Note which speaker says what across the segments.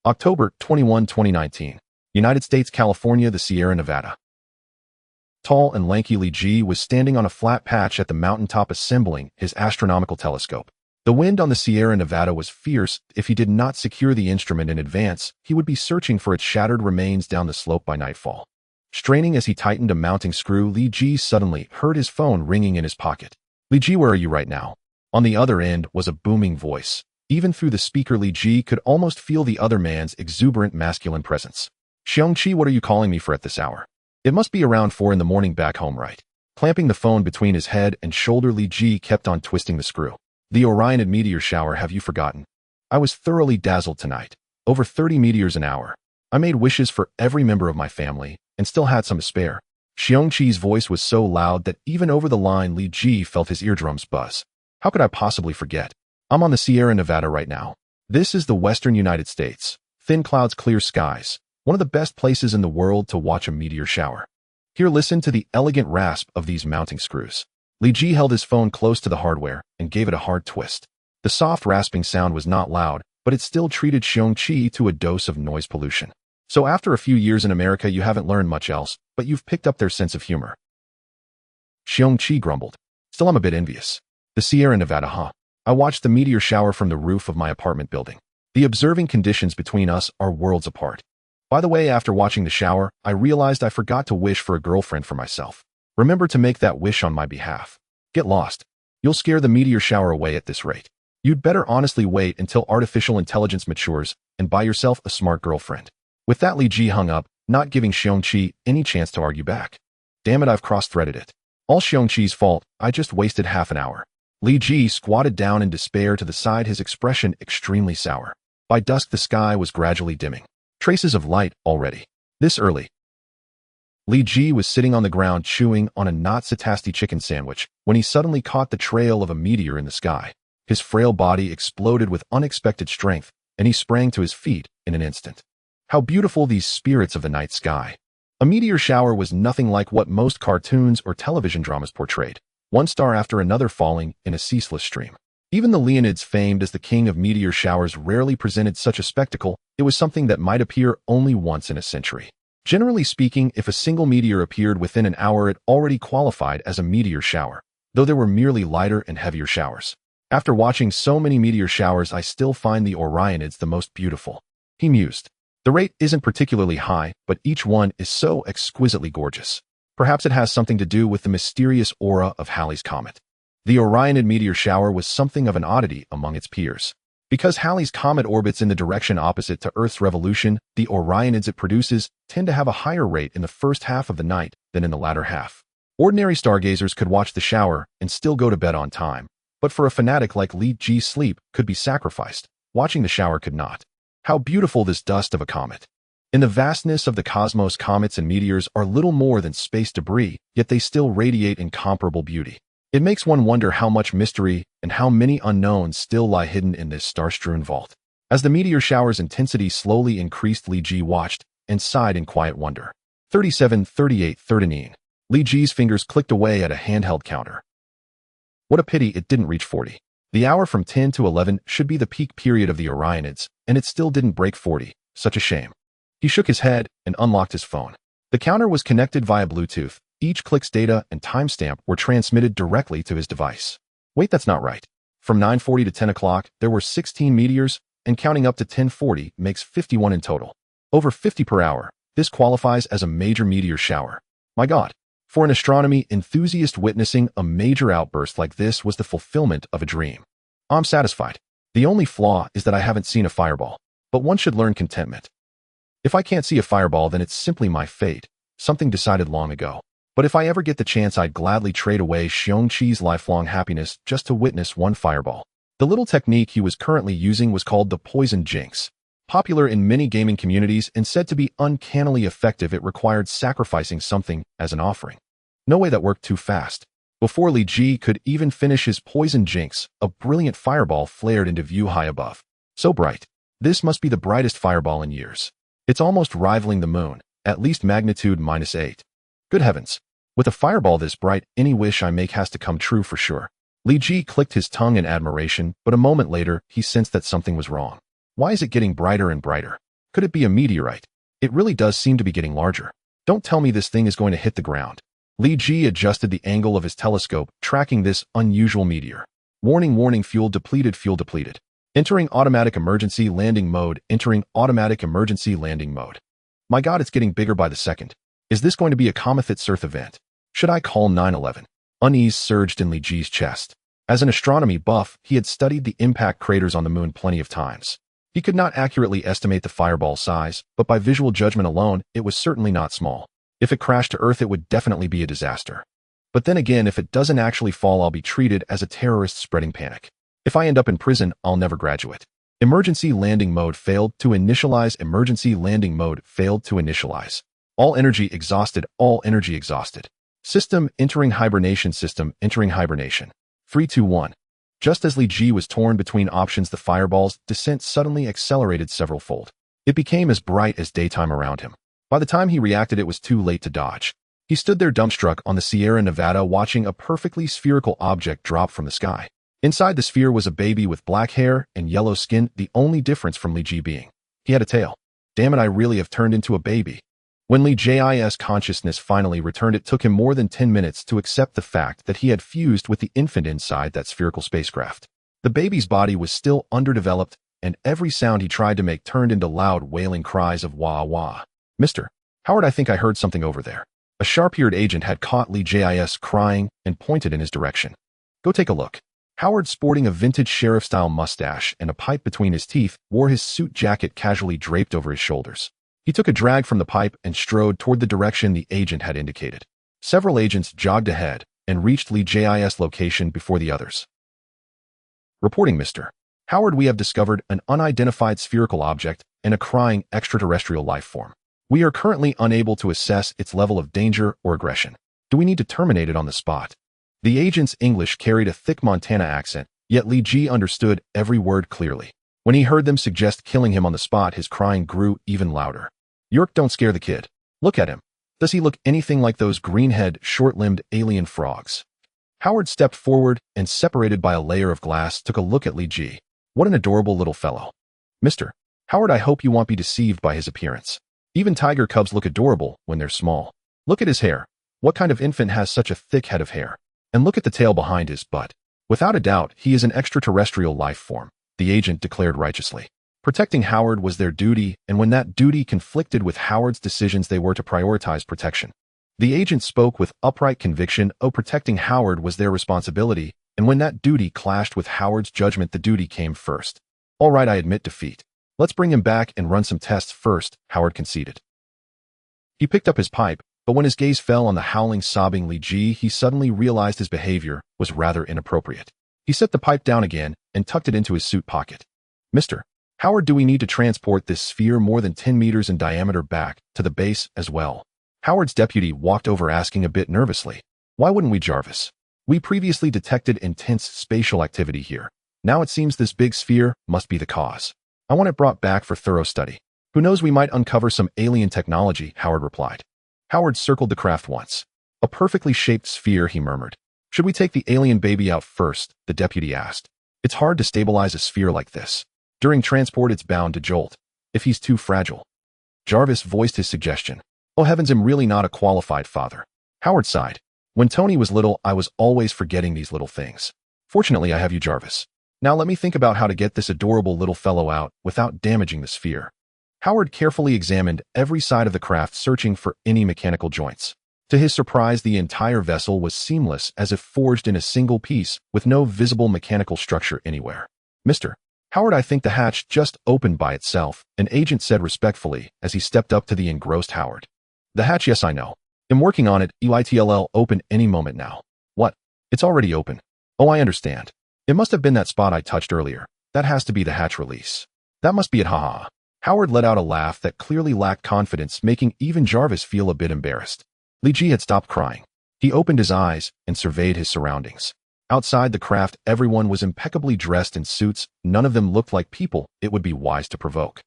Speaker 1: October 21, 2019. United States, California, the Sierra Nevada. Tall and lanky Li Ji was standing on a flat patch at the mountaintop assembling his astronomical telescope. The wind on the Sierra Nevada was fierce. If he did not secure the instrument in advance, he would be searching for its shattered remains down the slope by nightfall. Straining as he tightened a mounting screw, Li Ji suddenly heard his phone ringing in his pocket. "Li Ji, where are you right now?" On the other end was a booming voice. Even through the speaker, Li Ji could almost feel the other man's exuberant masculine presence. "Xiongqi, what are you calling me for at this hour? It must be around 4 in the morning back home, right?" Clamping the phone between his head and shoulder, Li Ji kept on twisting the screw. "The Orionid meteor shower, have you forgotten? I was thoroughly dazzled tonight. Over 30 meteors an hour. I made wishes for every member of my family, and still had some to spare." Xiongqi's voice was so loud that even over the line Li Ji felt his eardrums buzz. "How could I possibly forget? I'm on the Sierra Nevada right now. This is the western United States. Thin clouds, clear skies. One of the best places in the world to watch a meteor shower. Here, listen to the elegant rasp of these mounting screws." Li Ji held his phone close to the hardware and gave it a hard twist. The soft rasping sound was not loud, but it still treated Xiongqi to a dose of noise pollution. "So after a few years in America, you haven't learned much else, but you've picked up their sense of humor." Xiongqi grumbled. "Still, I'm a bit envious. The Sierra Nevada, huh? I watched the meteor shower from the roof of my apartment building. The observing conditions between us are worlds apart. By the way, after watching the shower, I realized I forgot to wish for a girlfriend for myself. Remember to make that wish on my behalf. Get lost. You'll scare the meteor shower away at this rate. You'd better honestly wait until artificial intelligence matures and buy yourself a smart girlfriend." With that, Li Ji hung up, not giving Xiongqi any chance to argue back. "Damn it, I've cross-threaded it. All Xiongqi's fault. I just wasted half an hour." Li Ji squatted down in despair to the side, his expression extremely sour. By dusk, the sky was gradually dimming. Traces of light already. This early. Li Ji was sitting on the ground chewing on a not-so-tasty chicken sandwich when he suddenly caught the trail of a meteor in the sky. His frail body exploded with unexpected strength, and he sprang to his feet in an instant. How beautiful these spirits of the night sky. A meteor shower was nothing like what most cartoons or television dramas portrayed, one star after another falling in a ceaseless stream. Even the Leonids, famed as the king of meteor showers, rarely presented such a spectacle. It was something that might appear only once in a century. Generally speaking, if a single meteor appeared within an hour, it already qualified as a meteor shower, though there were merely lighter and heavier showers. "After watching so many meteor showers, I still find the Orionids the most beautiful," he mused. "The rate isn't particularly high, but each one is so exquisitely gorgeous. Perhaps it has something to do with the mysterious aura of Halley's Comet." The Orionid meteor shower was something of an oddity among its peers. Because Halley's Comet orbits in the direction opposite to Earth's revolution, the Orionids it produces tend to have a higher rate in the first half of the night than in the latter half. Ordinary stargazers could watch the shower and still go to bed on time, but for a fanatic like Li Ji, sleep could be sacrificed. Watching the shower could not. How beautiful this dust of a comet. In the vastness of the cosmos, comets and meteors are little more than space debris, yet they still radiate incomparable beauty. It makes one wonder how much mystery and how many unknowns still lie hidden in this star-strewn vault. As the meteor shower's intensity slowly increased, Li Ji watched and sighed in quiet wonder. 37, 38, 39. Li Ji's fingers clicked away at a handheld counter. What a pity it didn't reach 40. The hour from 10 to 11 should be the peak period of the Orionids, and it still didn't break 40. Such a shame. He shook his head and unlocked his phone. The counter was connected via Bluetooth. Each click's data and timestamp were transmitted directly to his device. Wait, that's not right. From 9:40 to 10 o'clock, there were 16 meteors, and counting up to 10:40 makes 51 in total. Over 50 per hour. This qualifies as a major meteor shower. My God. For an astronomy enthusiast, witnessing a major outburst like this was the fulfillment of a dream. I'm satisfied. The only flaw is that I haven't seen a fireball. But one should learn contentment. If I can't see a fireball, then it's simply my fate, something decided long ago. But if I ever get the chance, I'd gladly trade away Xiongqi's lifelong happiness just to witness one fireball. The little technique he was currently using was called the poison jinx. Popular in many gaming communities and said to be uncannily effective, it required sacrificing something as an offering. No way that worked too fast. Before Li Ji could even finish his poison jinx, a brilliant fireball flared into view high above. So bright. This must be the brightest fireball in years. It's almost rivaling the moon, at least magnitude -8. Good heavens. With a fireball this bright, any wish I make has to come true for sure. Li Ji clicked his tongue in admiration, but a moment later, he sensed that something was wrong. Why is it getting brighter and brighter? Could it be a meteorite? It really does seem to be getting larger. Don't tell me this thing is going to hit the ground. Li Ji adjusted the angle of his telescope, tracking this unusual meteor. Warning, warning, fuel depleted, fuel depleted. Entering automatic emergency landing mode, entering automatic emergency landing mode. My God, it's getting bigger by the second. Is this going to be a Comethet Earth event? Should I call 911? Unease surged in Li Ji's chest. As an astronomy buff, he had studied the impact craters on the moon plenty of times. He could not accurately estimate the fireball size, but by visual judgment alone, it was certainly not small. If it crashed to Earth, it would definitely be a disaster. But then again, if it doesn't actually fall, I'll be treated as a terrorist spreading panic. If I end up in prison, I'll never graduate. Emergency landing mode failed to initialize. Emergency landing mode failed to initialize. All energy exhausted. All energy exhausted. System entering hibernation. System entering hibernation. 3, 2, 1. Just as Li Ji was torn between options, the fireball's descent suddenly accelerated several-fold. It became as bright as daytime around him. By the time he reacted, it was too late to dodge. He stood there dumbstruck on the Sierra Nevada, watching a perfectly spherical object drop from the sky. Inside the sphere was a baby with black hair and yellow skin, the only difference from Li Ji being he had a tail. Damn it, I really have turned into a baby. When Li Ji's consciousness finally returned, it took him more than 10 minutes to accept the fact that he had fused with the infant inside that spherical spacecraft. The baby's body was still underdeveloped, and every sound he tried to make turned into loud wailing cries of wah wah. Mr. Howard, I think I heard something over there. A sharp-eared agent had caught Li Ji's crying and pointed in his direction. Go take a look. Howard, sporting a vintage sheriff-style mustache and a pipe between his teeth, wore his suit jacket casually draped over his shoulders. He took a drag from the pipe and strode toward the direction the agent had indicated. Several agents jogged ahead and reached Li Ji's location before the others. Reporting, Mr. Howard, we have discovered an unidentified spherical object and a crying extraterrestrial life form. We are currently unable to assess its level of danger or aggression. Do we need to terminate it on the spot? The agent's English carried a thick Montana accent, yet Li Ji understood every word clearly. When he heard them suggest killing him on the spot, his crying grew even louder. York, don't scare the kid. Look at him. Does he look anything like those green-head, short-limbed alien frogs? Howard stepped forward and, separated by a layer of glass, took a look at Li Ji. What an adorable little fellow. Mr. Howard, I hope you won't be deceived by his appearance. Even tiger cubs look adorable when they're small. Look at his hair. What kind of infant has such a thick head of hair? And look at the tail behind his butt. Without a doubt, he is an extraterrestrial life form, the agent declared righteously. Protecting Howard was their duty, and when that duty conflicted with Howard's decisions, they were to prioritize protection. The agent spoke with upright conviction. Protecting Howard was their responsibility, and when that duty clashed with Howard's judgment, the duty came first. All right, I admit defeat. Let's bring him back and run some tests first, Howard conceded. He picked up his pipe, but when his gaze fell on the howling, sobbing Li Ji, he suddenly realized his behavior was rather inappropriate. He set the pipe down again and tucked it into his suit pocket. Mr. Howard, do we need to transport this sphere more than 10 meters in diameter back to the base as well? Howard's deputy walked over, asking a bit nervously. Why wouldn't we, Jarvis? We previously detected intense spatial activity here. Now it seems this big sphere must be the cause. I want it brought back for thorough study. Who knows, we might uncover some alien technology, Howard replied. Howard circled the craft once. A perfectly shaped sphere, he murmured. Should we take the alien baby out first? The deputy asked. It's hard to stabilize a sphere like this. During transport, it's bound to jolt. If he's too fragile. Jarvis voiced his suggestion. Oh heavens, I'm really not a qualified father. Howard sighed. When Tony was little, I was always forgetting these little things. Fortunately, I have you, Jarvis. Now let me think about how to get this adorable little fellow out without damaging the sphere. Howard carefully examined every side of the craft, searching for any mechanical joints. To his surprise, the entire vessel was seamless, as if forged in a single piece, with no visible mechanical structure anywhere. Mr. Howard, I think the hatch just opened by itself, an agent said respectfully as he stepped up to the engrossed Howard. The hatch, yes, I know. I'm working on it. EITLL, open any moment now. What? It's already open. Oh, I understand. It must have been that spot I touched earlier. That has to be the hatch release. That must be it, haha. Howard let out a laugh that clearly lacked confidence, making even Jarvis feel a bit embarrassed. Li Ji had stopped crying. He opened his eyes and surveyed his surroundings. Outside the craft, everyone was impeccably dressed in suits. None of them looked like people it would be wise to provoke.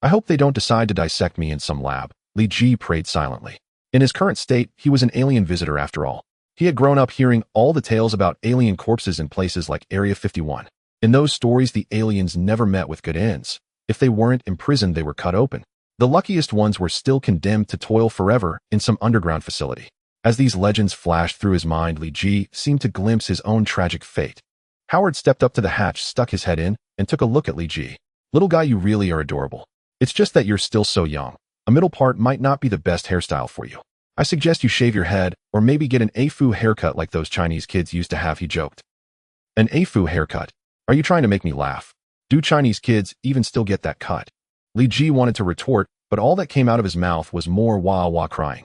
Speaker 1: I hope they don't decide to dissect me in some lab, Li Ji prayed silently. In his current state, he was an alien visitor after all. He had grown up hearing all the tales about alien corpses in places like Area 51. In those stories, the aliens never met with good ends. If they weren't imprisoned, they were cut open. The luckiest ones were still condemned to toil forever in some underground facility. As these legends flashed through his mind, Li Ji seemed to glimpse his own tragic fate. Howard stepped up to the hatch, stuck his head in, and took a look at Li Ji. Little guy, you really are adorable. It's just that you're still so young. A middle part might not be the best hairstyle for you. I suggest you shave your head, or maybe get an AFU haircut like those Chinese kids used to have, he joked. An AFU haircut? Are you trying to make me laugh? Do Chinese kids even still get that cut? Li Ji wanted to retort, but all that came out of his mouth was more wah-wah crying.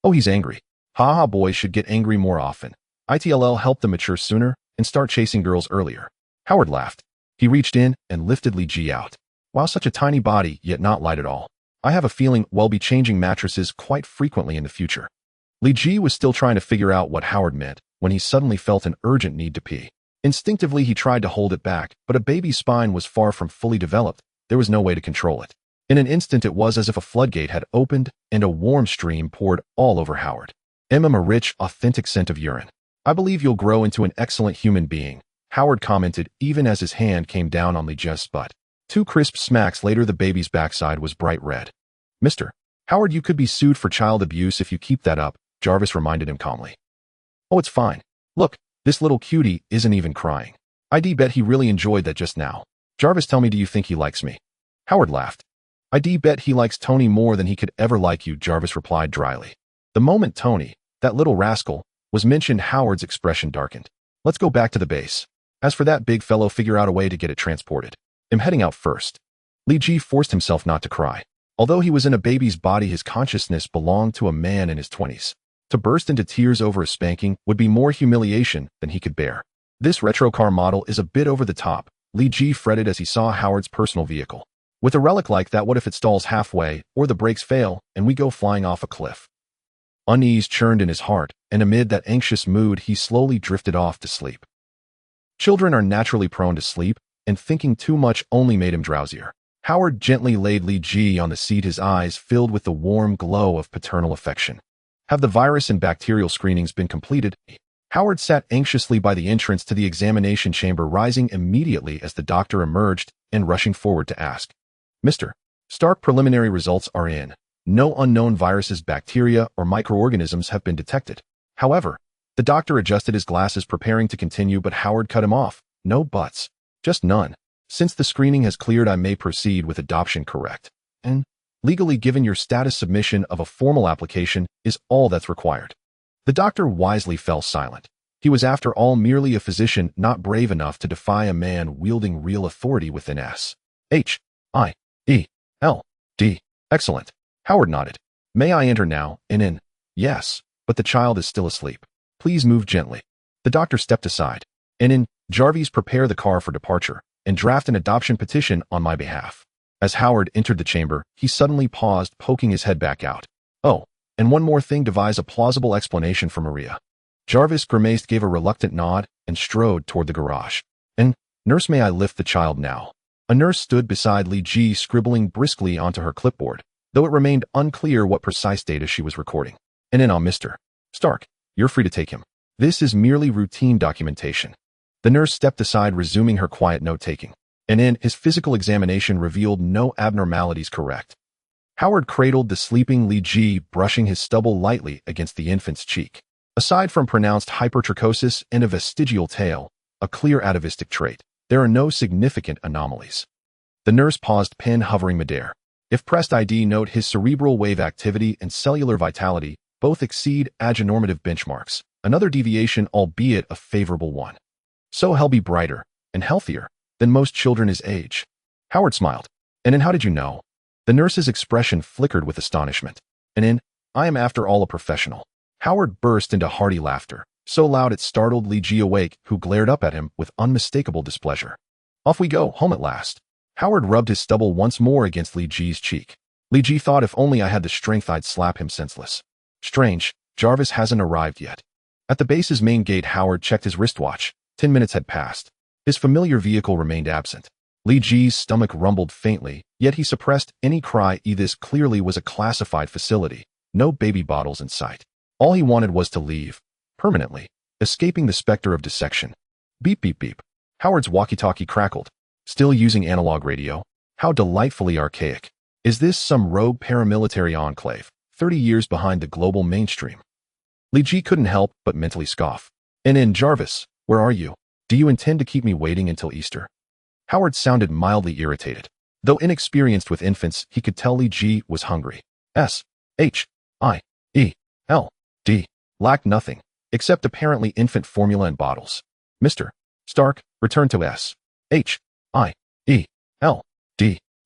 Speaker 1: Oh, he's angry. Ha-ha, boys should get angry more often. ITLL help them mature sooner and start chasing girls earlier. Howard laughed. He reached in and lifted Li Ji out. Wow, such a tiny body, yet not light at all. I have a feeling we'll be changing mattresses quite frequently in the future. Li Ji was still trying to figure out what Howard meant when he suddenly felt an urgent need to pee. Instinctively, he tried to hold it back, but a baby's spine was far from fully developed. There was no way to control it. In an instant, it was as if a floodgate had opened and a warm stream poured all over Howard. A rich, authentic scent of urine. I believe you'll grow into an excellent human being, Howard commented even as his hand came down on Li Ji's butt. 2 crisp smacks later, the baby's backside was bright red. Mr. Howard, you could be sued for child abuse if you keep that up, Jarvis reminded him calmly. Oh, it's fine. Look, this little cutie isn't even crying. I'd bet he really enjoyed that just now. Jarvis, tell me, do you think he likes me? Howard laughed. I'd bet he likes Tony more than he could ever like you, Jarvis replied dryly. The moment Tony, that little rascal, was mentioned, Howard's expression darkened. Let's go back to the base. As for that big fellow, figure out a way to get it transported. I'm heading out first. Li Ji forced himself not to cry. Although he was in a baby's body, his consciousness belonged to a man in his 20s. To burst into tears over a spanking would be more humiliation than he could bear. This retro car model is a bit over the top, Li Ji fretted as he saw Howard's personal vehicle. With a relic like that, what if it stalls halfway, or the brakes fail, and we go flying off a cliff? Unease churned in his heart, and amid that anxious mood, he slowly drifted off to sleep. Children are naturally prone to sleep, and thinking too much only made him drowsier. Howard gently laid Li Ji on the seat, his eyes filled with the warm glow of paternal affection. Have the virus and bacterial screenings been completed? Howard sat anxiously by the entrance to the examination chamber, rising immediately as the doctor emerged and rushing forward to ask. Mr. Stark, preliminary results are in. No unknown viruses, bacteria, or microorganisms have been detected. However, the doctor adjusted his glasses, preparing to continue, but Howard cut him off. No buts. Just none. Since the screening has cleared, I may proceed with adoption, correct? And legally, given your status, submission of a formal application is all that's required. The doctor wisely fell silent. He was, after all, merely a physician, not brave enough to defy a man wielding real authority within S.H.I.E.L.D. Excellent. Howard nodded. May I enter now? In. Yes, but the child is still asleep. Please move gently. The doctor stepped aside. In. Jarvis, prepare the car for departure and draft an adoption petition on my behalf. As Howard entered the chamber, he suddenly paused, poking his head back out. Oh, and one more thing, devise a plausible explanation for Maria. Jarvis grimaced, gave a reluctant nod, and strode toward the garage. And, nurse, may I lift the child now? A nurse stood beside Li Ji, scribbling briskly onto her clipboard, though it remained unclear what precise data she was recording. And on Mr. Stark, you're free to take him. This is merely routine documentation. The nurse stepped aside, resuming her quiet note-taking. And his physical examination revealed no abnormalities, correct? Howard cradled the sleeping Li Ji, brushing his stubble lightly against the infant's cheek. Aside from pronounced hypertrichosis and a vestigial tail, a clear atavistic trait, there are no significant anomalies. The nurse paused, pen hovering midair. If pressed, ID note his cerebral wave activity and cellular vitality both exceed agenormative benchmarks, another deviation, albeit a favorable one. So he'll be brighter and healthier than most children his age. Howard smiled. And how did you know? The nurse's expression flickered with astonishment. And I am after all a professional. Howard burst into hearty laughter, so loud it startled Li Ji awake, who glared up at him with unmistakable displeasure. Off we go, home at last. Howard rubbed his stubble once more against Li Ji's cheek. Li Ji thought, if only I had the strength, I'd slap him senseless. Strange, Jarvis hasn't arrived yet. At the base's main gate, Howard checked his wristwatch. 10 minutes had passed. His familiar vehicle remained absent. Li Ji's stomach rumbled faintly, yet he suppressed any cry. This clearly was a classified facility. No baby bottles in sight. All he wanted was to leave, permanently, escaping the specter of dissection. Beep, beep, beep. Howard's walkie-talkie crackled. Still using analog radio? How delightfully archaic. Is this some rogue paramilitary enclave, 30 years behind the global mainstream? Li Ji couldn't help but mentally scoff. And in Jarvis, where are you? Do you intend to keep me waiting until Easter? Howard sounded mildly irritated. Though inexperienced with infants, he could tell Li Ji was hungry. S.H.I.E.L.D. lacked nothing, except apparently infant formula and bottles. Mr. Stark, return to S.H.I.E.L.D.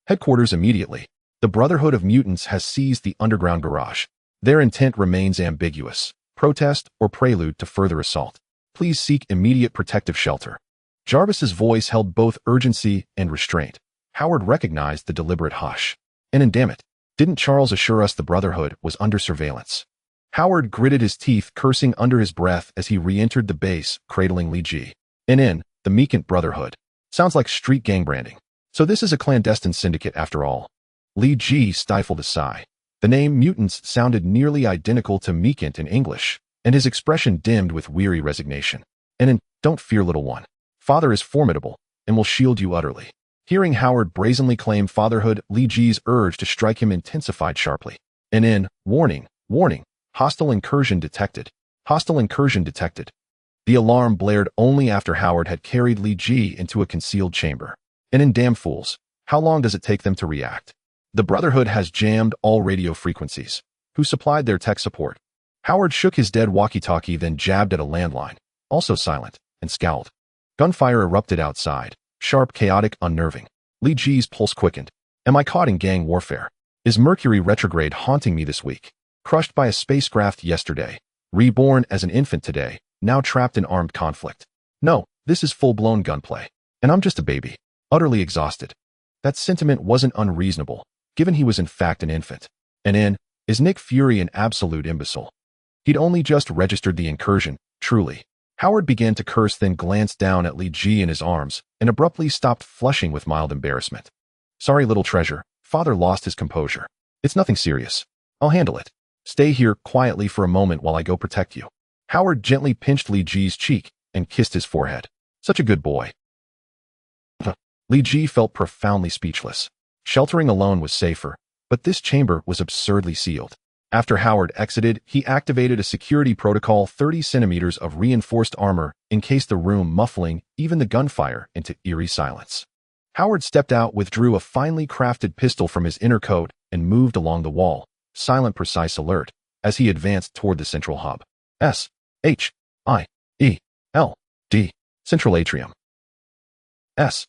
Speaker 1: headquarters immediately. The Brotherhood of Mutants has seized the underground garage. Their intent remains ambiguous, protest or prelude to further assault. Please seek immediate protective shelter. Jarvis's voice held both urgency and restraint. Howard recognized the deliberate hush. And damn it, didn't Charles assure us the Brotherhood was under surveillance? Howard gritted his teeth, cursing under his breath as he re-entered the base, cradling Li Ji. The Mutant Brotherhood. Sounds like street gang branding. So this is a clandestine syndicate after all. Li Ji stifled a sigh. The name Mutants sounded nearly identical to Mutant in English, and his expression dimmed with weary resignation. Don't fear, little one. Father is formidable, and will shield you utterly. Hearing Howard brazenly claim fatherhood, Li Ji's urge to strike him intensified sharply. Warning, warning, hostile incursion detected. Hostile incursion detected. The alarm blared only after Howard had carried Li Ji into a concealed chamber. Damn fools, how long does it take them to react? The Brotherhood has jammed all radio frequencies. Who supplied their tech support? Howard shook his dead walkie-talkie, then jabbed at a landline, also silent, and scowled. Gunfire erupted outside, sharp, chaotic, unnerving. Li Ji's pulse quickened. Am I caught in gang warfare? Is Mercury retrograde haunting me this week? Crushed by a spacecraft yesterday, reborn as an infant today, now trapped in armed conflict. No, this is full-blown gunplay. And I'm just a baby, utterly exhausted. That sentiment wasn't unreasonable, given he was in fact an infant. Is Nick Fury an absolute imbecile? He'd only just registered the incursion, truly. Howard began to curse, then glanced down at Li Ji in his arms, and abruptly stopped, flushing with mild embarrassment. Sorry, little treasure. Father lost his composure. It's nothing serious. I'll handle it. Stay here quietly for a moment while I go protect you. Howard gently pinched Li Ji's cheek and kissed his forehead. Such a good boy. Li Ji felt profoundly speechless. Sheltering alone was safer, but this chamber was absurdly sealed. After Howard exited, he activated a security protocol, 30 centimeters of reinforced armor encased the room, muffling even the gunfire into eerie silence. Howard stepped out, withdrew a finely crafted pistol from his inner coat, and moved along the wall, silent, precise, alert, as he advanced toward the central hub. S.H.I.E.L.D. Central Atrium. S.H.I.E.L.D.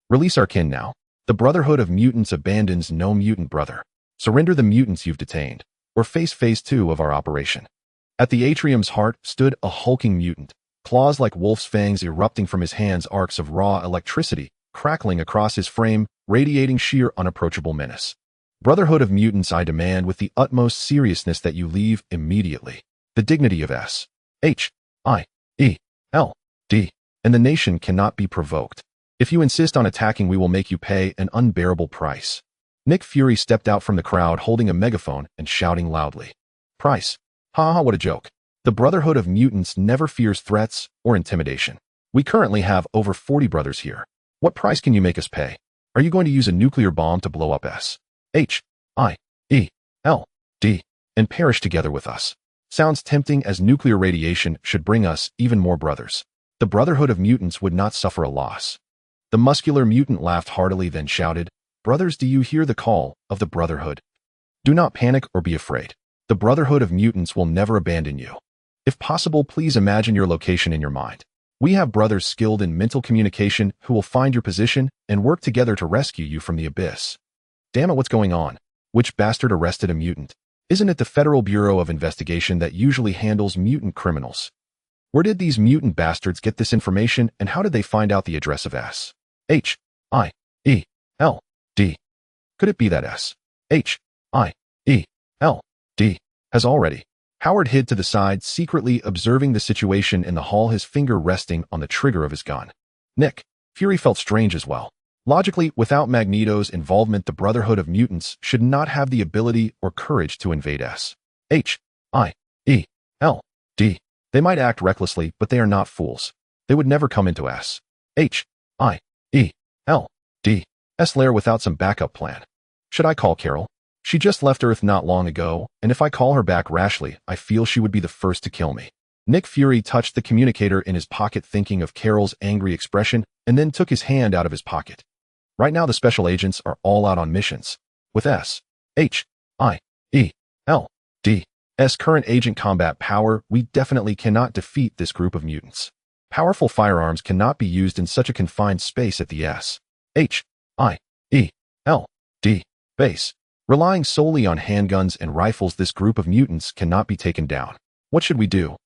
Speaker 1: Release our kin now. The Brotherhood of Mutants abandons no mutant brother. Surrender the mutants you've detained, or face phase 2 of our operation. At the atrium's heart stood a hulking mutant, claws like wolf's fangs erupting from his hands, arcs of raw electricity crackling across his frame, radiating sheer unapproachable menace. Brotherhood of Mutants, I demand with the utmost seriousness that you leave immediately. The dignity of S.H.I.E.L.D. and the nation cannot be provoked. If you insist on attacking, we will make you pay an unbearable price. Nick Fury stepped out from the crowd, holding a megaphone and shouting loudly. Price? Ha ha, what a joke. The Brotherhood of Mutants never fears threats or intimidation. We currently have over 40 brothers here. What price can you make us pay? Are you going to use a nuclear bomb to blow up S.H.I.E.L.D. and perish together with us? Sounds tempting, as nuclear radiation should bring us even more brothers. The Brotherhood of Mutants would not suffer a loss. The muscular mutant laughed heartily, then shouted, Brothers, do you hear the call of the Brotherhood? Do not panic or be afraid. The Brotherhood of Mutants will never abandon you. If possible, please imagine your location in your mind. We have brothers skilled in mental communication who will find your position and work together to rescue you from the abyss. Damn it, what's going on? Which bastard arrested a mutant? Isn't it the Federal Bureau of Investigation that usually handles mutant criminals? Where did these mutant bastards get this information, and how did they find out the address of S.H.I.E.L.D.? Could it be that S.H.I.E.L.D. has already? Howard hid to the side, secretly observing the situation in the hall, his finger resting on the trigger of his gun. Nick Fury felt strange as well. Logically, without Magneto's involvement, the Brotherhood of Mutants should not have the ability or courage to invade S.H.I.E.L.D. They might act recklessly, but they are not fools. They would never come into S.H.I.E.L.D. lair without some backup plan. Should I call Carol? She just left Earth not long ago, and if I call her back rashly, I feel she would be the first to kill me. Nick Fury touched the communicator in his pocket thinking of Carol's angry expression and then took his hand out of his pocket. Right now the special agents are all out on missions. With S.H.I.E.L.D's current agent combat power, we definitely cannot defeat this group of mutants. Powerful firearms cannot be used in such a confined space at the S.H.I.E.L.D. base. Relying solely on handguns and rifles, this group of mutants cannot be taken down. What should we do?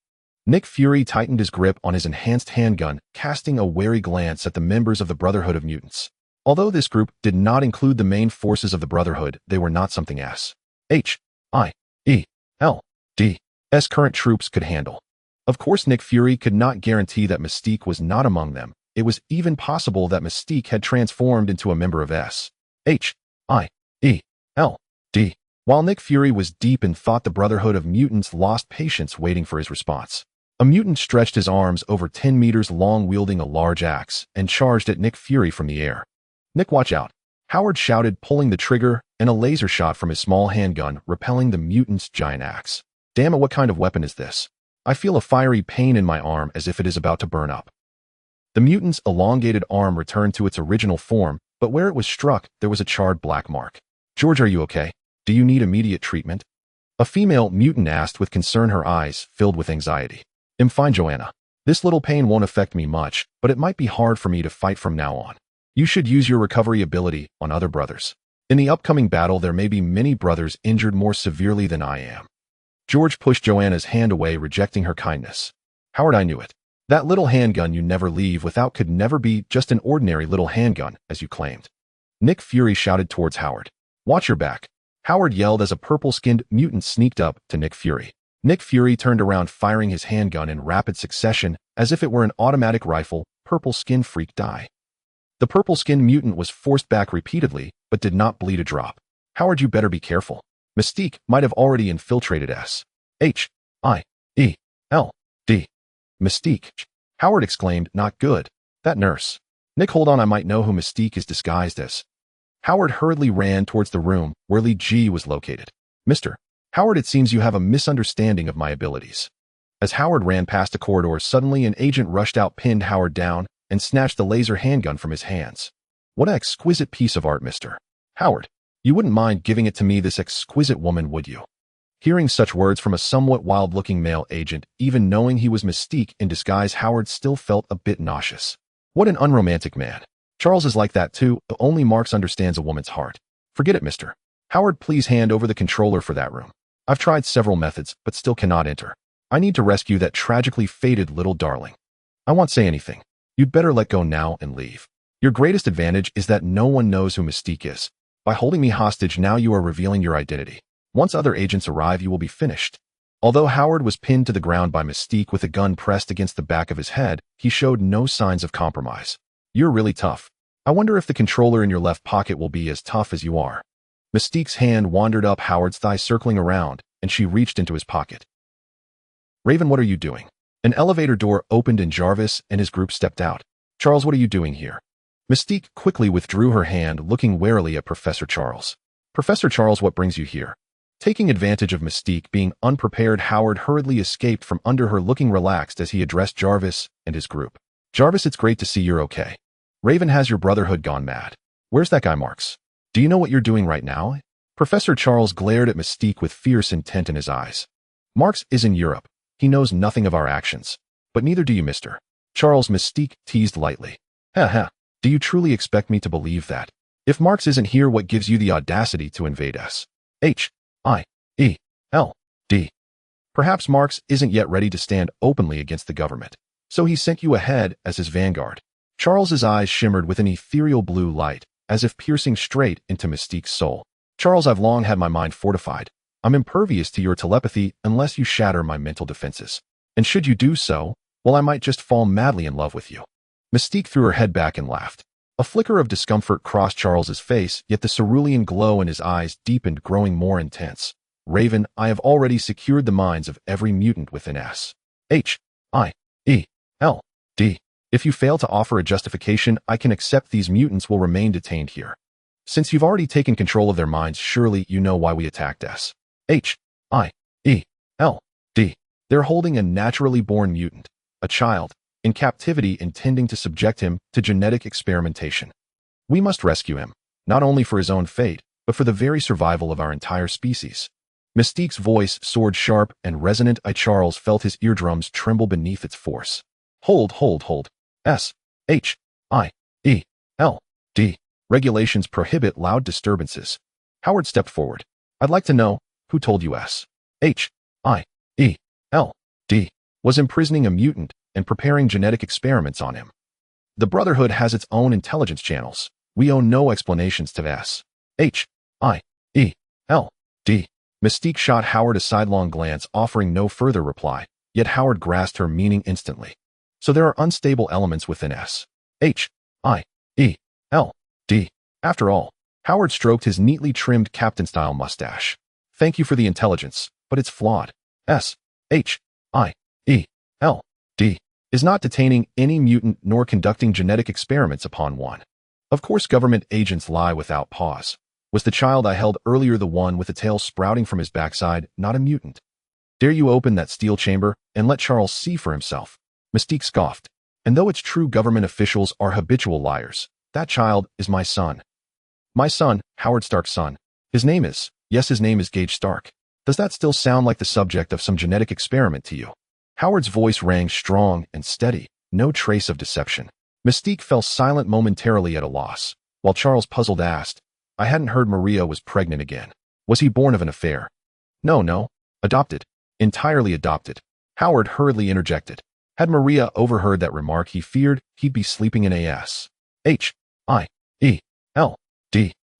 Speaker 1: Nick Fury tightened his grip on his enhanced handgun, casting a wary glance at the members of the Brotherhood of Mutants. Although this group did not include the main forces of the Brotherhood, they were not something S.H.I.E.L.D's current troops could handle. Of course, Nick Fury could not guarantee that Mystique was not among them. It was even possible that Mystique had transformed into a member of S.H.I.E.L.D. While Nick Fury was deep in thought, the Brotherhood of Mutants lost patience waiting for his response. A mutant stretched his arms over 10 meters long, wielding a large axe, and charged at Nick Fury from the air. "Nick, watch out," Howard shouted, pulling the trigger, and a laser shot from his small handgun, repelling the mutant's giant axe. "Damn it, what kind of weapon is this? I feel a fiery pain in my arm as if it is about to burn up." The mutant's elongated arm returned to its original form, but where it was struck, there was a charred black mark. "George, are you okay? Do you need immediate treatment?" A female mutant asked with concern, her eyes filled with anxiety. "I'm fine, Joanna. This little pain won't affect me much, but it might be hard for me to fight from now on. You should use your recovery ability on other brothers. In the upcoming battle, there may be many brothers injured more severely than I am." George pushed Joanna's hand away, rejecting her kindness. "Howard, I knew it. That little handgun you never leave without could never be just an ordinary little handgun, as you claimed." Nick Fury shouted towards Howard. "Watch your back," Howard yelled as a purple-skinned mutant sneaked up to Nick Fury. Nick Fury turned around, firing his handgun in rapid succession, as if it were an automatic rifle. Purple Skin Freak die. The purple-skinned mutant was forced back repeatedly, but did not bleed a drop. "Howard, you better be careful. Mystique might have already infiltrated S.H.I.E.L.D. Mystique," Howard exclaimed. "Not good. That nurse." "Nick, hold on, I might know who Mystique is disguised as." Howard hurriedly ran towards the room where Li Ji was located. "Mr. Howard, it seems you have a misunderstanding of my abilities." As Howard ran past a corridor, suddenly an agent rushed out, pinned Howard down, and snatched the laser handgun from his hands. "What an exquisite piece of art, Mr. Howard. You wouldn't mind giving it to me, this exquisite woman, would you?" Hearing such words from a somewhat wild-looking male agent, even knowing he was Mystique in disguise, Howard still felt a bit nauseous. What an unromantic man. Charles is like that too, but only Marx understands a woman's heart. "Forget it, Mr. Howard, please hand over the controller for that room. I've tried several methods, but still cannot enter. I need to rescue that tragically fated little darling. I won't say anything. You'd better let go now and leave. Your greatest advantage is that no one knows who Mystique is. By holding me hostage now, you are revealing your identity. Once other agents arrive, you will be finished." Although Howard was pinned to the ground by Mystique with a gun pressed against the back of his head, he showed no signs of compromise. "You're really tough. I wonder if the controller in your left pocket will be as tough as you are." Mystique's hand wandered up Howard's thigh, circling around, and she reached into his pocket. "Raven, what are you doing?" An elevator door opened and Jarvis and his group stepped out. "Charles, what are you doing here?" Mystique quickly withdrew her hand, looking warily at Professor Charles. "Professor Charles, what brings you here?" Taking advantage of Mystique being unprepared, Howard hurriedly escaped from under her, looking relaxed as he addressed Jarvis and his group. "Jarvis, it's great to see you're okay. Raven, has your brotherhood gone mad? Where's that guy Marx? Do you know what you're doing right now?" Professor Charles glared at Mystique with fierce intent in his eyes. "Marx is in Europe. He knows nothing of our actions. But neither do you, Mr. Charles," Mystique teased lightly. "Ha ha. Do you truly expect me to believe that? If Marx isn't here, what gives you the audacity to invade S.H.I.E.L.D? Perhaps Marx isn't yet ready to stand openly against the government, so he sent you ahead as his vanguard." Charles's eyes shimmered with an ethereal blue light, as if piercing straight into Mystique's soul. "Charles, I've long had my mind fortified. I'm impervious to your telepathy unless you shatter my mental defenses. And should you do so, well, I might just fall madly in love with you." Mystique threw her head back and laughed. A flicker of discomfort crossed Charles's face, yet the cerulean glow in his eyes deepened, growing more intense. "Raven, I have already secured the minds of every mutant within S.H.I.E.L.D. If you fail to offer a justification, I can accept these mutants will remain detained here. Since you've already taken control of their minds, surely you know why we attacked S.H.I.E.L.D. They're holding a naturally born mutant, a child, in captivity intending to subject him to genetic experimentation. We must rescue him, not only for his own fate, but for the very survival of our entire species. Mystique's voice soared sharp and resonant. Charles felt his eardrums tremble beneath its force. Hold. S.H.I.E.L.D. Regulations prohibit loud disturbances. Howard stepped forward. I'd like to know, who told you S.H.I.E.L.D. was imprisoning a mutant and preparing genetic experiments on him? The Brotherhood has its own intelligence channels. We owe no explanations to S.H.I.E.L.D. Mystique shot Howard a sidelong glance, offering no further reply, yet Howard grasped her meaning instantly. So there are unstable elements within S.H.I.E.L.D. After all, Howard stroked his neatly trimmed captain-style mustache. Thank you for the intelligence, but it's flawed. S.H.I.E.L.D. is not detaining any mutant nor conducting genetic experiments upon one. Of course government agents lie without pause. Was the child I held earlier the one with a tail sprouting from his backside, not a mutant? Dare you open that steel chamber and let Charles see for himself? Mystique scoffed. And though it's true government officials are habitual liars, that child is my son. My son, Howard Stark's son. His name is Gage Stark. Does that still sound like the subject of some genetic experiment to you? Howard's voice rang strong and steady, no trace of deception. Mystique fell silent, momentarily at a loss, while Charles, puzzled, asked, I hadn't heard Maria was pregnant again. Was he born of an affair? No. Adopted. Entirely adopted. Howard hurriedly interjected. Had Maria overheard that remark, he feared he'd be sleeping in S.H.I.E.L.D.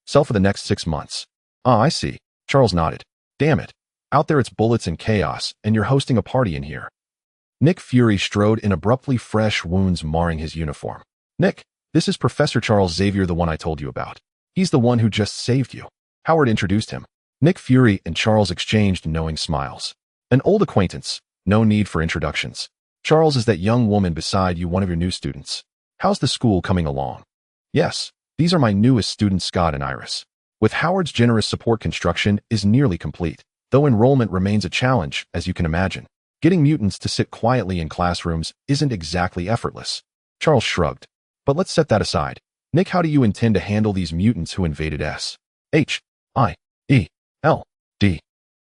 Speaker 1: cell for the next 6 months. Ah, I see. Charles nodded. Damn it. Out there it's bullets and chaos, and you're hosting a party in here. Nick Fury strode in abruptly, fresh wounds marring his uniform. Nick, this is Professor Charles Xavier, the one I told you about. He's the one who just saved you. Howard introduced him. Nick Fury and Charles exchanged knowing smiles. An old acquaintance. No need for introductions. Charles is that young woman beside you, one of your new students. How's the school coming along? Yes, these are my newest students, Scott and Iris. With Howard's generous support, construction is nearly complete, though enrollment remains a challenge, as you can imagine. Getting mutants to sit quietly in classrooms isn't exactly effortless. Charles shrugged. But let's set that aside. Nick, how do you intend to handle these mutants who invaded S.H.I.E.L.D.?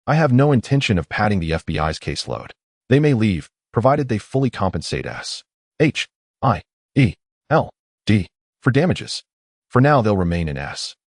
Speaker 1: I have no intention of padding the FBI's caseload. They may leave, provided they fully compensate S.H.I.E.L.D. for damages. For now, they'll remain in S.H.I.E.L.D.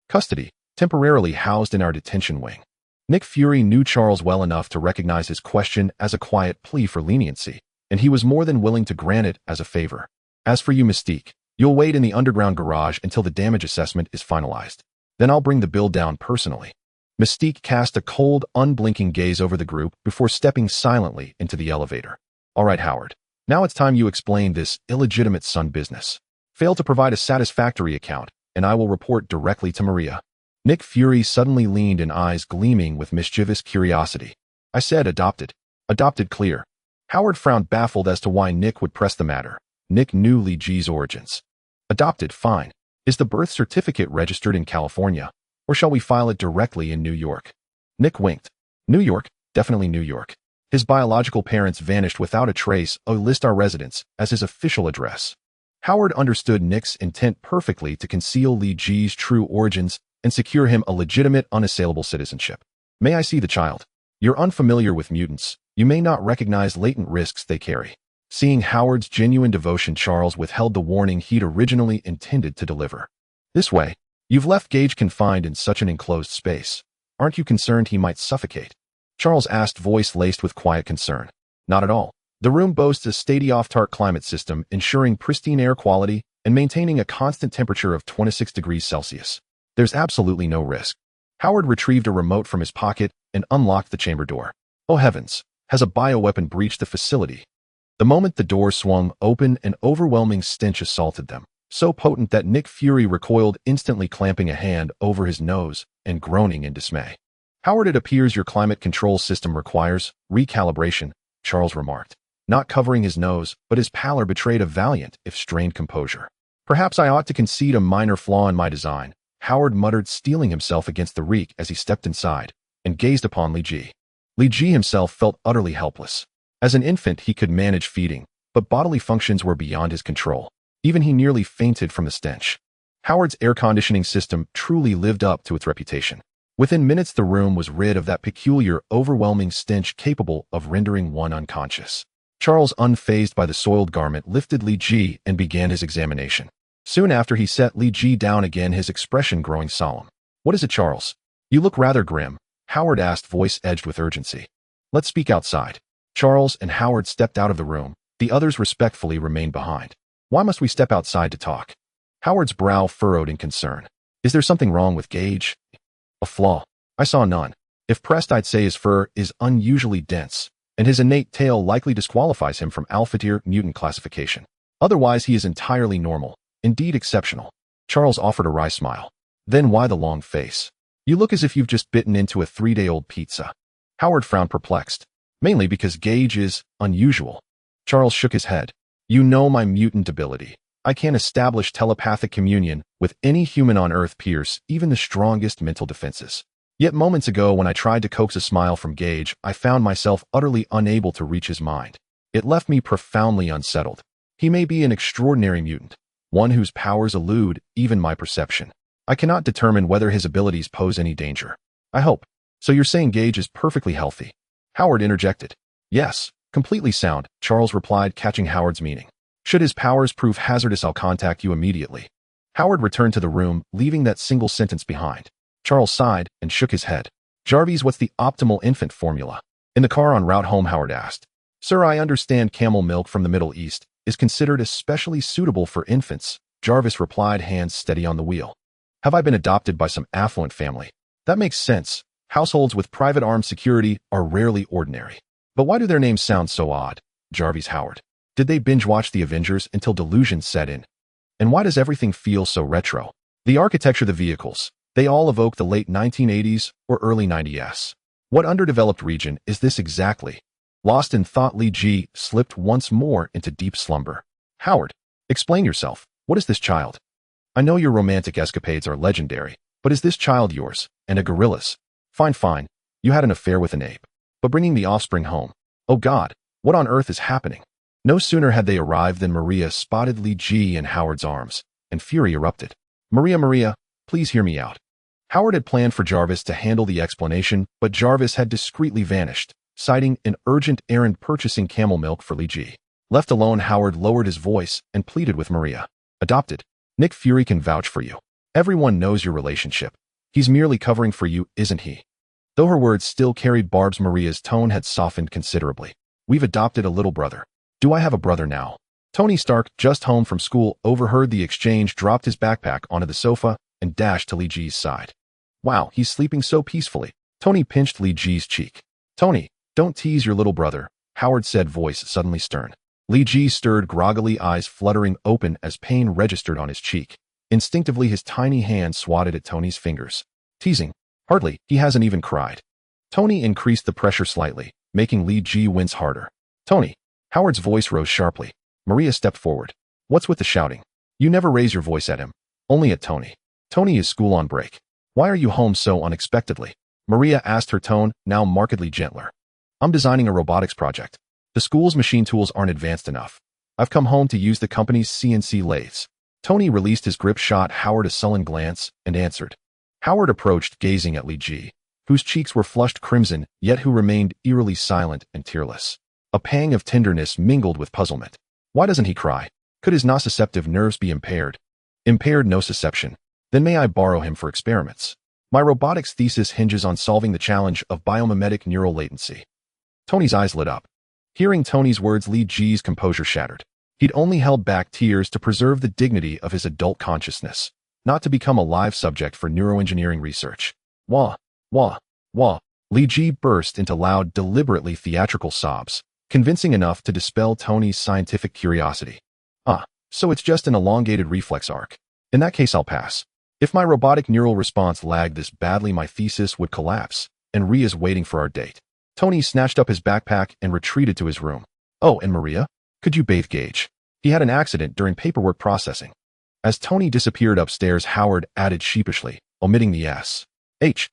Speaker 1: custody, temporarily housed in our detention wing. Nick Fury knew Charles well enough to recognize his question as a quiet plea for leniency, and he was more than willing to grant it as a favor. As for you, Mystique, you'll wait in the underground garage until the damage assessment is finalized. Then I'll bring the bill down personally. Mystique cast a cold, unblinking gaze over the group before stepping silently into the elevator. All right, Howard. Now it's time you explain this illegitimate son business. Fail to provide a satisfactory account, and I will report directly to Maria. Nick Fury suddenly leaned in, eyes gleaming with mischievous curiosity. I said adopted. Adopted, clear. Howard frowned, baffled as to why Nick would press the matter. Nick knew Li Ji's origins. Adopted, fine. Is the birth certificate registered in California, or shall we file it directly in New York? Nick winked. New York, definitely New York. His biological parents vanished without a trace. List our residence as his official address. Howard understood Nick's intent perfectly, to conceal Li Ji's true origins and secure him a legitimate, unassailable citizenship. May I see the child? You're unfamiliar with mutants. You may not recognize latent risks they carry. Seeing Howard's genuine devotion, Charles withheld the warning he'd originally intended to deliver. This way. You've left Gage confined in such an enclosed space. Aren't you concerned he might suffocate? Charles asked, voice laced with quiet concern. Not at all. The room boasts a state-of-the-art climate system, ensuring pristine air quality and maintaining a constant temperature of 26 degrees Celsius. There's absolutely no risk. Howard retrieved a remote from his pocket and unlocked the chamber door. Oh heavens, has a bioweapon breached the facility? The moment the door swung open, an overwhelming stench assaulted them, so potent that Nick Fury recoiled, instantly clamping a hand over his nose and groaning in dismay. Howard, it appears your climate control system requires recalibration, Charles remarked. not covering his nose, but his pallor betrayed a valiant, if strained composure. Perhaps I ought to concede a minor flaw in my design, Howard muttered, steeling himself against the reek as he stepped inside and gazed upon Li Ji. Li Ji himself felt utterly helpless. As an infant, he could manage feeding, but bodily functions were beyond his control. Even he nearly fainted from the stench. Howard's air conditioning system truly lived up to its reputation. Within minutes, the room was rid of that peculiar, overwhelming stench capable of rendering one unconscious. Charles, unfazed by the soiled garment, lifted Li Ji and began his examination. Soon after, he set Li Ji down again, his expression growing solemn. "What is it, Charles? You look rather grim," Howard asked, voice edged with urgency. "Let's speak outside." Charles and Howard stepped out of the room. The others respectfully remained behind. "Why must we step outside to talk?" Howard's brow furrowed in concern. "Is there something wrong with Gage?" "A flaw? I saw none. If pressed, I'd say his fur is unusually dense, and his innate tail likely disqualifies him from alpha-tier mutant classification. Otherwise, he is entirely normal, indeed exceptional." Charles offered a wry smile. "Then why the long face? You look as if you've just bitten into a 3-day-old pizza." Howard frowned, perplexed. "Mainly because Gage is unusual." Charles shook his head. "You know my mutant ability. I can establish telepathic communion with any human on Earth, pierce even the strongest mental defenses. Yet moments ago, when I tried to coax a smile from Gage, I found myself utterly unable to reach his mind. It left me profoundly unsettled. He may be an extraordinary mutant, one whose powers elude even my perception. I cannot determine whether his abilities pose any danger. I hope. So you're saying Gage is perfectly healthy?" Howard interjected. "Yes, completely sound," Charles replied, catching Howard's meaning. "Should his powers prove hazardous, I'll contact you immediately." Howard returned to the room, leaving that single sentence behind. Charles sighed and shook his head. "Jarvis, what's the optimal infant formula?" In the car en route home, Howard asked. "Sir, I understand camel milk from the Middle East is considered especially suitable for infants," Jarvis replied, hands steady on the wheel. "Have I been adopted by some affluent family? That makes sense. Households with private armed security are rarely ordinary. But why do their names sound so odd?" Jarvis Howard. "Did they binge-watch The Avengers until delusion set in? And why does everything feel so retro? The architecture, the vehicles, they all evoke the late 1980s or early 90s. What underdeveloped region is this exactly?" Lost in thought, Li Ji slipped once more into deep slumber. "Howard, explain yourself. What is this child? I know your romantic escapades are legendary, but is this child yours, and a gorilla's? Fine. You had an affair with an ape. But bringing the offspring home? Oh God, what on earth is happening?" No sooner had they arrived than Maria spotted Li Ji in Howard's arms, and fury erupted. Maria, please hear me out." Howard had planned for Jarvis to handle the explanation, but Jarvis had discreetly vanished, citing an urgent errand purchasing camel milk for Li Ji. Left alone, Howard lowered his voice and pleaded with Maria. "Adopted. Nick Fury can vouch for you. Everyone knows your relationship. He's merely covering for you, isn't he?" Though her words still carried barbs, Maria's tone had softened considerably. "We've adopted a little brother. Do I have a brother now?" Tony Stark, just home from school, overheard the exchange, dropped his backpack onto the sofa, and dashed to Li Ji's side. "Wow, he's sleeping so peacefully." Tony pinched Li Ji's cheek. "Tony, don't tease your little brother," Howard said, voice suddenly stern. Li Ji stirred groggily, eyes fluttering open as pain registered on his cheek. Instinctively, his tiny hand swatted at Tony's fingers. "Teasing? Hardly, he hasn't even cried." Tony increased the pressure slightly, making Li Ji wince harder. "Tony." Howard's voice rose sharply. Maria stepped forward. "What's with the shouting? You never raise your voice at him. Only at Tony. Tony is school on break. Why are you home so unexpectedly?" Maria asked, her tone now markedly gentler. "I'm designing a robotics project. The school's machine tools aren't advanced enough. I've come home to use the company's CNC lathes." Tony released his grip, shot Howard a sullen glance, and answered. Howard approached, gazing at Li Ji, whose cheeks were flushed crimson, yet who remained eerily silent and tearless. A pang of tenderness mingled with puzzlement. Why doesn't he cry? Could his nociceptive nerves be impaired? Impaired nociception. Then may I borrow him for experiments? My robotics thesis hinges on solving the challenge of biomimetic neural latency. Tony's eyes lit up. Hearing Tony's words, Li Ji's composure shattered. He'd only held back tears to preserve the dignity of his adult consciousness, not to become a live subject for neuroengineering research. Wah, wah, wah. Li Ji burst into loud, deliberately theatrical sobs, convincing enough to dispel Tony's scientific curiosity. "Ah, so it's just an elongated reflex arc. In that case, I'll pass. If my robotic neural response lagged this badly, my thesis would collapse, and Ria's waiting for our date." Tony snatched up his backpack and retreated to his room. Oh, and Maria? Could you bathe Gage? He had an accident during paperwork processing. As Tony disappeared upstairs, Howard added sheepishly, omitting the S.H.I.E.L.D.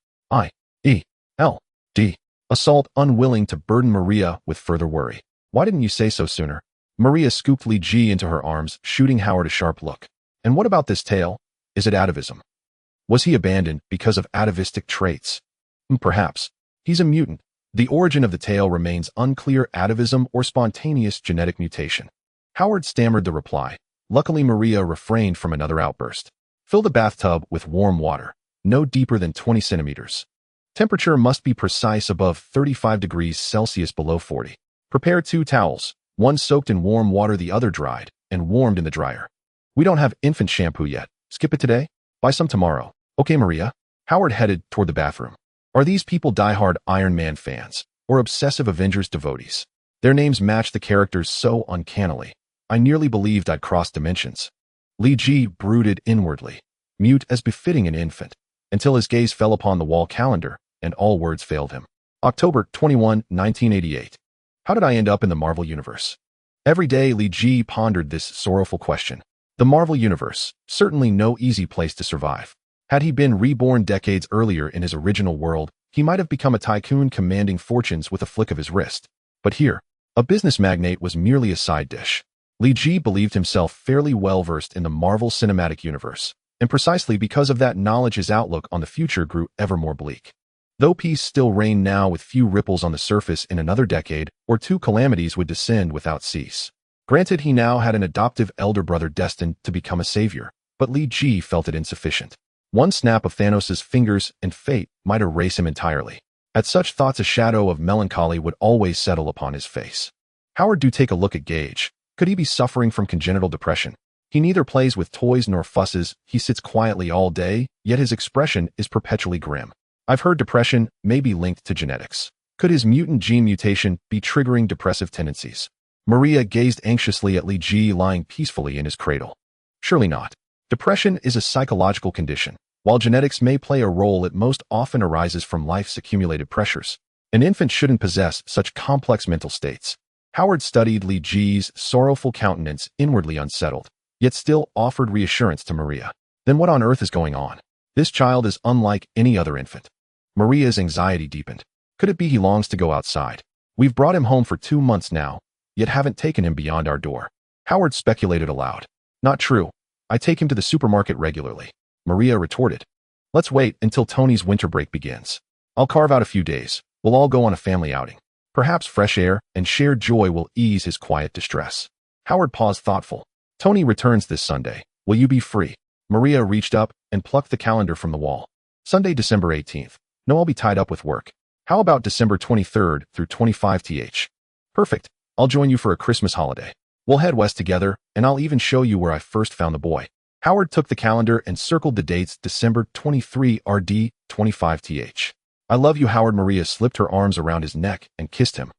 Speaker 1: assault, unwilling to burden Maria with further worry. Why didn't you say so sooner? Maria scooped Lee Ji into her arms, shooting Howard a sharp look. And what about this tale? Is it atavism? Was he abandoned because of atavistic traits? Perhaps. He's a mutant. The origin of the tale remains unclear, atavism or spontaneous genetic mutation. Howard stammered the reply. Luckily, Maria refrained from another outburst. Fill the bathtub with warm water, no deeper than 20 centimeters. Temperature must be precise, above 35 degrees Celsius, below 40. Prepare 2 towels, one soaked in warm water, the other dried and warmed in the dryer. We don't have infant shampoo yet. Skip it today? Buy some tomorrow. Okay, Maria. Howard headed toward the bathroom. Are these people diehard Iron Man fans or obsessive Avengers devotees? Their names match the characters so uncannily. I nearly believed I'd crossed dimensions. Lee Ji brooded inwardly, mute as befitting an infant, until his gaze fell upon the wall calendar and all words failed him. October 21, 1988. How did I end up in the Marvel Universe? Every day, Lee Ji pondered this sorrowful question. The Marvel Universe, certainly no easy place to survive. Had he been reborn decades earlier in his original world, he might have become a tycoon commanding fortunes with a flick of his wrist. But here, a business magnate was merely a side dish. Lee Ji believed himself fairly well-versed in the Marvel Cinematic Universe, and precisely because of that knowledge his outlook on the future grew ever more bleak. Though peace still reigned now, with few ripples on the surface, in another decade or two calamities would descend without cease. Granted, he now had an adoptive elder brother destined to become a savior, but Lee Ji felt it insufficient. One snap of Thanos' fingers and fate might erase him entirely. At such thoughts, a shadow of melancholy would always settle upon his face. Howard, do take a look at Gage. Could he be suffering from congenital depression? He neither plays with toys nor fusses. He sits quietly all day, yet his expression is perpetually grim. I've heard depression may be linked to genetics. Could his mutant gene mutation be triggering depressive tendencies? Maria gazed anxiously at Lee Ji lying peacefully in his cradle. Surely not. Depression is a psychological condition. While genetics may play a role, it most often arises from life's accumulated pressures. An infant shouldn't possess such complex mental states. Howard studied Lee Ji's sorrowful countenance, inwardly unsettled, yet still offered reassurance to Maria. Then what on earth is going on? This child is unlike any other infant. Maria's anxiety deepened. Could it be he longs to go outside? We've brought him home for 2 months now, yet haven't taken him beyond our door. Howard speculated aloud. Not true. I take him to the supermarket regularly. Maria retorted. Let's wait until Tony's winter break begins. I'll carve out a few days. We'll all go on a family outing. Perhaps fresh air and shared joy will ease his quiet distress. Howard paused, thoughtful. Tony returns this Sunday. Will you be free? Maria reached up and plucked the calendar from the wall. Sunday, December 18th. No, I'll be tied up with work. How about December 23rd through 25th? Perfect. I'll join you for a Christmas holiday. We'll head west together, and I'll even show you where I first found the boy. Howard took the calendar and circled the dates: December 23 RD, 25th. I love you, Howard. Maria slipped her arms around his neck and kissed him.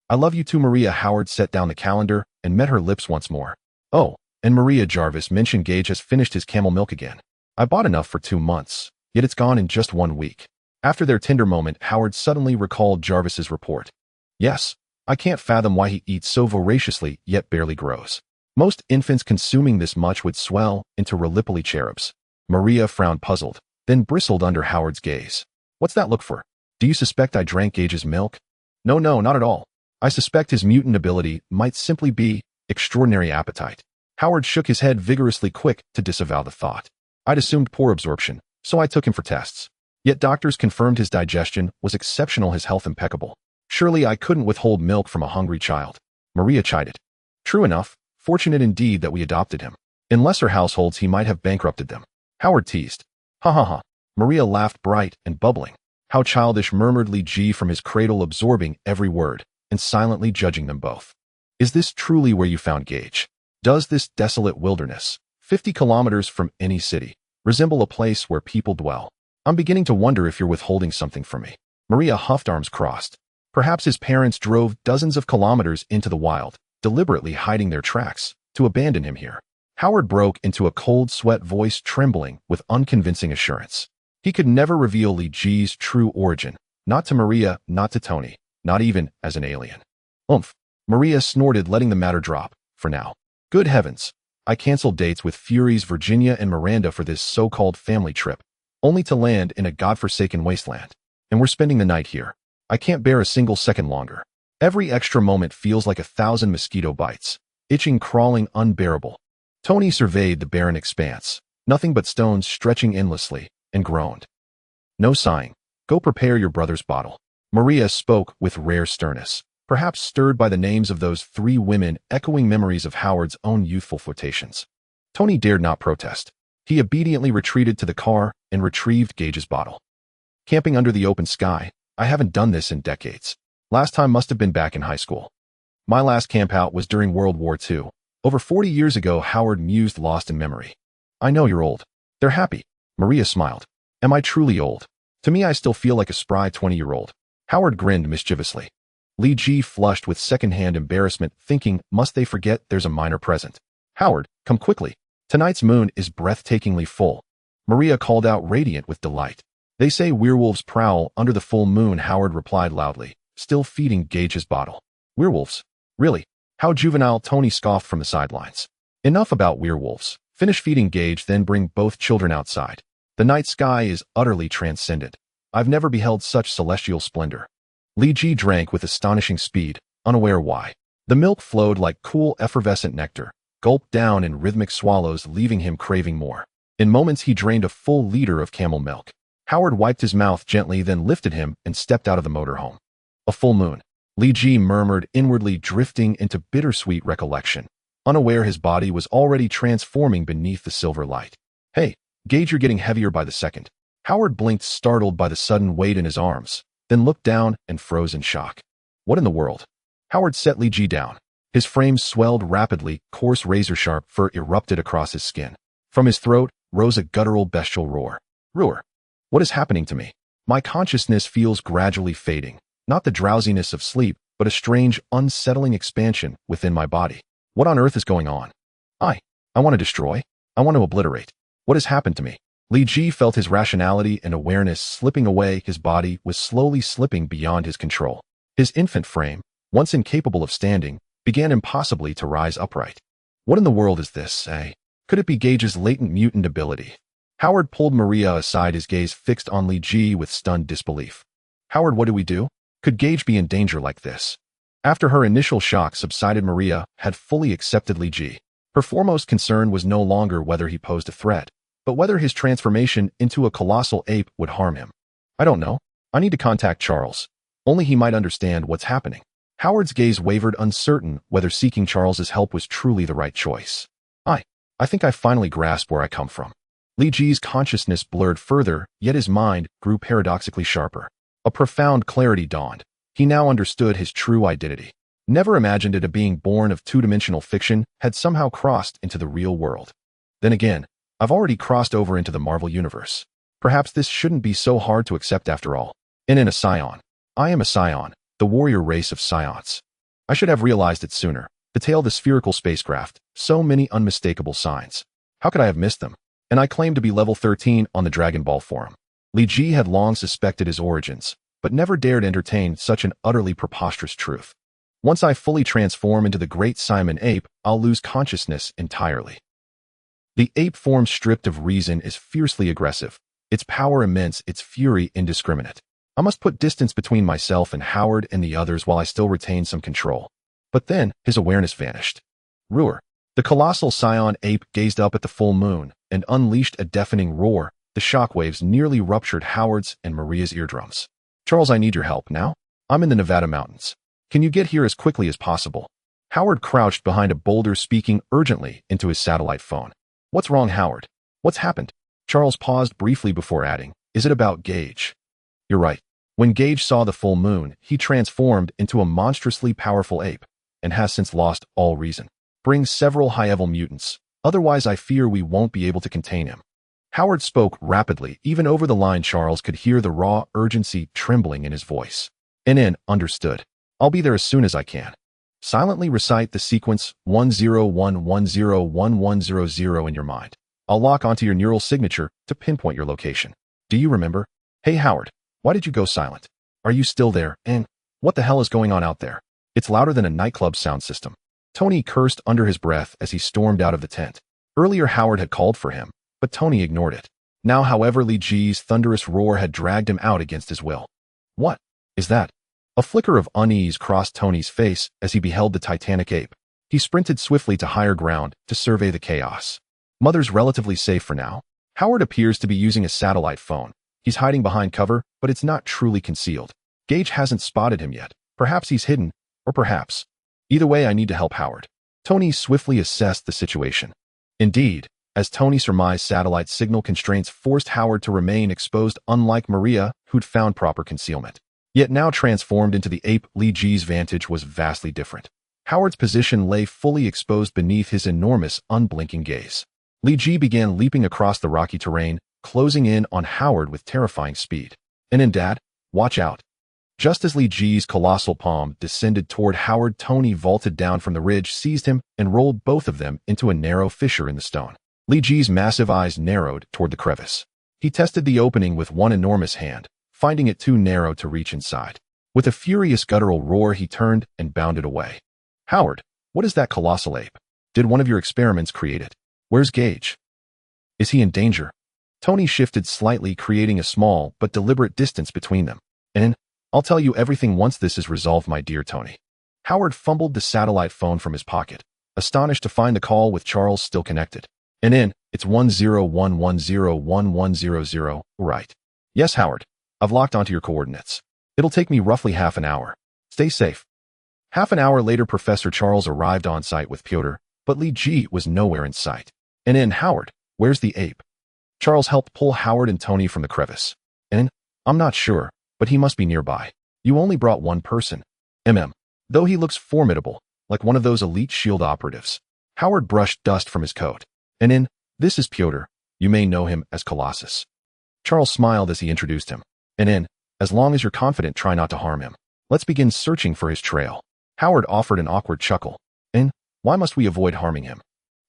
Speaker 1: I love you too, Maria. Howard set down the calendar and met her lips once more. Oh, and Maria, Jarvis mentioned Gage has finished his camel milk again. I bought enough for 2 months, yet it's gone in just 1 week. After their tender moment, Howard suddenly recalled Jarvis's report. Yes, I can't fathom why he eats so voraciously yet barely grows. Most infants consuming this much would swell into Rallipoli cherubs. Maria frowned, puzzled, then bristled under Howard's gaze. What's that look for? Do you suspect I drank Gage's milk? No, not at all. I suspect his mutant ability might simply be extraordinary appetite. Howard shook his head vigorously, quick to disavow the thought. I'd assumed poor absorption, so I took him for tests. Yet doctors confirmed his digestion was exceptional, his health impeccable. Surely I couldn't withhold milk from a hungry child. Maria chided. True enough, fortunate indeed that we adopted him. In lesser households he might have bankrupted them. Howard teased. Ha ha ha. Maria laughed, bright and bubbling. How childish, murmured Lee Ji from his cradle, absorbing every word and silently judging them both. Is this truly where you found Gage? Does this desolate wilderness, 50 kilometers from any city, resemble a place where people dwell? I'm beginning to wonder if you're withholding something from me. Maria huffed, arms crossed. Perhaps his parents drove dozens of kilometers into the wild, deliberately hiding their tracks, to abandon him here. Howard broke into a cold sweat, voice trembling with unconvincing assurance. He could never reveal Lee Ji's true origin, not to Maria, not to Tony, not even as an alien. Oomph. Maria snorted, letting the matter drop, for now. Good heavens. I canceled dates with Furies, Virginia, and Miranda for this so-called family trip, only to land in a godforsaken wasteland. And we're spending the night here. I can't bear a single second longer. Every extra moment feels like 1,000 mosquito bites. Itching, crawling, unbearable. Tony surveyed the barren expanse, nothing but stones stretching endlessly, and groaned. No sighing. Go prepare your brother's bottle. Maria spoke with rare sternness, perhaps stirred by the names of those 3 women, echoing memories of Howard's own youthful flirtations. Tony dared not protest. He obediently retreated to the car and retrieved Gage's bottle. Camping under the open sky, I haven't done this in decades. Last time must have been back in high school. My last campout was during World War II. Over 40 years ago, Howard mused, lost in memory. I know you're old. They're happy. Maria smiled. Am I truly old? To me, I still feel like a spry 20-year-old. Howard grinned mischievously. Li Ji flushed with second-hand embarrassment, thinking, must they forget there's a minor present? Howard, come quickly. Tonight's moon is breathtakingly full. Maria called out, radiant with delight. They say werewolves prowl under the full moon, Howard replied loudly, still feeding Gage his bottle. Werewolves? Really? How juvenile, Tony scoffed from the sidelines. Enough about werewolves. Finish feeding Gage, then bring both children outside. The night sky is utterly transcendent. I've never beheld such celestial splendor. Li Ji drank with astonishing speed, unaware why. The milk flowed like cool, effervescent nectar, gulped down in rhythmic swallows, leaving him craving more. In moments, he drained a full liter of camel milk. Howard wiped his mouth gently, then lifted him and stepped out of the motorhome. A full moon. Li Ji murmured, inwardly drifting into bittersweet recollection, unaware his body was already transforming beneath the silver light. Hey, Gage, you're getting heavier by the second. Howard blinked, startled by the sudden weight in his arms, then looked down and froze in shock. What in the world? Howard set Li Ji down. His frame swelled rapidly, coarse razor-sharp fur erupted across his skin. From his throat rose a guttural bestial roar. Roar. What is happening to me? My consciousness feels gradually fading. Not the drowsiness of sleep, but a strange, unsettling expansion within my body. What on earth is going on? I want to destroy. I want to obliterate. What has happened to me? Li Ji felt his rationality and awareness slipping away. His body was slowly slipping beyond his control. His infant frame, once incapable of standing, began impossibly to rise upright. What in the world is this, eh? Could it be Gage's latent mutant ability? Howard pulled Maria aside, his gaze fixed on Li Ji with stunned disbelief. Howard, what do we do? Could Gage be in danger like this? After her initial shock subsided, Maria had fully accepted Li Ji. Her foremost concern was no longer whether he posed a threat, but whether his transformation into a colossal ape would harm him. I don't know. I need to contact Charles. Only he might understand what's happening. Howard's gaze wavered, uncertain whether seeking Charles's help was truly the right choice. I think I finally grasp where I come from. Li Ji's consciousness blurred further, yet his mind grew paradoxically sharper. A profound clarity dawned. He now understood his true identity. Never imagined it, a being born of two-dimensional fiction had somehow crossed into the real world. Then again, I've already crossed over into the Marvel Universe. Perhaps this shouldn't be so hard to accept after all. In a Saiyan. I am a Saiyan, the warrior race of Saiyans. I should have realized it sooner. To tail the spherical spacecraft, so many unmistakable signs. How could I have missed them? And I claim to be level 13 on the Dragon Ball forum. Li Ji had long suspected his origins, but never dared entertain such an utterly preposterous truth. Once I fully transform into the great Simon ape, I'll lose consciousness entirely. The ape form, stripped of reason, is fiercely aggressive, its power immense, its fury indiscriminate. I must put distance between myself and Howard and the others while I still retain some control. But then, his awareness vanished. Roar. The colossal Saiyan ape gazed up at the full moon and unleashed a deafening roar. The shockwaves nearly ruptured Howard's and Maria's eardrums. Charles, I need your help now. I'm in the Nevada mountains. Can you get here as quickly as possible? Howard crouched behind a boulder, speaking urgently into his satellite phone. What's wrong, Howard? What's happened? Charles paused briefly before adding, is it about Gage? You're right. When Gage saw the full moon, he transformed into a monstrously powerful ape, and has since lost all reason. Bring several high-level mutants, otherwise I fear we won't be able to contain him. Howard spoke rapidly. Even over the line, Charles could hear the raw urgency trembling in his voice. Understood. I'll be there as soon as I can. Silently recite the sequence 101101100 in your mind. I'll lock onto your neural signature to pinpoint your location. Do you remember? Hey Howard, why did you go silent? Are you still there? And what the hell is going on out there? It's louder than a nightclub sound system. Tony cursed under his breath as he stormed out of the tent. Earlier Howard had called for him, but Tony ignored it. Now, however, Li Ji's thunderous roar had dragged him out against his will. What is that? A flicker of unease crossed Tony's face as he beheld the titanic ape. He sprinted swiftly to higher ground to survey the chaos. Mother's relatively safe for now. Howard appears to be using a satellite phone. He's hiding behind cover, but it's not truly concealed. Gage hasn't spotted him yet. Perhaps he's hidden, or perhaps. Either way, I need to help Howard. Tony swiftly assessed the situation. Indeed, as Tony surmised, satellite signal constraints forced Howard to remain exposed, unlike Maria, who'd found proper concealment. Yet now transformed into the ape, Li Ji's vantage was vastly different. Howard's position lay fully exposed beneath his enormous, unblinking gaze. Li Ji began leaping across the rocky terrain, closing in on Howard with terrifying speed. And Dad, watch out. Just as Li Ji's colossal palm descended toward Howard, Tony vaulted down from the ridge, seized him, and rolled both of them into a narrow fissure in the stone. Li Ji's massive eyes narrowed toward the crevice. He tested the opening with one enormous hand, finding it too narrow to reach inside. With a furious guttural roar, he turned and bounded away. Howard, what is that colossal ape? Did one of your experiments create it? Where's Gage? Is he in danger? Tony shifted slightly, creating a small but deliberate distance between them. And I'll tell you everything once this is resolved, my dear Tony. Howard fumbled the satellite phone from his pocket, astonished to find the call with Charles still connected. And it's 101101100, right? Yes, Howard. I've locked onto your coordinates. It'll take me roughly half an hour. Stay safe. Half an hour later, Professor Charles arrived on site with Piotr, but Li Ji was nowhere in sight. And Howard, where's the ape? Charles helped pull Howard and Tony from the crevice. And I'm not sure, but he must be nearby. You only brought one person. Though he looks formidable, like one of those elite S.H.I.E.L.D. operatives. Howard brushed dust from his coat. And this is Piotr. You may know him as Colossus. Charles smiled as he introduced him. And as long as you're confident, try not to harm him. Let's begin searching for his trail. Howard offered an awkward chuckle. And why must we avoid harming him?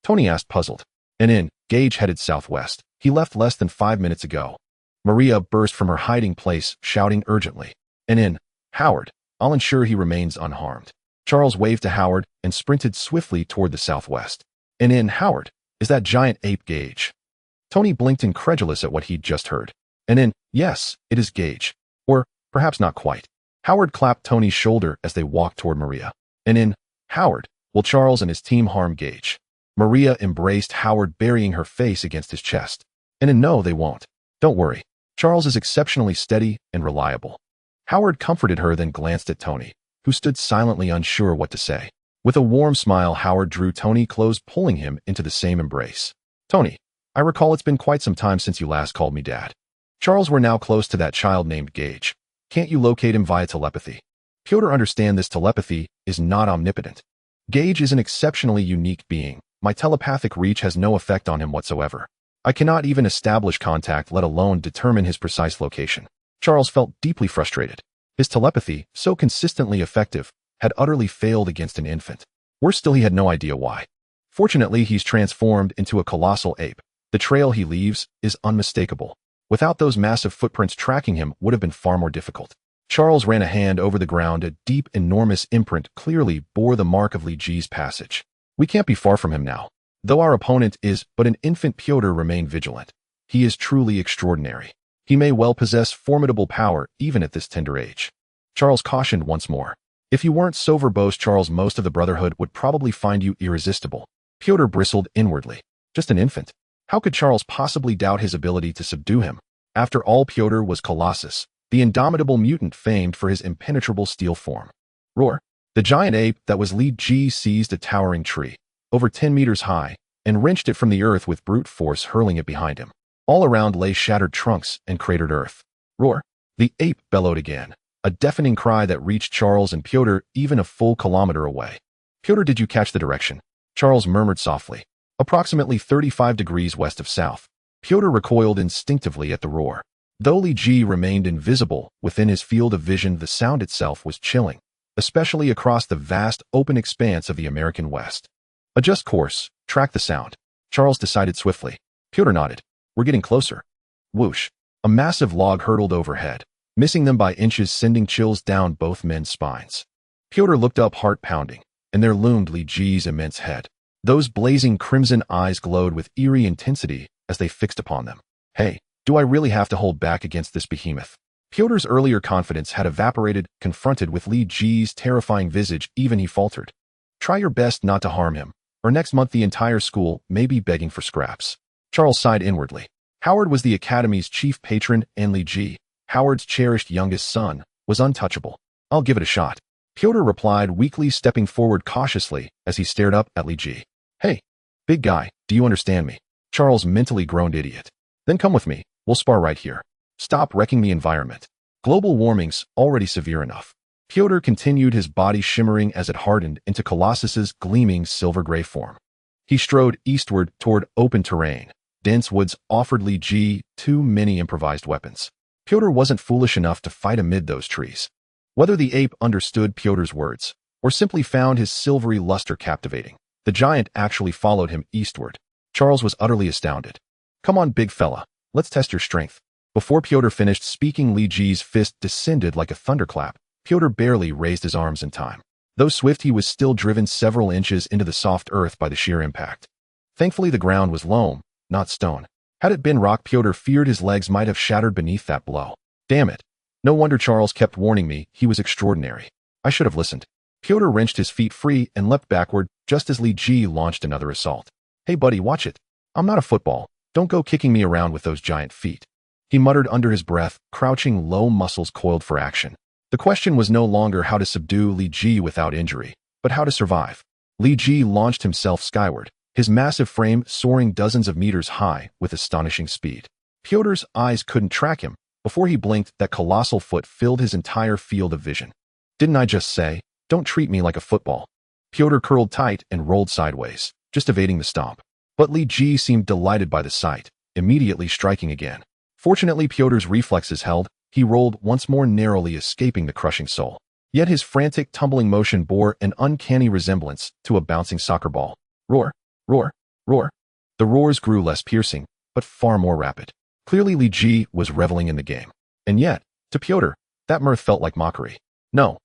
Speaker 1: Tony asked, puzzled. And Gage headed southwest. He left less than 5 minutes ago. Maria burst from her hiding place, shouting urgently. And Howard, I'll ensure he remains unharmed. Charles waved to Howard and sprinted swiftly toward the southwest. And Howard, is that giant ape Gage? Tony blinked, incredulous at what he'd just heard. And yes, it is Gage. Or perhaps not quite. Howard clapped Tony's shoulder as they walked toward Maria. And Howard, will Charles and his team harm Gage? Maria embraced Howard, burying her face against his chest. And no, they won't. Don't worry. Charles is exceptionally steady and reliable. Howard comforted her, then glanced at Tony, who stood silently unsure what to say. With a warm smile, Howard drew Tony close, pulling him into the same embrace. Tony, I recall it's been quite some time since you last called me Dad. Charles, we're now close to that child named Gage. Can't you locate him via telepathy? Piotr, understand this telepathy is not omnipotent. Gage is an exceptionally unique being. My telepathic reach has no effect on him whatsoever. I cannot even establish contact, let alone determine his precise location. Charles felt deeply frustrated. His telepathy, so consistently effective, had utterly failed against an infant. Worse still, he had no idea why. Fortunately, he's transformed into a colossal ape. The trail he leaves is unmistakable. Without those massive footprints tracking him would have been far more difficult. Charles ran a hand over the ground. A deep, enormous imprint clearly bore the mark of Li Ji's passage. We can't be far from him now. Though our opponent is but an infant, Piotr remained vigilant. He is truly extraordinary. He may well possess formidable power even at this tender age. Charles cautioned once more. If you weren't so verbose, Charles, most of the Brotherhood would probably find you irresistible. Piotr bristled inwardly. Just an infant. How could Charles possibly doubt his ability to subdue him? After all, Piotr was Colossus, the indomitable mutant famed for his impenetrable steel form. Roar! The giant ape that was Li Ji seized a towering tree, over 10 meters high, and wrenched it from the earth with brute force, hurling it behind him. All around lay shattered trunks and cratered earth. Roar! The ape bellowed again, a deafening cry that reached Charles and Piotr even a full kilometer away. Piotr, did you catch the direction? Charles murmured softly. Approximately 35 degrees west of south. Piotr recoiled instinctively at the roar. Though Li Ji remained invisible within his field of vision, the sound itself was chilling, especially across the vast, open expanse of the American West. Adjust course, track the sound. Charles decided swiftly. Piotr nodded. We're getting closer. Whoosh. A massive log hurtled overhead, missing them by inches, sending chills down both men's spines. Piotr looked up, heart pounding, and there loomed Li Ji's immense head. Those blazing crimson eyes glowed with eerie intensity as they fixed upon them. Hey, do I really have to hold back against this behemoth? Piotr's earlier confidence had evaporated, confronted with Li Ji's terrifying visage. Even he faltered. Try your best not to harm him, or next month the entire school may be begging for scraps. Charles sighed inwardly. Howard was the academy's chief patron, and Li Ji, Howard's cherished youngest son, was untouchable. I'll give it a shot. Piotr replied, weakly, stepping forward cautiously as he stared up at Li Ji. Hey, big guy, do you understand me? Charles mentally groaned, idiot. Then come with me, we'll spar right here. Stop wrecking the environment. Global warming's already severe enough. Piotr continued, his body shimmering as it hardened into Colossus's gleaming silver-gray form. He strode eastward toward open terrain. Dense woods offered Li Ji too many improvised weapons. Piotr wasn't foolish enough to fight amid those trees. Whether the ape understood Piotr's words, or simply found his silvery luster captivating, the giant actually followed him eastward. Charles was utterly astounded. Come on, big fella, let's test your strength. Before Piotr finished speaking, Li Ji's fist descended like a thunderclap. Piotr barely raised his arms in time. Though swift, he was still driven several inches into the soft earth by the sheer impact. Thankfully, the ground was loam, not stone. Had it been rock, Piotr feared his legs might have shattered beneath that blow. Damn it. No wonder Charles kept warning me he was extraordinary. I should have listened. Piotr wrenched his feet free and leapt backward just as Li Ji launched another assault. Hey buddy, watch it. I'm not a football. Don't go kicking me around with those giant feet. He muttered under his breath, crouching low, muscles coiled for action. The question was no longer how to subdue Li Ji without injury, but how to survive. Li Ji launched himself skyward, his massive frame soaring dozens of meters high with astonishing speed. Piotr's eyes couldn't track him. Before he blinked, that colossal foot filled his entire field of vision. Didn't I just say, don't treat me like a football? Piotr curled tight and rolled sideways, just evading the stomp. But Li Ji seemed delighted by the sight, immediately striking again. Fortunately, Piotr's reflexes held. He rolled once more, narrowly escaping the crushing soul. Yet his frantic, tumbling motion bore an uncanny resemblance to a bouncing soccer ball. Roar, roar, roar. The roars grew less piercing, but far more rapid. Clearly, Li Ji was reveling in the game. And yet, to Piotr, that mirth felt like mockery. No,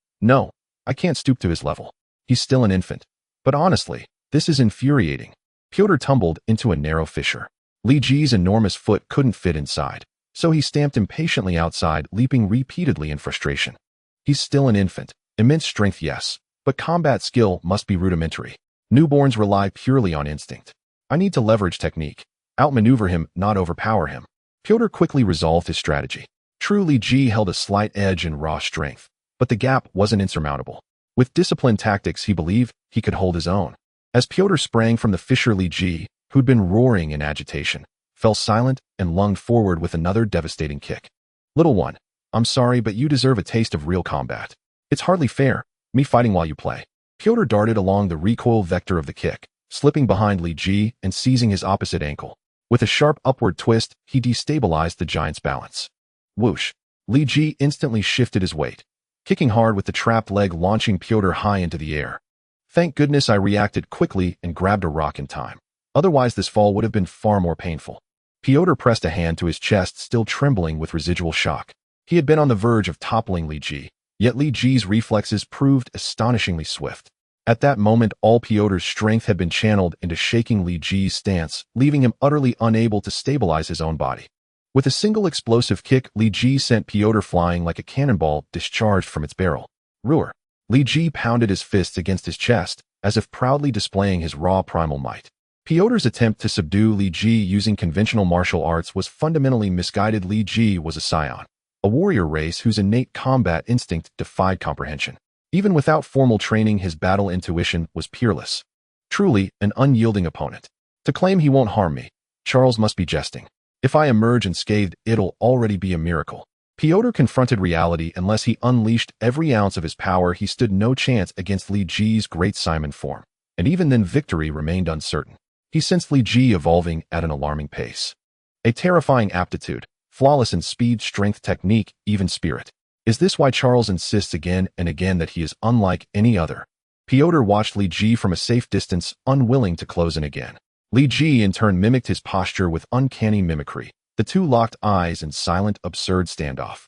Speaker 1: I can't stoop to his level. He's still an infant. But honestly, this is infuriating. Piotr tumbled into a narrow fissure. Li Ji's enormous foot couldn't fit inside, so he stamped impatiently outside, leaping repeatedly in frustration. He's still an infant. Immense strength, yes, but combat skill must be rudimentary. Newborns rely purely on instinct. I need to leverage technique. Outmaneuver him, not overpower him. Piotr quickly resolved his strategy. True, Li Ji held a slight edge in raw strength, but the gap wasn't insurmountable. With disciplined tactics, he believed he could hold his own. As Piotr sprang from the fissure, Li Ji, who'd been roaring in agitation, fell silent and lunged forward with another devastating kick. Little one, I'm sorry, but you deserve a taste of real combat. It's hardly fair, me fighting while you play. Piotr darted along the recoil vector of the kick, slipping behind Li Ji and seizing his opposite ankle. With a sharp upward twist, he destabilized the giant's balance. Whoosh! Li Ji instantly shifted his weight, kicking hard with the trapped leg, launching Piotr high into the air. Thank goodness I reacted quickly and grabbed a rock in time. Otherwise, this fall would have been far more painful. Piotr pressed a hand to his chest, still trembling with residual shock. He had been on the verge of toppling Li Ji, yet Li Ji's reflexes proved astonishingly swift. At that moment, all Piotr's strength had been channeled into shaking Li Ji's stance, leaving him utterly unable to stabilize his own body. With a single explosive kick, Li Ji sent Piotr flying like a cannonball discharged from its barrel. Roar! Li Ji pounded his fists against his chest, as if proudly displaying his raw primal might. Piotr's attempt to subdue Li Ji using conventional martial arts was fundamentally misguided. Li Ji was a Saiyan, a warrior race whose innate combat instinct defied comprehension. Even without formal training, his battle intuition was peerless. Truly, an unyielding opponent. To claim he won't harm me, Charles must be jesting. If I emerge unscathed, it'll already be a miracle. Piotr confronted reality. Unless he unleashed every ounce of his power, he stood no chance against Li Ji's great Simon form. And even then, victory remained uncertain. He sensed Li Ji evolving at an alarming pace. A terrifying aptitude, flawless in speed, strength, technique, even spirit. Is this why Charles insists again and again that he is unlike any other? Piotr watched Li Ji from a safe distance, unwilling to close in again. Li Ji in turn mimicked his posture with uncanny mimicry, the two locked eyes in silent, absurd standoff.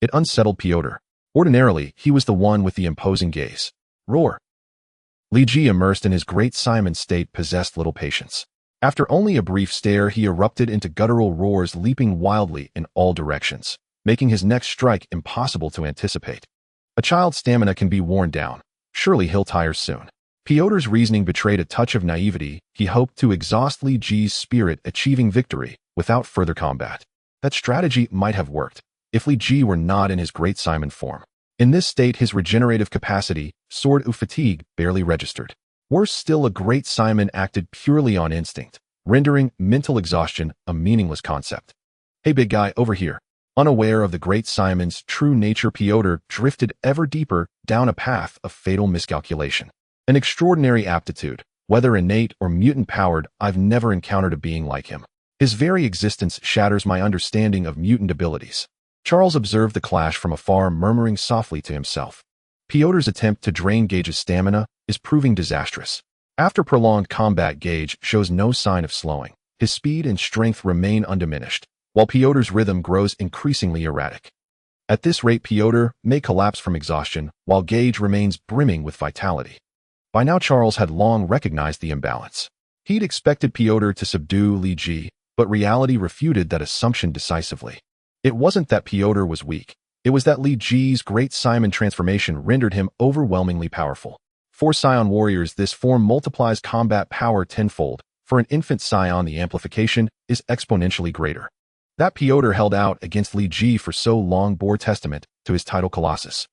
Speaker 1: It unsettled Piotr. Ordinarily, he was the one with the imposing gaze, Roar. Li Ji, immersed in his great Simon state, possessed little patience. After only a brief stare, he erupted into guttural roars, leaping wildly in all directions, making his next strike impossible to anticipate. A child's stamina can be worn down. Surely he'll tire soon. Pyotr's reasoning betrayed a touch of naivety. He hoped to exhaust Li Ji's spirit, achieving victory without further combat. That strategy might have worked if Li Ji were not in his great Simon form. In this state, his regenerative capacity, sword of fatigue, barely registered. Worse still, a great Simon acted purely on instinct, rendering mental exhaustion a meaningless concept. Hey big guy, over here. Unaware of the great Simon's true nature, Pyotr drifted ever deeper down a path of fatal miscalculation. An extraordinary aptitude, whether innate or mutant-powered. I've never encountered a being like him. His very existence shatters my understanding of mutant abilities. Charles observed the clash from afar, murmuring softly to himself. Pyotr's attempt to drain Gage's stamina is proving disastrous. After prolonged combat, Gage shows no sign of slowing. His speed and strength remain undiminished, while Pyotr's rhythm grows increasingly erratic. At this rate, Pyotr may collapse from exhaustion, while Gage remains brimming with vitality. By now, Charles had long recognized the imbalance. He'd expected Pyotr to subdue Li Ji, but reality refuted that assumption decisively. It wasn't that Pyotr was weak. It was that Li Ji's great Simon transformation rendered him overwhelmingly powerful. For Saiyan warriors, this form multiplies combat power tenfold. For an infant Saiyan, the amplification is exponentially greater. That Pyotr held out against Li Ji for so long bore testament to his title Colossus.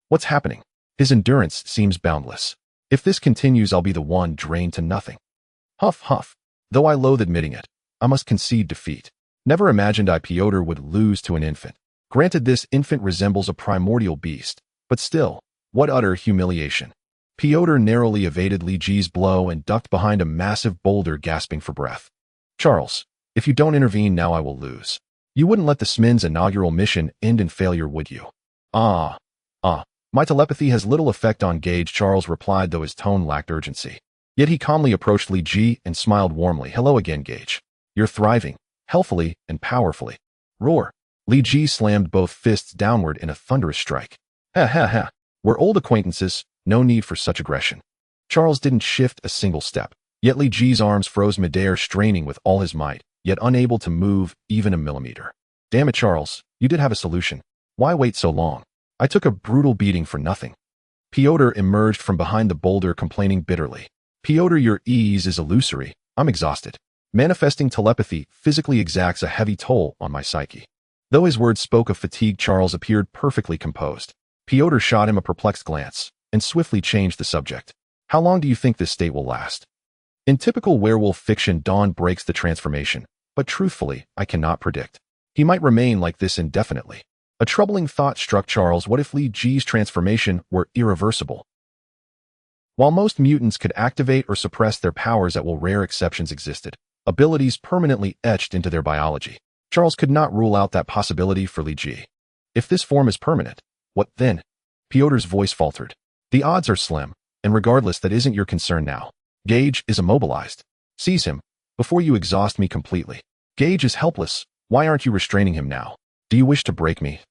Speaker 1: What's happening? His endurance seems boundless. If this continues, I'll be the one drained to nothing. Huff, huff. Though I loathe admitting it, I must concede defeat. Never imagined I, Pyotr, would lose to an infant. Granted, this infant resembles a primordial beast, but still, what utter humiliation. Pyotr narrowly evaded Li Ji's blow and ducked behind a massive boulder, gasping for breath. Charles, if you don't intervene now, I will lose. You wouldn't let the SMIN's inaugural mission end in failure, would you? My telepathy has little effect on Gage, Charles replied, though his tone lacked urgency. Yet he calmly approached Li Ji and smiled warmly. Hello again, Gage. You're thriving, healthily and powerfully. Roar. Li Ji slammed both fists downward in a thunderous strike. Ha ha ha. We're old acquaintances, no need for such aggression. Charles didn't shift a single step, yet Li Ji's arms froze midair, straining with all his might, yet unable to move even a millimeter. Damn it, Charles, you did have a solution. Why wait so long? I took a brutal beating for nothing. Pyotr emerged from behind the boulder, complaining bitterly. Pyotr, your ease is illusory. I'm exhausted. Manifesting telepathy physically exacts a heavy toll on my psyche. Though his words spoke of fatigue, Charles appeared perfectly composed. Pyotr shot him a perplexed glance and swiftly changed the subject. How long do you think this state will last? In typical werewolf fiction, dawn breaks the transformation, but truthfully, I cannot predict. He might remain like this indefinitely. A troubling thought struck Charles. What if Li Ji's transformation were irreversible? While most mutants could activate or suppress their powers at will, rare exceptions existed, abilities permanently etched into their biology. Charles could not rule out that possibility for Li Ji. If this form is permanent, what then? Pyotr's voice faltered. The odds are slim, and regardless, that isn't your concern now. Gage is immobilized. Seize him, before you exhaust me completely. Gage is helpless. Why aren't you restraining him now? Do you wish to break me?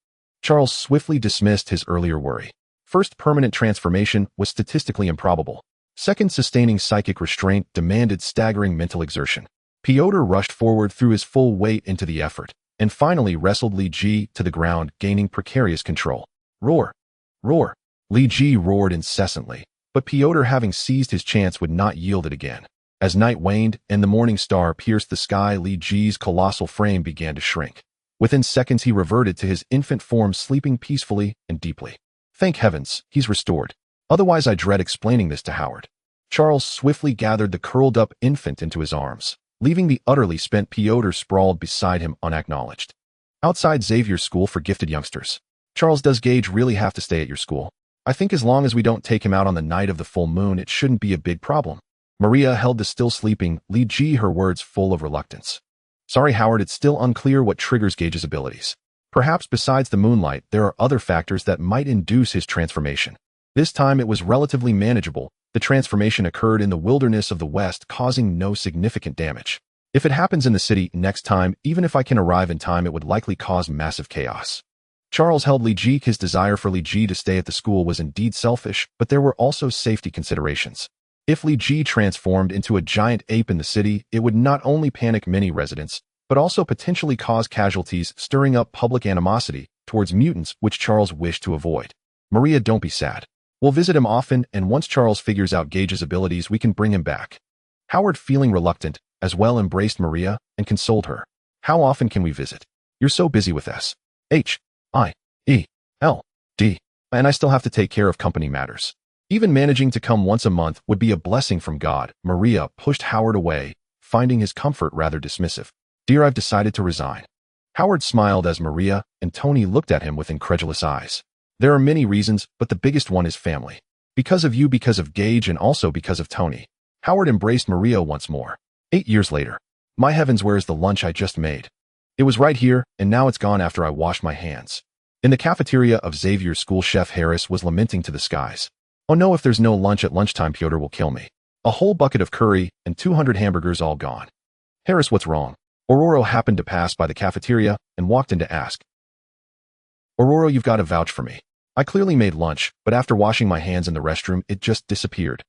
Speaker 1: Charles swiftly dismissed his earlier worry. First, permanent transformation was statistically improbable. Second, sustaining psychic restraint demanded staggering mental exertion. Pyotr rushed forward, threw his full weight into the effort, and finally wrestled Li Ji to the ground, gaining precarious control. Roar! Roar! Li Ji roared incessantly, but Pyotr, having seized his chance, would not yield it again. As night waned and the morning star pierced the sky, Li Ji's colossal frame began to shrink. Within seconds, he reverted to his infant form, sleeping peacefully and deeply. Thank heavens, he's restored. Otherwise, I dread explaining this to Howard. Charles swiftly gathered the curled-up infant into his arms, leaving the utterly spent Pyotr sprawled beside him unacknowledged. Outside Xavier's school for gifted youngsters. Charles, does Gage really have to stay at your school? I think as long as we don't take him out on the night of the full moon, it shouldn't be a big problem. Maria held the still sleeping Li Ji, her words full of reluctance. Sorry, Howard, it's still unclear what triggers Gage's abilities. Perhaps besides the moonlight, there are other factors that might induce his transformation. This time it was relatively manageable. The transformation occurred in the wilderness of the West, causing no significant damage. If it happens in the city next time, even if I can arrive in time, it would likely cause massive chaos. Charles held Li Ji. His desire for Li Ji to stay at the school was indeed selfish, but there were also safety considerations. If Li Ji transformed into a giant ape in the city, it would not only panic many residents, but also potentially cause casualties, stirring up public animosity towards mutants, which Charles wished to avoid. Maria, don't be sad. We'll visit him often, and once Charles figures out Gage's abilities, we can bring him back. Howard, feeling reluctant, as well embraced Maria and consoled her. How often can we visit? You're so busy with S.H.I.E.L.D, and I still have to take care of company matters. Even managing to come once a month would be a blessing from God. Maria pushed Howard away, finding his comfort rather dismissive. Dear, I've decided to resign. Howard smiled as Maria and Tony looked at him with incredulous eyes. There are many reasons, but the biggest one is family. Because of you, because of Gage, and also because of Tony. Howard embraced Maria once more. 8 years later. My heavens, where is the lunch I just made? It was right here, and now it's gone after I washed my hands. In the cafeteria of Xavier's school, Chef Harris was lamenting to the skies. Oh no, if there's no lunch at lunchtime, Piotr will kill me. A whole bucket of curry and 200 hamburgers all gone. Harris, what's wrong? Aurora happened to pass by the cafeteria and walked in to ask. Aurora, you've got to vouch for me. I clearly made lunch, but after washing my hands in the restroom, it just disappeared.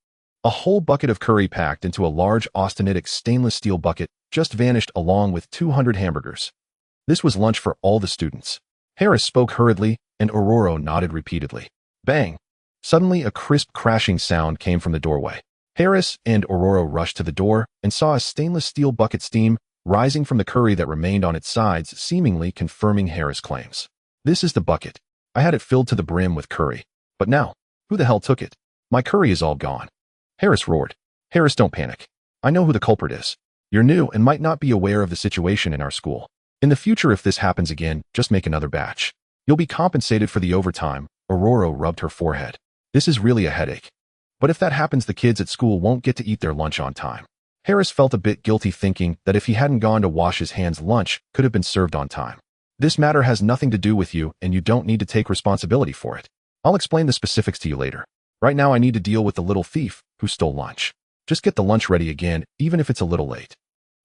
Speaker 1: A whole bucket of curry packed into a large austenitic stainless steel bucket just vanished along with 200 hamburgers. This was lunch for all the students. Harris spoke hurriedly, and Aurora nodded repeatedly. Bang! Suddenly, a crisp crashing sound came from the doorway. Harris and Aurora rushed to the door and saw a stainless steel bucket steam rising from the curry that remained on its sides, seemingly confirming Harris' claims. This is the bucket. I had it filled to the brim with curry. But now, who the hell took it? My curry is all gone. Harris roared. Harris, don't panic. I know who the culprit is. You're new and might not be aware of the situation in our school. In the future, if this happens again, just make another batch. You'll be compensated for the overtime. Aurora rubbed her forehead. This is really a headache. But if that happens, the kids at school won't get to eat their lunch on time. Harris felt a bit guilty, thinking that if he hadn't gone to wash his hands, lunch could have been served on time. This matter has nothing to do with you, and you don't need to take responsibility for it. I'll explain the specifics to you later. Right now, I need to deal with the little thief who stole lunch. Just get the lunch ready again, even if it's a little late.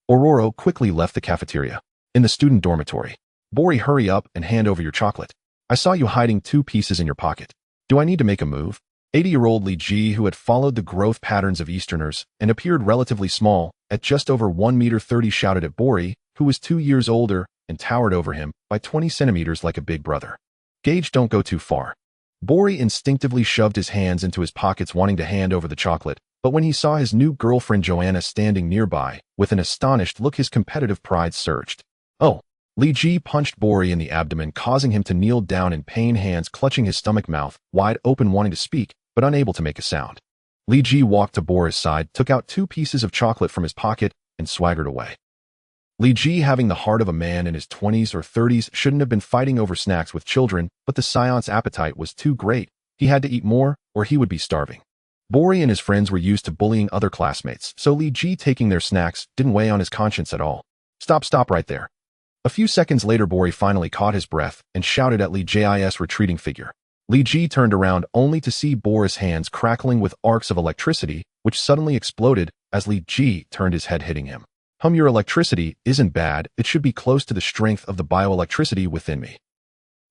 Speaker 1: Aurora quickly left the cafeteria. In the student dormitory. Bori, hurry up and hand over your chocolate. I saw you hiding 2 pieces in your pocket. Do I need to make a move? 80-year-old Li Ji, who had followed the growth patterns of Easterners and appeared relatively small, at just over 1.30 meters, shouted at Bori, who was 2 years older and towered over him by 20 centimeters like a big brother. Gage, don't go too far. Bori instinctively shoved his hands into his pockets, wanting to hand over the chocolate, but when he saw his new girlfriend Joanna standing nearby, with an astonished look, his competitive pride surged. Oh! Li Ji punched Bori in the abdomen, causing him to kneel down in pain, hands clutching his stomach, mouth wide open, wanting to speak, but unable to make a sound. Li Ji walked to Bori's side, took out 2 pieces of chocolate from his pocket, and swaggered away. Li Ji, having the heart of a man in his 20s or 30s, shouldn't have been fighting over snacks with children, but the Saiyans' appetite was too great. He had to eat more, or he would be starving. Bori and his friends were used to bullying other classmates, so Li Ji taking their snacks didn't weigh on his conscience at all. Stop right there. A few seconds later, Bori finally caught his breath and shouted at Li Ji's retreating figure. Li Ji turned around only to see Bori's hands crackling with arcs of electricity, which suddenly exploded as Li Ji turned his head, hitting him. Your electricity isn't bad, it should be close to the strength of the bioelectricity within me.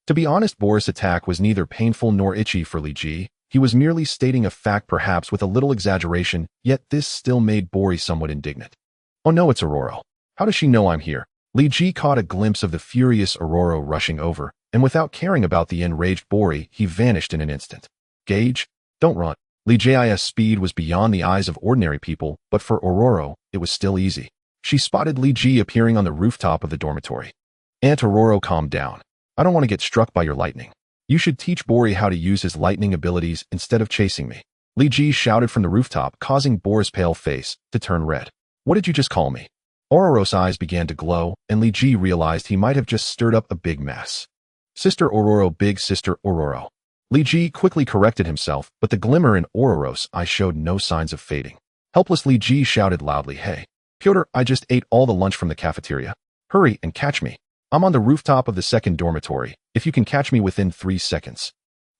Speaker 1: To be honest, Bori's attack was neither painful nor itchy for Li Ji. He was merely stating a fact, perhaps with a little exaggeration, yet this still made Bori somewhat indignant. Oh no, it's Aurora. How does she know I'm here? Li Ji caught a glimpse of the furious Aurora rushing over, and without caring about the enraged Bori, he vanished in an instant. Gage, don't run. Li Ji's speed was beyond the eyes of ordinary people, but for Aurora, it was still easy. She spotted Li Ji appearing on the rooftop of the dormitory. Aunt Aurora, calm down. I don't want to get struck by your lightning. You should teach Bori how to use his lightning abilities instead of chasing me. Li Ji shouted from the rooftop, causing Bori's pale face to turn red. What did you just call me? Aurora's eyes began to glow, and Li Ji realized he might have just stirred up a big mess. Sister Aurora, big sister Aurora. Li Ji quickly corrected himself, but the glimmer in Aurora's eyes showed no signs of fading. Helpless, Li Ji shouted loudly, Hey, Piotr, I just ate all the lunch from the cafeteria. Hurry and catch me. I'm on the rooftop of the 2nd dormitory, if you can catch me within 3 seconds.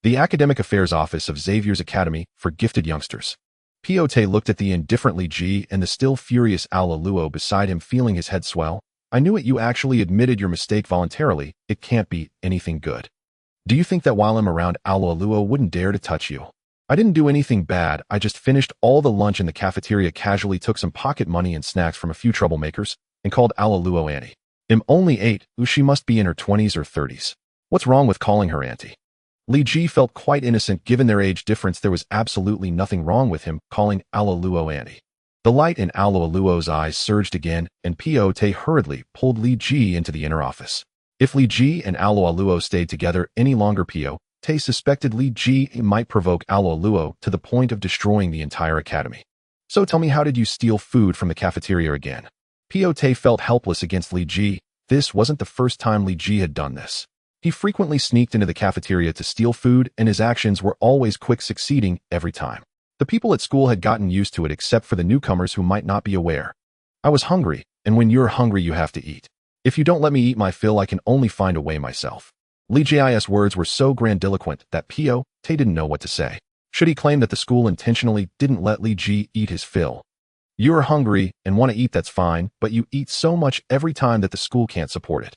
Speaker 1: The Academic Affairs Office of Xavier's Academy for Gifted Youngsters. Piotr looked at the indifferent Li Ji and the still furious Luo beside him, feeling his head swell. I knew it, you actually admitted your mistake voluntarily. It can't be anything good. Do you think that while I'm around, Alualuo wouldn't dare to touch you? I didn't do anything bad, I just finished all the lunch in the cafeteria, casually took some pocket money and snacks from a few troublemakers, and called Alualuo auntie. I'm only 8, she must be in her 20s or 30s. What's wrong with calling her auntie? Li Ji felt quite innocent given their age difference. There was absolutely nothing wrong with him calling Alualuo auntie. The light in Alualuo's eyes surged again, and Pote hurriedly pulled Li Ji into the inner office. If Li Ji and Alualuo stayed together any longer, Pote suspected Li Ji might provoke Alualuo to the point of destroying the entire academy. So tell me, how did you steal food from the cafeteria again? Pote felt helpless against Li Ji. This wasn't the first time Li Ji had done this. He frequently sneaked into the cafeteria to steal food, and his actions were always quick, succeeding every time. The people at school had gotten used to it, except for the newcomers who might not be aware. I was hungry, and when you're hungry you have to eat. If you don't let me eat my fill, I can only find a way myself. Li Ji's words were so grandiloquent that Pote didn't know what to say. Should he claim that the school intentionally didn't let Li Ji eat his fill? You're hungry and want to eat, that's fine, but you eat so much every time that the school can't support it.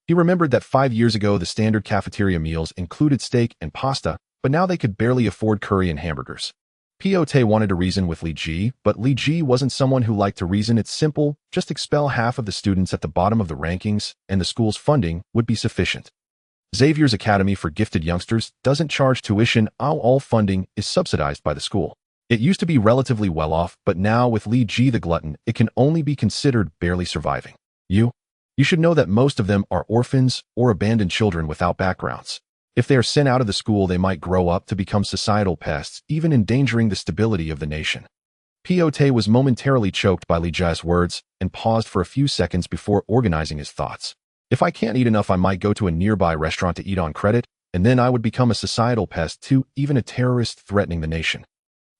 Speaker 1: He remembered that 5 years ago the standard cafeteria meals included steak and pasta, but now they could barely afford curry and hamburgers. Pote wanted to reason with Li Ji, but Li Ji wasn't someone who liked to reason. It's simple, just expel half of the students at the bottom of the rankings, and the school's funding would be sufficient. Xavier's Academy for Gifted Youngsters doesn't charge tuition. All funding is subsidized by the school. It used to be relatively well off, but now with Li Ji the glutton, it can only be considered barely surviving. You should know that most of them are orphans or abandoned children without backgrounds. If they are sent out of the school, they might grow up to become societal pests, even endangering the stability of the nation. Pote was momentarily choked by Li Ji's words and paused for a few seconds before organizing his thoughts. If I can't eat enough, I might go to a nearby restaurant to eat on credit, and then I would become a societal pest too, even a terrorist threatening the nation.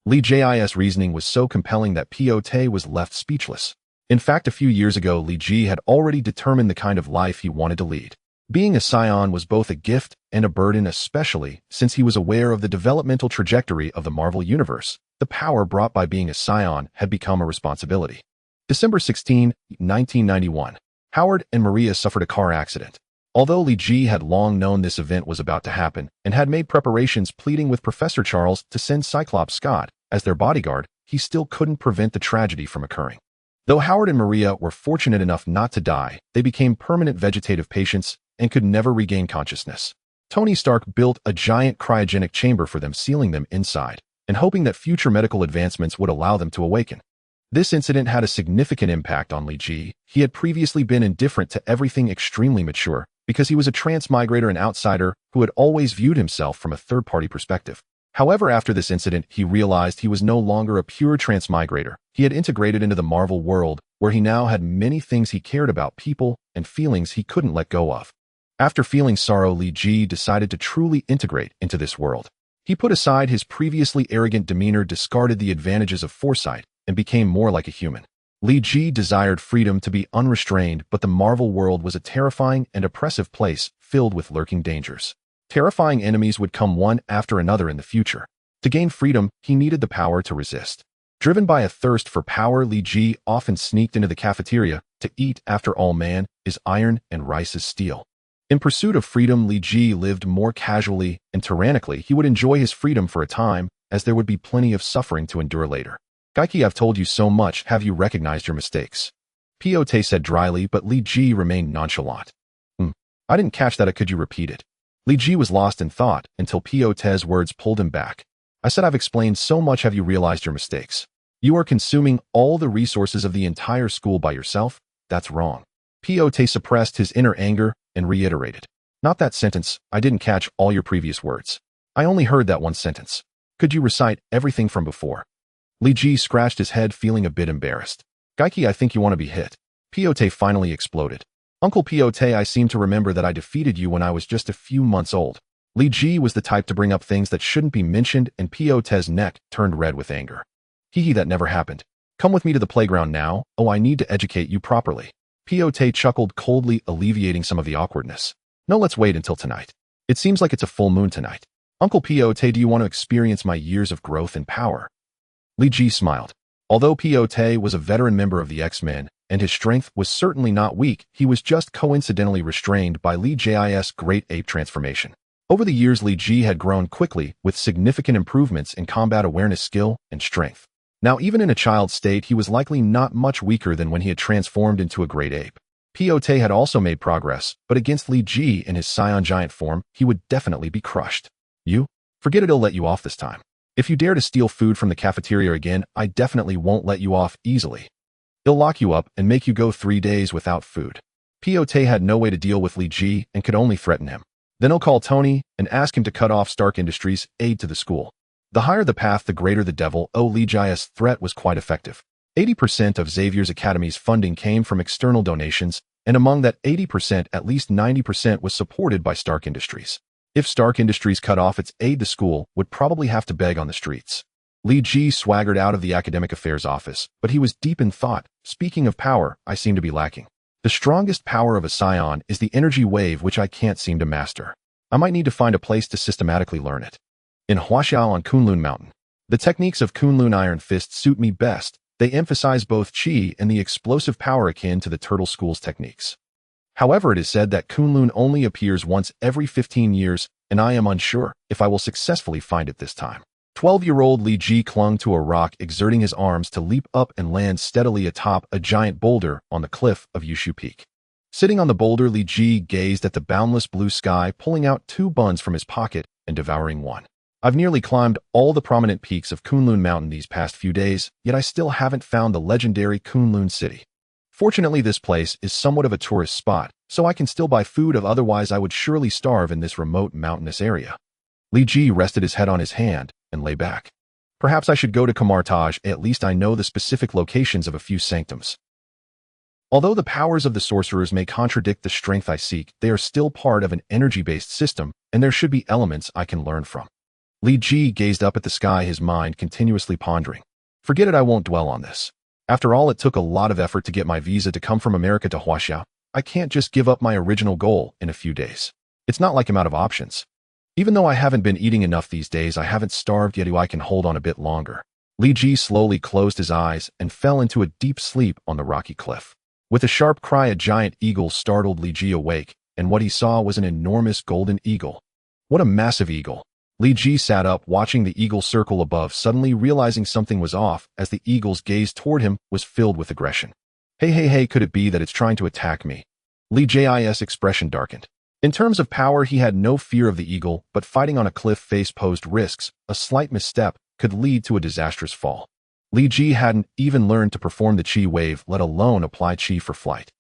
Speaker 1: Li Ji's reasoning was so compelling that Pote was left speechless. In fact, a few years ago, Li Ji had already determined the kind of life he wanted to lead. Being a Saiyan was both a gift and a burden, especially since he was aware of the developmental trajectory of the Marvel Universe. The power brought by being a Saiyan had become a responsibility. December 16, 1991. Howard and Maria suffered a car accident. Although Li Ji had long known this event was about to happen and had made preparations, pleading with Professor Charles to send Cyclops Scott as their bodyguard, he still couldn't prevent the tragedy from occurring. Though Howard and Maria were fortunate enough not to die, they became permanent vegetative patients and could never regain consciousness. Tony Stark built a giant cryogenic chamber for them, sealing them inside, and hoping that future medical advancements would allow them to awaken. This incident had a significant impact on Li Ji. He had previously been indifferent to everything, extremely mature, because he was a transmigrator and outsider who had always viewed himself from a third-party perspective. However, after this incident, he realized he was no longer a pure transmigrator. He had integrated into the Marvel world, where he now had many things he cared about, people and feelings he couldn't let go of. After feeling sorrow, Li Ji decided to truly integrate into this world. He put aside his previously arrogant demeanor, discarded the advantages of foresight, and became more like a human. Li Ji desired freedom to be unrestrained, but the Marvel world was a terrifying and oppressive place filled with lurking dangers. Terrifying enemies would come one after another in the future. To gain freedom, he needed the power to resist. Driven by a thirst for power, Li Ji often sneaked into the cafeteria to eat. After all, man is iron and rice is steel. In pursuit of freedom, Li Ji lived more casually and tyrannically. He would enjoy his freedom for a time, as there would be plenty of suffering to endure later. Gaiki, I've told you so much. Have you recognized your mistakes? Pote said dryly, but Li Ji remained nonchalant. I didn't catch that. Could you repeat it? Li Ji was lost in thought until Pote's words pulled him back. I said I've explained so much. Have you realized your mistakes? You are consuming all the resources of the entire school by yourself. That's wrong. Pote suppressed his inner anger and reiterated. Not that sentence. I didn't catch all your previous words. I only heard that one sentence. Could you recite everything from before? Li Ji scratched his head, feeling a bit embarrassed. Gaiki, I think you want to be hit. Pote finally exploded. Uncle Pote, I seem to remember that I defeated you when I was just a few months old. Li Ji was the type to bring up things that shouldn't be mentioned, and Pote's neck turned red with anger. That never happened. Come with me to the playground now. Oh, I need to educate you properly. Pote chuckled coldly, alleviating some of the awkwardness. No, let's wait until tonight. It seems like it's a full moon tonight. Uncle Pote, do you want to experience my years of growth and power? Li Ji smiled. Although Pote was a veteran member of the X-Men, and his strength was certainly not weak, he was just coincidentally restrained by Li Ji's Great Ape transformation. Over the years, Li Ji had grown quickly, with significant improvements in combat awareness, skill, and strength. Now, even in a child state, he was likely not much weaker than when he had transformed into a great ape. Pote had also made progress, but against Li Ji in his Saiyan giant form, he would definitely be crushed. You? Forget it, he'll let you off this time. If you dare to steal food from the cafeteria again, I definitely won't let you off easily. He'll lock you up and make you go 3 days without food. Pote had no way to deal with Li Ji and could only threaten him. Then he'll call Tony and ask him to cut off Stark Industries' aid to the school. The higher the path, the greater the devil. Li Ji's threat was quite effective. 80% of Xavier's Academy's funding came from external donations, and among that 80%, at least 90% was supported by Stark Industries. If Stark Industries cut off its aid, the school would probably have to beg on the streets. Li Ji swaggered out of the academic affairs office, but he was deep in thought. Speaking of power, I seem to be lacking. The strongest power of a Saiyan is the energy wave, which I can't seem to master. I might need to find a place to systematically learn it. In Huaxiao on Kunloon Mountain. The techniques of Kunloon Iron Fist suit me best. They emphasize both chi and the explosive power akin to the Turtle School's techniques. However, it is said that Kunloon only appears once every 15 years, and I am unsure if I will successfully find it this time. 12-year-old Li Ji clung to a rock, exerting his arms to leap up and land steadily atop a giant boulder on the cliff of Yushu Peak. Sitting on the boulder, Li Ji gazed at the boundless blue sky, pulling out 2 buns from his pocket and devouring one. I've nearly climbed all the prominent peaks of Kunloon Mountain these past few days, yet I still haven't found the legendary Kunloon City. Fortunately, this place is somewhat of a tourist spot, so I can still buy food, otherwise I would surely starve in this remote mountainous area. Li Ji rested his head on his hand and lay back. Perhaps I should go to Kamartaj, at least I know the specific locations of a few sanctums. Although the powers of the sorcerers may contradict the strength I seek, they are still part of an energy-based system, and there should be elements I can learn from. Li Ji gazed up at the sky, his mind continuously pondering. Forget it, I won't dwell on this. After all, it took a lot of effort to get my visa to come from America to Huaxiao. I can't just give up my original goal in a few days. It's not like I'm out of options. Even though I haven't been eating enough these days, I haven't starved yet. I can hold on a bit longer. Li Ji slowly closed his eyes and fell into a deep sleep on the rocky cliff. With a sharp cry, a giant eagle startled Li Ji awake, and what he saw was an enormous golden eagle. What a massive eagle! Li Ji sat up, watching the eagle circle above, suddenly realizing something was off as the eagle's gaze toward him was filled with aggression. Hey, could it be that it's trying to attack me? Li Ji's expression darkened. In terms of power, he had no fear of the eagle, but fighting on a cliff face posed risks. A slight misstep could lead to a disastrous fall. Li Ji hadn't even learned to perform the chi wave, let alone apply chi for flight.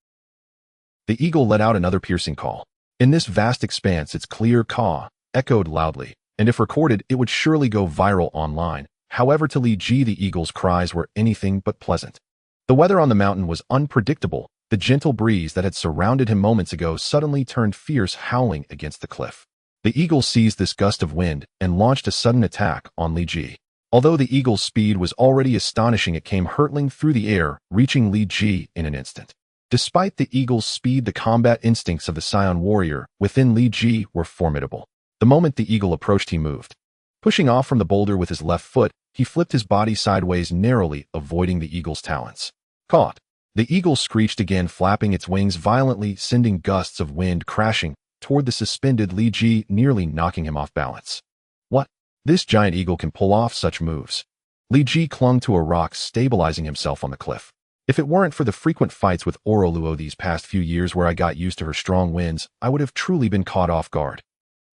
Speaker 1: The eagle let out another piercing call. In this vast expanse, its clear caw echoed loudly, and if recorded, it would surely go viral online. However, to Li Ji, the eagle's cries were anything but pleasant. The weather on the mountain was unpredictable. The gentle breeze that had surrounded him moments ago suddenly turned fierce, howling against the cliff. The eagle seized this gust of wind and launched a sudden attack on Li Ji. Although the eagle's speed was already astonishing, it came hurtling through the air, reaching Li Ji in an instant. Despite the eagle's speed, the combat instincts of the Saiyan warrior within Li Ji were formidable. The moment the eagle approached, he moved. Pushing off from the boulder with his left foot, he flipped his body sideways, narrowly avoiding the eagle's talons. Caught! The eagle screeched again, flapping its wings violently, sending gusts of wind crashing toward the suspended Li Ji, nearly knocking him off balance. What? This giant eagle can pull off such moves. Li Ji clung to a rock, stabilizing himself on the cliff. If it weren't for the frequent fights with Oroluo these past few years where I got used to her strong winds, I would have truly been caught off guard.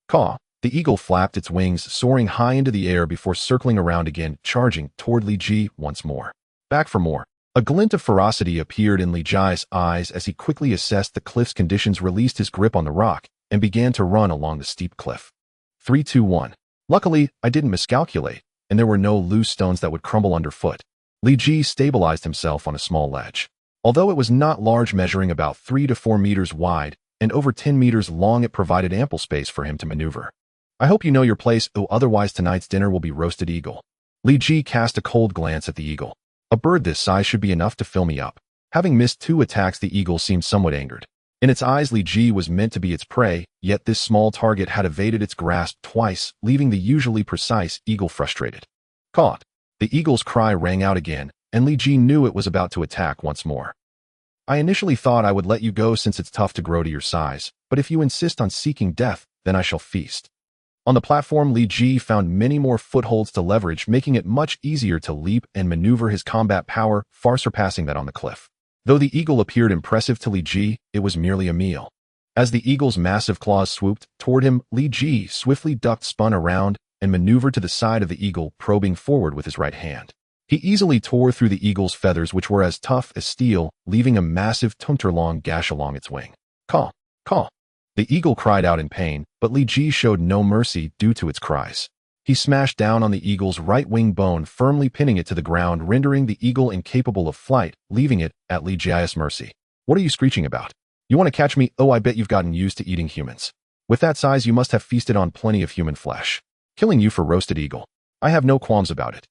Speaker 1: Caw! The eagle flapped its wings, soaring high into the air before circling around again, charging toward Li Ji once more. Back for more. A glint of ferocity appeared in Li Ji's eyes as he quickly assessed the cliff's conditions, released his grip on the rock, and began to run along the steep cliff. 3, 2, 1. Luckily, I didn't miscalculate, and there were no loose stones that would crumble underfoot. Li Ji stabilized himself on a small ledge. Although it was not large, measuring about 3 to 4 meters wide and over 10 meters long, it provided ample space for him to maneuver. I hope you know your place, otherwise tonight's dinner will be roasted eagle. Li Ji cast a cold glance at the eagle. A bird this size should be enough to fill me up. Having missed 2 attacks, the eagle seemed somewhat angered. In its eyes, Li Ji was meant to be its prey, yet this small target had evaded its grasp twice, leaving the usually precise eagle frustrated. Caught! The eagle's cry rang out again, and Li Ji knew it was about to attack once more. I initially thought I would let you go since it's tough to grow to your size, but if you insist on seeking death, then I shall feast. On the platform, Li Ji found many more footholds to leverage, making it much easier to leap and maneuver his combat power, far surpassing that on the cliff. Though the eagle appeared impressive to Li Ji, it was merely a meal. As the eagle's massive claws swooped toward him, Li Ji swiftly ducked, spun around, and maneuvered to the side of the eagle, probing forward with his right hand. He easily tore through the eagle's feathers, which were as tough as steel, leaving a massive tunter-long gash along its wing. Caw, caw. The eagle cried out in pain, but Li Ji showed no mercy due to its cries. He smashed down on the eagle's right wing bone, firmly pinning it to the ground, rendering the eagle incapable of flight, leaving it at Li Ji's mercy. What are you screeching about? You want to catch me? Oh, I bet you've gotten used to eating humans. With that size, you must have feasted on plenty of human flesh. Killing you for roasted eagle. I have no qualms about it.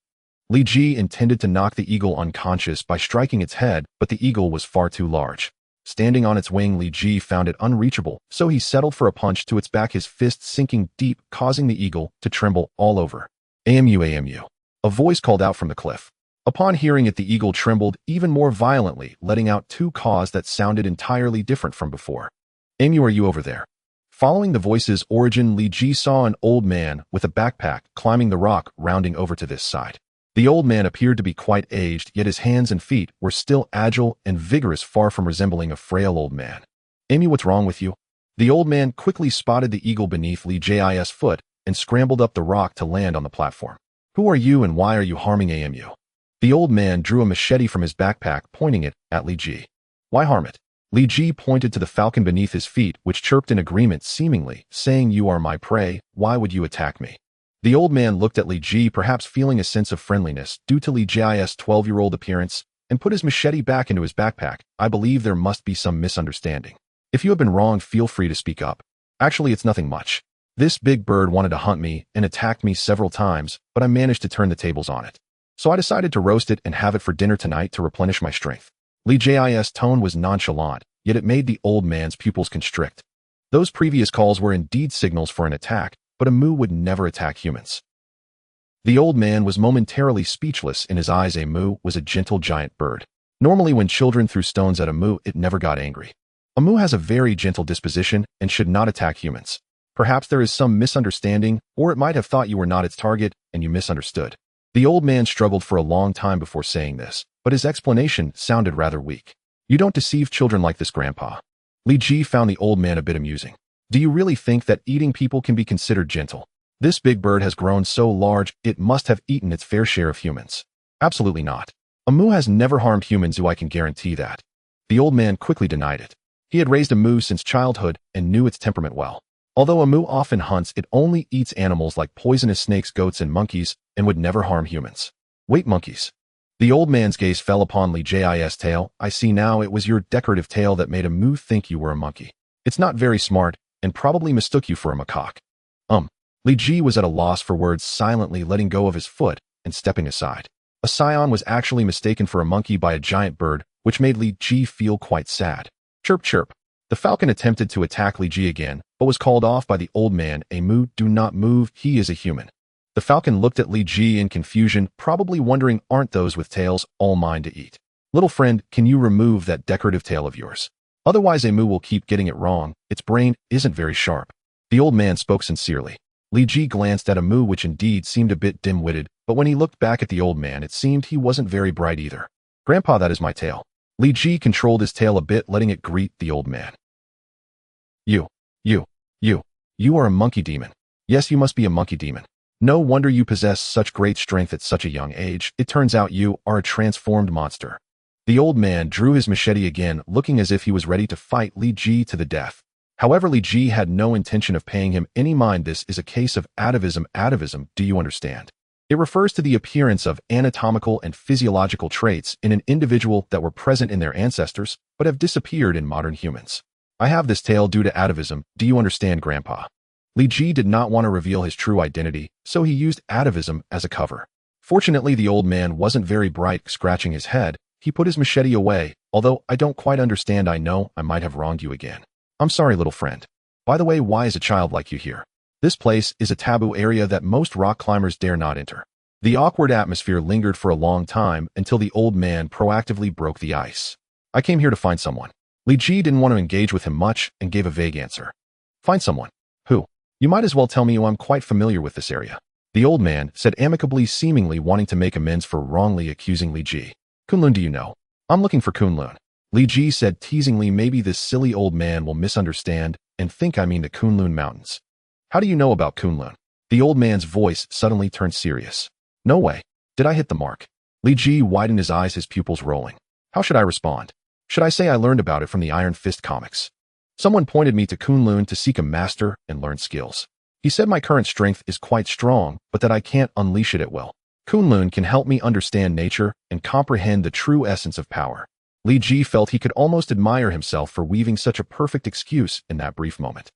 Speaker 1: Li Ji intended to knock the eagle unconscious by striking its head, but the eagle was far too large. Standing on its wing, Li Ji found it unreachable, so he settled for a punch to its back, his fist sinking deep, causing the eagle to tremble all over. AMU, AMU. A voice called out from the cliff. Upon hearing it, the eagle trembled even more violently, letting out two caws that sounded entirely different from before. AMU, are you over there? Following the voice's origin, Li Ji saw an old man with a backpack climbing the rock, rounding over to this side. The old man appeared to be quite aged, yet his hands and feet were still agile and vigorous, far from resembling a frail old man. Amy, what's wrong with you? The old man quickly spotted the eagle beneath Li Ji's foot and scrambled up the rock to land on the platform. Who are you and why are you harming AMU? The old man drew a machete from his backpack, pointing it at Li Ji. Why harm it? Li Ji pointed to the falcon beneath his feet, which chirped in agreement, seemingly saying, you are my prey, why would you attack me? The old man looked at Li Ji, perhaps feeling a sense of friendliness due to Li Ji's 12-year-old appearance, and put his machete back into his backpack. I believe there must be some misunderstanding. If you have been wronged, feel free to speak up. Actually, it's nothing much. This big bird wanted to hunt me and attacked me several times, but I managed to turn the tables on it. So I decided to roast it and have it for dinner tonight to replenish my strength. Li Ji's tone was nonchalant, yet it made the old man's pupils constrict. Those previous calls were indeed signals for an attack, but a Mu would never attack humans. The old man was momentarily speechless. In his eyes, a Mu was a gentle giant bird. Normally when children threw stones at a Mu, it never got angry. A Mu has a very gentle disposition and should not attack humans. Perhaps there is some misunderstanding, or it might have thought you were not its target and you misunderstood. The old man struggled for a long time before saying this, but his explanation sounded rather weak. You don't deceive children like this, Grandpa. Li Ji found the old man a bit amusing. Do you really think that eating people can be considered gentle? This big bird has grown so large, it must have eaten its fair share of humans. Absolutely not. A Mu has never harmed humans, I can guarantee that. The old man quickly denied it. He had raised a Mu since childhood and knew its temperament well. Although a Mu often hunts, it only eats animals like poisonous snakes, goats, and monkeys, and would never harm humans. Wait, monkeys. The old man's gaze fell upon Li Ji's tail. I see now, it was your decorative tail that made a Mu think you were a monkey. It's not very smart, and probably mistook you for a macaque. Li Ji was at a loss for words, silently letting go of his foot and stepping aside. A Saiyan was actually mistaken for a monkey by a giant bird, which made Li Ji feel quite sad. Chirp, chirp. The falcon attempted to attack Li Ji again, but was called off by the old man. A Mu, do not move, he is a human. The falcon looked at Li Ji in confusion, probably wondering, aren't those with tails all mine to eat? Little friend, can you remove that decorative tail of yours? Otherwise a Mu will keep getting it wrong. Its brain isn't very sharp. The old man spoke sincerely. Li Ji glanced at a Mu, which indeed seemed a bit dim-witted, but when he looked back at the old man, it seemed he wasn't very bright either. Grandpa, that is my tail. Li Ji controlled his tail a bit, letting it greet the old man. You are a monkey demon. Yes, you must be a monkey demon. No wonder you possess such great strength at such a young age. It turns out you are a transformed monster. The old man drew his machete again, looking as if he was ready to fight Li Ji to the death. However, Li Ji had no intention of paying him any mind. This is a case of atavism. Atavism, do you understand? It refers to the appearance of anatomical and physiological traits in an individual that were present in their ancestors, but have disappeared in modern humans. I have this tail due to atavism, do you understand, Grandpa? Li Ji did not want to reveal his true identity, so he used atavism as a cover. Fortunately, the old man wasn't very bright. Scratching his head, he put his machete away. Although I don't quite understand, I know I might have wronged you again. I'm sorry, little friend. By the way, why is a child like you here? This place is a taboo area that most rock climbers dare not enter. The awkward atmosphere lingered for a long time until the old man proactively broke the ice. I came here to find someone. Li Ji didn't want to engage with him much and gave a vague answer. Find someone. Who? You might as well tell me I'm quite familiar with this area. The old man said amicably, seemingly wanting to make amends for wrongly accusing Li Ji. Kunloon, do you know? I'm looking for Kunloon. Li Ji said teasingly, maybe this silly old man will misunderstand and think I mean the Kunloon Mountains. How do you know about Kunloon? The old man's voice suddenly turned serious. No way. Did I hit the mark? Li Ji widened his eyes, his pupils rolling. How should I respond? Should I say I learned about it from the Iron Fist comics? Someone pointed me to Kunloon to seek a master and learn skills. He said my current strength is quite strong, but that I can't unleash it at will. Kunloon can help me understand nature and comprehend the true essence of power. Li Ji felt he could almost admire himself for weaving such a perfect excuse in that brief moment.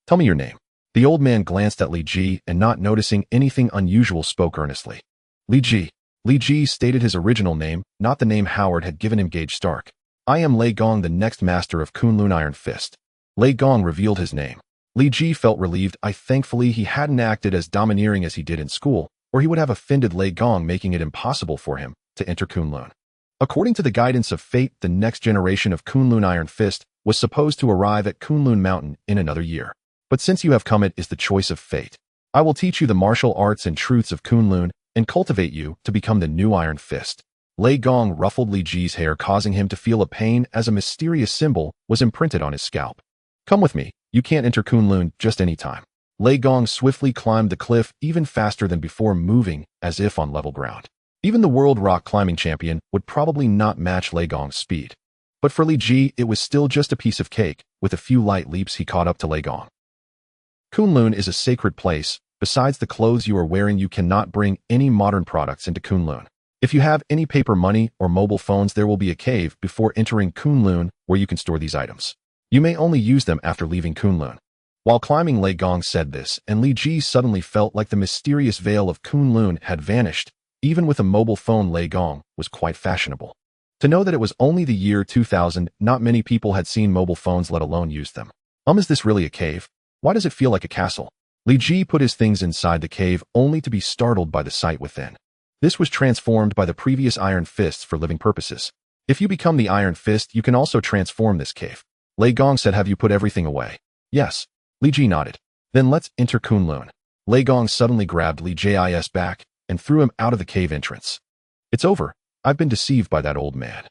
Speaker 1: Tell me your name. The old man glanced at Li Ji and, not noticing anything unusual, spoke earnestly. Li Ji. Li Ji stated his original name, not the name Howard had given him, Gage Stark. I am Lei Gong, the next master of Kunloon Iron Fist. Lei Gong revealed his name. Li Ji felt relieved. Thankfully he hadn't acted as domineering as he did in school, or he would have offended Lei Gong, making it impossible for him to enter Kunloon. According to the guidance of fate, the next generation of Kunloon Iron Fist was supposed to arrive at Kunloon Mountain in another year. But since you have come, it is the choice of fate. I will teach you the martial arts and truths of Kunloon and cultivate you to become the new Iron Fist. Lei Gong ruffled Li Ji's hair, causing him to feel a pain as a mysterious symbol was imprinted on his scalp. Come with me. You can't enter Kunloon just any time. Lei Gong swiftly climbed the cliff, even faster than before, moving as if on level ground. Even the world rock climbing champion would probably not match Lei Gong's speed. But for Li Ji, it was still just a piece of cake. With a few light leaps, he caught up to Lei Gong. Kunloon is a sacred place. Besides the clothes you are wearing, you cannot bring any modern products into Kunloon. If you have any paper money or mobile phones, there will be a cave before entering Kunloon where you can store these items. You may only use them after leaving Kunloon. While climbing, Lei Gong said this, and Li Ji suddenly felt like the mysterious veil of Kunloon had vanished. Even with a mobile phone, Lei Gong was quite fashionable. To know that it was only the year 2000, not many people had seen mobile phones, let alone used them. Is this really a cave? Why does it feel like a castle? Li Ji put his things inside the cave, only to be startled by the sight within. This was transformed by the previous Iron Fists for living purposes. If you become the Iron Fist, you can also transform this cave. Lei Gong said, have you put everything away? Yes. Li Ji nodded. Then let's enter Kunloon. Lei Gong suddenly grabbed Li Ji's back and threw him out of the cave entrance. It's over. I've been deceived by that old man.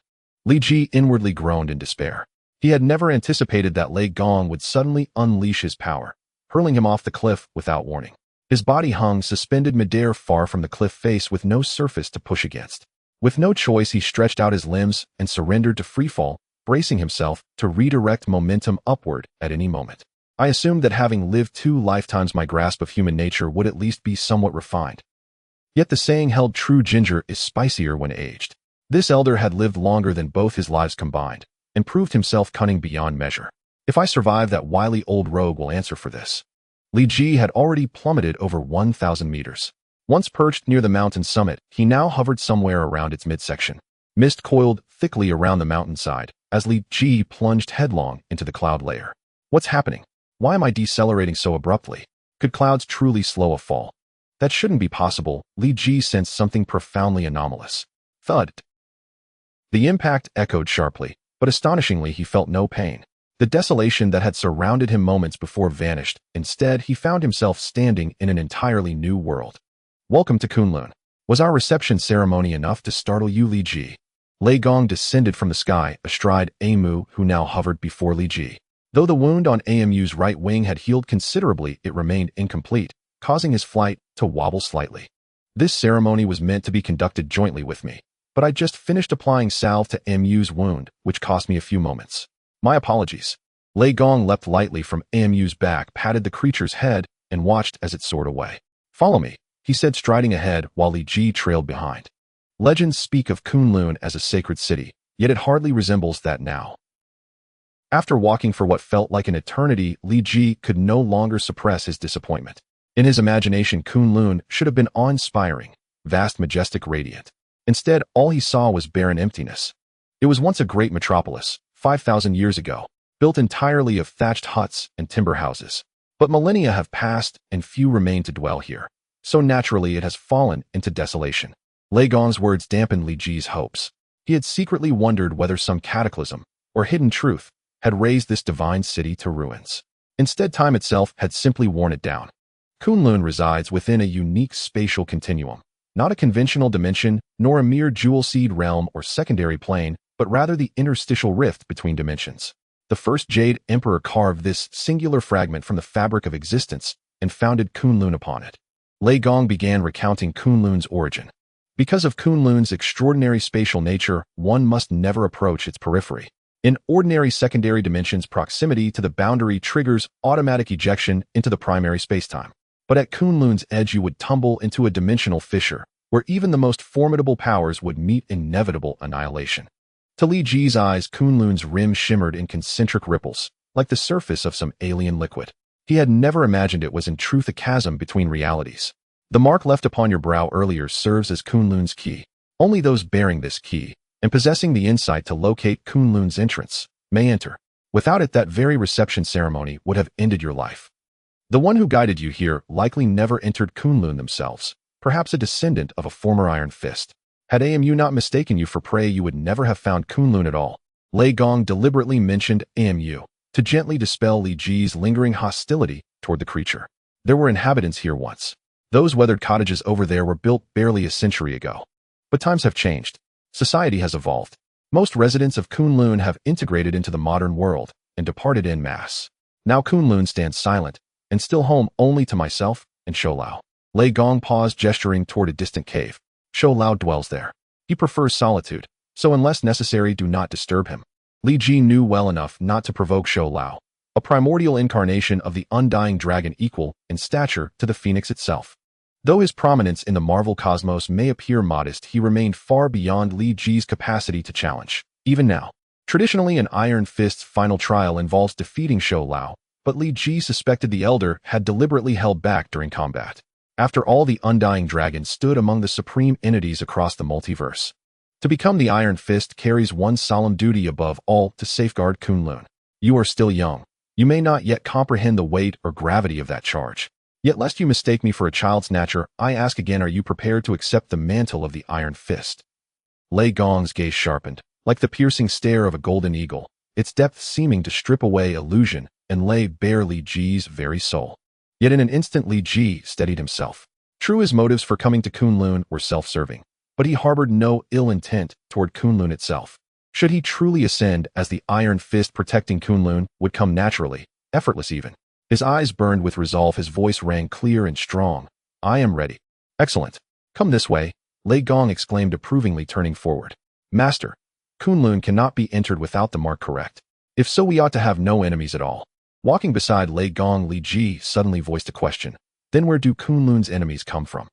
Speaker 1: Li Ji inwardly groaned in despair. He had never anticipated that Lei Gong would suddenly unleash his power, hurling him off the cliff without warning. His body hung suspended midair far from the cliff face with no surface to push against. With no choice, he stretched out his limbs and surrendered to freefall, bracing himself to redirect momentum upward at any moment. I assumed that having lived 2 lifetimes, my grasp of human nature would at least be somewhat refined. Yet the saying held true: ginger is spicier when aged. This elder had lived longer than both his lives combined, and proved himself cunning beyond measure. If I survive, that wily old rogue will answer for this. Li Ji had already plummeted over 1,000 meters. Once perched near the mountain summit, he now hovered somewhere around its midsection. Mist coiled thickly around the mountainside as Li Ji plunged headlong into the cloud layer. What's happening? Why am I decelerating so abruptly? Could clouds truly slow a fall? That shouldn't be possible. Li Ji sensed something profoundly anomalous. Thud. The impact echoed sharply, but astonishingly he felt no pain. The desolation that had surrounded him moments before vanished. Instead, he found himself standing in an entirely new world. Welcome to Kunloon. Was our reception ceremony enough to startle you, Li Ji? Lei Gong descended from the sky, astride Amu, who now hovered before Li Ji. Though the wound on Amu's right wing had healed considerably, it remained incomplete, causing his flight to wobble slightly. This ceremony was meant to be conducted jointly with me, but I just finished applying salve to Amu's wound, which cost me a few moments. My apologies. Lei Gong leapt lightly from Amu's back, patted the creature's head, and watched as it soared away. Follow me, he said, striding ahead while Li Ji trailed behind. Legends speak of Kunloon as a sacred city, yet it hardly resembles that now. After walking for what felt like an eternity, Li Ji could no longer suppress his disappointment. In his imagination, Kunloon should have been awe-inspiring, vast, majestic, radiant. Instead, all he saw was barren emptiness. It was once a great metropolis, 5,000 years ago, built entirely of thatched huts and timber houses. But millennia have passed, and few remain to dwell here. So naturally it has fallen into desolation. Lei Gong's words dampened Li Ji's hopes. He had secretly wondered whether some cataclysm, or hidden truth, had razed this divine city to ruins. Instead, time itself had simply worn it down. Kunloon resides within a unique spatial continuum, not a conventional dimension, nor a mere jewel seed realm or secondary plane, but rather the interstitial rift between dimensions. The first Jade Emperor carved this singular fragment from the fabric of existence and founded Kunloon upon it. Lei Gong began recounting Kunloon's origin. Because of Kunloon's extraordinary spatial nature, one must never approach its periphery. In ordinary secondary dimensions, proximity to the boundary triggers automatic ejection into the primary spacetime. But at Kunloon's edge you would tumble into a dimensional fissure, where even the most formidable powers would meet inevitable annihilation. To Li Ji's eyes, Kunloon's rim shimmered in concentric ripples, like the surface of some alien liquid. He had never imagined it was in truth a chasm between realities. The mark left upon your brow earlier serves as Kunloon's key. Only those bearing this key, and possessing the insight to locate Kunloon's entrance, may enter. Without it, that very reception ceremony would have ended your life. The one who guided you here likely never entered Kunloon themselves, perhaps a descendant of a former Iron Fist. Had AMU not mistaken you for prey, you would never have found Kunloon at all. Lei Gong deliberately mentioned AMU to gently dispel Li Ji's lingering hostility toward the creature. There were inhabitants here once. Those weathered cottages over there were built barely a century ago. But times have changed. Society has evolved. Most residents of Kunloon have integrated into the modern world and departed en masse. Now Kunloon stands silent and still home only to myself and Shou-Lao. Lei Gong paused, gesturing toward a distant cave. Shou-Lao dwells there. He prefers solitude, so unless necessary, do not disturb him. Li Ji knew well enough not to provoke Shou-Lao, a primordial incarnation of the undying dragon equal in stature to the phoenix itself. Though his prominence in the Marvel cosmos may appear modest, he remained far beyond Li Ji's capacity to challenge, even now. Traditionally, an Iron Fist's final trial involves defeating Shou-Lao, but Li Ji suspected the Elder had deliberately held back during combat. After all, the Undying Dragon stood among the supreme entities across the multiverse. To become the Iron Fist carries one solemn duty above all: to safeguard Kunloon. You are still young. You may not yet comprehend the weight or gravity of that charge. Yet lest you mistake me for a child snatcher, I ask again, are you prepared to accept the mantle of the Iron Fist? Lei Gong's gaze sharpened, like the piercing stare of a golden eagle, its depth seeming to strip away illusion and lay bare Li Ji's very soul. Yet in an instant Li Ji steadied himself. True, his motives for coming to Kunloon were self-serving, but he harbored no ill intent toward Kunloon itself. Should he truly ascend as the Iron Fist, protecting Kunloon would come naturally, effortless even. His eyes burned with resolve, his voice rang clear and strong. I am ready. Excellent. Come this way, Lei Gong exclaimed approvingly, turning forward. Master, Kunloon cannot be entered without the mark correct. If so, we ought to have no enemies at all. Walking beside Lei Gong, Li Ji suddenly voiced a question. Then where do Kunloon's enemies come from?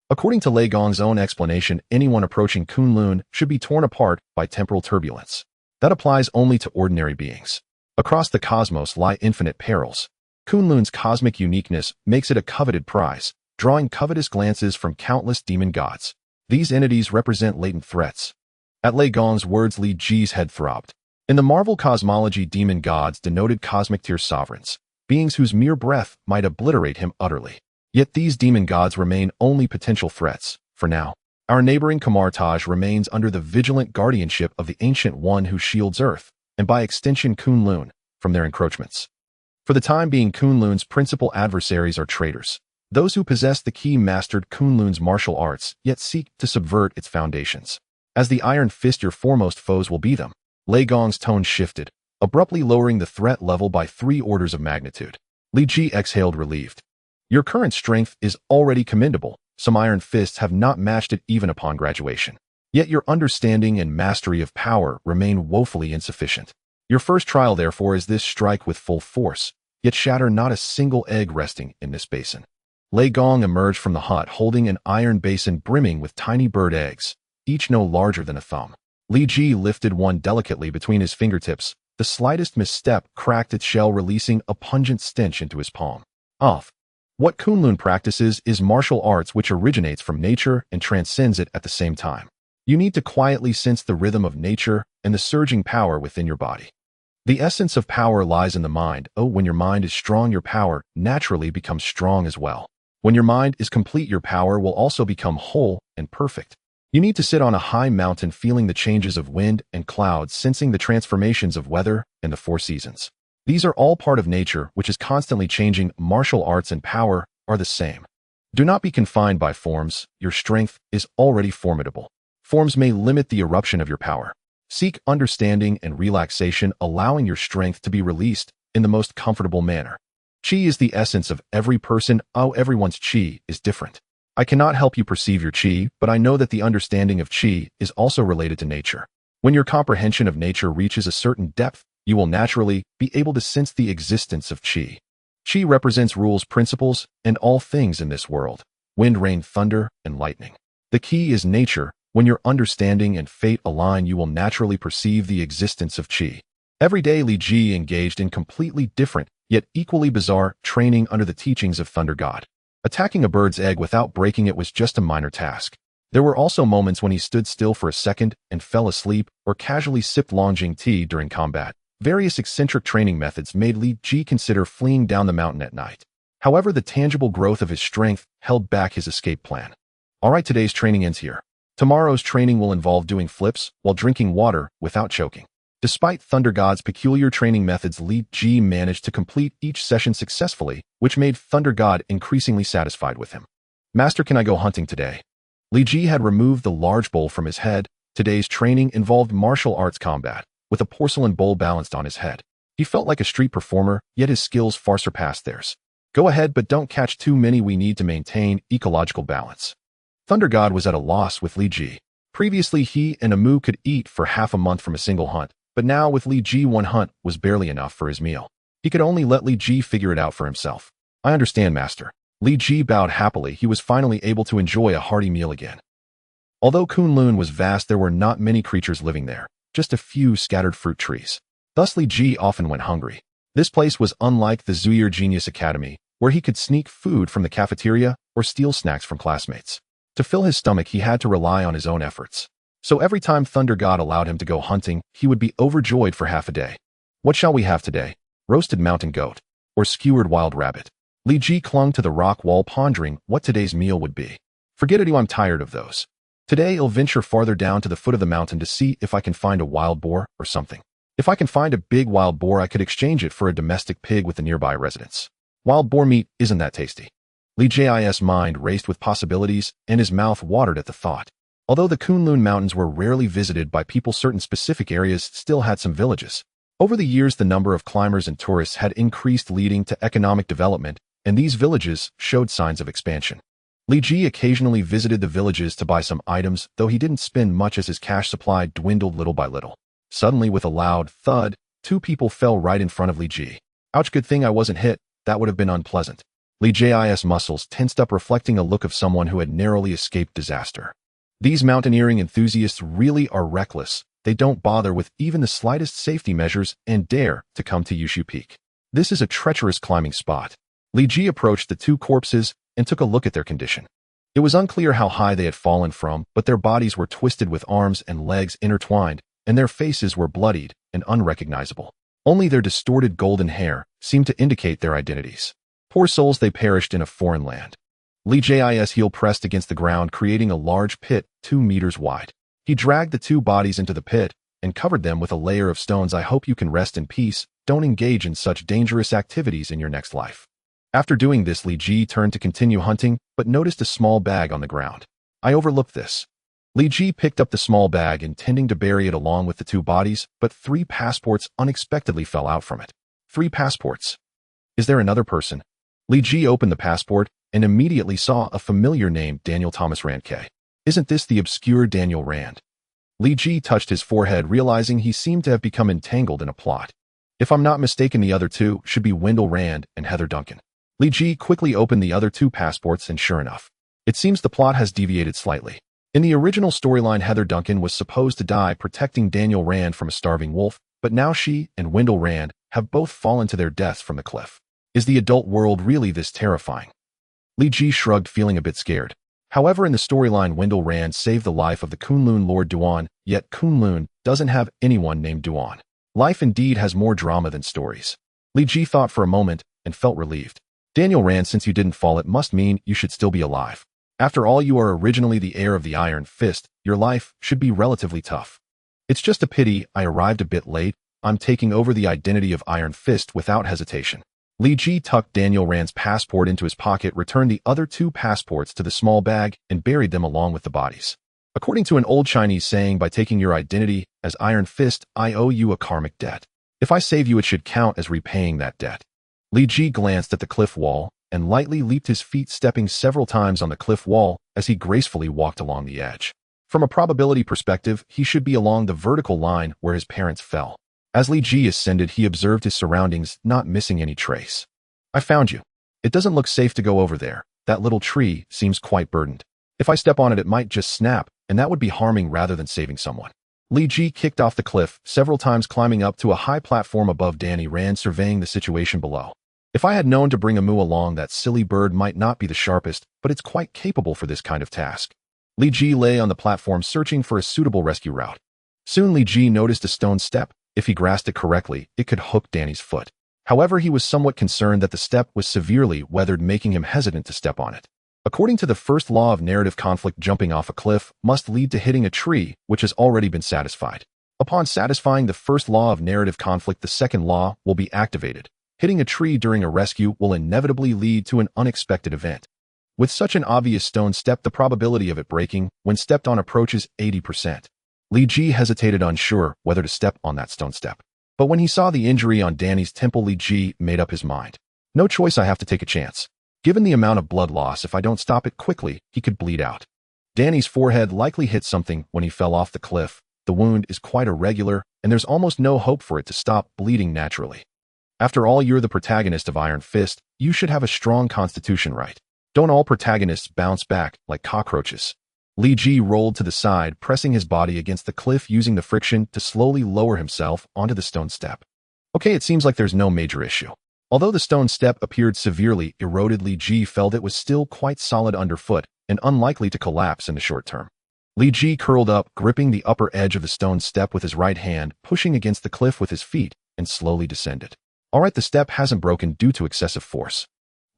Speaker 1: According to Lei Gong's own explanation, anyone approaching Kunloon should be torn apart by temporal turbulence. That applies only to ordinary beings. Across the cosmos lie infinite perils. Kunloon's cosmic uniqueness makes it a coveted prize, drawing covetous glances from countless demon gods. These entities represent latent threats. At Lei Gong's words, Li Ji's head throbbed. In the Marvel cosmology, demon gods denoted cosmic tier sovereigns, beings whose mere breath might obliterate him utterly. Yet these demon gods remain only potential threats, for now. Our neighboring Kamartaj remains under the vigilant guardianship of the Ancient One who shields Earth, and by extension Kunloon, from their encroachments. For the time being, Kunloon's principal adversaries are traitors. Those who possess the key mastered Kunloon's martial arts, yet seek to subvert its foundations. As the Iron Fist, your foremost foes will be them. Lei Gong's tone shifted, abruptly lowering the threat level by 3 orders of magnitude. Li Ji exhaled, relieved. Your current strength is already commendable. Some Iron Fists have not matched it even upon graduation. Yet your understanding and mastery of power remain woefully insufficient. Your first trial, therefore, is this: strike with full force, yet shatter not a single egg resting in this basin. Lei Gong emerged from the hut holding an iron basin brimming with tiny bird eggs, each no larger than a thumb. Li Ji lifted one delicately between his fingertips. The slightest misstep cracked its shell, releasing a pungent stench into his palm. What Kunloon practices is martial arts which originates from nature and transcends it at the same time. You need to quietly sense the rhythm of nature and the surging power within your body. The essence of power lies in the mind. When your mind is strong, your power naturally becomes strong as well. When your mind is complete, your power will also become whole and perfect. You need to sit on a high mountain, feeling the changes of wind and clouds, sensing the transformations of weather and the 4 seasons. These are all part of nature, which is constantly changing. Martial arts and power are the same. Do not be confined by forms. Your strength is already formidable. Forms may limit the eruption of your power. Seek understanding and relaxation, allowing your strength to be released in the most comfortable manner. Qi is the essence of every person. Everyone's qi is different. I cannot help you perceive your qi, but I know that the understanding of qi is also related to nature. When your comprehension of nature reaches a certain depth, you will naturally be able to sense the existence of qi. Qi represents rules, principles, and all things in this world: wind, rain, thunder, and lightning. The key is nature. When your understanding and fate align, you will naturally perceive the existence of qi. Every day, Li Ji engaged in completely different, yet equally bizarre, training under the teachings of Thunder God. Attacking a bird's egg without breaking it was just a minor task. There were also moments when he stood still for a second and fell asleep, or casually sipped Longjing tea during combat. Various eccentric training methods made Li Ji consider fleeing down the mountain at night. However, the tangible growth of his strength held back his escape plan. Alright, today's training ends here. Tomorrow's training will involve doing flips while drinking water without choking. Despite Thunder God's peculiar training methods, Li Ji managed to complete each session successfully, which made Thunder God increasingly satisfied with him. Master, can I go hunting today? Li Ji had removed the large bowl from his head. Today's training involved martial arts combat, with a porcelain bowl balanced on his head. He felt like a street performer, yet his skills far surpassed theirs. Go ahead, but don't catch too many. We need to maintain ecological balance. Thunder God was at a loss with Li Ji. Previously, he and Amu could eat for half a month from a single hunt, but now with Li Ji, one hunt was barely enough for his meal. He could only let Li Ji figure it out for himself. I understand, Master. Li Ji bowed happily. He was finally able to enjoy a hearty meal again. Although Kunloon was vast, there were not many creatures living there, just a few scattered fruit trees. Thus, Li Ji often went hungry. This place was unlike the Zuyir Genius Academy, where he could sneak food from the cafeteria or steal snacks from classmates. To fill his stomach, he had to rely on his own efforts. So every time Thunder God allowed him to go hunting, he would be overjoyed for half a day. What shall we have today? Roasted mountain goat or skewered wild rabbit? Li Ji clung to the rock wall, pondering what today's meal would be. Forget it, I'm tired of those. Today I'll venture farther down to the foot of the mountain to see if I can find a wild boar or something. If I can find a big wild boar, I could exchange it for a domestic pig with the nearby residents. Wild boar meat isn't that tasty. Li Ji's mind raced with possibilities, and his mouth watered at the thought. Although the Kunloon Mountains were rarely visited by people, certain specific areas still had some villages. Over the years, the number of climbers and tourists had increased, leading to economic development, and these villages showed signs of expansion. Li Ji occasionally visited the villages to buy some items, though he didn't spend much as his cash supply dwindled little by little. Suddenly, with a loud thud, two people fell right in front of Li Ji. Ouch, good thing I wasn't hit. That would have been unpleasant. Li Ji's muscles tensed up, reflecting a look of someone who had narrowly escaped disaster. These mountaineering enthusiasts really are reckless. They don't bother with even the slightest safety measures and dare to come to Yushu Peak. This is a treacherous climbing spot. Li Ji approached the two corpses and took a look at their condition. It was unclear how high they had fallen from, but their bodies were twisted with arms and legs intertwined, and their faces were bloodied and unrecognizable. Only their distorted golden hair seemed to indicate their identities. Poor souls, they perished in a foreign land. Li Ji's heel pressed against the ground, creating a large pit 2 meters wide. He dragged the two bodies into the pit and covered them with a layer of stones. I hope you can rest in peace. Don't engage in such dangerous activities in your next life. After doing this, Li Ji turned to continue hunting, but noticed a small bag on the ground. I overlooked this. Li Ji picked up the small bag, intending to bury it along with the two bodies, but 3 passports unexpectedly fell out from it. 3 passports. Is there another person? Li Ji opened the passport and immediately saw a familiar name, Daniel Thomas Rand K. Isn't this the obscure Daniel Rand? Li Ji touched his forehead, realizing he seemed to have become entangled in a plot. If I'm not mistaken, the other two should be Wendell Rand and Heather Duncan. Li Ji quickly opened the other 2 passports, and sure enough, it seems the plot has deviated slightly. In the original storyline, Heather Duncan was supposed to die protecting Daniel Rand from a starving wolf, but now she and Wendell Rand have both fallen to their deaths from the cliff. Is the adult world really this terrifying? Li Ji shrugged, feeling a bit scared. However, in the storyline, Wendell Rand saved the life of the Kunloon Lord Duan, yet Kunloon doesn't have anyone named Duan. Life indeed has more drama than stories. Li Ji thought for a moment and felt relieved. Daniel Rand, since you didn't fall, it must mean you should still be alive. After all, you are originally the heir of the Iron Fist. Your life should be relatively tough. It's just a pity I arrived a bit late. I'm taking over the identity of Iron Fist without hesitation. Li Ji tucked Daniel Rand's passport into his pocket, returned the other 2 passports to the small bag, and buried them along with the bodies. According to an old Chinese saying, by taking your identity as Iron Fist, I owe you a karmic debt. If I save you, it should count as repaying that debt. Li Ji glanced at the cliff wall and lightly leaped his feet, stepping several times on the cliff wall as he gracefully walked along the edge. From a probability perspective, he should be along the vertical line where his parents fell. As Li Ji ascended, he observed his surroundings, not missing any trace. I found you. It doesn't look safe to go over there. That little tree seems quite burdened. If I step on it, it might just snap, and that would be harming rather than saving someone. Li Ji kicked off the cliff, several times climbing up to a high platform above Danny Rand, surveying the situation below. If I had known to bring a moo along, that silly bird might not be the sharpest, but it's quite capable for this kind of task. Li Ji lay on the platform searching for a suitable rescue route. Soon Li Ji noticed a stone step. If he grasped it correctly, it could hook Danny's foot. However, he was somewhat concerned that the step was severely weathered, making him hesitant to step on it. According to the first law of narrative conflict, jumping off a cliff must lead to hitting a tree, which has already been satisfied. Upon satisfying the first law of narrative conflict, the second law will be activated. Hitting a tree during a rescue will inevitably lead to an unexpected event. With such an obvious stone step, the probability of it breaking when stepped on approaches 80%. Li Ji hesitated, unsure whether to step on that stone step. But when he saw the injury on Danny's temple, Li Ji made up his mind. No choice, I have to take a chance. Given the amount of blood loss, if I don't stop it quickly, he could bleed out. Danny's forehead likely hit something when he fell off the cliff. The wound is quite irregular, and there's almost no hope for it to stop bleeding naturally. After all, you're the protagonist of Iron Fist. You should have a strong constitution, right? Don't all protagonists bounce back like cockroaches? Li Ji rolled to the side, pressing his body against the cliff, using the friction to slowly lower himself onto the stone step. Okay, it seems like there's no major issue. Although the stone step appeared severely eroded, Li Ji felt it was still quite solid underfoot and unlikely to collapse in the short term. Li Ji curled up, gripping the upper edge of the stone step with his right hand, pushing against the cliff with his feet, and slowly descended. Alright, the step hasn't broken due to excessive force.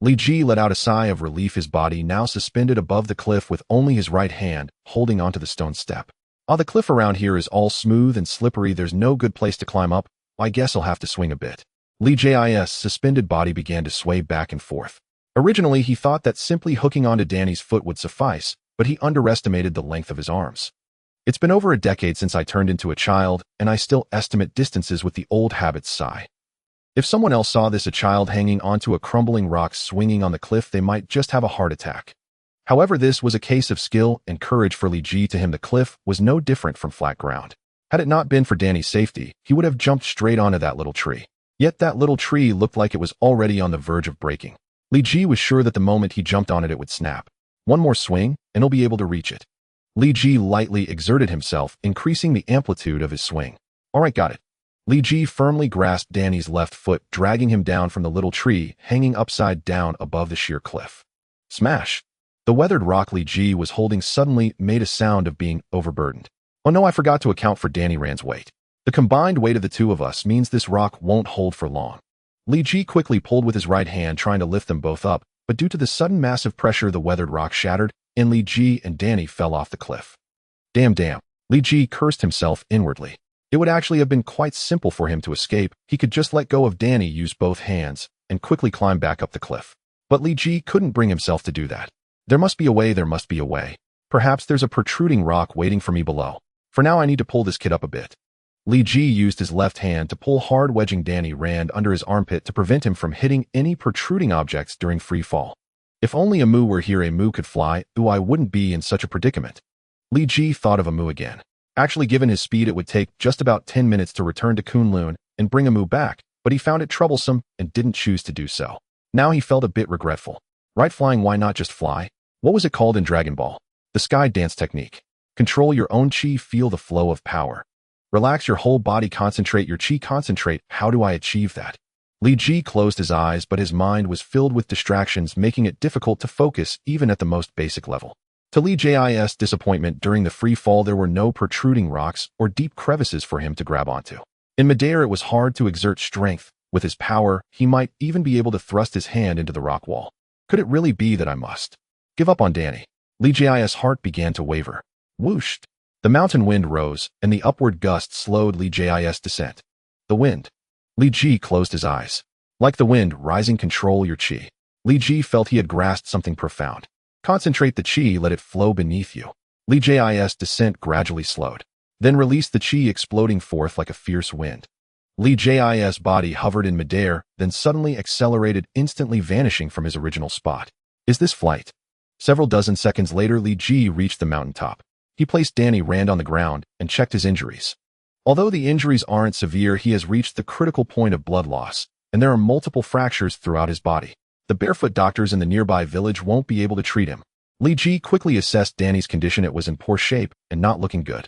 Speaker 1: Li Ji let out a sigh of relief, his body now suspended above the cliff with only his right hand holding onto the stone step. The cliff around here is all smooth and slippery. There's no good place to climb up. I guess I'll have to swing a bit. Li Ji's suspended body began to sway back and forth. Originally, he thought that simply hooking onto Danny's foot would suffice, but he underestimated the length of his arms. It's been over a decade since I turned into a child, and I still estimate distances with the old habits. Sigh. If someone else saw this, a child hanging onto a crumbling rock swinging on the cliff, they might just have a heart attack. However, this was a case of skill and courage for Li Ji. To him, the cliff was no different from flat ground. Had it not been for Danny's safety, he would have jumped straight onto that little tree. Yet that little tree looked like it was already on the verge of breaking. Li Ji was sure that the moment he jumped on it, it would snap. One more swing, and he'll be able to reach it. Li Ji lightly exerted himself, increasing the amplitude of his swing. Alright, got it. Li Ji firmly grasped Danny's left foot, dragging him down from the little tree, hanging upside down above the sheer cliff. Smash! The weathered rock Li Ji was holding suddenly made a sound of being overburdened. Oh no, I forgot to account for Danny Rand's weight. The combined weight of the two of us means this rock won't hold for long. Li Ji quickly pulled with his right hand, trying to lift them both up, but due to the sudden massive pressure, the weathered rock shattered, and Li Ji and Danny fell off the cliff. Damn. Li Ji cursed himself inwardly. It would actually have been quite simple for him to escape. He could just let go of Danny, use both hands, and quickly climb back up the cliff. But Li Ji couldn't bring himself to do that. There must be a way. Perhaps there's a protruding rock waiting for me below. For now, I need to pull this kid up a bit. Li Ji used his left hand to pull hard, wedging Danny Rand under his armpit to prevent him from hitting any protruding objects during free fall. If only a moo were here, a moo could fly. I wouldn't be in such a predicament. Li Ji thought of a moo again. Actually, given his speed, it would take just about 10 minutes to return to Kunloon and bring a moo back, but he found it troublesome and didn't choose to do so. Now he felt a bit regretful. Right, flying, why not just fly? What was it called in Dragon Ball? The sky dance technique. Control your own chi, feel the flow of power. Relax your whole body, concentrate your chi, concentrate. How do I achieve that? Li Ji closed his eyes, but his mind was filled with distractions, making it difficult to focus even at the most basic level. To Li Ji's disappointment, during the free fall there were no protruding rocks or deep crevices for him to grab onto. In midair it was hard to exert strength. With his power, he might even be able to thrust his hand into the rock wall. Could it really be that I must give up on Danny? Li Ji's heart began to waver. Whooshed! The mountain wind rose, and the upward gust slowed Li Ji's descent. The wind. Li Ji closed his eyes. Like the wind, rising, control your qi. Li Ji felt he had grasped something profound. Concentrate the qi, let it flow beneath you. Li Ji's descent gradually slowed. Then release the qi, exploding forth like a fierce wind. Li Ji's body hovered in midair, then suddenly accelerated, instantly vanishing from his original spot. Is this flight? Several dozen seconds later, Li Ji reached the mountaintop. He placed Danny Rand on the ground and checked his injuries. Although the injuries aren't severe, he has reached the critical point of blood loss, and there are multiple fractures throughout his body. The barefoot doctors in the nearby village won't be able to treat him. Li Ji quickly assessed Danny's condition. It was in poor shape and not looking good.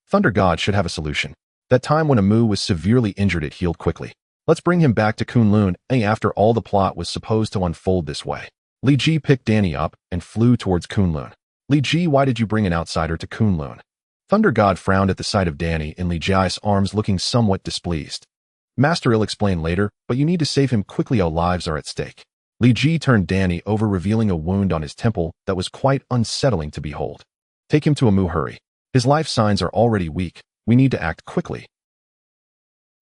Speaker 1: Thunder God should have a solution. That time when Amu was severely injured, it healed quickly. Let's bring him back to Kunloon, and after all, the plot was supposed to unfold this way. Li Ji picked Danny up and flew towards Kunloon. Li Ji, why did you bring an outsider to Kunloon? Thunder God frowned at the sight of Danny in Li Ji's arms, looking somewhat displeased. Master, I'll explain later, but you need to save him quickly. Our lives are at stake. Li Ji turned Danny over, revealing a wound on his temple that was quite unsettling to behold. Take him to Amu, hurry. His life signs are already weak. We need to act quickly.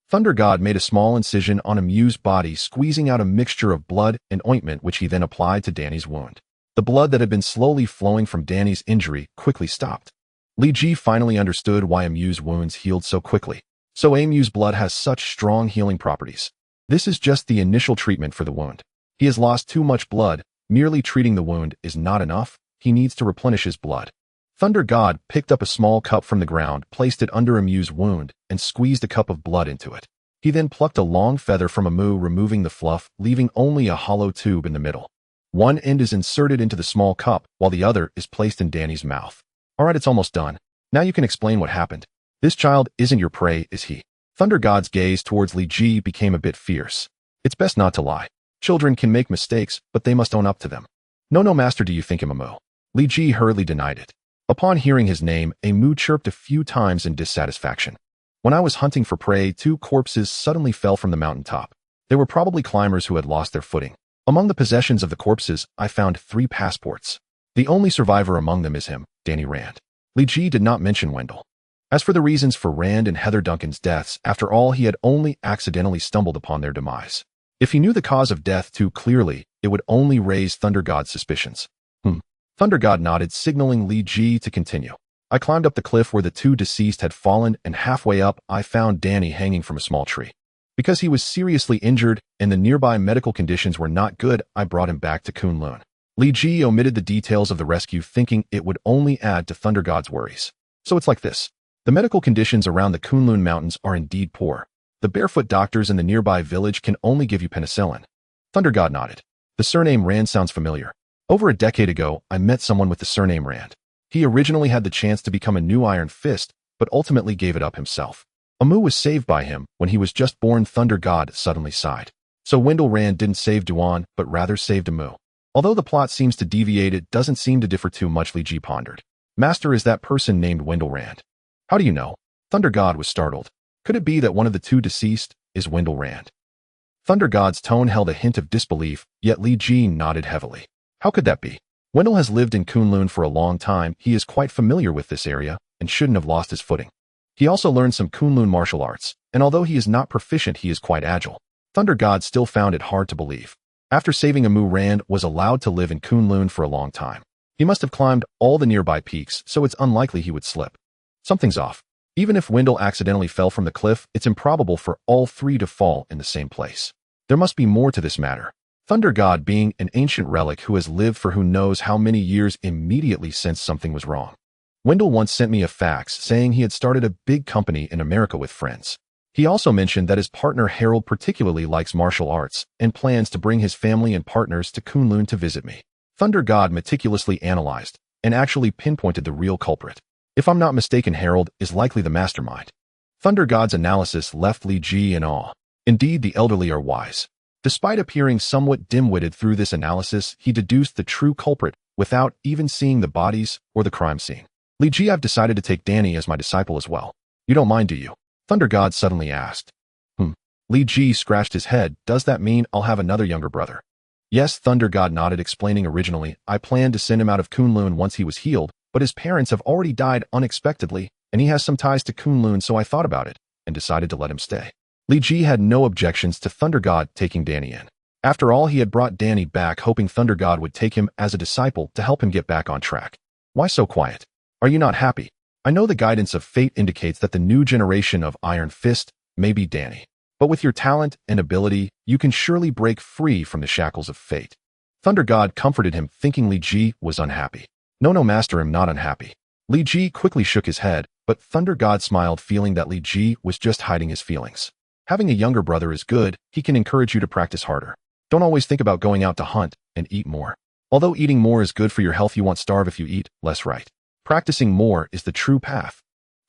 Speaker 1: Thunder God made a small incision on Amu's body, squeezing out a mixture of blood and ointment, which he then applied to Danny's wound. The blood that had been slowly flowing from Danny's injury quickly stopped. Li Ji finally understood why Amu's wounds healed so quickly. So Amu's blood has such strong healing properties. This is just the initial treatment for the wound. He has lost too much blood. Merely treating the wound is not enough. He needs to replenish his blood. Thunder God picked up a small cup from the ground, placed it under Amu's wound, and squeezed a cup of blood into it. He then plucked a long feather from Amu, removing the fluff, leaving only a hollow tube in the middle. One end is inserted into the small cup, while the other is placed in Danny's mouth. All right, it's almost done. Now you can explain what happened. This child isn't your prey, is he? Thunder God's gaze towards Li Ji became a bit fierce. It's best not to lie. Children can make mistakes, but they must own up to them. No, master, do you think him Amu? Li Ji hurriedly denied it. Upon hearing his name, Amu chirped a few times in dissatisfaction. When I was hunting for prey, 2 corpses suddenly fell from the mountaintop. They were probably climbers who had lost their footing. Among the possessions of the corpses, I found 3 passports. The only survivor among them is him, Danny Rand. Li Ji did not mention Wendell. As for the reasons for Rand and Heather Duncan's deaths, after all, he had only accidentally stumbled upon their demise. If he knew the cause of death too clearly, it would only raise Thunder God's suspicions. Thunder God nodded, signaling Li Ji to continue. I climbed up the cliff where the 2 deceased had fallen, and halfway up, I found Danny hanging from a small tree. Because he was seriously injured and the nearby medical conditions were not good, I brought him back to Kunloon. Li Ji omitted the details of the rescue, thinking it would only add to Thunder God's worries. So it's like this. The medical conditions around the Kunloon Mountains are indeed poor. The barefoot doctors in the nearby village can only give you penicillin. Thunder God nodded. The surname Rand sounds familiar. Over a decade ago, I met someone with the surname Rand. He originally had the chance to become a new Iron Fist, but ultimately gave it up himself. Amu was saved by him when he was just born. Thunder God suddenly sighed. So Wendell Rand didn't save Duan, but rather saved Amu. Although the plot seems to deviate, it doesn't seem to differ too much. Li Ji pondered. Master, is that person named Wendell Rand? How do you know? Thunder God was startled. Could it be that one of the 2 deceased is Wendell Rand? Thunder God's tone held a hint of disbelief, yet Li Ji nodded heavily. How could that be? Wendell has lived in Kunloon for a long time. He is quite familiar with this area and shouldn't have lost his footing. He also learned some Kunloon martial arts, and although he is not proficient, he is quite agile. Thunder God still found it hard to believe. After saving Amu, Rand was allowed to live in Kunloon for a long time. He must have climbed all the nearby peaks, so it's unlikely he would slip. Something's off. Even if Wendell accidentally fell from the cliff, it's improbable for all 3 to fall in the same place. There must be more to this matter. Thunder God, being an ancient relic who has lived for who knows how many years, immediately sensed something was wrong. Wendell once sent me a fax saying he had started a big company in America with friends. He also mentioned that his partner Harold particularly likes martial arts and plans to bring his family and partners to Kunloon to visit me. Thunder God meticulously analyzed and actually pinpointed the real culprit. If I'm not mistaken, Harold is likely the mastermind. Thunder God's analysis left Li Ji in awe. Indeed, the elderly are wise. Despite appearing somewhat dim-witted through this analysis, he deduced the true culprit without even seeing the bodies or the crime scene. Li Ji, I've decided to take Danny as my disciple as well. You don't mind, do you? Thunder God suddenly asked. Li Ji scratched his head. Does that mean I'll have another younger brother? Yes, Thunder God nodded, explaining originally, I planned to send him out of Kunloon once he was healed, but his parents have already died unexpectedly, and he has some ties to Kunloon, so I thought about it and decided to let him stay. Li Ji had no objections to Thunder God taking Danny in. After all, he had brought Danny back hoping Thunder God would take him as a disciple to help him get back on track. Why so quiet? Are you not happy? I know the guidance of fate indicates that the new generation of Iron Fist may be Danny. But with your talent and ability, you can surely break free from the shackles of fate. Thunder God comforted him, thinking Li Ji was unhappy. No, master, I'm not unhappy. Li Ji quickly shook his head, but Thunder God smiled, feeling that Li Ji was just hiding his feelings. Having a younger brother is good. He can encourage you to practice harder. Don't always think about going out to hunt and eat more. Although eating more is good for your health, you won't starve if you eat less, right? Practicing more is the true path.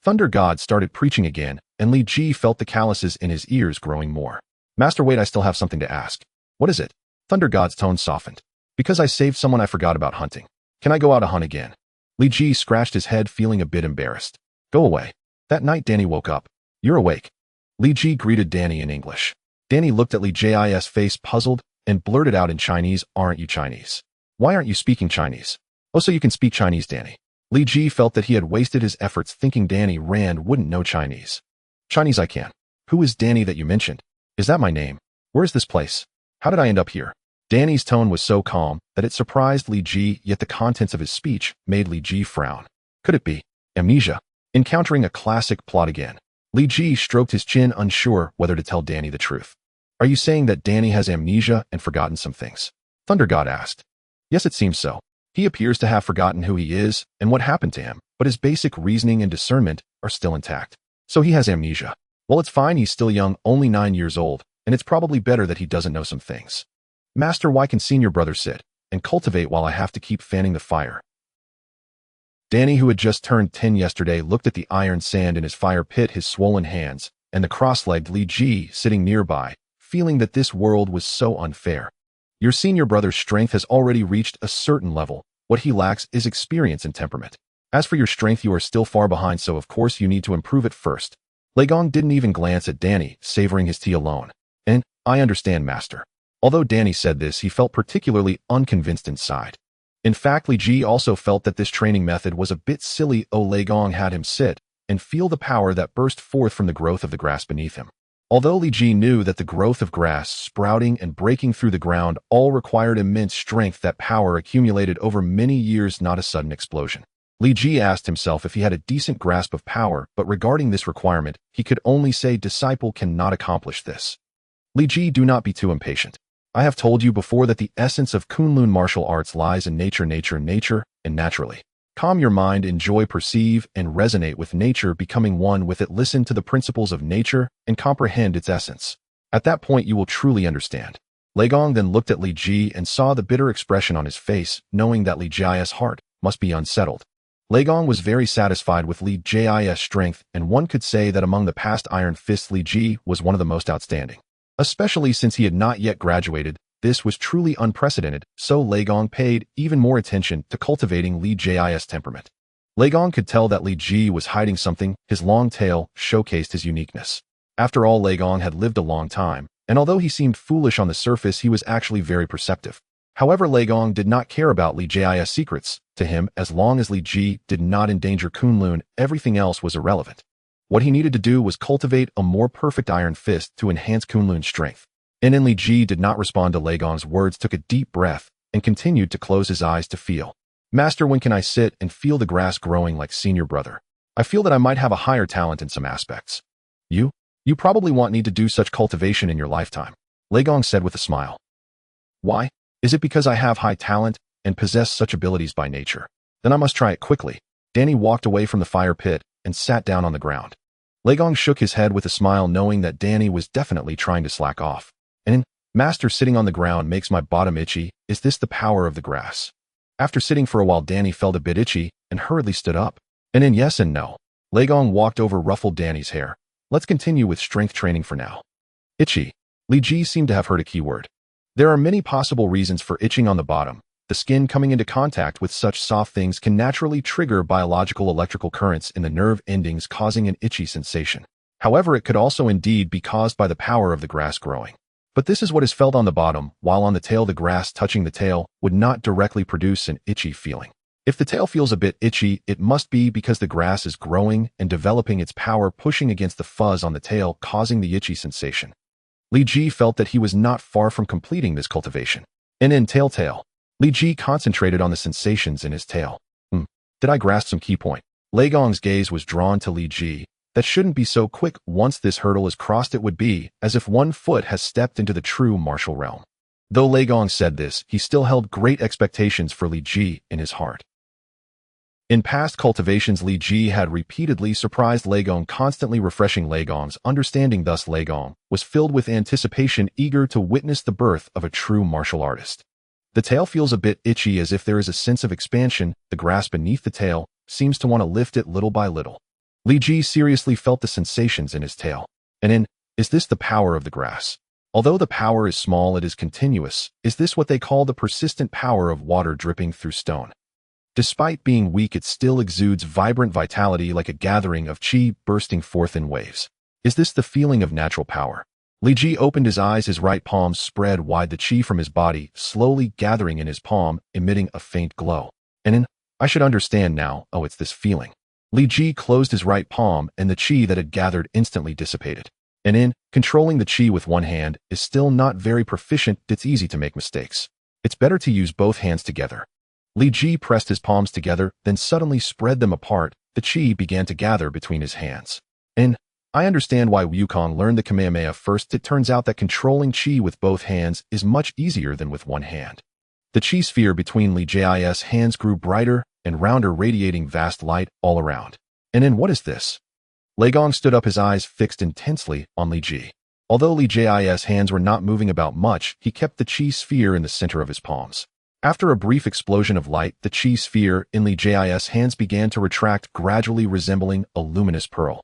Speaker 1: Thunder God started preaching again, and Li Ji felt the calluses in his ears growing more. Master, wait, I still have something to ask. What is it? Thunder God's tone softened. Because I saved someone, I forgot about hunting. Can I go out to hunt again? Li Ji scratched his head, feeling a bit embarrassed. Go away. That night Danny woke up. You're awake. Li Ji greeted Danny in English. Danny looked at Li Ji's face, puzzled, and blurted out in Chinese, aren't you Chinese? Why aren't you speaking Chinese? Oh, so you can speak Chinese, Danny. Li Ji felt that he had wasted his efforts, thinking Danny Rand wouldn't know Chinese. Chinese I can. Who is Danny that you mentioned? Is that my name? Where is this place? How did I end up here? Danny's tone was so calm that it surprised Li Ji, yet the contents of his speech made Li Ji frown. Could it be amnesia? Encountering a classic plot again. Li Ji stroked his chin, unsure whether to tell Danny the truth. Are you saying that Danny has amnesia and forgotten some things? Thunder God asked. Yes, it seems so. He appears to have forgotten who he is and what happened to him, but his basic reasoning and discernment are still intact. So he has amnesia. Well, it's fine, he's still young, only 9 years old, and it's probably better that he doesn't know some things. Master, why can senior brother sit and cultivate while I have to keep fanning the fire? Danny, who had just turned 10 yesterday, looked at the iron sand in his fire pit, his swollen hands, and the cross-legged Li Ji sitting nearby, feeling that this world was so unfair. Your senior brother's strength has already reached a certain level. What he lacks is experience and temperament. As for your strength, you are still far behind, so of course you need to improve it first. Legong didn't even glance at Danny, savoring his tea alone. And, I understand, master. Although Danny said this, he felt particularly unconvinced inside. In fact, Li Ji also felt that this training method was a bit silly. Legong had him sit and feel the power that burst forth from the growth of the grass beneath him. Although Li Ji knew that the growth of grass, sprouting and breaking through the ground, all required immense strength, that power accumulated over many years, not a sudden explosion. Li Ji asked himself if he had a decent grasp of power, but regarding this requirement, he could only say disciple cannot accomplish this. Li Ji, do not be too impatient. I have told you before that the essence of Kunloon martial arts lies in nature, and naturally. Calm your mind, enjoy, perceive, and resonate with nature, becoming one with it. Listen to the principles of nature and comprehend its essence. At that point, you will truly understand. Legong then looked at Li Ji and saw the bitter expression on his face, knowing that Li Ji's heart must be unsettled. Legong was very satisfied with Li Ji's strength, and one could say that among the past Iron Fists, Li Ji was one of the most outstanding. Especially since he had not yet graduated, this was truly unprecedented, so Legong paid even more attention to cultivating Li Ji's temperament. Legong could tell that Li Ji was hiding something. His long tail showcased his uniqueness. After all, Legong had lived a long time, and although he seemed foolish on the surface, he was actually very perceptive. However, Legong did not care about Li Ji's secrets. To him, as long as Li Ji did not endanger Kunloon, everything else was irrelevant. What he needed to do was cultivate a more perfect Iron Fist to enhance Kunloon's strength. And Li Ji did not respond to Legong's words, took a deep breath, and continued to close his eyes to feel. Master, when can I sit and feel the grass growing like senior brother? I feel that I might have a higher talent in some aspects. You probably won't need to do such cultivation in your lifetime, Legong said with a smile. Why? Is it because I have high talent and possess such abilities by nature? Then I must try it quickly. Danny walked away from the fire pit and sat down on the ground. Legong shook his head with a smile, knowing that Danny was definitely trying to slack off. And, master, sitting on the ground makes my bottom itchy. Is this the power of the grass? After sitting for a while, Danny felt a bit itchy and hurriedly stood up. And in yes and no. Legong walked over, ruffled Danny's hair. Let's continue with strength training for now. Itchy. Li Ji seemed to have heard a key word. There are many possible reasons for itching on the bottom. The skin coming into contact with such soft things can naturally trigger biological electrical currents in the nerve endings, causing an itchy sensation. However, it could also indeed be caused by the power of the grass growing. But this is what is felt on the bottom, while on the tail, the grass touching the tail would not directly produce an itchy feeling. If the tail feels a bit itchy, it must be because the grass is growing and developing its power, pushing against the fuzz on the tail, causing the itchy sensation. Li Ji felt that he was not far from completing this cultivation. And in tail, Li Ji concentrated on the sensations in his tail. Did I grasp some key point? Lei Gong's gaze was drawn to Li Ji. That shouldn't be so quick. Once this hurdle is crossed, it would be as if one foot has stepped into the true martial realm. Though Lei Gong said this, he still held great expectations for Li Ji in his heart. In past cultivations, Li Ji had repeatedly surprised Lei Gong, constantly refreshing Lei Gong's understanding. Thus, Lei Gong was filled with anticipation, eager to witness the birth of a true martial artist. The tail feels a bit itchy, as if there is a sense of expansion. The grass beneath the tail seems to want to lift it little by little. Li Ji seriously felt the sensations in his tail. Is this the power of the grass? Although the power is small, it is continuous. Is this what they call the persistent power of water dripping through stone? Despite being weak, it still exudes vibrant vitality, like a gathering of chi bursting forth in waves. Is this the feeling of natural power? Li Ji opened his eyes, his right palm spread wide, the chi from his body slowly gathering in his palm, emitting a faint glow. I should understand now. Oh, it's this feeling. Li Ji closed his right palm, and the chi that had gathered instantly dissipated. Controlling the chi with one hand is still not very proficient. It's easy to make mistakes. It's better to use both hands together. Li Ji pressed his palms together, then suddenly spread them apart. The chi began to gather between his hands. I understand why Wukong learned the Kamehameha first. It turns out that controlling chi with both hands is much easier than with one hand. The chi sphere between Li Ji's hands grew brighter and rounder, radiating vast light all around. What is this? Lei Gong stood up, his eyes fixed intensely on Li Ji. Although Li Ji's hands were not moving about much, he kept the chi sphere in the center of his palms. After a brief explosion of light, the chi sphere in Li Ji's hands began to retract, gradually resembling a luminous pearl.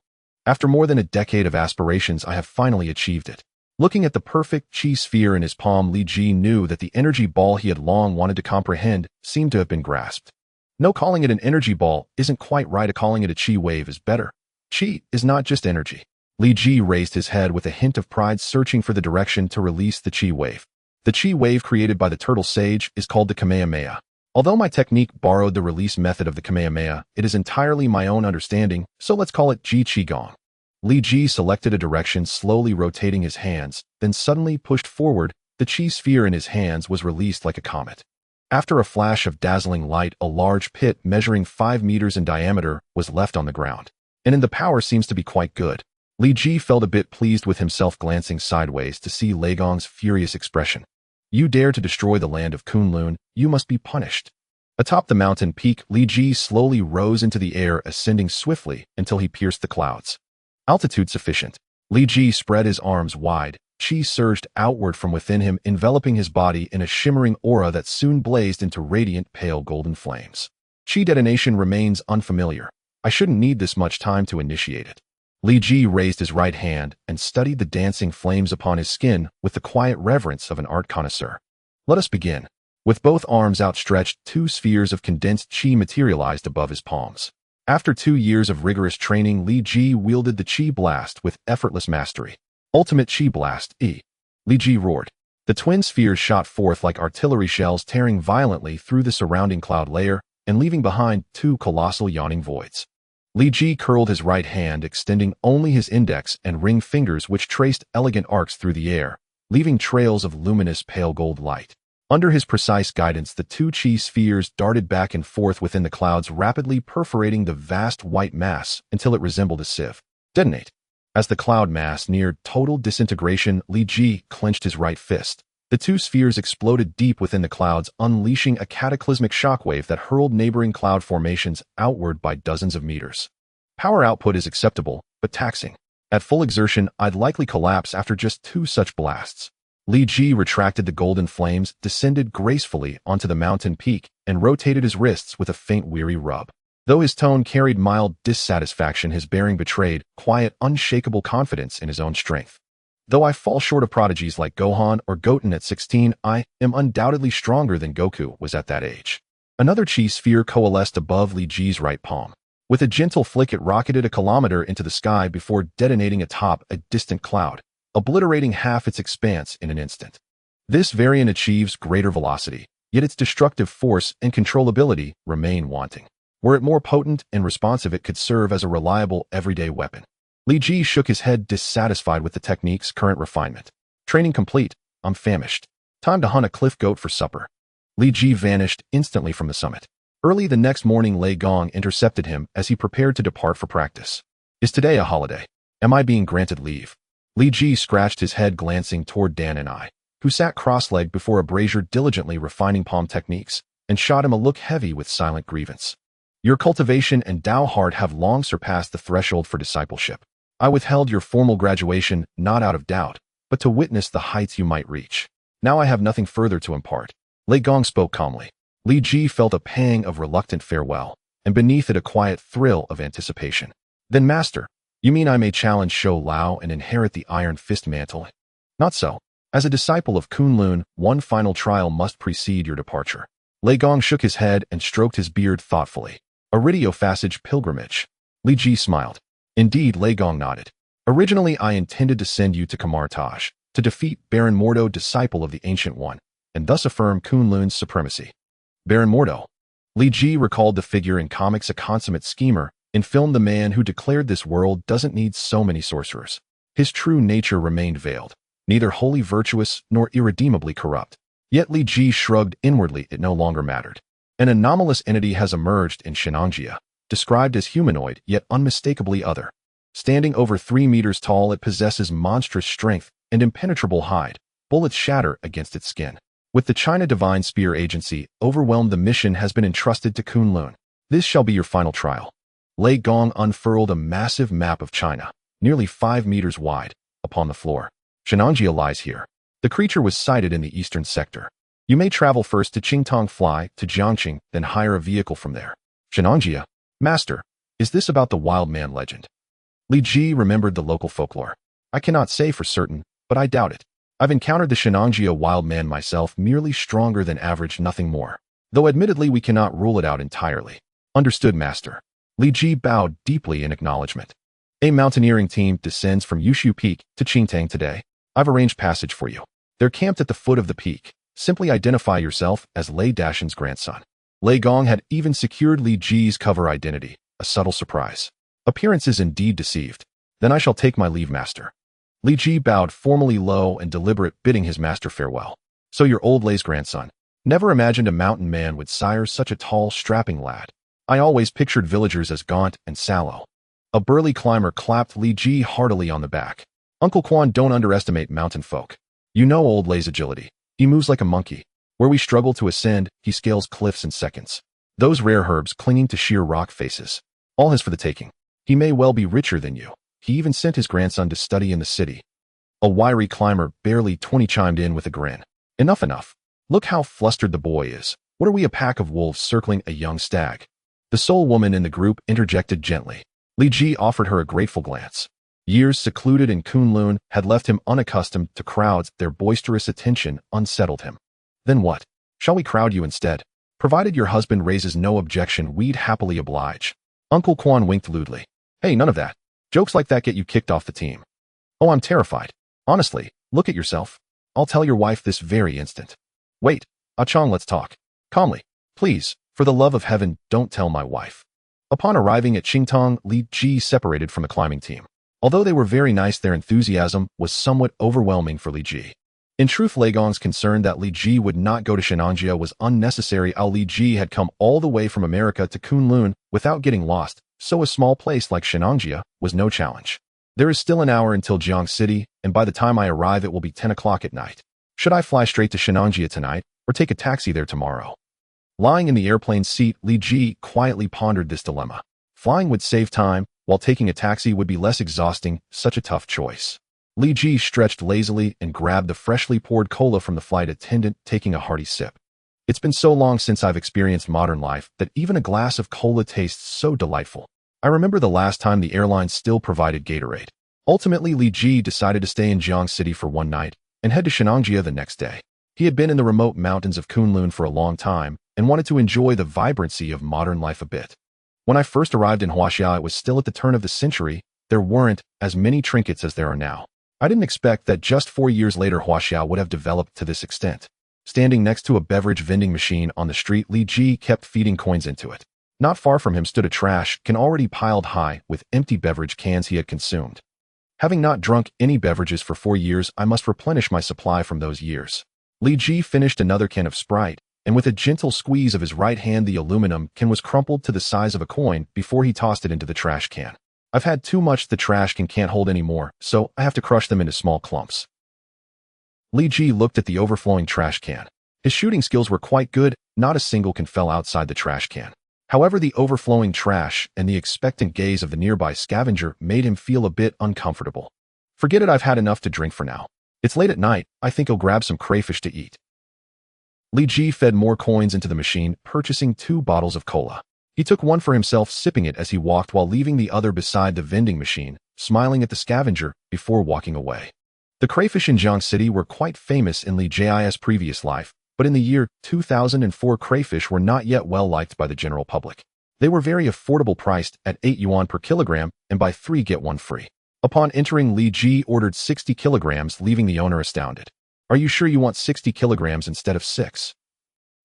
Speaker 1: After more than a decade of aspirations, I have finally achieved it. Looking at the perfect chi sphere in his palm, Li Ji knew that the energy ball he had long wanted to comprehend seemed to have been grasped. No, calling it an energy ball isn't quite right. Calling it a chi wave is better. Chi is not just energy. Li Ji raised his head with a hint of pride, searching for the direction to release the chi wave. The chi wave created by the turtle sage is called the Kamehameha. Although my technique borrowed the release method of the Kamehameha, it is entirely my own understanding, so let's call it Ji Qigong. Li Ji selected a direction, slowly rotating his hands, then suddenly pushed forward. The chi sphere in his hands was released like a comet. After a flash of dazzling light, a large pit measuring 5 meters in diameter was left on the ground. The power seems to be quite good. Li Ji felt a bit pleased with himself, glancing sideways to see Lei Gong's furious expression. You dare to destroy the land of Kunloon, you must be punished. Atop the mountain peak, Li Ji slowly rose into the air, ascending swiftly until he pierced the clouds. Altitude sufficient. Li Ji spread his arms wide. Chi surged outward from within him, enveloping his body in a shimmering aura that soon blazed into radiant pale golden flames. Chi detonation remains unfamiliar. I shouldn't need this much time to initiate it. Li Ji raised his right hand and studied the dancing flames upon his skin with the quiet reverence of an art connoisseur. Let us begin. With both arms outstretched, 2 spheres of condensed chi materialized above his palms. After 2 years of rigorous training, Li Ji wielded the chi blast with effortless mastery. Ultimate chi blast, E. Li Ji roared. The twin spheres shot forth like artillery shells, tearing violently through the surrounding cloud layer and leaving behind 2 colossal yawning voids. Li Ji curled his right hand, extending only his index and ring fingers, which traced elegant arcs through the air, leaving trails of luminous pale gold light. Under his precise guidance, the 2 chi spheres darted back and forth within the clouds, rapidly perforating the vast white mass until it resembled a sieve. Detonate. As the cloud mass neared total disintegration, Li Ji clenched his right fist. The 2 spheres exploded deep within the clouds, unleashing a cataclysmic shockwave that hurled neighboring cloud formations outward by dozens of meters. Power output is acceptable, but taxing. At full exertion, I'd likely collapse after just 2 such blasts. Li Ji retracted the golden flames, descended gracefully onto the mountain peak, and rotated his wrists with a faint, weary rub. Though his tone carried mild dissatisfaction, his bearing betrayed quiet, unshakable confidence in his own strength. Though I fall short of prodigies like Gohan or Goten at 16, I am undoubtedly stronger than Goku was at that age. Another chi sphere coalesced above Li Ji's right palm. With a gentle flick, it rocketed a kilometer into the sky before detonating atop a distant cloud, obliterating half its expanse in an instant. This variant achieves greater velocity. yet its destructive force and controllability remain wanting. Were it more potent and responsive, it could serve as a reliable everyday weapon. Li Ji shook his head, dissatisfied with the technique's current refinement. Training complete. I'm famished. Time to hunt a cliff goat for supper. Li Ji vanished instantly from the summit. Early the next morning, Lei Gong intercepted him as he prepared to depart for practice. Is today a holiday? Am I being granted leave? Li Ji scratched his head, glancing toward Dan and I, who sat cross-legged before a brazier diligently refining palm techniques, and shot him a look heavy with silent grievance. Your cultivation and Tao heart have long surpassed the threshold for discipleship. I withheld your formal graduation not out of doubt, but to witness the heights you might reach. Now I have nothing further to impart. Lei Gong spoke calmly. Li Ji felt a pang of reluctant farewell, and beneath it a quiet thrill of anticipation. Then, Master, you mean I may challenge Shou Lao and inherit the Iron Fist mantle? Not so. As a disciple of Kunloon, one final trial must precede your departure. Lei Gong shook his head and stroked his beard thoughtfully. Iridio-phasage pilgrimage. Li Ji smiled. Indeed, Lei Gong nodded. Originally, I intended to send you to Kamartaj, to defeat Baron Mordo, disciple of the Ancient One, and thus affirm Kunloon's supremacy. Baron Mordo. Li Ji recalled the figure in comics, a consummate schemer, in film the man who declared this world doesn't need so many sorcerers. His true nature remained veiled, neither wholly virtuous nor irredeemably corrupt. Yet Li Ji shrugged inwardly, it no longer mattered. An anomalous entity has emerged in Shenanjia, described as humanoid yet unmistakably other. Standing over 3 meters tall, it possesses monstrous strength and impenetrable hide. Bullets shatter against its skin. With the China Divine Spear Agency overwhelmed, the mission has been entrusted to Kunloon. This shall be your final trial. Lei Gong unfurled a massive map of China, nearly 5 meters wide, upon the floor. Shenanjia lies here. The creature was sighted in the eastern sector. You may travel first to Qingtong, fly to Jiangqing, then hire a vehicle from there. Shenanjia? Master, is this about the wild man legend? Li Ji remembered the local folklore. I cannot say for certain, but I doubt it. I've encountered the Shenanjia wild man myself, merely stronger than average, nothing more. Though admittedly we cannot rule it out entirely. Understood, Master. Li Ji bowed deeply in acknowledgement. A mountaineering team descends from Yushu Peak to Qingtang today. I've arranged passage for you. They're camped at the foot of the peak. Simply identify yourself as Lei Dashan's grandson. Lei Gong had even secured Li Ji's cover identity, a subtle surprise. Appearances indeed deceived. Then I shall take my leave, Master. Li Ji bowed formally, low and deliberate, bidding his master farewell. So you're old Lei's grandson. Never imagined a mountain man would sire such a tall, strapping lad. I always pictured villagers as gaunt and sallow. A burly climber clapped Li Ji heartily on the back. Uncle Quan, don't underestimate mountain folk. You know old Lei's agility. He moves like a monkey. Where we struggle to ascend, he scales cliffs in seconds. Those rare herbs clinging to sheer rock faces. All his for the taking. He may well be richer than you. He even sent his grandson to study in the city. A wiry climber, barely 20, chimed in with a grin. Enough, enough. Look how flustered the boy is. What are we, a pack of wolves circling a young stag? The sole woman in the group interjected gently. Li Ji offered her a grateful glance. Years secluded in Kunloon had left him unaccustomed to crowds. Their boisterous attention unsettled him. Then what? Shall we crowd you instead? Provided your husband raises no objection, we'd happily oblige. Uncle Quan winked lewdly. Hey, none of that. Jokes like that get you kicked off the team. Oh, I'm terrified. Honestly, look at yourself. I'll tell your wife this very instant. Wait, Ah-Chong, let's talk. Calmly. Please, for the love of heaven, don't tell my wife. Upon arriving at Qingtong, Li Ji separated from the climbing team. Although they were very nice, their enthusiasm was somewhat overwhelming for Li Ji. In truth, Lei Gong's concern that Li Ji would not go to Shenanjia was unnecessary. Li Ji had come all the way from America to Kunloon without getting lost, so a small place like Shenanjia was no challenge. There is still an hour until Jiang City, and by the time I arrive it will be 10 o'clock at night. Should I fly straight to Shenanjia tonight, or take a taxi there tomorrow? Lying in the airplane seat, Li Ji quietly pondered this dilemma. Flying would save time, while taking a taxi would be less exhausting. Such a tough choice. Li Ji stretched lazily and grabbed the freshly poured cola from the flight attendant, taking a hearty sip. It's been so long since I've experienced modern life that even a glass of cola tastes so delightful. I remember the last time the airline still provided Gatorade. Ultimately, Li Ji decided to stay in Jiang City for one night and head to Shenanjia the next day. He had been in the remote mountains of Kunloon for a long time and wanted to enjoy the vibrancy of modern life a bit. When I first arrived in Huaxia, it was still at the turn of the century. There weren't as many trinkets as there are now. I didn't expect that just 4 years later Huaxia would have developed to this extent. Standing next to a beverage vending machine on the street, Li Ji kept feeding coins into it. Not far from him stood a trash can already piled high with empty beverage cans he had consumed. Having not drunk any beverages for 4 years, I must replenish my supply from those years. Li Ji finished another can of Sprite, and with a gentle squeeze of his right hand, the aluminum can was crumpled to the size of a coin before he tossed it into the trash can. I've had too much, the trash can can't hold anymore, so I have to crush them into small clumps. Li Ji looked at the overflowing trash can. His shooting skills were quite good, not a single can fell outside the trash can. However, the overflowing trash and the expectant gaze of the nearby scavenger made him feel a bit uncomfortable. Forget it, I've had enough to drink for now. It's late at night, I think I'll grab some crayfish to eat. Li Ji fed more coins into the machine, purchasing 2 bottles of cola. He took one for himself, sipping it as he walked while leaving the other beside the vending machine, smiling at the scavenger before walking away. The crayfish in Jiang City were quite famous in Li Ji's previous life, but in the year 2004 crayfish were not yet well liked by the general public. They were very affordable, priced at 8 yuan per kilogram and buy 3 get 1 free. Upon entering, Li Ji ordered 60 kilograms, leaving the owner astounded. Are you sure you want 60 kilograms instead of 6?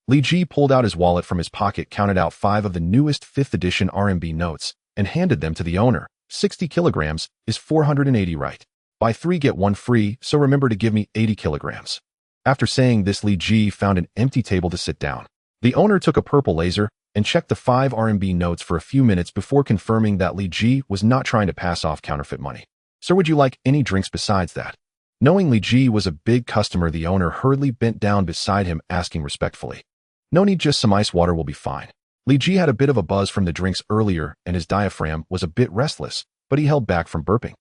Speaker 1: Li Ji pulled out his wallet from his pocket, counted out 5 of the newest 5th edition RMB notes, and handed them to the owner. 60 kilograms is 480, right? Buy 3 get 1 free, so remember to give me 80 kilograms. After saying this, Li Ji found an empty table to sit down. The owner took a purple laser and checked the 5 RMB notes for a few minutes before confirming that Li Ji was not trying to pass off counterfeit money. Sir, would you like any drinks besides that? Knowing Li Ji was a big customer, the owner hurriedly bent down beside him, asking respectfully. No need, just some ice water will be fine. Li Ji had a bit of a buzz from the drinks earlier and his diaphragm was a bit restless, but he held back from burping.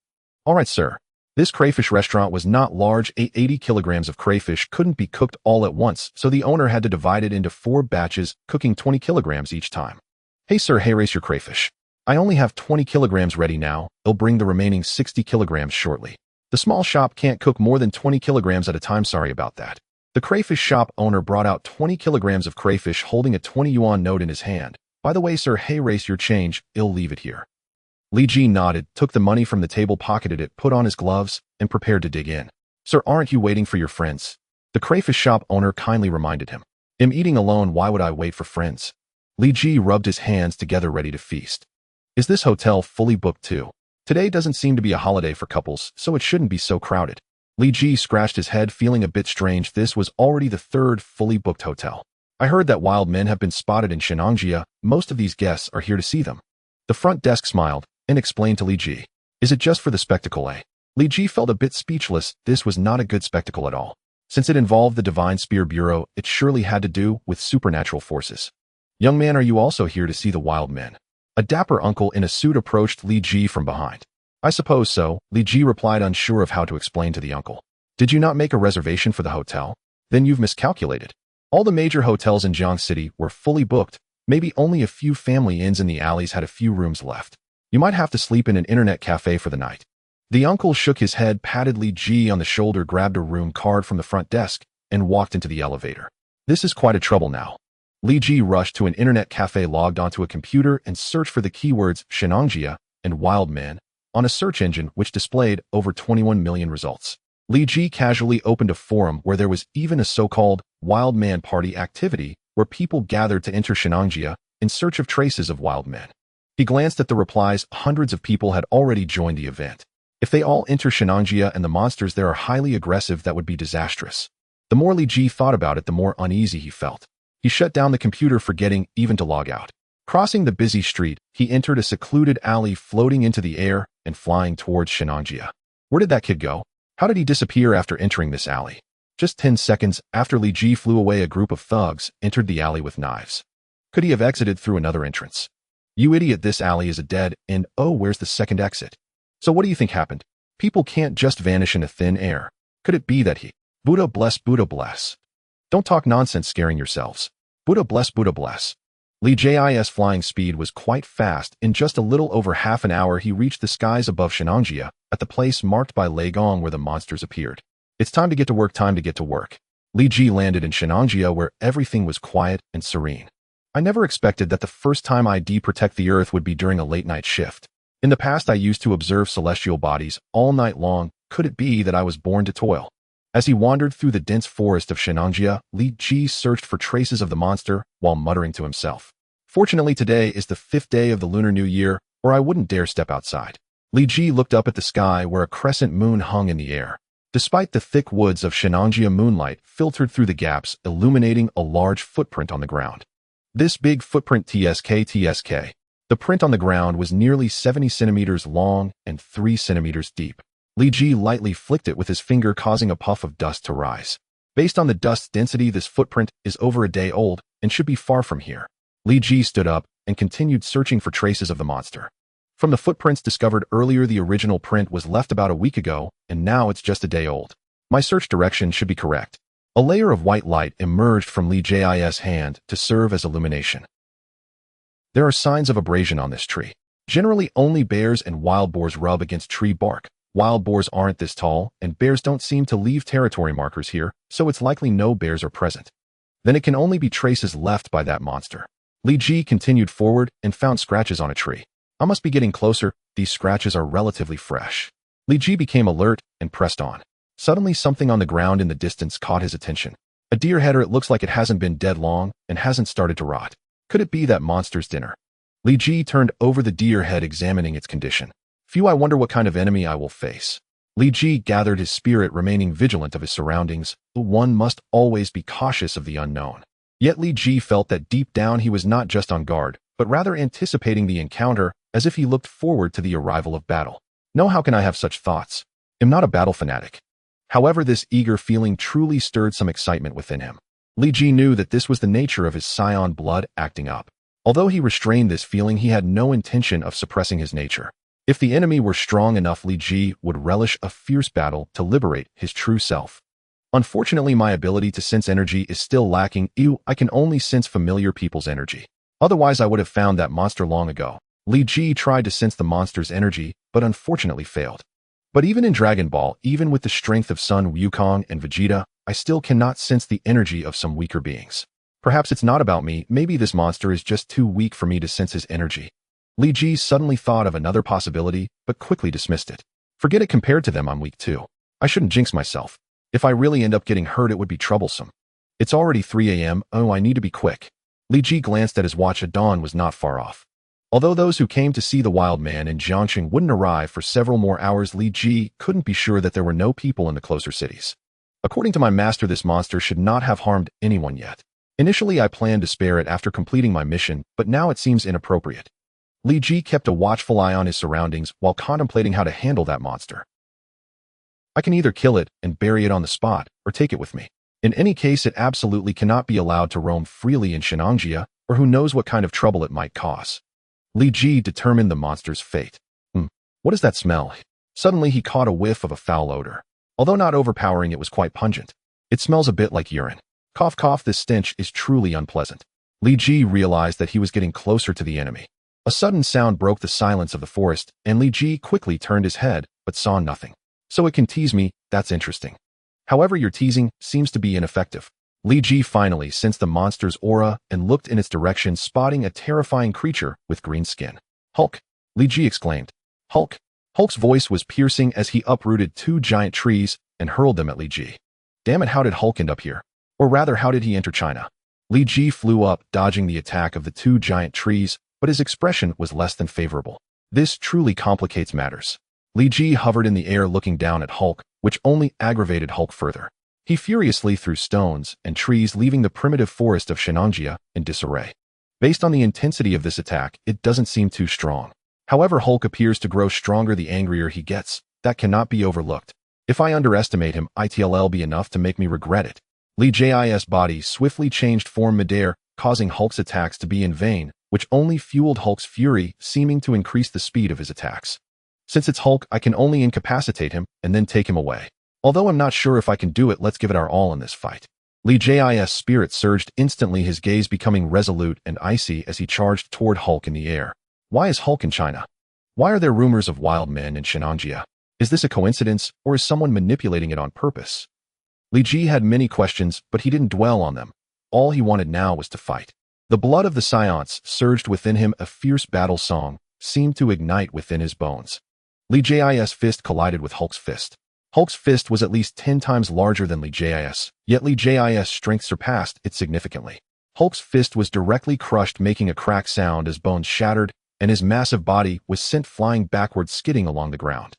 Speaker 1: All right, sir. This crayfish restaurant was not large. 80 kilograms of crayfish couldn't be cooked all at once, so the owner had to divide it into 4 batches, cooking 20 kilograms each time. Hey sir, hey, race your crayfish. I only have 20 kilograms ready now. I'll bring the remaining 60 kilograms shortly. The small shop can't cook more than 20 kilograms at a time, sorry about that. The crayfish shop owner brought out 20 kilograms of crayfish, holding a 20 yuan note in his hand. By the way, sir, hey, race your change. I'll leave it here. Li Ji nodded, took the money from the table, pocketed it, put on his gloves, and prepared to dig in. Sir, aren't you waiting for your friends? The crayfish shop owner kindly reminded him. I'm eating alone, why would I wait for friends? Li Ji rubbed his hands together, ready to feast. Is this hotel fully booked too? Today doesn't seem to be a holiday for couples, so it shouldn't be so crowded. Li Ji scratched his head, feeling a bit strange. This was already the 3rd fully booked hotel. I heard that wild men have been spotted in Shenangjia. Most of these guests are here to see them. The front desk smiled and explained to Li Ji. Is it just for the spectacle, eh? Li Ji felt a bit speechless. This was not a good spectacle at all. Since it involved the Divine Spear Bureau, it surely had to do with supernatural forces. Young man, are you also here to see the wild men? A dapper uncle in a suit approached Li Ji from behind. I suppose so, Li Ji replied, unsure of how to explain to the uncle. Did you not make a reservation for the hotel? Then you've miscalculated. All the major hotels in Jiang City were fully booked. Maybe only a few family inns in the alleys had a few rooms left. You might have to sleep in an internet cafe for the night. The uncle shook his head, patted Li Ji on the shoulder, grabbed a room card from the front desk, and walked into the elevator. This is quite a trouble now. Li Ji rushed to an internet cafe, logged onto a computer, and searched for the keywords Shenangjia and wild men on a search engine which displayed over 21 million results. Li Ji casually opened a forum where there was even a so-called wild man party activity where people gathered to enter Shenangjia in search of traces of wild men. He glanced at the replies. Hundreds of people had already joined the event. If they all enter Shenangjia and the monsters there are highly aggressive, that would be disastrous. The more Li Ji thought about it, the more uneasy he felt. He shut down the computer, forgetting even to log out. Crossing the busy street, he entered a secluded alley, floating into the air and flying towards Shenangjia. Where did that kid go? How did he disappear after entering this alley? Just 10 seconds after Li Ji flew away, a group of thugs entered the alley with knives. Could he have exited through another entrance? You idiot, this alley is a dead end. Oh, where's the second exit? So what do you think happened? People can't just vanish into thin air. Could it be that he... Buddha bless, Buddha bless. Don't talk nonsense, scaring yourselves. Buddha bless, Buddha bless. Li Ji's flying speed was quite fast. In just a little over half an hour, he reached the skies above Shenangjia, at the place marked by Leigong where the monsters appeared. It's time to get to work, time to get to work. Li Ji landed in Shenangjia where everything was quiet and serene. I never expected that the first time I'd protect the Earth would be during a late-night shift. In the past, I used to observe celestial bodies all night long. Could it be that I was born to toil? As he wandered through the dense forest of Shenanjia, Li Ji searched for traces of the monster while muttering to himself. Fortunately, today is the 5th day of the Lunar New Year, or I wouldn't dare step outside. Li Ji looked up at the sky where a crescent moon hung in the air. Despite the thick woods of Shenanjia, moonlight filtered through the gaps, illuminating a large footprint on the ground. This big footprint TSK. The print on the ground was nearly 70 centimeters long and 3 centimeters deep. Li Ji lightly flicked it with his finger, causing a puff of dust to rise. Based on the dust's density, this footprint is over a day old and should be far from here. Li Ji stood up and continued searching for traces of the monster. From the footprints discovered earlier, the original print was left about a week ago, and now it's just a day old. My search direction should be correct. A layer of white light emerged from Li Ji's hand to serve as illumination. There are signs of abrasion on this tree. Generally, only bears and wild boars rub against tree bark. Wild boars aren't this tall, and bears don't seem to leave territory markers here, so it's likely no bears are present. Then it can only be traces left by that monster. Li Ji continued forward and found scratches on a tree. I must be getting closer. These scratches are relatively fresh. Li Ji became alert and pressed on. Suddenly, something on the ground in the distance caught his attention. A deer header. It looks like it hasn't been dead long and hasn't started to rot. Could it be that monster's dinner? Li Ji turned over the deer head, examining its condition. Phew, I wonder what kind of enemy I will face. Li Ji gathered his spirit, remaining vigilant of his surroundings. One must always be cautious of the unknown. Yet Li Ji felt that deep down he was not just on guard, but rather anticipating the encounter, as if he looked forward to the arrival of battle. No, how can I have such thoughts? I'm not a battle fanatic. However, this eager feeling truly stirred some excitement within him. Li Ji knew that this was the nature of his Saiyan blood acting up. Although he restrained this feeling, he had no intention of suppressing his nature. If the enemy were strong enough, Li Ji would relish a fierce battle to liberate his true self. Unfortunately, my ability to sense energy is still lacking. I can only sense familiar people's energy. Otherwise, I would have found that monster long ago. Li Ji tried to sense the monster's energy, but unfortunately failed. But even in Dragon Ball, even with the strength of Sun Wukong and Vegeta, I still cannot sense the energy of some weaker beings. Perhaps it's not about me. Maybe this monster is just too weak for me to sense his energy. Li Ji suddenly thought of another possibility, but quickly dismissed it. Forget it, compared to them, I'm weak too. I shouldn't jinx myself. If I really end up getting hurt, it would be troublesome. It's already 3 a.m. Oh, I need to be quick. Li Ji glanced at his watch. Dawn was not far off. Although those who came to see the wild man in Jiangxing wouldn't arrive for several more hours, Li Ji couldn't be sure that there were no people in the closer cities. According to my master, this monster should not have harmed anyone yet. Initially, I planned to spare it after completing my mission, but now it seems inappropriate. Li Ji kept a watchful eye on his surroundings while contemplating how to handle that monster. I can either kill it and bury it on the spot, or take it with me. In any case, it absolutely cannot be allowed to roam freely in Shenanjia, or who knows what kind of trouble it might cause. Li Ji determined the monster's fate. What is that smell? Suddenly he caught a whiff of a foul odor. Although not overpowering, it was quite pungent. It smells a bit like urine. Cough cough, this stench is truly unpleasant. Li Ji realized that he was getting closer to the enemy. A sudden sound broke the silence of the forest, and Li Ji quickly turned his head, but saw nothing. So it can tease me, that's interesting. However, your teasing seems to be ineffective. Li Ji finally sensed the monster's aura and looked in its direction, spotting a terrifying creature with green skin. Hulk! Li Ji exclaimed. Hulk! Hulk's voice was piercing as he uprooted 2 giant trees and hurled them at Li Ji. Damn it, how did Hulk end up here? Or rather, how did he enter China? Li Ji flew up, dodging the attack of the 2 giant trees, but his expression was less than favorable. This truly complicates matters. Li Ji hovered in the air, looking down at Hulk, which only aggravated Hulk further. He furiously threw stones and trees, leaving the primitive forest of Shenanjia in disarray. Based on the intensity of this attack, it doesn't seem too strong. However, Hulk appears to grow stronger the angrier he gets. That cannot be overlooked. If I underestimate him, it'll be enough to make me regret it. Li Ji's body swiftly changed form midair, causing Hulk's attacks to be in vain, which only fueled Hulk's fury, seeming to increase the speed of his attacks. Since it's Hulk, I can only incapacitate him and then take him away. Although I'm not sure if I can do it, let's give it our all in this fight. Li Ji's spirit surged instantly, his gaze becoming resolute and icy as he charged toward Hulk in the air. Why is Hulk in China? Why are there rumors of wild men in Shenanjia? Is this a coincidence, or is someone manipulating it on purpose? Li Ji had many questions, but he didn't dwell on them. All he wanted now was to fight. The blood of the Saiyans surged within him, a fierce battle song seemed to ignite within his bones. Li Ji's fist collided with Hulk's fist. Hulk's fist was at least 10 times larger than Lee Jis, yet Lee Jis' strength surpassed it significantly. Hulk's fist was directly crushed, making a crack sound as bones shattered, and his massive body was sent flying backwards, skidding along the ground.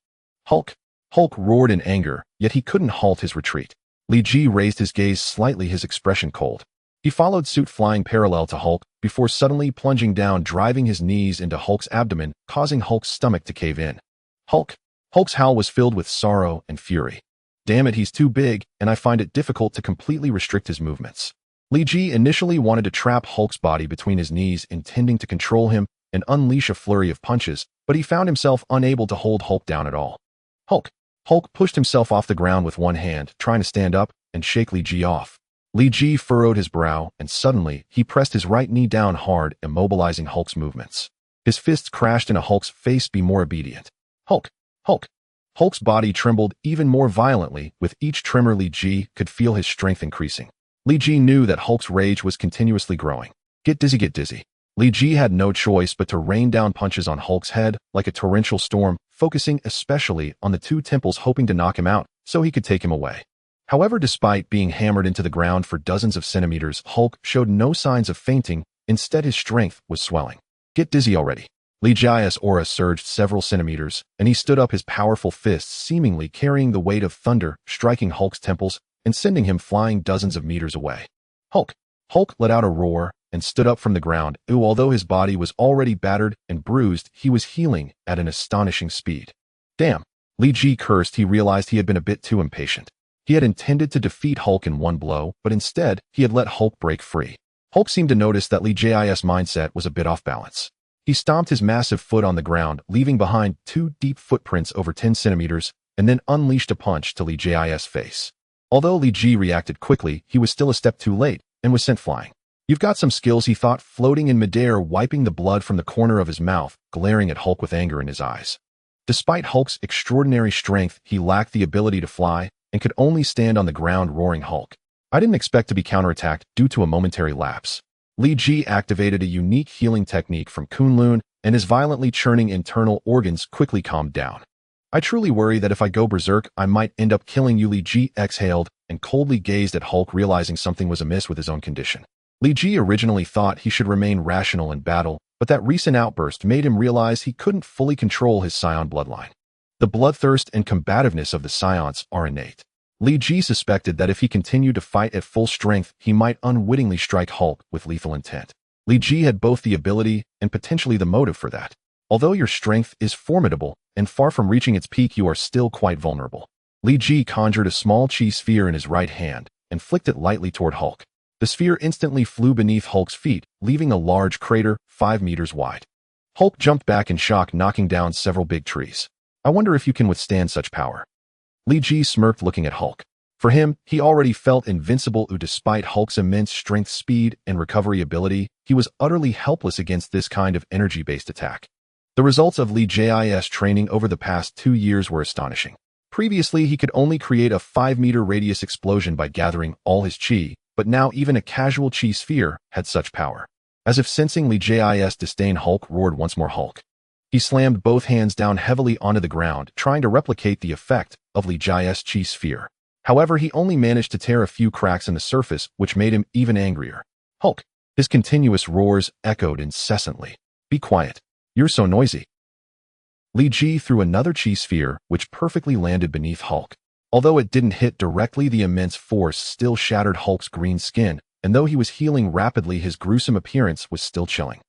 Speaker 1: Hulk! Hulk roared in anger, yet he couldn't halt his retreat. Li Ji raised his gaze slightly, his expression cold. He followed suit, flying parallel to Hulk, before suddenly plunging down, driving his knees into Hulk's abdomen, causing Hulk's stomach to cave in. Hulk's howl was filled with sorrow and fury. Damn it, he's too big, and I find it difficult to completely restrict his movements. Li Ji initially wanted to trap Hulk's body between his knees, intending to control him and unleash a flurry of punches, but he found himself unable to hold Hulk down at all. Hulk pushed himself off the ground with one hand, trying to stand up and shake Li Ji off. Li Ji furrowed his brow, and suddenly, he pressed his right knee down hard, immobilizing Hulk's movements. His fists crashed into Hulk's face. Be more obedient. Hulk's body trembled even more violently. With each tremor, Li Ji could feel his strength increasing. Li Ji knew that Hulk's rage was continuously growing. Get dizzy, get dizzy. Li Ji had no choice but to rain down punches on Hulk's head like a torrential storm, focusing especially on the two temples, hoping to knock him out so he could take him away. However, despite being hammered into the ground for dozens of centimeters, Hulk showed no signs of fainting. Instead, his strength was swelling. Get dizzy already. Li Ji's aura surged several centimeters, and he stood up, his powerful fists seemingly carrying the weight of thunder, striking Hulk's temples and sending him flying dozens of meters away. Hulk let out a roar and stood up from the ground. Although his body was already battered and bruised, he was healing at an astonishing speed. Damn! Li Ji cursed. He realized he had been a bit too impatient. He had intended to defeat Hulk in one blow, but instead, he had let Hulk break free. Hulk seemed to notice that Li Ji's mindset was a bit off balance. He stomped his massive foot on the ground, leaving behind 2 deep footprints over 10 centimeters, and then unleashed a punch to Li Ji's face. Although Li Ji reacted quickly, he was still a step too late and was sent flying. You've got some skills, he thought, floating in midair, wiping the blood from the corner of his mouth, glaring at Hulk with anger in his eyes. Despite Hulk's extraordinary strength, he lacked the ability to fly and could only stand on the ground, roaring. Hulk, I didn't expect to be counterattacked due to a momentary lapse. Li Ji activated a unique healing technique from Kunloon, and his violently churning internal organs quickly calmed down. I truly worry that if I go berserk, I might end up killing you. Li Ji exhaled and coldly gazed at Hulk, realizing something was amiss with his own condition. Li Ji originally thought he should remain rational in battle, but that recent outburst made him realize he couldn't fully control his Saiyan bloodline. The bloodthirst and combativeness of the Saiyans are innate. Li Ji suspected that if he continued to fight at full strength, he might unwittingly strike Hulk with lethal intent. Li Ji had both the ability and potentially the motive for that. Although your strength is formidable and far from reaching its peak, you are still quite vulnerable. Li Ji conjured a small chi sphere in his right hand and flicked it lightly toward Hulk. The sphere instantly flew beneath Hulk's feet, leaving a large crater 5 meters wide. Hulk jumped back in shock, knocking down several big trees. I wonder if you can withstand such power. Li Ji smirked, looking at Hulk. For him, he already felt invincible. Despite Hulk's immense strength, speed, and recovery ability, he was utterly helpless against this kind of energy-based attack. The results of Li Ji's training over the past 2 years were astonishing. Previously, he could only create a 5-meter radius explosion by gathering all his chi, but now even a casual chi sphere had such power. As if sensing Li Ji's disdain, Hulk roared once more. Hulk. He slammed both hands down heavily onto the ground, trying to replicate the effect of Li Ji's chi sphere. However, he only managed to tear a few cracks in the surface, which made him even angrier. Hulk. His continuous roars echoed incessantly. Be quiet. You're so noisy. Li Ji threw another chi sphere, which perfectly landed beneath Hulk. Although it didn't hit directly, the immense force still shattered Hulk's green skin, and though he was healing rapidly, his gruesome appearance was still chilling.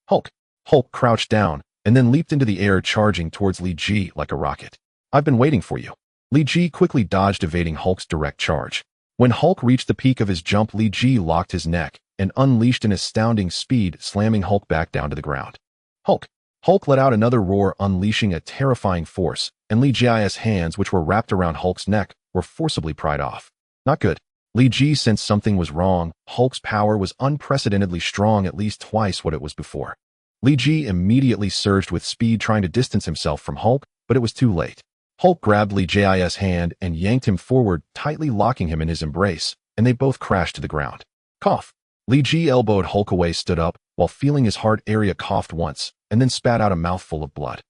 Speaker 1: Hulk crouched down, and then leaped into the air, charging towards Li Ji like a rocket. I've been waiting for you. Li Ji quickly dodged, evading Hulk's direct charge. When Hulk reached the peak of his jump, Li Ji locked his neck and unleashed an astounding speed, slamming Hulk back down to the ground. Hulk let out another roar, unleashing a terrifying force, and Li Ji's hands, which were wrapped around Hulk's neck, were forcibly pried off. Not good. Li Ji sensed something was wrong. Hulk's power was unprecedentedly strong, at least twice what it was before. Li Ji immediately surged with speed, trying to distance himself from Hulk, but it was too late. Hulk grabbed Li Ji's hand and yanked him forward, tightly locking him in his embrace, and they both crashed to the ground. Cough. Li Ji elbowed Hulk away, stood up, while feeling his heart area, coughed once, and then spat out a mouthful of blood.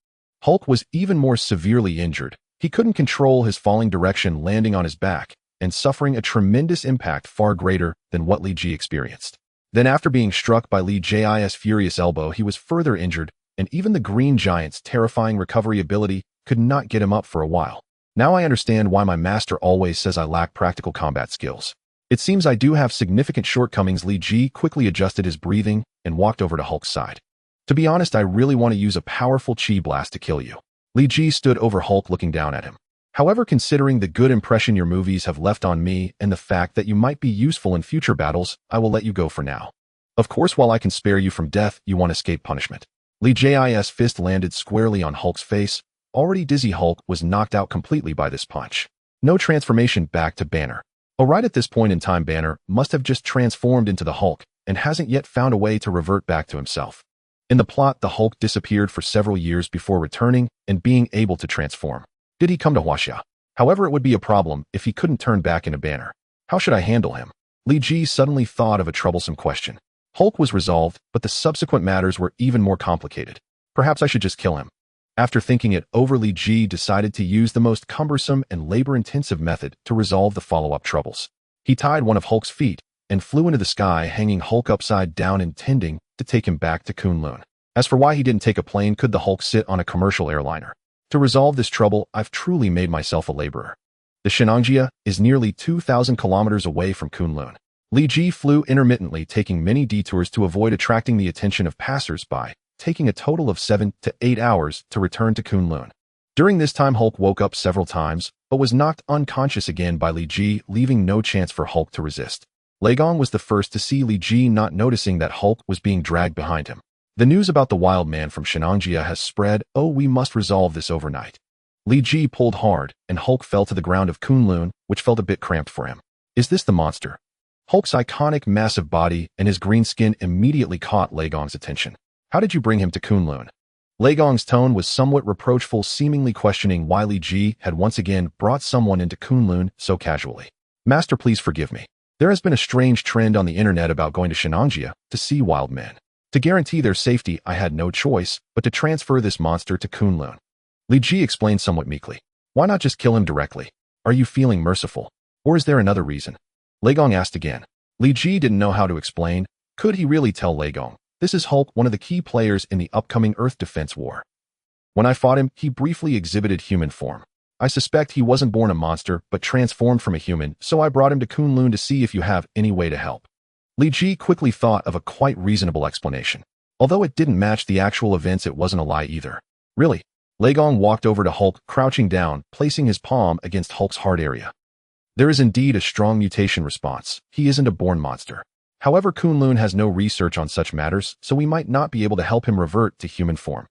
Speaker 1: Hulk was even more severely injured, He couldn't control his falling direction, landing on his back and suffering a tremendous impact far greater than what Li Ji experienced. Then after being struck by Li Ji's furious elbow, he was further injured, and even the Green Giant's terrifying recovery ability could not get him up for a while. Now I understand why my master always says I lack practical combat skills. It seems I do have significant shortcomings. Li Ji quickly adjusted his breathing and walked over to Hulk's side. To be honest, I really want to use a powerful chi blast to kill you. Li Ji stood over Hulk, looking down at him. However, considering the good impression your movies have left on me and the fact that you might be useful in future battles, I will let you go for now. Of course, while I can spare you from death, you want to escape punishment. Li Ji's fist landed squarely on Hulk's face. Already dizzy Hulk was knocked out completely by this punch. No transformation back to Banner. Oh, right at this point in time, Banner must have just transformed into the Hulk and hasn't yet found a way to revert back to himself. In the plot, the Hulk disappeared for several years before returning and being able to transform. Did he come to Huaxia? However, it would be a problem if he couldn't turn back into Banner. How should I handle him? Li Ji suddenly thought of a troublesome question. Hulk was resolved, but the subsequent matters were even more complicated. Perhaps I should just kill him. After thinking it over, Li Ji decided to use the most cumbersome and labor-intensive method to resolve the follow-up troubles. He tied one of Hulk's feet and flew into the sky, hanging Hulk upside down, intending to take him back to Kunloon. As for why he didn't take a plane, could the Hulk sit on a commercial airliner? To resolve this trouble, I've truly made myself a laborer. The Shenangjia is nearly 2,000 kilometers away from Kunloon. Li Ji flew intermittently, taking many detours to avoid attracting the attention of passers-by, taking a total of 7 to 8 hours to return to Kunloon. During this time, Hulk woke up several times, but was knocked unconscious again by Li Ji, leaving no chance for Hulk to resist. Legong was the first to see Li Ji, not noticing that Hulk was being dragged behind him. The news about the wild man from Shenangjia has spread. Oh, we must resolve this overnight. Li Ji pulled hard, and Hulk fell to the ground of Kunloon, which felt a bit cramped for him. Is this the monster? Hulk's iconic massive body and his green skin immediately caught Legong's attention. How did you bring him to Kunloon? Legong's tone was somewhat reproachful, seemingly questioning why Li Ji had once again brought someone into Kunloon so casually. Master, please forgive me. There has been a strange trend on the internet about going to Shenangjia to see wild men. To guarantee their safety, I had no choice but to transfer this monster to Kunloon. Li Ji explained somewhat meekly. Why not just kill him directly? Are you feeling merciful? Or is there another reason? Legong asked again. Li Ji didn't know how to explain. Could he really tell Legong? This is Hulk, one of the key players in the upcoming Earth Defense War. When I fought him, he briefly exhibited human form. I suspect he wasn't born a monster, but transformed from a human, so I brought him to Kunloon to see if you have any way to help. Li Ji quickly thought of a quite reasonable explanation. Although it didn't match the actual events, it wasn't a lie either. Really? Legong walked over to Hulk, crouching down, placing his palm against Hulk's heart area. There is indeed a strong mutation response. He isn't a born monster. However, Kunloon has no research on such matters, so we might not be able to help him revert to human form.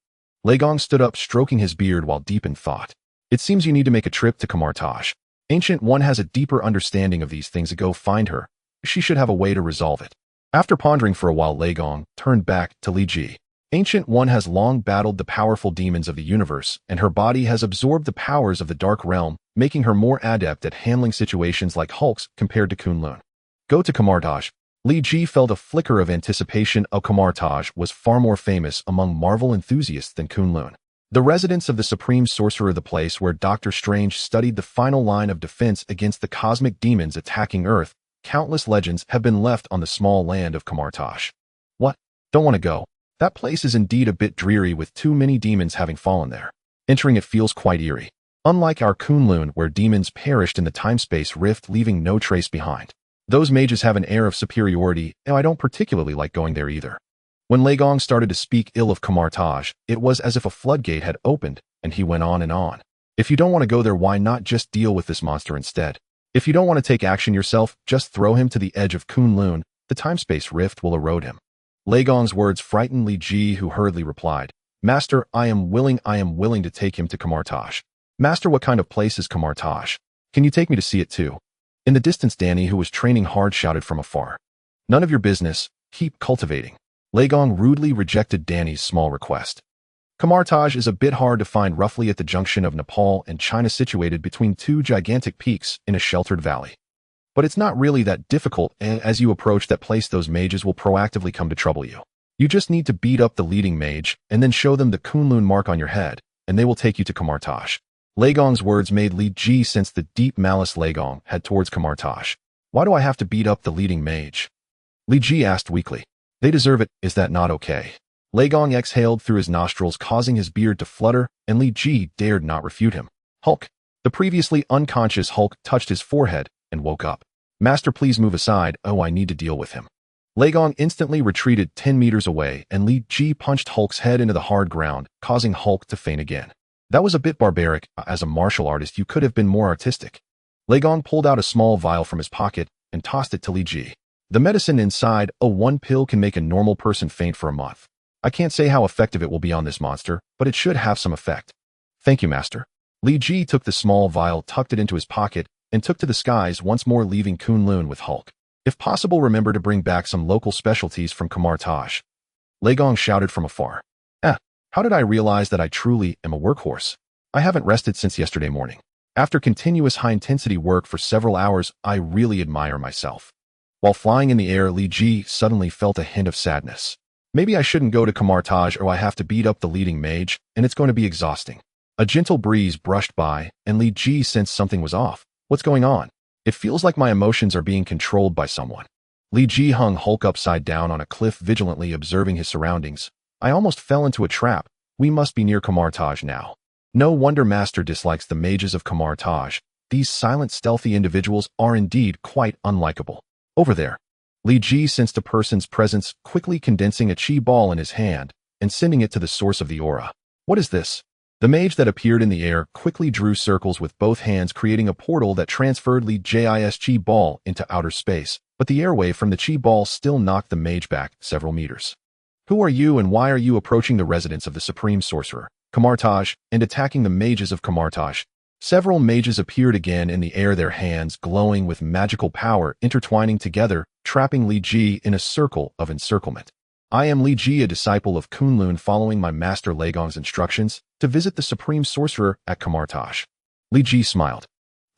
Speaker 1: Legong stood up, stroking his beard while deep in thought. It seems you need to make a trip to Kamartaj. Ancient One has a deeper understanding of these things. Go find her. She should have a way to resolve it. After pondering for a while, Legong turned back to Li Ji. Ancient One has long battled the powerful demons of the universe, and her body has absorbed the powers of the Dark Realm, making her more adept at handling situations like Hulk's compared to Kunloon. Go to Kamartaj. Li Ji felt a flicker of anticipation. Kamartaj was far more famous among Marvel enthusiasts than Kunloon. The residence of the supreme sorcerer, the place where Doctor Strange studied the final line of defense against the cosmic demons attacking Earth. Countless legends have been left on the small land of Kamartaj. What? Don't want to go. That place is indeed a bit dreary, with too many demons having fallen there. Entering it feels quite eerie. Unlike our Kunloon, where demons perished in the time-space rift, leaving no trace behind. Those mages have an air of superiority, and I don't particularly like going there either. When Legong started to speak ill of Kamartaj, it was as if a floodgate had opened, and he went on and on. If you don't want to go there, why not just deal with this monster instead? If you don't want to take action yourself, just throw him to the edge of Kunloon. The time-space rift will erode him. Legong's words frightened Li Ji, who hurriedly replied, Master, I am willing to take him to Kamartaj. Master, what kind of place is Kamartaj? Can you take me to see it too? In the distance, Danny, who was training hard, shouted from afar. None of your business. Keep cultivating. Legong rudely rejected Danny's small request. Kamartaj is a bit hard to find, roughly at the junction of Nepal and China, situated between two gigantic peaks in a sheltered valley. But it's not really that difficult, and as you approach that place, those mages will proactively come to trouble you. You just need to beat up the leading mage, and then show them the Kunloon mark on your head, and they will take you to Kamartaj. Lei Gong's words made Li Ji sense the deep malice Lei Gong had towards Kamartaj. Why do I have to beat up the leading mage? Li Ji asked weakly. They deserve it, is that not okay? Lei Gong exhaled through his nostrils, causing his beard to flutter, and Li Ji dared not refute him. Hulk. The previously unconscious Hulk touched his forehead and woke up. Master, please move aside. Oh, I need to deal with him. Lei Gong instantly retreated 10 meters away, and Li Ji punched Hulk's head into the hard ground, causing Hulk to faint again. That was a bit barbaric. As a martial artist, you could have been more artistic. Lei Gong pulled out a small vial from his pocket and tossed it to Li Ji. The medicine inside, one pill can make a normal person faint for a month. I can't say how effective it will be on this monster, but it should have some effect. Thank you, Master. Li Ji took the small vial, tucked it into his pocket, and took to the skies once more, leaving Kunloon with Hulk. If possible, remember to bring back some local specialties from Kamartaj. Lei Gong shouted from afar. How did I realize that I truly am a workhorse? I haven't rested since yesterday morning. After continuous high-intensity work for several hours, I really admire myself. While flying in the air, Li Ji suddenly felt a hint of sadness. Maybe I shouldn't go to Kamartaj, or I have to beat up the leading mage, and it's going to be exhausting. A gentle breeze brushed by, and Li Ji sensed something was off. What's going on? It feels like my emotions are being controlled by someone. Li Ji hung Hulk upside down on a cliff, vigilantly observing his surroundings. I almost fell into a trap. We must be near Kamartaj now. No wonder Master dislikes the mages of Kamartaj. These silent, stealthy individuals are indeed quite unlikable. Over there. Li Ji sensed a person's presence, quickly condensing a chi ball in his hand and sending it to the source of the aura. What is this? The mage that appeared in the air quickly drew circles with both hands, creating a portal that transferred Li Ji's chi ball into outer space, but the airwave from the chi ball still knocked the mage back several meters. Who are you, and why are you approaching the residence of the Supreme Sorcerer, Kamartaj, and attacking the mages of Kamartaj? Several mages appeared again in the air, their hands glowing with magical power, intertwining together, trapping Li Ji in a circle of encirclement. I am Li Ji, a disciple of Kunloon, following my master Lei Gong's instructions to visit the Supreme Sorcerer at Kamartaj. Li Ji smiled.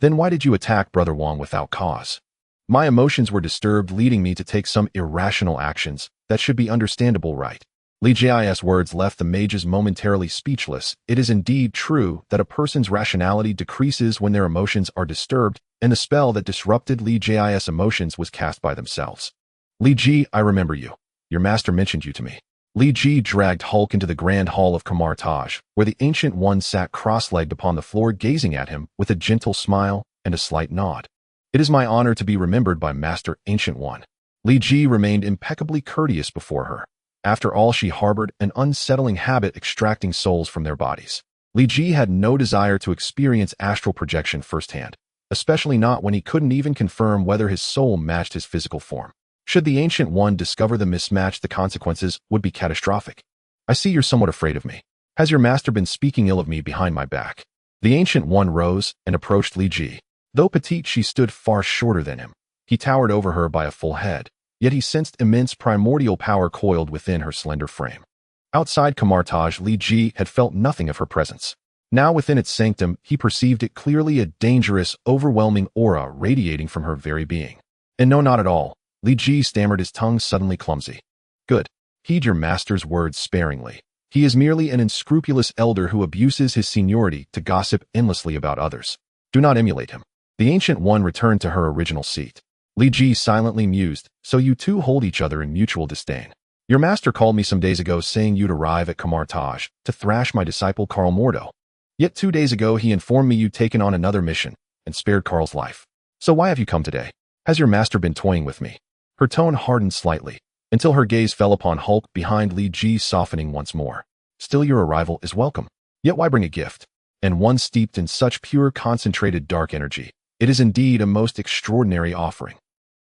Speaker 1: Then why did you attack Brother Wang without cause? My emotions were disturbed, leading me to take some irrational actions that should be understandable, right? Li Ji's words left the mages momentarily speechless. It is indeed true that a person's rationality decreases when their emotions are disturbed, and the spell that disrupted Li Ji's emotions was cast by themselves. Li Ji, I remember you. Your master mentioned you to me. Li Ji dragged Hulk into the grand hall of Kamartaj, where the Ancient One sat cross-legged upon the floor, gazing at him with a gentle smile and a slight nod. It is my honor to be remembered by Master Ancient One. Li Ji remained impeccably courteous before her. After all, she harbored an unsettling habit, extracting souls from their bodies. Li Ji had no desire to experience astral projection firsthand, especially not when he couldn't even confirm whether his soul matched his physical form. Should the Ancient One discover the mismatch, the consequences would be catastrophic. I see you're somewhat afraid of me. Has your master been speaking ill of me behind my back? The Ancient One rose and approached Li Ji. Though petite, she stood far shorter than him. He towered over her by a full head, yet he sensed immense primordial power coiled within her slender frame. Outside Kamartaj, Li Ji had felt nothing of her presence. Now within its sanctum, he perceived it clearly, a dangerous, overwhelming aura radiating from her very being. And no, not at all. Li Ji stammered, his tongue suddenly clumsy. Good. Heed your master's words sparingly. He is merely an unscrupulous elder who abuses his seniority to gossip endlessly about others. Do not emulate him. The Ancient One returned to her original seat. Li Ji silently mused, so you two hold each other in mutual disdain. Your master called me some days ago, saying you'd arrive at Kamartaj to thrash my disciple Karl Mordo. Yet 2 days ago he informed me you'd taken on another mission and spared Karl's life. So why have you come today? Has your master been toying with me? Her tone hardened slightly, until her gaze fell upon Hulk behind Li Ji, softening once more. Still, your arrival is welcome. Yet why bring a gift? And one steeped in such pure, concentrated dark energy. It is indeed a most extraordinary offering.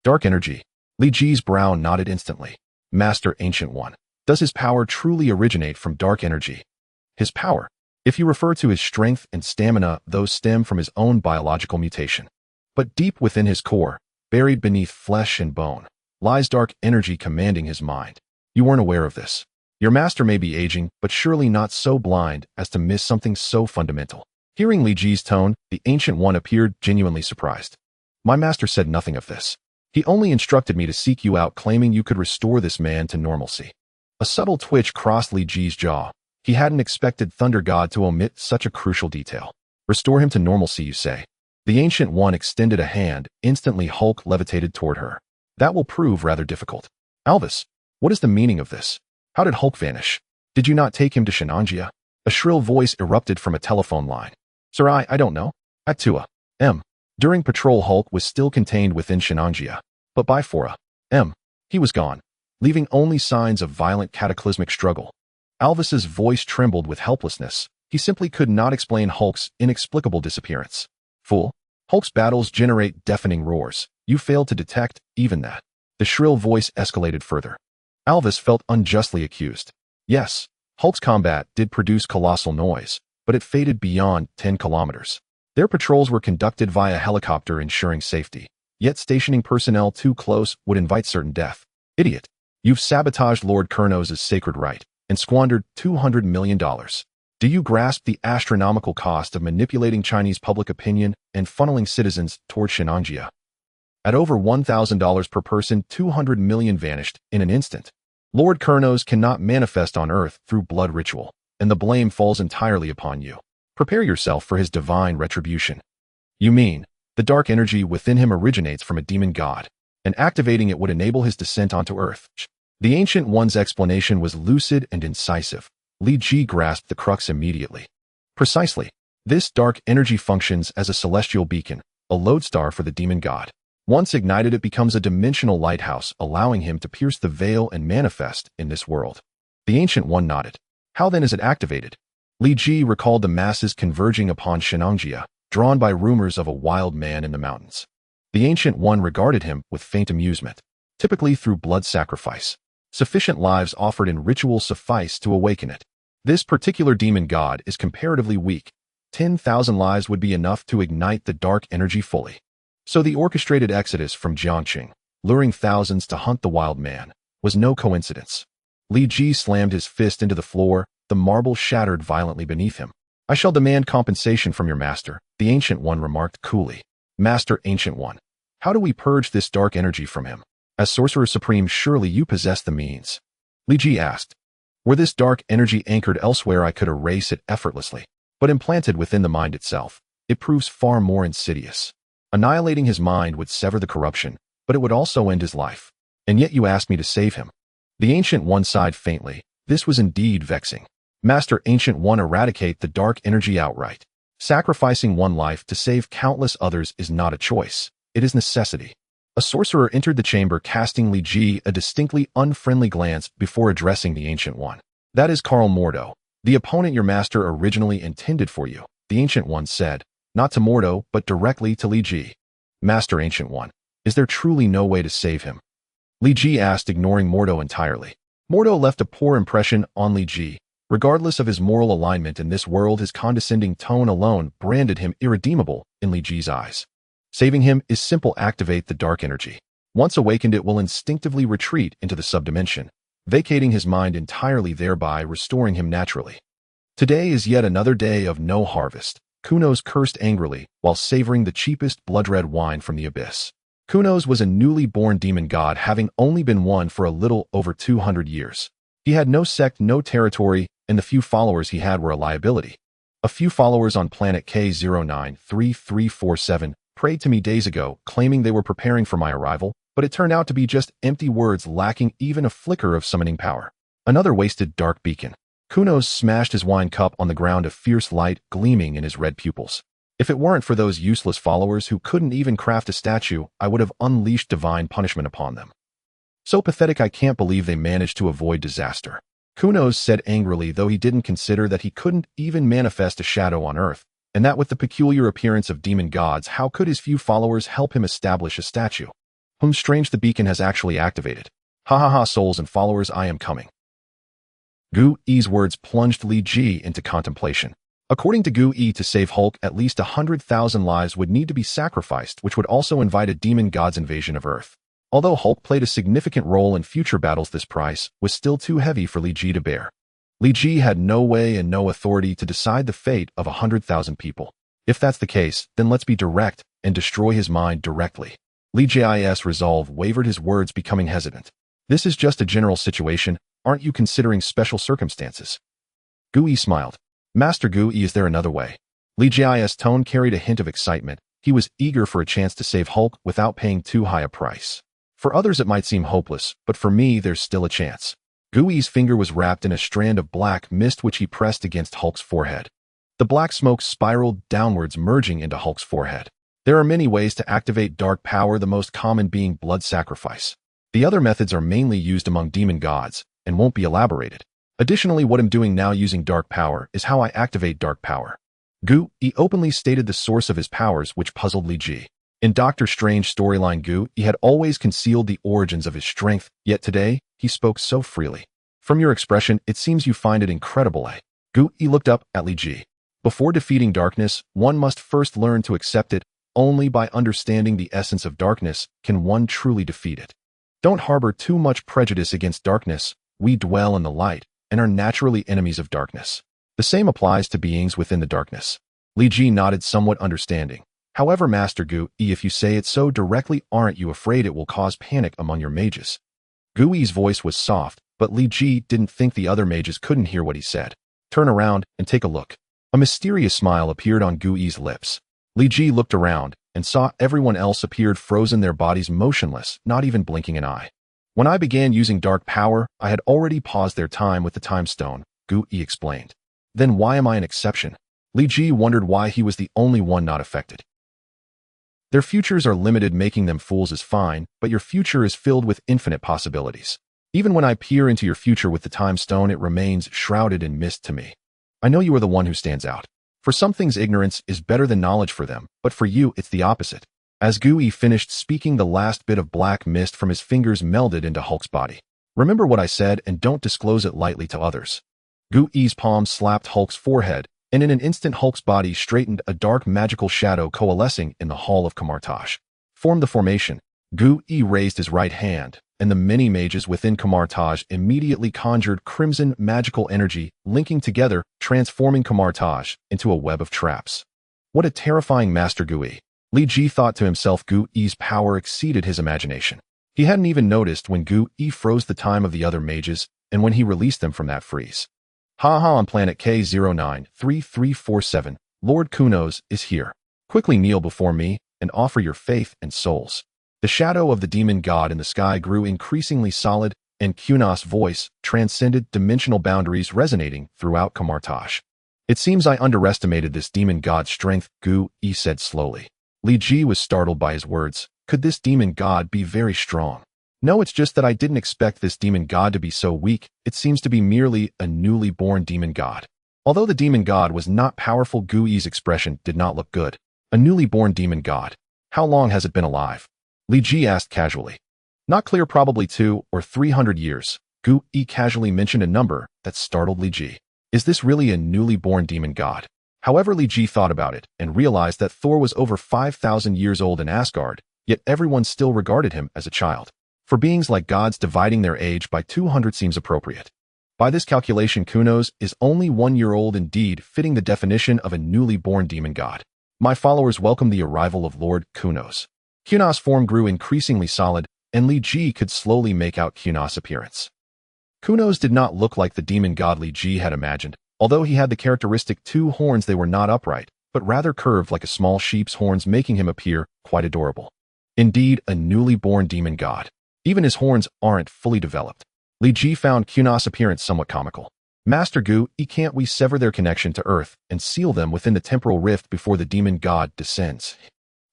Speaker 1: Dark energy. Li Ji's brow nodded instantly. Master Ancient One, does his power truly originate from dark energy? His power, if you refer to his strength and stamina, those stem from his own biological mutation. But deep within his core, buried beneath flesh and bone, lies dark energy commanding his mind. You weren't aware of this. Your master may be aging, but surely not so blind as to miss something so fundamental. Hearing Li Ji's tone, the Ancient One appeared genuinely surprised. My master said nothing of this. He only instructed me to seek you out, claiming you could restore this man to normalcy. A subtle twitch crossed Li Ji's jaw. He hadn't expected Thunder God to omit such a crucial detail. Restore him to normalcy, you say. The Ancient One extended a hand. Instantly Hulk levitated toward her. That will prove rather difficult. Alvis, what is the meaning of this? How did Hulk vanish? Did you not take him to Shenanjia? A shrill voice erupted from a telephone line. Sir, I don't know. Actua. During patrol, Hulk was still contained within Shenanjia, but by 4 a.m. he was gone, leaving only signs of violent cataclysmic struggle. Alvis's voice trembled with helplessness. He simply could not explain Hulk's inexplicable disappearance. Fool. Hulk's battles generate deafening roars. You failed to detect even that. The shrill voice escalated further. Alvis felt unjustly accused. Yes, Hulk's combat did produce colossal noise, but it faded beyond 10 kilometers. Their patrols were conducted via helicopter, ensuring safety. Yet stationing personnel too close would invite certain death. Idiot. You've sabotaged Lord Kurnos' sacred right and squandered $200 million. Do you grasp the astronomical cost of manipulating Chinese public opinion and funneling citizens toward Shenanjia? At over $1,000 per person, 200 million vanished in an instant. Lord Kurnos cannot manifest on Earth through blood ritual, and the blame falls entirely upon you. Prepare yourself for his divine retribution. You mean, the dark energy within him originates from a demon god, and activating it would enable his descent onto Earth. The Ancient One's explanation was lucid and incisive. Li Ji grasped the crux immediately. Precisely. This dark energy functions as a celestial beacon, a lodestar for the demon god. Once ignited, it becomes a dimensional lighthouse, allowing him to pierce the veil and manifest in this world. The Ancient One nodded. How then is it activated? Li Ji recalled the masses converging upon Shenanjia, drawn by rumors of a wild man in the mountains. The Ancient One regarded him with faint amusement, typically through blood sacrifice. Sufficient lives offered in ritual suffice to awaken it. This particular demon god is comparatively weak. 10,000 lives would be enough to ignite the dark energy fully. So the orchestrated exodus from Jiangqing, luring thousands to hunt the wild man, was no coincidence. Li Ji slammed his fist into the floor. The marble shattered violently beneath him. I shall demand compensation from your master, the Ancient One remarked coolly. Master Ancient One, how do we purge this dark energy from him? As Sorcerer Supreme, surely you possess the means. Li Ji asked. Were this dark energy anchored elsewhere, I could erase it effortlessly. But implanted within the mind itself, it proves far more insidious. Annihilating his mind would sever the corruption, but it would also end his life. And yet you asked me to save him. The Ancient One sighed faintly. This was indeed vexing. Master Ancient One, eradicate the dark energy outright. Sacrificing one life to save countless others is not a choice. It is necessity. A sorcerer entered the chamber, casting Li Ji a distinctly unfriendly glance before addressing the Ancient One. That is Karl Mordo, the opponent your master originally intended for you, the Ancient One said, not to Mordo, but directly to Li Ji. Master Ancient One, is there truly no way to save him? Li Ji asked, ignoring Mordo entirely. Mordo left a poor impression on Li Ji. Regardless of his moral alignment in this world, his condescending tone alone branded him irredeemable in Li Ji's eyes. Saving him is simple. Activate the dark energy. Once awakened, it will instinctively retreat into the subdimension, vacating his mind entirely, thereby restoring him naturally. Today is yet another day of no harvest. Kunos cursed angrily while savoring the cheapest blood-red wine from the abyss. Kunos was a newly born demon god, having only been one for a little over 200 years. He had no sect, no territory, and the few followers he had were a liability. A few followers on planet K093347 prayed to me days ago, claiming they were preparing for my arrival, but it turned out to be just empty words lacking even a flicker of summoning power. Another wasted dark beacon. Kunos smashed his wine cup on the ground, a fierce light gleaming in his red pupils. If it weren't for those useless followers who couldn't even craft a statue, I would have unleashed divine punishment upon them. So pathetic, I can't believe they managed to avoid disaster. Kunos said angrily, though he didn't consider that he couldn't even manifest a shadow on Earth, and that with the peculiar appearance of demon gods, how could his few followers help him establish a statue? Strange, the beacon has actually activated. Ha ha ha, souls and followers, I am coming. Gu Yi's words plunged Li Ji into contemplation. According to Gu Yi, to save Hulk, at least 100,000 lives would need to be sacrificed, which would also invite a demon god's invasion of Earth. Although Hulk played a significant role in future battles, this price was still too heavy for Li Ji to bear. Li Ji had no way and no authority to decide the fate of 100,000 people. If that's the case, then let's be direct and destroy his mind directly. Li Ji's resolve wavered, his words becoming hesitant. This is just a general situation. Aren't you considering special circumstances? Gu Yi smiled. Master Gu Yi, is there another way? Li Ji's tone carried a hint of excitement. He was eager for a chance to save Hulk without paying too high a price. For others it might seem hopeless, but for me there's still a chance. Gui's finger was wrapped in a strand of black mist which he pressed against Hulk's forehead. The black smoke spiraled downwards, merging into Hulk's forehead. There are many ways to activate dark power, the most common being blood sacrifice. The other methods are mainly used among demon gods, and won't be elaborated. Additionally, what I'm doing now using dark power is how I activate dark power. Gui openly stated the source of his powers, which puzzled Li Ji. In Doctor Strange storyline, Gui had always concealed the origins of his strength, yet today, he spoke so freely. From your expression, it seems you find it incredible, eh? Gui looked up at Li Ji. Before defeating darkness, one must first learn to accept it. Only by understanding the essence of darkness can one truly defeat it. Don't harbor too much prejudice against darkness. We dwell in the light and are naturally enemies of darkness. The same applies to beings within the darkness. Li Ji nodded, somewhat understanding. However, Master Gui, if you say it so directly, aren't you afraid it will cause panic among your mages? Gui's voice was soft, but Li Ji didn't think the other mages couldn't hear what he said. Turn around and take a look. A mysterious smile appeared on Gui's lips. Li Ji looked around and saw everyone else appeared frozen, their bodies motionless, not even blinking an eye. When I began using dark power, I had already paused their time with the time stone, Gui explained. Then why am I an exception? Li Ji wondered why he was the only one not affected. Their futures are limited, making them fools is fine, but your future is filled with infinite possibilities. Even when I peer into your future with the time stone, it remains shrouded in mist to me. I know you are the one who stands out. For some things, ignorance is better than knowledge for them, but for you, it's the opposite. As Gui finished speaking, the last bit of black mist from his fingers melded into Hulk's body. Remember what I said and don't disclose it lightly to others. Gui's palm slapped Hulk's forehead, and in an instant Hulk's body straightened. A dark magical shadow coalescing in the hall of Kamartaj formed the formation. Gui raised his right hand, and the many mages within Kamartaj immediately conjured crimson magical energy, linking together, transforming Kamartaj into a web of traps. What a terrifying master, Gui! Li Ji thought to himself. Gui's power exceeded his imagination. He hadn't even noticed when Gui froze the time of the other mages, and when he released them from that freeze. On planet K093347, Lord Kunos is here. Quickly kneel before me and offer your faith and souls. The shadow of the demon god in the sky grew increasingly solid, and Kunos' voice transcended dimensional boundaries, resonating throughout Kamartaj. It seems I underestimated this demon god's strength, Gui said slowly. Li Ji was startled by his words. Could this demon god be very strong? No, it's just that I didn't expect this demon god to be so weak. It seems to be merely a newly born demon god. Although the demon god was not powerful, Gui's expression did not look good. A newly born demon god. How long has it been alive? Li Ji asked casually. Not clear, probably 200 or 300 years. Gui casually mentioned a number that startled Li Ji. Is this really a newly born demon god? However, Li Ji thought about it and realized that Thor was over 5,000 years old in Asgard, yet everyone still regarded him as a child. For beings like gods, dividing their age by 200 seems appropriate. By this calculation, Kunos is only 1 year old, indeed, fitting the definition of a newly born demon god. My followers welcome the arrival of Lord Kunos. Kunos' form grew increasingly solid, and Li Ji could slowly make out Kunos' appearance. Kunos did not look like the demon god Li Ji had imagined. Although he had the characteristic 2 horns, they were not upright, but rather curved like a small sheep's horns, making him appear quite adorable. Indeed, a newly born demon god. Even his horns aren't fully developed. Li Ji found Kunos' appearance somewhat comical. Master Gui, can't we sever their connection to Earth and seal them within the temporal rift before the demon god descends?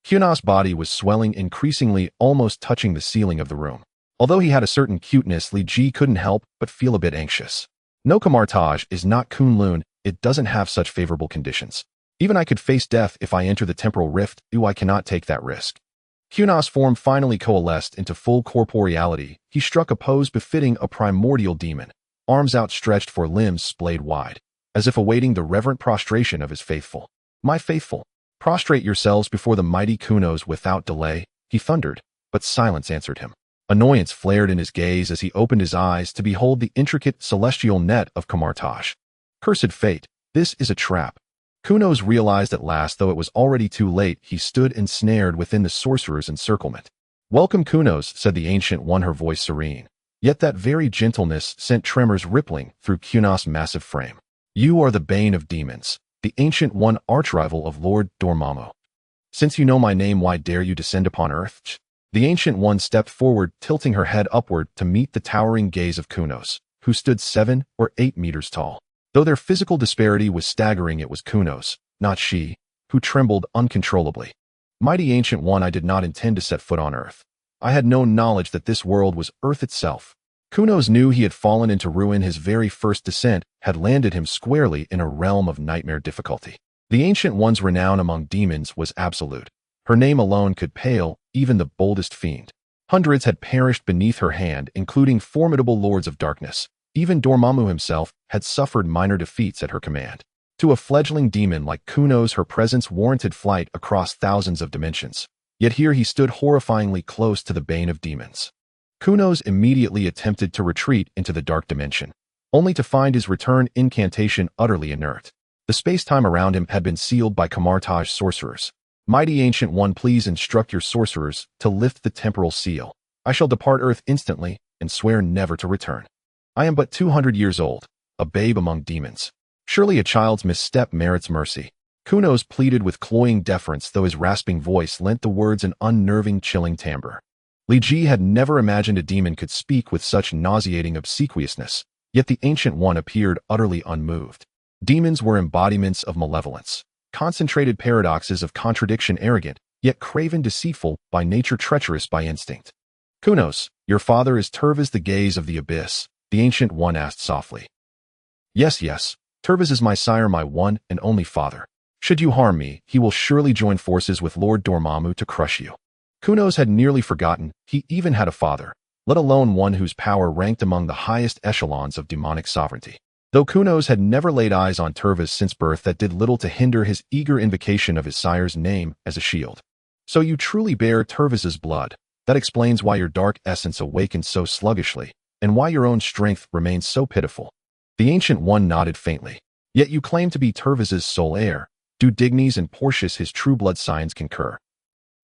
Speaker 1: Kunos' body was swelling increasingly, almost touching the ceiling of the room. Although he had a certain cuteness, Li Ji couldn't help but feel a bit anxious. No, Kamartaj is not Kunloon. It doesn't have such favorable conditions. Even I could face death if I enter the temporal rift. I cannot take that risk. Kunos' form finally coalesced into full corporeality. He struck a pose befitting a primordial demon, arms outstretched for limbs splayed wide, as if awaiting the reverent prostration of his faithful. My faithful, prostrate yourselves before the mighty Kunos without delay, he thundered, but silence answered him. Annoyance flared in his gaze as he opened his eyes to behold the intricate celestial net of Kamartaj. Cursed fate, this is a trap. Kunos realized at last, though it was already too late. He stood ensnared within the sorcerer's encirclement. Welcome, Kunos, said the ancient one, her voice serene. Yet that very gentleness sent tremors rippling through Kunos' massive frame. You are the bane of demons. the Ancient One, archrival of Lord Dormammu. Since you know my name, why dare you descend upon Earth? The Ancient One stepped forward, tilting her head upward to meet the towering gaze of Kunos, who stood 7 or 8 meters tall. Though their physical disparity was staggering, it was Kunos, not she, who trembled uncontrollably. Mighty Ancient One, I did not intend to set foot on Earth. I had no knowledge that this world was Earth itself. Kunos knew he had fallen into ruin. His very first descent had landed him squarely in a realm of nightmare difficulty. The Ancient One's renown among demons was absolute. Her name alone could pale even the boldest fiend. Hundreds had perished beneath her hand, including formidable lords of darkness. Even Dormammu himself had suffered minor defeats at her command. To a fledgling demon like Kunos, her presence warranted flight across thousands of dimensions. Yet here he stood horrifyingly close to the bane of demons. Kunos immediately attempted to retreat into the dark dimension, only to find his return incantation utterly inert. The space-time around him had been sealed by Kamartaj sorcerers. Mighty Ancient One, please instruct your sorcerers to lift the temporal seal. I shall depart Earth instantly and swear never to return. I am but 200 years old, a babe among demons. Surely a child's misstep merits mercy. Kunos pleaded with cloying deference, though his rasping voice lent the words an unnerving, chilling timbre. Li Ji had never imagined a demon could speak with such nauseating obsequiousness, yet the Ancient One appeared utterly unmoved. Demons were embodiments of malevolence, concentrated paradoxes of contradiction, arrogant, yet craven, deceitful by nature, treacherous by instinct. Kunos, your father is Terviz, the gaze of the abyss, the Ancient One asked softly. Yes, Terviz is my sire, my one and only father. Should you harm me, he will surely join forces with Lord Dormammu to crush you. Kunos had nearly forgotten he even had a father, let alone one whose power ranked among the highest echelons of demonic sovereignty. Though Kunos had never laid eyes on Terviz since birth, that did little to hinder his eager invocation of his sire's name as a shield. So you truly bear Terviz's blood. That explains why your dark essence awakens so sluggishly, and why your own strength remains so pitiful. The Ancient One nodded faintly. Yet you claim to be Terviz's sole heir. Do Dignes and Portius, his true blood Saiyans, concur?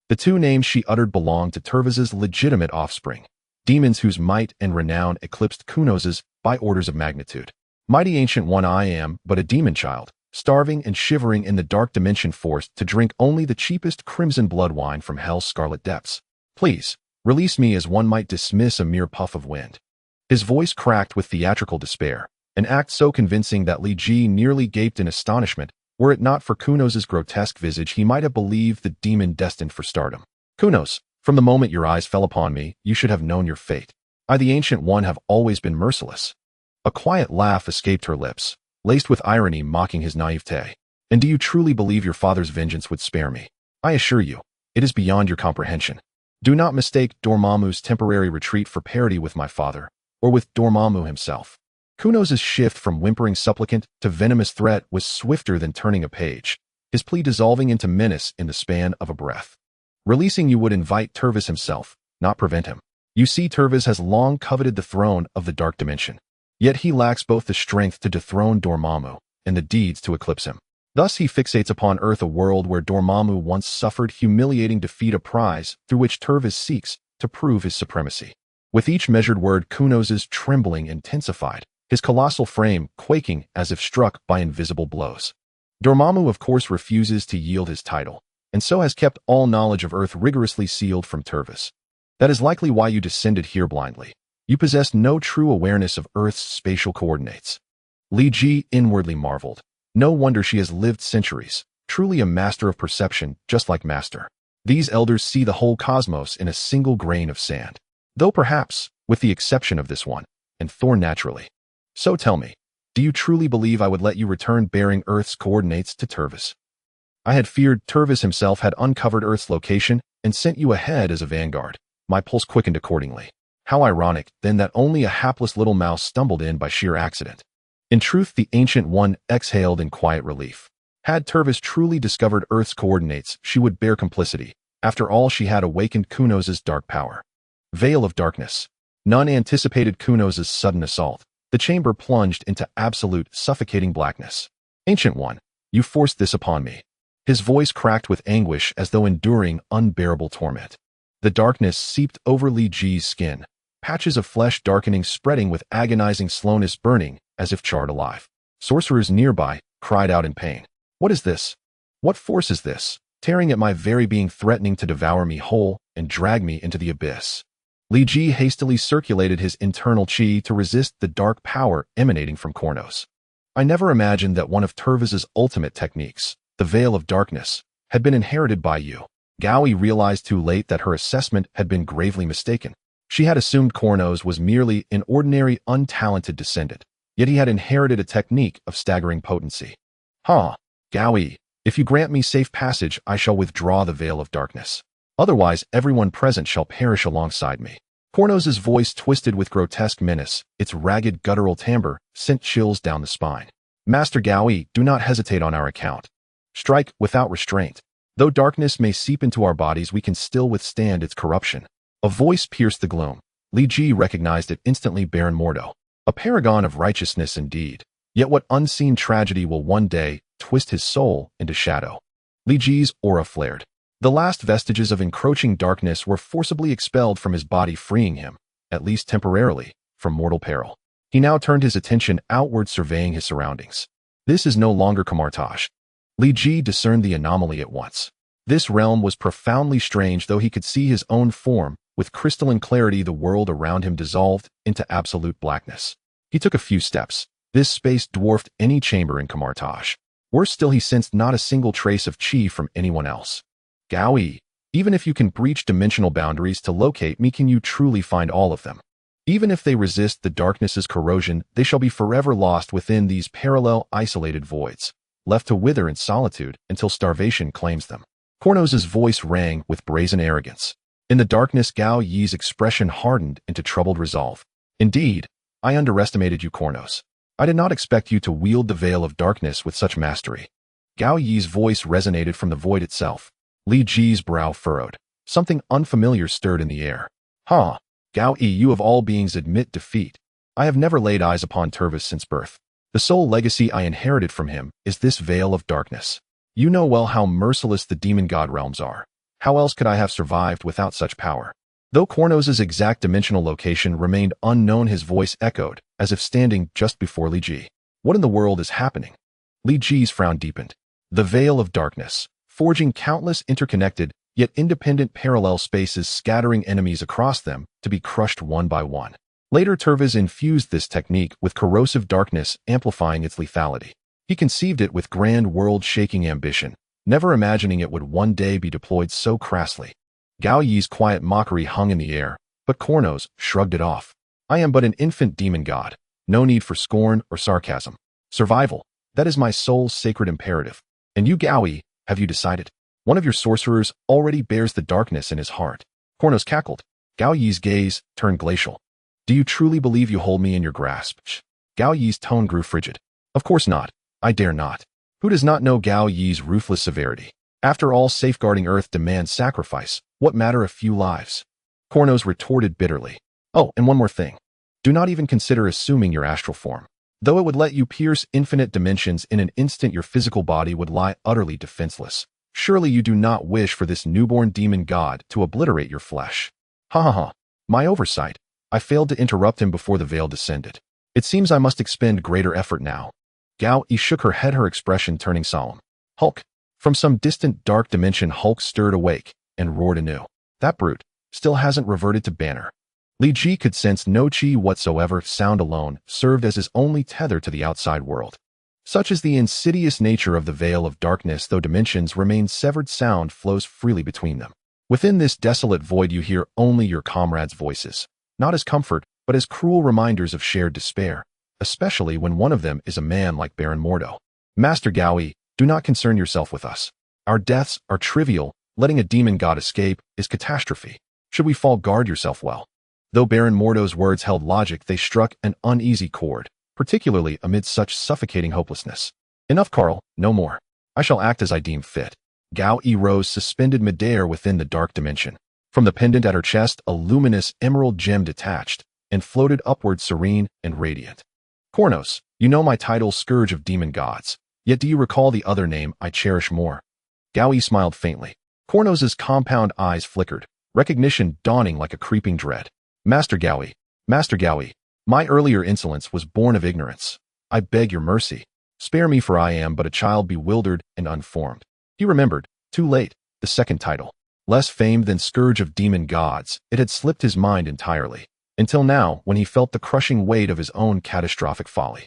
Speaker 1: The two names she uttered belonged to Terviz's legitimate offspring, demons whose might and renown eclipsed Kunos's by orders of magnitude. Mighty Ancient One, I am but a demon child, starving and shivering in the dark dimension, forced to drink only the cheapest crimson blood wine from hell's scarlet depths. Please, release me as one might dismiss a mere puff of wind. His voice cracked with theatrical despair, an act so convincing that Li Ji nearly gaped in astonishment. Were it not for Kunos's grotesque visage, he might have believed the demon destined for stardom. Kunos, from the moment your eyes fell upon me, you should have known your fate. I, the Ancient One, have always been merciless. A quiet laugh escaped her lips, laced with irony, mocking his naivete. And do you truly believe your father's vengeance would spare me? I assure you, it is beyond your comprehension. Do not mistake Dormammu's temporary retreat for parity with my father, or with Dormammu himself. Kunos's shift from whimpering supplicant to venomous threat was swifter than turning a page, his plea dissolving into menace in the span of a breath. Releasing you would invite Terviz himself, not prevent him. You see, Terviz has long coveted the throne of the dark dimension. Yet he lacks both the strength to dethrone Dormammu and the deeds to eclipse him. Thus he fixates upon Earth, a world where Dormammu once suffered humiliating defeat, a prize through which Terviz seeks to prove his supremacy. With each measured word, Kunos's trembling intensified, his colossal frame quaking as if struck by invisible blows. Dormammu, of course, refuses to yield his title, and so has kept all knowledge of Earth rigorously sealed from Terviz. That is likely why you descended here blindly. You possessed no true awareness of Earth's spatial coordinates. Li Ji inwardly marveled. No wonder she has lived centuries, truly a master of perception, just like Master. These elders see the whole cosmos in a single grain of sand. Though perhaps, with the exception of this one, and Thor naturally. So tell me, do you truly believe I would let you return bearing Earth's coordinates to Terviz? I had feared Terviz himself had uncovered Earth's location and sent you ahead as a vanguard. My pulse quickened accordingly. How ironic, then, that only a hapless little mouse stumbled in by sheer accident. In truth, the Ancient One exhaled in quiet relief. Had Terviz truly discovered Earth's coordinates, she would bear complicity. After all, she had awakened Kunos's dark power. Veil of darkness. None anticipated Kunos's sudden assault. The chamber plunged into absolute, suffocating blackness. Ancient One, you forced this upon me. His voice cracked with anguish as though enduring unbearable torment. The darkness seeped over Li Ji's skin, patches of flesh darkening, spreading with agonizing slowness, burning as if charred alive. Sorcerers nearby cried out in pain. What is this? What force is this, tearing at my very being, threatening to devour me whole and drag me into the abyss? Li Ji hastily circulated his internal chi to resist the dark power emanating from Kornos. I never imagined that one of Terviz's ultimate techniques, the Veil of Darkness, had been inherited by you. Gaoi realized too late that her assessment had been gravely mistaken. She had assumed Kornos was merely an ordinary, untalented descendant, yet he had inherited a technique of staggering potency. Gaoi, if you grant me safe passage, I shall withdraw the Veil of Darkness. Otherwise, everyone present shall perish alongside me. Kornos's voice twisted with grotesque menace. Its ragged guttural timbre sent chills down the spine. Master Gaoi, do not hesitate on our account. Strike without restraint. Though darkness may seep into our bodies, we can still withstand its corruption. A voice pierced the gloom. Li Ji recognized it instantly. Baron Mordo. A paragon of righteousness indeed. Yet what unseen tragedy will one day twist his soul into shadow? Li Ji's aura flared. The last vestiges of encroaching darkness were forcibly expelled from his body, freeing him, at least temporarily, from mortal peril. He now turned his attention outward, surveying his surroundings. This is no longer Kamartaj. Li Ji discerned the anomaly at once. This realm was profoundly strange, though he could see his own form. With crystalline clarity, the world around him dissolved into absolute blackness. He took a few steps. This space dwarfed any chamber in Kamartaj. Worse still, he sensed not a single trace of chi from anyone else. Gaoi, even if you can breach dimensional boundaries to locate me, can you truly find all of them? Even if they resist the darkness's corrosion, they shall be forever lost within these parallel, isolated voids, left to wither in solitude until starvation claims them. Kornos's voice rang with brazen arrogance. In the darkness, Gao Yi's expression hardened into troubled resolve. Indeed, I underestimated you, Kornos. I did not expect you to wield the Veil of Darkness with such mastery. Gao Yi's voice resonated from the void itself. Li Ji's brow furrowed. Something unfamiliar stirred in the air. Gao Yi, you of all beings admit defeat. I have never laid eyes upon Tervis since birth. The sole legacy I inherited from him is this Veil of Darkness. You know well how merciless the demon god realms are. How else could I have survived without such power? Though Kornos's exact dimensional location remained unknown, his voice echoed, as if standing just before Li Ji. What in the world is happening? Li Ji's frown deepened. The Veil of Darkness, forging countless interconnected, yet independent parallel spaces, scattering enemies across them to be crushed one by one. Later, Tervis infused this technique with corrosive darkness, amplifying its lethality. He conceived it with grand world-shaking ambition, never imagining it would one day be deployed so crassly. Gao Yi's quiet mockery hung in the air, but Kornos shrugged it off. I am but an infant demon god. No need for scorn or sarcasm. Survival, that is my soul's sacred imperative. And you, Gao Yi, have you decided? One of your sorcerers already bears the darkness in his heart. Kornos cackled. Gao Yi's gaze turned glacial. Do you truly believe you hold me in your grasp? Gao Yi's tone grew frigid. Of course not. I dare not. Who does not know Gao Yi's ruthless severity? After all, safeguarding Earth demands sacrifice. What matter a few lives? Kornos retorted bitterly. Oh, and one more thing. Do not even consider assuming your astral form. Though it would let you pierce infinite dimensions in an instant, your physical body would lie utterly defenseless. Surely you do not wish for this newborn demon god to obliterate your flesh. My oversight. I failed to interrupt him before the veil descended. It seems I must expend greater effort now. Gao Yi shook her head, her expression turning solemn. Hulk. From some distant dark dimension, Hulk stirred awake and roared anew. That brute still hasn't reverted to Banner. Li Ji could sense no chi whatsoever. Sound alone served as his only tether to the outside world. Such is the insidious nature of the Veil of Darkness. Though dimensions remain severed, sound flows freely between them. Within this desolate void you hear only your comrades' voices, not as comfort, but as cruel reminders of shared despair, especially when one of them is a man like Baron Mordo. Master Gao Yi, do not concern yourself with us. Our deaths are trivial. Letting a demon god escape is catastrophe. Should we fall, guard yourself well. Though Baron Mordo's words held logic, they struck an uneasy chord, particularly amid such suffocating hopelessness. Enough, Carl, no more. I shall act as I deem fit. Gao Yi rose, suspended midair within the dark dimension. From the pendant at her chest, a luminous emerald gem detached and floated upward, serene and radiant. Kornos, you know my title, Scourge of Demon Gods. Yet do you recall the other name I cherish more? Gao Yi smiled faintly. Kornos's compound eyes flickered, recognition dawning like a creeping dread. Master Gao Yi, my earlier insolence was born of ignorance. I beg your mercy. Spare me, for I am but a child bewildered and unformed. He remembered, too late, the second title. Less famed than Scourge of Demon Gods, it had slipped his mind entirely. Until now, when he felt the crushing weight of his own catastrophic folly.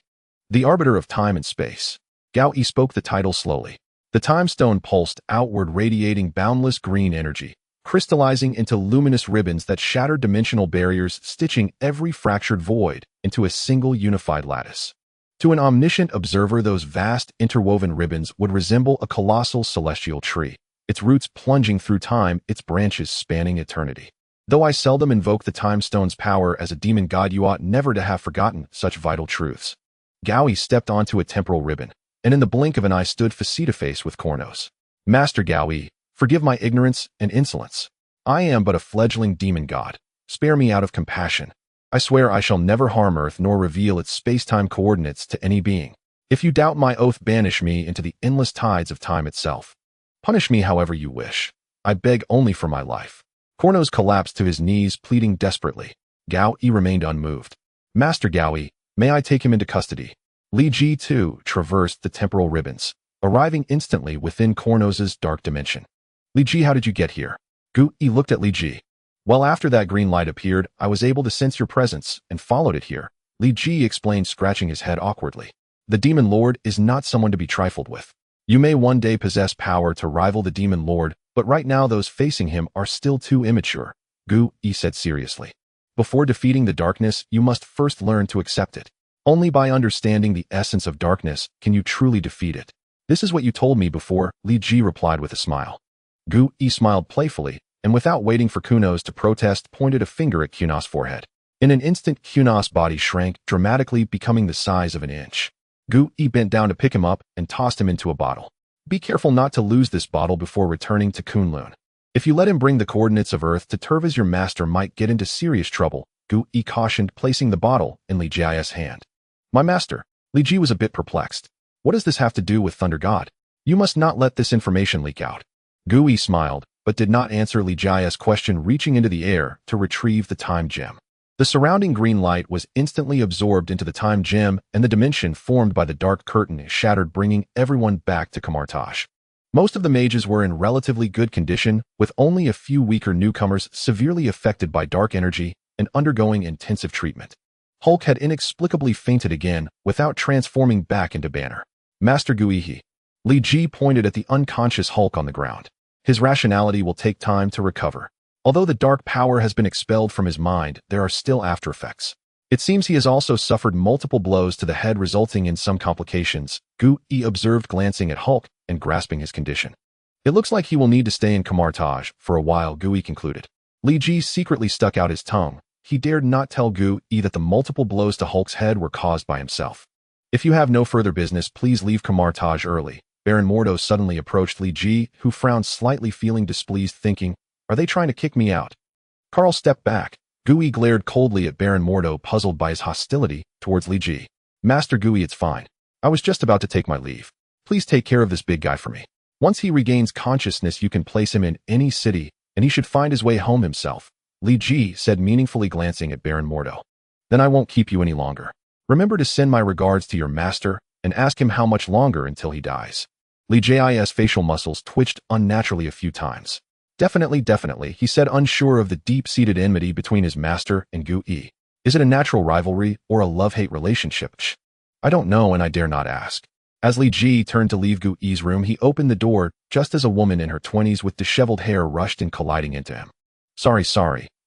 Speaker 1: The Arbiter of Time and Space. Gao Yi spoke the title slowly. The time stone pulsed outward, radiating boundless green energy, crystallizing into luminous ribbons that shattered dimensional barriers, stitching every fractured void into a single unified lattice. To an omniscient observer, those vast, interwoven ribbons would resemble a colossal celestial tree, its roots plunging through time, its branches spanning eternity. Though I seldom invoke the time stone's power as a demon god, you ought never to have forgotten such vital truths. Gao Yi stepped onto a temporal ribbon, and in the blink of an eye stood face to face with Kronos. Master Gao Yi, forgive my ignorance and insolence. I am but a fledgling demon god. Spare me out of compassion. I swear I shall never harm Earth nor reveal its space-time coordinates to any being. If you doubt my oath, banish me into the endless tides of time itself. Punish me however you wish. I beg only for my life. Kronos collapsed to his knees, pleading desperately. Gao Yi remained unmoved. Master Gao Yi, may I take him into custody? Li Ji too traversed the temporal ribbons, arriving instantly within Kronos' dark dimension. Li Ji, how did you get here? Gao Yi looked at Li Ji. Well, after that green light appeared, I was able to sense your presence and followed it here. Li Ji explained, scratching his head awkwardly. The Demon Lord is not someone to be trifled with. You may one day possess power to rival the Demon Lord, but right now those facing him are still too immature, Gao Yi said seriously. Before defeating the darkness, you must first learn to accept it. Only by understanding the essence of darkness can you truly defeat it. This is what you told me before, Li Ji replied with a smile. Gao Yi smiled playfully, and without waiting for Kronos to protest, pointed a finger at Kronos' forehead. In an instant, Kronos' body shrank, dramatically becoming the size of an inch. Gao Yi bent down to pick him up and tossed him into a bottle. Be careful not to lose this bottle before returning to Kunloon. If you let him bring the coordinates of Earth to Tervas, your master might get into serious trouble, Gao Yi cautioned, placing the bottle in Li Ji's hand. My master. Li Ji was a bit perplexed. What does this have to do with Thunder God? You must not let this information leak out. Gao Yi smiled, but did not answer Li Ji's question, reaching into the air to retrieve the time gem. The surrounding green light was instantly absorbed into the time gem, and the dimension formed by the dark curtain shattered, bringing everyone back to Kamartaj. Most of the mages were in relatively good condition, with only a few weaker newcomers severely affected by dark energy and undergoing intensive treatment. Hulk had inexplicably fainted again, without transforming back into Banner. Master Gao Yi. Li Ji pointed at the unconscious Hulk on the ground. His rationality will take time to recover. Although the dark power has been expelled from his mind, there are still after effects. It seems he has also suffered multiple blows to the head, resulting in some complications, Gao Yi observed, glancing at Hulk and grasping his condition. It looks like he will need to stay in Kamartaj for a while, Gao Yi concluded. Li Ji secretly stuck out his tongue. He dared not tell Gao Yi that the multiple blows to Hulk's head were caused by himself. If you have no further business, please leave Kamartaj early. Baron Mordo suddenly approached Li Ji, who frowned slightly, feeling displeased, thinking, are they trying to kick me out? Carl stepped back. Gao Yi glared coldly at Baron Mordo, puzzled by his hostility towards Li Ji. Master Gao Yi, it's fine. I was just about to take my leave. Please take care of this big guy for me. Once he regains consciousness, you can place him in any city, and he should find his way home himself, Li Ji said, meaningfully glancing at Baron Mordo. Then I won't keep you any longer. Remember to send my regards to your master, and ask him how much longer until he dies. Li Ji's facial muscles twitched unnaturally a few times. Definitely, he said, unsure of the deep-seated enmity between his master and Gao Yi. Is it a natural rivalry or a love-hate relationship? I don't know, and I dare not ask. As Li Ji turned to leave Gao Yi's room, he opened the door just as a woman in her 20s with disheveled hair rushed in, colliding into him. Sorry.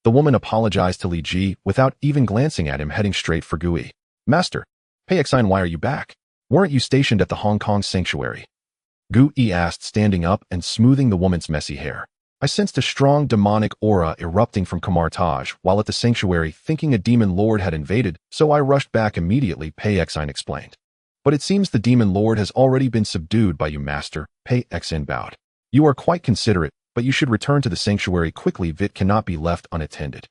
Speaker 1: The woman apologized to Li Ji without even glancing at him, heading straight for Gao Yi. Master, Payexine, why are you back? Weren't you stationed at the Hong Kong sanctuary? Gao Yi asked, standing up and smoothing the woman's messy hair. I sensed a strong demonic aura erupting from Kamartaj while at the sanctuary, thinking a demon lord had invaded, so I rushed back immediately, Payexine explained. But it seems the demon lord has already been subdued by you, master, Payexine bowed. You are quite considerate, but you should return to the sanctuary quickly. It cannot be left unattended.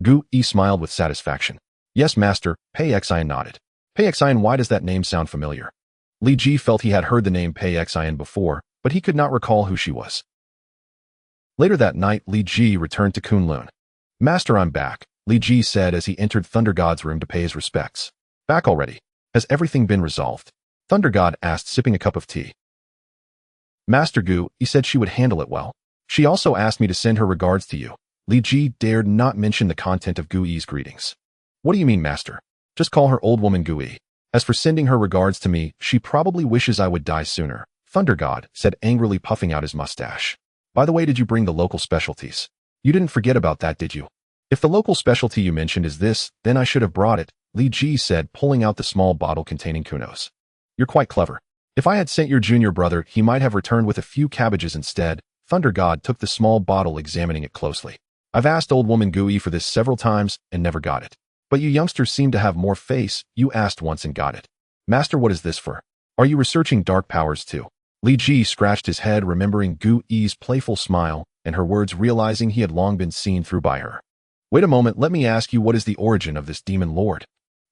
Speaker 1: Gao Yi smiled with satisfaction. Yes, master, Payexine nodded. Payexine, why does that name sound familiar? Li Ji felt he had heard the name Payexine before, but he could not recall who she was. Later that night, Li Ji returned to Kunloon. Master, I'm back, Li Ji said as he entered Thunder God's room to pay his respects. Back already? Has everything been resolved? Thunder God asked, sipping a cup of tea. Master Gu, he said she would handle it well. She also asked me to send her regards to you. Li Ji dared not mention the content of Gu Yi's greetings. What do you mean, Master? Just call her old woman Gu Yi. As for sending her regards to me, she probably wishes I would die sooner, Thunder God said, angrily puffing out his mustache. By the way, did you bring the local specialties? You didn't forget about that, did you? If the local specialty you mentioned is this, then I should have brought it, Li Ji said, pulling out the small bottle containing kunos. You're quite clever. If I had sent your junior brother, he might have returned with a few cabbages instead. Thunder God took the small bottle, examining it closely. I've asked old woman Gu Yi for this several times and never got it. But you youngsters seem to have more face. You asked once and got it. Master, what is this for? Are you researching dark powers too? Li Ji scratched his head, remembering Gu Yi's playful smile and her words, realizing he had long been seen through by her. Wait a moment, let me ask you, what is the origin of this demon lord?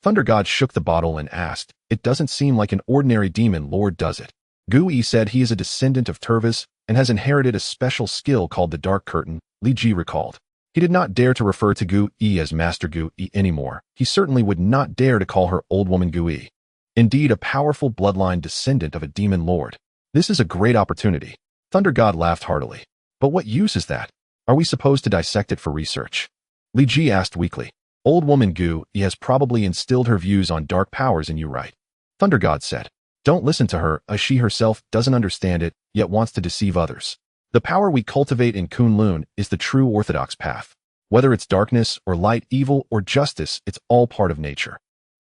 Speaker 1: Thunder God shook the bottle and asked. It doesn't seem like an ordinary demon lord, does it? Gu Yi said he is a descendant of Tervis and has inherited a special skill called the Dark Curtain, Li Ji recalled. He did not dare to refer to Gu Yi as Master Gu Yi anymore. He certainly would not dare to call her old woman Gu Yi. Indeed, a powerful bloodline descendant of a demon lord. This is a great opportunity. Thunder God laughed heartily. But what use is that? Are we supposed to dissect it for research? Li Ji asked weakly. Old woman Gu Yi has probably instilled her views on dark powers in you, right? Thunder God said. Don't listen to her, as she herself doesn't understand it, yet wants to deceive others. The power we cultivate in Kunloon is the true orthodox path. Whether it's darkness or light, evil or justice, it's all part of nature.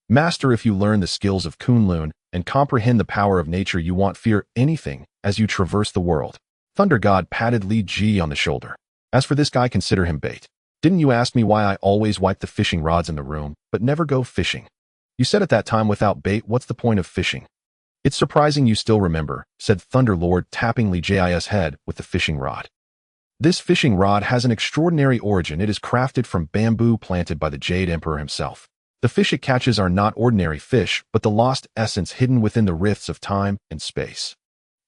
Speaker 1: Master, if you learn the skills of Kunloon and comprehend the power of nature, you won't fear anything as you traverse the world. Thunder God patted Li Ji on the shoulder. As for this guy, consider him bait. Didn't you ask me why I always wipe the fishing rods in the room, but never go fishing? You said at that time, without bait, what's the point of fishing? It's surprising you still remember, said Thunder Lord, tapping Li Ji's head with the fishing rod. This fishing rod has an extraordinary origin. It is crafted from bamboo planted by the Jade Emperor himself. The fish it catches are not ordinary fish, but the lost essence hidden within the rifts of time and space.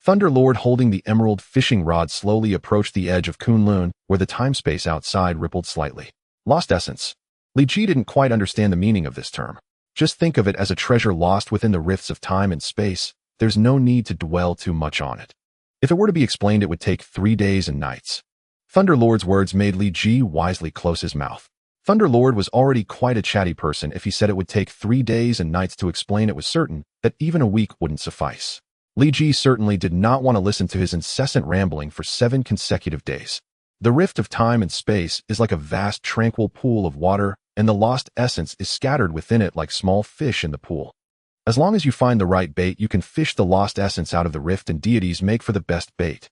Speaker 1: Thunder Lord, holding the emerald fishing rod, slowly approached the edge of Kunloon, where the time-space outside rippled slightly. Lost essence. Li Ji didn't quite understand the meaning of this term. Just think of it as a treasure lost within the rifts of time and space. There's no need to dwell too much on it. If it were to be explained, it would take 3 days and nights. Thunder Lord's words made Li Ji wisely close his mouth. Thunder Lord was already quite a chatty person. If he said it would take 3 days and nights to explain, it was certain that even a week wouldn't suffice. Li Ji certainly did not want to listen to his incessant rambling for 7 consecutive days. The rift of time and space is like a vast tranquil pool of water, and the lost essence is scattered within it like small fish in the pool. As long as you find the right bait, you can fish the lost essence out of the rift, and deities make for the best bait.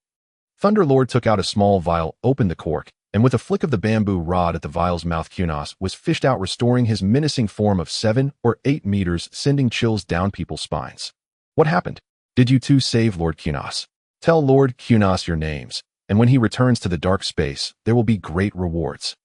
Speaker 1: Thunder Lord took out a small vial, opened the cork, and with a flick of the bamboo rod at the vial's mouth, Kunos was fished out, restoring his menacing form of 7 or 8 meters, sending chills down people's spines. What happened? Did you two save Lord Kunos? Tell Lord Kunos your names, and when he returns to the dark space, there will be great rewards.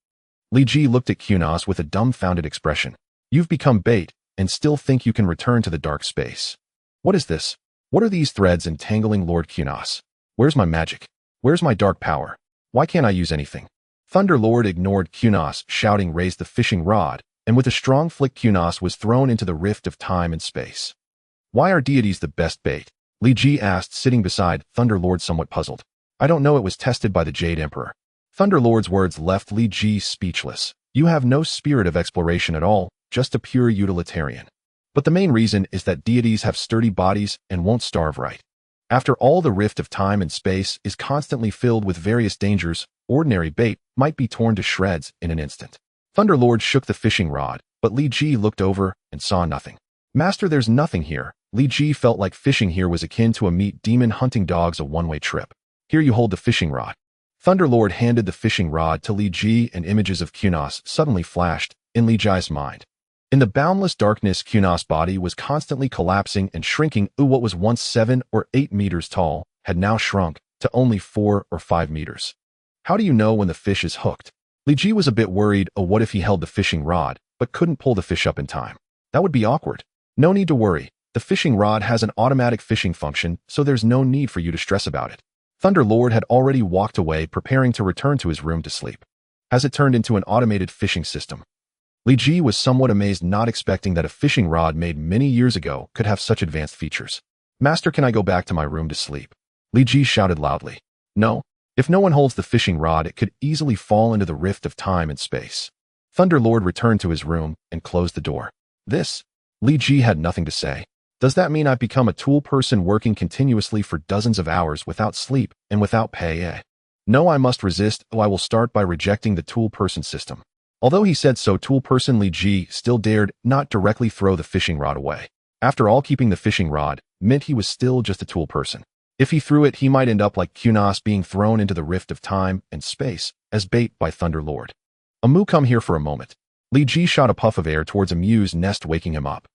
Speaker 1: Li Ji looked at Kunos with a dumbfounded expression. You've become bait, and still think you can return to the dark space. What is this? What are these threads entangling Lord Kunos? Where's my magic? Where's my dark power? Why can't I use anything? Thunder Lord ignored Kunos, shouting, raised the fishing rod, and with a strong flick, Kunos was thrown into the rift of time and space. Why are deities the best bait? Li Ji asked, sitting beside Thunder Lord, somewhat puzzled. I don't know, it was tested by the Jade Emperor. Thunder Lord's words left Li Ji speechless. You have no spirit of exploration at all, just a pure utilitarian. But the main reason is that deities have sturdy bodies and won't starve, right? After all, the rift of time and space is constantly filled with various dangers. Ordinary bait might be torn to shreds in an instant. Thunder Lord shook the fishing rod, but Li Ji looked over and saw nothing. Master, there's nothing here. Li Ji felt like fishing here was akin to a meat demon hunting dogs a one-way trip. Here, you hold the fishing rod. Thunder Lord handed the fishing rod to Li Ji, and images of Kunos suddenly flashed in Li Ji's mind. In the boundless darkness, Kunos' body was constantly collapsing and shrinking. What was once 7 or 8 meters tall had now shrunk to only 4 or 5 meters. How do you know when the fish is hooked? Li Ji was a bit worried. What if he held the fishing rod, but couldn't pull the fish up in time? That would be awkward. No need to worry. The fishing rod has an automatic fishing function, so there's no need for you to stress about it. Thunder Lord had already walked away, preparing to return to his room to sleep. Has it turned into an automated fishing system? Li Ji was somewhat amazed, not expecting that a fishing rod made many years ago could have such advanced features. Master, can I go back to my room to sleep? Li Ji shouted loudly. No. If no one holds the fishing rod, it could easily fall into the rift of time and space. Thunderlord returned to his room and closed the door. This? Li Ji had nothing to say. Does that mean I've become a tool person working continuously for dozens of hours without sleep and without pay? No, I must resist. I will start by rejecting the tool person system. Although he said so, tool person Li Ji still dared not directly throw the fishing rod away. After all, keeping the fishing rod meant he was still just a tool person. If he threw it, he might end up like Kunos being thrown into the rift of time and space as bait by Thunderlord. Amu, come here for a moment. Li Ji shot a puff of air towards Amu's nest, waking him up.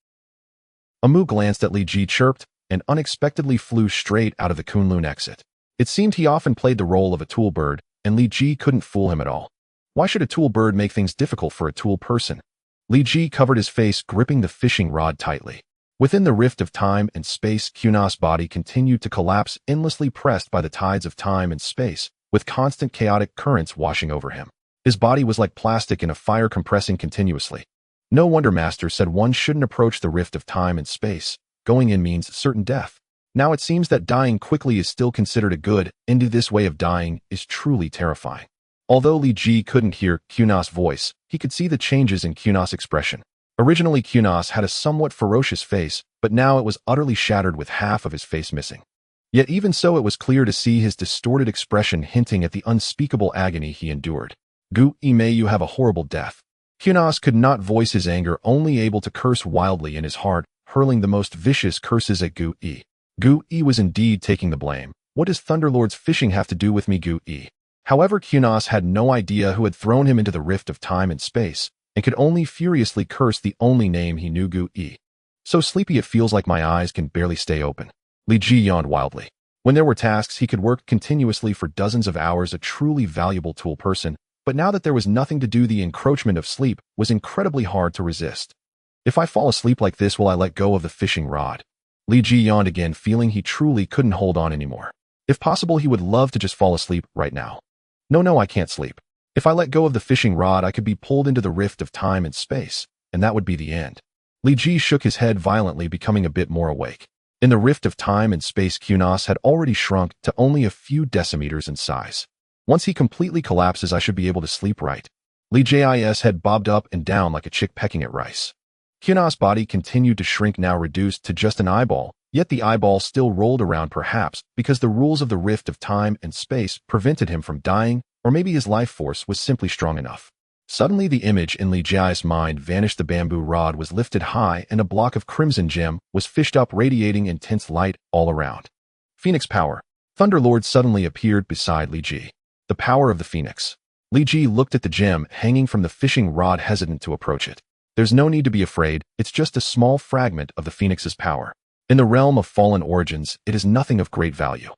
Speaker 1: Amu glanced at Li Ji, chirped, and unexpectedly flew straight out of the Kunloon exit. It seemed he often played the role of a tool bird, and Li Ji couldn't fool him at all. Why should a tool bird make things difficult for a tool person? Li Ji covered his face, gripping the fishing rod tightly. Within the rift of time and space, Kunos' body continued to collapse, endlessly pressed by the tides of time and space, with constant chaotic currents washing over him. His body was like plastic in a fire, compressing continuously. No wonder Master said one shouldn't approach the rift of time and space. Going in means certain death. Now it seems that dying quickly is still considered a good, and this way of dying is truly terrifying. Although Li Ji couldn't hear Kunos' voice, he could see the changes in Kunos' expression. Originally, Kunos had a somewhat ferocious face, but now it was utterly shattered with half of his face missing. Yet even so, it was clear to see his distorted expression, hinting at the unspeakable agony he endured. Gu-I, may you have a horrible death. Kunos could not voice his anger, only able to curse wildly in his heart, hurling the most vicious curses at Gu-I. Gu-I was indeed taking the blame. What does Thunderlord's fishing have to do with me, Gu-I? However, Kunos had no idea who had thrown him into the rift of time and space, and could only furiously curse the only name he knew, Gu-I. So sleepy it feels like my eyes can barely stay open. Li Ji yawned wildly. When there were tasks, he could work continuously for dozens of hours, a truly valuable tool person, but now that there was nothing to do, the encroachment of sleep was incredibly hard to resist. If I fall asleep like this, will I let go of the fishing rod? Li Ji yawned again, feeling he truly couldn't hold on anymore. If possible, he would love to just fall asleep right now. No, I can't sleep. If I let go of the fishing rod, I could be pulled into the rift of time and space, and that would be the end. Li Ji shook his head violently, becoming a bit more awake. In the rift of time and space, Kunos had already shrunk to only a few decimeters in size. Once he completely collapses, I should be able to sleep right. Li Ji's head bobbed up and down like a chick pecking at rice. Kunos' body continued to shrink, now reduced to just an eyeball, yet the eyeball still rolled around, perhaps because the rules of the rift of time and space prevented him from dying, or maybe his life force was simply strong enough. Suddenly the image in Li Ji's mind vanished. The bamboo rod was lifted high, and a block of crimson gem was fished up, radiating intense light all around. Phoenix power. Thunderlord suddenly appeared beside Li Ji. The power of the Phoenix. Li Ji looked at the gem hanging from the fishing rod, hesitant to approach it. There's no need to be afraid, it's just a small fragment of the Phoenix's power. In the realm of fallen origins, it is nothing of great value.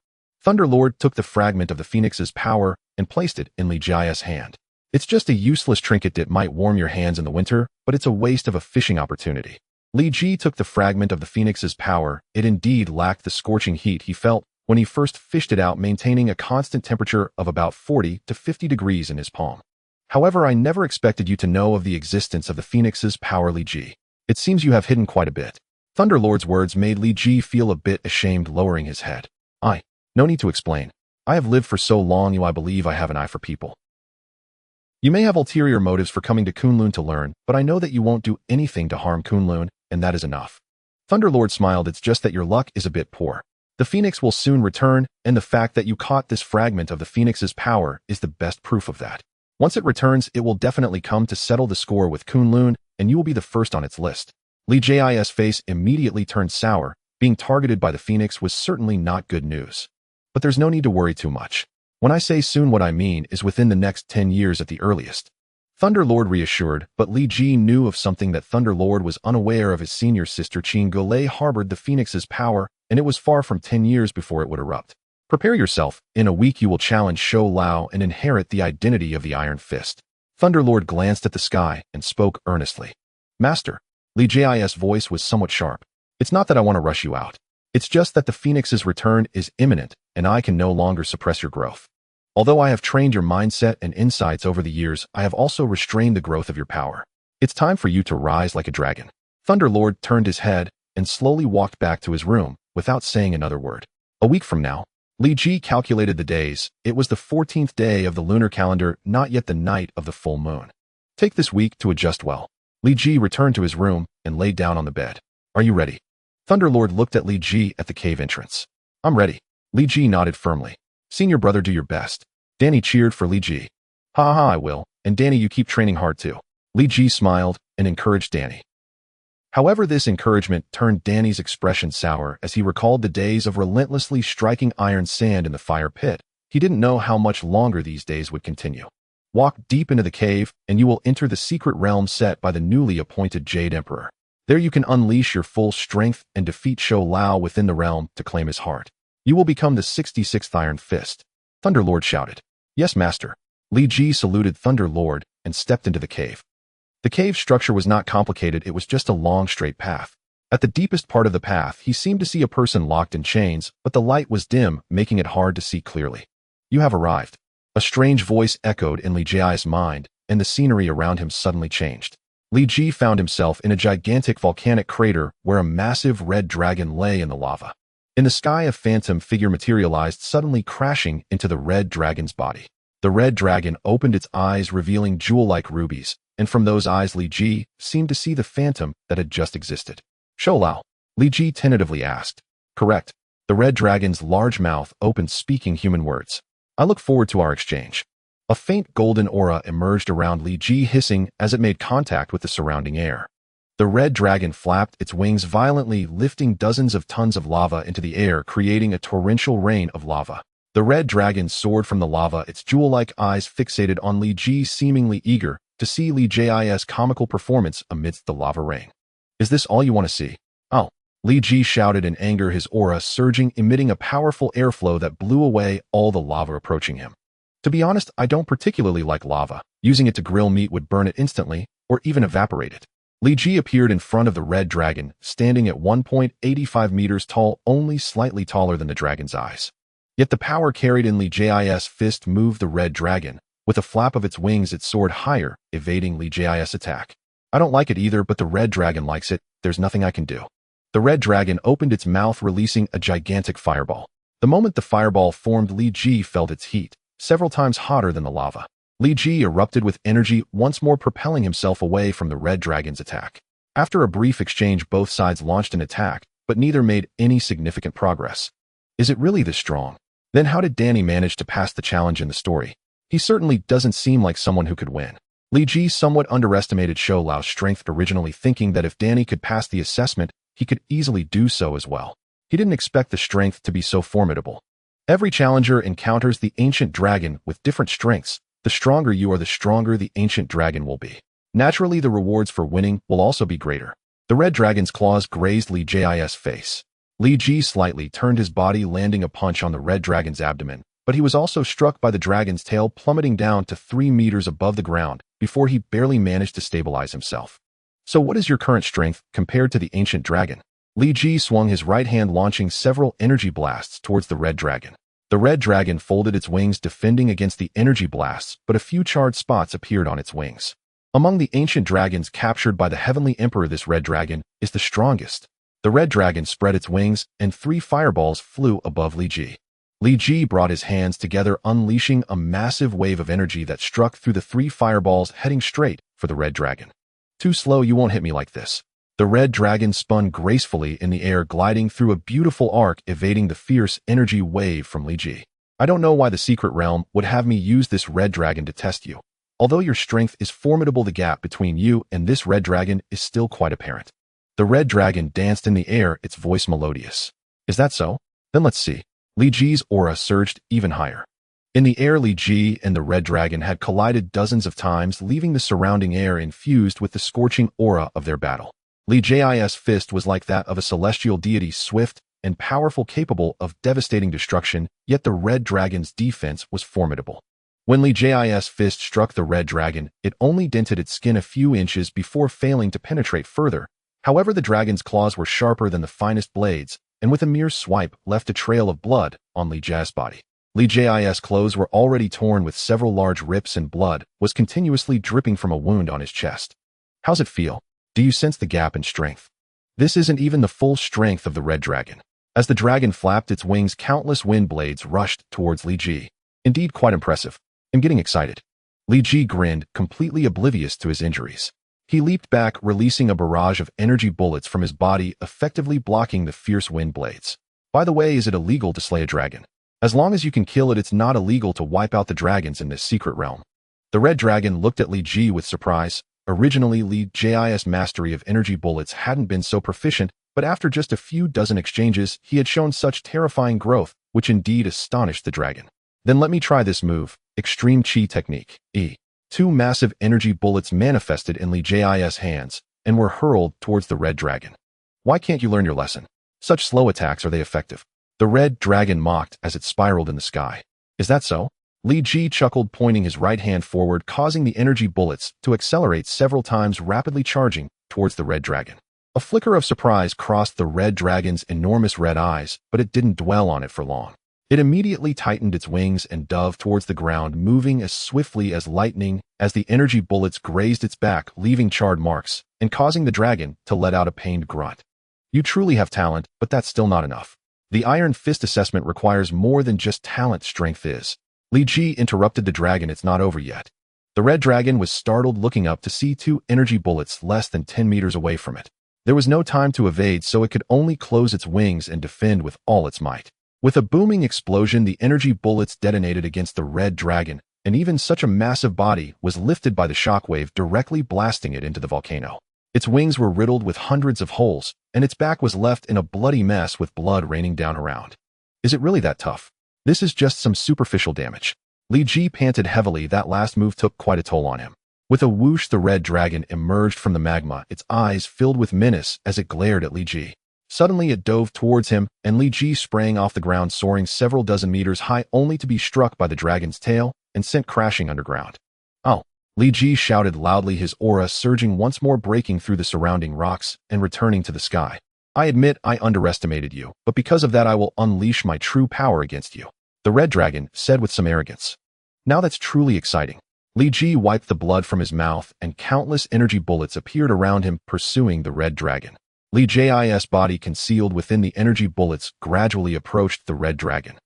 Speaker 1: Thunderlord took the fragment of the Phoenix's power and placed it in Li Ji's hand. It's just a useless trinket that might warm your hands in the winter, but it's a waste of a fishing opportunity. Li Ji took the fragment of the Phoenix's power. It indeed lacked the scorching heat he felt when he first fished it out, maintaining a constant temperature of about 40 to 50 degrees in his palm. However, I never expected you to know of the existence of the Phoenix's power, Li Ji. It seems you have hidden quite a bit. Thunderlord's words made Li Ji feel a bit ashamed, lowering his head. No need to explain. I have lived for so long, I believe I have an eye for people. You may have ulterior motives for coming to Kunloon to learn, but I know that you won't do anything to harm Kunloon, and that is enough. Thunderlord smiled. It's just that your luck is a bit poor. The Phoenix will soon return, and the fact that you caught this fragment of the Phoenix's power is the best proof of that. Once it returns, it will definitely come to settle the score with Kunloon, and you will be the first on its list. Li Ji's face immediately turned sour. Being targeted by the Phoenix was certainly not good news. But there's no need to worry too much. When I say soon, what I mean is within the next 10 years at the earliest. Thunderlord reassured, but Li Ji knew of something that Thunderlord was unaware of. His senior sister Qin Golei harbored the Phoenix's power, and it was far from 10 years before it would erupt. Prepare yourself. In a week you will challenge Shou Lao and inherit the identity of the Iron Fist. Thunderlord glanced at the sky and spoke earnestly. Master. Li Ji's voice was somewhat sharp. It's not that I want to rush you out. It's just that the Phoenix's return is imminent, and I can no longer suppress your growth. Although I have trained your mindset and insights over the years, I have also restrained the growth of your power. It's time for you to rise like a dragon. Thunderlord turned his head and slowly walked back to his room, without saying another word. A week from now, Li Ji calculated the days. It was the 14th day of the lunar calendar, not yet the night of the full moon. Take this week to adjust well. Li Ji returned to his room and laid down on the bed. Are you ready? Thunderlord looked at Li Ji at the cave entrance. I'm ready. Li Ji nodded firmly. Senior brother, do your best. Danny cheered for Li Ji. Ha ha, I will. And Danny, you keep training hard too. Li Ji smiled and encouraged Danny. However, this encouragement turned Danny's expression sour as he recalled the days of relentlessly striking iron sand in the fire pit. He didn't know how much longer these days would continue. Walk deep into the cave, and you will enter the secret realm set by the newly appointed Jade Emperor. There you can unleash your full strength and defeat S.H.I.E.L.D within the realm to claim his heart. You will become the 66th Iron Fist. Thunderlord shouted. Yes, master. Li Ji saluted Thunderlord and stepped into the cave. The cave structure was not complicated, it was just a long straight path. At the deepest part of the path, he seemed to see a person locked in chains, but the light was dim, making it hard to see clearly. You have arrived. A strange voice echoed in Li Ji's mind, and the scenery around him suddenly changed. Li Ji found himself in a gigantic volcanic crater where a massive red dragon lay in the lava. In the sky, a phantom figure materialized, suddenly crashing into the red dragon's body. The red dragon opened its eyes, revealing jewel-like rubies, and from those eyes Li Ji seemed to see the phantom that had just existed. S.H.I.E.L.D, Li Ji tentatively asked. Correct. The red dragon's large mouth opened, speaking human words. I look forward to our exchange. A faint golden aura emerged around Li Ji, hissing as it made contact with the surrounding air. The red dragon flapped its wings violently, lifting dozens of tons of lava into the air, creating a torrential rain of lava. The red dragon soared from the lava, its jewel-like eyes fixated on Li Ji, seemingly eager to see Li Ji's comical performance amidst the lava rain. Is this all you want to see? Oh. Li Ji shouted in anger, his aura surging, emitting a powerful airflow that blew away all the lava approaching him. To be honest, I don't particularly like lava. Using it to grill meat would burn it instantly, or even evaporate it. Li Ji appeared in front of the red dragon, standing at 1.85 meters tall, only slightly taller than the dragon's eyes. Yet the power carried in Li Ji's fist moved the red dragon. With a flap of its wings, it soared higher, evading Li Ji's attack. I don't like it either, but the red dragon likes it. There's nothing I can do. The red dragon opened its mouth, releasing a gigantic fireball. The moment the fireball formed, Li Ji felt its heat, several times hotter than the lava. Li Ji erupted with energy, once more propelling himself away from the red dragon's attack. After a brief exchange, both sides launched an attack, but neither made any significant progress. Is it really this strong? Then how did Danny manage to pass the challenge in the story? He certainly doesn't seem like someone who could win. Li Ji somewhat underestimated S.H.I.E.L.D's strength, originally thinking that if Danny could pass the assessment, he could easily do so as well. He didn't expect the strength to be so formidable. Every challenger encounters the ancient dragon with different strengths. The stronger you are, the stronger the ancient dragon will be. Naturally, the rewards for winning will also be greater. The red dragon's claws grazed Li Ji's face. Li Ji slightly turned his body, landing a punch on the red dragon's abdomen, but he was also struck by the dragon's tail, plummeting down to 3 meters above the ground before he barely managed to stabilize himself. So what is your current strength compared to the ancient dragon? Li Ji swung his right hand, launching several energy blasts towards the red dragon. The red dragon folded its wings, defending against the energy blasts, but a few charred spots appeared on its wings. Among the ancient dragons captured by the Heavenly Emperor, this red dragon is the strongest. The red dragon spread its wings, and 3 fireballs flew above Li Ji. Li Ji brought his hands together, unleashing a massive wave of energy that struck through the 3 fireballs, heading straight for the red dragon. Too slow, you won't hit me like this. The red dragon spun gracefully in the air, gliding through a beautiful arc, evading the fierce energy wave from Li Ji. I don't know why the secret realm would have me use this red dragon to test you. Although your strength is formidable, the gap between you and this red dragon is still quite apparent. The red dragon danced in the air, its voice melodious. Is that so? Then let's see. Li Ji's aura surged even higher. In the air, Li Ji and the red dragon had collided dozens of times, leaving the surrounding air infused with the scorching aura of their battle. Li Ji's fist was like that of a celestial deity, swift and powerful, capable of devastating destruction, yet the red dragon's defense was formidable. When Li Ji's fist struck the red dragon, it only dented its skin a few inches before failing to penetrate further. However, the dragon's claws were sharper than the finest blades, and with a mere swipe left a trail of blood on Li Ji's body. Li Ji's clothes were already torn, with several large rips, and blood was continuously dripping from a wound on his chest. How's it feel? Do you sense the gap in strength? This isn't even the full strength of the red dragon. As the dragon flapped its wings, countless wind blades rushed towards Li Ji. Indeed, quite impressive. I'm getting excited. Li Ji grinned, completely oblivious to his injuries. He leaped back, releasing a barrage of energy bullets from his body, effectively blocking the fierce wind blades. By the way, is it illegal to slay a dragon? As long as you can kill it, it's not illegal to wipe out the dragons in this secret realm. The red dragon looked at Li Ji with surprise. Originally, Li Ji's mastery of energy bullets hadn't been so proficient, but after just a few dozen exchanges, he had shown such terrifying growth, which indeed astonished the dragon. Then let me try this move, Extreme Chi Technique, E. Two massive energy bullets manifested in Li Ji's hands and were hurled towards the red dragon. Why can't you learn your lesson? Such slow attacks, are they effective? The red dragon mocked as it spiraled in the sky. Is that so? Li Ji chuckled, pointing his right hand forward, causing the energy bullets to accelerate several times, rapidly charging towards the red dragon. A flicker of surprise crossed the red dragon's enormous red eyes, but it didn't dwell on it for long. It immediately tightened its wings and dove towards the ground, moving as swiftly as lightning as the energy bullets grazed its back, leaving charred marks and causing the dragon to let out a pained grunt. You truly have talent, but that's still not enough. The Iron Fist assessment requires more than just talent. Strength is. Li Ji interrupted the dragon. It's not over yet. The red dragon was startled, looking up to see two energy bullets less than 10 meters away from it. There was no time to evade, so it could only close its wings and defend with all its might. With a booming explosion, the energy bullets detonated against the red dragon, and even such a massive body was lifted by the shockwave, directly blasting it into the volcano. Its wings were riddled with hundreds of holes, and its back was left in a bloody mess with blood raining down around. Is it really that tough? This is just some superficial damage. Li Ji panted heavily. That last move took quite a toll on him. With a whoosh, the red dragon emerged from the magma, its eyes filled with menace as it glared at Li Ji. Suddenly, it dove towards him, and Li Ji sprang off the ground, soaring several dozen meters high, only to be struck by the dragon's tail and sent crashing underground. Oh! Li Ji shouted loudly, his aura surging once more, breaking through the surrounding rocks and returning to the sky. I admit I underestimated you, but because of that I will unleash my true power against you, the red dragon said with some arrogance. Now that's truly exciting. Li Ji wiped the blood from his mouth, and countless energy bullets appeared around him, pursuing the red dragon. Li Ji's body, concealed within the energy bullets, gradually approached the red dragon.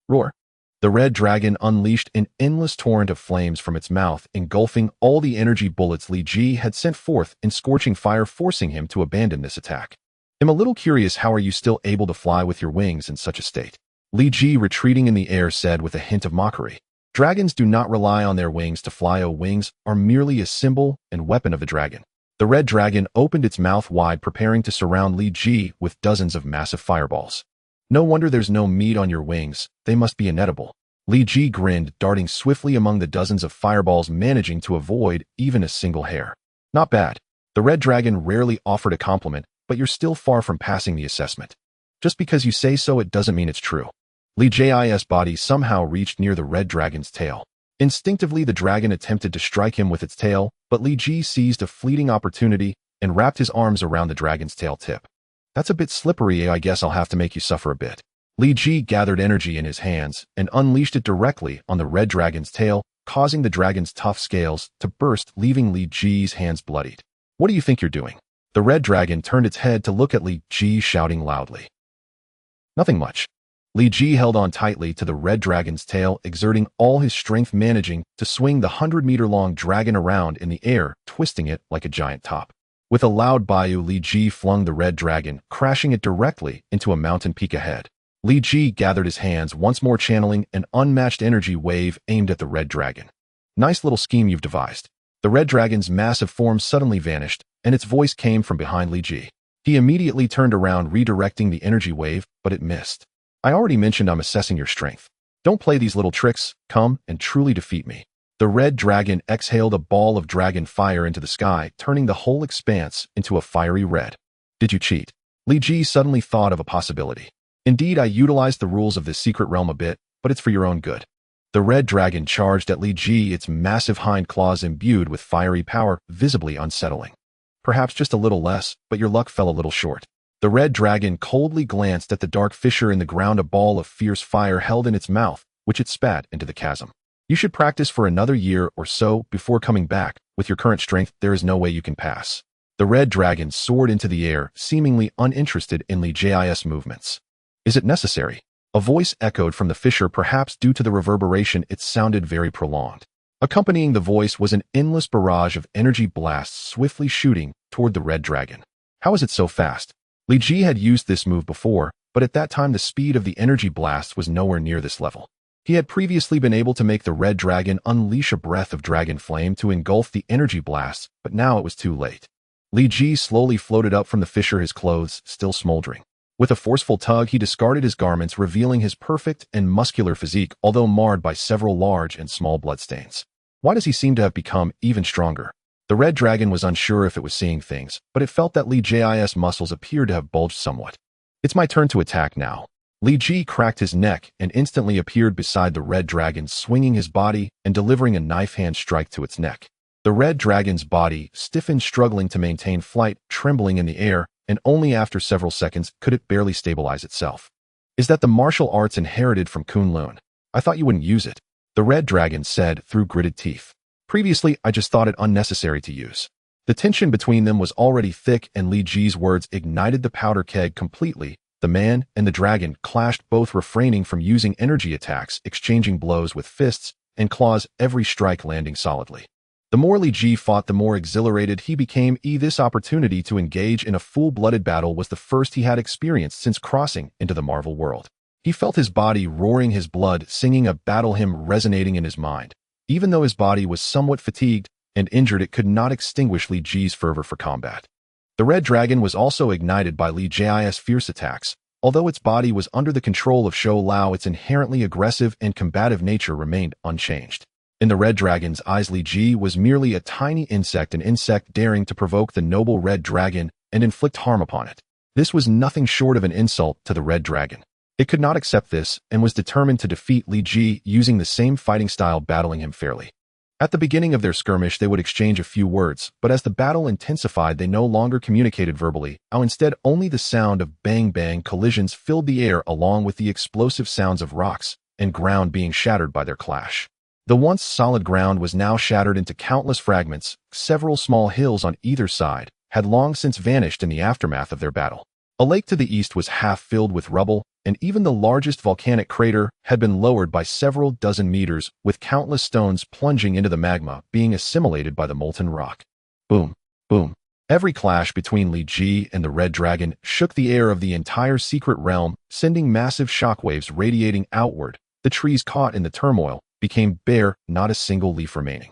Speaker 1: Roar! The red dragon unleashed an endless torrent of flames from its mouth, engulfing all the energy bullets Li Ji had sent forth in scorching fire, forcing him to abandon this attack. I'm a little curious, how are you still able to fly with your wings in such a state? Li Ji, retreating in the air, said with a hint of mockery. Dragons do not rely on their wings to fly. Wings are merely a symbol and weapon of the dragon. The red dragon opened its mouth wide, preparing to surround Li Ji with dozens of massive fireballs. No wonder there's no meat on your wings, they must be inedible. Li Ji grinned, darting swiftly among the dozens of fireballs, managing to avoid even a single hair. Not bad. The red dragon rarely offered a compliment, but you're still far from passing the assessment. Just because you say so, it doesn't mean it's true. Li Ji's body somehow reached near the red dragon's tail. Instinctively, the dragon attempted to strike him with its tail, but Li Ji seized a fleeting opportunity and wrapped his arms around the dragon's tail tip. That's a bit slippery, I guess I'll have to make you suffer a bit. Li Ji gathered energy in his hands and unleashed it directly on the red dragon's tail, causing the dragon's tough scales to burst, leaving Li Ji's hands bloodied. What do you think you're doing? The red dragon turned its head to look at Li Ji, shouting loudly. Nothing much. Li Ji held on tightly to the red dragon's tail, exerting all his strength, managing to swing the 100-meter-long dragon around in the air, twisting it like a giant top. With a loud bayou, Li Ji flung the red dragon, crashing it directly into a mountain peak ahead. Li Ji gathered his hands, once more channeling an unmatched energy wave aimed at the red dragon. Nice little scheme you've devised. The red dragon's massive form suddenly vanished, and its voice came from behind Li Ji. He immediately turned around, redirecting the energy wave, but it missed. I already mentioned I'm assessing your strength. Don't play these little tricks, come and truly defeat me. The red dragon exhaled a ball of dragon fire into the sky, turning the whole expanse into a fiery red. Did you cheat? Li Ji suddenly thought of a possibility. Indeed, I utilized the rules of this secret realm a bit, but it's for your own good. The red dragon charged at Li Ji, its massive hind claws imbued with fiery power, visibly unsettling. Perhaps just a little less, but your luck fell a little short. The red dragon coldly glanced at the dark fissure in the ground, a ball of fierce fire held in its mouth, which it spat into the chasm. You should practice for another year or so before coming back. With your current strength, there is no way you can pass. The red dragon soared into the air, seemingly uninterested in Li Ji's movements. Is it necessary? A voice echoed from the fissure, perhaps due to the reverberation. It sounded very prolonged. Accompanying the voice was an endless barrage of energy blasts swiftly shooting toward the red dragon. How is it so fast? Li Ji had used this move before, but at that time the speed of the energy blasts was nowhere near this level. He had previously been able to make the red dragon unleash a breath of dragon flame to engulf the energy blasts, but now it was too late. Li Ji slowly floated up from the fissure, his clothes still smoldering. With a forceful tug, he discarded his garments, revealing his perfect and muscular physique, although marred by several large and small bloodstains. Why does he seem to have become even stronger? The red dragon was unsure if it was seeing things, but it felt that Li Ji's muscles appeared to have bulged somewhat. It's my turn to attack now. Li Ji cracked his neck and instantly appeared beside the red dragon, swinging his body and delivering a knife-hand strike to its neck. The red dragon's body stiffened, struggling to maintain flight, trembling in the air, and only after several seconds could it barely stabilize itself. Is that the martial arts inherited from Kunloon? I thought you wouldn't use it, the red dragon said through gritted teeth. Previously, I just thought it unnecessary to use. The tension between them was already thick, and Li Ji's words ignited the powder keg completely. The man and the dragon clashed, both refraining from using energy attacks, exchanging blows with fists and claws, every strike landing solidly. The more Li Ji fought, the more exhilarated he became. This opportunity to engage in a full-blooded battle was the first he had experienced since crossing into the Marvel world. He felt his body roaring, his blood singing, a battle hymn resonating in his mind. Even though his body was somewhat fatigued and injured, it could not extinguish Li Ji's fervor for combat. The red dragon was also ignited by Li Ji's fierce attacks. Although its body was under the control of S.H.I.E.L.D, its inherently aggressive and combative nature remained unchanged. In the red dragon's eyes, Li Ji was merely a tiny insect, an insect daring to provoke the noble red dragon and inflict harm upon it. This was nothing short of an insult to the red dragon. It could not accept this and was determined to defeat Li Ji using the same fighting style, battling him fairly. At the beginning of their skirmish, they would exchange a few words, but as the battle intensified, they no longer communicated verbally. Instead, only the sound of bang-bang collisions filled the air, along with the explosive sounds of rocks and ground being shattered by their clash. The once solid ground was now shattered into countless fragments. Several small hills on either side had long since vanished in the aftermath of their battle. A lake to the east was half filled with rubble, and even the largest volcanic crater had been lowered by several dozen meters, with countless stones plunging into the magma, being assimilated by the molten rock. Boom, boom. Every clash between Li Ji and the red dragon shook the air of the entire secret realm, sending massive shockwaves radiating outward. The trees, caught in the turmoil, became bare, not a single leaf remaining.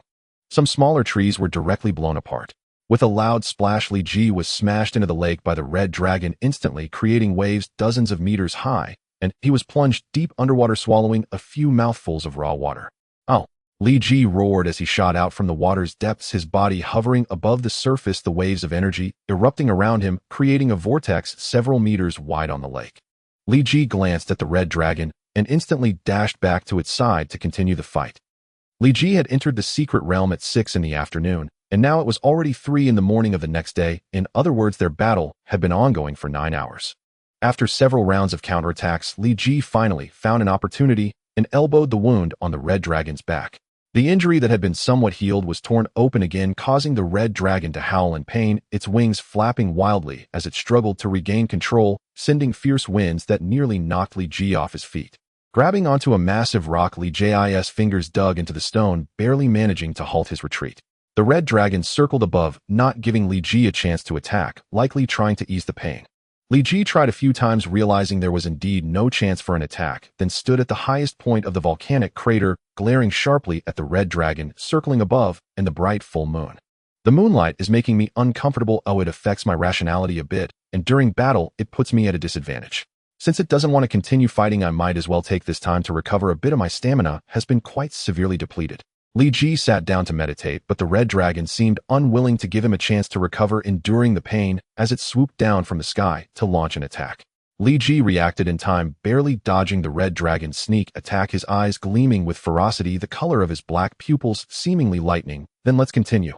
Speaker 1: Some smaller trees were directly blown apart. With a loud splash, Li Ji was smashed into the lake by the red dragon, instantly creating waves dozens of meters high, and he was plunged deep underwater, swallowing a few mouthfuls of raw water. Oh! Li Ji roared as he shot out from the water's depths, his body hovering above the surface, the waves of energy erupting around him, creating a vortex several meters wide on the lake. Li Ji glanced at the red dragon and instantly dashed back to its side to continue the fight. Li Ji had entered the secret realm at 6 in the afternoon, and now it was already 3 in the morning of the next day. In other words, their battle had been ongoing for 9 hours. After several rounds of counterattacks, Li Ji finally found an opportunity and elbowed the wound on the red dragon's back. The injury that had been somewhat healed was torn open again, causing the red dragon to howl in pain, its wings flapping wildly as it struggled to regain control, sending fierce winds that nearly knocked Li Ji off his feet. Grabbing onto a massive rock, Li Ji's fingers dug into the stone, barely managing to halt his retreat. The red dragon circled above, not giving Li Ji a chance to attack, likely trying to ease the pain. Li Ji tried a few times, realizing there was indeed no chance for an attack, then stood at the highest point of the volcanic crater, glaring sharply at the red dragon circling above and the bright full moon. The moonlight is making me uncomfortable. Oh, it affects my rationality a bit, and during battle, it puts me at a disadvantage. Since it doesn't want to continue fighting, I might as well take this time to recover a bit. Of my stamina has been quite severely depleted. Li Ji sat down to meditate, but the red dragon seemed unwilling to give him a chance to recover, enduring the pain as it swooped down from the sky to launch an attack. Li Ji reacted in time, barely dodging the red dragon's sneak attack, his eyes gleaming with ferocity, the color of his black pupils seemingly lightning. Then let's continue.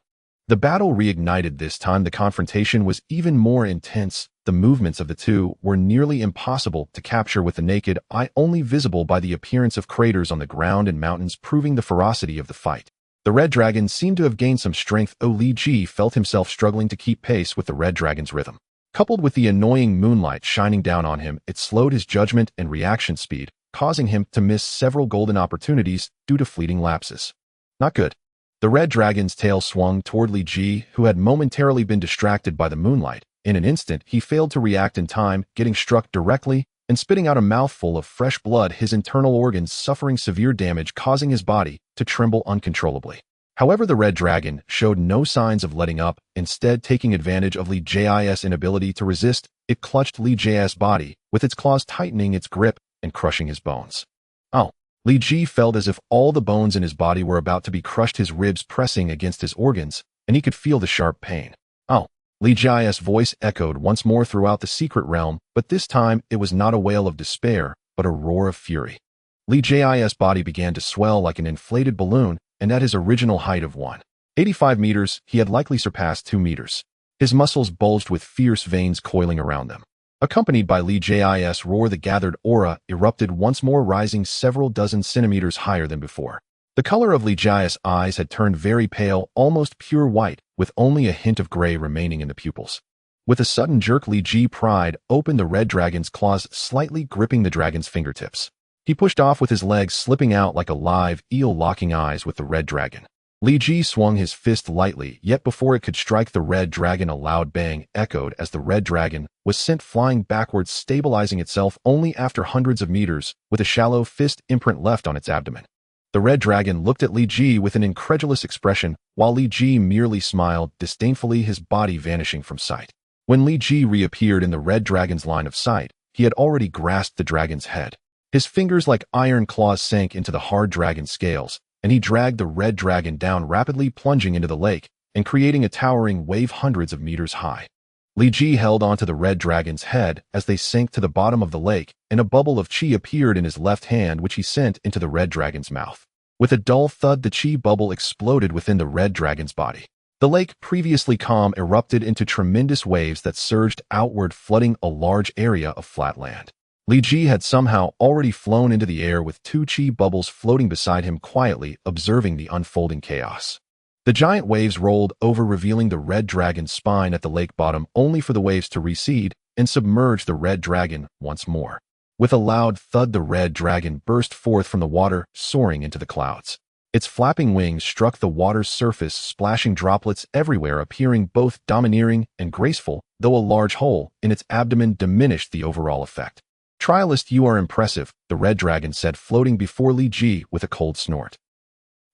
Speaker 1: The battle reignited. This time the confrontation was even more intense. The movements of the two were nearly impossible to capture with the naked eye, only visible by the appearance of craters on the ground and mountains proving the ferocity of the fight. The red dragon seemed to have gained some strength. Li Ji felt himself struggling to keep pace with the red dragon's rhythm. Coupled with the annoying moonlight shining down on him, it slowed his judgment and reaction speed, causing him to miss several golden opportunities due to fleeting lapses. Not good. The red dragon's tail swung toward Li Ji, who had momentarily been distracted by the moonlight. In an instant, he failed to react in time, getting struck directly and spitting out a mouthful of fresh blood, his internal organs suffering severe damage, causing his body to tremble uncontrollably. However, the red dragon showed no signs of letting up. Instead, taking advantage of Li Ji's inability to resist, it clutched Li Ji's body, with its claws tightening its grip and crushing his bones. Oh! Li Ji felt as if all the bones in his body were about to be crushed, his ribs pressing against his organs, and he could feel the sharp pain. Oh! Li Ji's voice echoed once more throughout the secret realm, but this time it was not a wail of despair, but a roar of fury. Li Ji's body began to swell like an inflated balloon, and at his original height of 185 meters, he had likely surpassed 2 meters. His muscles bulged with fierce veins coiling around them. Accompanied by Li Ji's roar, the gathered aura erupted once more, rising several dozen centimeters higher than before. The color of Li Ji's eyes had turned very pale, almost pure white, with only a hint of gray remaining in the pupils. With a sudden jerk, Li Ji pried open the red dragon's claws, slightly gripping the dragon's fingertips. He pushed off with his legs slipping out like a live eel, locking eyes with the red dragon. Li Ji swung his fist lightly, yet before it could strike the red dragon, a loud bang echoed as the red dragon was sent flying backwards, stabilizing itself only after hundreds of meters, with a shallow fist imprint left on its abdomen. The red dragon looked at Li Ji with an incredulous expression, while Li Ji merely smiled disdainfully, his body vanishing from sight. When Li Ji reappeared in the red dragon's line of sight, he had already grasped the dragon's head. His fingers like iron claws sank into the hard dragon scales, and he dragged the red dragon down, rapidly plunging into the lake and creating a towering wave hundreds of meters high. Li Ji held onto the red dragon's head as they sank to the bottom of the lake, and a bubble of chi appeared in his left hand, which he sent into the red dragon's mouth. With a dull thud, the chi bubble exploded within the red dragon's body. The lake, previously calm, erupted into tremendous waves that surged outward, flooding a large area of flat land. Li Ji had somehow already flown into the air with 2 chi bubbles floating beside him, quietly observing the unfolding chaos. The giant waves rolled over, revealing the red dragon's spine at the lake bottom, only for the waves to recede and submerge the red dragon once more. With a loud thud, the red dragon burst forth from the water, soaring into the clouds. Its flapping wings struck the water's surface, splashing droplets everywhere, appearing both domineering and graceful, though a large hole in its abdomen diminished the overall effect. "Trialist, you are impressive," the red dragon said, floating before Li Ji with a cold snort.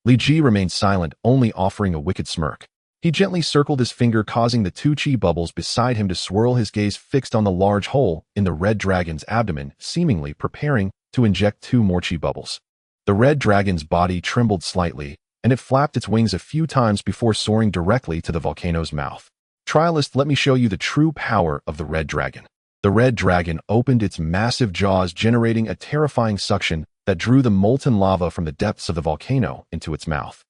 Speaker 1: Li Ji remained silent, only offering a wicked smirk. He gently circled his finger, causing the 2 chi bubbles beside him to swirl, his gaze fixed on the large hole in the red dragon's abdomen, seemingly preparing to inject 2 more chi bubbles. The red dragon's body trembled slightly, and it flapped its wings a few times before soaring directly to the volcano's mouth. "Trialist, let me show you the true power of the red dragon." The red dragon opened its massive jaws, generating a terrifying suction that drew the molten lava from the depths of the volcano into its mouth.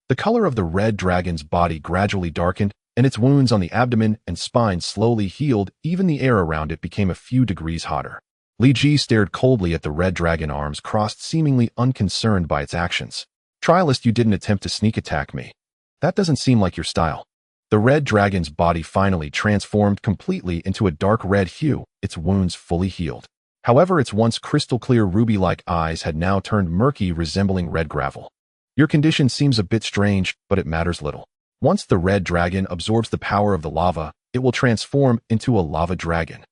Speaker 1: The color of the red dragon's body gradually darkened, and its wounds on the abdomen and spine slowly healed. Even the air around it became a few degrees hotter. Li Ji stared coldly at the red dragon, arms crossed, seemingly unconcerned by its actions. "Trialist, you didn't attempt to sneak attack me. That doesn't seem like your style." The red dragon's body finally transformed completely into a dark red hue, its wounds fully healed. However, its once crystal-clear ruby-like eyes had now turned murky, resembling red gravel. "Your condition seems a bit strange, but it matters little. Once the red dragon absorbs the power of the lava, it will transform into a lava dragon.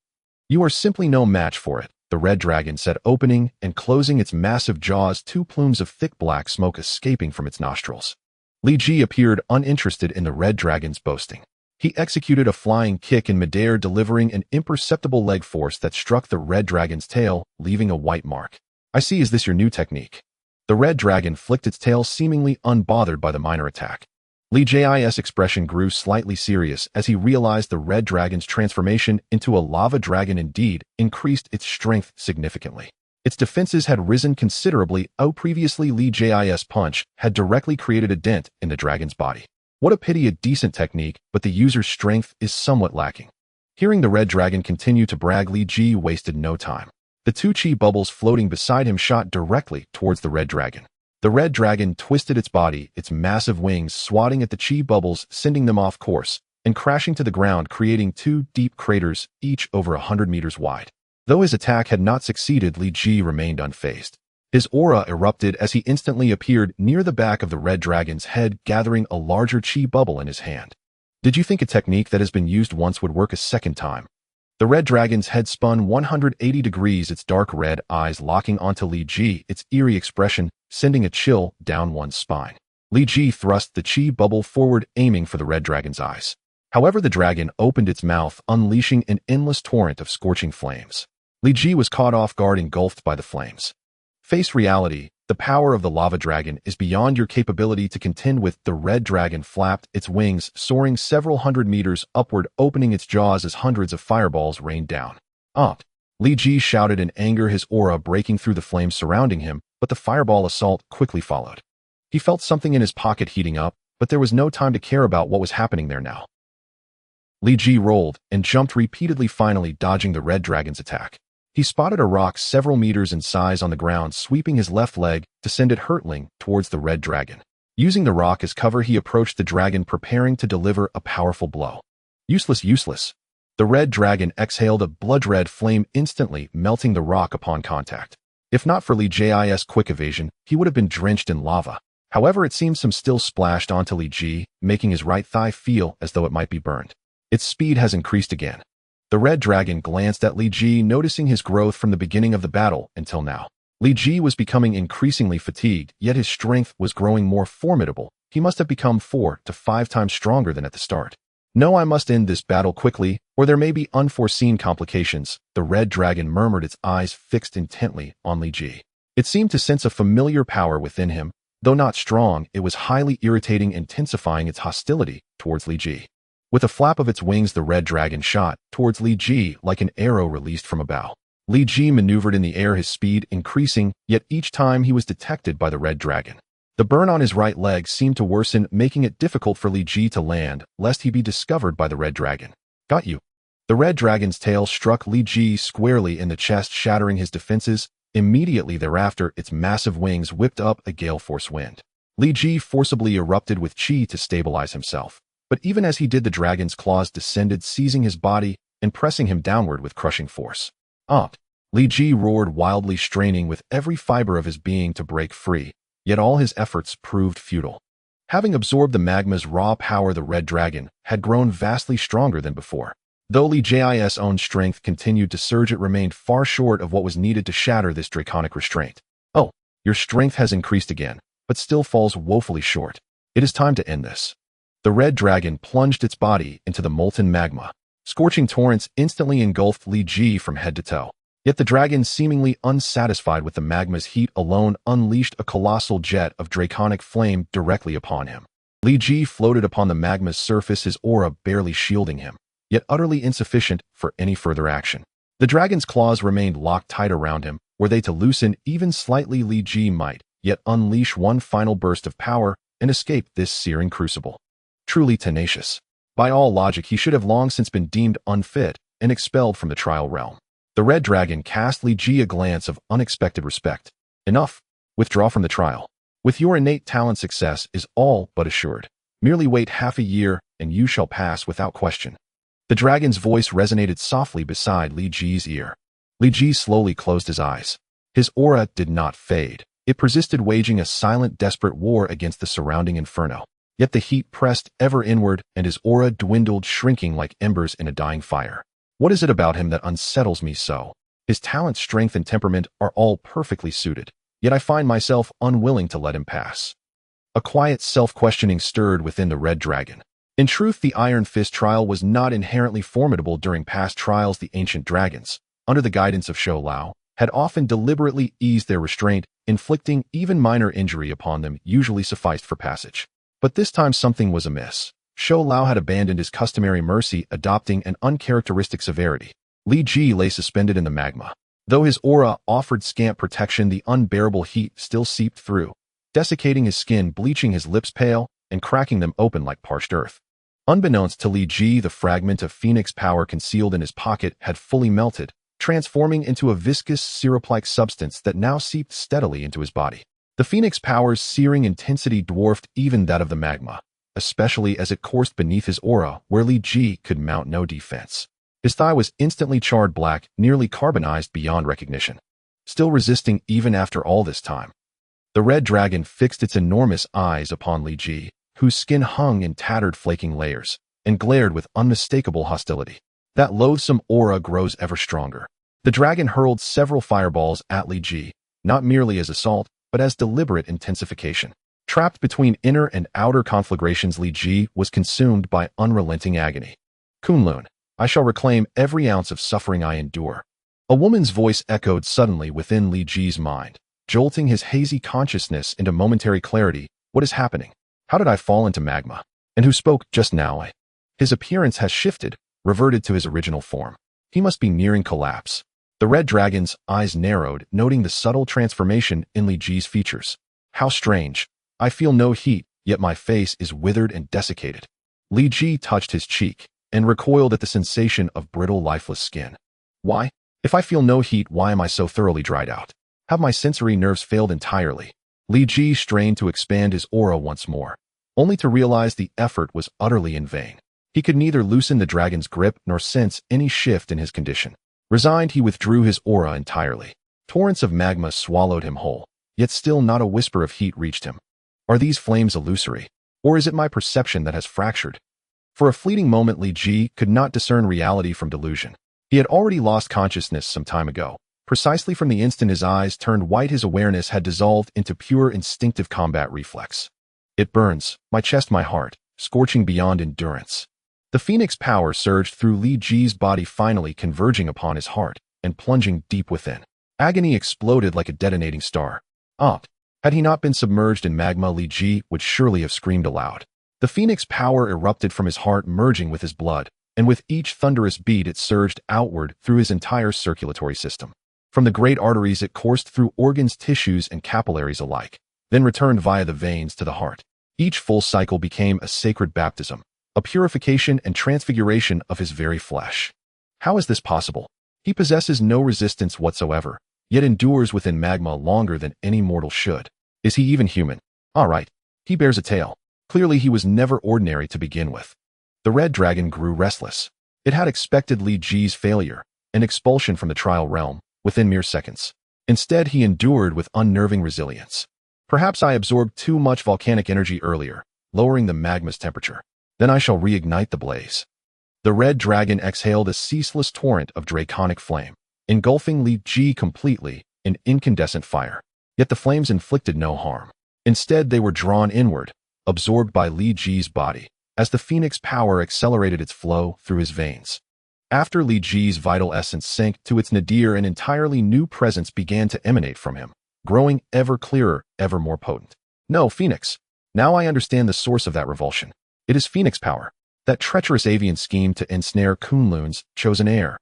Speaker 1: You are simply no match for it," the red dragon said, opening and closing its massive jaws, 2 plumes of thick black smoke escaping from its nostrils. Li Ji appeared uninterested in the red dragon's boasting. He executed a flying kick in midair, delivering an imperceptible leg force that struck the red dragon's tail, leaving a white mark. "I see, is this your new technique?" The red dragon flicked its tail, seemingly unbothered by the minor attack. Li Ji's expression grew slightly serious as he realized the red dragon's transformation into a lava dragon indeed increased its strength significantly. Its defenses had risen considerably. Previously Li Ji's punch had directly created a dent in the dragon's body. What a pity, a decent technique, but the user's strength is somewhat lacking. Hearing the red dragon continue to brag, Li Ji wasted no time. The 2 chi bubbles floating beside him shot directly towards the red dragon. The red dragon twisted its body, its massive wings swatting at the chi bubbles, sending them off course, and crashing to the ground, creating two deep craters, each over 100 meters wide. Though his attack had not succeeded, Li Ji remained unfazed. His aura erupted as he instantly appeared near the back of the red dragon's head, gathering a larger chi bubble in his hand. Did you think a technique that has been used once would work a second time? The red dragon's head spun 180 degrees, its dark red eyes locking onto Li Ji, its eerie expression sending a chill down one's spine. Li Ji thrust the chi bubble forward, aiming for the red dragon's eyes. However, the dragon opened its mouth, unleashing an endless torrent of scorching flames. Li Ji was caught off guard, engulfed by the flames. Face reality. The power of the lava dragon is beyond your capability to contend with. The red dragon flapped its wings, soaring several hundred meters upward, opening its jaws as hundreds of fireballs rained down. Li Ji shouted in anger, his aura breaking through the flames surrounding him, but the fireball assault quickly followed. He felt something in his pocket heating up, but there was no time to care about what was happening there now. Li Ji rolled and jumped repeatedly, finally dodging the red dragon's attack. He spotted a rock several meters in size on the ground, sweeping his left leg to send it hurtling towards the red dragon. Using the rock as cover, he approached the dragon, preparing to deliver a powerful blow. Useless, useless. The red dragon exhaled a blood-red flame, instantly melting the rock upon contact. If not for Li Ji's quick evasion, he would have been drenched in lava. However, it seems some still splashed onto Li Ji, making his right thigh feel as though it might be burned. Its speed has increased again. The red dragon glanced at Li Ji, noticing his growth from the beginning of the battle until now. Li Ji was becoming increasingly fatigued, yet his strength was growing more formidable. He must have become 4 to 5 times stronger than at the start. No, I must end this battle quickly, or there may be unforeseen complications. The red dragon murmured, its eyes fixed intently on Li Ji. It seemed to sense a familiar power within him. Though not strong, it was highly irritating, intensifying its hostility towards Li Ji. With a flap of its wings, the red dragon shot towards Li Ji like an arrow released from a bow. Li Ji maneuvered in the air, his speed increasing, yet each time he was detected by the red dragon. The burn on his right leg seemed to worsen, making it difficult for Li Ji to land, lest he be discovered by the red dragon. Got you. The red dragon's tail struck Li Ji squarely in the chest, shattering his defenses. Immediately thereafter, its massive wings whipped up a gale-force wind. Li Ji forcibly erupted with chi to stabilize himself. But even as he did, the dragon's claws descended, seizing his body and pressing him downward with crushing force. Li Ji roared wildly, straining with every fiber of his being to break free, yet all his efforts proved futile. Having absorbed the magma's raw power, the red dragon had grown vastly stronger than before. Though Li Ji's own strength continued to surge, it remained far short of what was needed to shatter this draconic restraint. Your strength has increased again, but still falls woefully short. It is time to end this. The red dragon plunged its body into the molten magma. Scorching torrents instantly engulfed Li Ji from head to toe. Yet the dragon, seemingly unsatisfied with the magma's heat alone, unleashed a colossal jet of draconic flame directly upon him. Li Ji floated upon the magma's surface, his aura barely shielding him, yet utterly insufficient for any further action. The dragon's claws remained locked tight around him. Were they to loosen even slightly, Li Ji might yet unleash one final burst of power and escape this searing crucible. Truly tenacious. By all logic, he should have long since been deemed unfit and expelled from the trial realm. The red dragon cast Li Ji a glance of unexpected respect. Enough. Withdraw from the trial. With your innate talent, success is all but assured. Merely wait half a year, and you shall pass without question. The dragon's voice resonated softly beside Li Ji's ear. Li Ji slowly closed his eyes. His aura did not fade. It persisted, waging a silent, desperate war against the surrounding inferno. Yet the heat pressed ever inward, and his aura dwindled, shrinking like embers in a dying fire. What is it about him that unsettles me so? His talent, strength, and temperament are all perfectly suited, yet I find myself unwilling to let him pass. A quiet self-questioning stirred within the red dragon. In truth, the Iron Fist trial was not inherently formidable. During past trials, the ancient dragons, under the guidance of S.H.I.E.L.D, had often deliberately eased their restraint, inflicting even minor injury upon them usually sufficed for passage. But this time something was amiss. S.H.I.E.L.D had abandoned his customary mercy, adopting an uncharacteristic severity. Li Ji lay suspended in the magma. Though his aura offered scant protection, the unbearable heat still seeped through, desiccating his skin, bleaching his lips pale, and cracking them open like parched earth. Unbeknownst to Li Ji, the fragment of phoenix power concealed in his pocket had fully melted, transforming into a viscous, syrup-like substance that now seeped steadily into his body. The phoenix power's searing intensity dwarfed even that of the magma. especially as it coursed beneath his aura where Li Ji could mount no defense. His thigh was instantly charred black, nearly carbonized beyond recognition. Still resisting even after all this time. The red dragon fixed its enormous eyes upon Li Ji, whose skin hung in tattered flaking layers, and glared with unmistakable hostility. That loathsome aura grows ever stronger. The dragon hurled several fireballs at Li Ji, not merely as assault, but as deliberate intensification. Trapped between inner and outer conflagrations, Li Ji was consumed by unrelenting agony. Kunloon, I shall reclaim every ounce of suffering I endure. A woman's voice echoed suddenly within Li Ji's mind, jolting his hazy consciousness into momentary clarity. What is happening? How did I fall into magma? And who spoke just now? His appearance has shifted, reverted to his original form. He must be nearing collapse. The red dragon's eyes narrowed, noting the subtle transformation in Li Ji's features. How strange. I feel no heat, yet my face is withered and desiccated. Li Ji touched his cheek and recoiled at the sensation of brittle, lifeless skin. Why? If I feel no heat, why am I so thoroughly dried out? Have my sensory nerves failed entirely? Li Ji strained to expand his aura once more, only to realize the effort was utterly in vain. He could neither loosen the dragon's grip nor sense any shift in his condition. Resigned, he withdrew his aura entirely. Torrents of magma swallowed him whole, yet still not a whisper of heat reached him. Are these flames illusory? Or is it my perception that has fractured? For a fleeting moment, Li Ji could not discern reality from delusion. He had already lost consciousness some time ago. Precisely from the instant his eyes turned white, his awareness had dissolved into pure instinctive combat reflex. It burns, my chest, my heart, scorching beyond endurance. The phoenix power surged through Li Ji's body, finally converging upon his heart and plunging deep within. Agony exploded like a detonating star. Had he not been submerged in magma, Li Ji would surely have screamed aloud. The phoenix power erupted from his heart, merging with his blood, and with each thunderous beat it surged outward through his entire circulatory system. From the great arteries it coursed through organs, tissues, and capillaries alike, then returned via the veins to the heart. Each full cycle became a sacred baptism, a purification and transfiguration of his very flesh. How is this possible? He possesses no resistance whatsoever, yet endures within magma longer than any mortal should. Is he even human? All right, he bears a tail. Clearly he was never ordinary to begin with. The red dragon grew restless. It had expected Li Ji's failure, an expulsion from the trial realm, within mere seconds. Instead, he endured with unnerving resilience. Perhaps I absorbed too much volcanic energy earlier, lowering the magma's temperature. Then I shall reignite the blaze. The red dragon exhaled a ceaseless torrent of draconic flame, engulfing Li Ji completely in incandescent fire. Yet the flames inflicted no harm. Instead, they were drawn inward, absorbed by Li Ji's body, as the phoenix power accelerated its flow through his veins. After Li Ji's vital essence sank to its nadir, an entirely new presence began to emanate from him, growing ever clearer, ever more potent. No, Phoenix. Now I understand the source of that revulsion. It is Phoenix power, that treacherous avian scheme to ensnare Kunloon's chosen heir.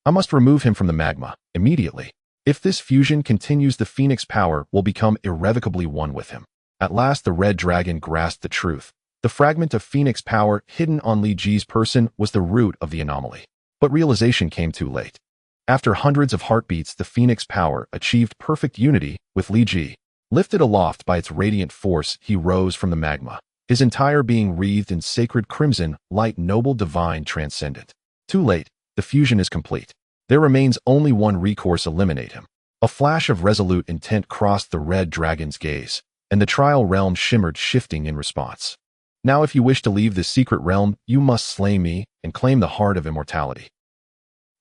Speaker 1: I must remove him from the magma, immediately. If this fusion continues, the Phoenix power will become irrevocably one with him. At last the red dragon grasped the truth. The fragment of Phoenix power hidden on Li Ji's person was the root of the anomaly. But realization came too late. After hundreds of heartbeats, the Phoenix power achieved perfect unity with Li Ji. Lifted aloft by its radiant force, he rose from the magma, his entire being wreathed in sacred crimson light, noble, divine, transcendent. Too late, the fusion is complete. There remains only one recourse: eliminate him. A flash of resolute intent crossed the red dragon's gaze, and the trial realm shimmered, shifting in response. Now if you wish to leave this secret realm, you must slay me and claim the heart of immortality.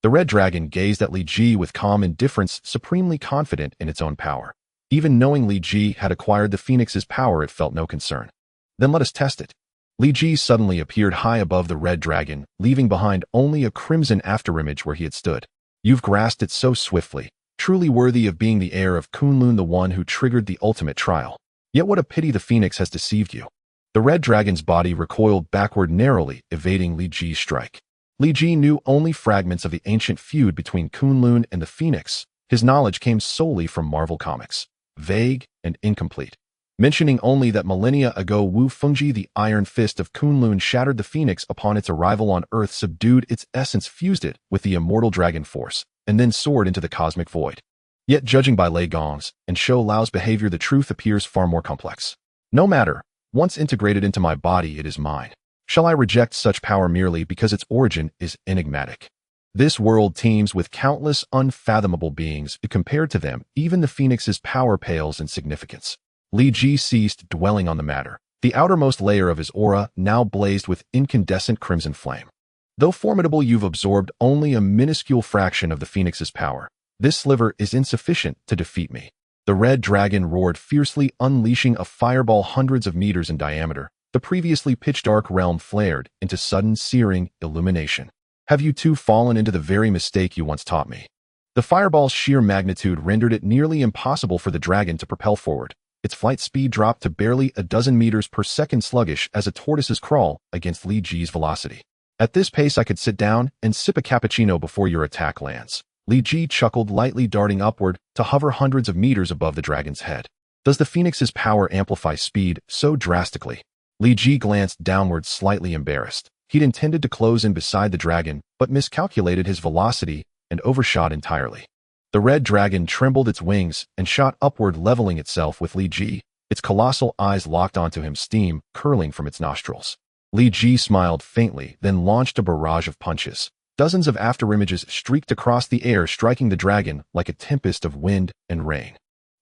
Speaker 1: The red dragon gazed at Li Ji with calm indifference, supremely confident in its own power. Even knowing Li Ji had acquired the Phoenix's power, it felt no concern. Then let us test it. Li Ji suddenly appeared high above the red dragon, leaving behind only a crimson afterimage where he had stood. You've grasped it so swiftly, truly worthy of being the heir of Kunloon, the one who triggered the ultimate trial. Yet what a pity the Phoenix has deceived you. The red dragon's body recoiled backward, narrowly evading Li Ji's strike. Li Ji knew only fragments of the ancient feud between Kunloon and the Phoenix. His knowledge came solely from Marvel Comics, vague and incomplete, mentioning only that millennia ago Wu Fengji, the Iron Fist of Kunloon, shattered the Phoenix upon its arrival on Earth, subdued its essence, fused it with the immortal dragon force, and then soared into the cosmic void. Yet judging by Lei Gong's and Shou Lao's behavior, the truth appears far more complex. No matter, Once integrated into my body, it is mine. Shall I reject such power merely because its origin is enigmatic? This world teems with countless unfathomable beings. Compared to them, even the Phoenix's power pales in significance. Li Ji ceased dwelling on the matter. The outermost layer of his aura now blazed with incandescent crimson flame. Though formidable, you've absorbed only a minuscule fraction of the Phoenix's power. This sliver is insufficient to defeat me. The red dragon roared fiercely, unleashing a fireball hundreds of meters in diameter. The previously pitch-dark realm flared into sudden, searing illumination. Have you too fallen into the very mistake you once taught me? The fireball's sheer magnitude rendered it nearly impossible for the dragon to propel forward. Its flight speed dropped to barely a dozen meters per second, sluggish as a tortoise's crawl against Li Ji's velocity. At this pace, I could sit down and sip a cappuccino before your attack lands. Li Ji chuckled lightly, darting upward to hover hundreds of meters above the dragon's head. Does the Phoenix's power amplify speed so drastically? Li Ji glanced downward, slightly embarrassed. He'd intended to close in beside the dragon, but miscalculated his velocity and overshot entirely. The red dragon trembled its wings and shot upward, leveling itself with Li Ji. Its colossal eyes locked onto him, steam curling from its nostrils. Li Ji smiled faintly, then launched a barrage of punches. Dozens of afterimages streaked across the air, striking the dragon like a tempest of wind and rain.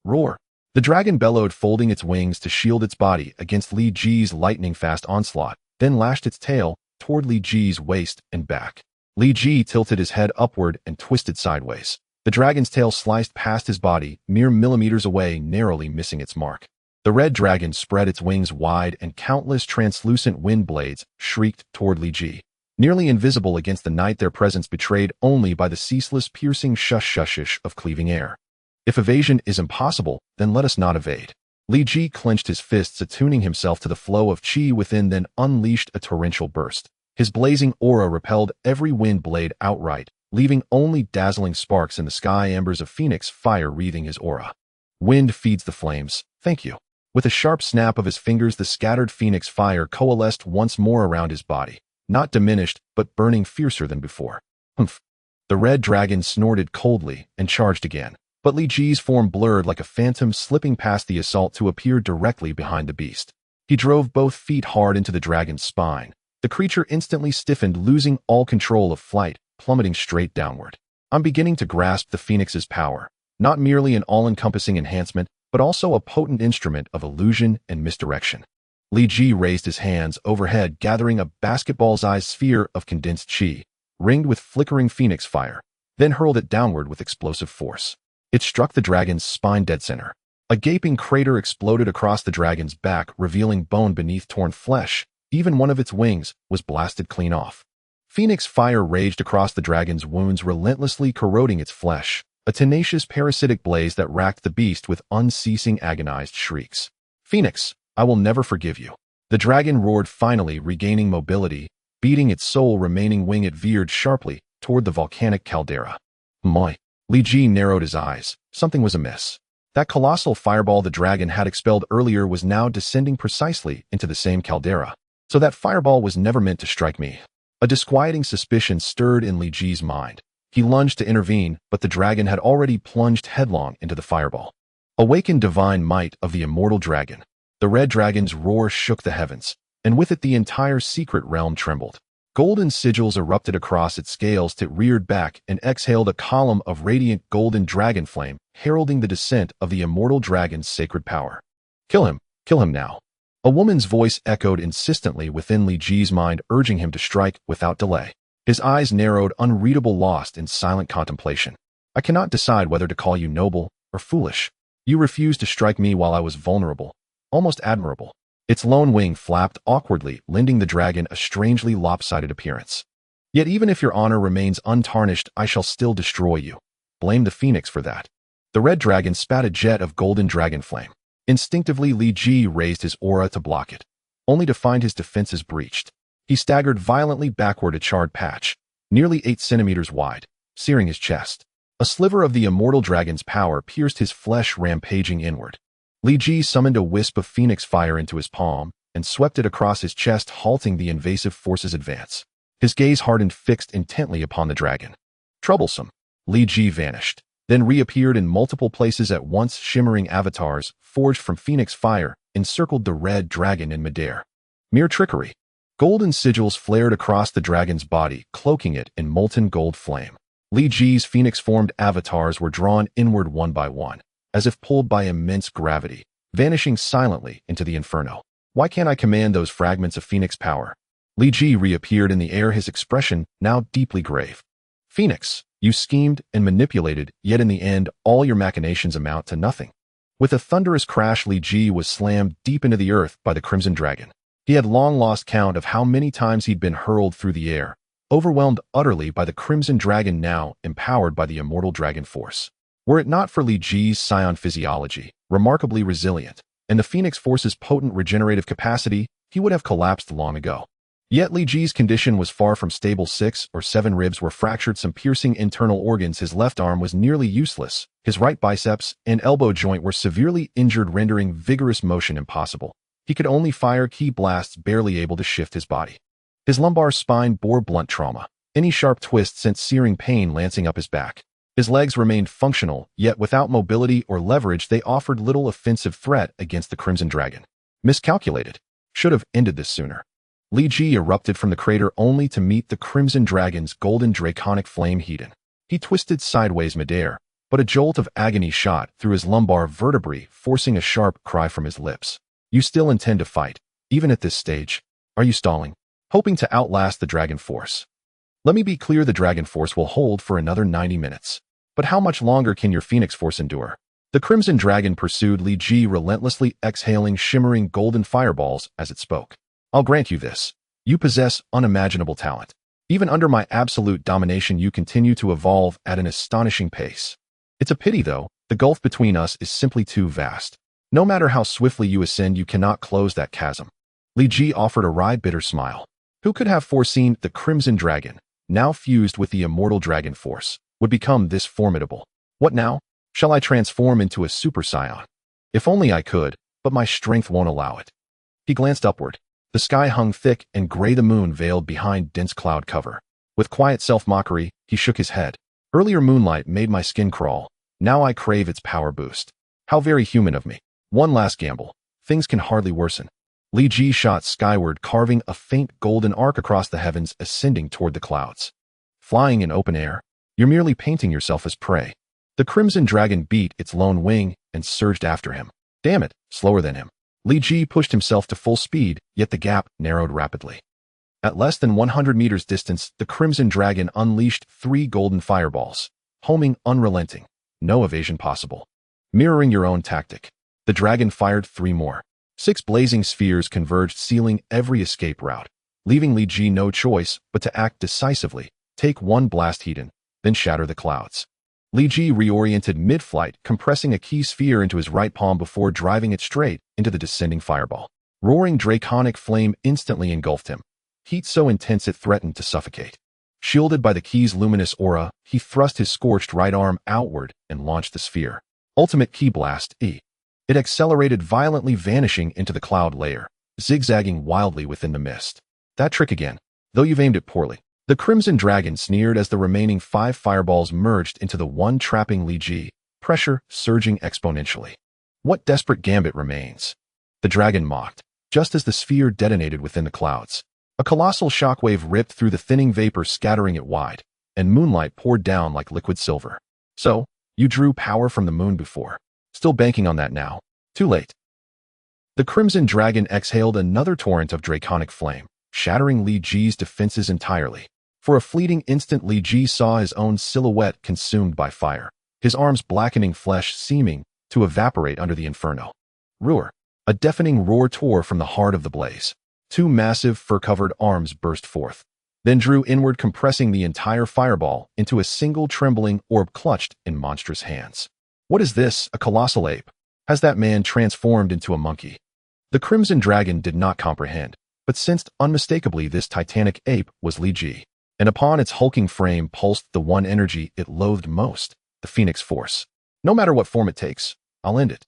Speaker 1: Roar! The dragon bellowed, folding its wings to shield its body against Li Ji's lightning-fast onslaught, then lashed its tail toward Li Ji's waist and back. Li Ji tilted his head upward and twisted sideways. The dragon's tail sliced past his body, mere millimeters away, narrowly missing its mark. The red dragon spread its wings wide, and countless translucent wind blades shrieked toward Li Ji. Nearly invisible against the night, their presence betrayed only by the ceaseless, piercing shush-shushish of cleaving air. If evasion is impossible, then let us not evade. Li Ji clenched his fists, attuning himself to the flow of chi within, then unleashed a torrential burst. His blazing aura repelled every wind blade outright, leaving only dazzling sparks in the sky, embers of phoenix fire wreathing his aura. Wind feeds the flames. Thank you. With a sharp snap of his fingers, the scattered phoenix fire coalesced once more around his body, not diminished, but burning fiercer than before. Humph. The red dragon snorted coldly and charged again, but Li Ji's form blurred like a phantom, slipping past the assault to appear directly behind the beast. He drove both feet hard into the dragon's spine. The creature instantly stiffened, losing all control of flight, plummeting straight downward. I'm beginning to grasp the Phoenix's power, not merely an all-encompassing enhancement, but also a potent instrument of illusion and misdirection. Li Ji raised his hands overhead, gathering a basketball-sized sphere of condensed chi, ringed with flickering phoenix fire, then hurled it downward with explosive force. It struck the dragon's spine dead center. A gaping crater exploded across the dragon's back, revealing bone beneath torn flesh. Even one of its wings was blasted clean off. Phoenix fire raged across the dragon's wounds, relentlessly corroding its flesh, a tenacious parasitic blaze that racked the beast with unceasing agonized shrieks. Phoenix, I will never forgive you. The dragon roared, finally regaining mobility. Beating its sole remaining wing, it veered sharply toward the volcanic caldera. Moi. Li Ji narrowed his eyes. Something was amiss. That colossal fireball the dragon had expelled earlier was now descending precisely into the same caldera. So that fireball was never meant to strike me. A disquieting suspicion stirred in Li Ji's mind. He lunged to intervene, but the dragon had already plunged headlong into the fireball. Awakened divine might of the immortal dragon. The red dragon's roar shook the heavens, and with it the entire secret realm trembled. Golden sigils erupted across its scales. It reared back and exhaled a column of radiant golden dragon flame, heralding the descent of the immortal dragon's sacred power. Kill him now. A woman's voice echoed insistently within Li Ji's mind, urging him to strike without delay. His eyes narrowed, unreadable, lost in silent contemplation. I cannot decide whether to call you noble or foolish. You refused to strike me while I was vulnerable, almost admirable. Its lone wing flapped awkwardly, lending the dragon a strangely lopsided appearance. Yet even if your honor remains untarnished, I shall still destroy you. Blame the phoenix for that. The red dragon spat a jet of golden dragon flame. Instinctively, Li Ji raised his aura to block it, only to find his defenses breached. He staggered violently backward, a charred patch, nearly 8 centimeters wide, searing his chest. A sliver of the immortal dragon's power pierced his flesh, rampaging inward. Li Ji summoned a wisp of phoenix fire into his palm and swept it across his chest, halting the invasive force's advance. His gaze hardened, fixed intently upon the dragon. Troublesome. Li Ji vanished, then reappeared in multiple places at once, shimmering avatars forged from phoenix fire, encircled the red dragon in midair. Mere trickery. Golden sigils flared across the dragon's body, cloaking it in molten gold flame. Li Ji's phoenix-formed avatars were drawn inward one by one, as if pulled by immense gravity, vanishing silently into the inferno. Why can't I command those fragments of phoenix power? Li Ji reappeared in the air, his expression now deeply grave. Phoenix, you schemed and manipulated, yet in the end, all your machinations amount to nothing. With a thunderous crash, Li Ji was slammed deep into the earth by the Crimson Dragon. He had long lost count of how many times he'd been hurled through the air, overwhelmed utterly by the Crimson Dragon, now empowered by the immortal dragon force. Were it not for Li Ji's Saiyan physiology, remarkably resilient, and the Phoenix Force's potent regenerative capacity, he would have collapsed long ago. Yet Li Ji's condition was far from stable. 6 or 7 ribs were fractured, some piercing internal organs, his left arm was nearly useless, his right biceps and elbow joint were severely injured, rendering vigorous motion impossible. He could only fire ki blasts, barely able to shift his body. His lumbar spine bore blunt trauma. Any sharp twist sent searing pain lancing up his back. His legs remained functional, yet without mobility or leverage they offered little offensive threat against the Crimson Dragon. Miscalculated. Should have ended this sooner. Li Ji erupted from the crater only to meet the Crimson Dragon's golden draconic flame heaten. He twisted sideways midair, but a jolt of agony shot through his lumbar vertebrae, forcing a sharp cry from his lips. You still intend to fight, even at this stage? Are you stalling? Hoping to outlast the Dragon Force? Let me be clear, the Dragon Force will hold for another 90 minutes. But how much longer can your Phoenix Force endure? The Crimson Dragon pursued Li Ji, relentlessly exhaling shimmering golden fireballs as it spoke. I'll grant you this. You possess unimaginable talent. Even under my absolute domination, you continue to evolve at an astonishing pace. It's a pity, though, the gulf between us is simply too vast. No matter how swiftly you ascend, you cannot close that chasm. Li Ji offered a wry, bitter smile. Who could have foreseen the Crimson Dragon, now fused with the immortal Dragon Force, would become this formidable? What now? Shall I transform into a Super Saiyan? If only I could, but my strength won't allow it. He glanced upward. The sky hung thick and gray, the moon veiled behind dense cloud cover. With quiet self-mockery, he shook his head. Earlier moonlight made my skin crawl. Now I crave its power boost. How very human of me. One last gamble. Things can hardly worsen. Li Ji shot skyward, carving a faint golden arc across the heavens, ascending toward the clouds. Flying in open air, you're merely painting yourself as prey. The Crimson Dragon beat its lone wing and surged after him. Damn it, slower than him. Li Ji pushed himself to full speed, yet the gap narrowed rapidly. At less than 100 meters distance, the Crimson Dragon unleashed 3 golden fireballs, homing unrelenting. No evasion possible. Mirroring your own tactic. The dragon fired 3 more. 6 blazing spheres converged, sealing every escape route, leaving Li Ji no choice but to act decisively, take one blast heaten, then shatter the clouds. Li Ji reoriented mid-flight, compressing a key sphere into his right palm before driving it straight into the descending fireball. Roaring draconic flame instantly engulfed him, heat so intense it threatened to suffocate. Shielded by the key's luminous aura, he thrust his scorched right arm outward and launched the sphere. Ultimate Key Blast, E. It accelerated violently, vanishing into the cloud layer, zigzagging wildly within the mist. That trick again, though you've aimed it poorly. The Crimson Dragon sneered as the remaining 5 fireballs merged into the one, trapping Li Ji, pressure surging exponentially. What desperate gambit remains? The dragon mocked, just as the sphere detonated within the clouds. A colossal shockwave ripped through the thinning vapor, scattering it wide, and moonlight poured down like liquid silver. So, you drew power from the moon before. Still banking on that now? Too late. The Crimson Dragon exhaled another torrent of draconic flame, shattering Li Ji's defenses entirely. For a fleeting instant, Li Ji saw his own silhouette consumed by fire, his arms blackening flesh seeming to evaporate under the inferno. Roar! A deafening roar tore from the heart of the blaze. 2 massive fur-covered arms burst forth, then drew inward, compressing the entire fireball into a single trembling orb clutched in monstrous hands. What is this, a colossal ape? Has that man transformed into a monkey? The Crimson Dragon did not comprehend, but sensed unmistakably this titanic ape was Li Ji, and upon its hulking frame pulsed the one energy it loathed most, the Phoenix Force. No matter what form it takes, I'll end it.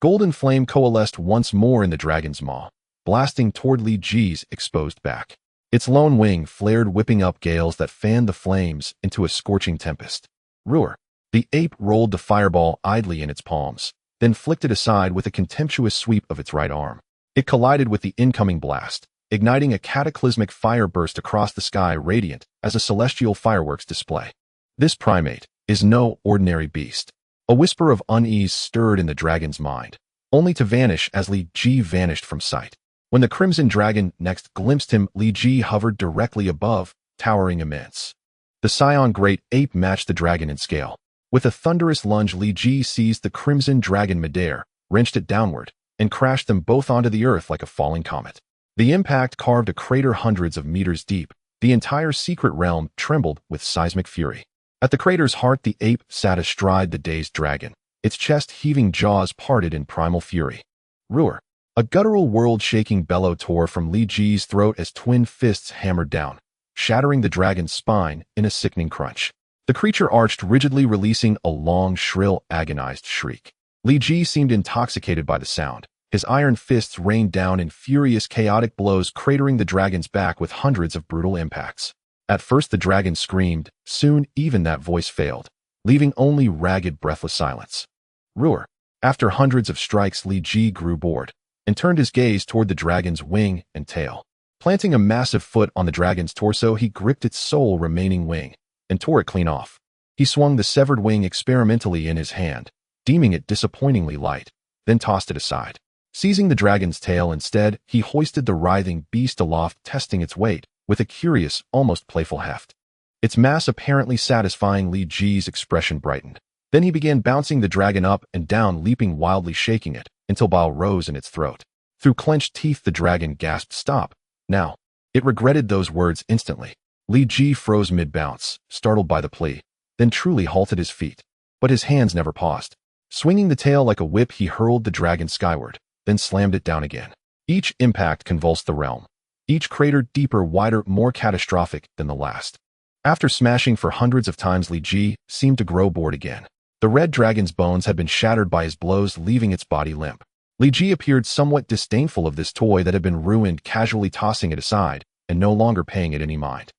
Speaker 1: Golden flame coalesced once more in the dragon's maw, blasting toward Li Ji's exposed back. Its lone wing flared, whipping up gales that fanned the flames into a scorching tempest. Roar! The ape rolled the fireball idly in its palms, then flicked it aside with a contemptuous sweep of its right arm. It collided with the incoming blast, igniting a cataclysmic fire burst across the sky radiant as a celestial fireworks display. This primate is no ordinary beast. A whisper of unease stirred in the dragon's mind, only to vanish as Li Ji vanished from sight. When the Crimson Dragon next glimpsed him, Li Ji hovered directly above, towering immense. The Saiyan Great Ape matched the dragon in scale. With a thunderous lunge, Li Ji seized the Crimson Dragon midair, wrenched it downward, and crashed them both onto the earth like a falling comet. The impact carved a crater hundreds of meters deep. The entire secret realm trembled with seismic fury. At the crater's heart, the ape sat astride the dazed dragon, its chest-heaving jaws parted in primal fury. Roar! A guttural world-shaking bellow tore from Li Ji's throat as twin fists hammered down, shattering the dragon's spine in a sickening crunch. The creature arched rigidly, releasing a long, shrill, agonized shriek. Li Ji seemed intoxicated by the sound. His iron fists rained down in furious, chaotic blows, cratering the dragon's back with hundreds of brutal impacts. At first the dragon screamed, soon even that voice failed, leaving only ragged, breathless silence. Roar! After hundreds of strikes, Li Ji grew bored, and turned his gaze toward the dragon's wing and tail. Planting a massive foot on the dragon's torso, he gripped its sole remaining wing, and tore it clean off. He swung the severed wing experimentally in his hand, deeming it disappointingly light, then tossed it aside. Seizing the dragon's tail instead, he hoisted the writhing beast aloft, testing its weight with a curious, almost playful heft. Its mass apparently satisfying, Li Ji's expression brightened. Then he began bouncing the dragon up and down, leaping wildly, shaking it, until bile rose in its throat. Through clenched teeth, the dragon gasped, "Stop, now." It regretted those words instantly. Li Ji froze mid-bounce, startled by the plea, then truly halted his feet. But his hands never paused. Swinging the tail like a whip, he hurled the dragon skyward, then slammed it down again. Each impact convulsed the realm. Each crater deeper, wider, more catastrophic than the last. After smashing for hundreds of times, Li Ji seemed to grow bored again. The red dragon's bones had been shattered by his blows, leaving its body limp. Li Ji appeared somewhat disdainful of this toy that had been ruined, casually tossing it aside and no longer paying it any mind.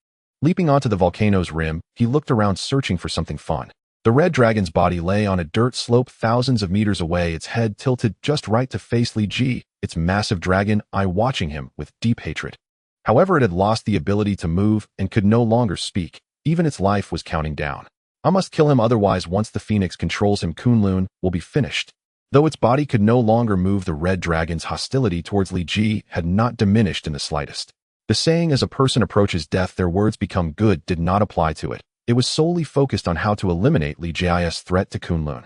Speaker 1: Leaping onto the volcano's rim, he looked around, searching for something fun. The red dragon's body lay on a dirt slope thousands of meters away, its head tilted just right to face Li Ji, its massive dragon eye watching him with deep hatred. However, it had lost the ability to move and could no longer speak. Even its life was counting down. "I must kill him, otherwise once the phoenix controls him, Kunloon will be finished." Though its body could no longer move, the red dragon's hostility towards Li Ji had not diminished in the slightest. The saying, "as a person approaches death, their words become good," did not apply to it. It was solely focused on how to eliminate Li Ji's threat to Kunloon.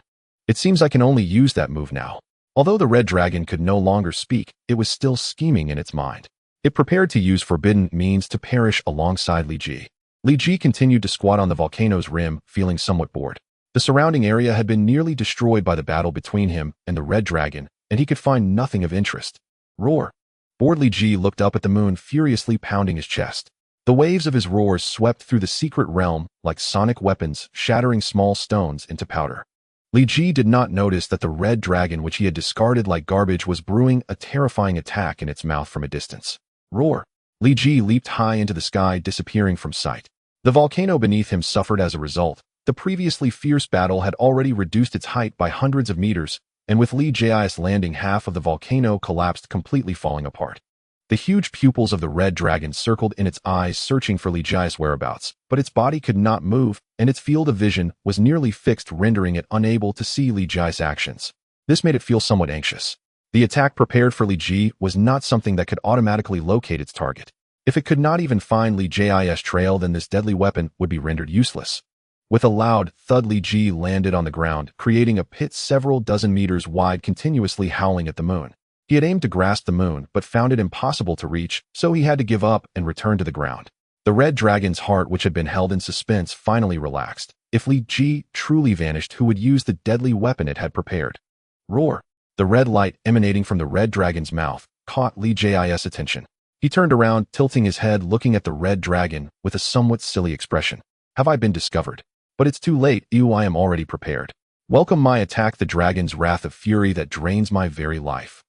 Speaker 1: "It seems I can only use that move now." Although the red dragon could no longer speak, it was still scheming in its mind. It prepared to use forbidden means to perish alongside Li Ji. Li Ji continued to squat on the volcano's rim, feeling somewhat bored. The surrounding area had been nearly destroyed by the battle between him and the red dragon, and he could find nothing of interest. Roar! Bored Li Ji looked up at the moon, furiously pounding his chest. The waves of his roars swept through the secret realm like sonic weapons, shattering small stones into powder. Li Ji did not notice that the red dragon, which he had discarded like garbage, was brewing a terrifying attack in its mouth from a distance. Roar! Li Ji leaped high into the sky, disappearing from sight. The volcano beneath him suffered as a result. The previously fierce battle had already reduced its height by hundreds of meters, and with Li Ji's landing, half of the volcano collapsed, completely falling apart. The huge pupils of the red dragon circled in its eyes, searching for Li Ji's whereabouts, but its body could not move, and its field of vision was nearly fixed, rendering it unable to see Li Ji's actions. This made it feel somewhat anxious. The attack prepared for Li Ji was not something that could automatically locate its target. If it could not even find Li Ji's trail, then this deadly weapon would be rendered useless. With a loud thud, Li Ji landed on the ground, creating a pit several dozen meters wide, continuously howling at the moon. He had aimed to grasp the moon, but found it impossible to reach, so he had to give up and return to the ground. The red dragon's heart, which had been held in suspense, finally relaxed. If Li Ji truly vanished, who would use the deadly weapon it had prepared? Roar! The red light emanating from the red dragon's mouth caught Li Ji's attention. He turned around, tilting his head, looking at the red dragon with a somewhat silly expression. "Have I been discovered? But it's too late. I am already prepared. Welcome my attack, the dragon's wrath of fury that drains my very life."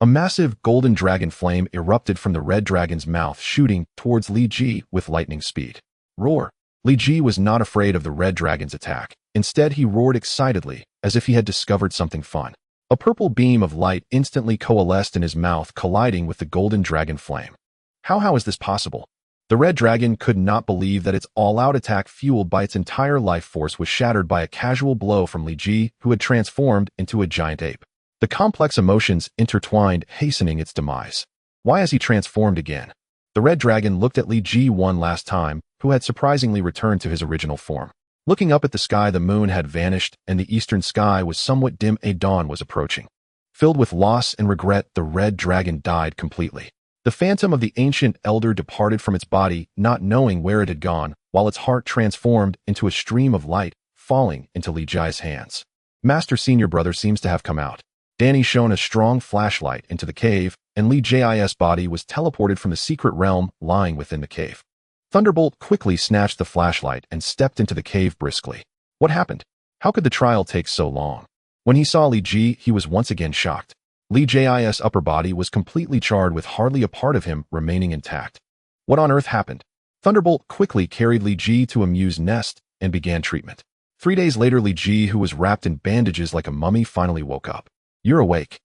Speaker 1: A massive golden dragon flame erupted from the red dragon's mouth, shooting towards Li Ji with lightning speed. Roar! Li Ji was not afraid of the red dragon's attack. Instead, he roared excitedly, as if he had discovered something fun. A purple beam of light instantly coalesced in his mouth, colliding with the golden dragon flame. How is this possible? The red dragon could not believe that its all-out attack, fueled by its entire life force, was shattered by a casual blow from Li Ji, who had transformed into a giant ape. The complex emotions intertwined, hastening its demise. Why has he transformed again? The red dragon looked at Li Ji one last time, who had surprisingly returned to his original form. Looking up at the sky, the moon had vanished, and the eastern sky was somewhat dim. A dawn was approaching. Filled with loss and regret, the red dragon died completely. The phantom of the ancient elder departed from its body, not knowing where it had gone, while its heart transformed into a stream of light, falling into Li Ji's hands. Master Senior Brother seems to have come out. Danny shone a strong flashlight into the cave, and Li Ji's body was teleported from the secret realm lying within the cave. Thunderbolt quickly snatched the flashlight and stepped into the cave briskly. What happened? How could the trial take so long? When he saw Li Ji, he was once again shocked. Li Ji's upper body was completely charred, with hardly a part of him remaining intact. What on earth happened? Thunderbolt quickly carried Li Ji to a Mew's nest and began treatment. 3 days later, Li Ji, who was wrapped in bandages like a mummy, finally woke up. You're awake.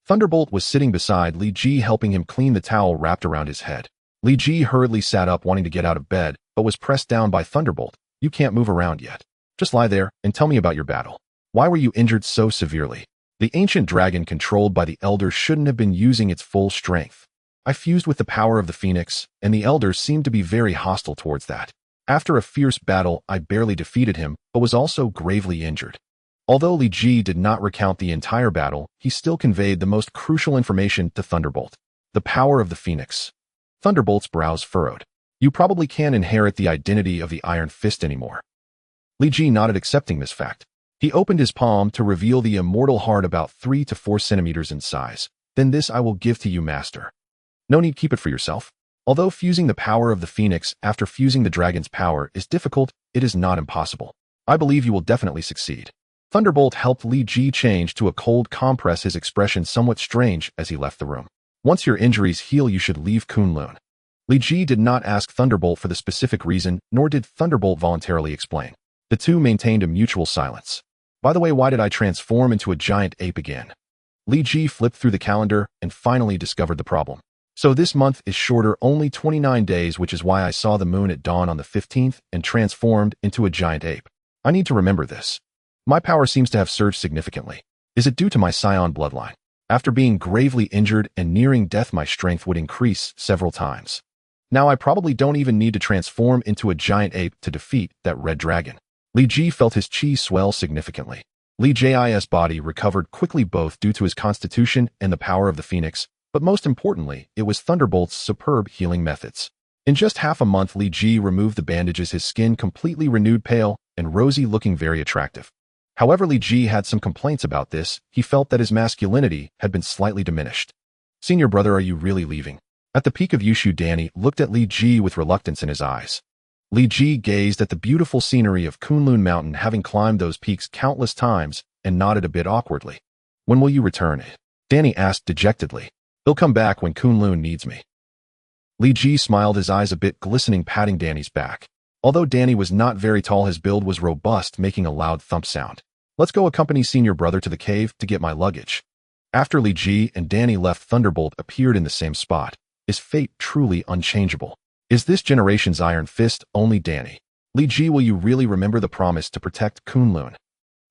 Speaker 1: Thunderbolt was sitting beside Li Ji, helping him clean the towel wrapped around his head. Li Ji hurriedly sat up, wanting to get out of bed, but was pressed down by Thunderbolt. You can't move around yet. Just lie there and tell me about your battle. Why were you injured so severely? The ancient dragon controlled by the Elder shouldn't have been using its full strength. I fused with the power of the Phoenix, and the Elder seemed to be very hostile towards that. After a fierce battle, I barely defeated him, but was also gravely injured. Although Li Ji did not recount the entire battle, he still conveyed the most crucial information to Thunderbolt. The power of the Phoenix. Thunderbolt's brows furrowed. You probably can't inherit the identity of the Iron Fist anymore. Li Ji nodded, accepting this fact. He opened his palm to reveal the immortal heart, about 3 to 4 centimeters in size. Then this I will give to you, Master. No need, keep it for yourself. Although fusing the power of the Phoenix after fusing the dragon's power is difficult, it is not impossible. I believe you will definitely succeed. Thunderbolt helped Li Ji change to a cold compress, his expression somewhat strange as he left the room. Once your injuries heal, you should leave Kunloon. Li Ji did not ask Thunderbolt for the specific reason, nor did Thunderbolt voluntarily explain. The two maintained a mutual silence. By the way, why did I transform into a giant ape again? Li Ji flipped through the calendar and finally discovered the problem. So this month is shorter, only 29 days, which is why I saw the moon at dawn on the 15th and transformed into a giant ape. I need to remember this. My power seems to have surged significantly. Is it due to my Saiyan bloodline? After being gravely injured and nearing death, my strength would increase several times. Now I probably don't even need to transform into a giant ape to defeat that red dragon. Li Ji felt his chi swell significantly. Li Ji's body recovered quickly, both due to his constitution and the power of the Phoenix, but most importantly, it was Thunderbolt's superb healing methods. In just half a month, Li Ji removed the bandages, his skin completely renewed, pale and rosy, looking very attractive. However, Li Ji had some complaints about this. He felt that his masculinity had been slightly diminished. Senior Brother, are you really leaving? At the peak of Yushu, Danny looked at Li Ji with reluctance in his eyes. Li Ji gazed at the beautiful scenery of Kunloon Mountain, having climbed those peaks countless times, and nodded a bit awkwardly. When will you return? Danny asked dejectedly. He'll come back when Kunloon needs me. Li Ji smiled, his eyes a bit glistening, patting Danny's back. Although Danny was not very tall, his build was robust, making a loud thump sound. Let's go accompany Senior Brother to the cave to get my luggage. After Li Ji and Danny left, Thunderbolt appeared in the same spot. Is fate truly unchangeable? Is this generation's Iron Fist only Danny? Li Ji, will you really remember the promise to protect Kunloon?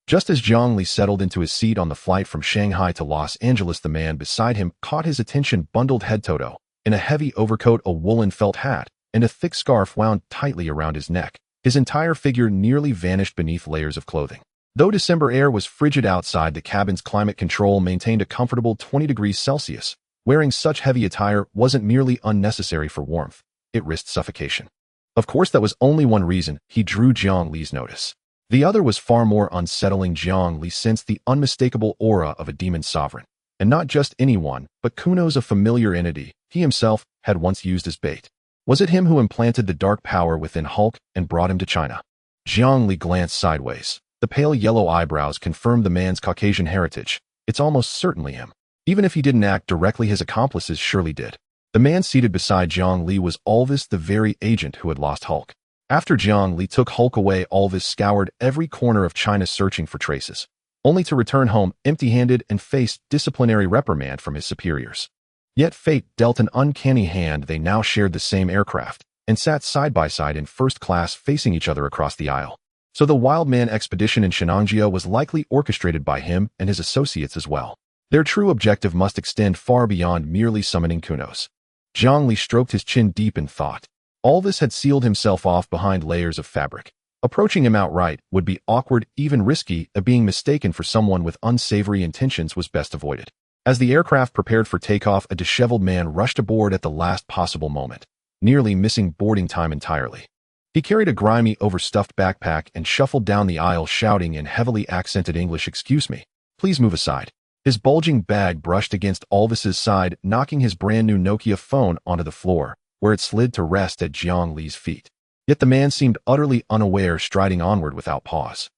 Speaker 1: Just as Zhang Li settled into his seat on the flight from Shanghai to Los Angeles, the man beside him caught his attention. Bundled head Toto, in a heavy overcoat, a woolen felt hat, and a thick scarf wound tightly around his neck. His entire figure nearly vanished beneath layers of clothing. Though December air was frigid outside, the cabin's climate control maintained a comfortable 20 degrees Celsius. Wearing such heavy attire wasn't merely unnecessary for warmth. It risked suffocation. Of course, that was only one reason he drew Zhang Li's notice. The other was far more unsettling. Zhang Li sensed the unmistakable aura of a demon sovereign. And not just anyone, but Kuno's, a familiar entity he himself had once used as bait. Was it him who implanted the dark power within Hulk and brought him to China? Zhang Li glanced sideways. The pale yellow eyebrows confirmed the man's Caucasian heritage. It's almost certainly him. Even if he didn't act directly, his accomplices surely did. The man seated beside Zhang Li was Alvis, the very agent who had lost Hulk. After Zhang Li took Hulk away, Alvis scoured every corner of China searching for traces. only to return home empty-handed and face disciplinary reprimand from his superiors. Yet fate dealt an uncanny hand. They now shared the same aircraft and sat side by side in first class facing each other across the aisle. So the Wild Man expedition in Shenanggeo was likely orchestrated by him and his associates as well. Their true objective must extend far beyond merely summoning Kunos. Zhang Li stroked his chin deep in thought. All this had sealed himself off behind layers of fabric. Approaching him outright would be awkward, even risky, and being mistaken for someone with unsavory intentions was best avoided. As the aircraft prepared for takeoff, a disheveled man rushed aboard at the last possible moment, nearly missing boarding time entirely. He carried a grimy, overstuffed backpack and shuffled down the aisle shouting in heavily accented English, "Excuse me, please move aside." His bulging bag brushed against Alvis's side, knocking his brand-new Nokia phone onto the floor, where it slid to rest at Zhang Li's feet. Yet the man seemed utterly unaware, striding onward without pause.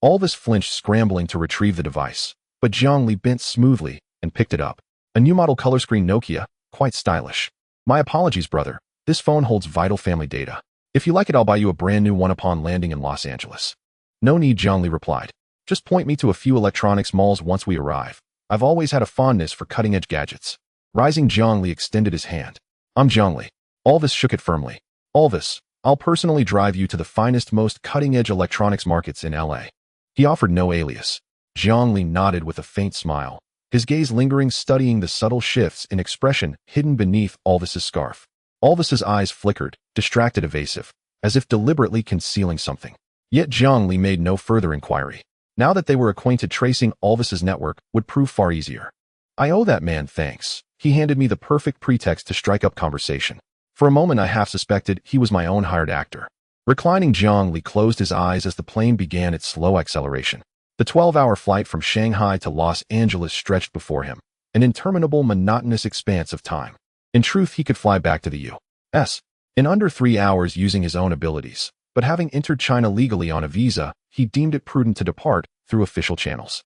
Speaker 1: Alvis flinched, scrambling to retrieve the device, but Zhang Li bent smoothly and picked it up. A new model color screen Nokia, quite stylish. "My apologies, brother. This phone holds vital family data. If you like it, I'll buy you a brand new one upon landing in Los Angeles." "No need," Zhang Li replied. "Just point me to a few electronics malls once we arrive. I've always had a fondness for cutting-edge gadgets." Rising, Zhang Li extended his hand. "I'm Zhang Li." Alvis shook it firmly. "Alvis, I'll personally drive you to the finest, most cutting-edge electronics markets in LA." He offered no alias. Zhang Li nodded with a faint smile, his gaze lingering, studying the subtle shifts in expression hidden beneath Alvis's scarf. Alvis's eyes flickered, distracted, evasive, as if deliberately concealing something. Yet Zhang Li made no further inquiry. Now that they were acquainted, tracing Alvis's network would prove far easier. "I owe that man thanks. He handed me the perfect pretext to strike up conversation." For a moment I half suspected he was my own hired actor. Reclining, Zhang Li closed his eyes as the plane began its slow acceleration. The 12-hour flight from Shanghai to Los Angeles stretched before him, an interminable, monotonous expanse of time. In truth, he could fly back to the U.S. in under 3 hours using his own abilities, but having entered China legally on a visa, he deemed it prudent to depart through official channels.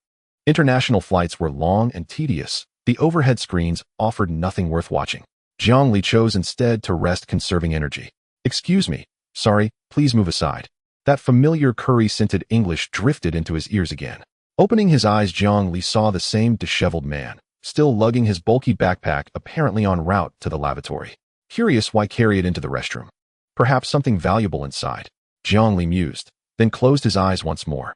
Speaker 1: International flights were long and tedious. The overhead screens offered nothing worth watching. Zhang Li chose instead to rest, conserving energy. "Excuse me. Sorry, please move aside." That familiar curry-scented English drifted into his ears again. Opening his eyes, Zhang Li saw the same disheveled man, still lugging his bulky backpack, apparently en route to the lavatory. Curious, why carry it into the restroom? Perhaps something valuable inside, Zhang Li mused, then closed his eyes once more.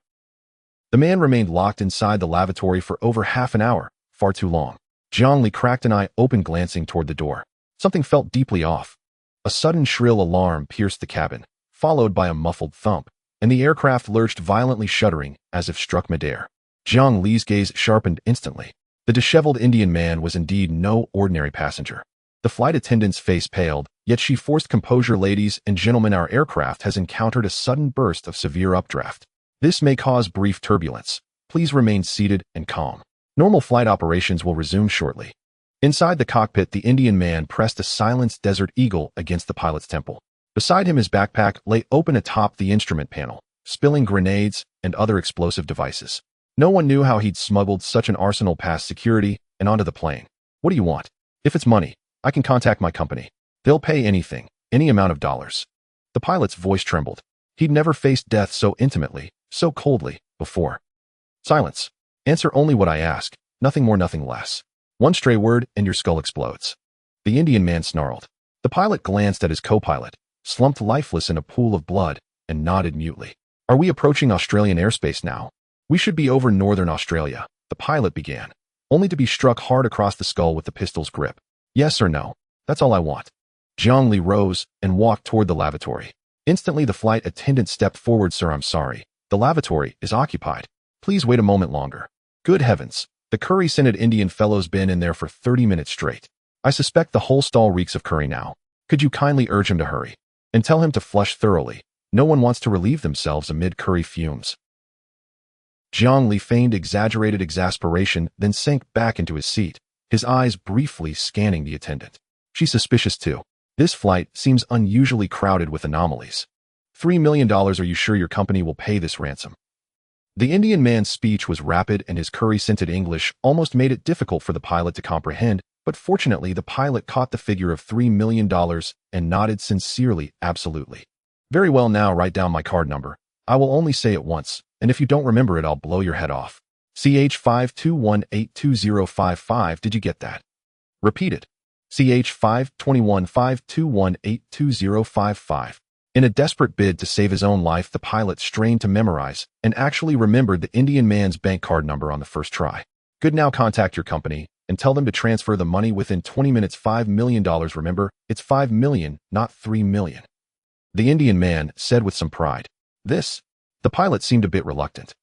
Speaker 1: The man remained locked inside the lavatory for over half an hour, far too long. Zhang Li cracked an eye open, glancing toward the door. Something felt deeply off. A sudden shrill alarm pierced the cabin, followed by a muffled thump, and the aircraft lurched violently, shuddering as if struck midair. Zhang Li's gaze sharpened instantly. The disheveled Indian man was indeed no ordinary passenger. The flight attendant's face paled, yet she forced composure. "Ladies and gentlemen, our aircraft has encountered a sudden burst of severe updraft. This may cause brief turbulence. Please remain seated and calm. Normal flight operations will resume shortly." Inside the cockpit, the Indian man pressed a silenced Desert Eagle against the pilot's temple. Beside him, his backpack lay open atop the instrument panel, spilling grenades and other explosive devices. No one knew how he'd smuggled such an arsenal past security and onto the plane. "What do you want? If it's money, I can contact my company. They'll pay anything, any amount of dollars." The pilot's voice trembled. He'd never faced death so intimately, so coldly, before. "Silence. Answer only what I ask, nothing more, nothing less. One stray word and your skull explodes." The Indian man snarled. The pilot glanced at his co-pilot, slumped lifeless in a pool of blood, and nodded mutely. "Are we approaching Australian airspace now?" "We should be over northern Australia," the pilot began, only to be struck hard across the skull with the pistol's grip. "Yes or no? That's all I want." Zhang Li rose and walked toward the lavatory. Instantly, the flight attendant stepped forward. "Sir, I'm sorry. The lavatory is occupied. Please wait a moment longer." Good heavens, the curry-scented Indian fellow's been in there for 30 minutes straight. I suspect the whole stall reeks of curry now. Could you kindly urge him to hurry? And tell him to flush thoroughly. No one wants to relieve themselves amid curry fumes. Zhang Li feigned exaggerated exasperation, then sank back into his seat, his eyes briefly scanning the attendant. "She's suspicious too. This flight seems unusually crowded with anomalies. $3 million, are you sure your company will pay this ransom?" The Indian man's speech was rapid, and his curry-scented English almost made it difficult for the pilot to comprehend, but fortunately the pilot caught the figure of $3 million and nodded sincerely. "Absolutely." "Very well, now write down my card number. I will only say it once, and if you don't remember it, I'll blow your head off." CH521822055. Did you get that? Repeat it. CH52152182055. In a desperate bid to save his own life, the pilot strained to memorize and actually remembered the Indian man's bank card number on the first try. Good, now contact your company and tell them to transfer the money within 20 minutes. $5 million. Remember, it's 5 million, not 3 million. The Indian man said with some pride. This? The pilot seemed a bit reluctant.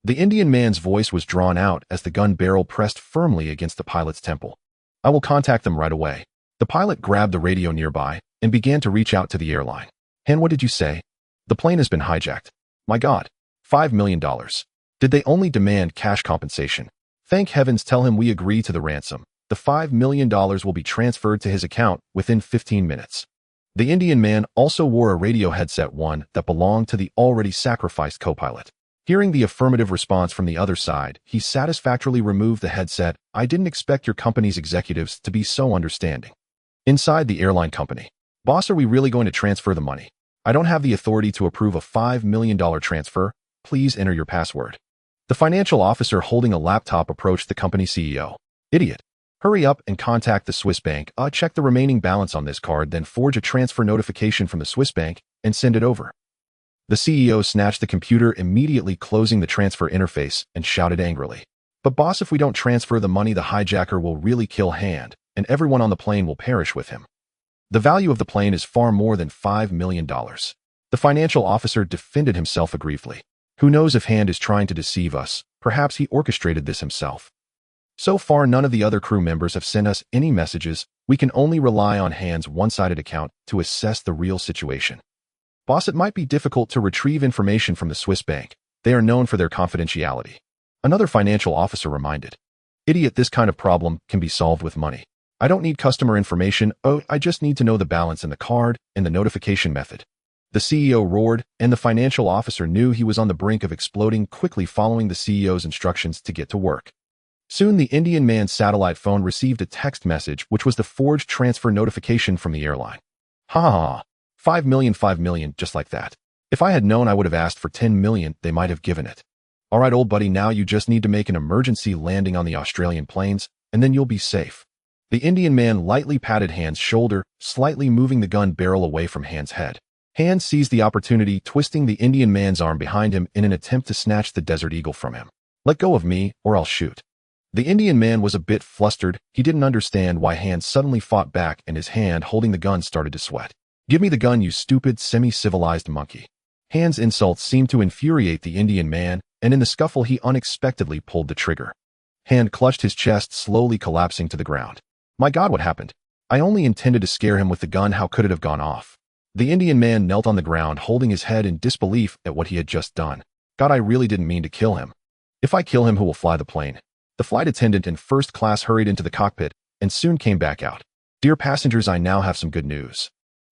Speaker 1: The Indian man's voice was drawn out as the gun barrel pressed firmly against the pilot's temple. I will contact them right away. The pilot grabbed the radio nearby and began to reach out to the airline. And what did you say? The plane has been hijacked. My God. $5 million. Did they only demand cash compensation? Thank heavens, tell him we agree to the ransom. The $5 million will be transferred to his account within 15 minutes. The Indian man also wore a radio headset, one that belonged to the already sacrificed co-pilot. Hearing the affirmative response from the other side, he satisfactorily removed the headset. I didn't expect your company's executives to be so understanding. Inside the airline company. Boss, are we really going to transfer the money? I don't have the authority to approve a $5 million transfer. Please enter your password. The financial officer holding a laptop approached the company CEO. Idiot. Hurry up and contact the Swiss bank. Check the remaining balance on this card, then forge a transfer notification from the Swiss bank and send it over. The CEO snatched the computer, immediately closing the transfer interface, and shouted angrily. But boss, if we don't transfer the money, the hijacker will really kill Hand, and everyone on the plane will perish with him. The value of the plane is far more than $5 million. The financial officer defended himself aggrievely. Who knows if Hand is trying to deceive us? Perhaps he orchestrated this himself. So far, none of the other crew members have sent us any messages. We can only rely on Hand's one-sided account to assess the real situation. Boss, it might be difficult to retrieve information from the Swiss bank. They are known for their confidentiality. Another financial officer reminded. Idiot, this kind of problem can be solved with money. I don't need customer information. I just need to know the balance in the card and the notification method. The CEO roared, and the financial officer knew he was on the brink of exploding, quickly following the CEO's instructions to get to work. Soon the Indian man's satellite phone received a text message, which was the forged transfer notification from the airline. Ha ha ha. 5 million, just like that. If I had known I would have asked for 10 million, they might have given it. All right, old buddy, now you just need to make an emergency landing on the Australian plains, and then you'll be safe. The Indian man lightly patted Hand's shoulder, slightly moving the gun barrel away from Hand's head. Hand seized the opportunity, twisting the Indian man's arm behind him in an attempt to snatch the Desert Eagle from him. Let go of me, or I'll shoot. The Indian man was a bit flustered. He didn't understand why Hand suddenly fought back, and his hand holding the gun started to sweat. Give me the gun, you stupid, semi-civilized monkey. Hand's insults seemed to infuriate the Indian man, and in the scuffle he unexpectedly pulled the trigger. Hand clutched his chest, slowly collapsing to the ground. My God, what happened? I only intended to scare him with the gun. How could it have gone off? The Indian man knelt on the ground, holding his head in disbelief at what he had just done. God, I really didn't mean to kill him. If I kill him, who will fly the plane? The flight attendant in first class hurried into the cockpit and soon came back out. Dear passengers, I now have some good news.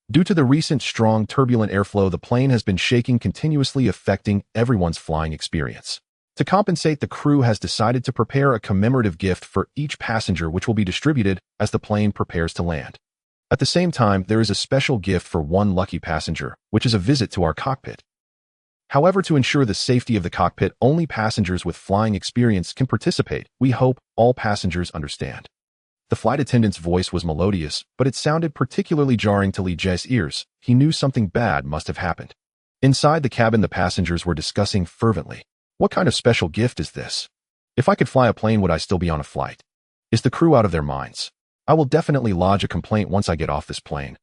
Speaker 1: Due to the recent strong turbulent airflow, the plane has been shaking continuously, affecting everyone's flying experience. To compensate, the crew has decided to prepare a commemorative gift for each passenger, which will be distributed as the plane prepares to land. At the same time, there is a special gift for one lucky passenger, which is a visit to our cockpit. However, to ensure the safety of the cockpit, only passengers with flying experience can participate. We hope all passengers understand. The flight attendant's voice was melodious, but it sounded particularly jarring to Li Jie's ears. He knew something bad must have happened. Inside the cabin, the passengers were discussing fervently. What kind of special gift is this? If I could fly a plane, would I still be on a flight? Is the crew out of their minds? I will definitely lodge a complaint once I get off this plane.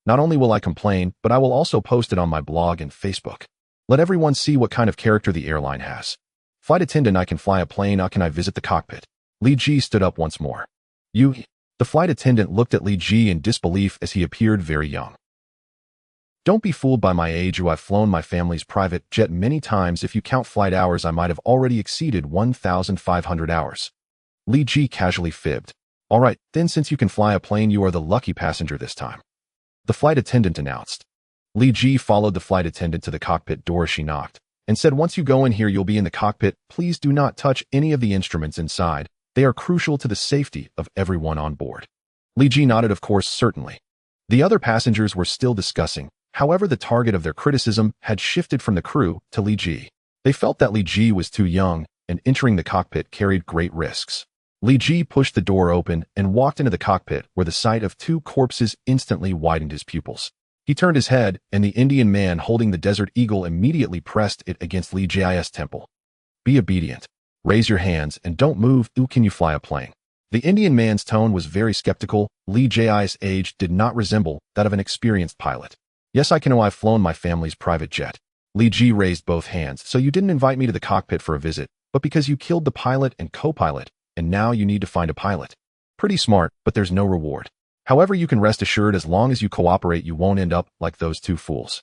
Speaker 1: Not only will I complain, but I will also post it on my blog and Facebook. Let everyone see what kind of character the airline has. Flight attendant, I can fly a plane. Can I visit the cockpit? Li Jie stood up once more. You? The flight attendant looked at Li Jie in disbelief as he appeared very young. Don't be fooled by my age. I've flown my family's private jet many times. If you count flight hours, I might have already exceeded 1,500 hours. Li Jie casually fibbed. All right, then since you can fly a plane, you are the lucky passenger this time. The flight attendant announced. Li Jie followed the flight attendant to the cockpit door as she knocked, and said, once you go in here, you'll be in the cockpit. Please do not touch any of the instruments inside. They are crucial to the safety of everyone on board. Li Jie nodded, of course, certainly. The other passengers were still discussing. However, the target of their criticism had shifted from the crew to Li Jie. They felt that Li Jie was too young, and entering the cockpit carried great risks. Li Ji pushed the door open and walked into the cockpit, where the sight of two corpses instantly widened his pupils. He turned his head, and the Indian man holding the Desert Eagle immediately pressed it against Li Ji's temple. Be obedient. Raise your hands and don't move. Ooh, can you fly a plane? The Indian man's tone was very skeptical. Li Ji's age did not resemble that of an experienced pilot. Yes, I can. I've flown my family's private jet. Li Ji raised both hands. So you didn't invite me to the cockpit for a visit, but because you killed the pilot and co-pilot, and now you need to find a pilot. Pretty smart, but there's no reward. However, you can rest assured as long as you cooperate you won't end up like those two fools.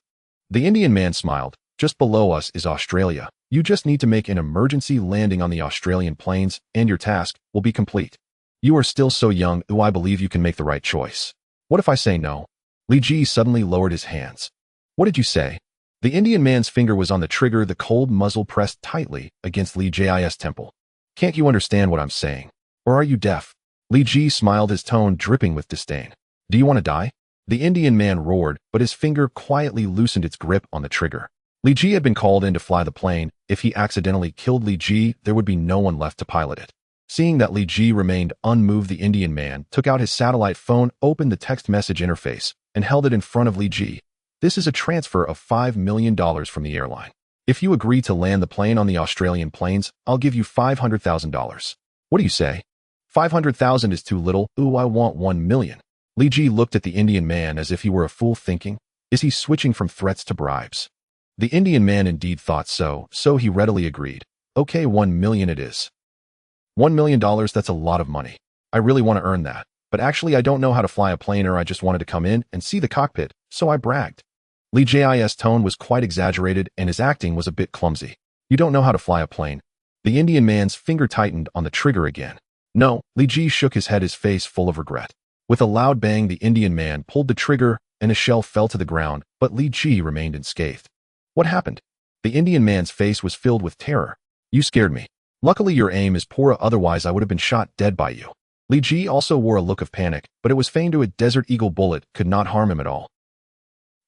Speaker 1: The Indian man smiled. Just below us is Australia. You just need to make an emergency landing on the Australian plains, and your task will be complete. You are still so young. Ooh, I believe you can make the right choice. What if I say no? Li Ji suddenly lowered his hands. What did you say? The Indian man's finger was on the trigger, the cold muzzle pressed tightly against Li Ji's temple. Can't you understand what I'm saying? Or are you deaf? Li Ji smiled, his tone dripping with disdain. Do you want to die? The Indian man roared, but his finger quietly loosened its grip on the trigger. Li Ji had been called in to fly the plane. If he accidentally killed Li Ji, there would be no one left to pilot it. Seeing that Li Ji remained unmoved, the Indian man took out his satellite phone, opened the text message interface, and held it in front of Li Ji. This is a transfer of $5 million from the airline. If you agree to land the plane on the Australian plains, I'll give you $500,000. What do you say? 500,000 is too little. Ooh, I want 1 million. Li Ji looked at the Indian man as if he were a fool, thinking, is he switching from threats to bribes? The Indian man indeed thought so, so he readily agreed. Okay, 1 million it is. $1 million, that's a lot of money. I really want to earn that. But actually I don't know how to fly a plane, or I just wanted to come in and see the cockpit, so I bragged. Li Ji's tone was quite exaggerated and his acting was a bit clumsy. You don't know how to fly a plane? The Indian man's finger tightened on the trigger again. No, Li Ji shook his head, his face full of regret. With a loud bang, the Indian man pulled the trigger and a shell fell to the ground, but Li Ji remained unscathed. What happened? The Indian man's face was filled with terror. You scared me. Luckily your aim is poor, otherwise I would have been shot dead by you. Li Ji also wore a look of panic, but it was feigned. A Desert Eagle bullet could not harm him at all.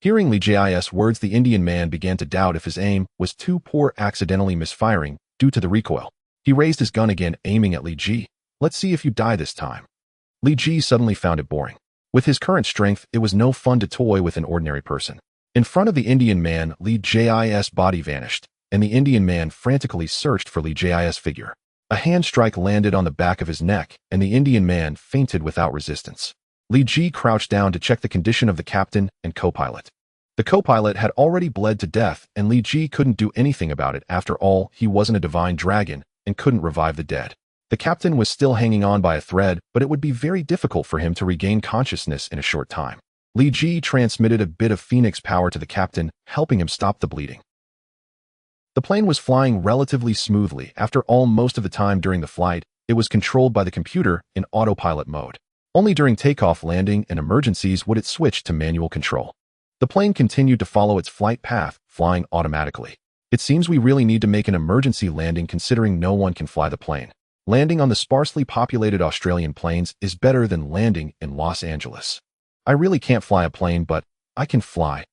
Speaker 1: Hearing Li Ji's words, the Indian man began to doubt if his aim was too poor, accidentally misfiring due to the recoil. He raised his gun again, aiming at Li Ji. Let's see if you die this time. Li Ji suddenly found it boring. With his current strength, it was no fun to toy with an ordinary person. In front of the Indian man, Li Ji's body vanished, and the Indian man frantically searched for Li Ji's figure. A hand strike landed on the back of his neck, and the Indian man fainted without resistance. Li Ji crouched down to check the condition of the captain and co-pilot. The co-pilot had already bled to death, and Li Ji couldn't do anything about it. After all, he wasn't a divine dragon and couldn't revive the dead. The captain was still hanging on by a thread, but it would be very difficult for him to regain consciousness in a short time. Li Ji transmitted a bit of phoenix power to the captain, helping him stop the bleeding. The plane was flying relatively smoothly. After all, most of the time during the flight, it was controlled by the computer in autopilot mode. Only during takeoff, landing, and emergencies would it switch to manual control. The plane continued to follow its flight path, flying automatically. It seems we really need to make an emergency landing, considering no one can fly the plane. Landing on the sparsely populated Australian plains is better than landing in Los Angeles. I really can't fly a plane, but I can fly.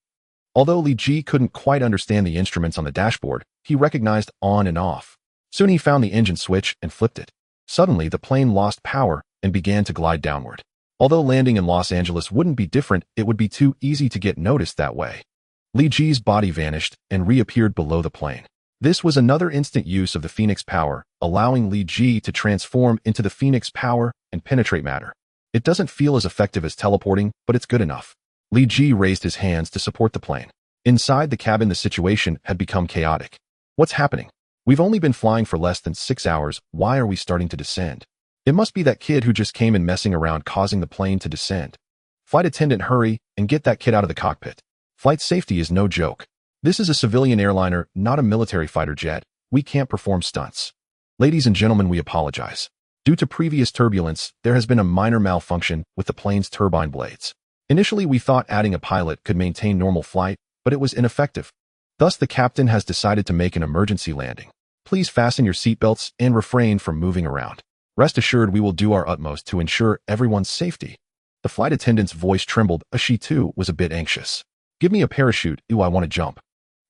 Speaker 1: Although Li Ji couldn't quite understand the instruments on the dashboard, he recognized on and off. Soon he found the engine switch and flipped it. Suddenly, the plane lost power and began to glide downward. Although landing in Los Angeles wouldn't be different, it would be too easy to get noticed that way. Li Ji's body vanished and reappeared below the plane. This was another instant use of the Phoenix power, allowing Li Ji to transform into the Phoenix power and penetrate matter. It doesn't feel as effective as teleporting, but it's good enough. Li Ji raised his hands to support the plane. Inside the cabin, the situation had become chaotic. What's happening? We've only been flying for less than 6 hours. Why are we starting to descend? It must be that kid who just came in messing around, causing the plane to descend. Flight attendant, hurry and get that kid out of the cockpit. Flight safety is no joke. This is a civilian airliner, not a military fighter jet. We can't perform stunts. Ladies and gentlemen, we apologize. Due to previous turbulence, there has been a minor malfunction with the plane's turbine blades. Initially, we thought adding a pilot could maintain normal flight, but it was ineffective. Thus, the captain has decided to make an emergency landing. Please fasten your seatbelts and refrain from moving around. Rest assured, we will do our utmost to ensure everyone's safety. The flight attendant's voice trembled, as she too was a bit anxious. Give me a parachute. Ooh, I want to jump.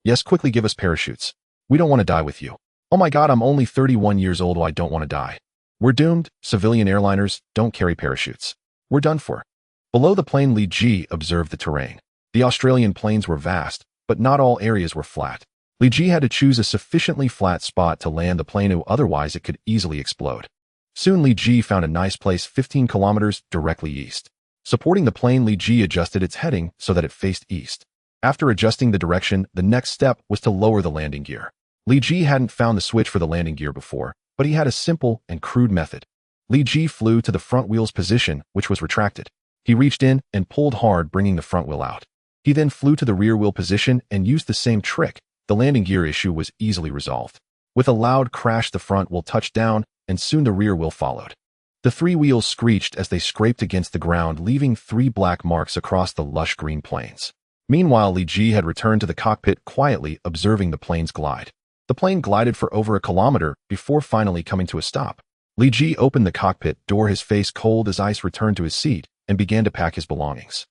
Speaker 1: Yes, quickly give us parachutes. We don't want to die with you. Oh my god, I'm only 31 years old. I don't want to die. We're doomed. Civilian airliners don't carry parachutes. We're done for. Below the plane, Li Ji observed the terrain. The Australian plains were vast, but not all areas were flat. Li Ji had to choose a sufficiently flat spot to land the plane, otherwise it could easily explode. Soon Li Ji found a nice place 15 kilometers directly east. Supporting the plane, Li Ji adjusted its heading so that it faced east. After adjusting the direction, the next step was to lower the landing gear. Li Ji hadn't found the switch for the landing gear before, but he had a simple and crude method. Li Ji flew to the front wheel's position, which was retracted. He reached in and pulled hard, bringing the front wheel out. He then flew to the rear wheel position and used the same trick. The landing gear issue was easily resolved. With a loud crash, the front wheel touched down, and soon the rear wheel followed. The three wheels screeched as they scraped against the ground, leaving 3 black marks across the lush green plains. Meanwhile, Li Ji had returned to the cockpit, quietly observing the plane's glide. The plane glided for over a kilometer before finally coming to a stop. Li Ji opened the cockpit door, his face cold as ice, returned to his seat, and began to pack his belongings.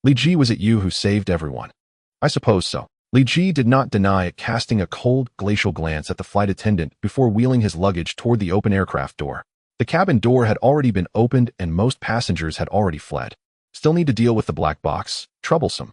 Speaker 1: Li Ji, was it you who saved everyone? I suppose so. Li Ji did not deny it, casting a cold, glacial glance at the flight attendant before wheeling his luggage toward the open aircraft door. The cabin door had already been opened and most passengers had already fled. Still need to deal with the black box? Troublesome.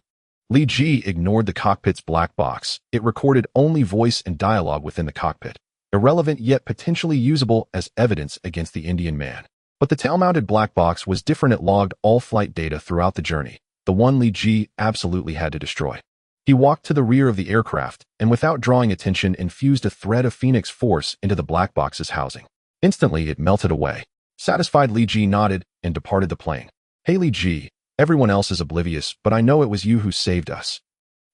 Speaker 1: Li Ji ignored the cockpit's black box. It recorded only voice and dialogue within the cockpit. Irrelevant yet potentially usable as evidence against the Indian man. But the tail-mounted black box was different. It logged all flight data throughout the journey, the one Li Ji absolutely had to destroy. He walked to the rear of the aircraft and, without drawing attention, infused a thread of Phoenix force into the black box's housing. Instantly, it melted away. Satisfied, Li Ji nodded and departed the plane. Hey Li Ji, everyone else is oblivious, but I know it was you who saved us.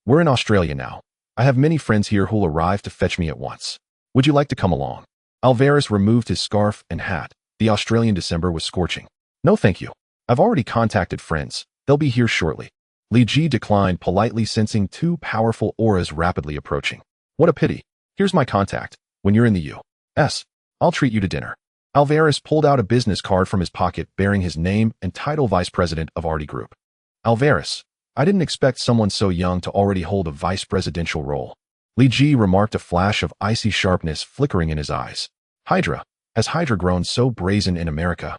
Speaker 1: We're in Australia now. I have many friends here who'll arrive to fetch me at once. Would you like to come along? Alvarez removed his scarf and hat. The Australian December was scorching. No thank you. I've already contacted friends. They'll be here shortly. Li Ji declined politely, sensing 2 powerful auras rapidly approaching. What a pity. Here's my contact. When you're in the U.S., I'll treat you to dinner. Alvarez pulled out a business card from his pocket bearing his name and title, Vice President of RD Group. Alvarez, I didn't expect someone so young to already hold a vice presidential role. Li Ji remarked, a flash of icy sharpness flickering in his eyes. Hydra. Has Hydra grown so brazen in America?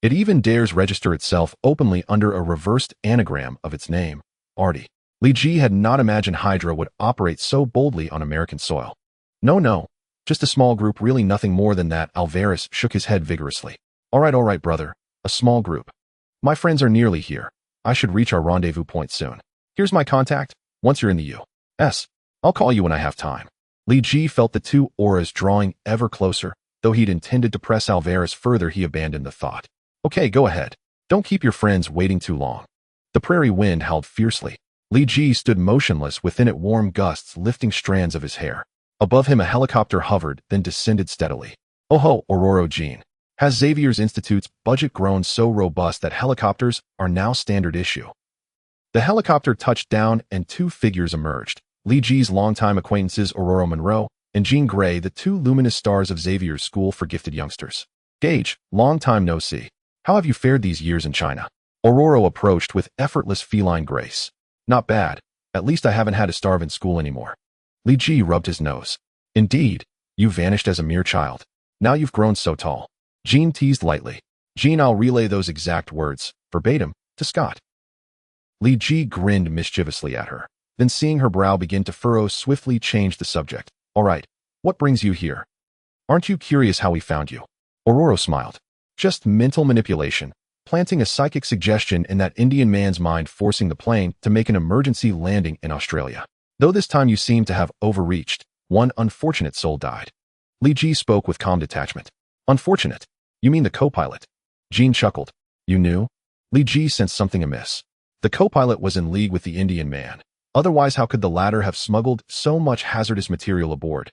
Speaker 1: It even dares register itself openly under a reversed anagram of its name, RD. Li Ji had not imagined Hydra would operate so boldly on American soil. No. Just a small group, really nothing more than that. Alvarez shook his head vigorously. All right, brother. A small group. My friends are nearly here. I should reach our rendezvous point soon. Here's my contact. Once you're in the U.S., I'll call you when I have time. Li Ji felt the 2 auras drawing ever closer. Though he'd intended to press Alvarez further, he abandoned the thought. Okay, go ahead. Don't keep your friends waiting too long. The prairie wind howled fiercely. Li Ji stood motionless within it, warm gusts lifting strands of his hair. Above him, a helicopter hovered, then descended steadily. Oh ho, Aurora Jean. Has Xavier's Institute's budget grown so robust that helicopters are now standard issue? The helicopter touched down and 2 figures emerged. Li Ji's longtime acquaintances, Aurora Monroe and Jean Grey, the 2 luminous stars of Xavier's School for Gifted Youngsters. Gage, long time no see. How have you fared these years in China? Aurora approached with effortless feline grace. Not bad. At least I haven't had to starve in school anymore. Li Ji rubbed his nose. Indeed, you vanished as a mere child. Now you've grown so tall. Jean teased lightly. Jean, I'll relay those exact words, verbatim, to Scott. Li Ji grinned mischievously at her. Then, seeing her brow begin to furrow, swiftly changed the subject. All right, what brings you here? Aren't you curious how we found you? Aurora smiled. Just mental manipulation, planting a psychic suggestion in that Indian man's mind, forcing the plane to make an emergency landing in Australia. Though this time you seem to have overreached, one unfortunate soul died. Li Ji spoke with calm detachment. Unfortunate? You mean the co-pilot? Jean chuckled. You knew? Li Ji sensed something amiss. The co-pilot was in league with the Indian man. Otherwise, how could the latter have smuggled so much hazardous material aboard?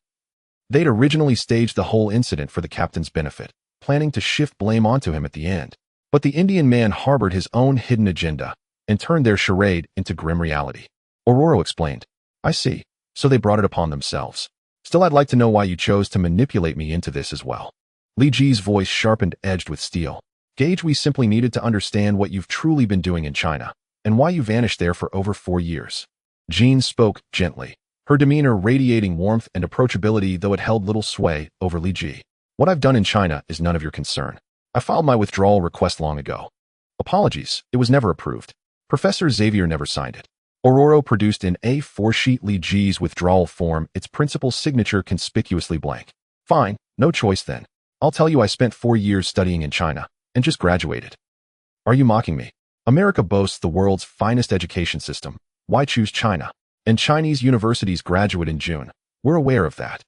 Speaker 1: They'd originally staged the whole incident for the captain's benefit, planning to shift blame onto him at the end. But the Indian man harbored his own hidden agenda and turned their charade into grim reality. Aurora explained. I see. So they brought it upon themselves. Still, I'd like to know why you chose to manipulate me into this as well. Li Ji's voice sharpened, edged with steel. Gage, we simply needed to understand what you've truly been doing in China, and why you vanished there for over 4 years. Jean spoke gently, her demeanor radiating warmth and approachability, though it held little sway over Li Ji. What I've done in China is none of your concern. I filed my withdrawal request long ago. Apologies, it was never approved. Professor Xavier never signed it. Ororo produced in A4 sheet Li Ji's withdrawal form, its principal signature conspicuously blank. Fine, no choice then. I'll tell you I spent 4 years studying in China, and just graduated. Are you mocking me? America boasts the world's finest education system. Why choose China? And Chinese universities graduate in June. We're aware of that.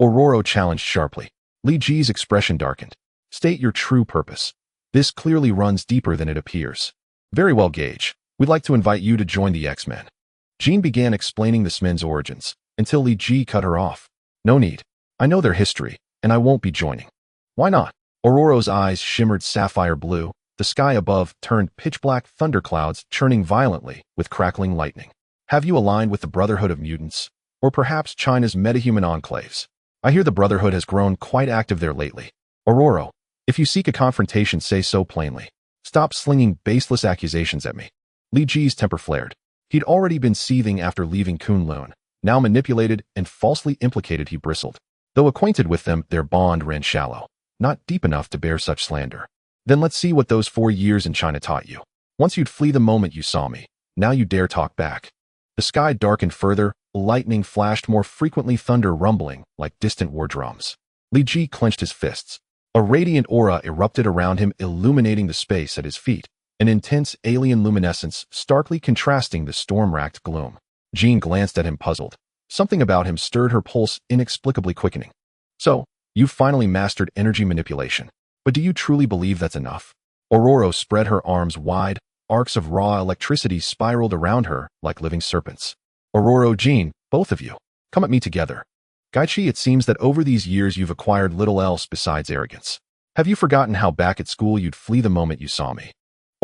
Speaker 1: Ororo challenged sharply. Li Ji's expression darkened. State your true purpose. This clearly runs deeper than it appears. Very well, Gage. We'd like to invite you to join the X-Men. Jean began explaining the X-Men's origins, until Li Ji cut her off. No need. I know their history, and I won't be joining. Why not? Ororo's eyes shimmered sapphire blue. The sky above turned pitch-black thunderclouds churning violently with crackling lightning. Have you aligned with the Brotherhood of Mutants? Or perhaps China's metahuman enclaves? I hear the Brotherhood has grown quite active there lately. Ororo, if you seek a confrontation, say so plainly. Stop slinging baseless accusations at me. Li Ji's temper flared. He'd already been seething after leaving Kunloon. Now manipulated and falsely implicated, he bristled. Though acquainted with them, their bond ran shallow, not deep enough to bear such slander. Then let's see what those 4 years in China taught you. Once you'd flee the moment you saw me, now you dare talk back. The sky darkened further, lightning flashed more frequently, thunder rumbling like distant war drums. Li Ji clenched his fists. A radiant aura erupted around him, illuminating the space at his feet. An intense alien luminescence starkly contrasting the storm-racked gloom. Jean glanced at him puzzled. Something about him stirred her pulse, inexplicably quickening. So, you've finally mastered energy manipulation. But do you truly believe that's enough? Ororo spread her arms wide. Arcs of raw electricity spiraled around her like living serpents. Ororo, Jean, both of you, come at me together. Gaichi, it seems that over these years you've acquired little else besides arrogance. Have you forgotten how back at school you'd flee the moment you saw me?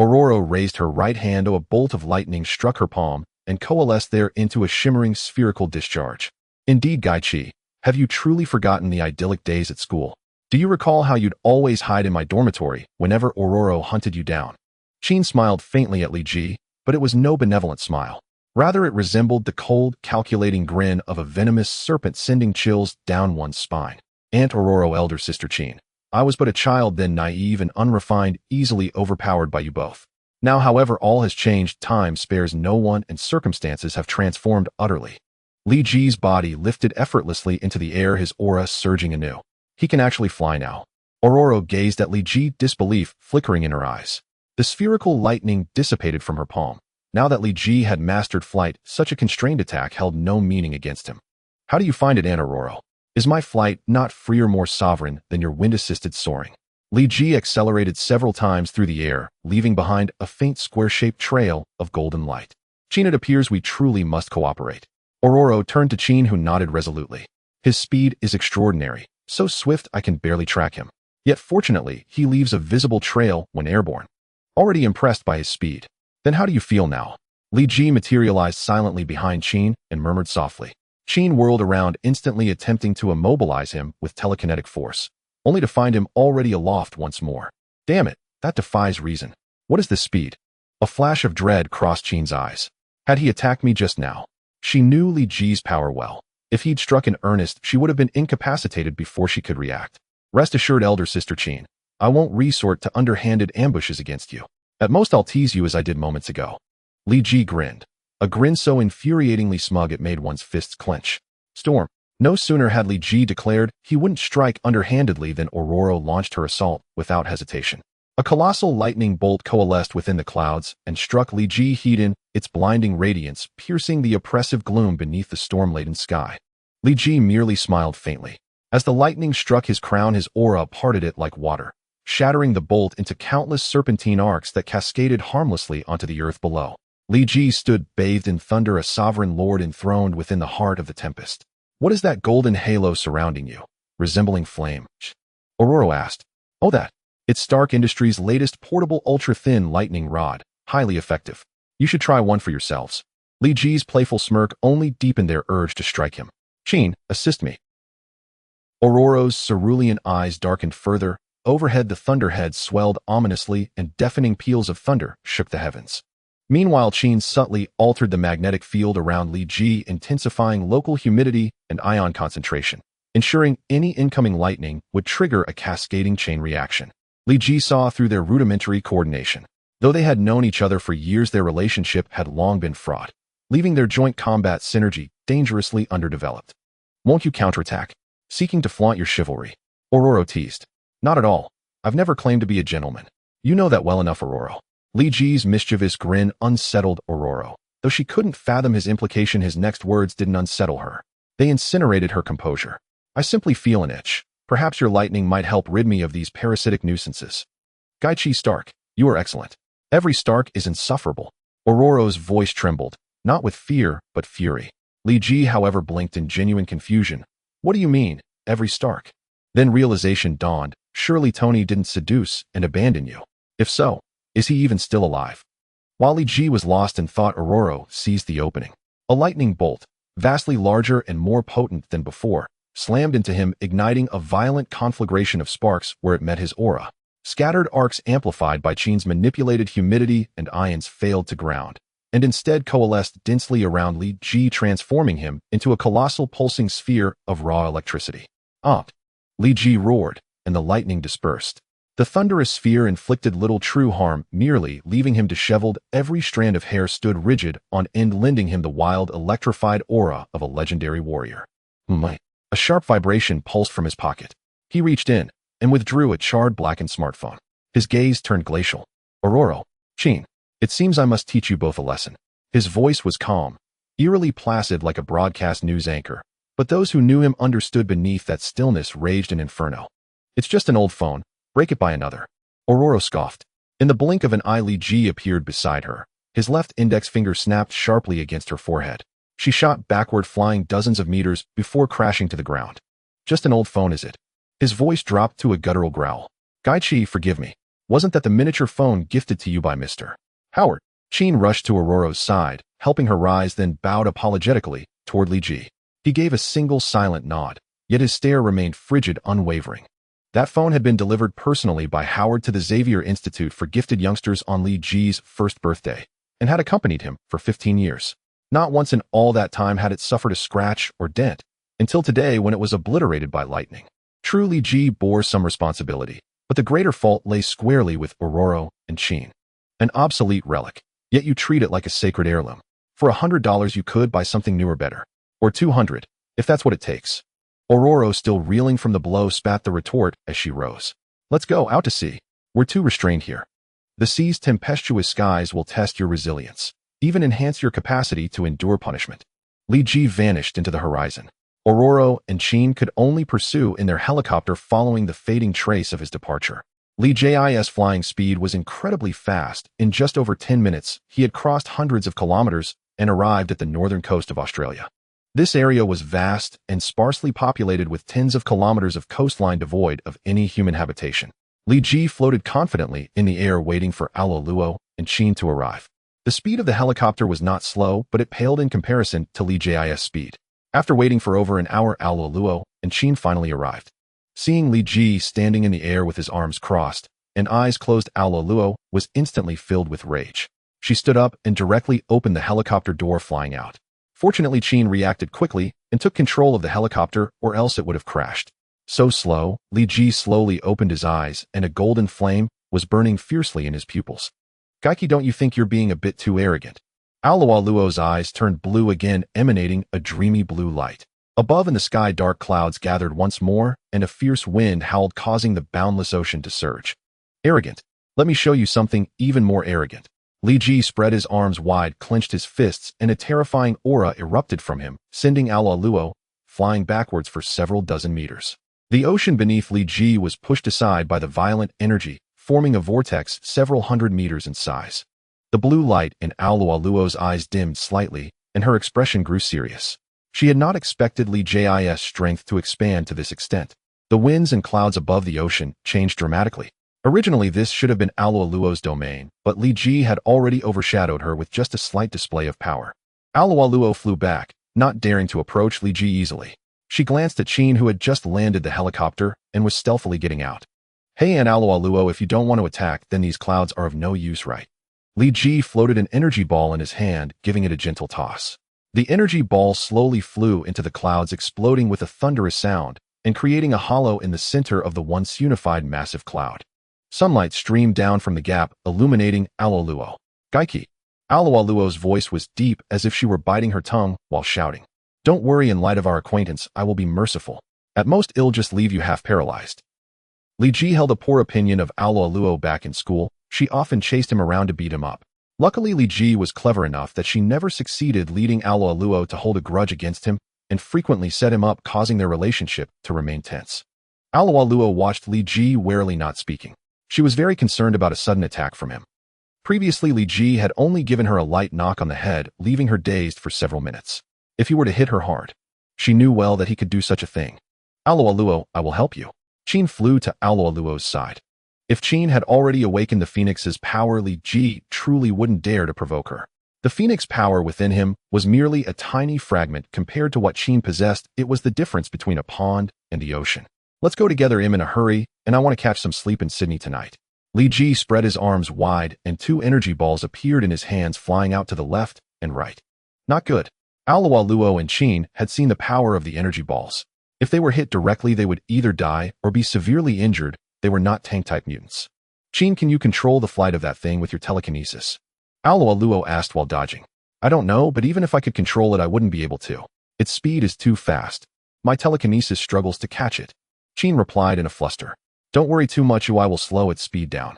Speaker 1: Ororo raised her right hand. A bolt of lightning struck her palm and coalesced there into a shimmering spherical discharge. Indeed, Gaichi, have you truly forgotten the idyllic days at school? Do you recall how you'd always hide in my dormitory whenever Ororo hunted you down? Jean smiled faintly at Li Ji, but it was no benevolent smile. Rather, it resembled the cold, calculating grin of a venomous serpent, sending chills down one's spine. Aunt Ororo, elder sister Jean. I was but a child then, naive and unrefined, easily overpowered by you both. Now, however, all has changed. Time spares no one, and circumstances have transformed utterly. Li Ji's body lifted effortlessly into the air, his aura surging anew. He can actually fly now. Ororo gazed at Li Ji, disbelief flickering in her eyes. The spherical lightning dissipated from her palm. Now that Li Ji had mastered flight, such a constrained attack held no meaning against him. How do you find it, Aunt Ororo? Is my flight not freer, more sovereign than your wind-assisted soaring? Li Ji accelerated several times through the air, leaving behind a faint square-shaped trail of golden light. Jean, it appears we truly must cooperate. Ororo turned to Jean, who nodded resolutely. His speed is extraordinary, so swift I can barely track him. Yet fortunately, he leaves a visible trail when airborne. Already impressed by his speed. Then how do you feel now? Li Ji materialized silently behind Jean and murmured softly. Jean whirled around, instantly attempting to immobilize him with telekinetic force, only to find him already aloft once more. Damn it, that defies reason. What is this speed? A flash of dread crossed Jean's eyes. Had he attacked me just now? She knew Li Ji's power well. If he'd struck in earnest, she would have been incapacitated before she could react. Rest assured, elder sister Jean, I won't resort to underhanded ambushes against you. At most, I'll tease you as I did moments ago. Li Ji grinned. A grin so infuriatingly smug it made one's fists clench. Storm. No sooner had Li Ji declared he wouldn't strike underhandedly than Ororo launched her assault without hesitation. A colossal lightning bolt coalesced within the clouds and struck Li Ji Heedin, its blinding radiance piercing the oppressive gloom beneath the storm-laden sky. Li Ji merely smiled faintly. As the lightning struck his crown, his aura parted it like water, shattering the bolt into countless serpentine arcs that cascaded harmlessly onto the earth below. Li Ji stood bathed in thunder, a sovereign lord enthroned within the heart of the tempest. What is that golden halo surrounding you, resembling flame? Ororo asked. Oh, that. It's Stark Industries' latest portable ultra-thin lightning rod, highly effective. You should try one for yourselves. Li Ji's playful smirk only deepened their urge to strike him. Jean, assist me. Ororo's cerulean eyes darkened further. Overhead, the thunderhead swelled ominously, and deafening peals of thunder shook the heavens. Meanwhile, Qin subtly altered the magnetic field around Li Ji, intensifying local humidity and ion concentration, ensuring any incoming lightning would trigger a cascading chain reaction. Li Ji saw through their rudimentary coordination. Though they had known each other for years, their relationship had long been fraught, leaving their joint combat synergy dangerously underdeveloped. "Won't you counterattack? Seeking to flaunt your chivalry?" Ororo teased. "Not at all. I've never claimed to be a gentleman. You know that well enough, Ororo." Li Ji's mischievous grin unsettled Ororo. Though she couldn't fathom his implication, his next words didn't unsettle her. They incinerated her composure. "I simply feel an itch. Perhaps your lightning might help rid me of these parasitic nuisances." "Gaichi Stark, you are excellent." "Every Stark is insufferable." Ororo's voice trembled, not with fear, but fury. Li Ji, however, blinked in genuine confusion. "What do you mean, every Stark?" Then realization dawned. Surely Tony didn't seduce and abandon you. If so, is he even still alive? While Li Ji was lost in thought, Ororo seized the opening. A lightning bolt, vastly larger and more potent than before, slammed into him, igniting a violent conflagration of sparks where it met his aura. Scattered arcs amplified by Qin's manipulated humidity and ions failed to ground, and instead coalesced densely around Li Ji, transforming him into a colossal pulsing sphere of raw electricity. "Ah!" Li Ji roared, and the lightning dispersed. The thunderous sphere inflicted little true harm, merely leaving him disheveled. Every strand of hair stood rigid on end, lending him the wild, electrified aura of a legendary warrior. A sharp vibration pulsed from his pocket. He reached in and withdrew a charred, blackened smartphone. His gaze turned glacial. "Ororo, Qin, it seems I must teach you both a lesson." His voice was calm, eerily placid like a broadcast news anchor, but those who knew him understood beneath that stillness raged an inferno. "It's just an old phone. Break it by another." Ororo scoffed. In the blink of an eye, Li Ji appeared beside her. His left index finger snapped sharply against her forehead. She shot backward, flying dozens of meters before crashing to the ground. "Just an old phone, is it?" His voice dropped to a guttural growl. "Gaichi, forgive me. Wasn't that the miniature phone gifted to you by Mr. Howard?" Qin rushed to Ororo's side, helping her rise, then bowed apologetically toward Li Ji. He gave a single silent nod, yet his stare remained frigid, unwavering. That phone had been delivered personally by Howard to the Xavier Institute for Gifted Youngsters on Li Ji's first birthday, and had accompanied him for 15 years. Not once in all that time had it suffered a scratch or dent, until today when it was obliterated by lightning. True, Li Ji bore some responsibility, but the greater fault lay squarely with Ororo and Qin. An obsolete relic, yet you treat it like a sacred heirloom. For $100 you could buy something newer, better. Or 200, if that's what it takes. Ororo, still reeling from the blow, spat the retort as she rose. "Let's go out to sea. We're too restrained here. The sea's tempestuous skies will test your resilience, even enhance your capacity to endure punishment." Li Ji vanished into the horizon. Ororo and Qin could only pursue in their helicopter, following the fading trace of his departure. Li Ji's flying speed was incredibly fast. In just over 10 minutes, he had crossed hundreds of kilometers and arrived at the northern coast of Australia. This area was vast and sparsely populated, with tens of kilometers of coastline devoid of any human habitation. Li Ji floated confidently in the air, waiting for Aoluo and Qin to arrive. The speed of the helicopter was not slow, but it paled in comparison to Li Ji's speed. After waiting for over an hour, Aoluo and Qin finally arrived. Seeing Li Ji standing in the air with his arms crossed and eyes closed, Aoluo was instantly filled with rage. She stood up and directly opened the helicopter door, flying out. Fortunately, Qin reacted quickly and took control of the helicopter, or else it would have crashed. So slow, Li Ji slowly opened his eyes, and a golden flame was burning fiercely in his pupils. "Gaichi, don't you think you're being a bit too arrogant?" Aoluo's eyes turned blue again, emanating a dreamy blue light. Above in the sky, dark clouds gathered once more, and a fierce wind howled, causing the boundless ocean to surge. "Arrogant? Let me show you something even more arrogant." Li Ji spread his arms wide, clenched his fists, and a terrifying aura erupted from him, sending Aoluo flying backwards for several dozen meters. The ocean beneath Li Ji was pushed aside by the violent energy, forming a vortex several hundred meters in size. The blue light in Aoluo's eyes dimmed slightly, and her expression grew serious. She had not expected Li Ji's strength to expand to this extent. The winds and clouds above the ocean changed dramatically. Originally, this should have been Aoluo's domain, but Li Ji had already overshadowed her with just a slight display of power. Aoluo flew back, not daring to approach Li Ji easily. She glanced at Qin, who had just landed the helicopter and was stealthily getting out. "Hey, and Aoluo, if you don't want to attack, then these clouds are of no use, right?" Li Ji floated an energy ball in his hand, giving it a gentle toss. The energy ball slowly flew into the clouds, exploding with a thunderous sound and creating a hollow in the center of the once unified massive cloud. Sunlight streamed down from the gap, illuminating Alualuo. Gaiki. Alualuo's voice was deep, as if she were biting her tongue while shouting. Don't worry, in light of our acquaintance, I will be merciful. At most, it'll just leave you half paralyzed. Li Ji held a poor opinion of Alualuo back in school. She often chased him around to beat him up. Luckily, Li Ji was clever enough that she never succeeded, leading Alualuo to hold a grudge against him and frequently set him up, causing their relationship to remain tense. Alualuo watched Li Ji warily, not speaking. She was very concerned about a sudden attack from him. Previously, Li Ji had only given her a light knock on the head, leaving her dazed for several minutes. If he were to hit her hard, she knew well that he could do such a thing. Alualuo, I will help you. Qin flew to Alualuo's side. If Qin had already awakened the Phoenix's power, Li Ji truly wouldn't dare to provoke her. The Phoenix power within him was merely a tiny fragment compared to what Qin possessed. It was the difference between a pond and the ocean. Let's go together, I'm in a hurry, and I want to catch some sleep in Sydney tonight. Li Ji spread his arms wide, and 2 energy balls appeared in his hands, flying out to the left and right. Not good. Alualuo and Qin had seen the power of the energy balls. If they were hit directly, they would either die or be severely injured. They were not tank-type mutants. Qin, can you control the flight of that thing with your telekinesis? Alualuo asked while dodging. I don't know, but even if I could control it, I wouldn't be able to. Its speed is too fast. My telekinesis struggles to catch it. Qin replied in a fluster. Don't worry too much, I will slow its speed down.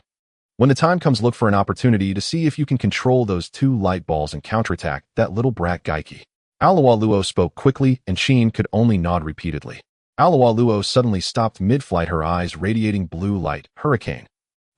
Speaker 1: When the time comes, look for an opportunity to see if you can control those 2 light balls and counterattack that little brat Gaiki. Alualuo spoke quickly, and Qin could only nod repeatedly. Alualuo suddenly stopped mid-flight, her eyes radiating blue light. Hurricane.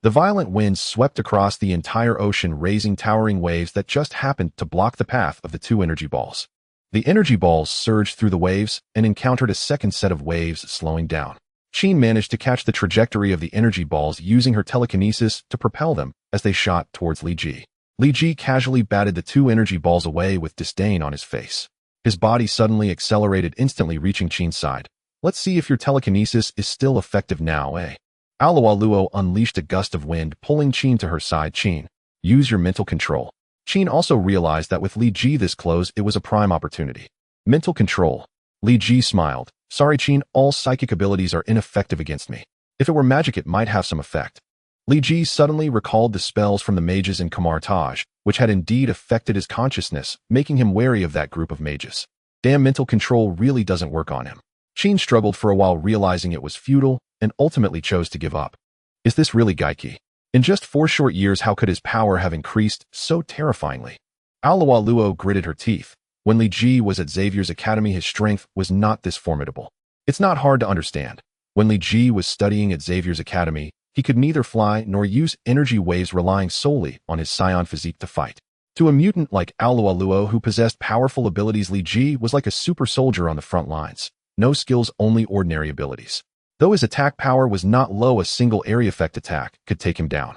Speaker 1: The violent winds swept across the entire ocean, raising towering waves that just happened to block the path of the 2 energy balls. The energy balls surged through the waves and encountered a second set of waves, slowing down. Qin managed to catch the trajectory of the energy balls, using her telekinesis to propel them as they shot towards Li Ji. Li Ji casually batted the 2 energy balls away with disdain on his face. His body suddenly accelerated, instantly reaching Qin's side. Let's see if your telekinesis is still effective now, eh? Alualuo unleashed a gust of wind, pulling Qin to her side. Qin, use your mental control. Qin also realized that with Li Ji this close, it was a prime opportunity. Mental control. Li Ji smiled. Sorry, Qin, all psychic abilities are ineffective against me. If it were magic, it might have some effect. Li Ji suddenly recalled the spells from the mages in Kamar Taj, which had indeed affected his consciousness, making him wary of that group of mages. Damn, mental control really doesn't work on him. Qin struggled for a while, realizing it was futile, and ultimately chose to give up. Is this really Gaiki? In just 4 short years, how could his power have increased so terrifyingly? Alualuo gritted her teeth. When Li Ji was at Xavier's academy, his strength was not this formidable. It's not hard to understand. When Li Ji was studying at Xavier's academy, he could neither fly nor use energy waves, relying solely on his Saiyan physique to fight. To a mutant like Alualuo, who possessed powerful abilities, Li Ji was like a super soldier on the front lines. No skills, only ordinary abilities. Though his attack power was not low, a single area effect attack could take him down.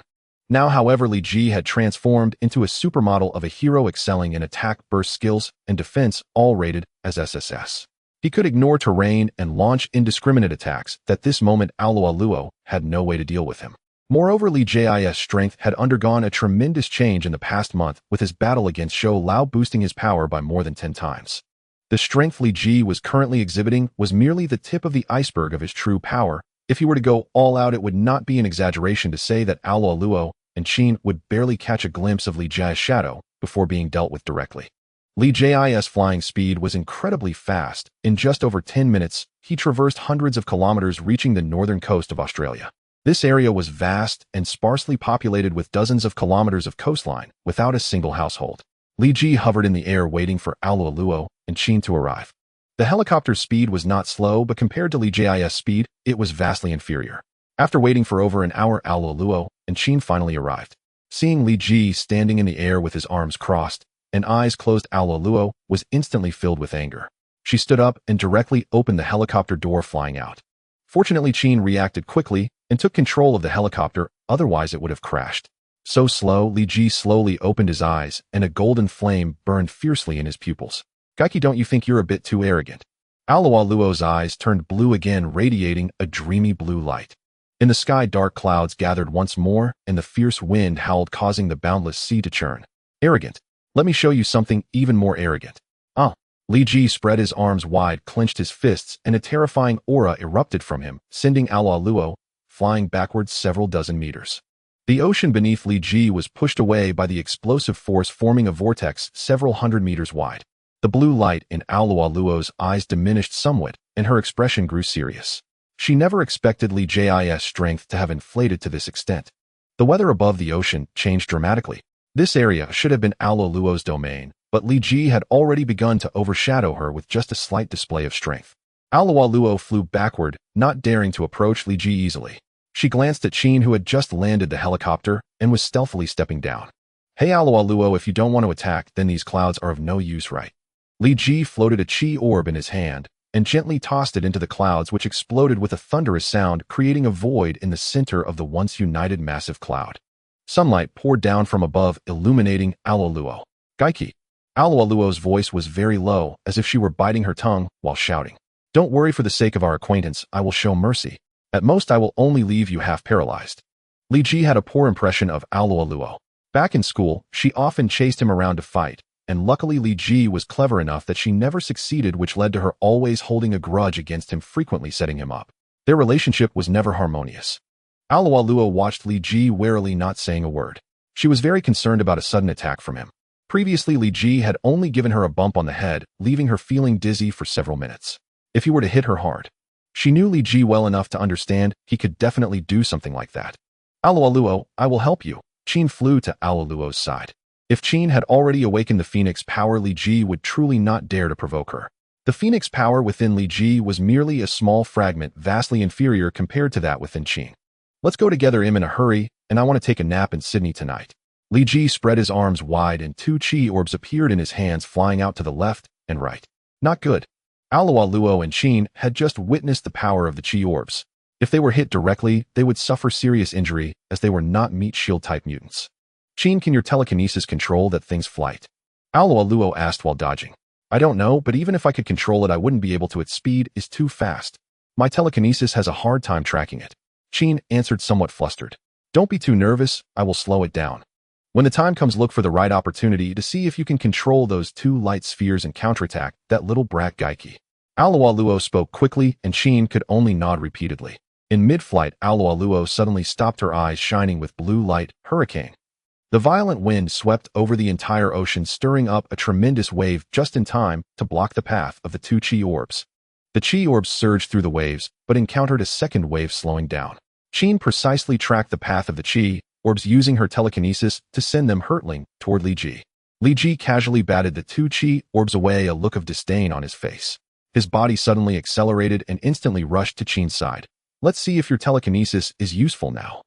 Speaker 1: Now, however, Li Ji had transformed into a supermodel of a hero, excelling in attack, burst skills, and defense, all rated as SSS. He could ignore terrain and launch indiscriminate attacks. At this moment, Alualuo had no way to deal with him. Moreover, Li Ji's strength had undergone a tremendous change in the past month, with his battle against S.H.I.E.L.D boosting his power by more than 10 times. The strength Li Ji was currently exhibiting was merely the tip of the iceberg of his true power. If he were to go all out, it would not be an exaggeration to say that Alualuo and Qin would barely catch a glimpse of Li Ji's shadow before being dealt with directly. Li Ji's flying speed was incredibly fast. In just over 10 minutes, he traversed hundreds of kilometers, reaching the northern coast of Australia. This area was vast and sparsely populated, with dozens of kilometers of coastline without a single household. Li Ji hovered in the air, waiting for Alualuo and Qin to arrive. The helicopter's speed was not slow, but compared to Li Ji's speed, it was vastly inferior. After waiting for over an hour, Alualuo and Qin finally arrived. Seeing Li Ji standing in the air with his arms crossed and eyes closed, Alualuo was instantly filled with anger. She stood up and directly opened the helicopter door, flying out. Fortunately, Qin reacted quickly and took control of the helicopter, otherwise it would have crashed. So slow, Li Ji slowly opened his eyes, and a golden flame burned fiercely in his pupils. Gaiki, don't you think you're a bit too arrogant? Alualuo's eyes turned blue again, radiating a dreamy blue light. In the sky, dark clouds gathered once more, and the fierce wind howled, causing the boundless sea to churn. Arrogant. Let me show you something even more arrogant. Ah. Li Ji spread his arms wide, clenched his fists, and a terrifying aura erupted from him, sending Luo flying backwards several dozen meters. The ocean beneath Li Ji was pushed away by the explosive force, forming a vortex several hundred meters wide. The blue light in Luo's eyes diminished somewhat, and her expression grew serious. She never expected Li Ji's strength to have inflated to this extent. The weather above the ocean changed dramatically. This area should have been Luo's domain, but Li Ji had already begun to overshadow her with just a slight display of strength. Luo flew backward, not daring to approach Li Ji easily. She glanced at Qin, who had just landed the helicopter and was stealthily stepping down. Hey Luo, if you don't want to attack, then these clouds are of no use, right? Li Ji floated a chi orb in his hand and gently tossed it into the clouds, which exploded with a thunderous sound, creating a void in the center of the once united massive cloud. Sunlight poured down from above, illuminating Luo. Gaiki. Luo's voice was very low, as if she were biting her tongue while shouting. Don't worry, for the sake of our acquaintance, I will show mercy. At most, I will only leave you half paralyzed. Li Ji had a poor impression of Luo. Back in school, she often chased him around to fight, and luckily Li Ji was clever enough that she never succeeded, which led to her always holding a grudge against him, frequently setting him up. Their relationship was never harmonious. Luo watched Li Ji warily, not saying a word. She was very concerned about a sudden attack from him. Previously, Li Ji had only given her a bump on the head, leaving her feeling dizzy for several minutes. If he were to hit her hard, she knew Li Ji well enough to understand he could definitely do something like that. Luo, I will help you. Qin flew to Luo's side. If Qin had already awakened the phoenix power, Li Ji would truly not dare to provoke her. The phoenix power within Li Ji was merely a small fragment, vastly inferior compared to that within Qin. Let's go together, I'm in a hurry, and I want to take a nap in Sydney tonight. Li Ji spread his arms wide and two chi orbs appeared in his hands, flying out to the left and right. Not good. Luo and Qin had just witnessed the power of the chi orbs. If they were hit directly, they would suffer serious injury, as they were not meat shield type mutants. Qin, can your telekinesis control that thing's flight? Luo asked while dodging. I don't know, but even if I could control it, I wouldn't be able to. Its speed is too fast. My telekinesis has a hard time tracking it. Qin answered, somewhat flustered. Don't be too nervous, I will slow it down. When the time comes, look for the right opportunity to see if you can control those two light spheres and counterattack that little brat Gaiki. Luo spoke quickly, and Qin could only nod repeatedly. In mid-flight, Luo suddenly stopped, her eyes shining with blue light. Hurricane. The violent wind swept over the entire ocean, stirring up a tremendous wave just in time to block the path of the two chi orbs. The chi orbs surged through the waves, but encountered a second wave, slowing down. Qin precisely tracked the path of the chi orbs, using her telekinesis to send them hurtling toward Li Ji. Li Ji casually batted the two chi orbs away, a look of disdain on his face. His body suddenly accelerated and instantly rushed to Qin's side. Let's see if your telekinesis is useful now.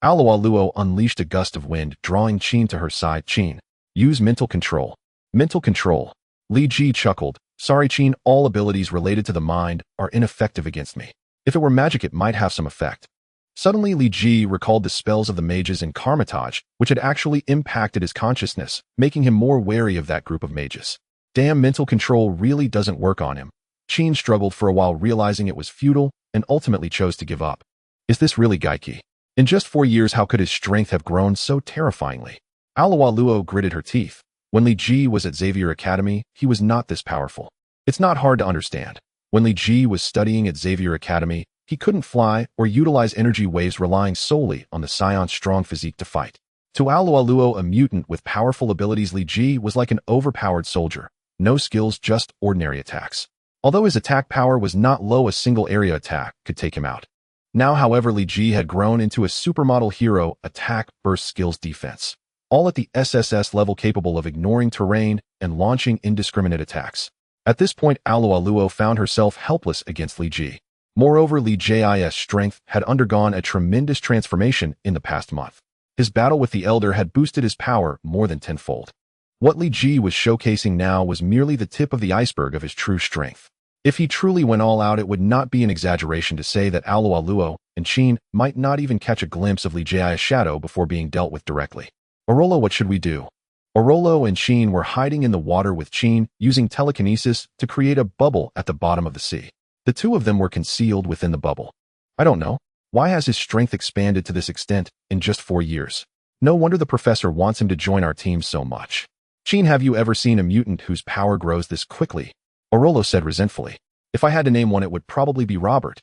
Speaker 1: Luo unleashed a gust of wind, drawing Qin to her side. Qin, use mental control. Mental control. Li Ji chuckled. Sorry, Qin, all abilities related to the mind are ineffective against me. If it were magic, it might have some effect. Suddenly, Li Ji recalled the spells of the mages in Carmitage, which had actually impacted his consciousness, making him more wary of that group of mages. Damn, mental control really doesn't work on him. Qin struggled for a while, realizing it was futile, and ultimately chose to give up. Is this really Gaiki? In just 4 years, how could his strength have grown so terrifyingly? Luo gritted her teeth. When Li Ji was at Xavier Academy, he was not this powerful. It's not hard to understand. When Li Ji was studying at Xavier Academy, he couldn't fly or utilize energy waves, relying solely on the Saiyan's strong physique to fight. To Luo, a mutant with powerful abilities, Li Ji was like an overpowered soldier. No skills, just ordinary attacks. Although his attack power was not low, a single area attack could take him out. Now, however, Li Ji had grown into a supermodel hero: attack, burst skills, defense. All at the SSS level, capable of ignoring terrain and launching indiscriminate attacks. At this point, Luo found herself helpless against Li Ji. Moreover, Li Ji's strength had undergone a tremendous transformation in the past month. His battle with the Elder had boosted his power more than tenfold. What Li Ji was showcasing now was merely the tip of the iceberg of his true strength. If he truly went all out, it would not be an exaggeration to say that Luo and Qin might not even catch a glimpse of Li Ji's shadow before being dealt with directly. Orolo, what should we do? Orolo and Qin were hiding in the water with Qin using telekinesis to create a bubble at the bottom of the sea. The two of them were concealed within the bubble. I don't know. Why has his strength expanded to this extent in just 4 years? No wonder the professor wants him to join our team so much. Sheen, have you ever seen a mutant whose power grows this quickly? Orolo said resentfully. If I had to name one, it would probably be Robert.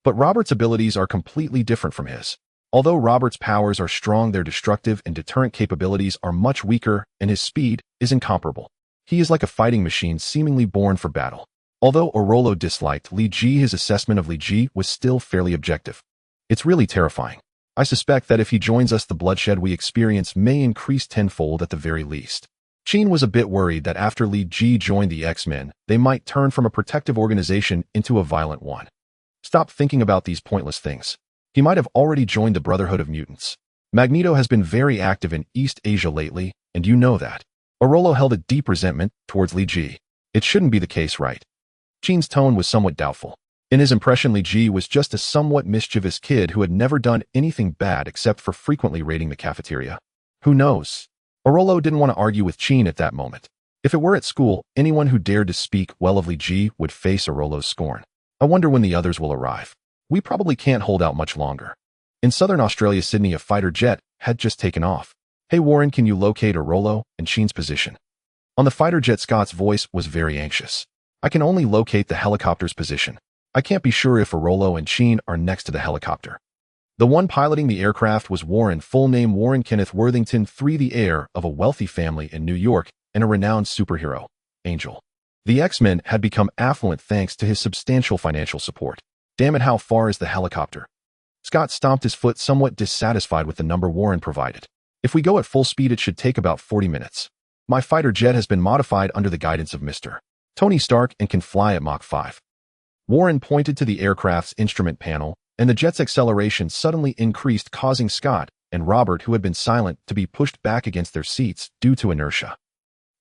Speaker 1: But Robert's abilities are completely different from his. Although Robert's powers are strong, their destructive and deterrent capabilities are much weaker, and his speed is incomparable. He is like a fighting machine seemingly born for battle. Although Orolo disliked Li Ji, his assessment of Li Ji was still fairly objective. It's really terrifying. I suspect that if he joins us, the bloodshed we experience may increase tenfold at the very least. Sheen was a bit worried that after Li Ji joined the X-Men, they might turn from a protective organization into a violent one. Stop thinking about these pointless things. He might have already joined the Brotherhood of Mutants. Magneto has been very active in East Asia lately, and you know that. Orolo held a deep resentment towards Li Ji. It shouldn't be the case, right? Sheen's tone was somewhat doubtful. In his impression, Li Ji was just a somewhat mischievous kid who had never done anything bad except for frequently raiding the cafeteria. Who knows? Orolo didn't want to argue with Sheen at that moment. If it were at school, anyone who dared to speak well of Li Ji would face Orolo's scorn. I wonder when the others will arrive. We probably can't hold out much longer. In southern Australia, Sydney, a fighter jet had just taken off. Hey Warren, can you locate Orolo and Sheen's position? On the fighter jet, Scott's voice was very anxious. I can only locate the helicopter's position. I can't be sure if Orolo and Sheen are next to the helicopter. The one piloting the aircraft was Warren, full name Warren Kenneth Worthington III, the heir of a wealthy family in New York and a renowned superhero, Angel. The X-Men had become affluent thanks to his substantial financial support. Damn it, how far is the helicopter? Scott stomped his foot, somewhat dissatisfied with the number Warren provided. If we go at full speed, it should take about 40 minutes. My fighter jet has been modified under the guidance of Mr. Tony Stark and can fly at Mach 5. Warren pointed to the aircraft's instrument panel, and the jet's acceleration suddenly increased, causing Scott and Robert, who had been silent, to be pushed back against their seats due to inertia.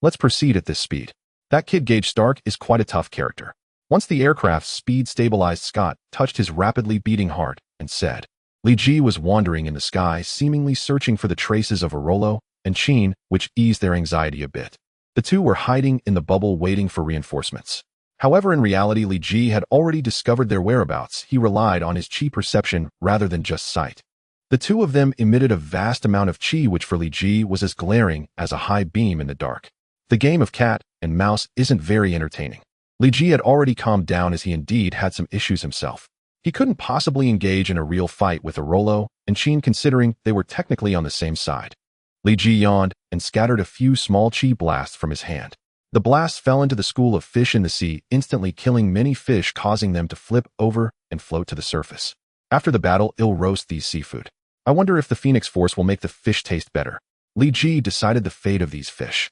Speaker 1: Let's proceed at this speed. That kid Gage Stark is quite a tough character. Once the aircraft's speed stabilized, Scott touched his rapidly beating heart and said. Li Ji was wandering in the sky, seemingly searching for the traces of Orolo and Sheen, which eased their anxiety a bit. The two were hiding in the bubble, waiting for reinforcements. However, in reality, Li Ji had already discovered their whereabouts. He relied on his chi perception rather than just sight. The two of them emitted a vast amount of chi, which for Li Ji was as glaring as a high beam in the dark. The game of cat and mouse isn't very entertaining. Li Ji had already calmed down, as he indeed had some issues himself. He couldn't possibly engage in a real fight with Orolo and Sheen, considering they were technically on the same side. Li Ji yawned and scattered a few small chi blasts from his hand. The blasts fell into the school of fish in the sea, instantly killing many fish, causing them to flip over and float to the surface. After the battle, he'll roast these seafood. I wonder if the Phoenix Force will make the fish taste better. Li Ji decided the fate of these fish.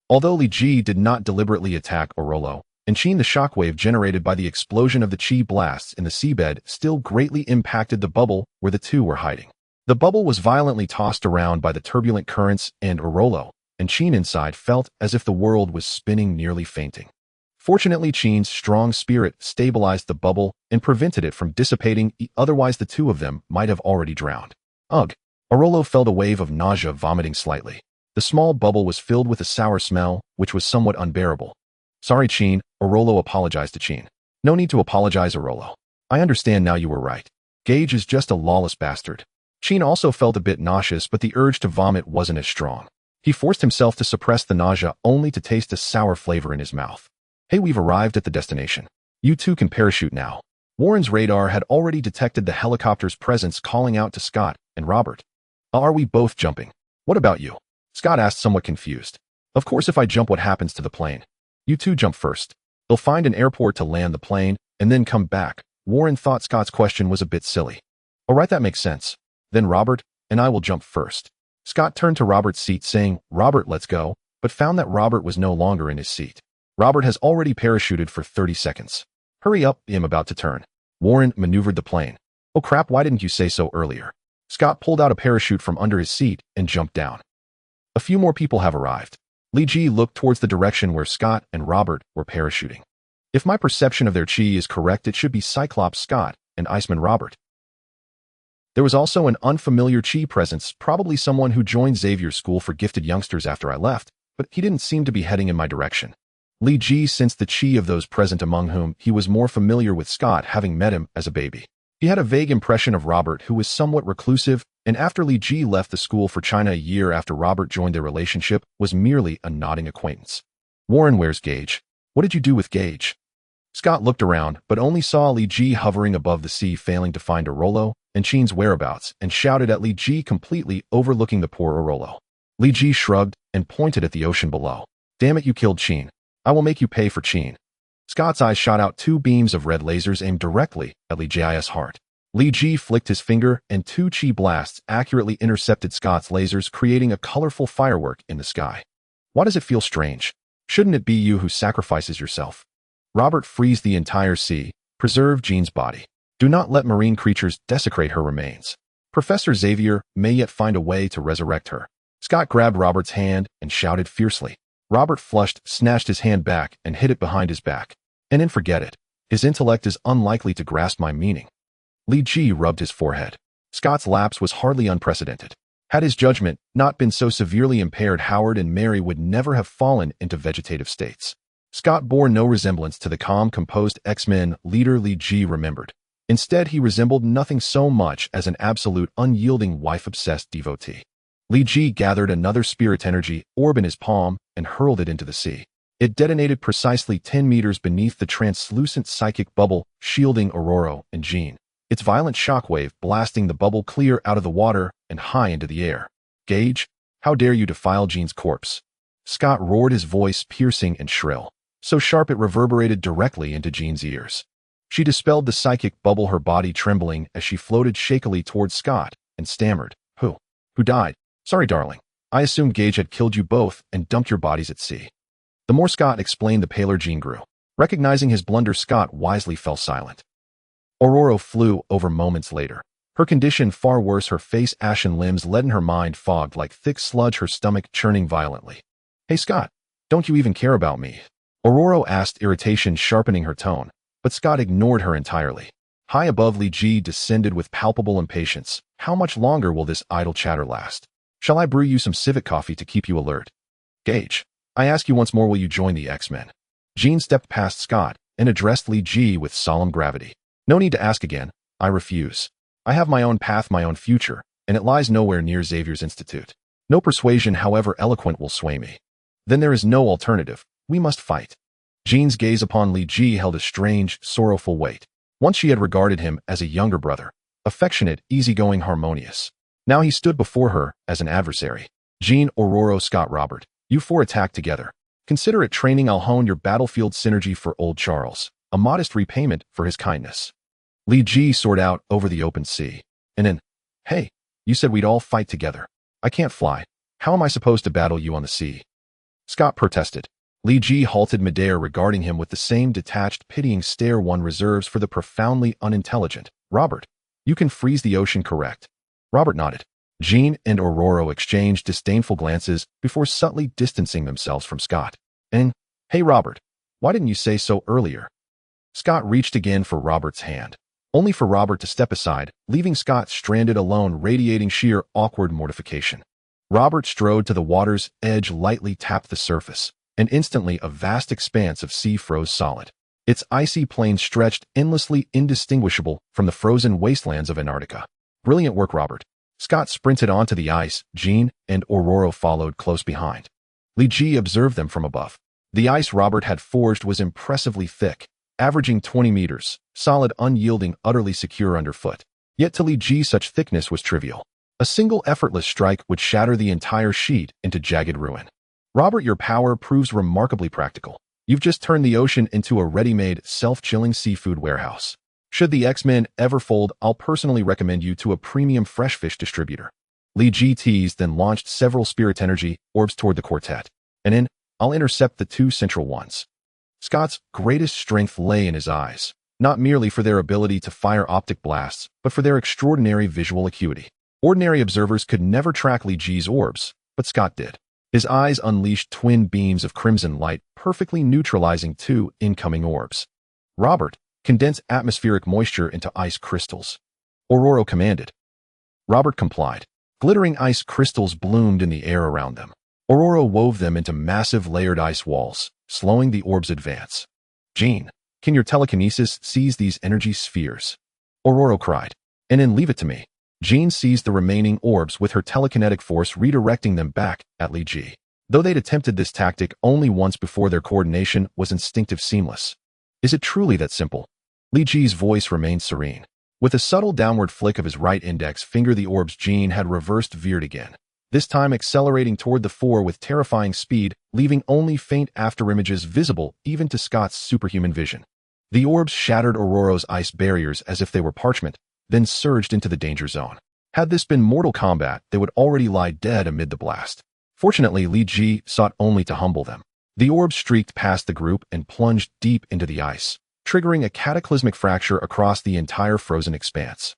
Speaker 1: Although Li Ji did not deliberately attack Orolo and Sheen, the shockwave generated by the explosion of the chi blasts in the seabed still greatly impacted the bubble where the two were hiding. The bubble was violently tossed around by the turbulent currents, and Orolo and Sheen inside felt as if the world was spinning, nearly fainting. Fortunately, Sheen's strong spirit stabilized the bubble and prevented it from dissipating, otherwise the two of them might have already drowned. Ugh! Orolo felt a wave of nausea, vomiting slightly. The small bubble was filled with a sour smell, which was somewhat unbearable. Sorry, Sheen, Orolo apologized to Sheen. No need to apologize, Orolo. I understand now, you were right. Gage is just a lawless bastard. Sheen also felt a bit nauseous, but the urge to vomit wasn't as strong. He forced himself to suppress the nausea, only to taste a sour flavor in his mouth. Hey, we've arrived at the destination. You two can parachute now. Warren's radar had already detected the helicopter's presence, calling out to Scott and Robert. Are we both jumping? What about you? Scott asked, somewhat confused. Of course, if I jump, what happens to the plane? You two jump first. They'll find an airport to land the plane and then come back. Warren thought Scott's question was a bit silly. All right, that makes sense. Then Robert and I will jump first. Scott turned to Robert's seat, saying, Robert, let's go, but found that Robert was no longer in his seat. Robert has already parachuted for 30 seconds. Hurry up, I'm about to turn. Warren maneuvered the plane. Oh crap, why didn't you say so earlier? Scott pulled out a parachute from under his seat and jumped down. A few more people have arrived. Li Ji looked towards the direction where Scott and Robert were parachuting. If my perception of their chi is correct, it should be Cyclops Scott and Iceman Robert. There was also an unfamiliar chi presence, probably someone who joined Xavier's school for gifted youngsters after I left, but he didn't seem to be heading in my direction. Li Ji sensed the chi of those present, among whom he was more familiar with Scott, having met him as a baby. He had a vague impression of Robert, who was somewhat reclusive, and after Li Ji left the school for China a year after Robert joined their relationship, was merely a nodding acquaintance. Warren, where's Gage? What did you do with Gage? Scott looked around, but only saw Li Ji hovering above the sea, failing to find Orolo and Chin's whereabouts, and shouted at Li Ji, completely overlooking the poor Orolo. Li Ji shrugged and pointed at the ocean below. Damn it, you killed Chin. I will make you pay for Chin. Scott's eyes shot out two beams of red lasers aimed directly at Li Ji's heart. Li Ji flicked his finger, and two chi blasts accurately intercepted Scott's lasers, creating a colorful firework in the sky. Why does it feel strange? Shouldn't it be you who sacrifices yourself? Robert, freeze the entire sea. Preserve Jean's body. Do not let marine creatures desecrate her remains. Professor Xavier may yet find a way to resurrect her. Scott grabbed Robert's hand and shouted fiercely. Robert flushed, snatched his hand back, and hid it behind his back. And then forget it. His intellect is unlikely to grasp my meaning. Li Ji rubbed his forehead. Scott's lapse was hardly unprecedented. Had his judgment not been so severely impaired, Howard and Mary would never have fallen into vegetative states. Scott bore no resemblance to the calm, composed X-Men leader Li Ji remembered. Instead, he resembled nothing so much as an absolute, unyielding, wife-obsessed devotee. Li Ji gathered another spirit energy orb in his palm and hurled it into the sea. It detonated precisely 10 meters beneath the translucent psychic bubble, shielding Ororo and Jean, its violent shockwave blasting the bubble clear out of the water and high into the air. Gage, how dare you defile Jean's corpse? Scott roared, his voice piercing and shrill, so sharp it reverberated directly into Jean's ears. She dispelled the psychic bubble, her body trembling as she floated shakily towards Scott, and stammered, Who died? Sorry, darling. I assumed Gage had killed you both and dumped your bodies at sea. The more Scott explained, the paler Jean grew. Recognizing his blunder, Scott wisely fell silent. Ororo flew over moments later. Her condition far worse, her face ashen, limbs leaden, her mind fogged like thick sludge, her stomach churning violently. Hey, Scott, don't you even care about me? Ororo asked, irritation sharpening her tone, but Scott ignored her entirely. High above, Li Ji descended with palpable impatience. How much longer will this idle chatter last? Shall I brew you some civet coffee to keep you alert? Gage, I ask you once more, will you join the X-Men? Jean stepped past Scott and addressed Li Ji with solemn gravity. No need to ask again. I refuse. I have my own path, my own future, and it lies nowhere near Xavier's Institute. No persuasion, however eloquent, will sway me. Then there is no alternative. We must fight. Jean's gaze upon Li Ji held a strange, sorrowful weight. Once she had regarded him as a younger brother, affectionate, easygoing, harmonious. Now he stood before her as an adversary. Jean, Ororo, Scott, Robert, you four attack together. Consider it training. I'll hone your battlefield synergy for old Charles, a modest repayment for his kindness. Li Ji soared out over the open sea. And then, hey, you said we'd all fight together. I can't fly. How am I supposed to battle you on the sea? Scott protested. Li Ji halted midair, regarding him with the same detached, pitying stare one reserves for the profoundly unintelligent. Robert, you can freeze the ocean, correct? Robert nodded. Jean and Ororo exchanged disdainful glances before subtly distancing themselves from Scott. And, hey Robert, why didn't you say so earlier? Scott reached again for Robert's hand, only for Robert to step aside, leaving Scott stranded alone, radiating sheer awkward mortification. Robert strode to the water's edge, lightly tapped the surface, and instantly a vast expanse of sea froze solid. Its icy plain stretched endlessly, indistinguishable from the frozen wastelands of Antarctica. Brilliant work, Robert. Scott sprinted onto the ice. Jean and Ororo followed close behind. Li Ji observed them from above. The ice Robert had forged was impressively thick, averaging 20 meters, solid, unyielding, utterly secure underfoot. Yet to Li Ji such thickness was trivial. A single effortless strike would shatter the entire sheet into jagged ruin. Robert, your power proves remarkably practical. You've just turned the ocean into a ready-made, self-chilling seafood warehouse. Should the X-Men ever fold, I'll personally recommend you to a premium fresh fish distributor. Li Ji teased, then launched several spirit energy orbs toward the quartet. And then, I'll intercept the two central ones. Scott's greatest strength lay in his eyes, not merely for their ability to fire optic blasts, but for their extraordinary visual acuity. Ordinary observers could never track Li Ji's orbs, but Scott did. His eyes unleashed twin beams of crimson light, perfectly neutralizing two incoming orbs. Robert, condense atmospheric moisture into ice crystals. Ororo commanded. Robert complied. Glittering ice crystals bloomed in the air around them. Ororo wove them into massive layered ice walls, slowing the orb's advance. Jean, can your telekinesis seize these energy spheres? Aurora cried. And then leave it to me. Jean seized the remaining orbs with her telekinetic force, redirecting them back at Li Ji. Though they'd attempted this tactic only once before, their coordination was instinctive, seamless. Is it truly that simple? Li Ji's voice remained serene. With a subtle downward flick of his right index finger, the orbs Jean had reversed veered again, this time accelerating toward the four with terrifying speed, leaving only faint afterimages visible even to Scott's superhuman vision. The orbs shattered Aurora's ice barriers as if they were parchment, then surged into the danger zone. Had this been Mortal Kombat, they would already lie dead amid the blast. Fortunately, Li Ji sought only to humble them. The orbs streaked past the group and plunged deep into the ice, triggering a cataclysmic fracture across the entire frozen expanse.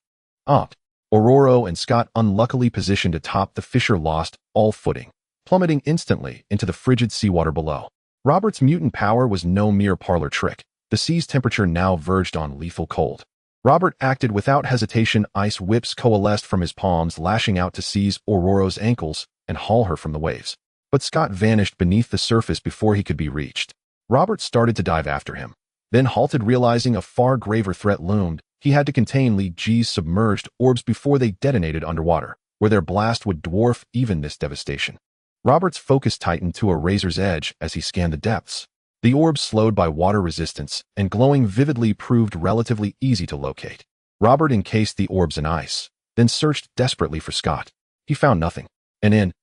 Speaker 1: Aurora and Scott, unluckily positioned atop the fissure, lost all footing, plummeting instantly into the frigid seawater below. Robert's mutant power was no mere parlor trick. The sea's temperature now verged on lethal cold. Robert acted without hesitation. Ice whips coalesced from his palms, lashing out to seize Aurora's ankles and haul her from the waves. But Scott vanished beneath the surface before he could be reached. Robert started to dive after him, then halted, realizing a far graver threat loomed. He had to contain Li Ji's submerged orbs before they detonated underwater, where their blast would dwarf even this devastation. Robert's focus tightened to a razor's edge as he scanned the depths. The orbs, slowed by water resistance and glowing vividly, proved relatively easy to locate. Robert encased the orbs in ice, then searched desperately for Scott. He found nothing.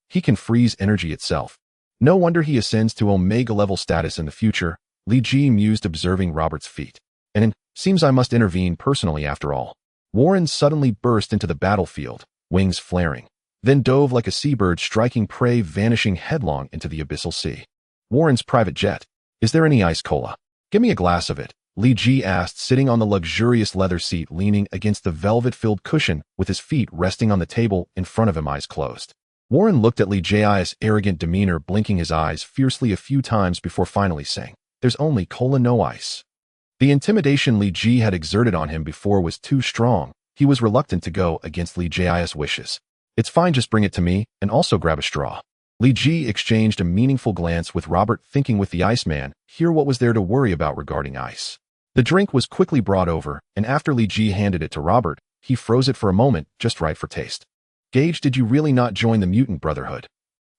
Speaker 1: He can freeze energy itself. No wonder he ascends to Omega-level status in the future, Li Ji mused, observing Robert's feat. Seems I must intervene personally after all. Warren suddenly burst into the battlefield, wings flaring, then dove like a seabird striking prey, vanishing headlong into the abyssal sea. Warren's private jet. Is there any ice cola? Give me a glass of it, Li Ji asked, sitting on the luxurious leather seat, leaning against the velvet-filled cushion with his feet resting on the table in front of him, eyes closed. Warren looked at Li Ji's arrogant demeanor, blinking his eyes fiercely a few times before finally saying, "There's only cola, no ice." The intimidation Li Ji had exerted on him before was too strong. He was reluctant to go against Li Ji's wishes. "It's fine, just bring it to me, and also grab a straw." Li Ji exchanged a meaningful glance with Robert, thinking with the Iceman, here what was there to worry about regarding ice? The drink was quickly brought over, and after Li Ji handed it to Robert, he froze it for a moment, just right for taste. "Gage, did you really not join the Mutant Brotherhood?"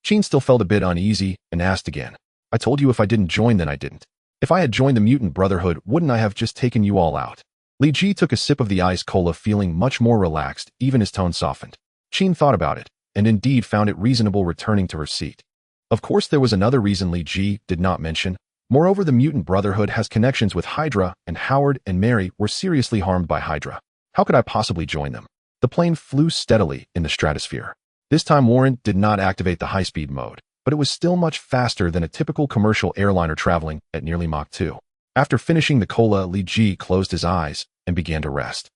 Speaker 1: Sheen still felt a bit uneasy and asked again. "I told you if I didn't join, then I didn't. If I had joined the Mutant Brotherhood, wouldn't I have just taken you all out?" Li Ji took a sip of the ice cola, feeling much more relaxed, even his tone softened. Sheen thought about it, and indeed found it reasonable, returning to her seat. Of course, there was another reason Li Ji did not mention. Moreover, the Mutant Brotherhood has connections with Hydra, and Howard and Mary were seriously harmed by Hydra. How could I possibly join them? The plane flew steadily in the stratosphere. This time, Warren did not activate the high-speed mode, but it was still much faster than a typical commercial airliner, traveling at nearly Mach 2. After finishing the cola, Li Ji closed his eyes and began to rest.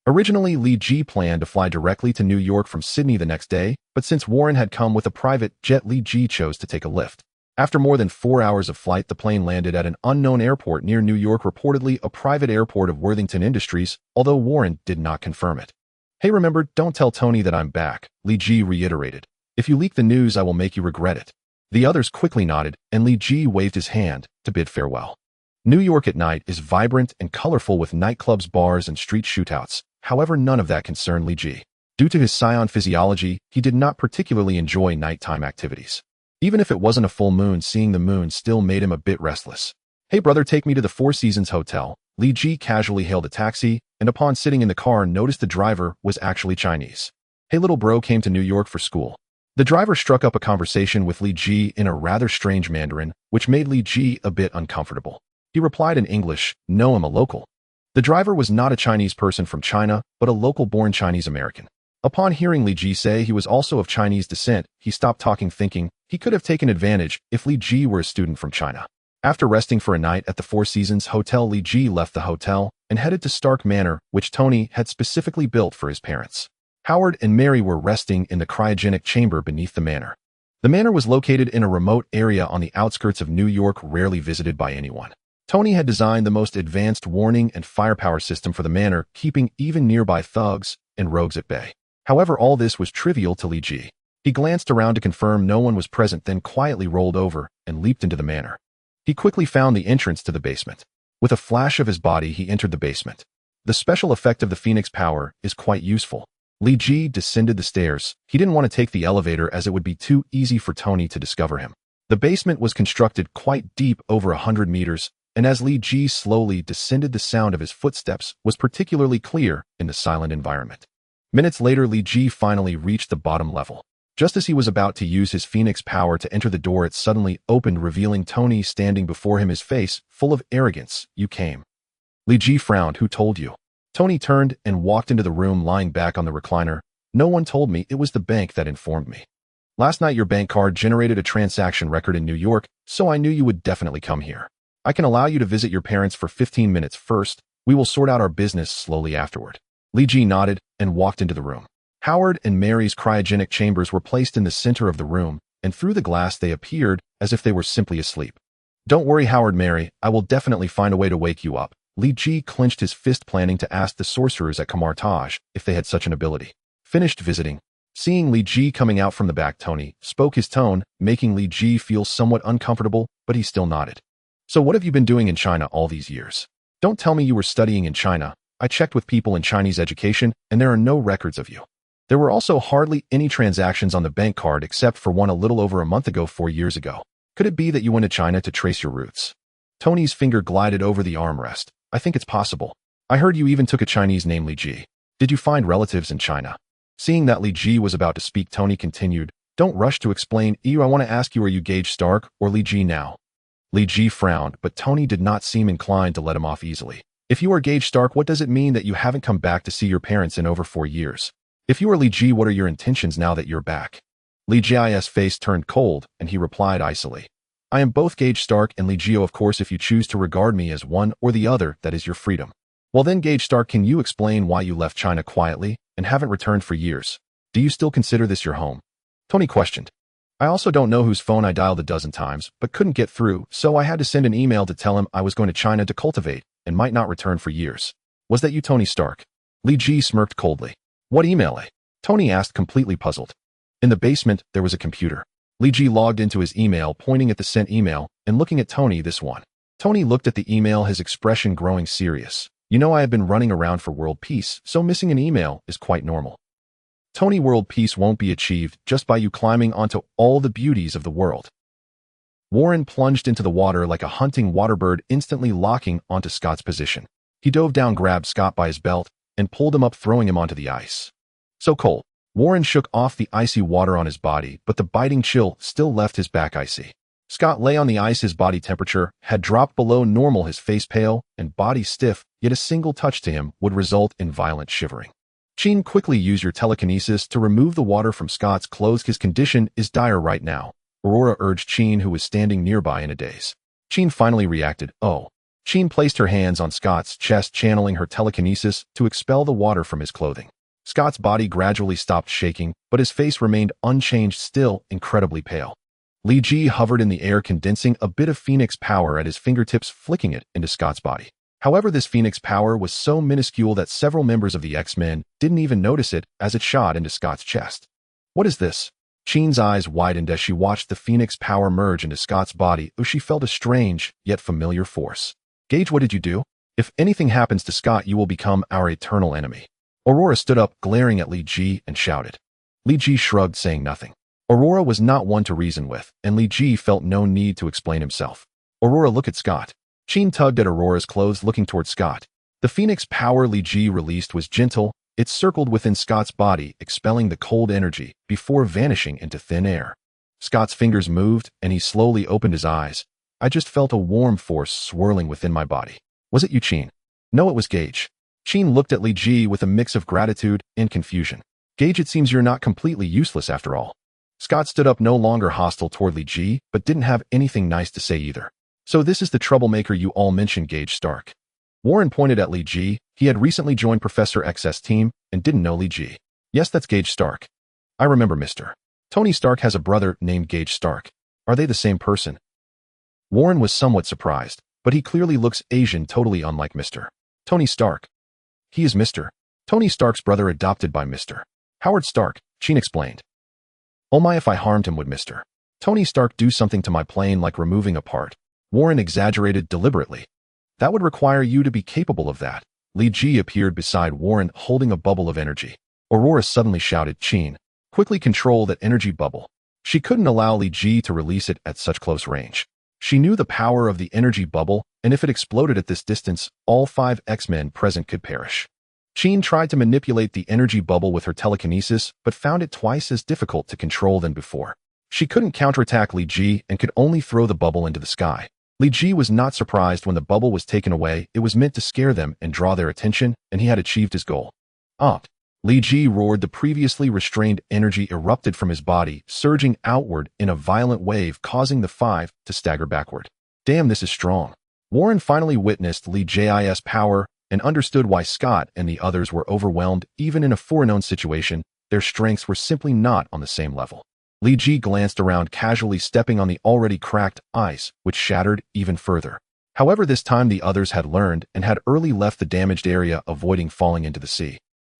Speaker 1: Originally, Li Ji planned to fly directly to New York from Sydney the next day, but since Warren had come with a private jet, Li Ji chose to take a lift. After more than 4 hours of flight, the plane landed at an unknown airport near New York, reportedly a private airport of Worthington Industries, although Warren did not confirm it. "Hey, remember, don't tell Tony that I'm back," Li Ji reiterated. "If you leak the news, I will make you regret it." The others quickly nodded, and Li Ji waved his hand to bid farewell. New York at night is vibrant and colorful, with nightclubs, bars, and street shootouts. However, none of that concerned Li Ji. Due to his Saiyan physiology, he did not particularly enjoy nighttime activities. Even if it wasn't a full moon, seeing the moon still made him a bit restless. "Hey brother, take me to the Four Seasons Hotel." Li Ji casually hailed a taxi, and upon sitting in the car, noticed the driver was actually Chinese. "Hey little bro, came to New York for school." The driver struck up a conversation with Li Ji in a rather strange Mandarin, which made Li Ji a bit uncomfortable. He replied in English, "No, I'm a local." The driver was not a Chinese person from China, but a local-born Chinese American. Upon hearing Li Ji say he was also of Chinese descent, he stopped talking, thinking he could have taken advantage if Li Ji were a student from China. After resting for a night at the Four Seasons Hotel, Li Ji left the hotel and headed to Stark Manor, which Tony had specifically built for his parents. Howard and Mary were resting in the cryogenic chamber beneath the manor. The manor was located in a remote area on the outskirts of New York, rarely visited by anyone. Tony had designed the most advanced warning and firepower system for the manor, keeping even nearby thugs and rogues at bay. However, all this was trivial to Li Ji. He glanced around to confirm no one was present, then quietly rolled over and leaped into the manor. He quickly found the entrance to the basement. With a flash of his body, he entered the basement. The special effect of the Phoenix power is quite useful. Li Ji descended the stairs. He didn't want to take the elevator as it would be too easy for Tony to discover him. The basement was constructed quite deep, over 100 meters, and as Li Ji slowly descended, the sound of his footsteps was particularly clear in the silent environment. Minutes later, Li Ji finally reached the bottom level. Just as he was about to use his Phoenix power to enter the door, it suddenly opened, revealing Tony standing before him, his face full of arrogance. "You came." Li Ji frowned. "Who told you?" Tony turned and walked into the room, lying back on the recliner. "No one told me. It was the bank that informed me. Last night your bank card generated a transaction record in New York, so I knew you would definitely come here. I can allow you to visit your parents for 15 minutes first. We will sort out our business slowly afterward." Li Ji nodded and walked into the room. Howard and Mary's cryogenic chambers were placed in the center of the room, and through the glass they appeared as if they were simply asleep. "Don't worry, Howard, Mary, I will definitely find a way to wake you up." Li Ji clenched his fist, planning to ask the sorcerers at Kamartaj if they had such an ability. Finished visiting. Seeing Li Ji coming out from the back, Tony spoke his tone, making Li Ji feel somewhat uncomfortable, but he still nodded. "So what have you been doing in China all these years? Don't tell me you were studying in China. I checked with people in Chinese education, and there are no records of you. There were also hardly any transactions on the bank card except for one a little over a month ago, 4 years ago. Could it be that you went to China to trace your roots?" Tony's finger glided over the armrest. "I think it's possible. I heard you even took a Chinese name, Li Ji. Did you find relatives in China?" Seeing that Li Ji was about to speak, Tony continued, "Don't rush to explain. I want to ask you, are you Gage Stark or Li Ji now?" Li Ji frowned, but Tony did not seem inclined to let him off easily. "If you are Gage Stark, what does it mean that you haven't come back to see your parents in over 4 years? If you are Li Ji, what are your intentions now that you're back?" Li Ji's face turned cold, and he replied icily, "I am both Gage Stark and Li Ji. Of course, if you choose to regard me as one or the other, that is your freedom." "Well then, Gage Stark, can you explain why you left China quietly and haven't returned for years? Do you still consider this your home?" Tony questioned. "I also don't know whose phone I dialed a dozen times, but couldn't get through, so I had to send an email to tell him I was going to China to cultivate and might not return for years." "Was that you, Tony Stark?" Li Ji smirked coldly. "What email, eh?" Tony asked, completely puzzled. In the basement, there was a computer. Li Ji logged into his email, pointing at the sent email and looking at Tony. "This one." Tony looked at the email, his expression growing serious. "You know, I have been running around for world peace, so missing an email is quite normal. Tony, world peace won't be achieved just by you climbing onto all the beauties of the world." Warren plunged into the water like a hunting waterbird, instantly locking onto Scott's position. He dove down, grabbed Scott by his belt, and pulled him up, throwing him onto the ice. "So cold." Warren shook off the icy water on his body, but the biting chill still left his back icy. Scott lay on the ice. His body temperature had dropped below normal, his face pale and body stiff, yet a single touch to him would result in violent shivering. "Chin, quickly use your telekinesis to remove the water from Scott's clothes. His condition is dire right now," Aurora urged Chin, who was standing nearby in a daze. Chin finally reacted. "Oh." Chin placed her hands on Scott's chest, channeling her telekinesis to expel the water from his clothing. Scott's body gradually stopped shaking, but his face remained unchanged, still incredibly pale. Li Ji hovered in the air, condensing a bit of Phoenix power at his fingertips, flicking it into Scott's body. However, this Phoenix power was so minuscule that several members of the X-Men didn't even notice it as it shot into Scott's chest. "What is this?" Chin's eyes widened as she watched the Phoenix power merge into Scott's body. She felt a strange, yet familiar force. "Gage, what did you do? If anything happens to Scott, you will become our eternal enemy." Aurora stood up, glaring at Li Ji, and shouted. Li Ji shrugged, saying nothing. Aurora was not one to reason with, and Li Ji felt no need to explain himself. "Aurora, look at Scott." Chin tugged at Aurora's clothes, looking toward Scott. The Phoenix power Li Ji released was gentle. It circled within Scott's body, expelling the cold energy before vanishing into thin air. Scott's fingers moved, and he slowly opened his eyes. "I just felt a warm force swirling within my body." "Was it you, Chin?" "No, it was Gage." Chin looked at Li Ji with a mix of gratitude and confusion. "Gage, it seems you're not completely useless after all." Scott stood up, no longer hostile toward Li Ji, but didn't have anything nice to say either. "So this is the troublemaker you all mentioned, Gage Stark." Warren pointed at Li Ji. He had recently joined Professor X's team and didn't know Li Ji. "Yes, that's Gage Stark. I remember, Mr. Tony Stark has a brother named Gage Stark. Are they the same person?" Warren was somewhat surprised, but he clearly looks Asian, totally unlike Mr. Tony Stark. "He is Mr. Tony Stark's brother, adopted by Mr. Howard Stark," Chin explained. "Oh my, if I harmed him, would Mr. Tony Stark do something to my plane like removing a part?" Warren exaggerated deliberately. "That would require you to be capable of that. Li Ji appeared beside Warren holding a bubble of energy. Aurora suddenly shouted, "Qin, quickly control that energy bubble." She couldn't allow Li Ji to release it at such close range. She knew the power of the energy bubble, and if it exploded at this distance, all 5 X-Men present could perish. Qin tried to manipulate the energy bubble with her telekinesis, but found it twice as difficult to control than before. She couldn't counterattack Li Ji and could only throw the bubble into the sky. Li Ji was not surprised when the bubble was taken away. It was meant to scare them and draw their attention, and he had achieved his goal. "Opt!" Li Ji roared. The previously restrained energy erupted from his body, surging outward in a violent wave, causing the 5 to stagger backward. Damn, this is strong. Warren finally witnessed Li Ji's power and understood why Scott and the others were overwhelmed. Even in a foreknown situation, their strengths were simply not on the same level. Li Ji glanced around, casually stepping on the already cracked ice, which shattered even further. However, this time the others had learned and had early left the damaged area, avoiding falling into the sea.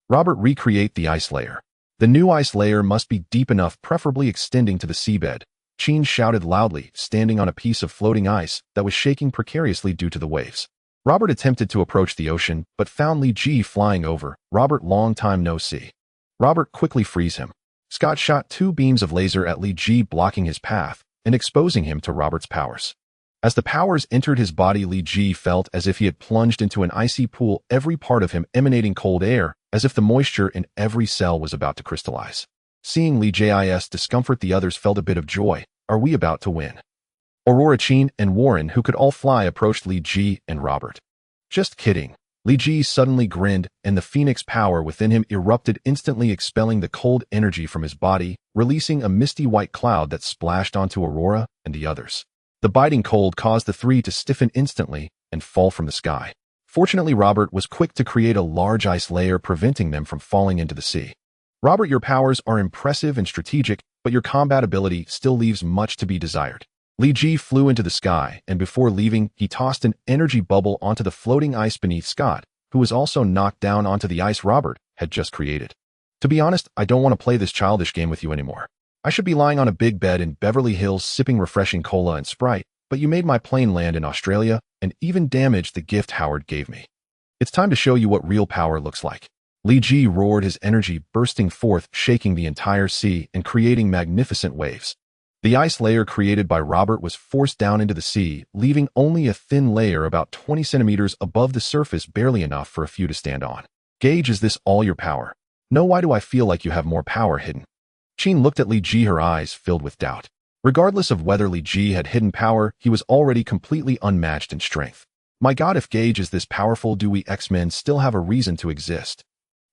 Speaker 1: Robert, recreate the ice layer. The new ice layer must be deep enough, preferably extending to the seabed. Qin shouted loudly, standing on a piece of floating ice that was shaking precariously due to the waves. Robert attempted to approach the ocean, but found Li Ji flying over. "Robert, long time no see." Robert, quickly freeze him. Scott shot 2 beams of laser at Li Ji, blocking his path and exposing him to Robert's powers. As the powers entered his body, Li Ji felt as if he had plunged into an icy pool, every part of him emanating cold air, as if the moisture in every cell was about to crystallize. Seeing Li Ji's discomfort, the others felt a bit of joy. "Are we about to win?" Aurora, Qin, and Warren, who could all fly, approached Li Ji and Robert. "Just kidding." Li Ji suddenly grinned, and the phoenix power within him erupted, instantly expelling the cold energy from his body, releasing a misty white cloud that splashed onto Aurora and the others. The biting cold caused the 3 to stiffen instantly and fall from the sky. Fortunately, Robert was quick to create a large ice layer, preventing them from falling into the sea. "Robert, your powers are impressive and strategic, but your combat ability still leaves much to be desired." Li Ji flew into the sky, and before leaving, he tossed an energy bubble onto the floating ice beneath Scott, who was also knocked down onto the ice Robert had just created. "To be honest, I don't want to play this childish game with you anymore. I should be lying on a big bed in Beverly Hills sipping refreshing cola and Sprite, but you made my plane land in Australia and even damaged the gift Howard gave me. It's time to show you what real power looks like." Li Ji roared, his energy bursting forth, shaking the entire sea and creating magnificent waves. The ice layer created by Robert was forced down into the sea, leaving only a thin layer about 20 centimeters above the surface, barely enough for a few to stand on. "Gage, is this all your power?" "No, why do I feel like you have more power hidden?" Qin looked at Li Ji, her eyes filled with doubt. Regardless of whether Li Ji had hidden power, he was already completely unmatched in strength. "My God, if Gage is this powerful, do we X-Men still have a reason to exist?"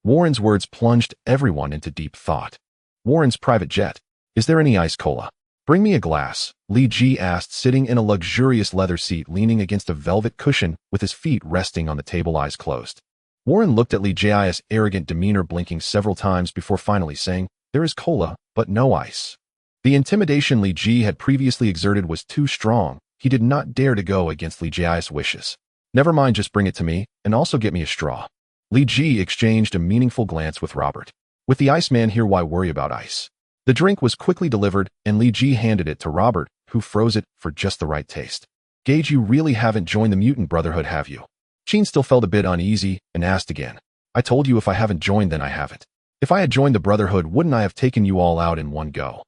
Speaker 1: Warren's words plunged everyone into deep thought. Warren's private jet. "Is there any ice cola?" "Bring me a glass," Li Ji asked, sitting in a luxurious leather seat leaning against a velvet cushion with his feet resting on the table, eyes closed. Warren looked at Li Ji's arrogant demeanor, blinking several times before finally saying, "There is cola, but no ice." The intimidation Li Ji had previously exerted was too strong. He did not dare to go against Li Ji's wishes. "Never mind, just bring it to me, and also get me a straw." Li Ji exchanged a meaningful glance with Robert. "With the Iceman here, why worry about ice?" The drink was quickly delivered, and Li Ji handed it to Robert, who froze it for just the right taste. "Gage, you really haven't joined the Mutant Brotherhood, have you?" Qin still felt a bit uneasy and asked again. "I told you if I haven't joined, then I haven't. If I had joined the Brotherhood, wouldn't I have taken you all out in one go?"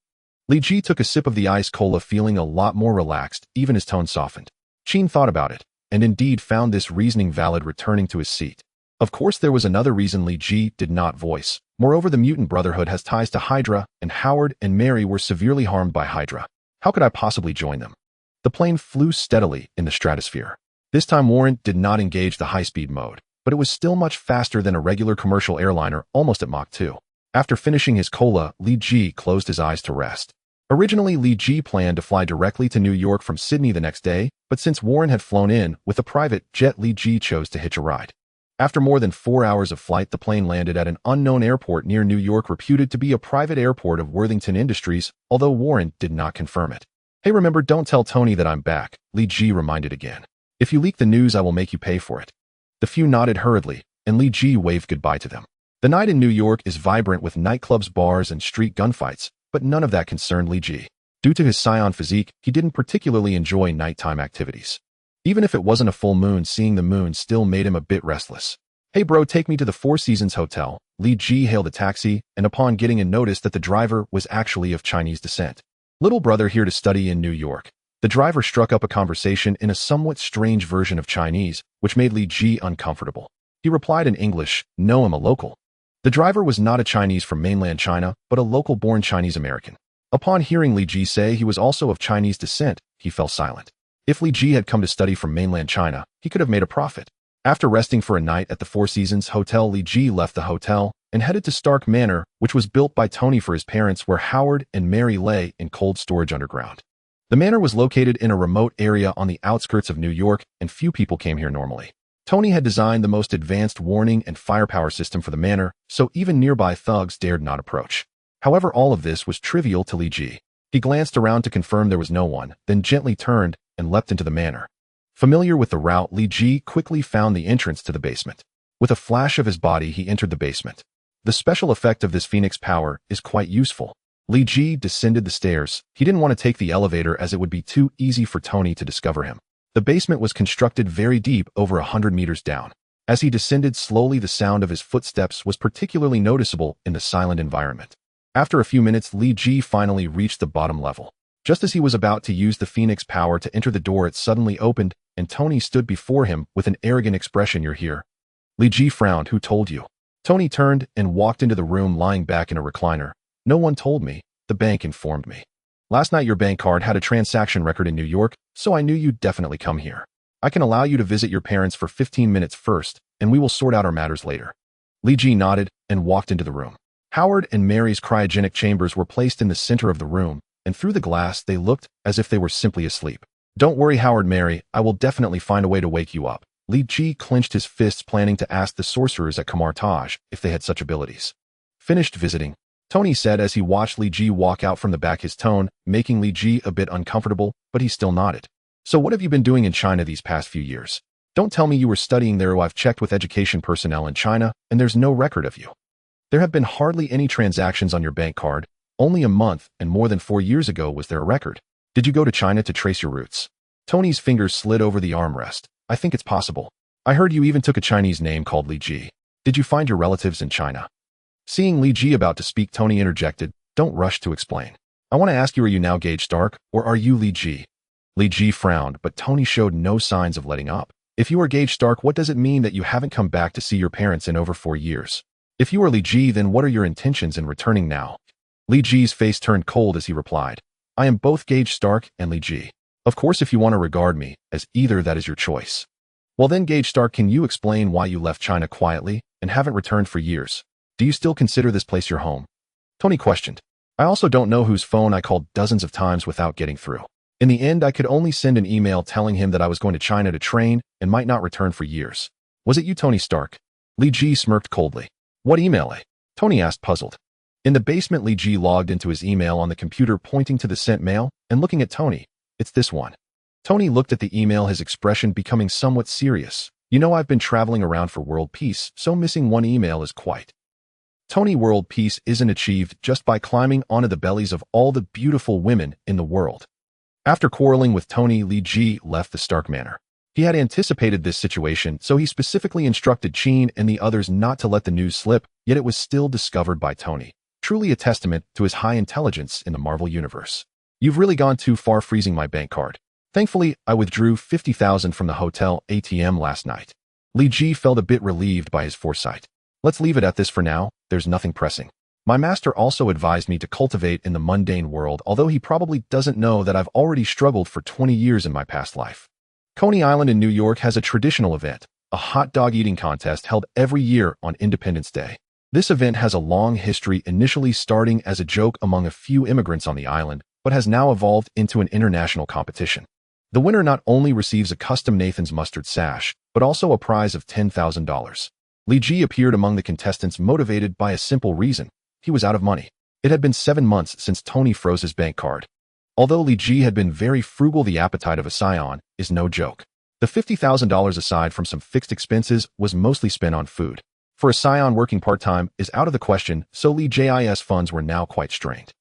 Speaker 1: Li Ji took a sip of the ice cola, feeling a lot more relaxed, even his tone softened. Qin thought about it, and indeed found this reasoning valid, returning to his seat. Of course, there was another reason Li Ji did not voice. Moreover, the Mutant Brotherhood has ties to Hydra, and Howard and Mary were severely harmed by Hydra. How could I possibly join them? The plane flew steadily in the stratosphere. This time, Warren did not engage the high-speed mode, but it was still much faster than a regular commercial airliner, almost at Mach 2. After finishing his cola, Li Ji closed his eyes to rest. Originally, Li Ji planned to fly directly to New York from Sydney the next day, but since Warren had flown in with a private jet, Li Ji chose to hitch a ride. After more than 4 hours of flight, the plane landed at an unknown airport near New York, reputed to be a private airport of Worthington Industries, although Warren did not confirm it. "Hey, remember, don't tell Tony that I'm back," Li Ji reminded again. "If you leak the news, I will make you pay for it." The few nodded hurriedly, and Li Ji waved goodbye to them. The night in New York is vibrant with nightclubs, bars, and street gunfights, but none of that concerned Li Ji. Due to his Saiyan physique, he didn't particularly enjoy nighttime activities. Even if it wasn't a full moon, seeing the moon still made him a bit restless. "Hey bro, take me to the Four Seasons Hotel." Li Ji hailed a taxi, and upon getting in noticed that the driver was actually of Chinese descent. "Little brother here to study in New York." The driver struck up a conversation in a somewhat strange version of Chinese, which made Li Ji uncomfortable. He replied in English, "No, I'm a local." The driver was not a Chinese from mainland China, but a local-born Chinese American. Upon hearing Li Ji say he was also of Chinese descent, he fell silent. If Li Ji had come to study from mainland China, he could have made a profit. After resting for a night at the Four Seasons Hotel, Li Ji left the hotel and headed to Stark Manor, which was built by Tony for his parents, where Howard and Mary lay in cold storage underground. The manor was located in a remote area on the outskirts of New York, and few people came here normally. Tony had designed the most advanced warning and firepower system for the manor, so even nearby thugs dared not approach. However, all of this was trivial to Li Ji. He glanced around to confirm there was no one, then gently turned and leapt into the manor. Familiar with the route, Li Ji quickly found the entrance to the basement. With a flash of his body, he entered the basement. The special effect of this phoenix power is quite useful. Li Ji descended the stairs. He didn't want to take the elevator as it would be too easy for Tony to discover him. The basement was constructed very deep, over 100 meters down. As he descended slowly, the sound of his footsteps was particularly noticeable in the silent environment. After a few minutes, Li Ji finally reached the bottom level. Just as he was about to use the phoenix power to enter the door, it suddenly opened, and Tony stood before him with an arrogant expression. "You're here." Li Ji frowned. "Who told you?" Tony turned and walked into the room, lying back in a recliner. "No one told me. The bank informed me. Last night your bank card had a transaction record in New York, so I knew you'd definitely come here. I can allow you to visit your parents for 15 minutes first, and we will sort out our matters later." Li Ji nodded and walked into the room. Howard and Mary's cryogenic chambers were placed in the center of the room, and through the glass they looked as if they were simply asleep. "Don't worry, Howard, Mary, I will definitely find a way to wake you up." Li Ji clenched his fists, planning to ask the sorcerers at Kamar Taj if they had such abilities. "Finished visiting?" Tony said as he watched Li Ji walk out from the back, his tone making Li Ji a bit uncomfortable, but he still nodded. "So what have you been doing in China these past few years? Don't tell me you were studying there. I've checked with education personnel in China, and there's no record of you. There have been hardly any transactions on your bank card. Only a month and more than 4 years ago was there a record. Did you go to China to trace your roots?" Tony's fingers slid over the armrest. "I think it's possible. I heard you even took a Chinese name called Li Ji. Did you find your relatives in China?" Seeing Li Ji about to speak, Tony interjected, "Don't rush to explain. I want to ask you, are you now Gage Stark, or are you Li Ji?" Li Ji frowned, but Tony showed no signs of letting up. "If you are Gage Stark, what does it mean that you haven't come back to see your parents in over 4 years? If you are Li Ji, then what are your intentions in returning now?" Li Ji's face turned cold as he replied, "I am both Gage Stark and Li Ji. Of course, if you want to regard me as either, that is your choice." "Well then, Gage Stark, can you explain why you left China quietly and haven't returned for years? Do you still consider this place your home?" Tony questioned. "I also don't know whose phone I called dozens of times without getting through. In the end, I could only send an email telling him that I was going to China to train and might not return for years. Was it you, Tony Stark?" Li Ji smirked coldly. "What email, eh?" Tony asked, puzzled. In the basement, Li Ji logged into his email on the computer, pointing to the sent mail and looking at Tony. "It's this one." Tony looked at the email, his expression becoming somewhat serious. "You know, I've been traveling around for world peace, so missing one email is quite..." Tony, world peace isn't achieved just by climbing onto the bellies of all the beautiful women in the world. After quarreling with Tony, Li Ji left the Stark Manor. He had anticipated this situation, so he specifically instructed Chin and the others not to let the news slip, yet it was still discovered by Tony. Truly a testament to his high intelligence in the Marvel Universe. "You've really gone too far freezing my bank card. Thankfully, I withdrew 50,000 from the hotel ATM last night." Li Ji felt a bit relieved by his foresight. "Let's leave it at this for now. There's nothing pressing. My master also advised me to cultivate in the mundane world, although he probably doesn't know that I've already struggled for 20 years in my past life." Coney Island in New York has a traditional event, a hot dog eating contest held every year on Independence Day. This event has a long history, initially starting as a joke among a few immigrants on the island, but has now evolved into an international competition. The winner not only receives a custom Nathan's mustard sash, but also a prize of $10,000. Li Ji appeared among the contestants, motivated by a simple reason. He was out of money. It had been 7 months since Tony froze his bank card. Although Li Ji had been very frugal, the appetite of a Saiyan is no joke. The $50,000, aside from some fixed expenses, was mostly spent on food. For a Saiyan, working part-time is out of the question, so Li Ji's funds were now quite strained.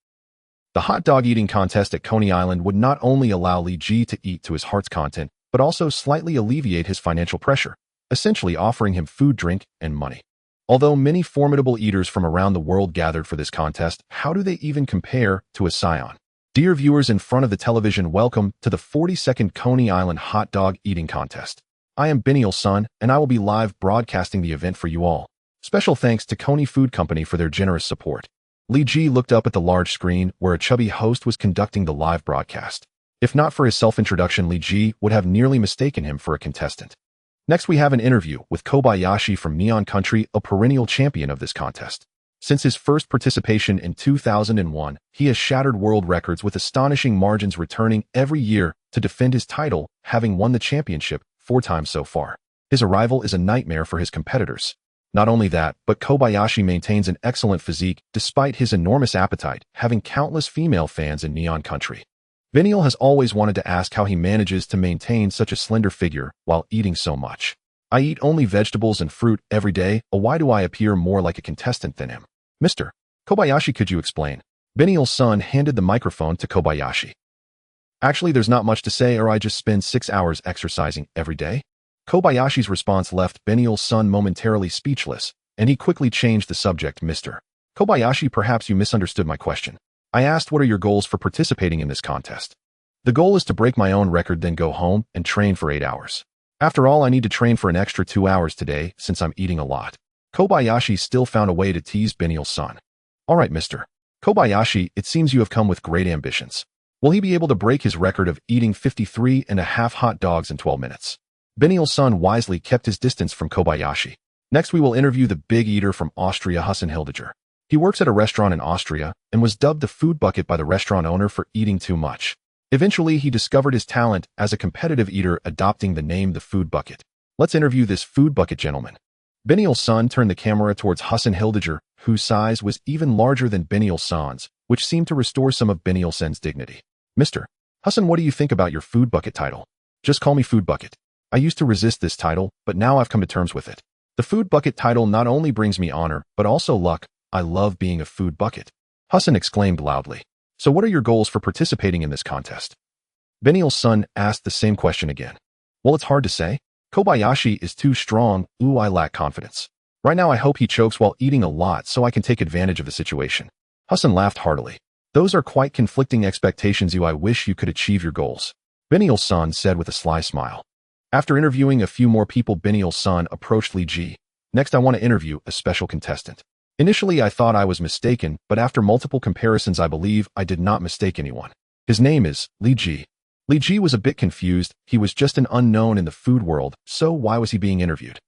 Speaker 1: The hot dog eating contest at Coney Island would not only allow Li Ji to eat to his heart's content, but also slightly alleviate his financial pressure. essentially offering him food, drink, and money. Although many formidable eaters from around the world gathered for this contest, how do they even compare to a Saiyan? Dear viewers in front of the television, welcome to the 42nd Coney Island Hot Dog Eating Contest. I am Meteor's son, and I will be live broadcasting the event for you all. Special thanks to Coney Food Company for their generous support. Lee Ji looked up at the large screen where a chubby host was conducting the live broadcast. If not for his self-introduction, Lee Ji would have nearly mistaken him for a contestant. Next, we have an interview with Kobayashi from Neon Country, a perennial champion of this contest. Since his first participation in 2001, he has shattered world records with astonishing margins, returning every year to defend his title, having won the championship 4 times so far. His arrival is a nightmare for his competitors. Not only that, but Kobayashi maintains an excellent physique despite his enormous appetite, having countless female fans in Neon Country. Meteor has always wanted to ask how he manages to maintain such a slender figure while eating so much. I eat only vegetables and fruit every day, why do I appear more like a contestant than him? Mr. Kobayashi, could you explain? Meteor's son handed the microphone to Kobayashi. Actually, there's not much to say, or I just spend 6 hours exercising every day. Kobayashi's response left Meteor's son momentarily speechless, and he quickly changed the subject. Mr. Kobayashi, perhaps you misunderstood my question. I asked what are your goals for participating in this contest. The goal is to break my own record, then go home and train for 8 hours. After all, I need to train for an extra 2 hours today since I'm eating a lot. Kobayashi still found a way to tease Meteor's son. All right, Mr. Kobayashi, it seems you have come with great ambitions. Will he be able to break his record of eating 53.5 hot dogs in 12 minutes? Meteor's son wisely kept his distance from Kobayashi. Next, we will interview the big eater from Austria, S.H.I.E.L.D. He works at a restaurant in Austria and was dubbed the food bucket by the restaurant owner for eating too much. Eventually, he discovered his talent as a competitive eater, adopting the name the food bucket. Let's interview this food bucket gentleman. Meteor's son turned the camera towards S.H.I.E.L.D, whose size was even larger than Meteor's son's, which seemed to restore some of Meteor's son's dignity. Mr. Hassan, what do you think about your food bucket title? Just call me food bucket. I used to resist this title, but now I've come to terms with it. The food bucket title not only brings me honor, but also luck. I love being a food bucket. Hassan exclaimed loudly. So what are your goals for participating in this contest? Meteor's son asked the same question again. Well, it's hard to say. Kobayashi is too strong. Ooh, I lack confidence. Right now I hope he chokes while eating a lot so I can take advantage of the situation. Hassan laughed heartily. Those are quite conflicting expectations. I wish you could achieve your goals. Meteor's son said with a sly smile. After interviewing a few more people, Meteor's son approached Lee Ji. Next, I want to interview a special contestant. Initially, I thought I was mistaken, but after multiple comparisons, I believe I did not mistake anyone. His name is Lee Ji. Lee Ji was a bit confused. He was just an unknown in the food world, so why was he being interviewed?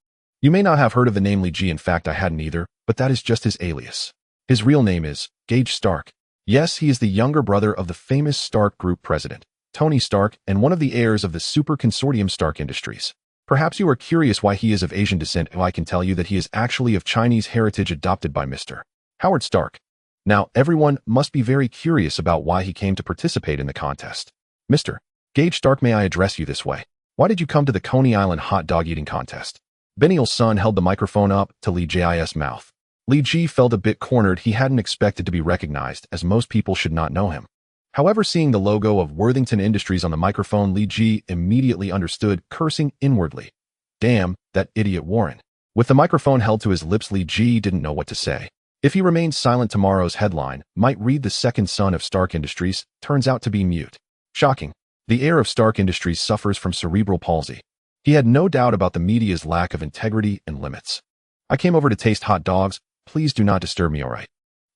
Speaker 1: You may not have heard of the name Lee Ji. In fact, I hadn't either, but that is just his alias. His real name is Gage Stark. Yes, he is the younger brother of the famous Stark Group president, Tony Stark, and one of the heirs of the super consortium Stark Industries. Perhaps you are curious why he is of Asian descent. I can tell you that he is actually of Chinese heritage, adopted by Mr. Howard Stark. Now, everyone must be very curious about why he came to participate in the contest. Mr. Gage Stark, may I address you this way? Why did you come to the Coney Island hot dog eating contest? Meteor's son held the microphone up to Lee Ji's mouth. Lee Ji felt a bit cornered. He hadn't expected to be recognized, as most people should not know him. However, seeing the logo of Worthington Industries on the microphone, Lee Ji immediately understood, cursing inwardly. Damn, that idiot Warren. With the microphone held to his lips, Lee Ji didn't know what to say. If he remained silent, tomorrow's headline might read the second son of Stark Industries turns out to be mute. Shocking. The heir of Stark Industries suffers from cerebral palsy. He had no doubt about the media's lack of integrity and limits. I came over to taste hot dogs. Please do not disturb me, alright?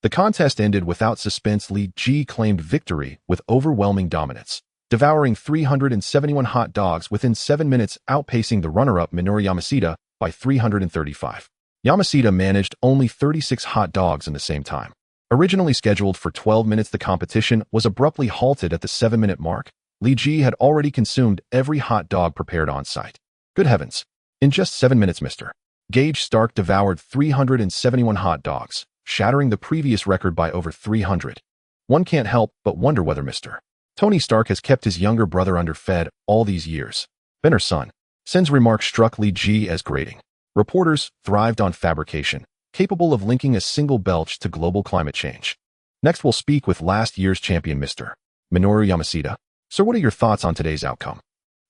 Speaker 1: The contest ended without suspense. Lee Ji claimed victory with overwhelming dominance, devouring 371 hot dogs within 7 minutes, outpacing the runner-up Minoru Yamashita by 335. Yamashita managed only 36 hot dogs in the same time. Originally scheduled for 12 minutes, the competition was abruptly halted at the 7-minute mark. Lee Ji had already consumed every hot dog prepared on site. Good heavens. In just 7 minutes, Mr. Gage Stark devoured 371 hot dogs, shattering the previous record by over 300. One can't help but wonder whether Mr. Tony Stark has kept his younger brother underfed all these years. Benner's son. Sen's remark struck Lee Ji as grating. Reporters thrived on fabrication, capable of linking a single belch to global climate change. Next, we'll speak with last year's champion, Mr. Minoru Yamashita. Sir, what are your thoughts on today's outcome?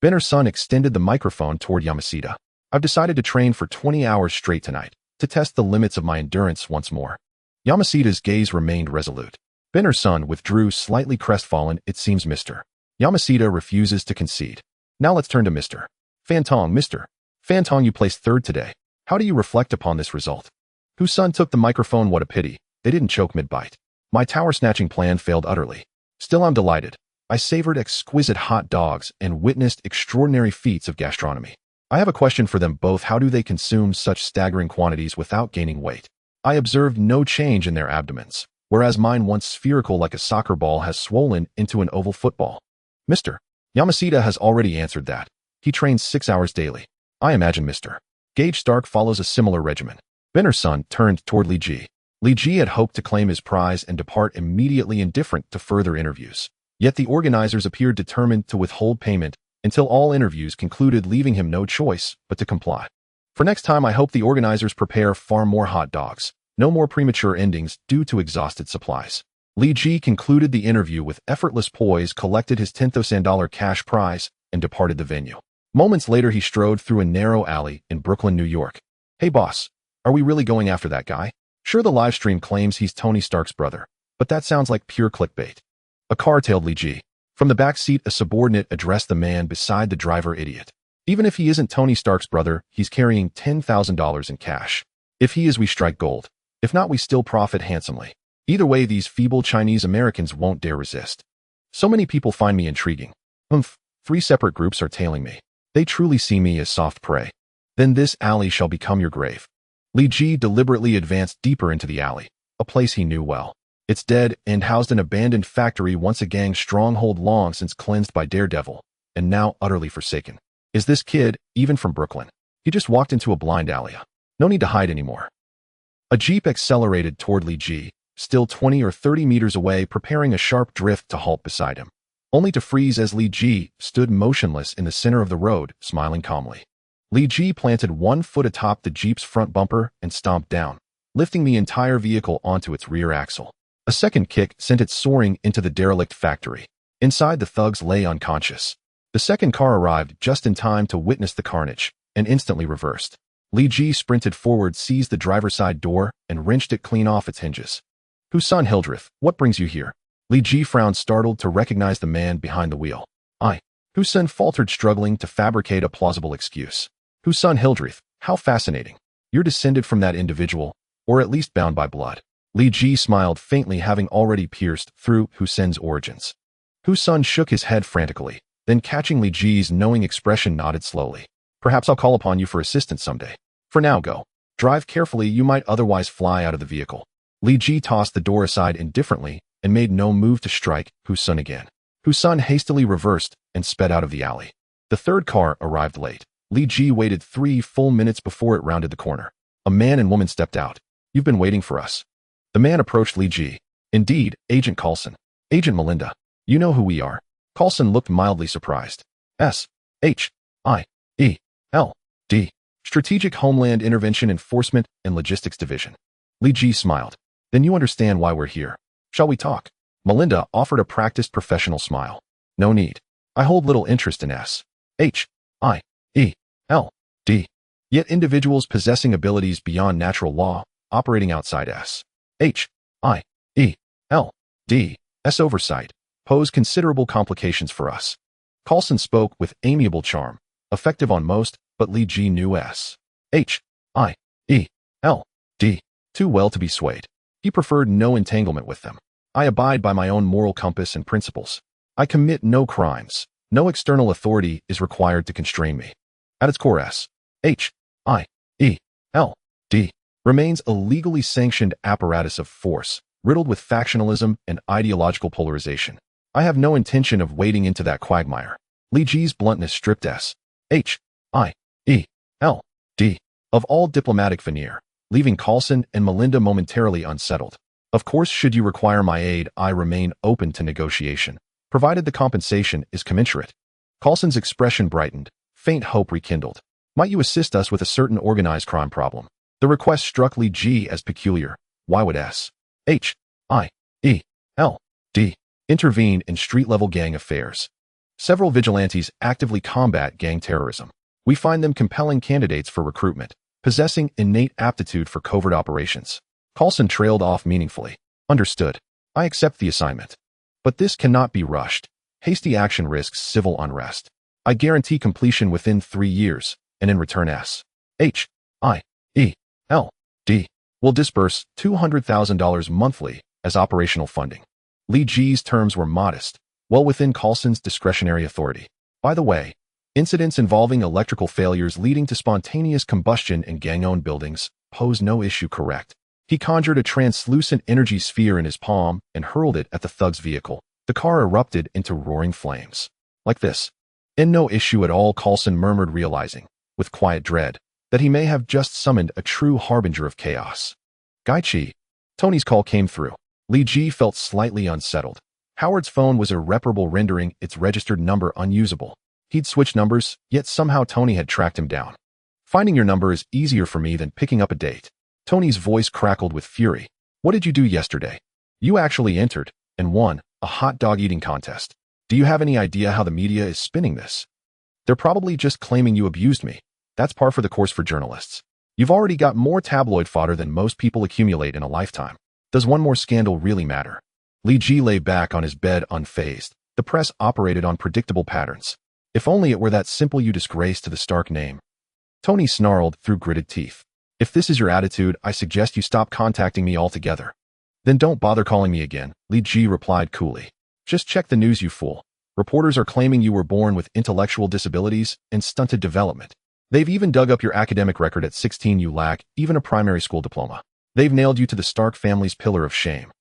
Speaker 1: Benner's son extended the microphone toward Yamashita. I've decided to train for 20 hours straight tonight, to test the limits of my endurance once more. Yamashita's gaze remained resolute. Benner-san withdrew, slightly crestfallen. It seems Mr. Yamashita refuses to concede. Now let's turn to Mr. Fantong. Mr. Fantong, you placed third today. How do you reflect upon this result? Husun took the microphone. What a pity. They didn't choke mid-bite. My tower-snatching plan failed utterly. Still, I'm delighted. I savored exquisite hot dogs and witnessed extraordinary feats of gastronomy. I have a question for them both. How do they consume such staggering quantities without gaining weight? I observed no change in their abdomens, whereas mine, once spherical like a soccer ball, has swollen into an oval football. Mr. Yamashita has already answered that. He trains 6 hours daily. I imagine Mr. Gage Stark follows a similar regimen. Benner-san turned toward Li Ji. Li Ji had hoped to claim his prize and depart immediately, indifferent to further interviews. Yet the organizers appeared determined to withhold payment until all interviews concluded, leaving him no choice but to comply. For next time, I hope the organizers prepare far more hot dogs. No more premature endings due to exhausted supplies. Li Ji concluded the interview with effortless poise, collected his $10,000 cash prize, and departed the venue. Moments later, he strode through a narrow alley in Brooklyn, New York. Hey boss, are we really going after that guy? Sure, the live stream claims he's Tony Stark's brother, but that sounds like pure clickbait. A car tailed Li Ji. From the back seat, a subordinate addressed the man beside the driver. Idiot. Even if he isn't Tony Stark's brother, he's carrying $10,000 in cash. If he is, we strike gold. If not, we still profit handsomely. Either way, these feeble Chinese Americans won't dare resist. So many people find me intriguing. 3 separate groups are tailing me. They truly see me as soft prey. Then this alley shall become your grave. Li Ji deliberately advanced deeper into the alley, a place he knew well. It's dead and housed an abandoned factory, once a gang stronghold, long since cleansed by Daredevil, and now utterly forsaken. Is this kid even from Brooklyn? He just walked into a blind alley. No need to hide anymore. A jeep accelerated toward Li Ji, still 20 or 30 meters away, preparing a sharp drift to halt beside him, only to freeze as Li Ji stood motionless in the center of the road, smiling calmly. Li Ji planted one foot atop the jeep's front bumper and stomped down, lifting the entire vehicle onto its rear axle. A second kick sent it soaring into the derelict factory. Inside, the thugs lay unconscious. The second car arrived just in time to witness the carnage, and instantly reversed. Li Ji sprinted forward, seized the driver's side door, and wrenched it clean off its hinges. Husun Hildreth, what brings you here? Li Ji frowned, startled to recognize the man behind the wheel. Husun faltered, struggling to fabricate a plausible excuse. Husun Hildreth, how fascinating. You're descended from that individual, or at least bound by blood. Li Ji smiled faintly, having already pierced through Husun's origins. Husun shook his head frantically, then catching Li Ji's knowing expression, nodded slowly. Perhaps I'll call upon you for assistance someday. For now, go. Drive carefully, you might otherwise fly out of the vehicle. Li Ji tossed the door aside indifferently and made no move to strike Husun again. Husun hastily reversed and sped out of the alley. The third car arrived late. Li Ji waited 3 full minutes before it rounded the corner. A man and woman stepped out. You've been waiting for us. The man approached Li Ji. Indeed, Agent Coulson. Agent Melinda. You know who we are. Coulson looked mildly surprised. S.H.I.E.L.D. Strategic Homeland Intervention Enforcement and Logistics Division. Li Ji smiled. Then you understand why we're here. Shall we talk? Melinda offered a practiced professional smile. No need. I hold little interest in S.H.I.E.L.D. Yet individuals possessing abilities beyond natural law, operating outside S.H.I.E.L.D.'s oversight, pose considerable complications for us. Coulson spoke with amiable charm, effective on most, but Li Ji knew S.H.I.E.L.D. too well to be swayed. He preferred no entanglement with them. I abide by my own moral compass and principles. I commit no crimes. No external authority is required to constrain me. At its core, S.H.I.E.L.D. remains a legally sanctioned apparatus of force, riddled with factionalism and ideological polarization. I have no intention of wading into that quagmire. Li Ji's bluntness stripped S.H.I.E.L.D. of all diplomatic veneer, leaving Coulson and Melinda momentarily unsettled. Of course, should you require my aid, I remain open to negotiation, provided the compensation is commensurate. Coulson's expression brightened, faint hope rekindled. Might you assist us with a certain organized crime problem? The request struck Li Ji as peculiar. Why would S.H.I.E.L.D. intervene in street-level gang affairs? Several vigilantes actively combat gang terrorism. We find them compelling candidates for recruitment, possessing innate aptitude for covert operations. Coulson trailed off meaningfully. Understood. I accept the assignment. But this cannot be rushed. Hasty action risks civil unrest. I guarantee completion within 3 years, and in return S.H.I.E.L.D. will disburse $200,000 monthly as operational funding. Li Ji's terms were modest, well within Coulson's discretionary authority. By the way, incidents involving electrical failures leading to spontaneous combustion in gang-owned buildings pose no issue, correct? He conjured a translucent energy sphere in his palm and hurled it at the thug's vehicle. The car erupted into roaring flames. Like this. And no issue at all, Coulson murmured, realizing, with quiet dread, that he may have just summoned a true harbinger of chaos. Gaichi. Tony's call came through. Li Ji felt slightly unsettled. Howard's phone was irreparable, rendering its registered number unusable. He'd switched numbers, yet somehow Tony had tracked him down. Finding your number is easier for me than picking up a date. Tony's voice crackled with fury. What did you do yesterday? You actually entered, and won, a hot dog eating contest. Do you have any idea how the media is spinning this? They're probably just claiming you abused me. That's par for the course for journalists. You've already got more tabloid fodder than most people accumulate in a lifetime. Does one more scandal really matter? Li Ji lay back on his bed unfazed. The press operated on predictable patterns. If only it were that simple, you disgrace to the Stark name. Tony snarled through gritted teeth. If this is your attitude, I suggest you stop contacting me altogether. Then don't bother calling me again, Li Ji replied coolly. Just check the news, you fool. Reporters are claiming you were born with intellectual disabilities and stunted development. They've even dug up your academic record. At 16 you lack even a primary school diploma. They've nailed you to the Stark family's pillar of shame.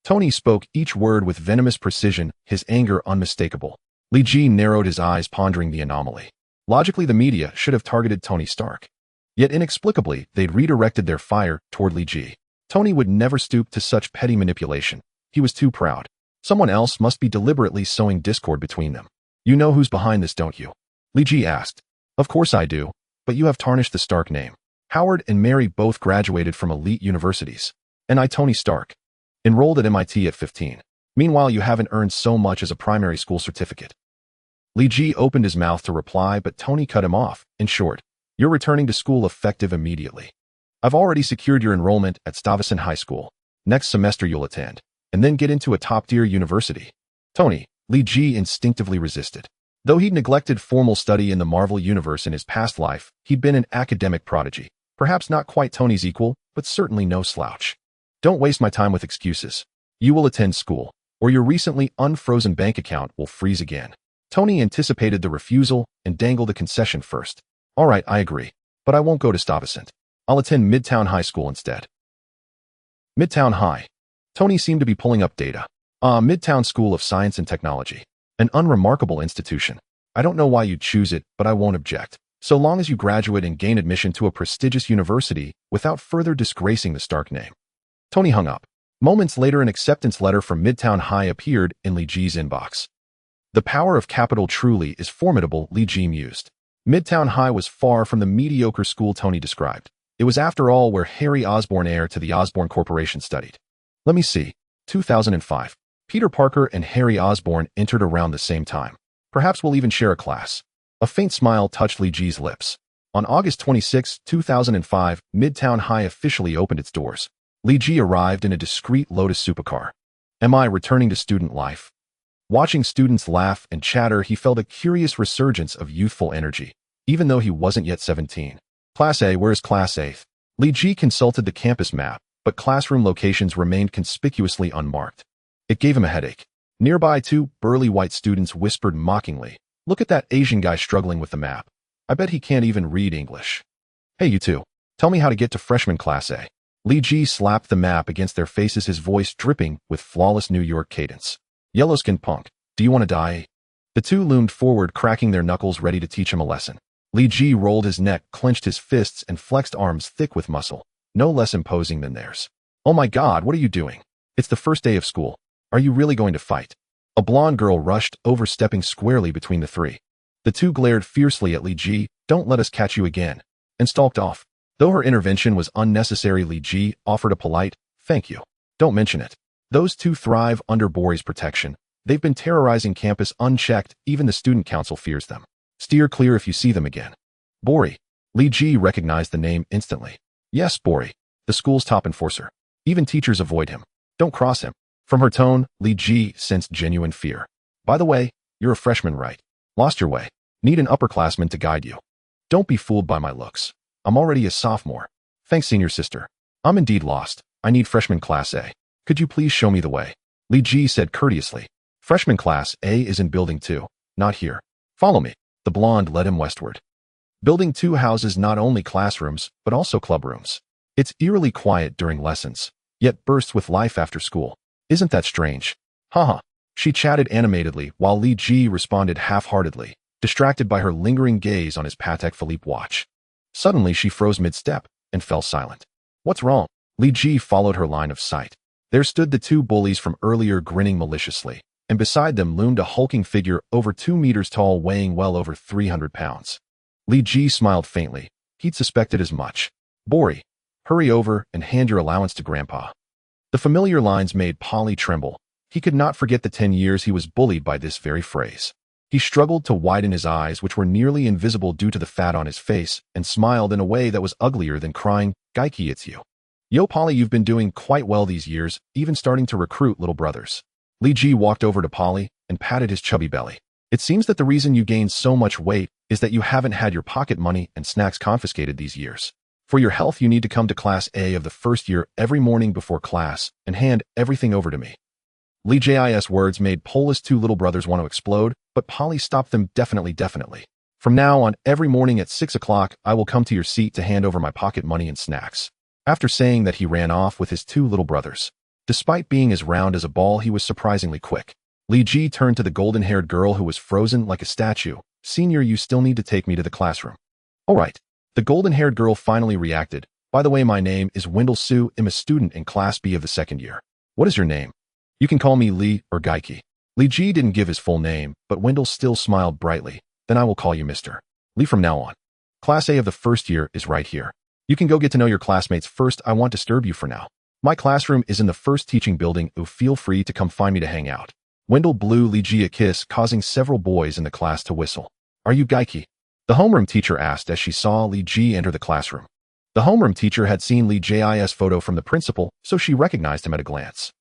Speaker 1: Tony spoke each word with venomous precision, his anger unmistakable. Li Ji narrowed his eyes, pondering the anomaly. Logically, the media should have targeted Tony Stark. Yet inexplicably, they'd redirected their fire toward Li Ji. Tony would never stoop to such petty manipulation. He was too proud. Someone else must be deliberately sowing discord between them. You know who's behind this, don't you? Li Ji asked. Of course I do, but you have tarnished the Stark name. Howard and Mary both graduated from elite universities. And I, Tony Stark, enrolled at MIT at 15. Meanwhile, you haven't earned so much as a primary school certificate. Li Ji opened his mouth to reply, but Tony cut him off. In short, you're returning to school effective immediately. I've already secured your enrollment at Stuyvesant High School. Next semester you'll attend, and then get into a top-tier university. Tony, Li Ji instinctively resisted. Though he'd neglected formal study in the Marvel Universe in his past life, he'd been an academic prodigy. Perhaps not quite Tony's equal, but certainly no slouch. Don't waste my time with excuses. You will attend school, or your recently unfrozen bank account will freeze again. Tony anticipated the refusal and dangled a concession first. All right, I agree, but I won't go to Stuyvesant. I'll attend Midtown High School instead. Midtown High. Tony seemed to be pulling up data. Midtown School of Science and Technology. An unremarkable institution. I don't know why you'd choose it, but I won't object. So long as you graduate and gain admission to a prestigious university without further disgracing the Stark name. Tony hung up. Moments later, an acceptance letter from Midtown High appeared in Li Ji's inbox. The power of capital truly is formidable, Li Ji mused. Midtown High was far from the mediocre school Tony described. It was, after all, where Harry Osborn, heir to the Osborn Corporation, studied. Let me see. 2005. Peter Parker and Harry Osborn entered around the same time. Perhaps we'll even share a class. A faint smile touched Li Ji's lips. On August 26, 2005, Midtown High officially opened its doors. Li Ji arrived in a discreet Lotus supercar. Am I returning to student life? Watching students laugh and chatter, he felt a curious resurgence of youthful energy, even though he wasn't yet 17. Class A, where's Class A? Li Ji consulted the campus map, but classroom locations remained conspicuously unmarked. It gave him a headache. Nearby, two burly white students whispered mockingly, "Look at that Asian guy struggling with the map. I bet he can't even read English. Hey, you two, tell me how to get to freshman Class A." Li Ji slapped the map against their faces, his voice dripping with flawless New York cadence. "Yellow-skinned punk, do you want to die?" The two loomed forward, cracking their knuckles, ready to teach him a lesson. Li Ji rolled his neck, clenched his fists, and flexed arms thick with muscle, no less imposing than theirs. "Oh my God, what are you doing? It's the first day of school. Are you really going to fight?" A blonde girl rushed, overstepping squarely between the three. The two glared fiercely at Li Ji. "Don't let us catch you again," and stalked off. Though her intervention was unnecessary, Li Ji offered a polite, "Thank you. Don't mention it." Those two thrive under Bori's protection. They've been terrorizing campus unchecked, even the student council fears them. Steer clear if you see them again. Bori. Li Ji recognized the name instantly. Yes, Bori, the school's top enforcer. Even teachers avoid him. Don't cross him. From her tone, Li Ji sensed genuine fear. By the way, you're a freshman, right? Lost your way. Need an upperclassman to guide you. Don't be fooled by my looks. I'm already a sophomore. Thanks, senior sister. I'm indeed lost. I need freshman class A. Could you please show me the way? Li Ji said courteously. Freshman class A is in building 2, not here. Follow me. The blonde led him westward. Building 2 houses not only classrooms, but also clubrooms. It's eerily quiet during lessons, yet bursts with life after school. Isn't that strange? Haha. She chatted animatedly while Li Ji responded half-heartedly, distracted by her lingering gaze on his Patek Philippe watch. Suddenly she froze mid-step and fell silent. What's wrong? Li Ji followed her line of sight. There stood the 2 bullies from earlier grinning maliciously, and beside them loomed a hulking figure over 2 meters tall weighing well over 300 pounds. Li Ji smiled faintly. He'd suspected as much. Bori, hurry over and hand your allowance to Grandpa. The familiar lines made Polly tremble. He could not forget the 10 years he was bullied by this very phrase. He struggled to widen his eyes, which were nearly invisible due to the fat on his face, and smiled in a way that was uglier than crying, Geiki, it's you. Yo, Polly, you've been doing quite well these years, even starting to recruit little brothers. Li Ji walked over to Polly and patted his chubby belly. It seems that the reason you gained so much weight is that you haven't had your pocket money and snacks confiscated these years. For your health, you need to come to Class A of the first year every morning before class and hand everything over to me. Li Ji's words made Polly's 2 little brothers want to explode, but Polly stopped them definitely. From now on, every morning at 6 o'clock, I will come to your seat to hand over my pocket money and snacks. After saying that, he ran off with his 2 little brothers. Despite being as round as a ball, he was surprisingly quick. Li Ji turned to the golden-haired girl who was frozen like a statue. Senior, you still need to take me to the classroom. All right. The golden-haired girl finally reacted. By the way, my name is Wendell Su. I'm a student in Class B of the second year. What is your name? You can call me Li or Geiki. Li Ji didn't give his full name, but Wendell still smiled brightly. Then I will call you Mr. Li from now on. Class A of the first year is right here. You can go get to know your classmates first. I won't disturb you for now. My classroom is in the first teaching building. Feel free to come find me to hang out. Wendell blew Li Ji a kiss, causing several boys in the class to whistle. Are you Geiki? The homeroom teacher asked as she saw Li Ji enter the classroom. The homeroom teacher had seen Li Ji's photo from the principal, so she recognized him at a glance.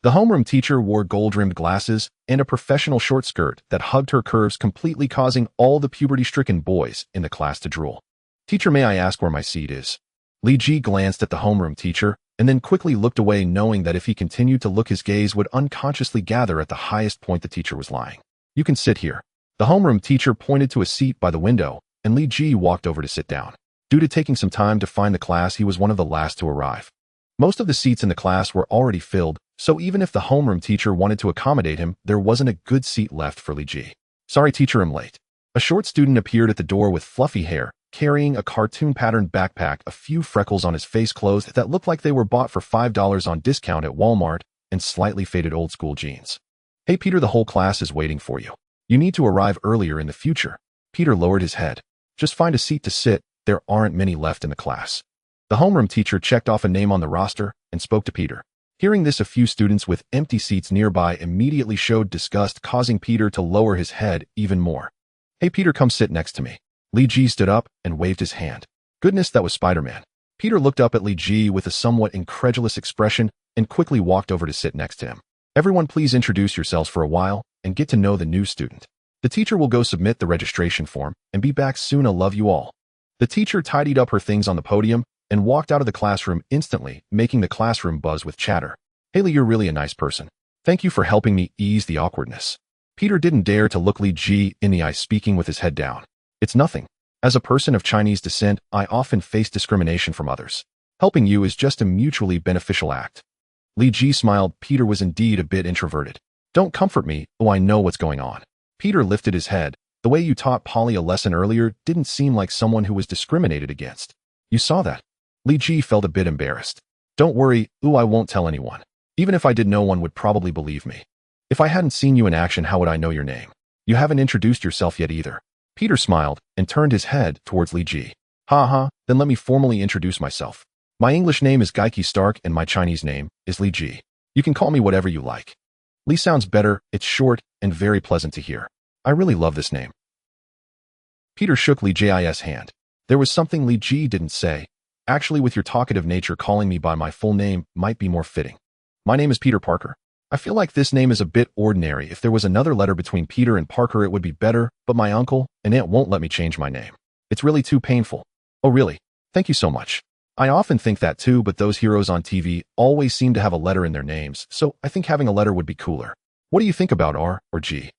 Speaker 1: The homeroom teacher wore gold-rimmed glasses and a professional short skirt that hugged her curves completely, causing all the puberty-stricken boys in the class to drool. Teacher, may I ask where my seat is? Li Ji glanced at the homeroom teacher and then quickly looked away, knowing that if he continued to look, his gaze would unconsciously gather at the highest point the teacher was lying. You can sit here. The homeroom teacher pointed to a seat by the window, and Li Ji walked over to sit down. Due to taking some time to find the class, he was one of the last to arrive. Most of the seats in the class were already filled, so even if the homeroom teacher wanted to accommodate him, there wasn't a good seat left for Li Ji. Sorry, teacher, I'm late. A short student appeared at the door with fluffy hair, carrying a cartoon-patterned backpack, a few freckles on his face, clothes that looked like they were bought for $5 on discount at Walmart, and slightly faded old-school jeans. Hey, Peter, the whole class is waiting for you. You need to arrive earlier in the future. Peter lowered his head. Just find a seat to sit. There aren't many left in the class. The homeroom teacher checked off a name on the roster and spoke to Peter. Hearing this, a few students with empty seats nearby immediately showed disgust, causing Peter to lower his head even more. Hey, Peter, come sit next to me. Li Ji stood up and waved his hand. Goodness, that was Spider-Man. Peter looked up at Li Ji with a somewhat incredulous expression and quickly walked over to sit next to him. Everyone, please introduce yourselves for a while and get to know the new student. The teacher will go submit the registration form and be back soon. I love you all. The teacher tidied up her things on the podium and walked out of the classroom instantly, making the classroom buzz with chatter. Haley, you're really a nice person. Thank you for helping me ease the awkwardness. Peter didn't dare to look Li Ji in the eye, speaking with his head down. It's nothing. As a person of Chinese descent, I often face discrimination from others. Helping you is just a mutually beneficial act. Li Ji smiled. Peter was indeed a bit introverted. Don't comfort me. Oh, I know what's going on. Peter lifted his head. The way you taught Polly a lesson earlier didn't seem like someone who was discriminated against. You saw that? Li Ji felt a bit embarrassed. Don't worry. I won't tell anyone. Even if I did, no one would probably believe me. If I hadn't seen you in action, how would I know your name? You haven't introduced yourself yet either. Peter smiled and turned his head towards Li Ji. Then let me formally introduce myself. My English name is Geiki Stark and my Chinese name is Li Ji. You can call me whatever you like. Li sounds better. It's short and very pleasant to hear. I really love this name. Peter shook Li Ji's hand. There was something Li Ji didn't say. Actually, with your talkative nature, calling me by my full name might be more fitting. My name is Peter Parker. I feel like this name is a bit ordinary. If there was another letter between Peter and Parker, it would be better, but my uncle and aunt won't let me change my name. It's really too painful. Oh, really? Thank you so much. I often think that too, but those heroes on TV always seem to have a letter in their names, so I think having a letter would be cooler. What do you think about R or G?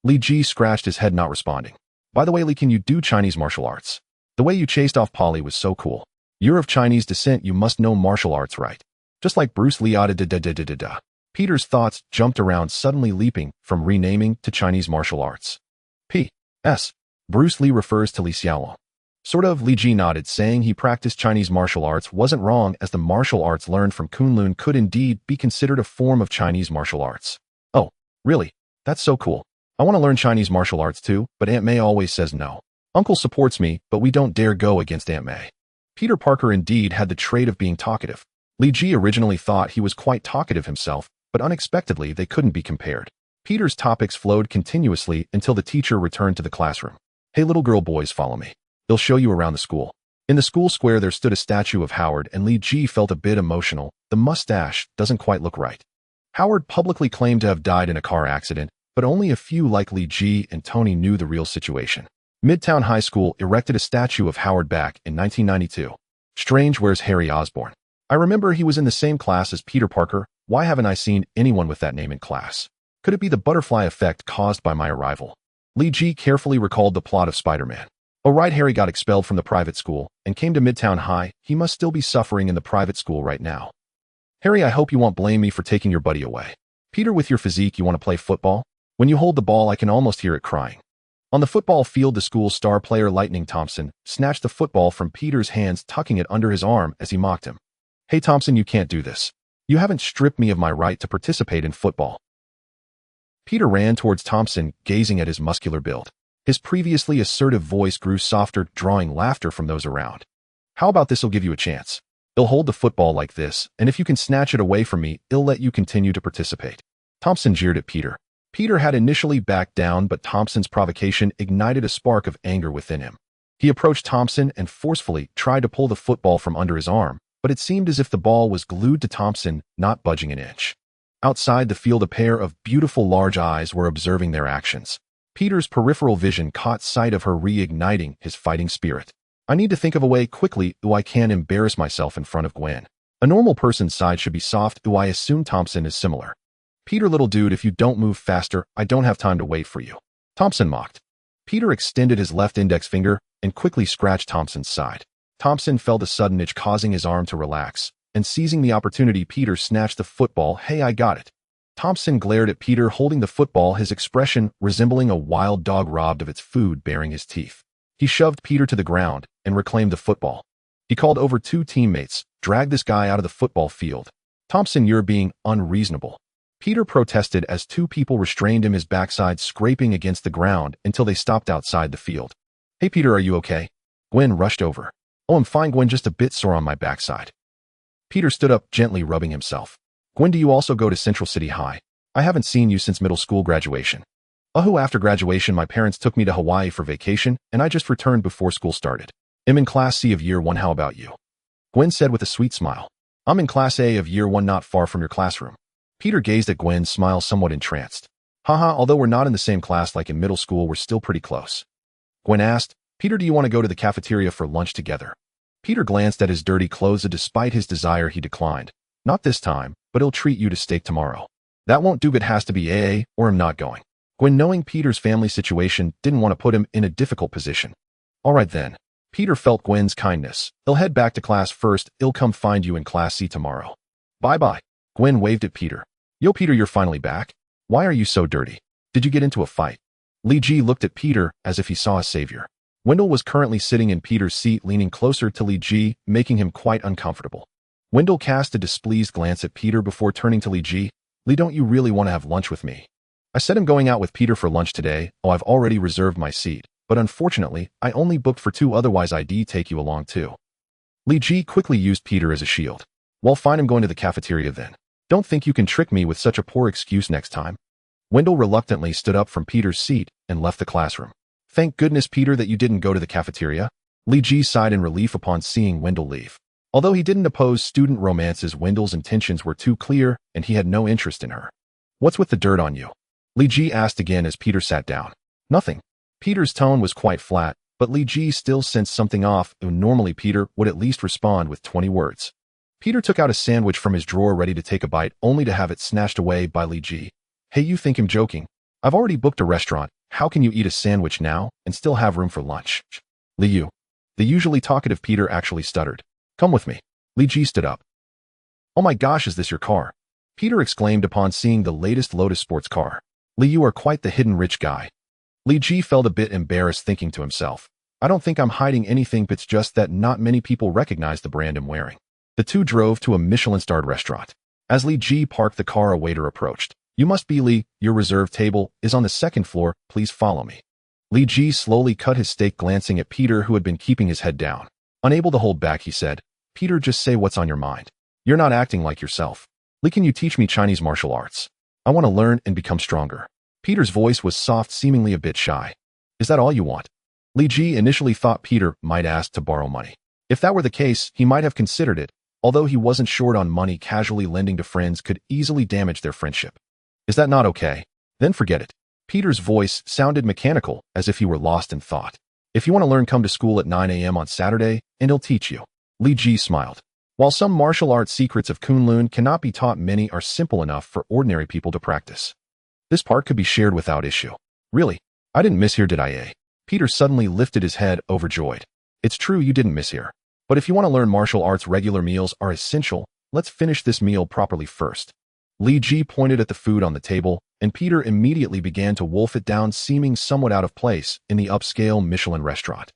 Speaker 1: Li Ji scratched his head, not responding. By the way, Li, can you do Chinese martial arts? The way you chased off Polly was so cool. You're of Chinese descent, you must know martial arts, right? Just like Bruce Lee. Da. Peter's thoughts jumped around, suddenly leaping from renaming to Chinese martial arts. P.S. Bruce Lee refers to Li Xiaolong. Sort of. Li Ji nodded, saying he practiced Chinese martial arts wasn't wrong, as the martial arts learned from Kunloon could indeed be considered a form of Chinese martial arts. Oh, really? That's so cool. I want to learn Chinese martial arts too, but Aunt May always says no. Uncle supports me, but we don't dare go against Aunt May. Peter Parker indeed had the trait of being talkative. Li Ji originally thought he was quite talkative himself, but unexpectedly they couldn't be compared. Peter's topics flowed continuously until the teacher returned to the classroom. Hey little girl, boys, follow me. They'll show you around the school. In the school square there stood a statue of Howard, and Li Ji felt a bit emotional. The mustache doesn't quite look right. Howard publicly claimed to have died in a car accident, but only a few like Li Ji and Tony knew the real situation. Midtown High School erected a statue of Howard back in 1992. Strange, where's Harry Osborn? I remember he was in the same class as Peter Parker. Why haven't I seen anyone with that name in class? Could it be the butterfly effect caused by my arrival? Li Ji carefully recalled the plot of Spider-Man. Oh right, Harry got expelled from the private school and came to Midtown High. He must still be suffering in the private school right now. Harry, I hope you won't blame me for taking your buddy away. Peter, with your physique, you want to play football? When you hold the ball, I can almost hear it crying. On the football field, the school's star player Lightning Thompson snatched the football from Peter's hands, tucking it under his arm as he mocked him. Hey Thompson, you can't do this. You haven't stripped me of my right to participate in football. Peter ran towards Thompson, gazing at his muscular build. His previously assertive voice grew softer, drawing laughter from those around. How about this'll give you a chance? I'll hold the football like this, and if you can snatch it away from me, I'll let you continue to participate. Thompson jeered at Peter. Peter had initially backed down, but Thompson's provocation ignited a spark of anger within him. He approached Thompson and forcefully tried to pull the football from under his arm, but it seemed as if the ball was glued to Thompson, not budging an inch. Outside the field, a pair of beautiful large eyes were observing their actions. Peter's peripheral vision caught sight of her, reigniting his fighting spirit. I need to think of a way quickly I can't embarrass myself in front of Gwen. A normal person's side should be soft. I assume Thompson is similar. Peter, little dude, if you don't move faster, I don't have time to wait for you. Thompson mocked. Peter extended his left index finger and quickly scratched Thompson's side. Thompson felt a sudden itch, causing his arm to relax, and seizing the opportunity, Peter snatched the football. Hey, I got it. Thompson glared at Peter holding the football, his expression resembling a wild dog robbed of its food, baring his teeth. He shoved Peter to the ground and reclaimed the football. He called over two teammates. Drag this guy out of the football field. Thompson, you're being unreasonable. Peter protested as two people restrained him, his backside scraping against the ground until they stopped outside the field. Hey Peter, are you okay? Gwen rushed over. Oh, I'm fine, Gwen, just a bit sore on my backside. Peter stood up, gently rubbing himself. Gwen, do you also go to Central City High? I haven't seen you since middle school graduation. After graduation, my parents took me to Hawaii for vacation, and I just returned before school started. I'm in Class C of Year 1, how about you? Gwen said with a sweet smile. I'm in Class A of Year 1, not far from your classroom. Peter gazed at Gwen's smile, somewhat entranced. Haha, although we're not in the same class like in middle school, we're still pretty close. Gwen asked, Peter, do you want to go to the cafeteria for lunch together? Peter glanced at his dirty clothes, and despite his desire, he declined. Not this time, but he'll treat you to steak tomorrow. That won't do, it has to be AA, or I'm not going. Gwen, knowing Peter's family situation, didn't want to put him in a difficult position. All right then. Peter felt Gwen's kindness. I'll head back to class first. I'll come find you in Class C tomorrow. Bye-bye. Gwen waved at Peter. Yo, Peter, you're finally back? Why are you so dirty? Did you get into a fight? Li Ji looked at Peter as if he saw a savior. Wendell was currently sitting in Peter's seat, leaning closer to Li Ji, making him quite uncomfortable. Wendell cast a displeased glance at Peter before turning to Li Ji. Li, don't you really want to have lunch with me? I said I'm going out with Peter for lunch today. I've already reserved my seat, but unfortunately, I only booked for 2, otherwise I'd take you along too. Li Ji quickly used Peter as a shield. Well, fine, I'm going to the cafeteria then. Don't think you can trick me with such a poor excuse next time. Wendell reluctantly stood up from Peter's seat and left the classroom. Thank goodness, Peter, that you didn't go to the cafeteria. Li Ji sighed in relief upon seeing Wendell leave. Although he didn't oppose student romances, Wendell's intentions were too clear and he had no interest in her. What's with the dirt on you? Li Ji asked again as Peter sat down. Nothing. Peter's tone was quite flat, but Li Ji still sensed something off, and normally Peter would at least respond with 20 words. Peter took out a sandwich from his drawer ready to take a bite, only to have it snatched away by Li Ji. Hey, you think I'm joking? I've already booked a restaurant. How can you eat a sandwich now and still have room for lunch? Liu. The usually talkative Peter actually stuttered. Come with me. Li Ji stood up. Oh my gosh, is this your car? Peter exclaimed upon seeing the latest Lotus sports car. Li, you are quite the hidden rich guy. Li Ji felt a bit embarrassed, thinking to himself, I don't think I'm hiding anything, it's just that not many people recognize the brand I'm wearing. The two drove to a Michelin-starred restaurant. As Li Ji parked the car, a waiter approached. You must be Li, your reserved table is on the second floor, please follow me. Li Ji slowly cut his steak, glancing at Peter, who had been keeping his head down. Unable to hold back, he said, Peter, just say what's on your mind. You're not acting like yourself. Li, can you teach me Chinese martial arts? I want to learn and become stronger. Peter's voice was soft, seemingly a bit shy. Is that all you want? Li Ji initially thought Peter might ask to borrow money. If that were the case, he might have considered it, although he wasn't short on money. Casually lending to friends could easily damage their friendship. Is that not okay? Then forget it. Peter's voice sounded mechanical, as if he were lost in thought. If you want to learn, come to school at 9 a.m. on Saturday, and he'll teach you. Li Ji smiled. While some martial arts secrets of Kunloon cannot be taught, many are simple enough for ordinary people to practice. This part could be shared without issue. Really? I didn't miss here, did I, eh? Peter suddenly lifted his head, overjoyed. It's true, you didn't miss here. But if you want to learn martial arts, regular meals are essential. Let's finish this meal properly first. Li Ji pointed at the food on the table, and Peter immediately began to wolf it down, seeming somewhat out of place in the upscale Michelin restaurant.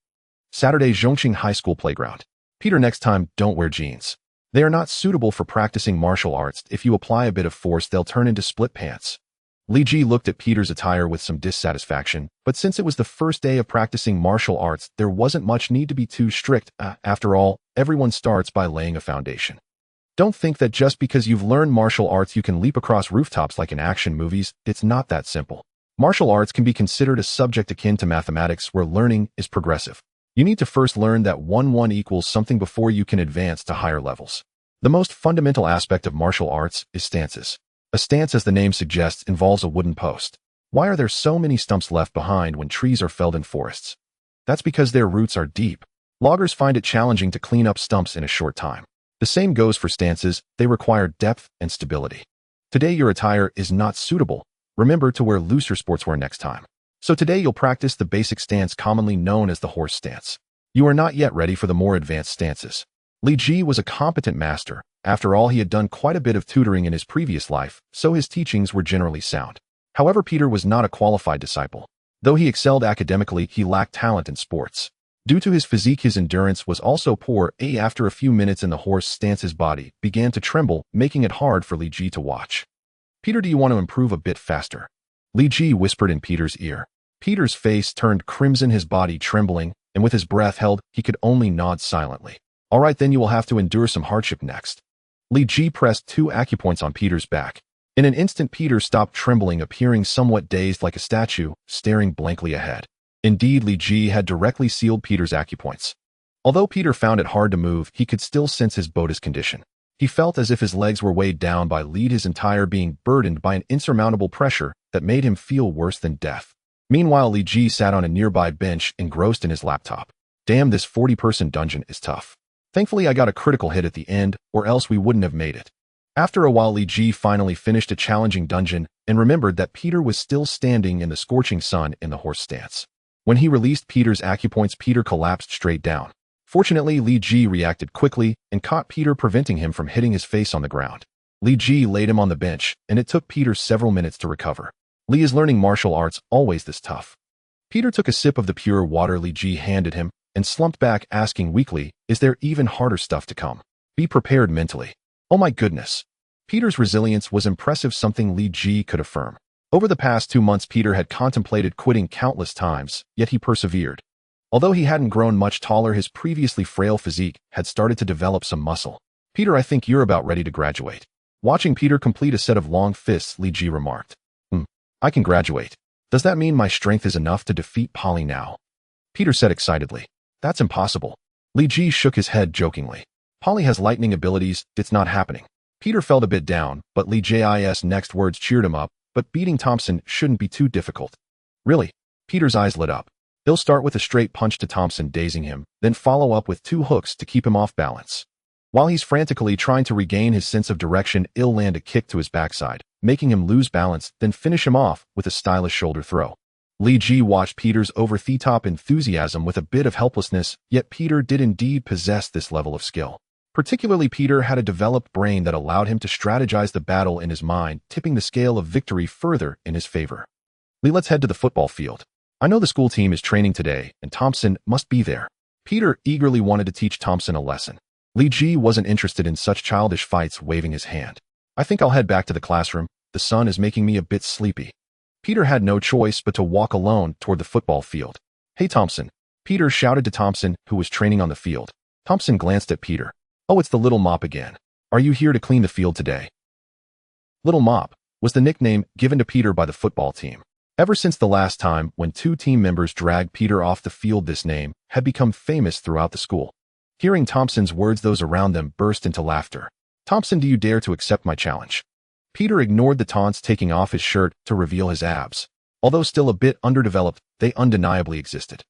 Speaker 1: Saturday, Zhongqing High School playground. Peter, next time, don't wear jeans. They are not suitable for practicing martial arts. If you apply a bit of force, they'll turn into split pants. Li Ji looked at Peter's attire with some dissatisfaction, but since it was the first day of practicing martial arts, there wasn't much need to be too strict. After all, everyone starts by laying a foundation. Don't think that just because you've learned martial arts you can leap across rooftops like in action movies. It's not that simple. Martial arts can be considered a subject akin to mathematics, where learning is progressive. You need to first learn that 1 equals something before you can advance to higher levels. The most fundamental aspect of martial arts is stances. A stance, as the name suggests, involves a wooden post. Why are there so many stumps left behind when trees are felled in forests? That's because their roots are deep. Loggers find it challenging to clean up stumps in a short time. The same goes for stances. They require depth and stability. Today your attire is not suitable. Remember to wear looser sportswear next time. So today you'll practice the basic stance, commonly known as the horse stance. You are not yet ready for the more advanced stances. Li Ji was a competent master. After all, he had done quite a bit of tutoring in his previous life, so his teachings were generally sound. However, Peter was not a qualified disciple. Though he excelled academically, he lacked talent in sports. Due to his physique, his endurance was also poor. After a few minutes in the horse stance, his body began to tremble, making it hard for Li Ji to watch. Peter, do you want to improve a bit faster? Li Ji whispered in Peter's ear. Peter's face turned crimson, his body trembling, and with his breath held, he could only nod silently. All right, then you will have to endure some hardship next. Li Ji pressed 2 acupoints on Peter's back. In an instant, Peter stopped trembling, appearing somewhat dazed like a statue, staring blankly ahead. Indeed, Li Ji had directly sealed Peter's acupoints. Although Peter found it hard to move, he could still sense his body's condition. He felt as if his legs were weighed down by lead, his entire being burdened by an insurmountable pressure that made him feel worse than death. Meanwhile, Li Ji sat on a nearby bench, engrossed in his laptop. Damn, this 40-person dungeon is tough. Thankfully, I got a critical hit at the end, or else we wouldn't have made it. After a while, Li Ji finally finished a challenging dungeon and remembered that Peter was still standing in the scorching sun in the horse stance. When he released Peter's acupoints, Peter collapsed straight down. Fortunately, Li Ji reacted quickly and caught Peter, preventing him from hitting his face on the ground. Li Ji laid him on the bench, and it took Peter several minutes to recover. Li is learning martial arts, always this tough. Peter took a sip of the pure water Li Ji handed him and slumped back, asking weakly, is there even harder stuff to come? Be prepared mentally. Oh my goodness. Peter's resilience was impressive, something Li Ji could affirm. Over the past 2 months, Peter had contemplated quitting countless times, yet he persevered. Although he hadn't grown much taller, his previously frail physique had started to develop some muscle. Peter, I think you're about ready to graduate. Watching Peter complete a set of long fists, Li Ji remarked. I can graduate. Does that mean my strength is enough to defeat Polly now? Peter said excitedly. That's impossible. Li Ji shook his head jokingly. Polly has lightning abilities, it's not happening. Peter felt a bit down, but Li Ji's next words cheered him up, but beating Thompson shouldn't be too difficult. Really? Peter's eyes lit up. He'll start with a straight punch to Thompson, dazing him, then follow up with 2 hooks to keep him off balance. While he's frantically trying to regain his sense of direction, he'll land a kick to his backside, making him lose balance, then finish him off with a stylish shoulder throw. Li Ji watched Peter's over-the-top enthusiasm with a bit of helplessness, yet Peter did indeed possess this level of skill. Particularly, Peter had a developed brain that allowed him to strategize the battle in his mind, tipping the scale of victory further in his favor. Let's head to the football field. I know the school team is training today, and Thompson must be there. Peter eagerly wanted to teach Thompson a lesson. Li Ji wasn't interested in such childish fights, waving his hand. I think I'll head back to the classroom. The sun is making me a bit sleepy. Peter had no choice but to walk alone toward the football field. Hey, Thompson. Peter shouted to Thompson, who was training on the field. Thompson glanced at Peter. Oh, it's the Little Mop again. Are you here to clean the field today? Little Mop was the nickname given to Peter by the football team. Ever since the last time when 2 team members dragged Peter off the field, this name had become famous throughout the school. Hearing Thompson's words, those around them burst into laughter. Thompson, do you dare to accept my challenge? Peter ignored the taunts, taking off his shirt to reveal his abs. Although still a bit underdeveloped, they undeniably existed.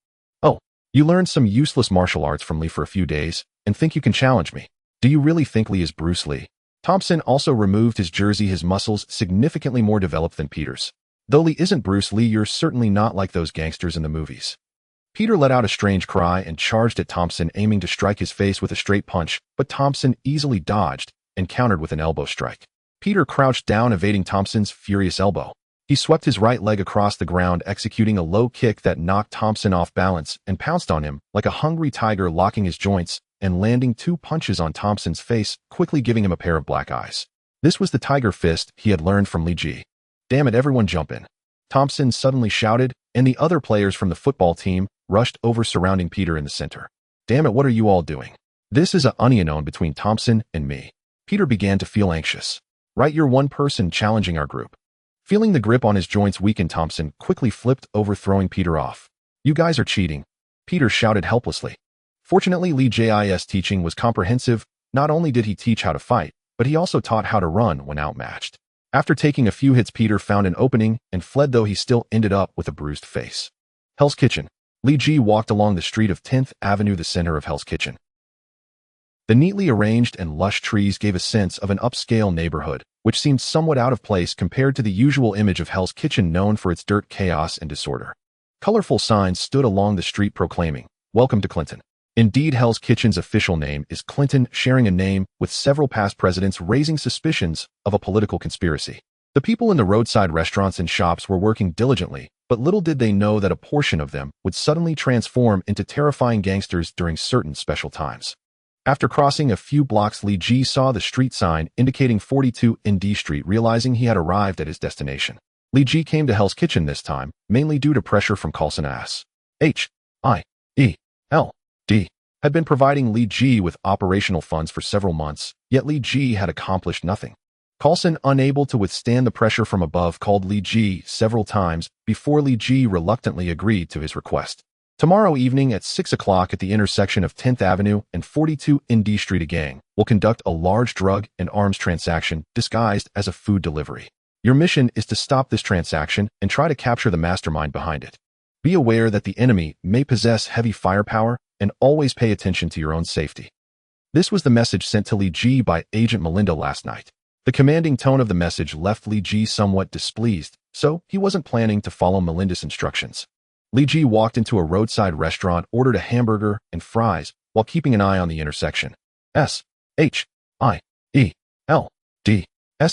Speaker 1: Oh, you learned some useless martial arts from Lee for a few days, and think you can challenge me? Do you really think Lee is Bruce Lee? Thompson also removed his jersey, his muscles significantly more developed than Peter's. Though Lee isn't Bruce Lee, you're certainly not like those gangsters in the movies. Peter let out a strange cry and charged at Thompson, aiming to strike his face with a straight punch, but Thompson easily dodged and countered with an elbow strike. Peter crouched down, evading Thompson's furious elbow. He swept his right leg across the ground, executing a low kick that knocked Thompson off balance and pounced on him like a hungry tiger, locking his joints and landing 2 punches on Thompson's face, quickly giving him a pair of black eyes. This was the tiger fist he had learned from Li Ji. Damn it, everyone jump in! Thompson suddenly shouted, and the other players from the football team rushed over, surrounding Peter in the center. Damn it, what are you all doing? This is a onion between Thompson and me. Peter began to feel anxious. Right, you're one person challenging our group. Feeling the grip on his joints weaken, Thompson quickly flipped over, throwing Peter off. You guys are cheating, Peter shouted helplessly. Fortunately, Li Ji's teaching was comprehensive. Not only did he teach how to fight, but he also taught how to run when outmatched. After taking a few hits, Peter found an opening and fled, though he still ended up with a bruised face. Hell's Kitchen. Li Ji walked along the street of 10th Avenue, the center of Hell's Kitchen. The neatly arranged and lush trees gave a sense of an upscale neighborhood, which seemed somewhat out of place compared to the usual image of Hell's Kitchen, known for its dirt, chaos, and disorder. Colorful signs stood along the street proclaiming, "Welcome to Clinton." Indeed, Hell's Kitchen's official name is Clinton, sharing a name with several past presidents, raising suspicions of a political conspiracy. The people in the roadside restaurants and shops were working diligently, but little did they know that a portion of them would suddenly transform into terrifying gangsters during certain special times. After crossing a few blocks, Li Ji saw the street sign indicating 42 ND Street. Realizing he had arrived at his destination, Li Ji came to Hell's Kitchen this time, mainly due to pressure from Colossus. S.H.I.E.L.D had been providing Li Ji with operational funds for several months, yet Li Ji had accomplished nothing. Colossus, unable to withstand the pressure from above, called Li Ji several times before Li Ji reluctantly agreed to his request. Tomorrow evening at 6 o'clock at the intersection of 10th Avenue and 42 ND Street, a gang will conduct a large drug and arms transaction disguised as a food delivery. Your mission is to stop this transaction and try to capture the mastermind behind it. Be aware that the enemy may possess heavy firepower, and always pay attention to your own safety. This was the message sent to Li Ji by Agent Melinda last night. The commanding tone of the message left Li Ji somewhat displeased, so he wasn't planning to follow Melinda's instructions. Li Ji walked into a roadside restaurant, ordered a hamburger and fries, while keeping an eye on the intersection. S.H.I.E.L.D.'s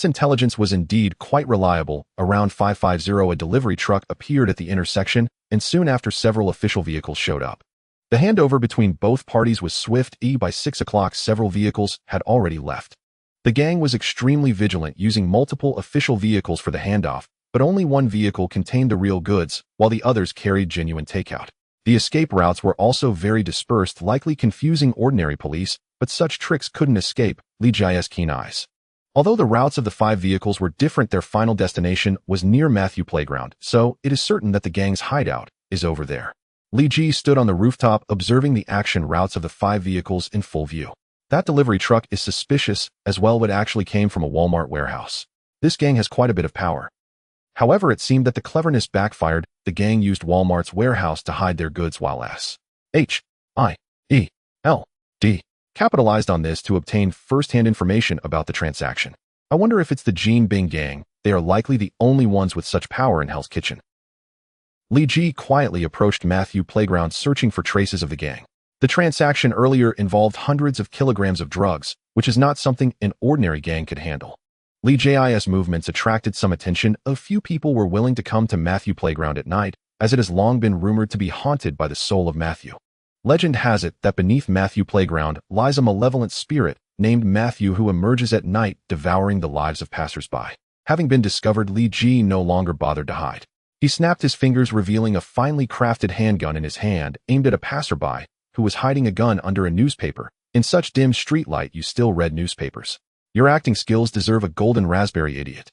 Speaker 1: intelligence was indeed quite reliable. Around 5:50, a delivery truck appeared at the intersection, and soon after several official vehicles showed up. The handover between both parties was swift. By 6 o'clock, several vehicles had already left. The gang was extremely vigilant, using multiple official vehicles for the handoff, but only one vehicle contained the real goods, while the others carried genuine takeout. The escape routes were also very dispersed, likely confusing ordinary police, but such tricks couldn't escape Li Ji's keen eyes. Although the routes of the 5 vehicles were different, their final destination was near Matthew Playground, so it is certain that the gang's hideout is over there. Li Ji stood on the rooftop observing the action routes of the 5 vehicles in full view. That delivery truck is suspicious, as well it actually came from a Walmart warehouse. This gang has quite a bit of power. However, it seemed that the cleverness backfired. The gang used Walmart's warehouse to hide their goods while S.H.I.E.L.D. capitalized on this to obtain first-hand information about the transaction. I wonder if it's the Jean Bing gang. They are likely the only ones with such power in Hell's Kitchen. Li Ji quietly approached Matthew Playground searching for traces of the gang. The transaction earlier involved hundreds of kilograms of drugs, which is not something an ordinary gang could handle. Li Ji's movements attracted some attention. A few people were willing to come to Matthew Playground at night, as it has long been rumored to be haunted by the soul of Matthew. Legend has it that beneath Matthew Playground lies a malevolent spirit named Matthew who emerges at night devouring the lives of passersby. Having been discovered, Li Ji no longer bothered to hide. He snapped his fingers, revealing a finely crafted handgun in his hand, aimed at a passerby who was hiding a gun under a newspaper. In such dim streetlight, you still read newspapers. Your acting skills deserve a golden raspberry, idiot.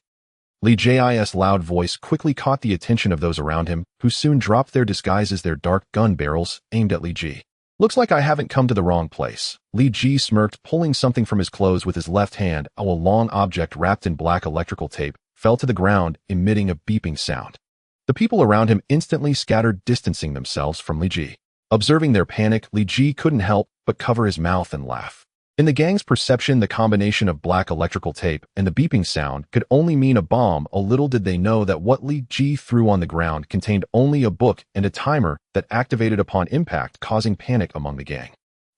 Speaker 1: Li Ji's loud voice quickly caught the attention of those around him, who soon dropped their disguises, their dark gun barrels aimed at Li Ji. Looks like I haven't come to the wrong place. Li Ji smirked, pulling something from his clothes with his left hand. A long object wrapped in black electrical tape fell to the ground, emitting a beeping sound. The people around him instantly scattered, distancing themselves from Li Ji. Observing their panic, Li Ji couldn't help but cover his mouth and laugh. In the gang's perception, the combination of black electrical tape and the beeping sound could only mean a bomb. A little did they know that what Li Ji threw on the ground contained only a book and a timer that activated upon impact, causing panic among the gang.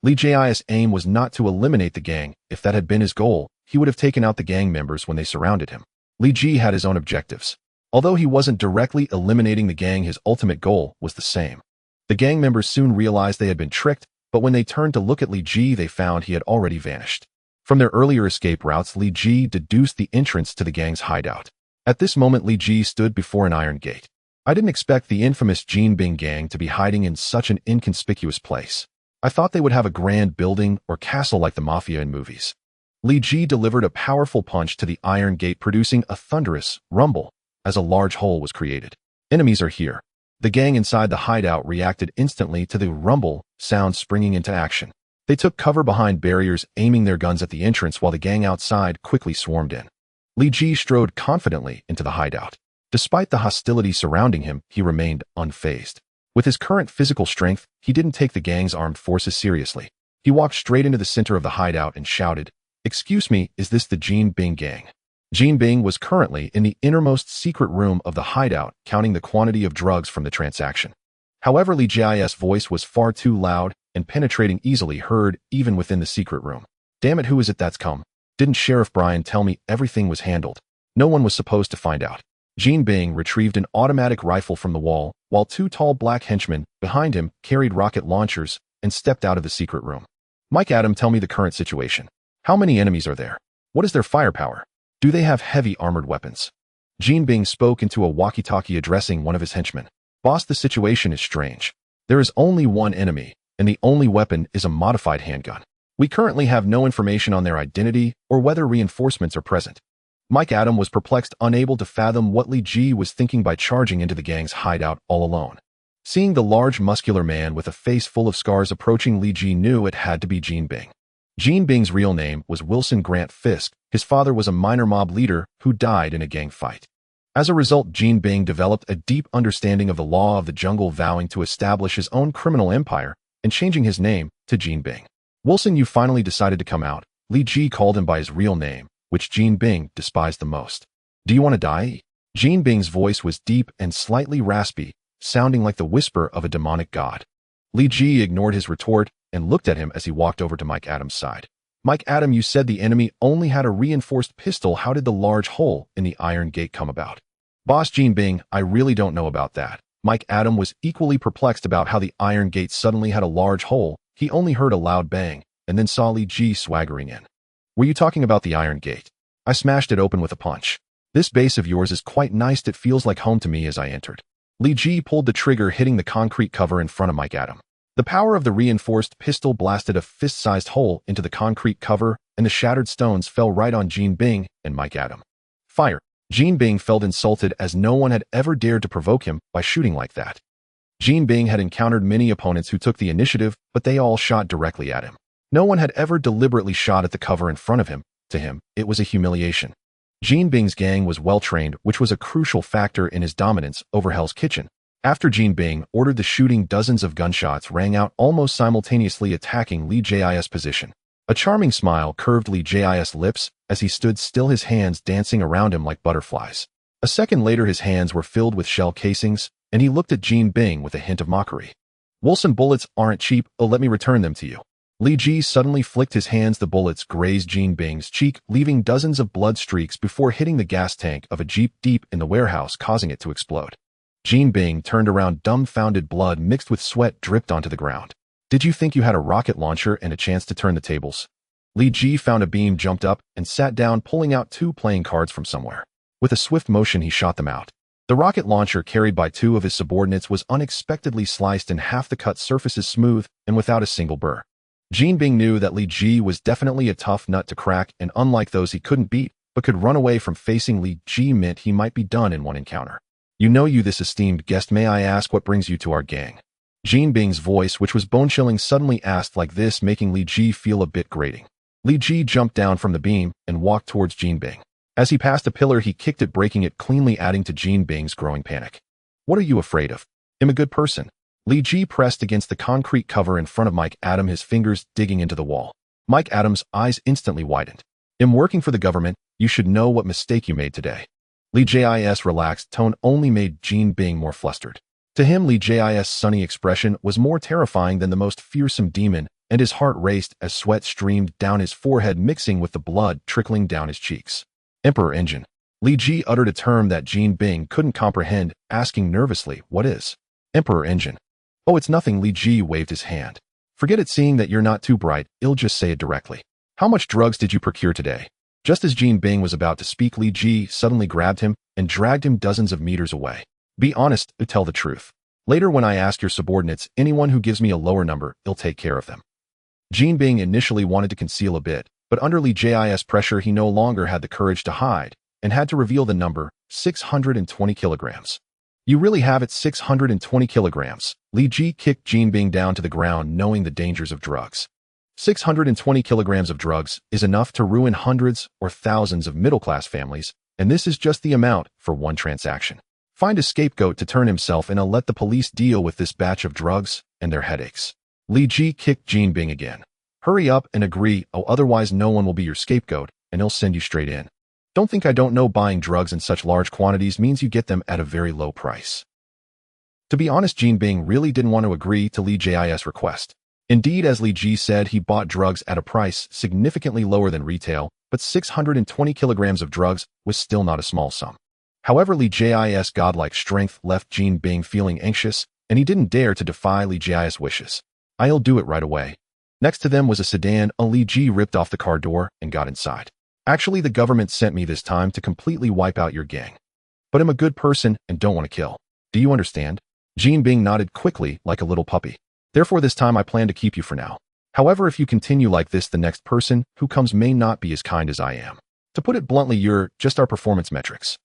Speaker 1: Li Ji's aim was not to eliminate the gang. If that had been his goal, he would have taken out the gang members when they surrounded him. Li Ji had his own objectives. Although he wasn't directly eliminating the gang, his ultimate goal was the same. The gang members soon realized they had been tricked, but when they turned to look at Li Ji, they found he had already vanished. From their earlier escape routes, Li Ji deduced the entrance to the gang's hideout. At this moment, Li Ji stood before an iron gate. I didn't expect the infamous Jean Bing gang to be hiding in such an inconspicuous place. I thought they would have a grand building or castle like the mafia in movies. Li Ji delivered a powerful punch to the iron gate, producing a thunderous rumble as a large hole was created. Enemies are here. The gang inside the hideout reacted instantly to the rumble sound, springing into action. They took cover behind barriers, aiming their guns at the entrance while the gang outside quickly swarmed in. Li Ji strode confidently into the hideout. Despite the hostility surrounding him, he remained unfazed. With his current physical strength, he didn't take the gang's armed forces seriously. He walked straight into the center of the hideout and shouted, "Excuse me, is this the Jean Bing gang?" Jean Bing was currently in the innermost secret room of the hideout, counting the quantity of drugs from the transaction. However, Li Ji's voice was far too loud and penetrating, easily heard even within the secret room. Damn it, who is it that's come? Didn't Sheriff Brian tell me everything was handled? No one was supposed to find out. Jean Bing retrieved an automatic rifle from the wall, while 2 tall black henchmen behind him carried rocket launchers and stepped out of the secret room. Mike Adam, tell me the current situation. How many enemies are there? What is their firepower? Do they have heavy armored weapons? Jean Bing spoke into a walkie-talkie, addressing one of his henchmen. Boss, the situation is strange. There is only one enemy, and the only weapon is a modified handgun. We currently have no information on their identity or whether reinforcements are present. Mike Adam was perplexed, unable to fathom what Li Ji was thinking by charging into the gang's hideout all alone. Seeing the large muscular man with a face full of scars approaching, Li Ji knew it had to be Jean Bing. Jean Bing's real name was Wilson Grant Fisk. His father was a minor mob leader who died in a gang fight. As a result, Jean Bing developed a deep understanding of the law of the jungle, vowing to establish his own criminal empire and changing his name to Jean Bing. Wilson, you finally decided to come out. Li Ji called him by his real name, which Jean Bing despised the most. Do you want to die? Jean Bing's voice was deep and slightly raspy, sounding like the whisper of a demonic god. Li Ji ignored his retort and looked at him as he walked over to Mike Adam's side. Mike Adam, you said the enemy only had a reinforced pistol. How did the large hole in the iron gate come about? Boss, Jean Bing, I really don't know about that. Mike Adam was equally perplexed about how the iron gate suddenly had a large hole. He only heard a loud bang and then saw Li Ji swaggering in. Were you talking about the iron gate? I smashed it open with a punch. This base of yours is quite nice. It feels like home to me as I entered. Li Ji pulled the trigger, hitting the concrete cover in front of Mike Adam. The power of the reinforced pistol blasted a fist-sized hole into the concrete cover and the shattered stones fell right on Jean Bing and Mike Adam. Fire. Jean Bing felt insulted as no one had ever dared to provoke him by shooting like that. Jean Bing had encountered many opponents who took the initiative, but they all shot directly at him. No one had ever deliberately shot at the cover in front of him. To him, it was a humiliation. Jean Bing's gang was well-trained, which was a crucial factor in his dominance over Hell's Kitchen. After Jean Bing ordered the shooting, dozens of gunshots rang out almost simultaneously, attacking Lee Jis' position. A charming smile curved Lee Jis' lips as he stood still, his hands dancing around him like butterflies. A second later, his hands were filled with shell casings, and he looked at Jean Bing with a hint of mockery. "Wilson bullets aren't cheap, let me return them to you." Lee Ji suddenly flicked his hands. The bullets grazed Jean Bing's cheek, leaving dozens of blood streaks before hitting the gas tank of a Jeep deep in the warehouse, causing it to explode. Jean Bing turned around, dumbfounded. Blood mixed with sweat dripped onto the ground. "Did you think you had a rocket launcher and a chance to turn the tables?" Lee Ji found a beam, jumped up, and sat down, pulling out 2 playing cards from somewhere. With a swift motion, he shot them out. The rocket launcher, carried by 2 of his subordinates, was unexpectedly sliced in half, the cut surfaces smooth and without a single burr. Jean Bing knew that Lee Ji was definitely a tough nut to crack, and unlike those he couldn't beat, but could run away from facing, Lee Ji meant he might be done in one encounter. "You know, you this esteemed guest, may I ask what brings you to our gang?" Jean Bing's voice, which was bone-chilling, suddenly asked like this, making Lee Ji feel a bit grating. Lee Ji jumped down from the beam and walked towards Jean Bing. As he passed a pillar, he kicked it, breaking it cleanly, adding to Jean Bing's growing panic. "What are you afraid of? I'm a good person." Lee Ji pressed against the concrete cover in front of Mike Adam, his fingers digging into the wall. Mike Adam's eyes instantly widened. "I'm working for the government. You should know what mistake you made today." Lee Jis' relaxed tone only made Jean Bing more flustered. To him, Lee Jis' sunny expression was more terrifying than the most fearsome demon, and his heart raced as sweat streamed down his forehead, mixing with the blood trickling down his cheeks. "Emperor Engine." Lee Ji uttered a term that Jean Bing couldn't comprehend, asking nervously, "What is Emperor Engine?" "Oh, it's nothing." Lee Ji waved his hand. "Forget it, seeing that you're not too bright, I'll just say it directly. How much drugs did you procure today?" Just as Jean Bing was about to speak, Lee Ji suddenly grabbed him and dragged him dozens of meters away. "Be honest, tell the truth. Later, when I ask your subordinates, anyone who gives me a lower number, I'll take care of them." Jean Bing initially wanted to conceal a bit, but under Lee Jis' pressure, he no longer had the courage to hide and had to reveal the number: 620 kilograms. "You really have it, 620 kilograms. Lee Ji kicked Jean Bing down to the ground, knowing the dangers of drugs. 620 kilograms of drugs is enough to ruin hundreds or thousands of middle-class families, and this is just the amount for one transaction. Find a scapegoat to turn himself in, and let the police deal with this batch of drugs and their headaches." Lee Ji kicked Jean Bing again. "Hurry up and agree, otherwise no one will be your scapegoat, and he'll send you straight in. Don't think I don't know buying drugs in such large quantities means you get them at a very low price." To be honest, Jean Bing really didn't want to agree to Lee Jis' request. Indeed, as Lee Ji said, he bought drugs at a price significantly lower than retail, but 620 kilograms of drugs was still not a small sum. However, Lee Jis' godlike strength left Jean Bing feeling anxious, and he didn't dare to defy Lee Jis' wishes. "I'll do it right away." Next to them was a sedan. Lee Ji ripped off the car door and got inside. "Actually, the government sent me this time to completely wipe out your gang. But I'm a good person and don't want to kill. Do you understand?" Jean Bing nodded quickly, like a little puppy. "Therefore, this time I plan to keep you for now. However, if you continue like this, the next person who comes may not be as kind as I am. To put it bluntly, you're just our performance metrics."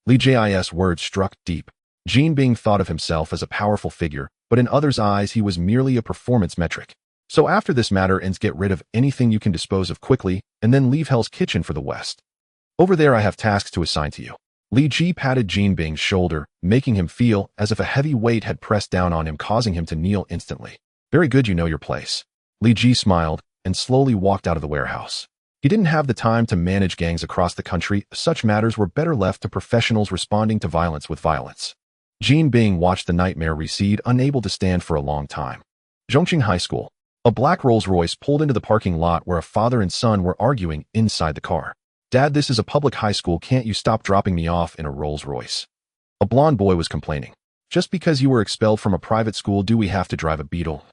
Speaker 1: Lee Jis' words struck deep. Jean Bing thought of himself as a powerful figure, but in others' eyes he was merely a performance metric. "So after this matter ends, get rid of anything you can dispose of quickly, and then leave Hell's Kitchen for the West. Over there I have tasks to assign to you." Lee Ji patted Jean Bing's shoulder, making him feel as if a heavy weight had pressed down on him, causing him to kneel instantly. "Very good, you know your place." Lee Ji smiled and slowly walked out of the warehouse. He didn't have the time to manage gangs across the country. Such matters were better left to professionals responding to violence with violence. Jean Bing watched the nightmare recede, unable to stand for a long time. Zhongqing High School. A black Rolls-Royce pulled into the parking lot where a father and son were arguing inside the car. "Dad, this is a public high school. Can't you stop dropping me off in a Rolls-Royce?" A blonde boy was complaining. "Just because you were expelled from a private school, do we have to drive a Beetle?"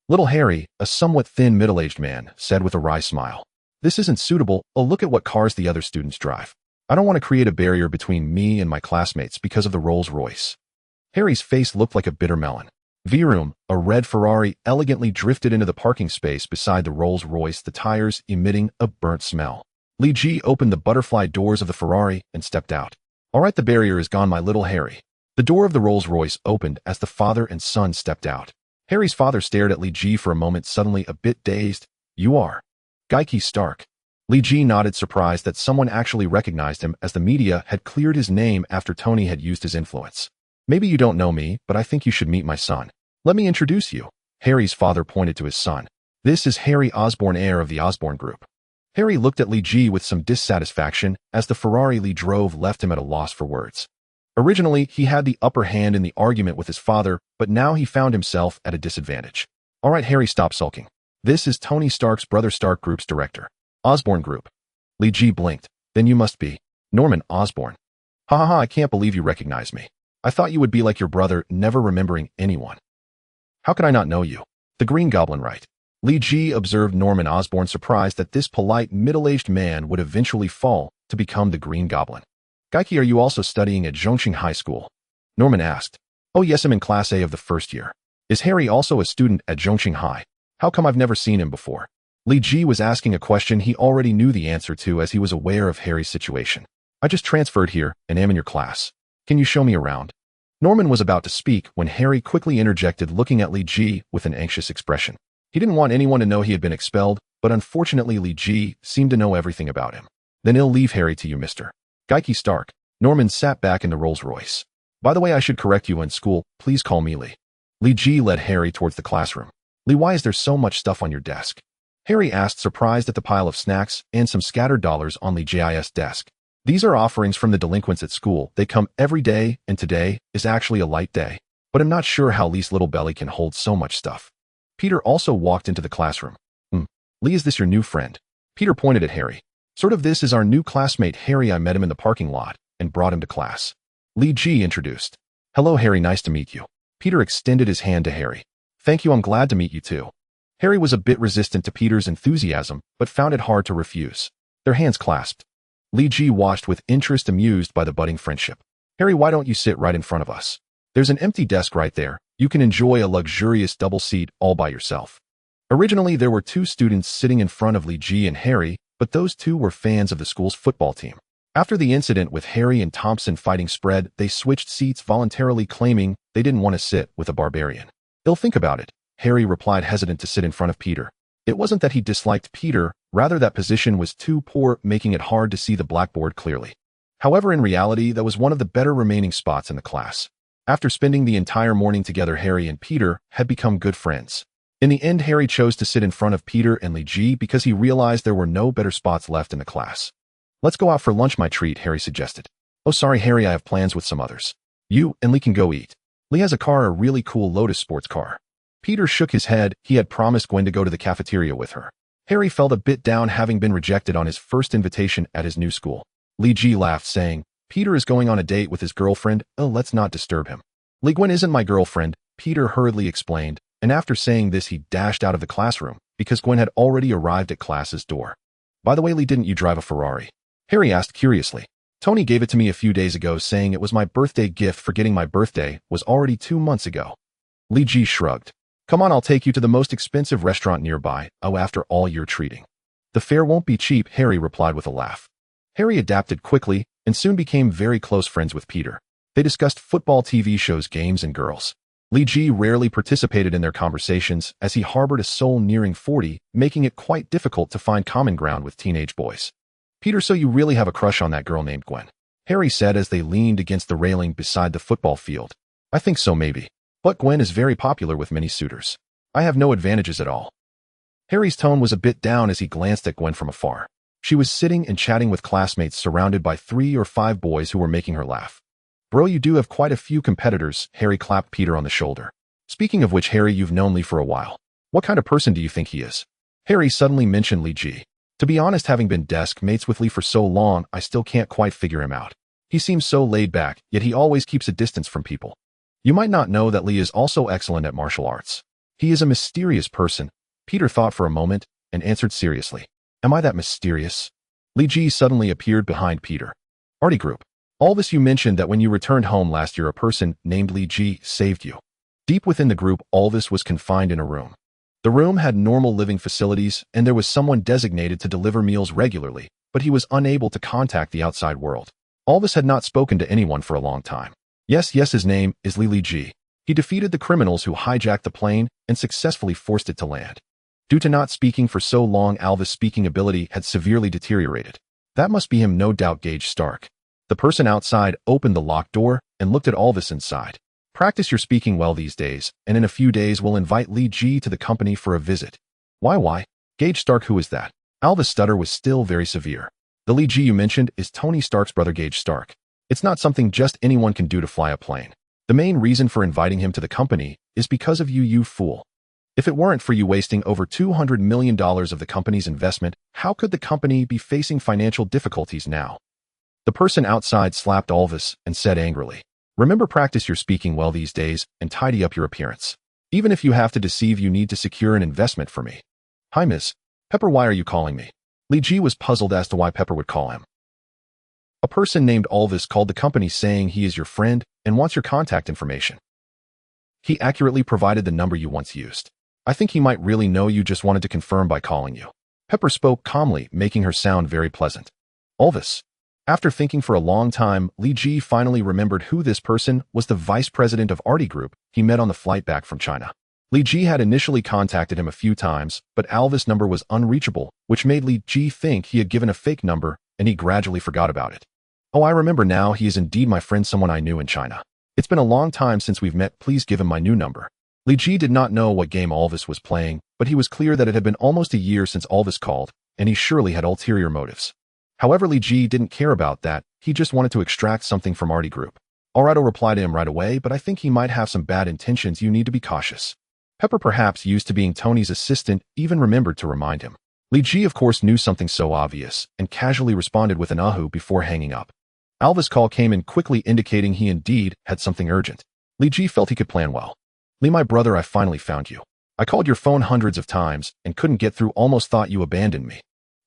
Speaker 1: Little Harry, a somewhat thin middle-aged man, said with a wry smile. "This isn't suitable. Look at what cars the other students drive. I don't want to create a barrier between me and my classmates because of the Rolls-Royce." Harry's face looked like a bitter melon. V-Room, a red Ferrari elegantly drifted into the parking space beside the Rolls-Royce, the tires emitting a burnt smell. Li Ji opened the butterfly doors of the Ferrari and stepped out. All right, the barrier is gone, my little Harry. The door of the Rolls-Royce opened as the father and son stepped out. Harry's father stared at Li Ji for a moment, suddenly a bit dazed. You are Geiki Stark. Li Ji nodded, surprised that someone actually recognized him, as the media had cleared his name after Tony had used his influence. Maybe you don't know me, but I think you should meet my son. Let me introduce you. Harry's father pointed to his son. This is Harry Osborn, heir of the Osborn Group. Harry looked at Li Ji with some dissatisfaction as the Ferrari Li drove left him at a loss for words. Originally, he had the upper hand in the argument with his father, but now he found himself at a disadvantage. All right, Harry, stop sulking. This is Tony Stark's brother, Stark Group's director. Osborn Group. Li Ji blinked. Then you must be Norman Osborn. Ha ha ha, I can't believe you recognize me. I thought you would be like your brother, never remembering anyone. How could I not know you? The Green Goblin, right? Li Ji observed Norman Osborn, surprised that this polite, middle-aged man would eventually fall to become the Green Goblin. Geiki, are you also studying at Zhongqing High School? Norman asked. Oh yes, I'm in Class A of the first year. Is Harry also a student at Zhongqing High? How come I've never seen him before? Li Ji was asking a question he already knew the answer to, as he was aware of Harry's situation. I just transferred here and am in your class. Can you show me around? Norman was about to speak when Harry quickly interjected, looking at Li Ji with an anxious expression. He didn't want anyone to know he had been expelled, but unfortunately Li Ji seemed to know everything about him. Then he'll leave Harry to you, Mr. Geiki Stark. Norman sat back in the Rolls-Royce. By the way, I should correct you in school. Please call me Li. Li Ji led Harry towards the classroom. Li, why is there so much stuff on your desk? Harry asked, surprised at the pile of snacks and some scattered dollars on Li Ji's desk. These are offerings from the delinquents at school. They come every day, and today is actually a light day. But I'm not sure how Li's little belly can hold so much stuff. Peter also walked into the classroom. Li, is this your new friend? Peter pointed at Harry. Sort of, this is our new classmate Harry. I met him in the parking lot and brought him to class. Li Ji introduced. Hello Harry, nice to meet you. Peter extended his hand to Harry. Thank you, I'm glad to meet you too. Harry was a bit resistant to Peter's enthusiasm, but found it hard to refuse. Their hands clasped. Li Ji watched with interest, amused by the budding friendship. Harry, why don't you sit right in front of us? There's an empty desk right there. You can enjoy a luxurious double seat all by yourself. Originally, there were two students sitting in front of Li Ji and Harry, but those two were fans of the school's football team. After the incident with Harry and Thompson fighting spread, they switched seats voluntarily, claiming they didn't want to sit with a barbarian. He'll think about it, Harry replied, hesitant to sit in front of Peter. It wasn't that he disliked Peter, rather that position was too poor, making it hard to see the blackboard clearly. However, in reality, that was one of the better remaining spots in the class. After spending the entire morning together, Harry and Peter had become good friends. In the end, Harry chose to sit in front of Peter and Li Ji because he realized there were no better spots left in the class. Let's go out for lunch, my treat, Harry suggested. Oh, sorry, Harry, I have plans with some others. You and Li can go eat. Li has a car, a really cool Lotus sports car. Peter shook his head. He had promised Gwen to go to the cafeteria with her. Harry felt a bit down, having been rejected on his first invitation at his new school. Li Ji laughed, saying, Peter is going on a date with his girlfriend. Oh, let's not disturb him. Li, Gwen isn't my girlfriend, Peter hurriedly explained, and after saying this he dashed out of the classroom, because Gwen had already arrived at class's door. By the way, Li, didn't you drive a Ferrari? Harry asked curiously. Tony gave it to me a few days ago, saying it was my birthday gift, forgetting my birthday was already 2 months ago. Li Ji shrugged. Come on, I'll take you to the most expensive restaurant nearby. Oh, after all your treating. The fare won't be cheap, Harry replied with a laugh. Harry adapted quickly and soon became very close friends with Peter. They discussed football, TV shows, games, and girls. Li Ji rarely participated in their conversations, as he harbored a soul nearing 40, making it quite difficult to find common ground with teenage boys. Peter, so you really have a crush on that girl named Gwen? Harry said as they leaned against the railing beside the football field. I think so, maybe. But Gwen is very popular with many suitors. I have no advantages at all. Harry's tone was a bit down as he glanced at Gwen from afar. She was sitting and chatting with classmates, surrounded by 3 or 5 boys who were making her laugh. Bro, you do have quite a few competitors, Harry clapped Peter on the shoulder. Speaking of which, Harry, you've known Li for a while. What kind of person do you think he is? Harry suddenly mentioned Li Ji. To be honest, having been desk mates with Li for so long, I still can't quite figure him out. He seems so laid back, yet he always keeps a distance from people. You might not know that Li is also excellent at martial arts. He is a mysterious person. Peter thought for a moment and answered seriously. Am I that mysterious? Li Ji suddenly appeared behind Peter. Artie Group. All this, you mentioned that when you returned home last year, a person named Li Ji saved you. Deep within the group, Alvis was confined in a room. The room had normal living facilities, and there was someone designated to deliver meals regularly, but he was unable to contact the outside world. Alvis had not spoken to anyone for a long time. Yes, his name is Li Ji. He defeated the criminals who hijacked the plane and successfully forced it to land. Due to not speaking for so long, Alvis' speaking ability had severely deteriorated. That must be him, no doubt, Gage Stark. The person outside opened the locked door and looked at Alvis inside. Practice your speaking well these days, and in a few days we'll invite Li Ji to the company for a visit. Why? Gage Stark, who is that? Alvis' stutter was still very severe. The Li Ji you mentioned is Tony Stark's brother, Gage Stark. It's not something just anyone can do to fly a plane. The main reason for inviting him to the company is because of you fool. If it weren't for you wasting over $200 million of the company's investment, how could the company be facing financial difficulties now? The person outside slapped Alvis and said angrily, remember, practice your speaking well these days and tidy up your appearance. Even if you have to deceive, you need to secure an investment for me. Hi, Miss Pepper, why are you calling me? Li Ji was puzzled as to why Pepper would call him. A person named Alvis called the company saying he is your friend and wants your contact information. He accurately provided the number you once used. I think he might really know you, just wanted to confirm by calling you. Pepper spoke calmly, making her sound very pleasant. Alvis. After thinking for a long time, Li Ji finally remembered who this person was, the vice president of S.H.I.E.L.D group he met on the flight back from China. Li Ji had initially contacted him a few times, but Alvis' number was unreachable, which made Li Ji think he had given a fake number, and he gradually forgot about it. Oh, I remember now, he is indeed my friend, someone I knew in China. It's been a long time since we've met, please give him my new number. Li Ji did not know what game Alvis was playing, but he was clear that it had been almost a year since Alvis called, and he surely had ulterior motives. However, Li Ji didn't care about that, he just wanted to extract something from S.H.I.E.L.D group. Alright, I'll reply to him right away, but I think he might have some bad intentions, you need to be cautious. Pepper, perhaps used to being Tony's assistant, even remembered to remind him. Li Ji of course knew something so obvious, and casually responded with an ahu before hanging up. Alvis' call came in quickly, indicating he indeed had something urgent. Li Ji felt he could plan well. Li, my brother, I finally found you. I called your phone hundreds of times and couldn't get through, almost thought you abandoned me.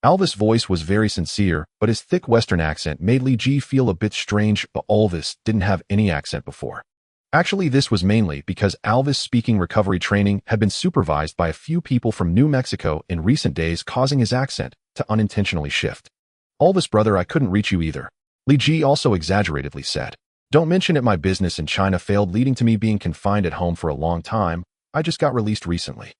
Speaker 1: Alvis' voice was very sincere, but his thick Western accent made Li Ji feel a bit strange, but Alvis didn't have any accent before. Actually, this was mainly because Alvis' speaking recovery training had been supervised by a few people from New Mexico in recent days, causing his accent to unintentionally shift. Alvis, brother, I couldn't reach you either. Li Ji also exaggeratedly said. Don't mention it, my business in China failed, leading to me being confined at home for a long time. I just got released recently.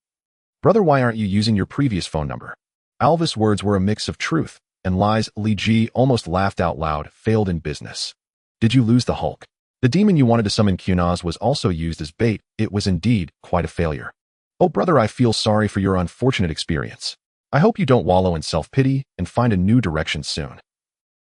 Speaker 1: Brother, why aren't you using your previous phone number? Alvis' words were a mix of truth and lies. Li Ji almost laughed out loud. Failed in business. Did you lose the Hulk? The demon you wanted to summon Kunloon was also used as bait. It was indeed quite a failure. Oh, brother, I feel sorry for your unfortunate experience. I hope you don't wallow in self-pity and find a new direction soon.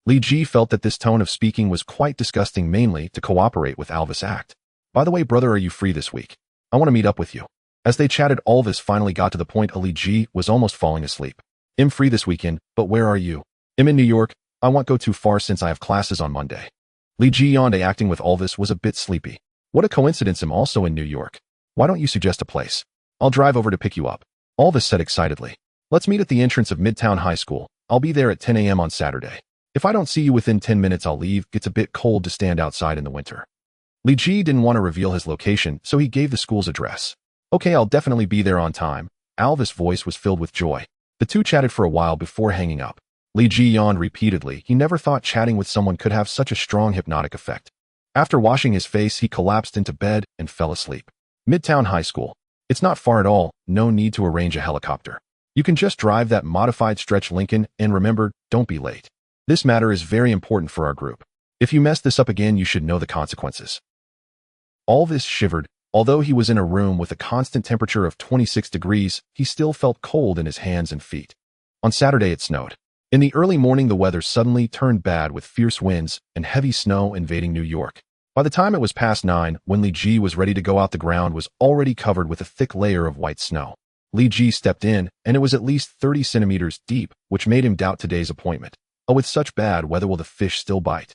Speaker 1: Li Ji felt that this tone of speaking was quite disgusting, mainly to cooperate with Alvis' act. By the way, brother, are you free this week? I want to meet up with you. As they chatted, Alvis finally got to the point. Li Ji was almost falling asleep. I'm free this weekend, but where are you? I'm in New York. I won't go too far since I have classes on Monday. Li Ji yawned. Acting with Alvis was a bit sleepy. What a coincidence, I'm also in New York. Why don't you suggest a place? I'll drive over to pick you up. Alvis said excitedly. Let's meet at the entrance of Midtown High School. I'll be there at 10 a.m. on Saturday. If I don't see you within 10 minutes, I'll leave. It's a bit cold to stand outside in the winter. Li Ji didn't want to reveal his location, so he gave the school's address. Okay, I'll definitely be there on time. Alvis' voice was filled with joy. The two chatted for a while before hanging up. Li Ji yawned repeatedly. He never thought chatting with someone could have such a strong hypnotic effect. After washing his face, he collapsed into bed and fell asleep. Midtown High School. It's not far at all, no need to arrange a helicopter. You can just drive that modified stretch Lincoln, and remember, don't be late. This matter is very important for our group. If you mess this up again, you should know the consequences. Alvis shivered. Although he was in a room with a constant temperature of 26 degrees, he still felt cold in his hands and feet. On Saturday, it snowed. In the early morning, the weather suddenly turned bad with fierce winds and heavy snow invading New York. By the time it was past 9, when Li Ji was ready to go out, the ground was already covered with a thick layer of white snow. Li Ji stepped in, and it was at least 30 centimeters deep, which made him doubt today's appointment. Oh, with such bad weather, will the fish still bite?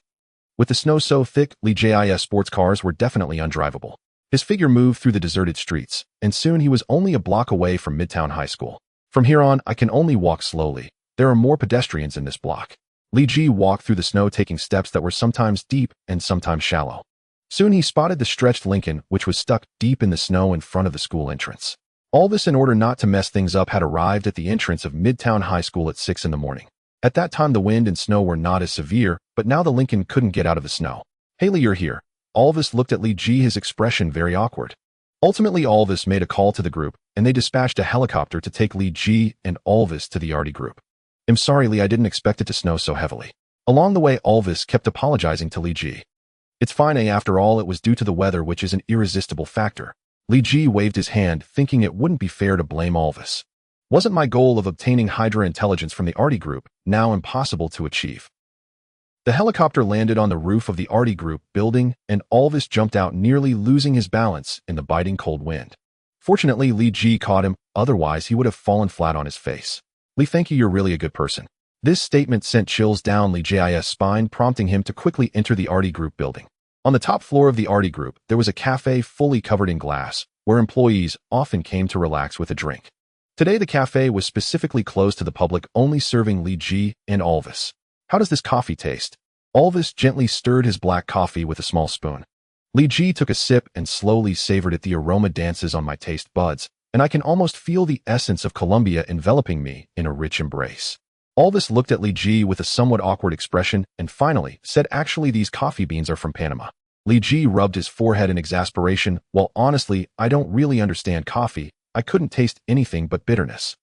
Speaker 1: With the snow so thick, Li Ji's sports cars were definitely undrivable. His figure moved through the deserted streets, and soon he was only a block away from Midtown High School. From here on, I can only walk slowly. There are more pedestrians in this block. Li Ji walked through the snow, taking steps that were sometimes deep and sometimes shallow. Soon he spotted the stretched Lincoln, which was stuck deep in the snow in front of the school entrance. Alvis, in order not to mess things up, had arrived at the entrance of Midtown High School at 6 in the morning. At that time, the wind and snow were not as severe, but now the Lincoln couldn't get out of the snow. "Haley, you're here." Alvis looked at Lee Ji, his expression very awkward. Ultimately, Alvis made a call to the group, and they dispatched a helicopter to take Lee Ji and Alvis to the RD group. "I'm sorry, Lee, I didn't expect it to snow so heavily." Along the way, Alvis kept apologizing to Lee Ji. "It's fine, after all, it was due to the weather, which is an irresistible factor." Lee Ji waved his hand, thinking it wouldn't be fair to blame Alvis. "Wasn't my goal of obtaining Hydra intelligence from the RD group now impossible to achieve?" The helicopter landed on the roof of the RD group building, and Alvis jumped out, nearly losing his balance in the biting cold wind. Fortunately, Lee Ji caught him, otherwise he would have fallen flat on his face. "Lee, thank you, you're really a good person." This statement sent chills down Lee Ji's spine, prompting him to quickly enter the RD group building. On the top floor of the RD group, there was a cafe fully covered in glass, where employees often came to relax with a drink. Today, the cafe was specifically closed to the public, only serving Lee Ji and Alvis. "How does this coffee taste?" Alvis gently stirred his black coffee with a small spoon. Lee Ji took a sip and slowly savored it. "The aroma dances on my taste buds, and I can almost feel the essence of Colombia enveloping me in a rich embrace." Alvis looked at Lee Ji with a somewhat awkward expression and finally said, "Actually, these coffee beans are from Panama." Lee Ji rubbed his forehead in exasperation. "Well, honestly, I don't really understand coffee. I couldn't taste anything but bitterness."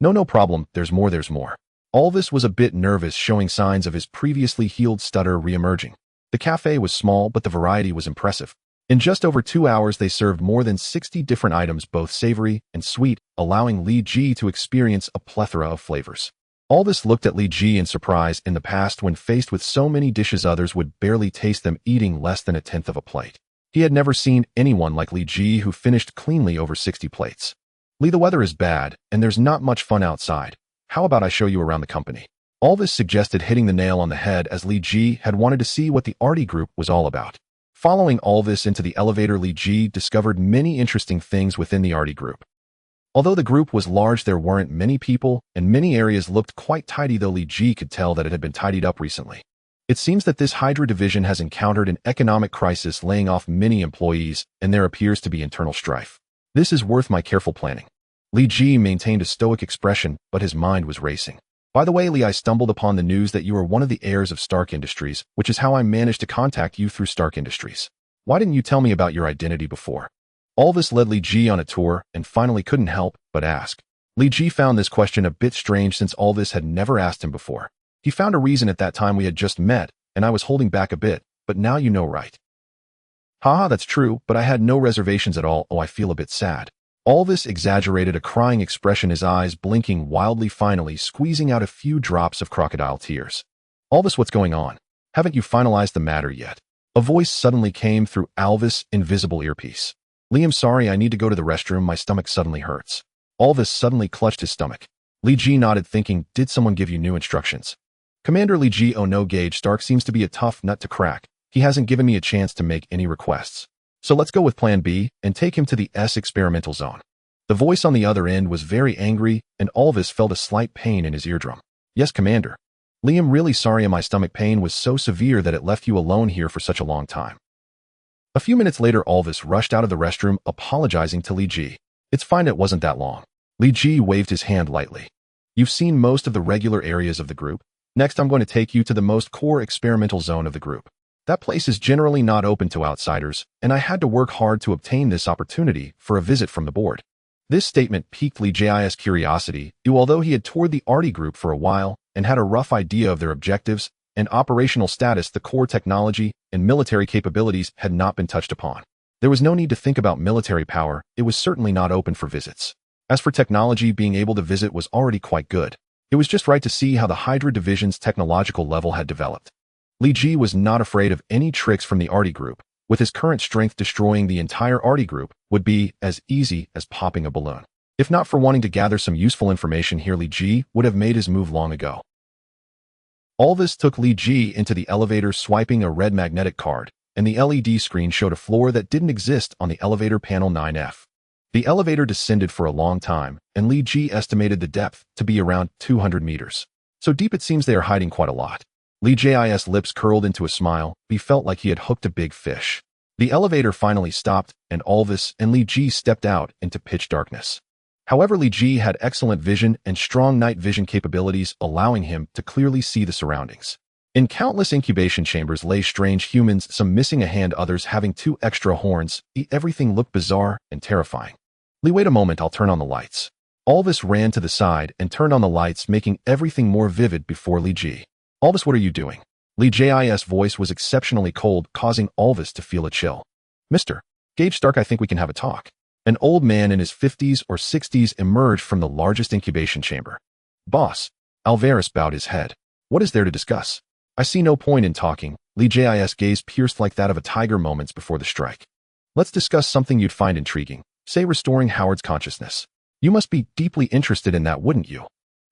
Speaker 1: No problem, there's more. Alvis was a bit nervous, showing signs of his previously healed stutter re-emerging. The cafe was small, but the variety was impressive. In just over 2 hours, they served more than 60 different items, both savory and sweet, allowing Lee Ji to experience a plethora of flavors. Alvis looked at Lee Ji in surprise. In the past, when faced with so many dishes, others would barely taste them, eating less than a tenth of a plate. He had never seen anyone like Lee Ji who finished cleanly over 60 plates. "Lee, the weather is bad, and there's not much fun outside. How about I show you around the company?" Alvis suggested, hitting the nail on the head, as Lee Ji had wanted to see what the RD group was all about. Following Alvis into the elevator, Lee Ji discovered many interesting things within the RD group. Although the group was large, there weren't many people, and many areas looked quite tidy, though Lee Ji could tell that it had been tidied up recently. It seems that this Hydra division has encountered an economic crisis, laying off many employees, and there appears to be internal strife. "This is worth my careful planning." Lee Ji maintained a stoic expression, but his mind was racing. "By the way, Lee, I stumbled upon the news that you are one of the heirs of Stark Industries, which is how I managed to contact you through Stark Industries. Why didn't you tell me about your identity before?" Alvis led Lee Ji on a tour and finally couldn't help but ask. Lee Ji found this question a bit strange, since Alvis had never asked him before. He found a reason: "At that time we had just met, and I was holding back a bit, but now you know, right?" "Haha, that's true, but I had no reservations at all. Oh, I feel a bit sad." Alvis exaggerated a crying expression, his eyes blinking wildly, finally squeezing out a few drops of crocodile tears. "Alvis, what's going on? Haven't you finalized the matter yet?" A voice suddenly came through Alvis' invisible earpiece. "Lee, I'm sorry, I need to go to the restroom. My stomach suddenly hurts." Alvis suddenly clutched his stomach. Lee Ji nodded, thinking, "Did someone give you new instructions?" "Commander Lee Ji, oh no, Gage Stark seems to be a tough nut to crack. He hasn't given me a chance to make any requests. So let's go with Plan B and take him to the S experimental zone." The voice on the other end was very angry, and Alvis felt a slight pain in his eardrum. "Yes, Commander." "Lee, I'm really sorry, my stomach pain was so severe that it left you alone here for such a long time." A few minutes later, Alvis rushed out of the restroom, apologizing to Lee Ji. "It's fine, it wasn't that long." Lee Ji waved his hand lightly. "You've seen most of the regular areas of the group. Next, I'm going to take you to the most core experimental zone of the group. That place is generally not open to outsiders, and I had to work hard to obtain this opportunity for a visit from the board." This statement piqued Lee Ji's curiosity, although he had toured the RD group for a while and had a rough idea of their objectives and operational status. The core technology and military capabilities had not been touched upon. There was no need to think about military power. It was certainly not open for visits. As for technology, being able to visit was already quite good. It was just right to see how the Hydra division's technological level had developed. Lee Ji was not afraid of any tricks from the RD group. With his current strength, destroying the entire RD group would be as easy as popping a balloon. If not for wanting to gather some useful information here, Lee Ji would have made his move long ago. Alvis took Lee Ji into the elevator, swiping a red magnetic card, and the LED screen showed a floor that didn't exist on the elevator panel 9F. The elevator descended for a long time, and Lee Ji estimated the depth to be around 200 meters. So deep it seems they are hiding quite a lot. Lee Ji's lips curled into a smile. He felt like he had hooked a big fish. The elevator finally stopped, and Alvis and Li Ji stepped out into pitch darkness. However, Li Ji had excellent vision and strong night vision capabilities, allowing him to clearly see the surroundings. In countless incubation chambers lay strange humans, some missing a hand, others having 2 extra horns. Everything looked bizarre and terrifying. Li, wait a moment, I'll turn on the lights. Alvis ran to the side and turned on the lights, making everything more vivid before Li Ji. Alvis, what are you doing? Li Ji's voice was exceptionally cold, causing Alvis to feel a chill. Mr. Gage Stark, I think we can have a talk. An old man in his 50s or 60s emerged from the largest incubation chamber. Boss. Alvarez bowed his head. What is there to discuss? I see no point in talking. Li Ji's gaze pierced like that of a tiger moments before the strike. Let's discuss something you'd find intriguing, say restoring Howard's consciousness. You must be deeply interested in that, wouldn't you?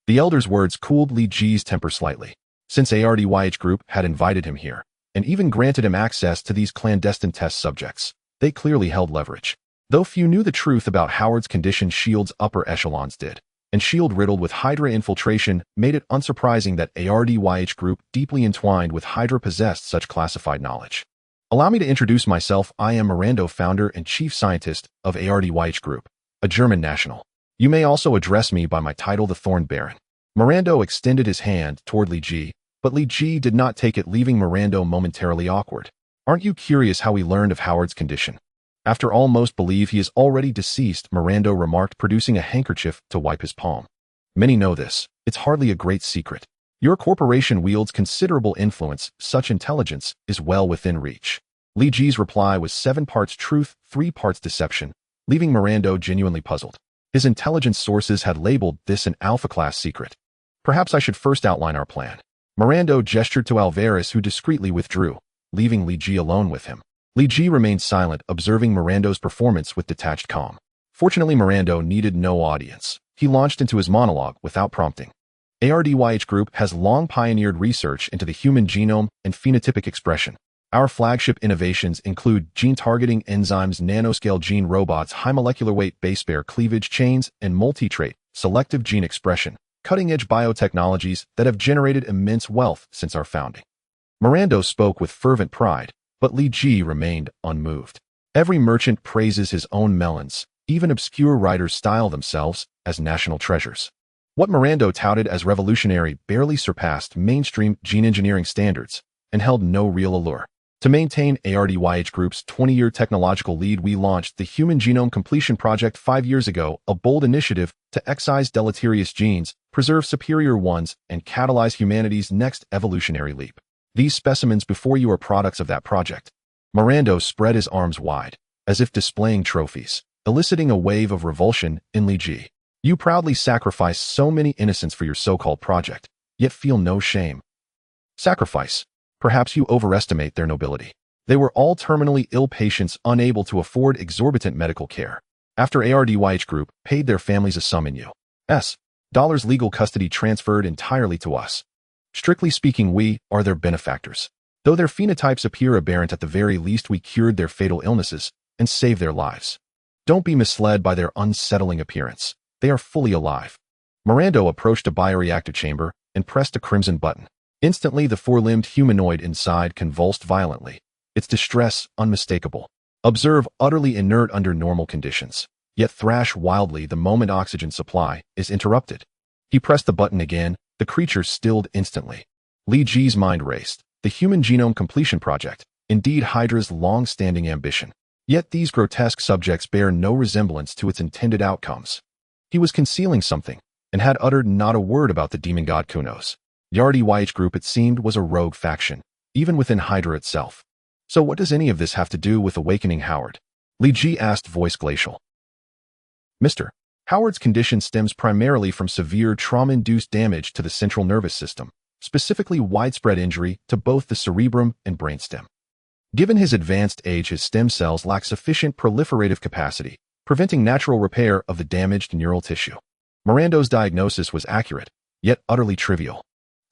Speaker 1: The elder's words cooled Li Ji's temper slightly. Since ARDYH Group had invited him here, and even granted him access to these clandestine test subjects, they clearly held leverage. Though few knew the truth about Howard's condition, S.H.I.E.L.D's upper echelons did, and S.H.I.E.L.D, riddled with Hydra infiltration, made it unsurprising that ARDYH Group, deeply entwined with Hydra, possessed such classified knowledge. Allow me to introduce myself. I am Mirando, founder and chief scientist of ARDYH Group, a German national. You may also address me by my title, the Thorn Baron. Mirando extended his hand toward Li Ji, but Li Ji did not take it, leaving Mirando momentarily awkward. Aren't you curious how we learned of Howard's condition? After all, most believe he is already deceased, Mirando remarked, producing a handkerchief to wipe his palm. Many know this. It's hardly a great secret. Your corporation wields considerable influence. Such intelligence is well within reach. Li Ji's reply was 7 parts truth, 3 parts deception, leaving Mirando genuinely puzzled. His intelligence sources had labeled this an alpha-class secret. Perhaps I should first outline our plan. Mirando gestured to Alvarez, who discreetly withdrew, leaving Li Ji alone with him. Li Ji remained silent, observing Mirando's performance with detached calm. Fortunately, Mirando needed no audience. He launched into his monologue without prompting. ARDYH Group has long pioneered research into the human genome and phenotypic expression. Our flagship innovations include gene-targeting enzymes, nanoscale gene robots, high molecular weight base pair cleavage chains, and multi-trait, selective gene expression, cutting-edge biotechnologies that have generated immense wealth since our founding. Mirando spoke with fervent pride, but Li Ji remained unmoved. Every merchant praises his own melons. Even obscure writers style themselves as national treasures. What Mirando touted as revolutionary barely surpassed mainstream gene engineering standards and held no real allure. To maintain ARDYH Group's 20-year technological lead, we launched the Human Genome Completion Project 5 years ago, a bold initiative to excise deleterious genes, preserve superior ones, and catalyze humanity's next evolutionary leap. These specimens before you are products of that project. Mirando spread his arms wide, as if displaying trophies, eliciting a wave of revulsion in Li Ji. You proudly sacrificed so many innocents for your so-called project, yet feel no shame. Sacrifice. Perhaps you overestimate their nobility. They were all terminally ill patients unable to afford exorbitant medical care. After ARDYH Group paid their families a sum in U.S. dollars, legal custody transferred entirely to us. Strictly speaking, we are their benefactors. Though their phenotypes appear aberrant, at the very least we cured their fatal illnesses and saved their lives. Don't be misled by their unsettling appearance. They are fully alive. Mirando approached a bioreactor chamber and pressed a crimson button. Instantly, the 4-limbed humanoid inside convulsed violently, its distress unmistakable. Observe utterly inert under normal conditions, yet thrash wildly the moment oxygen supply is interrupted. He pressed the button again. The creature stilled instantly. Li Ji's mind raced. The Human Genome Completion Project, indeed Hydra's long-standing ambition. Yet these grotesque subjects bear no resemblance to its intended outcomes. He was concealing something, and had uttered not a word about the demon god Kunos. ARDYH Group, it seemed, was a rogue faction, even within Hydra itself. So what does any of this have to do with awakening Howard? Li Ji asked, voice glacial. Mr. Howard's condition stems primarily from severe trauma-induced damage to the central nervous system, specifically widespread injury to both the cerebrum and brainstem. Given his advanced age, his stem cells lack sufficient proliferative capacity, preventing natural repair of the damaged neural tissue. Mirando's diagnosis was accurate, yet utterly trivial.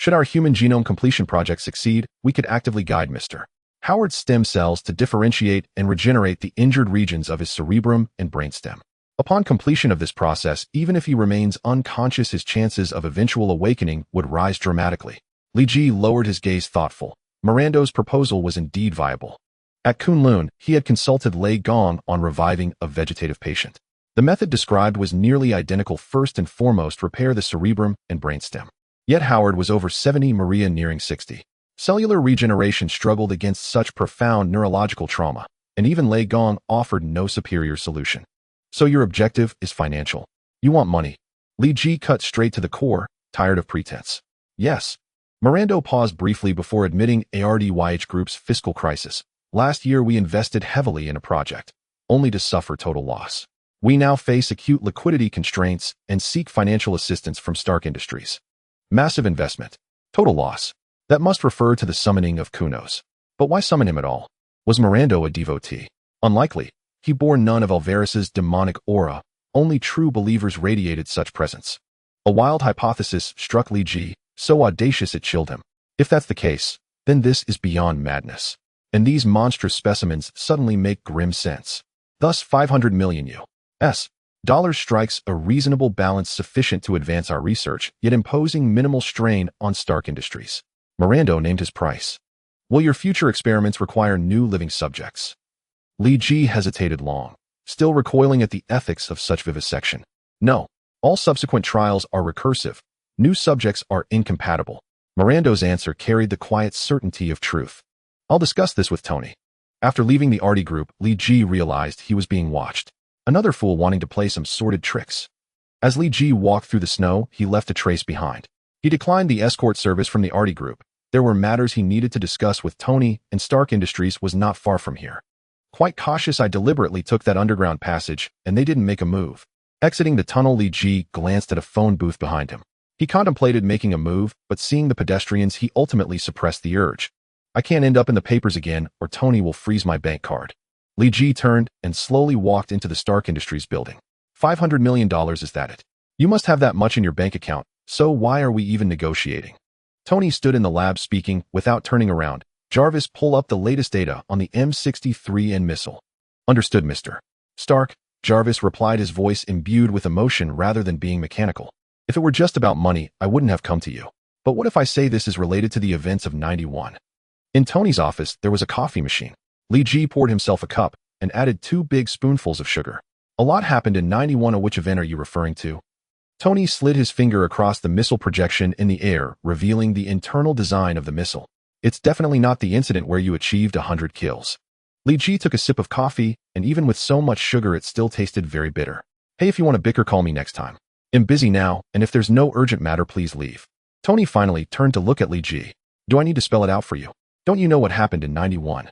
Speaker 1: Should our Human Genome Completion Project succeed, we could actively guide Mr. Howard's stem cells to differentiate and regenerate the injured regions of his cerebrum and brainstem. Upon completion of this process, even if he remains unconscious, his chances of eventual awakening would rise dramatically. Li Ji lowered his gaze, thoughtful. Mirando's proposal was indeed viable. At Kunloon, he had consulted Lei Gong on reviving a vegetative patient. The method described was nearly identical. First and foremost, repair the cerebrum and brainstem. Yet Howard was over 70, Maria nearing 60. Cellular regeneration struggled against such profound neurological trauma, and even Lei Gong offered no superior solution. So your objective is financial. You want money. Li Ji cut straight to the core, tired of pretense. Yes. Mirando paused briefly before admitting ARDYH Group's fiscal crisis. Last year we invested heavily in a project, only to suffer total loss. We now face acute liquidity constraints and seek financial assistance from Stark Industries. Massive investment. Total loss. That must refer to the summoning of Kunos. But why summon him at all? Was Mirando a devotee? Unlikely. He bore none of Alvarez's demonic aura. Only true believers radiated such presence. A wild hypothesis struck Li Ji, so audacious it chilled him. If that's the case, then this is beyond madness. And these monstrous specimens suddenly make grim sense. Thus 500 million U.S. dollars strikes a reasonable balance sufficient to advance our research, yet imposing minimal strain on Stark Industries. Mirando named his price. Will your future experiments require new living subjects? Li Ji hesitated long, still recoiling at the ethics of such vivisection. No. All subsequent trials are recursive. New subjects are incompatible. Mirando's answer carried the quiet certainty of truth. I'll discuss this with Tony. After leaving the Artie group, Li Ji realized he was being watched. Another fool wanting to play some sordid tricks. As Li Ji walked through the snow, he left a trace behind. He declined the escort service from the Artie group. There were matters he needed to discuss with Tony, and Stark Industries was not far from here. Quite cautious, I deliberately took that underground passage, and they didn't make a move. Exiting the tunnel, Li Ji glanced at a phone booth behind him. He contemplated making a move, but seeing the pedestrians, he ultimately suppressed the urge. I can't end up in the papers again, or Tony will freeze my bank card. Li Ji turned and slowly walked into the Stark Industries building. $500 million, is that it? You must have that much in your bank account, so why are we even negotiating? Tony stood in the lab speaking, without turning around. Jarvis, pull up the latest data on the M63N missile. Understood, Mr. Stark, Jarvis replied, his voice imbued with emotion rather than being mechanical. If it were just about money, I wouldn't have come to you. But what if I say this is related to the events of 91? In Tony's office, there was a coffee machine. Li Ji poured himself a cup and added 2 big spoonfuls of sugar. A lot happened in 91. Which event are you referring to? Tony slid his finger across the missile projection in the air, revealing the internal design of the missile. It's definitely not the incident where you achieved 100 kills. Li Ji took a sip of coffee, and even with so much sugar it still tasted very bitter. Hey, if you want to bicker, call me next time. I'm busy now, and if there's no urgent matter, please leave. Tony finally turned to look at Li Ji. Do I need to spell it out for you? Don't you know what happened in 91?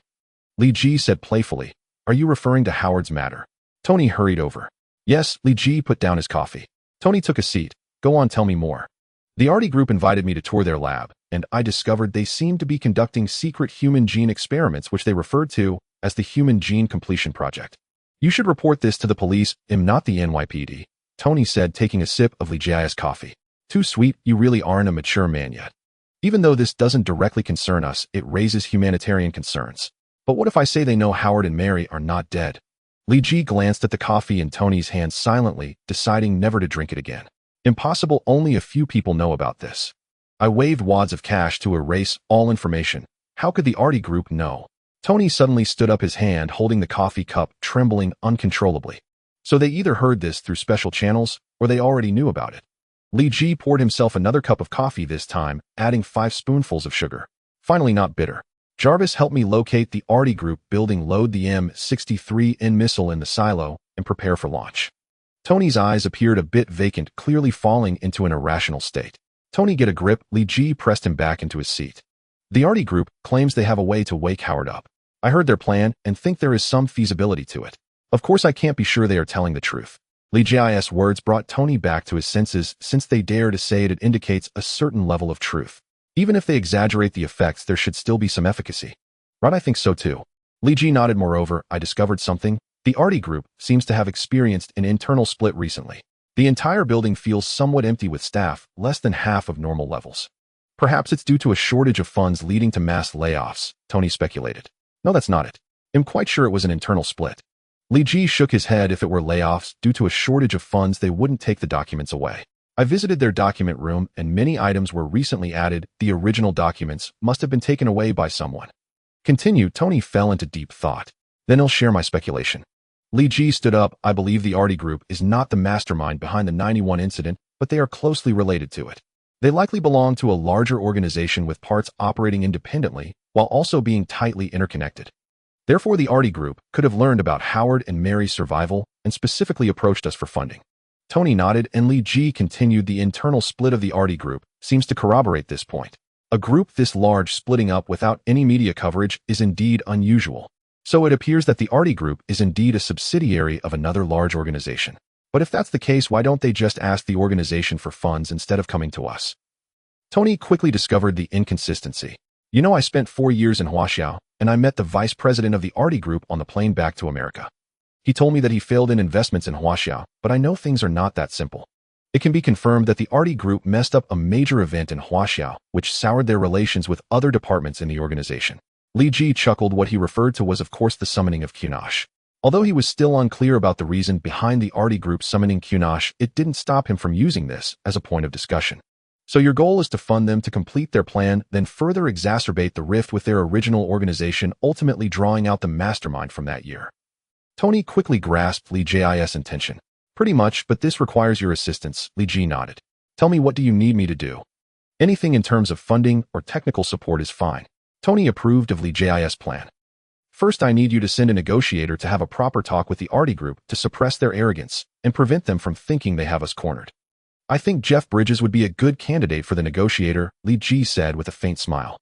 Speaker 1: Li Ji said playfully. Are you referring to Howard's matter? Tony hurried over. Yes, Li Ji put down his coffee. Tony took a seat. Go on, tell me more. The Artie group invited me to tour their lab, and I discovered they seemed to be conducting secret human gene experiments which they referred to as the Human Gene Completion Project. You should report this to the police, not the NYPD, Tony said, taking a sip of Li Ji's coffee. Too sweet, you really aren't a mature man yet. Even though this doesn't directly concern us, it raises humanitarian concerns. But what if I say they know Howard and Mary are not dead? Li Ji glanced at the coffee in Tony's hand silently, deciding never to drink it again. Impossible, only a few people know about this. I waved wads of cash to erase all information. How could the Artie group know? Tony suddenly stood up, his hand holding the coffee cup, trembling uncontrollably. So they either heard this through special channels, or they already knew about it. Li Ji poured himself another cup of coffee, this time adding 5 spoonfuls of sugar. Finally, not bitter. Jarvis, help me locate the Artie group building, load the M63N missile in the silo, and prepare for launch. Tony's eyes appeared a bit vacant, clearly falling into an irrational state. Tony, get a grip. Li Ji pressed him back into his seat. The Artie group claims they have a way to wake Howard up. I heard their plan and think there is some feasibility to it. Of course, I can't be sure they are telling the truth. Li Ji's words brought Tony back to his senses. Since they dare to say it, it indicates a certain level of truth. Even if they exaggerate the effects, there should still be some efficacy. Right, I think so too. Li Ji nodded. Moreover, I discovered something. The Artie group seems to have experienced an internal split recently. The entire building feels somewhat empty with staff, less than half of normal levels. Perhaps it's due to a shortage of funds leading to mass layoffs, Tony speculated. No, that's not it. I'm quite sure it was an internal split. Li Ji shook his head. If it were layoffs due to a shortage of funds, they wouldn't take the documents away. I visited their document room, and many items were recently added. The original documents must have been taken away by someone. Continue. Tony fell into deep thought. Then he'll share my speculation. Li Ji stood up. I believe the S.H.I.E.L.D group is not the mastermind behind the 91 incident, but they are closely related to it. They likely belong to a larger organization with parts operating independently while also being tightly interconnected. Therefore, the S.H.I.E.L.D group could have learned about Howard and Mary's survival and specifically approached us for funding. Tony nodded, and Li Ji continued. The internal split of the S.H.I.E.L.D group seems to corroborate this point. A group this large splitting up without any media coverage is indeed unusual. So it appears that the S.H.I.E.L.D group is indeed a subsidiary of another large organization. But if that's the case, why don't they just ask the organization for funds instead of coming to us? Tony quickly discovered the inconsistency. You know, I spent 4 years in Huaxiao, and I met the vice president of the S.H.I.E.L.D group on the plane back to America. He told me that he failed in investments in Huaxiao, but I know things are not that simple. It can be confirmed that the S.H.I.E.L.D group messed up a major event in Huaxiao, which soured their relations with other departments in the organization. Li Ji chuckled. What he referred to was, of course, the summoning of Kunosh. Although he was still unclear about the reason behind the S.H.I.E.L.D group summoning Kunosh, it didn't stop him from using this as a point of discussion. So your goal is to fund them to complete their plan, then further exacerbate the rift with their original organization, ultimately drawing out the mastermind from that year. Tony quickly grasped Li Ji's intention. Pretty much, but this requires your assistance. Li Ji nodded. Tell me, what do you need me to do? Anything in terms of funding or technical support is fine. Tony approved of Li Ji's plan. First, I need you to send a negotiator to have a proper talk with the S.H.I.E.L.D group to suppress their arrogance and prevent them from thinking they have us cornered. I think Jeff Bridges would be a good candidate for the negotiator, Li Ji said with a faint smile.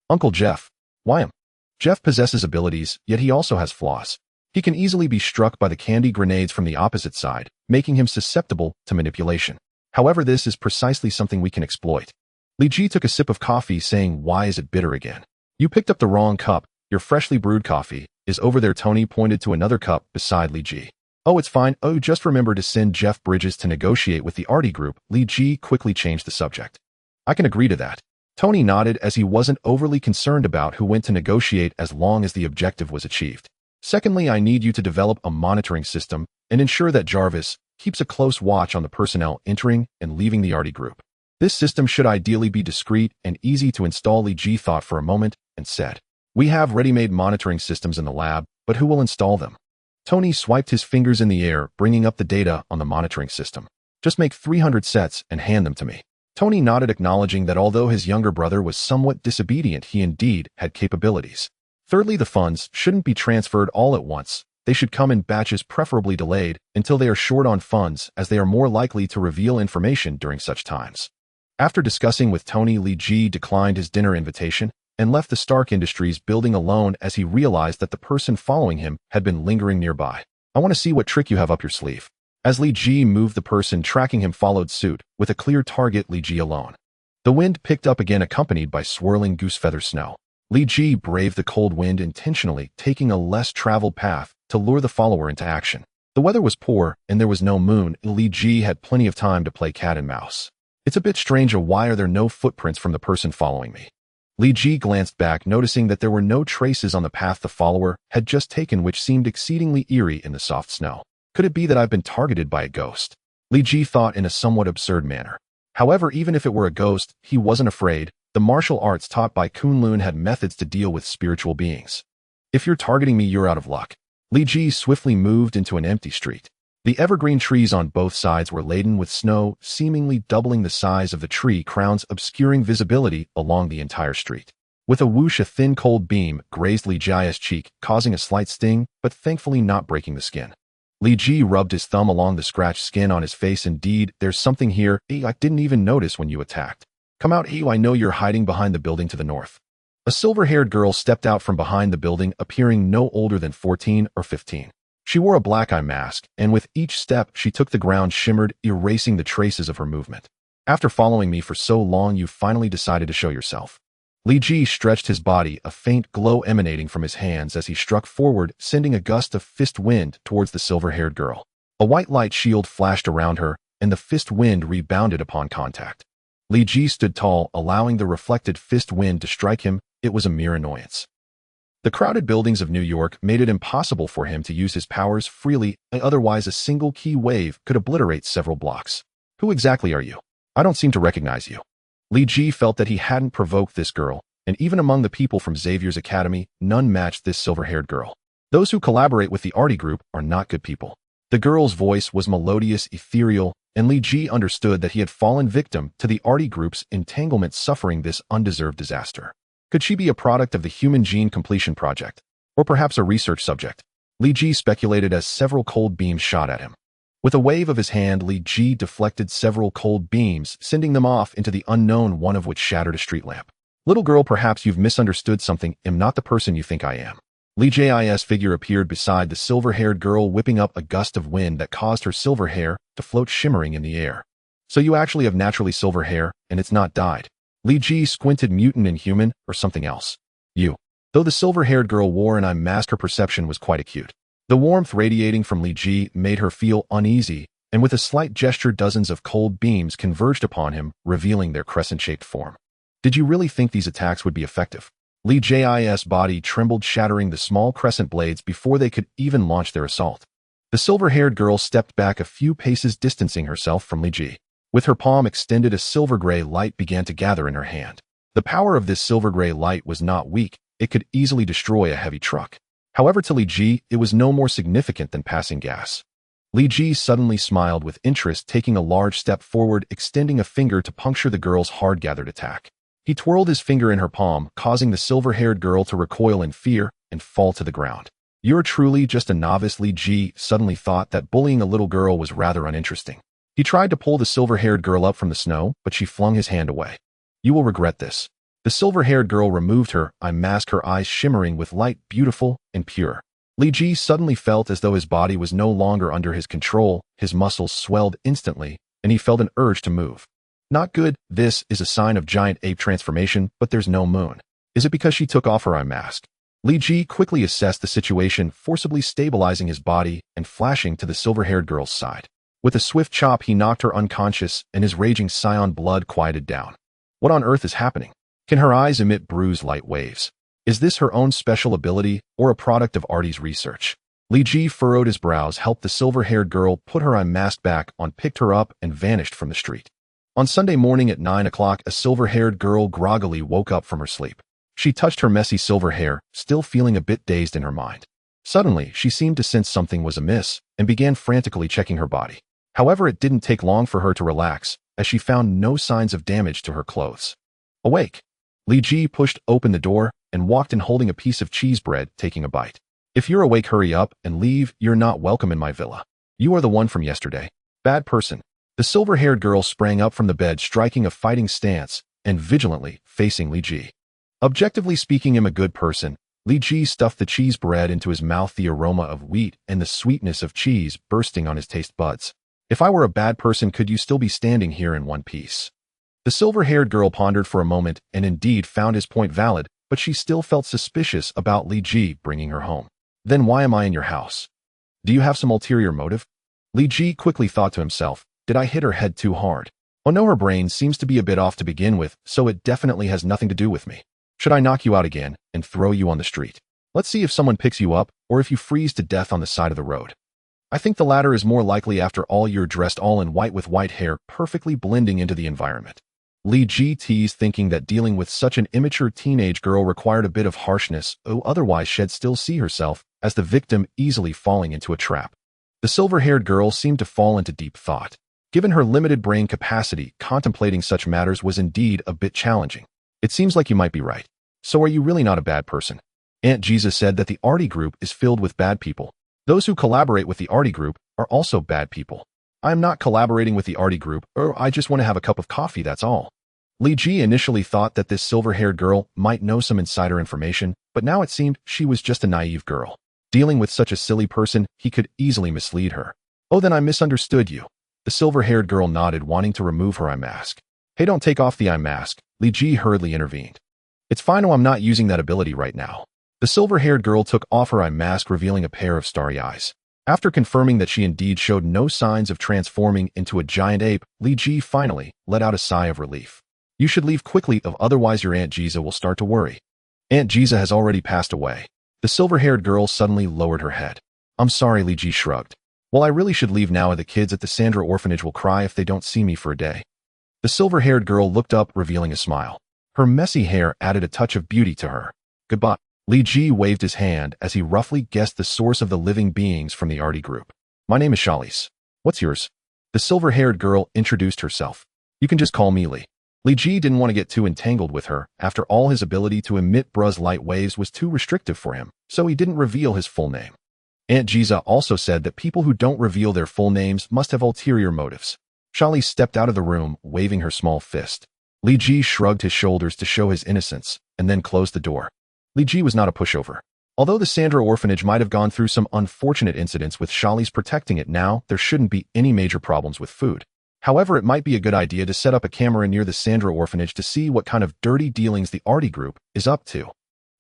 Speaker 1: Uncle Jeff. Why him? Jeff possesses abilities, yet he also has flaws. He can easily be struck by the candy grenades from the opposite side, making him susceptible to manipulation. However, this is precisely something we can exploit. Li Ji took a sip of coffee, saying, why is it bitter again? You picked up the wrong cup. Your freshly brewed coffee is over there. Tony pointed to another cup beside Li Ji. Oh, it's fine. Oh, just remember to send Jeff Bridges to negotiate with the S.H.I.E.L.D group. Li Ji quickly changed the subject. I can agree to that. Tony nodded, as he wasn't overly concerned about who went to negotiate as long as the objective was achieved. Secondly, I need you to develop a monitoring system and ensure that Jarvis keeps a close watch on the personnel entering and leaving the S.H.I.E.L.D group. This system should ideally be discreet and easy to install. Li Ji thought for a moment and said, we have ready-made monitoring systems in the lab, but who will install them? Tony swiped his fingers in the air, bringing up the data on the monitoring system. Just make 300 sets and hand them to me. Tony nodded, acknowledging that although his younger brother was somewhat disobedient, he indeed had capabilities. Thirdly, the funds shouldn't be transferred all at once. They should come in batches, preferably delayed, until they are short on funds, as they are more likely to reveal information during such times. After discussing with Tony, Li Ji declined his dinner invitation and left the Stark Industries building alone as he realized that the person following him had been lingering nearby. I want to see what trick you have up your sleeve. As Li Ji moved, the person tracking him followed suit, with a clear target: Li Ji alone. The wind picked up again, accompanied by swirling goosefeather snow. Li Ji braved the cold wind, intentionally taking a less traveled path to lure the follower into action. The weather was poor, and there was no moon. Li Ji had plenty of time to play cat and mouse. It's a bit strange. Why are there no footprints from the person following me? Li Ji glanced back, noticing that there were no traces on the path the follower had just taken, which seemed exceedingly eerie in the soft snow. Could it be that I've been targeted by a ghost? Li Ji thought in a somewhat absurd manner. However, even if it were a ghost, he wasn't afraid. The martial arts taught by Kunloon had methods to deal with spiritual beings. If you're targeting me, you're out of luck. Li Ji swiftly moved into an empty street. The evergreen trees on both sides were laden with snow, seemingly doubling the size of the tree crowns, obscuring visibility along the entire street. With a whoosh, a thin cold beam grazed Li Ji's cheek, causing a slight sting, but thankfully not breaking the skin. Li Ji rubbed his thumb along the scratched skin on his face. Indeed, there's something here. I didn't even notice when you attacked. Come out. I know you're hiding behind the building to the north. A silver-haired girl stepped out from behind the building, appearing no older than 14 or 15. She wore a black eye mask, and with each step she took, the ground shimmered, erasing the traces of her movement. After following me for so long, you finally decided to show yourself. Li Ji stretched his body, a faint glow emanating from his hands as he struck forward, sending a gust of fist wind towards the silver-haired girl. A white light shield flashed around her, and the fist wind rebounded upon contact. Li Ji stood tall, allowing the reflected fist wind to strike him. It was a mere annoyance. The crowded buildings of New York made it impossible for him to use his powers freely, otherwise a single key wave could obliterate several blocks. Who exactly are you? I don't seem to recognize you. Li Ji felt that he hadn't provoked this girl, and even among the people from Xavier's academy, none matched this silver-haired girl. Those who collaborate with the Artie group are not good people. The girl's voice was melodious, ethereal, and Li Ji understood that he had fallen victim to the Artie group's entanglement, suffering this undeserved disaster. Could she be a product of the Human Gene Completion Project? Or perhaps a research subject? Li Ji speculated as several cold beams shot at him. With a wave of his hand, Li Ji deflected several cold beams, sending them off into the unknown, one of which shattered a street lamp. Little girl, perhaps you've misunderstood something. I'm not the person you think I am. Li Ji's figure appeared beside the silver-haired girl, whipping up a gust of wind that caused her silver hair to float shimmering in the air. So you actually have naturally silver hair, and it's not dyed. Li Ji squinted. Mutant, inhuman, or something else? You. Though the silver-haired girl wore an eye mask, her perception was quite acute. The warmth radiating from Li Ji made her feel uneasy, and with a slight gesture, dozens of cold beams converged upon him, revealing their crescent-shaped form. Did you really think these attacks would be effective? Li Ji's body trembled, shattering the small crescent blades before they could even launch their assault. The silver-haired girl stepped back a few paces, distancing herself from Li Ji. With her palm extended, a silver-gray light began to gather in her hand. The power of this silver-gray light was not weak. It could easily destroy a heavy truck. However, to Li Ji, it was no more significant than passing gas. Li Ji suddenly smiled with interest, taking a large step forward, extending a finger to puncture the girl's hard-gathered attack. He twirled his finger in her palm, causing the silver-haired girl to recoil in fear and fall to the ground. You're truly just a novice. Li Ji suddenly thought that bullying a little girl was rather uninteresting. He tried to pull the silver-haired girl up from the snow, but she flung his hand away. You will regret this. The silver-haired girl removed her eye mask, her eyes shimmering with light, beautiful and pure. Li Ji suddenly felt as though his body was no longer under his control. His muscles swelled instantly, and he felt an urge to move. Not good. This is a sign of giant ape transformation, but there's no moon. Is it because she took off her eye mask? Li Ji quickly assessed the situation, forcibly stabilizing his body and flashing to the silver-haired girl's side. With a swift chop, he knocked her unconscious, and his raging Saiyan blood quieted down. What on earth is happening? Can her eyes emit bruised light waves? Is this her own special ability, or a product of Artie's research? Li Ji furrowed his brows, helped the silver-haired girl put her eye mask back on, picked her up, and vanished from the street. On Sunday morning at 9 o'clock, a silver-haired girl groggily woke up from her sleep. She touched her messy silver hair, still feeling a bit dazed in her mind. Suddenly, she seemed to sense something was amiss, and began frantically checking her body. However, it didn't take long for her to relax, as she found no signs of damage to her clothes. Awake! Li Ji pushed open the door and walked in, holding a piece of cheese bread, taking a bite. If you're awake, hurry up and leave. You're not welcome in my villa. You are the one from yesterday. Bad person. The silver-haired girl sprang up from the bed, striking a fighting stance and vigilantly facing Li Ji. Objectively speaking, I'm a good person. Li Ji stuffed the cheese bread into his mouth, the aroma of wheat and the sweetness of cheese bursting on his taste buds. If I were a bad person, could you still be standing here in one piece? The silver-haired girl pondered for a moment and indeed found his point valid, but she still felt suspicious about Li Ji bringing her home. Then why am I in your house? Do you have some ulterior motive? Li Ji quickly thought to himself, did I hit her head too hard? Oh no, her brain seems to be a bit off to begin with, so it definitely has nothing to do with me. Should I knock you out again and throw you on the street? Let's see if someone picks you up or if you freeze to death on the side of the road. I think the latter is more likely. After all, you're dressed all in white with white hair, perfectly blending into the environment. Li Ji teased, thinking that dealing with such an immature teenage girl required a bit of harshness, otherwise she'd still see herself as the victim, easily falling into a trap. The silver-haired girl seemed to fall into deep thought. Given her limited brain capacity, contemplating such matters was indeed a bit challenging. It seems like you might be right. So are you really not a bad person? Aunt Jesus said that the Artie group is filled with bad people. Those who collaborate with the Artie group are also bad people. I am not collaborating with the Artie group, I just want to have a cup of coffee, that's all. Li Ji initially thought that this silver-haired girl might know some insider information, but now it seemed she was just a naive girl. Dealing with such a silly person, he could easily mislead her. Oh, then I misunderstood you. The silver-haired girl nodded, wanting to remove her eye mask. Hey, don't take off the eye mask, Li Ji hurriedly intervened. It's fine, I'm not using that ability right now. The silver-haired girl took off her eye mask, revealing a pair of starry eyes. After confirming that she indeed showed no signs of transforming into a giant ape, Li Ji finally let out a sigh of relief. You should leave quickly, otherwise your Aunt Giza will start to worry. Aunt Giza has already passed away. The silver-haired girl suddenly lowered her head. I'm sorry, Li Ji shrugged. Well, I really should leave now. The kids at the Sandra orphanage will cry if they don't see me for a day. The silver-haired girl looked up, revealing a smile. Her messy hair added a touch of beauty to her. Goodbye. Li Ji waved his hand as he roughly guessed the source of the living beings from the S.H.I.E.L.D group. My name is S.H.I.E.L.D. What's yours? The silver-haired girl introduced herself. You can just call me Li. Li Ji didn't want to get too entangled with her. After all, his ability to emit Bruh's light waves was too restrictive for him, so he didn't reveal his full name. Aunt Jiza also said that people who don't reveal their full names must have ulterior motives. S.H.I.E.L.D stepped out of the room, waving her small fist. Li Ji shrugged his shoulders to show his innocence, and then closed the door. Li Ji was not a pushover. Although the Sandra orphanage might have gone through some unfortunate incidents with S.H.I.E.L.D's protecting it now, there shouldn't be any major problems with food. However, it might be a good idea to set up a camera near the Sandra orphanage to see what kind of dirty dealings the S.H.I.E.L.D group is up to.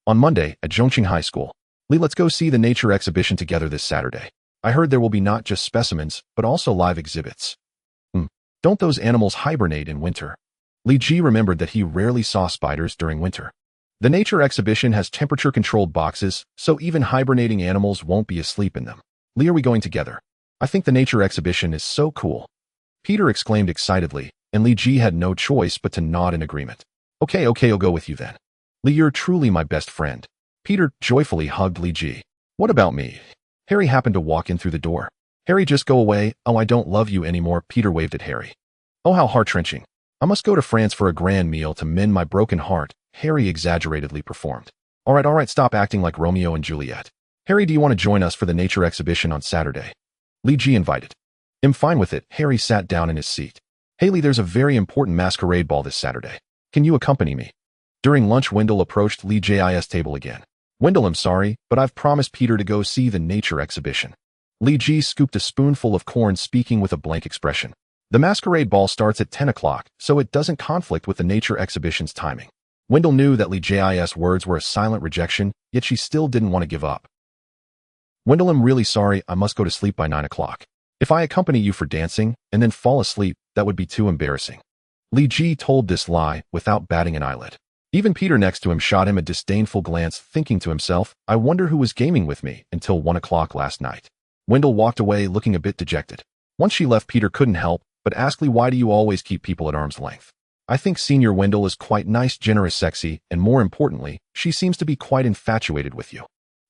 Speaker 1: On Monday, at Zhongqing High School, Li, let's go see the nature exhibition together this Saturday. I heard there will be not just specimens, but also live exhibits. Don't those animals hibernate in winter? Li Ji remembered that he rarely saw spiders during winter. The nature exhibition has temperature-controlled boxes, so even hibernating animals won't be asleep in them. Li, are we going together? I think the nature exhibition is so cool. Peter exclaimed excitedly, and Li Ji had no choice but to nod in agreement. Okay, I'll go with you then. Li, you're truly my best friend. Peter joyfully hugged Li Ji. What about me? Harry happened to walk in through the door. Harry, just go away. Oh, I don't love you anymore. Peter waved at Harry. Oh, how heart-wrenching. I must go to France for a grand meal to mend my broken heart, Harry exaggeratedly performed. All right, stop acting like Romeo and Juliet. Harry, do you want to join us for the nature exhibition on Saturday? Li Ji invited. I'm fine with it. Harry sat down in his seat. Haley, there's a very important masquerade ball this Saturday. Can you accompany me? During lunch, Wendell approached Li Ji's table again. Wendell, I'm sorry, but I've promised Peter to go see the nature exhibition. Li Ji scooped a spoonful of corn, speaking with a blank expression. The masquerade ball starts at 10 o'clock, so it doesn't conflict with the nature exhibition's timing. Wendell knew that Li Ji's words were a silent rejection, yet she still didn't want to give up. Wendell, I'm really sorry, I must go to sleep by 9 o'clock. If I accompany you for dancing and then fall asleep, that would be too embarrassing. Li Ji told this lie without batting an eyelid. Even Peter next to him shot him a disdainful glance, thinking to himself, I wonder who was gaming with me until 1 o'clock last night. Wendell walked away looking a bit dejected. Once she left, Peter couldn't help but ask Li, why do you always keep people at arm's length? I think Senior Wendell is quite nice, generous, sexy, and more importantly, she seems to be quite infatuated with you.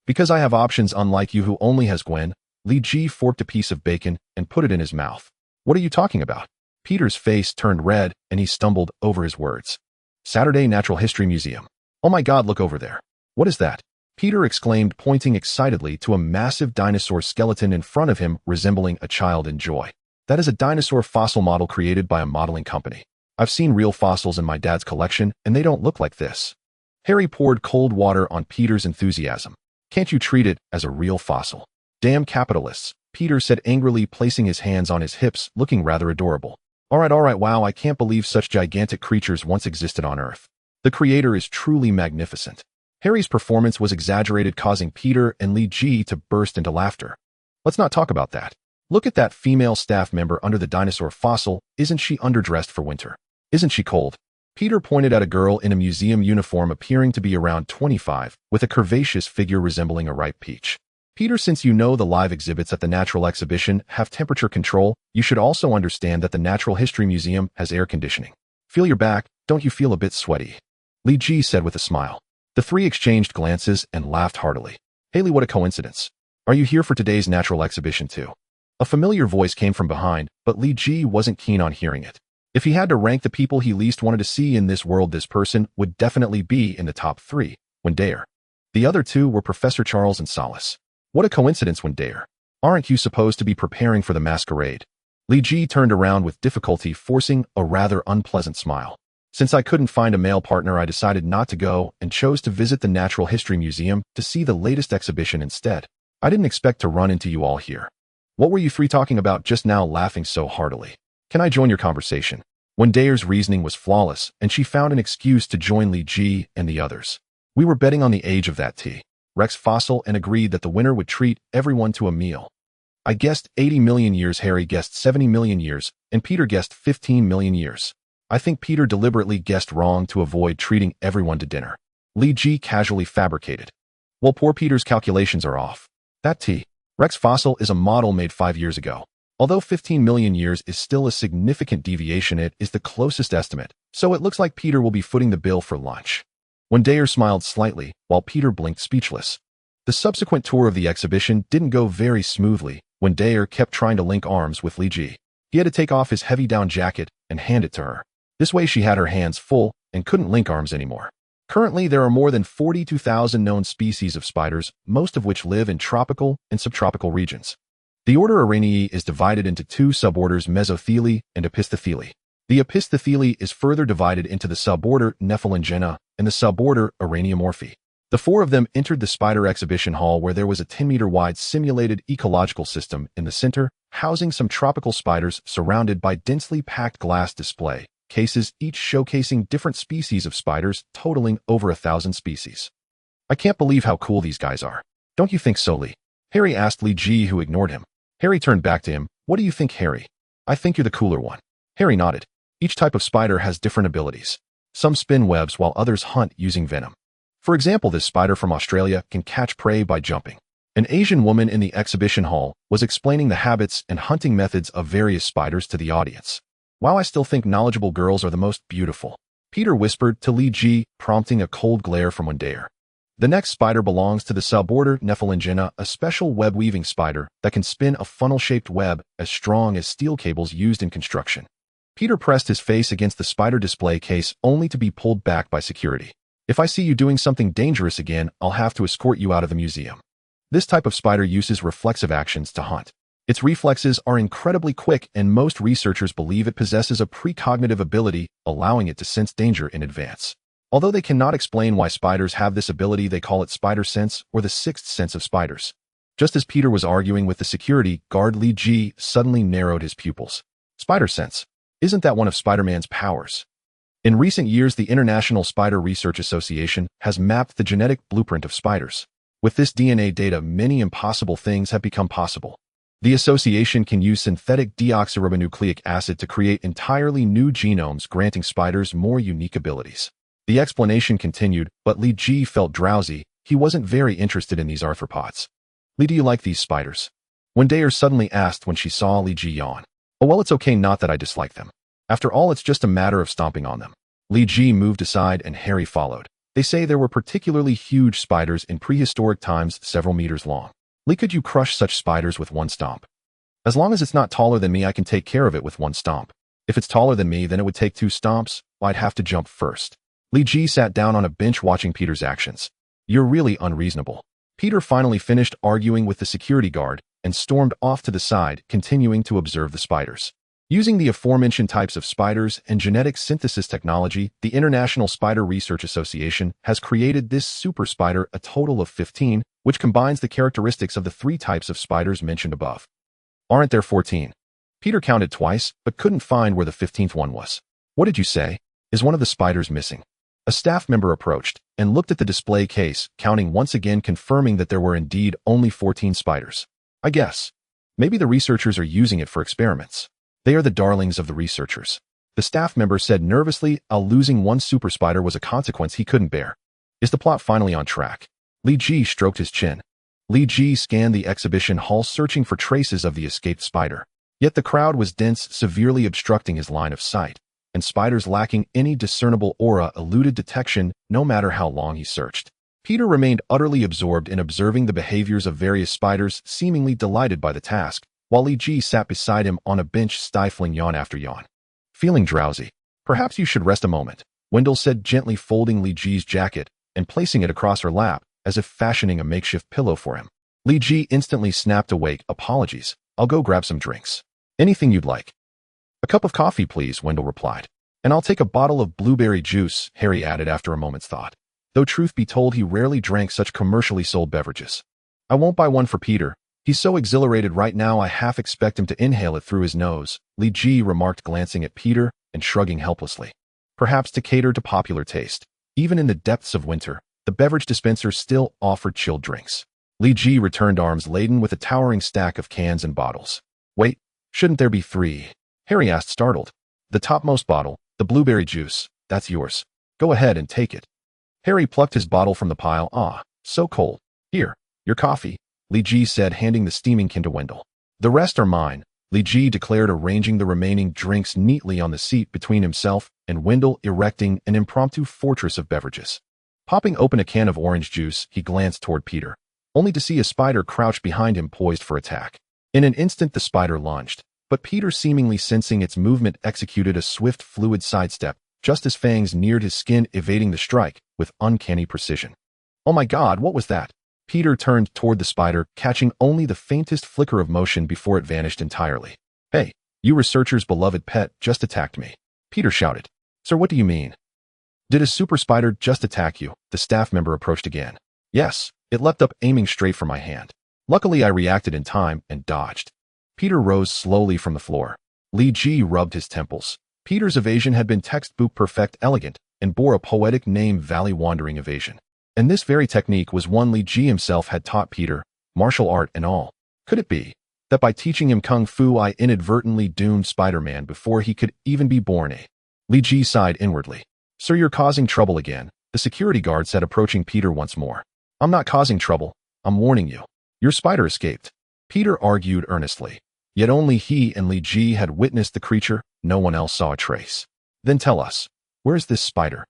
Speaker 1: Because I have options unlike you who only has Gwen. Li Ji forked a piece of bacon and put it in his mouth. What are you talking about? Peter's face turned red and he stumbled over his words. Saturday Natural History Museum. Oh my God, look over there. What is that? Peter exclaimed, pointing excitedly to a massive dinosaur skeleton in front of him, resembling a child in joy. That is a dinosaur fossil model created by a modeling company. I've seen real fossils in my dad's collection, and they don't look like this. Harry poured cold water on Peter's enthusiasm. Can't you treat it as a real fossil? Damn capitalists, Peter said angrily, placing his hands on his hips, looking rather adorable. All right, wow, I can't believe such gigantic creatures once existed on Earth. The creator is truly magnificent. Harry's performance was exaggerated, causing Peter and Li Ji to burst into laughter. Let's not talk about that. Look at that female staff member under the dinosaur fossil. Isn't she underdressed for winter? Isn't she cold? Peter pointed at a girl in a museum uniform appearing to be around 25, with a curvaceous figure resembling a ripe peach. Peter, since you know the live exhibits at the Natural Exhibition have temperature control, you should also understand that the Natural History Museum has air conditioning. Feel your back, don't you feel a bit sweaty? Li Ji said with a smile. The three exchanged glances and laughed heartily. Haley, what a coincidence. Are you here for today's Natural Exhibition too? A familiar voice came from behind, but Li Ji wasn't keen on hearing it. If he had to rank the people he least wanted to see in this world, this person would definitely be in the top 3, Wendayer. The other two were Professor Charles and Solace. What a coincidence, Wendayer. Aren't you supposed to be preparing for the masquerade? Li Ji turned around with difficulty, forcing a rather unpleasant smile. Since I couldn't find a male partner, I decided not to go and chose to visit the Natural History Museum to see the latest exhibition instead. I didn't expect to run into you all here. What were you three talking about just now, laughing so heartily? Can I join your conversation? Wendayer's reasoning was flawless, and she found an excuse to join Li Ji and the others. We were betting on the age of that T-Rex fossil and agreed that the winner would treat everyone to a meal. I guessed 80 million years, Harry guessed 70 million years, and Peter guessed 15 million years. I think Peter deliberately guessed wrong to avoid treating everyone to dinner. Li Ji casually fabricated. Well, poor Peter's calculations are off. That T-Rex fossil is a model made 5 years ago. Although 15 million years is still a significant deviation, it is the closest estimate, so it looks like Peter will be footing the bill for lunch. Wendayer smiled slightly, while Peter blinked speechless. The subsequent tour of the exhibition didn't go very smoothly. Wendayer kept trying to link arms with Li Ji. He had to take off his heavy down jacket and hand it to her. This way she had her hands full and couldn't link arms anymore. Currently, there are more than 42,000 known species of spiders, most of which live in tropical and subtropical regions. The order Araneae is divided into two suborders, Mesotheli and Episthetheli. The Episthetheli is further divided into the suborder Nephelingena and the suborder Araneomorphae. The four of them entered the spider exhibition hall, where there was a 10-meter-wide simulated ecological system in the center, housing some tropical spiders surrounded by densely packed glass display cases, each showcasing different species of spiders, totaling over 1,000 species. I can't believe how cool these guys are. Don't you think so, Lee? Harry asked Li Ji, who ignored him. Harry turned back to him. What do you think, Harry? I think you're the cooler one. Harry nodded. Each type of spider has different abilities. Some spin webs while others hunt using venom. For example, this spider from Australia can catch prey by jumping. An Asian woman in the exhibition hall was explaining the habits and hunting methods of various spiders to the audience. Wow, I still think knowledgeable girls are the most beautiful, Peter whispered to Li Ji, prompting a cold glare from Wendayer. The next spider belongs to the suborder Nephelingena, a special web-weaving spider that can spin a funnel-shaped web as strong as steel cables used in construction. Peter pressed his face against the spider display case, only to be pulled back by security. If I see you doing something dangerous again, I'll have to escort you out of the museum. This type of spider uses reflexive actions to hunt. Its reflexes are incredibly quick, and most researchers believe it possesses a precognitive ability, allowing it to sense danger in advance. Although they cannot explain why spiders have this ability, they call it spider sense or the sixth sense of spiders. Just as Peter was arguing with the security guard, Li Ji suddenly narrowed his pupils. Spider sense. Isn't that one of Spider-Man's powers? In recent years, the International Spider Research Association has mapped the genetic blueprint of spiders. With this DNA data, many impossible things have become possible. The association can use synthetic deoxyribonucleic acid to create entirely new genomes, granting spiders more unique abilities. The explanation continued, but Li Ji felt drowsy. He wasn't very interested in these arthropods. Li, do you like these spiders? Wendayer suddenly asked when she saw Li Ji yawn. Oh, well, it's okay, not that I dislike them. After all, it's just a matter of stomping on them. Li Ji moved aside and Harry followed. They say there were particularly huge spiders in prehistoric times, several meters long. Lee, could you crush such spiders with one stomp? As long as it's not taller than me, I can take care of it with one stomp. If it's taller than me, then it would take two stomps. I'd have to jump first. Li Ji sat down on a bench watching Peter's actions. You're really unreasonable. Peter finally finished arguing with the security guard and stormed off to the side, continuing to observe the spiders. Using the aforementioned types of spiders and genetic synthesis technology, the International Spider Research Association has created this super spider, a total of 15, which combines the characteristics of the three types of spiders mentioned above. Aren't there 14? Peter counted twice, but couldn't find where the 15th one was. What did you say? Is one of the spiders missing? A staff member approached and looked at the display case, counting once again, confirming that there were indeed only 14 spiders. I guess. Maybe the researchers are using it for experiments. They are the darlings of the researchers. The staff member said nervously, losing one super spider was a consequence he couldn't bear. Is the plot finally on track? Li Ji stroked his chin. Li Ji scanned the exhibition hall, searching for traces of the escaped spider. Yet the crowd was dense, severely obstructing his line of sight, and spiders lacking any discernible aura eluded detection no matter how long he searched. Peter remained utterly absorbed in observing the behaviors of various spiders, seemingly delighted by the task, while Li Ji sat beside him on a bench, stifling yawn after yawn. Feeling drowsy? Perhaps you should rest a moment, Wendell said, gently folding Li Ji's jacket and placing it across her lap, as if fashioning a makeshift pillow for him. Li Ji instantly snapped awake. Apologies, I'll go grab some drinks. Anything you'd like. A cup of coffee, please, Wendell replied. And I'll take a bottle of blueberry juice, Harry added after a moment's thought. Though truth be told, he rarely drank such commercially sold beverages. I won't buy one for Peter. He's so exhilarated right now I half expect him to inhale it through his nose, Li Ji remarked, glancing at Peter and shrugging helplessly. Perhaps to cater to popular taste. Even in the depths of winter, the beverage dispenser still offered chilled drinks. Li Ji returned, arms laden with a towering stack of cans and bottles. Wait, shouldn't there be 3? Harry asked, startled. The topmost bottle, the blueberry juice, that's yours. Go ahead and take it. Harry plucked his bottle from the pile. Ah, so cold. Here, your coffee, Li Ji said, handing the steaming can to Wendell. The rest are mine. Li Ji declared, arranging the remaining drinks neatly on the seat between himself and Wendell, erecting an impromptu fortress of beverages. Popping open a can of orange juice, he glanced toward Peter, only to see a spider crouch behind him poised for attack. In an instant the spider lunged, but Peter, seemingly sensing its movement, executed a swift, fluid sidestep, just as fangs neared his skin, evading the strike with uncanny precision. Oh my God, what was that? Peter turned toward the spider, catching only the faintest flicker of motion before it vanished entirely. Hey, you researcher's beloved pet just attacked me, Peter shouted. Sir, what do you mean? Did a super spider just attack you? The staff member approached again. Yes, it leapt up, aiming straight for my hand. Luckily, I reacted in time and dodged. Peter rose slowly from the floor. Li Ji rubbed his temples. Peter's evasion had been textbook perfect, elegant, and bore a poetic name, Valley Wandering Evasion. And this very technique was one Li Ji himself had taught Peter, martial art and all. Could it be that by teaching him kung fu I inadvertently doomed Spider-Man before he could even be born? Li Ji sighed inwardly. Sir, you're causing trouble again, the security guard said, approaching Peter once more. I'm not causing trouble, I'm warning you. Your spider escaped, Peter argued earnestly. Yet only he and Li Ji had witnessed the creature, no one else saw a trace. Then tell us, where's this spider?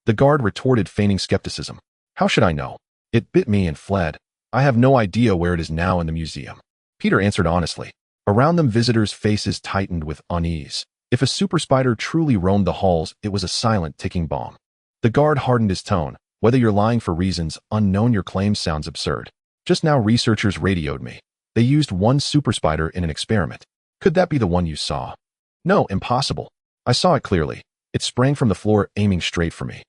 Speaker 1: The guard retorted, feigning skepticism. How should I know? It bit me and fled. I have no idea where it is now in the museum, Peter answered honestly. Around them visitors' faces tightened with unease. If a super spider truly roamed the halls, it was a silent ticking bomb. The guard hardened his tone. Whether you're lying for reasons unknown, your claim sounds absurd. Just now researchers radioed me. They used one super spider in an experiment. Could that be the one you saw? No, impossible. I saw it clearly. It sprang from the floor, aiming straight for me.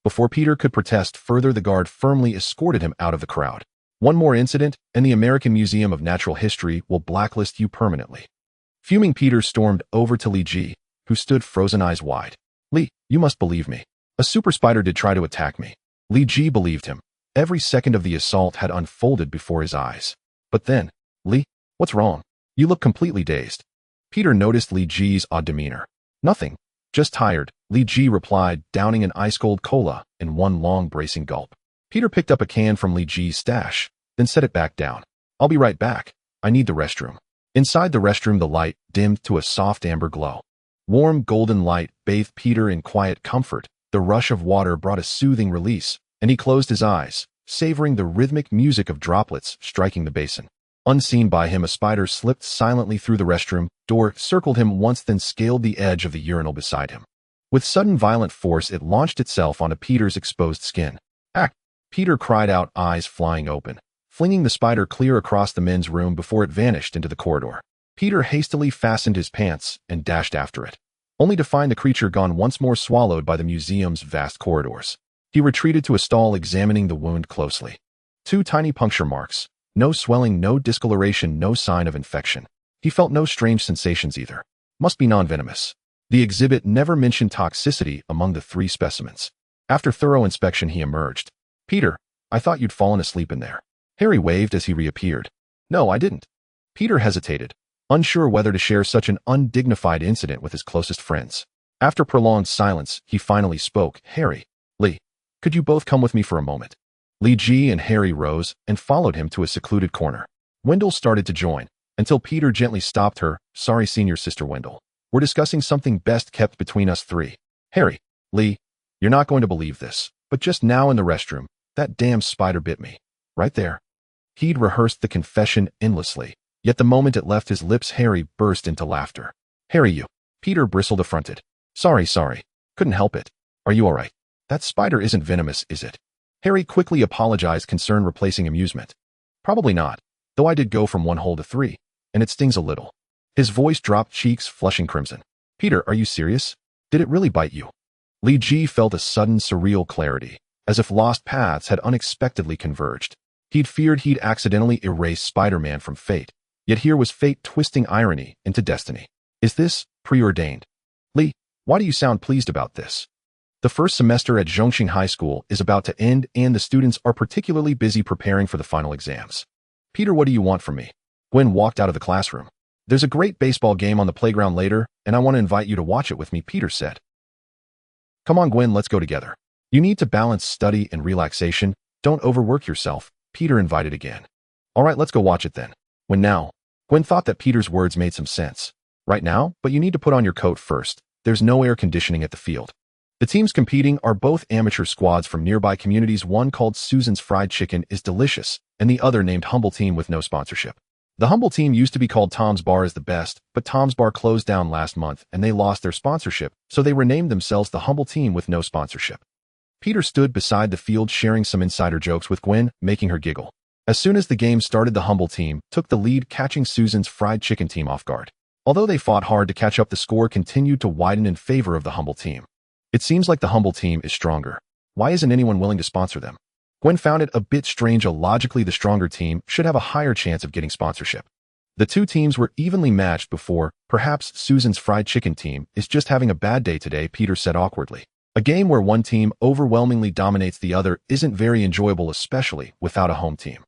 Speaker 1: Before Peter could protest further, the guard firmly escorted him out of the crowd. One more incident, and the American Museum of Natural History will blacklist you permanently. Fuming, Peter stormed over to Li Ji, who stood frozen, eyes wide. Li, you must believe me. A super spider did try to attack me. Li Ji believed him. Every second of the assault had unfolded before his eyes. But then, Li, what's wrong? You look completely dazed. Peter noticed Li Ji's odd demeanor. Nothing. Just tired, Li Ji replied, downing an ice-cold cola in one long bracing gulp. Peter picked up a can from Li Ji's stash, then set it back down. I'll be right back. I need the restroom. Inside the restroom, the light dimmed to a soft amber glow. Warm golden light bathed Peter in quiet comfort. The rush of water brought a soothing release, and he closed his eyes, savoring the rhythmic music of droplets striking the basin. Unseen by him, a spider slipped silently through the restroom door, circled him once, then scaled the edge of the urinal beside him. With sudden violent force, it launched itself onto Peter's exposed skin. Act! Peter cried out, eyes flying open, flinging the spider clear across the men's room before it vanished into the corridor. Peter hastily fastened his pants and dashed after it, only to find the creature gone, once more swallowed by the museum's vast corridors. He retreated to a stall, examining the wound closely. 2 tiny puncture marks. No swelling, no discoloration, no sign of infection. He felt no strange sensations either. Must be non-venomous. The exhibit never mentioned toxicity among the 3 specimens. After thorough inspection, he emerged. Peter, I thought you'd fallen asleep in there. Harry waved as he reappeared. No, I didn't. Peter hesitated, unsure whether to share such an undignified incident with his closest friends. After prolonged silence, he finally spoke. Harry, Li, could you both come with me for a moment? Li Ji and Harry rose and followed him to a secluded corner. Wendell started to join, until Peter gently stopped her. Sorry, senior sister Wendell. We're discussing something best kept between us 3. Harry, Li, you're not going to believe this, but just now in the restroom, that damn spider bit me. Right there. He'd rehearsed the confession endlessly, yet the moment it left his lips, Harry burst into laughter. Harry, you. Peter bristled, affronted. Sorry. Couldn't help it. Are you all right? That spider isn't venomous, is it? Harry quickly apologized, concern replacing amusement. Probably not, though I did go from 1 hole to 3, and it stings a little. His voice dropped, cheeks flushing crimson. Peter, are you serious? Did it really bite you? Li Ji felt a sudden surreal clarity, as if lost paths had unexpectedly converged. He'd feared he'd accidentally erased Spider-Man from fate, yet here was fate twisting irony into destiny. Is this preordained? Li, why do you sound pleased about this? The first semester at Zhongxing High School is about to end, and the students are particularly busy preparing for the final exams. Peter, what do you want from me? Gwen walked out of the classroom. There's a great baseball game on the playground later, and I want to invite you to watch it with me, Peter said. Come on, Gwen, let's go together. You need to balance study and relaxation. Don't overwork yourself, Peter invited again. All right, let's go watch it then. When now? Gwen thought that Peter's words made some sense. Right now, but you need to put on your coat first. There's no air conditioning at the field. The teams competing are both amateur squads from nearby communities. One called Susan's Fried Chicken is delicious, and the other named Humble Team with no sponsorship. The Humble Team used to be called Tom's Bar is the best, but Tom's Bar closed down last month and they lost their sponsorship, so they renamed themselves the Humble Team with no sponsorship. Peter stood beside the field sharing some insider jokes with Gwen, making her giggle. As soon as the game started, the Humble Team took the lead, catching Susan's Fried Chicken team off guard. Although they fought hard to catch up, the score continued to widen in favor of the Humble Team. It seems like the Humble Team is stronger. Why isn't anyone willing to sponsor them? Gwen found it a bit strange. Logically, the stronger team should have a higher chance of getting sponsorship. The two teams were evenly matched before. Perhaps Susan's Fried Chicken team is just having a bad day today, Peter said awkwardly. A game where one team overwhelmingly dominates the other isn't very enjoyable, especially without a home team.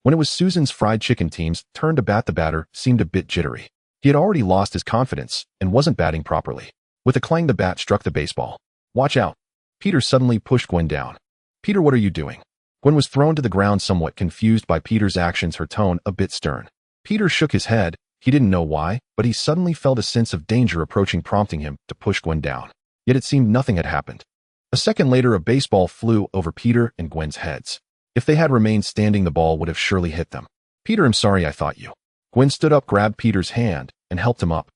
Speaker 1: When it was Susan's Fried Chicken team's turn to bat, the batter seemed a bit jittery. He had already lost his confidence and wasn't batting properly. With a clang, the bat struck the baseball. Watch out. Peter suddenly pushed Gwen down. Peter, what are you doing? Gwen was thrown to the ground, somewhat confused by Peter's actions, her tone a bit stern. Peter shook his head. He didn't know why, but he suddenly felt a sense of danger approaching, prompting him to push Gwen down. Yet it seemed nothing had happened. A second later, a baseball flew over Peter and Gwen's heads. If they had remained standing, the ball would have surely hit them. Peter, I'm sorry, I thought you. Gwen stood up, grabbed Peter's hand, and helped him up.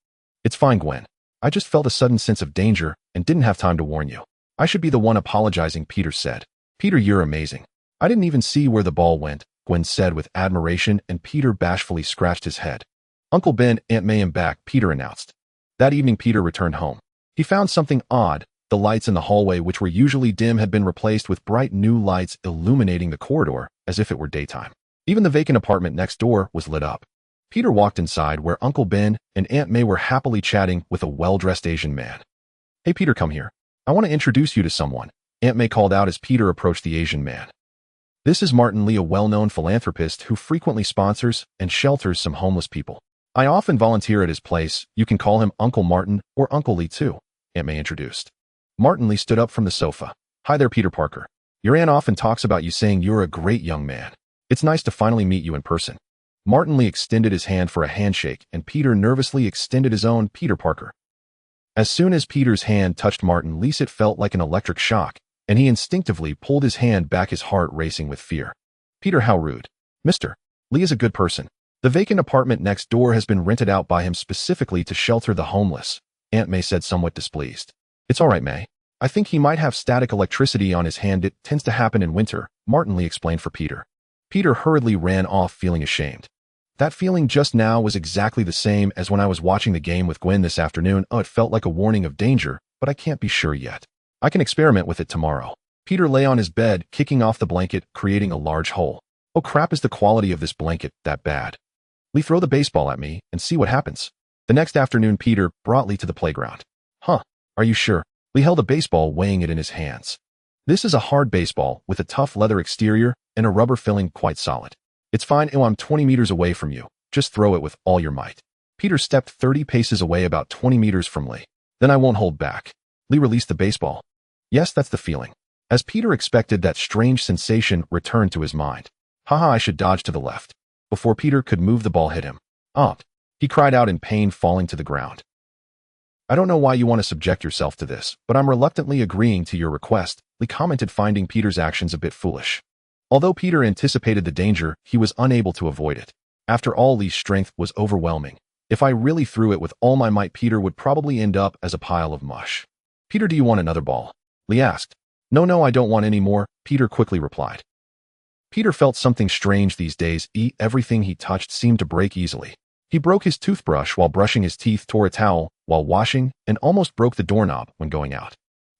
Speaker 1: It's fine, Gwen. I just felt a sudden sense of danger and didn't have time to warn you. I should be the one apologizing, Peter said. Peter, you're amazing. I didn't even see where the ball went, Gwen said with admiration, and Peter bashfully scratched his head. Uncle Ben, Aunt May am back, Peter announced. That evening, Peter returned home. He found something odd. The lights in the hallway, which were usually dim, had been replaced with bright new lights illuminating the corridor as if it were daytime. Even the vacant apartment next door was lit up. Peter walked inside, where Uncle Ben and Aunt May were happily chatting with a well-dressed Asian man. Hey Peter, come here. I want to introduce you to someone, Aunt May called out as Peter approached the Asian man. This is Martin Lee, a well-known philanthropist who frequently sponsors and shelters some homeless people. I often volunteer at his place. You can call him Uncle Martin or Uncle Lee too, Aunt May introduced. Martin Lee stood up from the sofa. Hi there, Peter Parker. Your aunt often talks about you, saying you're a great young man. It's nice to finally meet you in person. Martin Lee extended his hand for a handshake, and Peter nervously extended his own. Peter Parker. As soon as Peter's hand touched Martin Lee's, it felt like an electric shock, and he instinctively pulled his hand back, his heart racing with fear. Peter, how rude. Mr. Lee is a good person. The vacant apartment next door has been rented out by him specifically to shelter the homeless, Aunt May said, somewhat displeased. It's all right, May. I think he might have static electricity on his hand. It tends to happen in winter, Martin Lee explained for Peter. Peter hurriedly ran off, feeling ashamed. That feeling just now was exactly the same as when I was watching the game with Gwen this afternoon. Oh, it felt like a warning of danger, but I can't be sure yet. I can experiment with it tomorrow. Peter lay on his bed, kicking off the blanket, creating a large hole. Oh crap, is the quality of this blanket that bad? Lee, throw the baseball at me and see what happens. The next afternoon, Peter brought Lee to the playground. Huh, are you sure? Lee held a baseball, weighing it in his hands. This is a hard baseball with a tough leather exterior and a rubber filling, quite solid. It's fine. Oh, I'm 20 meters away from you. Just throw it with all your might. Peter stepped 30 paces away, about 20 meters from Lee. Then I won't hold back. Lee released the baseball. Yes, that's the feeling. As Peter expected, that strange sensation returned to his mind. Haha, I should dodge to the left. Before Peter could move, the ball hit him. Up. He cried out in pain, falling to the ground. I don't know why you want to subject yourself to this, but I'm reluctantly agreeing to your request, Lee commented, finding Peter's actions a bit foolish. Although Peter anticipated the danger, he was unable to avoid it. After all, Lee's strength was overwhelming. If I really threw it with all my might, Peter would probably end up as a pile of mush. Peter, do you want another ball? Lee asked. No, I don't want any more, Peter quickly replied. Peter felt something strange these days. Everything he touched seemed to break easily. He broke his toothbrush while brushing his teeth, tore a towel while washing, and almost broke the doorknob when going out.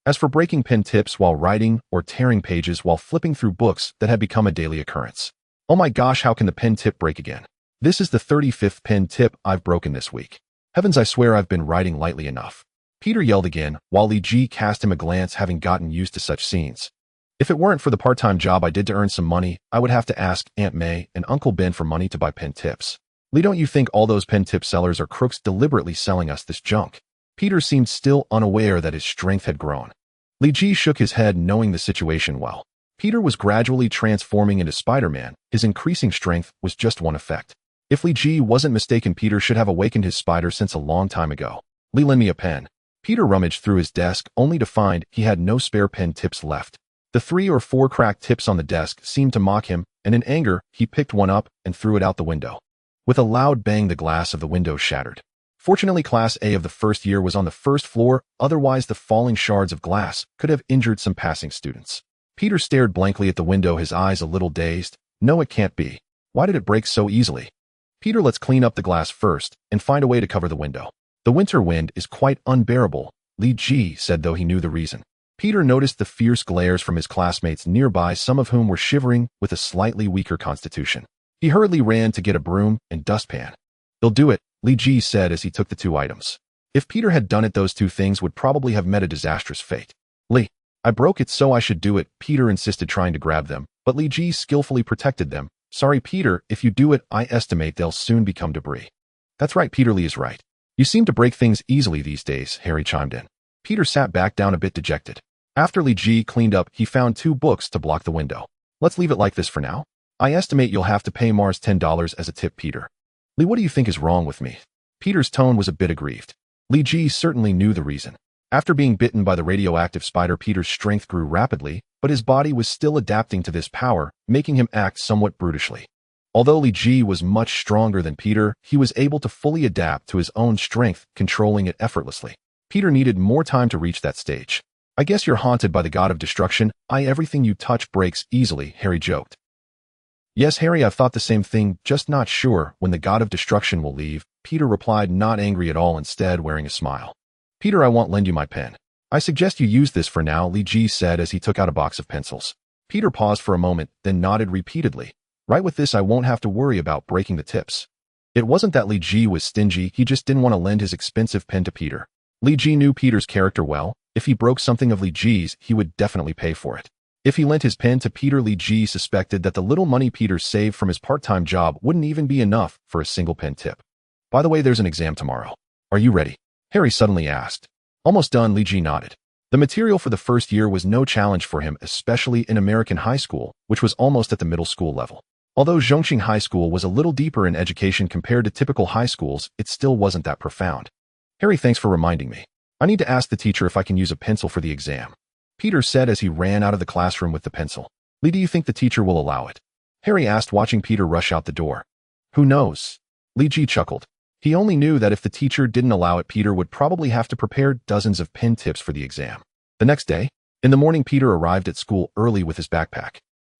Speaker 1: As for breaking pen tips while writing or tearing pages while flipping through books, that had become a daily occurrence. Oh my gosh, how can the pen tip break again? This is the 35th pen tip I've broken this week. Heavens, I swear I've been writing lightly enough. Peter yelled again, while Lee G cast him a glance, having gotten used to such scenes. If it weren't for the part-time job I did to earn some money, I would have to ask Aunt May and Uncle Ben for money to buy pen tips. Lee, don't you think all those pen tip sellers are crooks deliberately selling us this junk? Peter seemed still unaware that his strength had grown. Lee G shook his head, knowing the situation well. Peter was gradually transforming into Spider-Man. His increasing strength was just one effect. If Li Ji wasn't mistaken, Peter should have awakened his spider sense a long time ago. Li, lend me a pen. Peter rummaged through his desk only to find he had no spare pen tips left. The 3 or 4 cracked tips on the desk seemed to mock him, and in anger, he picked one up and threw it out the window. With a loud bang, the glass of the window shattered. Fortunately, Class A of the first year was on the first floor, otherwise the falling shards of glass could have injured some passing students. Peter stared blankly at the window, his eyes a little dazed. No, it can't be. Why did it break so easily? Peter, let's clean up the glass first and find a way to cover the window. The winter wind is quite unbearable, Li Ji said, though he knew the reason. Peter noticed the fierce glares from his classmates nearby, some of whom were shivering with a slightly weaker constitution. He hurriedly ran to get a broom and dustpan. They'll do it, Li Ji said as he took the 2 items. If Peter had done it, those 2 things would probably have met a disastrous fate. Li, I broke it, so I should do it, Peter insisted, trying to grab them, but Li Ji skillfully protected them. Sorry, Peter, if you do it, I estimate they'll soon become debris. That's right, Peter, Li is right. You seem to break things easily these days, Harry chimed in. Peter sat back down a bit dejected. After Li Ji cleaned up, he found 2 books to block the window. Let's leave it like this for now. I estimate you'll have to pay Mars $10 as a tip, Peter. Li, what do you think is wrong with me? Peter's tone was a bit aggrieved. Li Ji certainly knew the reason. After being bitten by the radioactive spider, Peter's strength grew rapidly, but his body was still adapting to this power, making him act somewhat brutishly. Although Li Ji was much stronger than Peter, he was able to fully adapt to his own strength, controlling it effortlessly. Peter needed more time to reach that stage. I guess you're haunted by the god of destruction. Everything you touch breaks easily, Harry joked. Yes, Harry, I've thought the same thing, just not sure when the god of destruction will leave, Peter replied, not angry at all, instead wearing a smile. Peter, I won't lend you my pen. I suggest you use this for now, Li Ji said as he took out a box of pencils. Peter paused for a moment, then nodded repeatedly. Right, with this I won't have to worry about breaking the tips. It wasn't that Li Ji was stingy, he just didn't want to lend his expensive pen to Peter. Li Ji knew Peter's character well. If he broke something of Li Ji's, he would definitely pay for it. If he lent his pen to Peter, Li Ji suspected that the little money Peter saved from his part-time job wouldn't even be enough for a single pen tip. By the way, there's an exam tomorrow. Are you ready? Harry suddenly asked. Almost done, Li Ji nodded. The material for the first year was no challenge for him, especially in American high school, which was almost at the middle school level. Although Zhongqing High School was a little deeper in education compared to typical high schools, it still wasn't that profound. Harry, thanks for reminding me. I need to ask the teacher if I can use a pencil for the exam, Peter said as he ran out of the classroom with the pencil. Li, do you think the teacher will allow it? Harry asked, watching Peter rush out the door. Who knows? Li Ji chuckled. He only knew that if the teacher didn't allow it, Peter would probably have to prepare dozens of pen tips for the exam. The next day, in the morning, Peter arrived at school early with his backpack.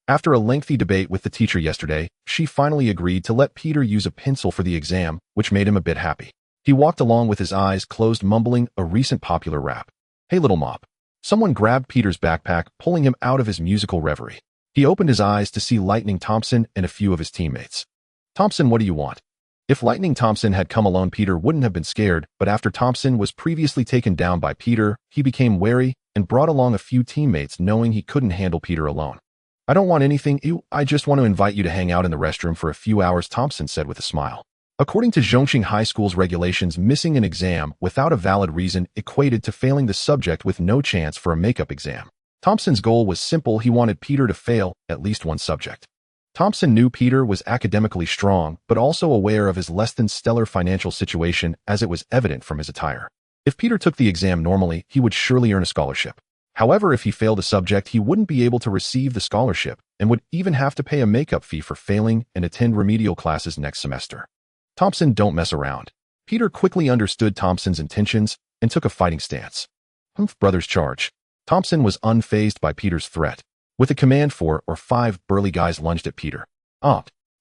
Speaker 1: After a lengthy debate with the teacher yesterday, she finally agreed to let Peter use a pencil for the exam, which made him a bit happy. He walked along with his eyes closed, mumbling a recent popular rap. Hey, little mop. Someone grabbed Peter's backpack, pulling him out of his musical reverie. He opened his eyes to see Lightning Thompson and a few of his teammates. Thompson, what do you want? If Lightning Thompson had come alone, Peter wouldn't have been scared, but after Thompson was previously taken down by Peter, he became wary and brought along a few teammates, knowing he couldn't handle Peter alone. I don't want anything, I just want to invite you to hang out in the restroom for a few hours, Thompson said with a smile. According to Zhongqing High School's regulations, missing an exam without a valid reason equated to failing the subject with no chance for a makeup exam. Thompson's goal was simple, he wanted Peter to fail at least one subject. Thompson knew Peter was academically strong, but also aware of his less-than-stellar financial situation, as it was evident from his attire. If Peter took the exam normally, he would surely earn a scholarship. However, if he failed a subject, he wouldn't be able to receive the scholarship and would even have to pay a makeup fee for failing and attend remedial classes next semester. Thompson, don't mess around. Peter quickly understood Thompson's intentions and took a fighting stance. Humph, brothers, charge. Thompson was unfazed by Peter's threat. With a command, 4 or 5 burly guys lunged at Peter.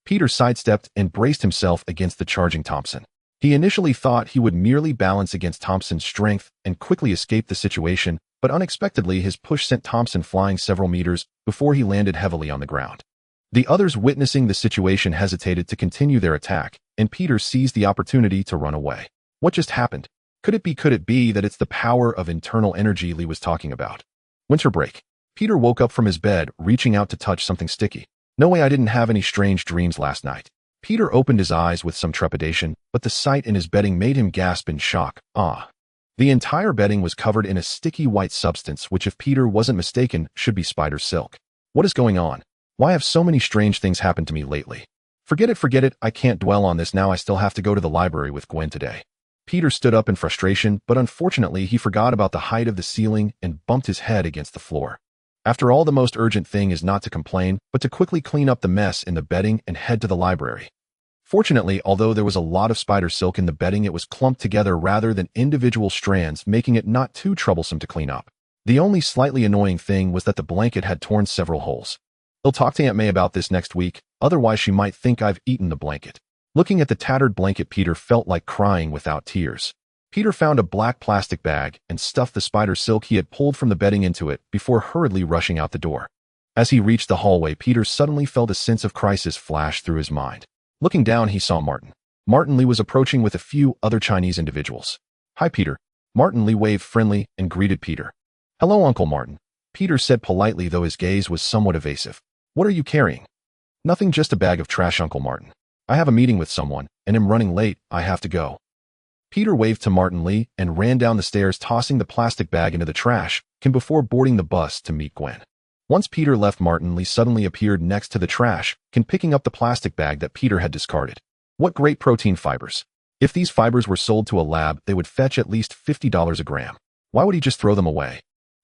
Speaker 1: Peter sidestepped and braced himself against the charging Thompson. He initially thought he would merely balance against Thompson's strength and quickly escape the situation, but unexpectedly his push sent Thompson flying several meters before he landed heavily on the ground. The others, witnessing the situation, hesitated to continue their attack, and Peter seized the opportunity to run away. What just happened? Could it be that it's the power of internal energy Li was talking about? Winter break. Peter woke up from his bed, reaching out to touch something sticky. No way, I didn't have any strange dreams last night. Peter opened his eyes with some trepidation, but the sight in his bedding made him gasp in shock. The entire bedding was covered in a sticky white substance, which, if Peter wasn't mistaken, should be spider silk. What is going on? Why have so many strange things happened to me lately? Forget it, I can't dwell on this now, I still have to go to the library with Gwen today. Peter stood up in frustration, but unfortunately he forgot about the height of the ceiling and bumped his head against the floor. After all, the most urgent thing is not to complain, but to quickly clean up the mess in the bedding and head to the library. Fortunately, although there was a lot of spider silk in the bedding, it was clumped together rather than individual strands, making it not too troublesome to clean up. The only slightly annoying thing was that the blanket had torn several holes. I'll talk to Aunt May about this next week, otherwise she might think I've eaten the blanket. Looking at the tattered blanket, Peter felt like crying without tears. Peter found a black plastic bag and stuffed the spider silk he had pulled from the bedding into it before hurriedly rushing out the door. As he reached the hallway, Peter suddenly felt a sense of crisis flash through his mind. Looking down, he saw Martin. Martin Lee was approaching with a few other Chinese individuals. "Hi, Peter." Martin Lee waved friendly and greeted Peter. "Hello, Uncle Martin," Peter said politely, though his gaze was somewhat evasive. "What are you carrying?" "Nothing, just a bag of trash, Uncle Martin. I have a meeting with someone, and am running late, I have to go." Peter waved to Martin Lee and ran down the stairs, tossing the plastic bag into the trash can before boarding the bus to meet Gwen. Once Peter left, Martin Lee suddenly appeared next to the trash can, picking up the plastic bag that Peter had discarded. What great protein fibers. If these fibers were sold to a lab, they would fetch at least $50 a gram. Why would he just throw them away?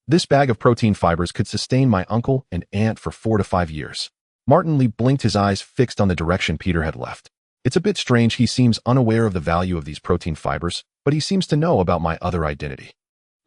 Speaker 1: This bag of protein fibers could sustain my uncle and aunt for 4 to 5 years. Martin Lee blinked, his eyes fixed on the direction Peter had left. It's a bit strange, he seems unaware of the value of these protein fibers, but he seems to know about my other identity.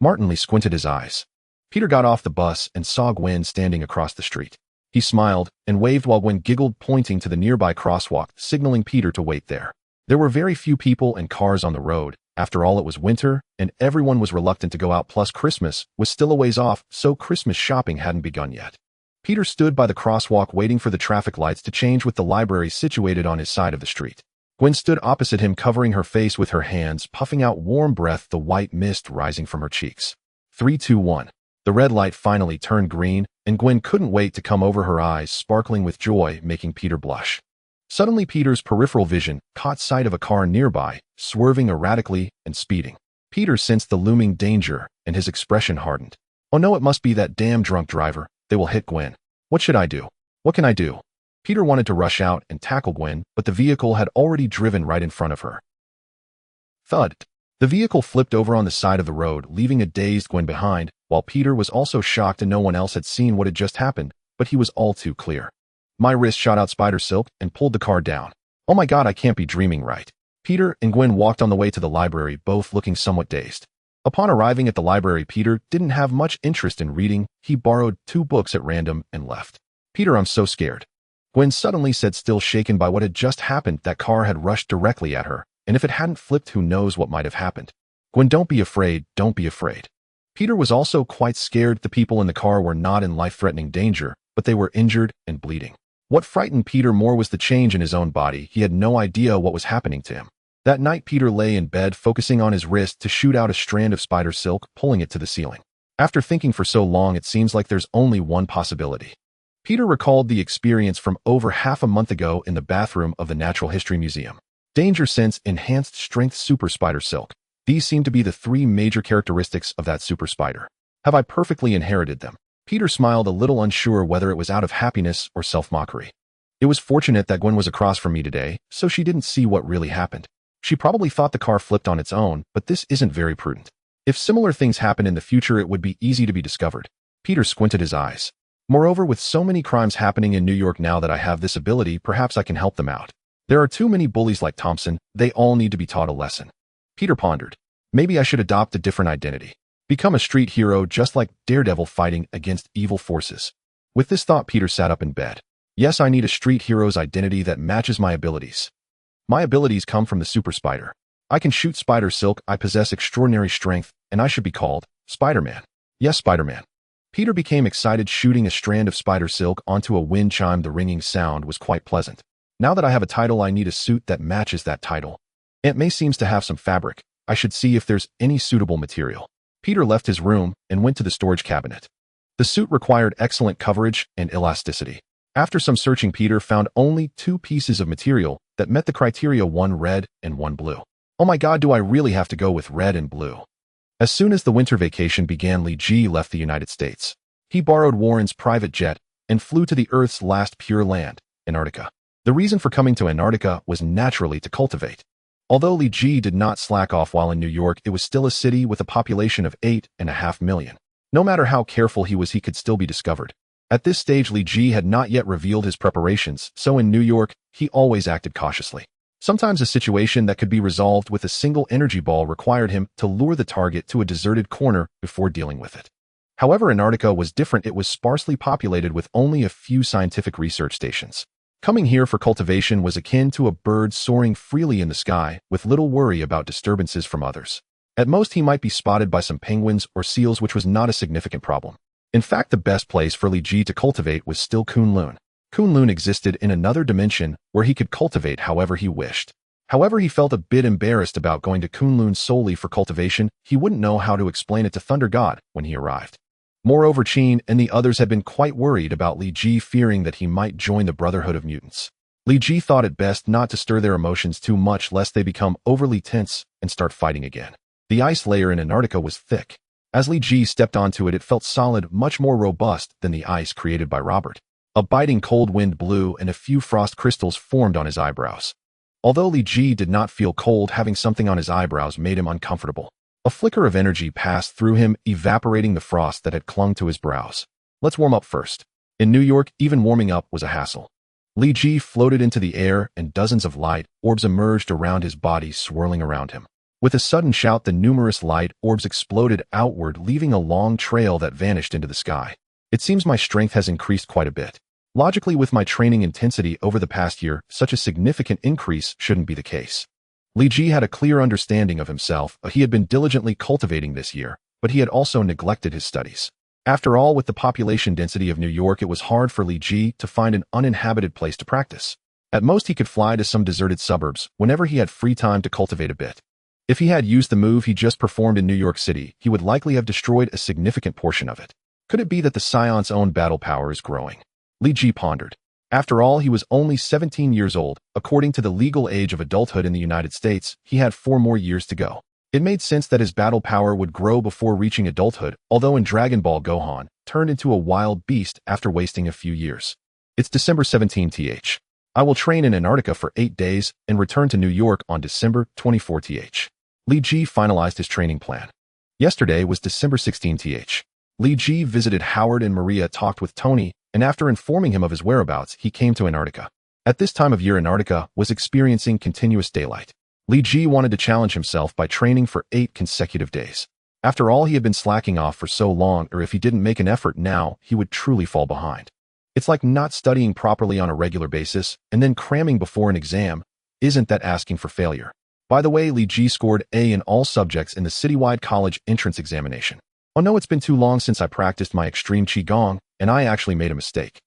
Speaker 1: Martin Lee squinted his eyes. Peter got off the bus and saw Gwen standing across the street. He smiled and waved while Gwen giggled, pointing to the nearby crosswalk, signaling Peter to wait there. There were very few people and cars on the road. After all, it was winter, and everyone was reluctant to go out, plus Christmas was still a ways off, so Christmas shopping hadn't begun yet. Peter stood by the crosswalk waiting for the traffic lights to change, with the library situated on his side of the street. Gwen stood opposite him, covering her face with her hands, puffing out warm breath, the white mist rising from her cheeks. 3, 2, 1. The red light finally turned green, and Gwen couldn't wait to come over, her eyes sparkling with joy, making Peter blush. Suddenly, Peter's peripheral vision caught sight of a car nearby, swerving erratically and speeding. Peter sensed the looming danger, and his expression hardened. "Oh no, it must be that damn drunk driver. They will hit Gwen. What should I do? What can I do?" Peter wanted to rush out and tackle Gwen, but the vehicle had already driven right in front of her. Thud. The vehicle flipped over on the side of the road, leaving a dazed Gwen behind, while Peter was also shocked and no one else had seen what had just happened, but he was all too clear. My wrist shot out spider silk and pulled the car down. Oh my God, I can't be dreaming, right? Peter and Gwen walked on the way to the library, both looking somewhat dazed. Upon arriving at the library, Peter didn't have much interest in reading. He borrowed 2 books at random and left. "Peter, I'm so scared," Gwen suddenly said, still shaken by what had just happened. That car had rushed directly at her, and if it hadn't flipped, who knows what might have happened. "Gwen, don't be afraid, don't be afraid." Peter was also quite scared. The people in the car were not in life-threatening danger, but they were injured and bleeding. What frightened Peter more was the change in his own body. He had no idea what was happening to him. That night, Peter lay in bed, focusing on his wrist to shoot out a strand of spider silk, pulling it to the ceiling. After thinking for so long, it seems like there's only one possibility. Peter recalled the experience from over half a month ago in the bathroom of the Natural History Museum. Danger sense, enhanced strength, super spider silk. These seem to be the 3 major characteristics of that super spider. Have I perfectly inherited them? Peter smiled, a little unsure whether it was out of happiness or self-mockery. It was fortunate that Gwen was across from me today, so she didn't see what really happened. She probably thought the car flipped on its own, but this isn't very prudent. If similar things happen in the future, it would be easy to be discovered. Peter squinted his eyes. Moreover, with so many crimes happening in New York now that I have this ability, perhaps I can help them out. There are too many bullies like Thompson. They all need to be taught a lesson. Peter pondered. Maybe I should adopt a different identity. Become a street hero, just like Daredevil, fighting against evil forces. With this thought, Peter sat up in bed. Yes, I need a street hero's identity that matches my abilities. My abilities come from the super spider. I can shoot spider silk, I possess extraordinary strength, and I should be called Spider-Man. Yes, Spider-Man. Peter became excited, shooting a strand of spider silk onto a wind chime. The ringing sound was quite pleasant. Now that I have a title, I need a suit that matches that title. Aunt May seems to have some fabric. I should see if there's any suitable material. Peter left his room and went to the storage cabinet. The suit required excellent coverage and elasticity. After some searching, Peter found only 2 pieces of material that met the criteria, 1 red and 1 blue. Oh my God, do I really have to go with red and blue? As soon as the winter vacation began, Lee G left the United States. He borrowed Warren's private jet and flew to the Earth's last pure land, Antarctica. The reason for coming to Antarctica was naturally to cultivate. Although Li Ji did not slack off while in New York, it was still a city with a population of 8.5 million. No matter how careful he was, he could still be discovered. At this stage, Li Ji had not yet revealed his preparations, so in New York, he always acted cautiously. Sometimes a situation that could be resolved with a single energy ball required him to lure the target to a deserted corner before dealing with it. However, Antarctica was different. It was sparsely populated with only a few scientific research stations. Coming here for cultivation was akin to a bird soaring freely in the sky, with little worry about disturbances from others. At most, he might be spotted by some penguins or seals, which was not a significant problem. In fact, the best place for Li Ji to cultivate was still Kunloon. Kunloon existed in another dimension where he could cultivate however he wished. However, he felt a bit embarrassed about going to Kunloon solely for cultivation. He wouldn't know how to explain it to Thunder God when he arrived. Moreover, Qin and the others had been quite worried about Li Ji, fearing that he might join the Brotherhood of Mutants. Li Ji thought it best not to stir their emotions too much lest they become overly tense and start fighting again. The ice layer in Antarctica was thick. As Li Ji stepped onto it, it felt solid, much more robust than the ice created by Robert. A biting cold wind blew and a few frost crystals formed on his eyebrows. Although Li Ji did not feel cold, having something on his eyebrows made him uncomfortable. A flicker of energy passed through him, evaporating the frost that had clung to his brows. Let's warm up first. In New York, even warming up was a hassle. Li Ji floated into the air and dozens of light orbs emerged around his body, swirling around him. With a sudden shout, the numerous light orbs exploded outward, leaving a long trail that vanished into the sky. It seems my strength has increased quite a bit. Logically, with my training intensity over the past year, such a significant increase shouldn't be the case. Li Ji had a clear understanding of himself. He had been diligently cultivating this year, but he had also neglected his studies. After all, with the population density of New York, it was hard for Li Ji to find an uninhabited place to practice. At most, he could fly to some deserted suburbs whenever he had free time to cultivate a bit. If he had used the move he just performed in New York City, he would likely have destroyed a significant portion of it. Could it be that the Saiyans' own battle power is growing? Li Ji pondered. After all, he was only 17 years old. According to the legal age of adulthood in the United States, he had 4 more years to go. It made sense that his battle power would grow before reaching adulthood, although in Dragon Ball Gohan turned into a wild beast after wasting a few years. It's December 17th. I will train in Antarctica for 8 days and return to New York on December 24th. Li Ji finalized his training plan. Yesterday was December 16th. Li Ji visited Howard and Maria, talked with Tony, and after informing him of his whereabouts, he came to Antarctica. At this time of year, Antarctica was experiencing continuous daylight. Li Ji wanted to challenge himself by training for 8 consecutive days. After all, he had been slacking off for so long, or if he didn't make an effort now, he would truly fall behind. It's like not studying properly on a regular basis and then cramming before an exam. Isn't that asking for failure? By the way, Li Ji scored A in all subjects in the citywide college entrance examination. Oh no, it's been too long since I practiced my extreme Qigong, and I actually made a mistake.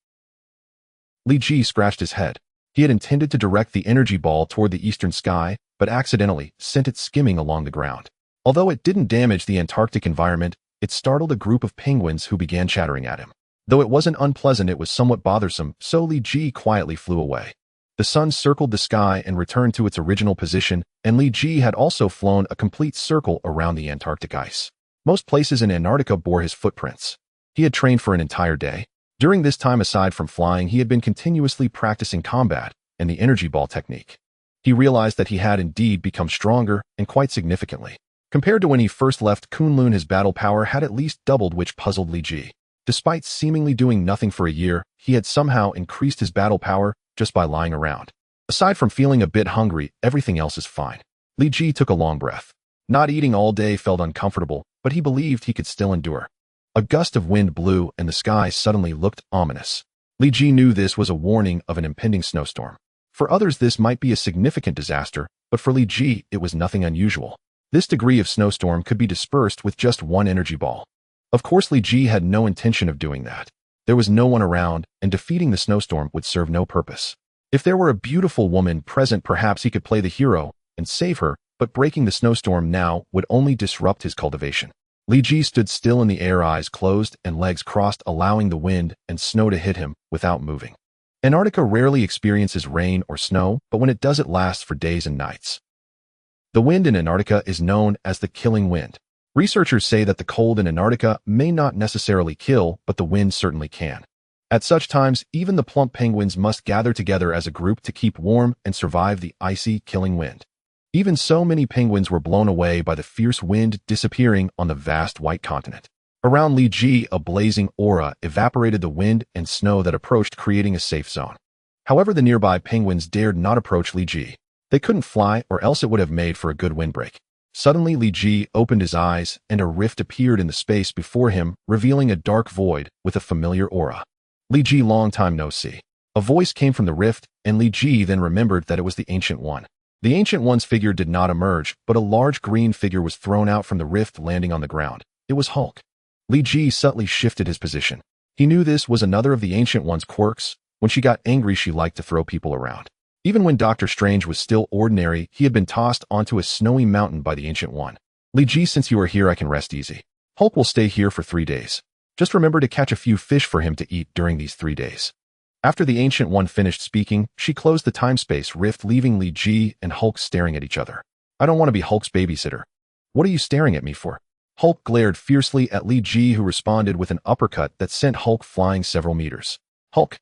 Speaker 1: Li Ji scratched his head. He had intended to direct the energy ball toward the eastern sky, but accidentally sent it skimming along the ground. Although it didn't damage the Antarctic environment, it startled a group of penguins who began chattering at him. Though it wasn't unpleasant, it was somewhat bothersome, so Li Ji quietly flew away. The sun circled the sky and returned to its original position, and Li Ji had also flown a complete circle around the Antarctic ice. Most places in Antarctica bore his footprints. He had trained for an entire day. During this time, aside from flying, he had been continuously practicing combat and the energy ball technique. He realized that he had indeed become stronger, and quite significantly. Compared to when he first left Kunloon, his battle power had at least doubled, which puzzled Li Ji. Despite seemingly doing nothing for a year, he had somehow increased his battle power just by lying around. Aside from feeling a bit hungry, everything else is fine. Li Ji took a long breath. Not eating all day felt uncomfortable, but he believed he could still endure. A gust of wind blew and the sky suddenly looked ominous. Li Ji knew this was a warning of an impending snowstorm. For others, this might be a significant disaster, but for Li Ji, it was nothing unusual. This degree of snowstorm could be dispersed with just one energy ball. Of course, Li Ji had no intention of doing that. There was no one around, and defeating the snowstorm would serve no purpose. If there were a beautiful woman present, perhaps he could play the hero and save her, but breaking the snowstorm now would only disrupt his cultivation. Li Ji stood still in the air, eyes closed and legs crossed, allowing the wind and snow to hit him without moving. Antarctica rarely experiences rain or snow, but when it does, it lasts for days and nights. The wind in Antarctica is known as the killing wind. Researchers say that the cold in Antarctica may not necessarily kill, but the wind certainly can. At such times, even the plump penguins must gather together as a group to keep warm and survive the icy, killing wind. Even so, many penguins were blown away by the fierce wind, disappearing on the vast white continent. Around Li Ji, a blazing aura evaporated the wind and snow that approached, creating a safe zone. However, the nearby penguins dared not approach Li Ji. They couldn't fly, or else it would have made for a good windbreak. Suddenly, Li Ji opened his eyes, and a rift appeared in the space before him, revealing a dark void with a familiar aura. Li Ji, long time no see. A voice came from the rift, and Li Ji then remembered that it was the Ancient One. The Ancient One's figure did not emerge, but a large green figure was thrown out from the rift, landing on the ground. It was Hulk. Li Ji subtly shifted his position. He knew this was another of the Ancient One's quirks. When she got angry, she liked to throw people around. Even when Dr. Strange was still ordinary, he had been tossed onto a snowy mountain by the Ancient One. Li Ji, since you are here, I can rest easy. Hulk will stay here for 3 days. Just remember to catch a few fish for him to eat during these 3 days. After the Ancient One finished speaking, she closed the time-space rift, leaving Li Ji and Hulk staring at each other. I don't want to be Hulk's babysitter. What are you staring at me for? Hulk glared fiercely at Li Ji, who responded with an uppercut that sent Hulk flying several meters. Hulk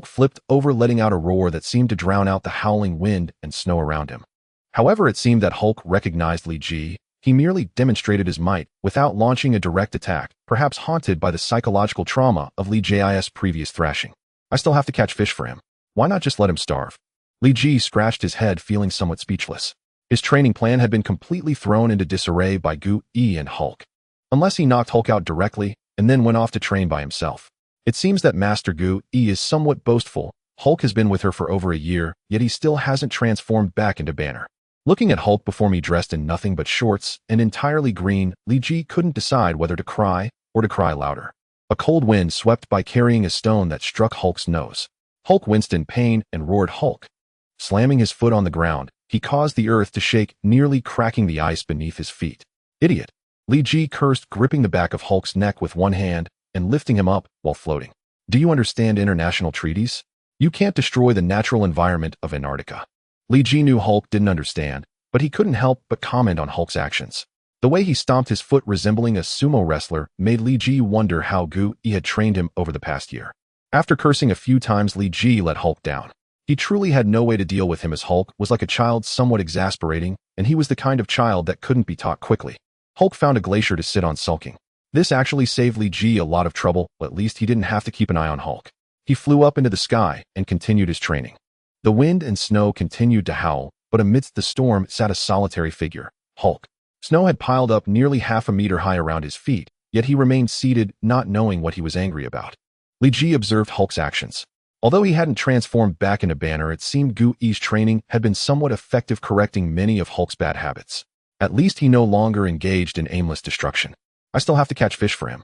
Speaker 1: flipped over, letting out a roar that seemed to drown out the howling wind and snow around him. However, it seemed that Hulk recognized Li Ji. He merely demonstrated his might without launching a direct attack, perhaps haunted by the psychological trauma of Li Ji's previous thrashing. I still have to catch fish for him. Why not just let him starve? Li Ji scratched his head, feeling somewhat speechless. His training plan had been completely thrown into disarray by Gu Yi and Hulk. Unless he knocked Hulk out directly and then went off to train by himself. It seems that Master Gu Yi is somewhat boastful. Hulk has been with her for over a year, yet he still hasn't transformed back into Banner. Looking at Hulk before me, dressed in nothing but shorts and entirely green, Li Ji couldn't decide whether to cry or to cry louder. A cold wind swept by, carrying a stone that struck Hulk's nose. Hulk winced in pain and roared, Hulk. Slamming his foot on the ground, he caused the earth to shake, nearly cracking the ice beneath his feet. Idiot! Li Ji cursed, gripping the back of Hulk's neck with one hand and lifting him up while floating. Do you understand international treaties? You can't destroy the natural environment of Antarctica. Li Ji knew Hulk didn't understand, but he couldn't help but comment on Hulk's actions. The way he stomped his foot, resembling a sumo wrestler, made Li Ji wonder how Gu Yi had trained him over the past year. After cursing a few times, Li Ji let Hulk down. He truly had no way to deal with him, as Hulk was like a child, somewhat exasperating, and he was the kind of child that couldn't be taught quickly. Hulk found a glacier to sit on, sulking. This actually saved Li Ji a lot of trouble. At least he didn't have to keep an eye on Hulk. He flew up into the sky and continued his training. The wind and snow continued to howl, but amidst the storm sat a solitary figure, Hulk. Snow had piled up nearly half a meter high around his feet, yet he remained seated, not knowing what he was angry about. Li Ji observed Hulk's actions. Although he hadn't transformed back into Banner, it seemed Gu Yi's training had been somewhat effective, correcting many of Hulk's bad habits. At least he no longer engaged in aimless destruction. I still have to catch fish for him.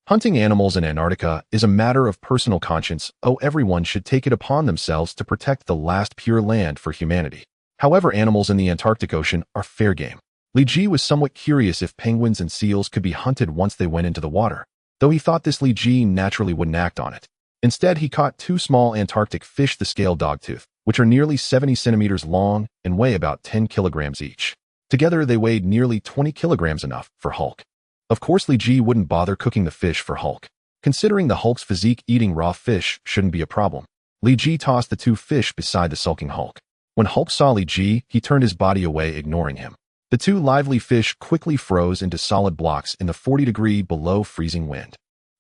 Speaker 1: Hunting animals in Antarctica is a matter of personal conscience. Everyone should take it upon themselves to protect the last pure land for humanity. However, animals in the Antarctic Ocean are fair game. Li Ji was somewhat curious if penguins and seals could be hunted once they went into the water, though he thought this Li Ji naturally wouldn't act on it. Instead, he caught 2 small Antarctic fish, the scaled dogtooth, which are nearly 70 centimeters long and weigh about 10 kilograms each. Together, they weighed nearly 20 kilograms, enough for Hulk. Of course, Li Ji wouldn't bother cooking the fish for Hulk. Considering the Hulk's physique, eating raw fish shouldn't be a problem. Li Ji tossed the 2 fish beside the sulking Hulk. When Hulk saw Li Ji, he turned his body away, ignoring him. The 2 lively fish quickly froze into solid blocks in the 40-degree below freezing wind.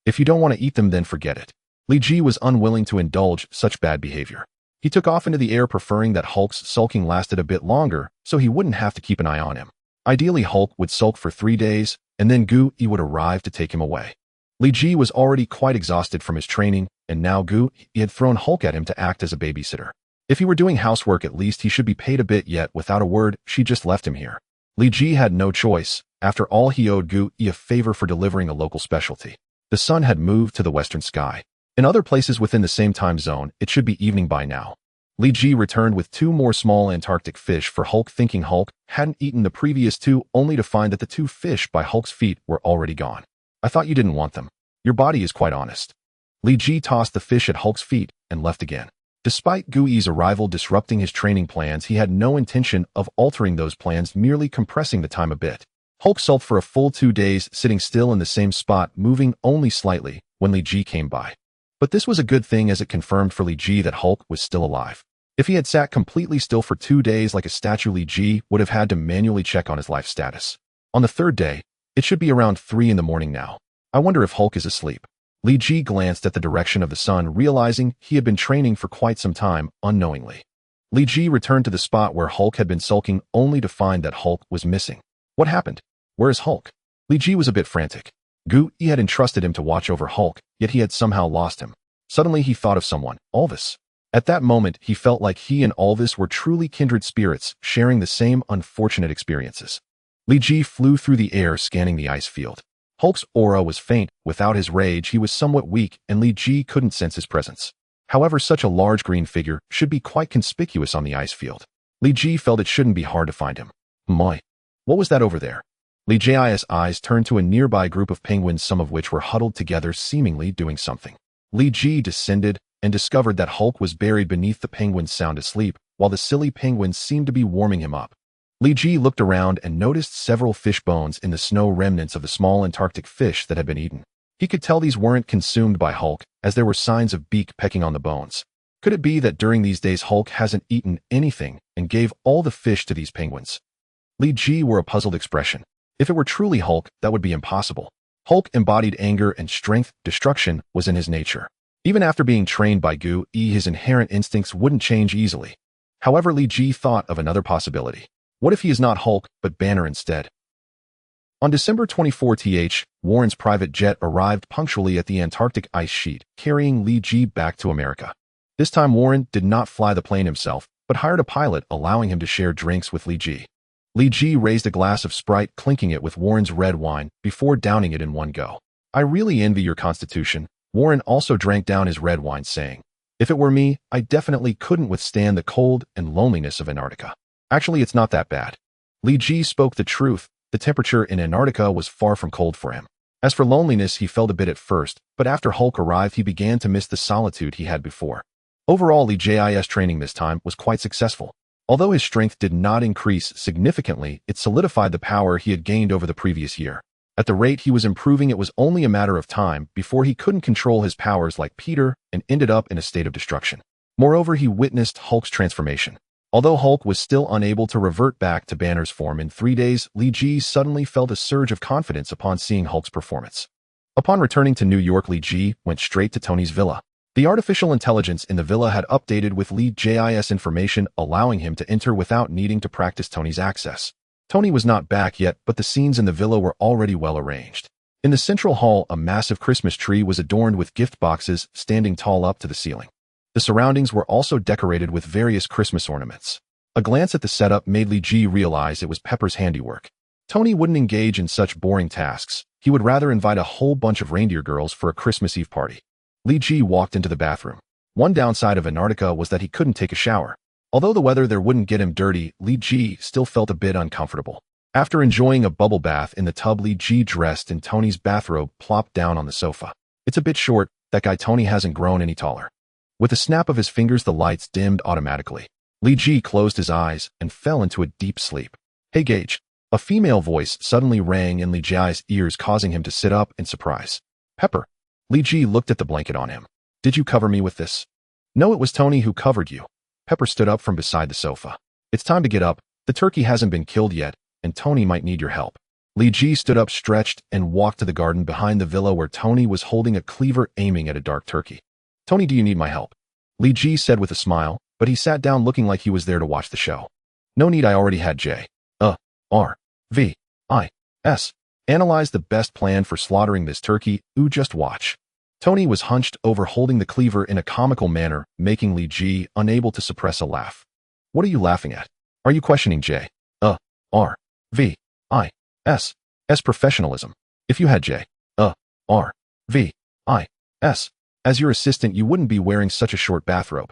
Speaker 1: If you don't want to eat them, then forget it. Li Ji was unwilling to indulge such bad behavior. He took off into the air, preferring that Hulk's sulking lasted a bit longer so he wouldn't have to keep an eye on him. Ideally, Hulk would sulk for 3 days, and then Gu Yi would arrive to take him away. Li Ji was already quite exhausted from his training, and now Gu Yi had thrown Hulk at him to act as a babysitter. If he were doing housework, at least he should be paid a bit, yet without a word, she just left him here. Li Ji had no choice. After all, he owed Gu Yi a favor for delivering a local specialty. The sun had moved to the western sky. In other places within the same time zone, it should be evening by now. Li Ji returned with 2 more small Antarctic fish for Hulk, thinking Hulk hadn't eaten the previous 2, only to find that the 2 fish by Hulk's feet were already gone. I thought you didn't want them. Your body is quite honest. Li Ji tossed the fish at Hulk's feet and left again. Despite Gu Yi's arrival disrupting his training plans, he had no intention of altering those plans, merely compressing the time a bit. Hulk sulked for a full 2 days, sitting still in the same spot, moving only slightly, when Li Ji came by. But this was a good thing as it confirmed for Li Ji that Hulk was still alive. If he had sat completely still for 2 days like a statue, Li Ji would have had to manually check on his life status. On the 3rd day, it should be around 3 in the morning now. I wonder if Hulk is asleep. Li Ji glanced at the direction of the sun, realizing he had been training for quite some time unknowingly. Li Ji returned to the spot where Hulk had been sulking only to find that Hulk was missing. What happened? Where is Hulk? Li Ji was a bit frantic. He had entrusted him to watch over Hulk, yet he had somehow lost him. Suddenly he thought of someone, Alvis. At that moment, he felt like he and Alvis were truly kindred spirits, sharing the same unfortunate experiences. Li Ji flew through the air, scanning the ice field. Hulk's aura was faint. Without his rage, he was somewhat weak, and Li Ji couldn't sense his presence. However, such a large green figure should be quite conspicuous on the ice field. Li Ji felt it shouldn't be hard to find him. My, what was that over there? Li Ji's eyes turned to a nearby group of penguins, some of which were huddled together, seemingly doing something. Li Ji descended and discovered that Hulk was buried beneath the penguins, sound asleep, while the silly penguins seemed to be warming him up. Li Ji looked around and noticed several fish bones in the snow, remnants of the small Antarctic fish that had been eaten. He could tell these weren't consumed by Hulk, as there were signs of beak pecking on the bones. Could it be that during these days Hulk hasn't eaten anything and gave all the fish to these penguins? Li Ji wore a puzzled expression. If it were truly Hulk, that would be impossible. Hulk embodied anger and strength. Destruction was in his nature. Even after being trained by his inherent instincts wouldn't change easily. However, Li Ji thought of another possibility. What if he is not Hulk, but Banner instead? On December 24, Warren's private jet arrived punctually at the Antarctic ice sheet, carrying Li Ji back to America. This time Warren did not fly the plane himself, but hired a pilot, allowing him to share drinks with Li Ji. Li Ji raised a glass of Sprite, clinking it with Warren's red wine before downing it in one go. I really envy your constitution. Warren also drank down his red wine, saying, if it were me, I definitely couldn't withstand the cold and loneliness of Antarctica. Actually, it's not that bad. Li Ji spoke the truth. The temperature in Antarctica was far from cold for him. As for loneliness, he felt a bit at first, but after Hulk arrived, he began to miss the solitude he had before. Overall, Li Ji's training this time was quite successful. Although his strength did not increase significantly, it solidified the power he had gained over the previous year. At the rate he was improving, it was only a matter of time before he couldn't control his powers like Peter and ended up in a state of destruction. Moreover, he witnessed Hulk's transformation. Although Hulk was still unable to revert back to Banner's form in 3 days, Li Ji suddenly felt a surge of confidence upon seeing Hulk's performance. Upon returning to New York, Li Ji went straight to Tony's villa. The artificial intelligence in the villa had updated with Li Ji's information, allowing him to enter without needing to practice Tony's access. Tony was not back yet, but the scenes in the villa were already well arranged. In the central hall, a massive Christmas tree was adorned with gift boxes standing tall up to the ceiling. The surroundings were also decorated with various Christmas ornaments. A glance at the setup made Li Ji realize it was Pepper's handiwork. Tony wouldn't engage in such boring tasks. He would rather invite a whole bunch of reindeer girls for a Christmas Eve party. Li Ji walked into the bathroom. One downside of Antarctica was that he couldn't take a shower. Although the weather there wouldn't get him dirty, Li Ji still felt a bit uncomfortable. After enjoying a bubble bath in the tub, Li Ji dressed in Tony's bathrobe, plopped down on the sofa. It's a bit short. That guy Tony hasn't grown any taller. With a snap of his fingers, the lights dimmed automatically. Li Ji closed his eyes and fell into a deep sleep. Hey Gage. A female voice suddenly rang in Li Ji's ears, causing him to sit up in surprise. Pepper. Li Ji looked at the blanket on him. Did you cover me with this? No, it was Tony who covered you. Pepper stood up from beside the sofa. It's time to get up. The turkey hasn't been killed yet, and Tony might need your help. Li Ji stood up, stretched, and walked to the garden behind the villa where Tony was holding a cleaver aiming at a dark turkey. Tony, do you need my help? Li Ji said with a smile, but he sat down looking like he was there to watch the show. No need, I already had J.R.V.I.S. Analyze the best plan for slaughtering this turkey. Just watch. Tony was hunched over holding the cleaver in a comical manner, making Li Ji unable to suppress a laugh. What are you laughing at? Are you questioning J.R.V.I.S. professionalism? If you had J.R.V.I.S. as your assistant, you wouldn't be wearing such a short bathrobe.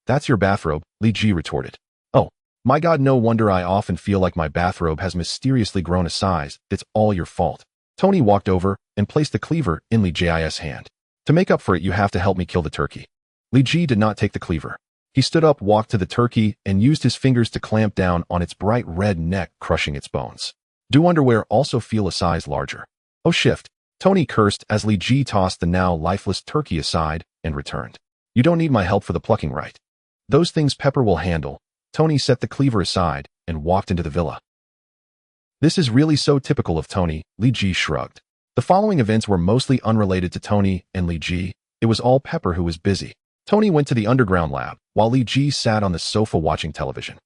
Speaker 1: That's your bathrobe, Li Ji retorted. Oh, my God, no wonder I often feel like my bathrobe has mysteriously grown a size. It's all your fault. Tony walked over and placed the cleaver in Li Ji's hand. To make up for it, you have to help me kill the turkey. Li Ji did not take the cleaver. He stood up, walked to the turkey, and used his fingers to clamp down on its bright red neck, crushing its bones. Do underwear also feel a size larger? Oh, shift. Tony cursed as Li Ji tossed the now lifeless turkey aside and returned. You don't need my help for the plucking, right? Those things Pepper will handle. Tony set the cleaver aside and walked into the villa. This is really so typical of Tony, Li Ji shrugged. The following events were mostly unrelated to Tony and Li Ji. It was all Pepper who was busy. Tony went to the underground lab, while Li Ji sat on the sofa watching television.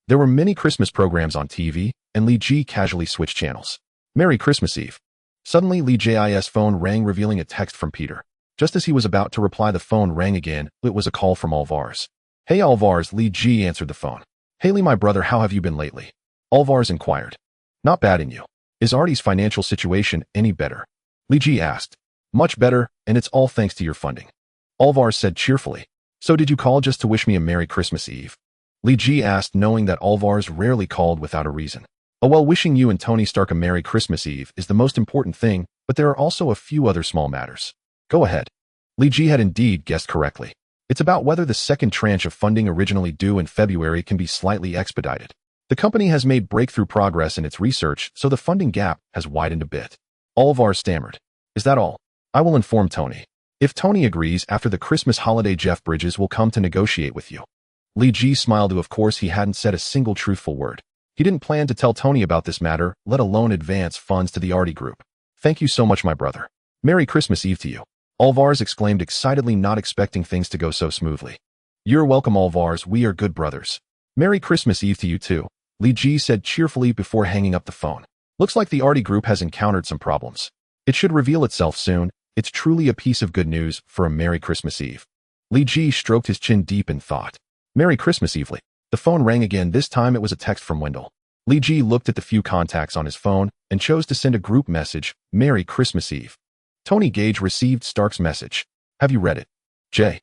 Speaker 1: There were many Christmas programs on TV, and Li Ji casually switched channels. Merry Christmas Eve. Suddenly, Li Ji's phone rang, revealing a text from Peter. Just as he was about to reply, the phone rang again. It was a call from Alvars. Hey Alvars, Li Ji answered the phone. Haley, my brother, how have you been lately? Alvars inquired. Not bad, and you? Is Artie's financial situation any better? Li Ji asked. Much better, and it's all thanks to your funding. Alvars said cheerfully. So did you call just to wish me a Merry Christmas Eve? Li Ji asked, knowing that Alvars rarely called without a reason. Oh well, wishing you and Tony Stark a Merry Christmas Eve is the most important thing, but there are also a few other small matters. Go ahead. Li Ji had indeed guessed correctly. It's about whether the second tranche of funding originally due in February can be slightly expedited. The company has made breakthrough progress in its research, so the funding gap has widened a bit. Alvar stammered. Is that all? I will inform Tony. If Tony agrees, after the Christmas holiday Jeff Bridges will come to negotiate with you. Li Ji smiled. Of course, he hadn't said a single truthful word. He didn't plan to tell Tony about this matter, let alone advance funds to the Artie Group. Thank you so much, my brother. Merry Christmas Eve to you. Alvars exclaimed excitedly, not expecting things to go so smoothly. You're welcome, Alvars. We are good brothers. Merry Christmas Eve to you too, Li Ji said cheerfully before hanging up the phone. Looks like the Artie Group has encountered some problems. It should reveal itself soon. It's truly a piece of good news for a Merry Christmas Eve. Li Ji stroked his chin deep in thought. Merry Christmas Eve, Li. The phone rang again. This time it was a text from Wendell. Li Ji looked at the few contacts on his phone and chose to send a group message. Merry Christmas Eve. Tony Gage received Stark's message. Have you read it? J.R.V.I.S.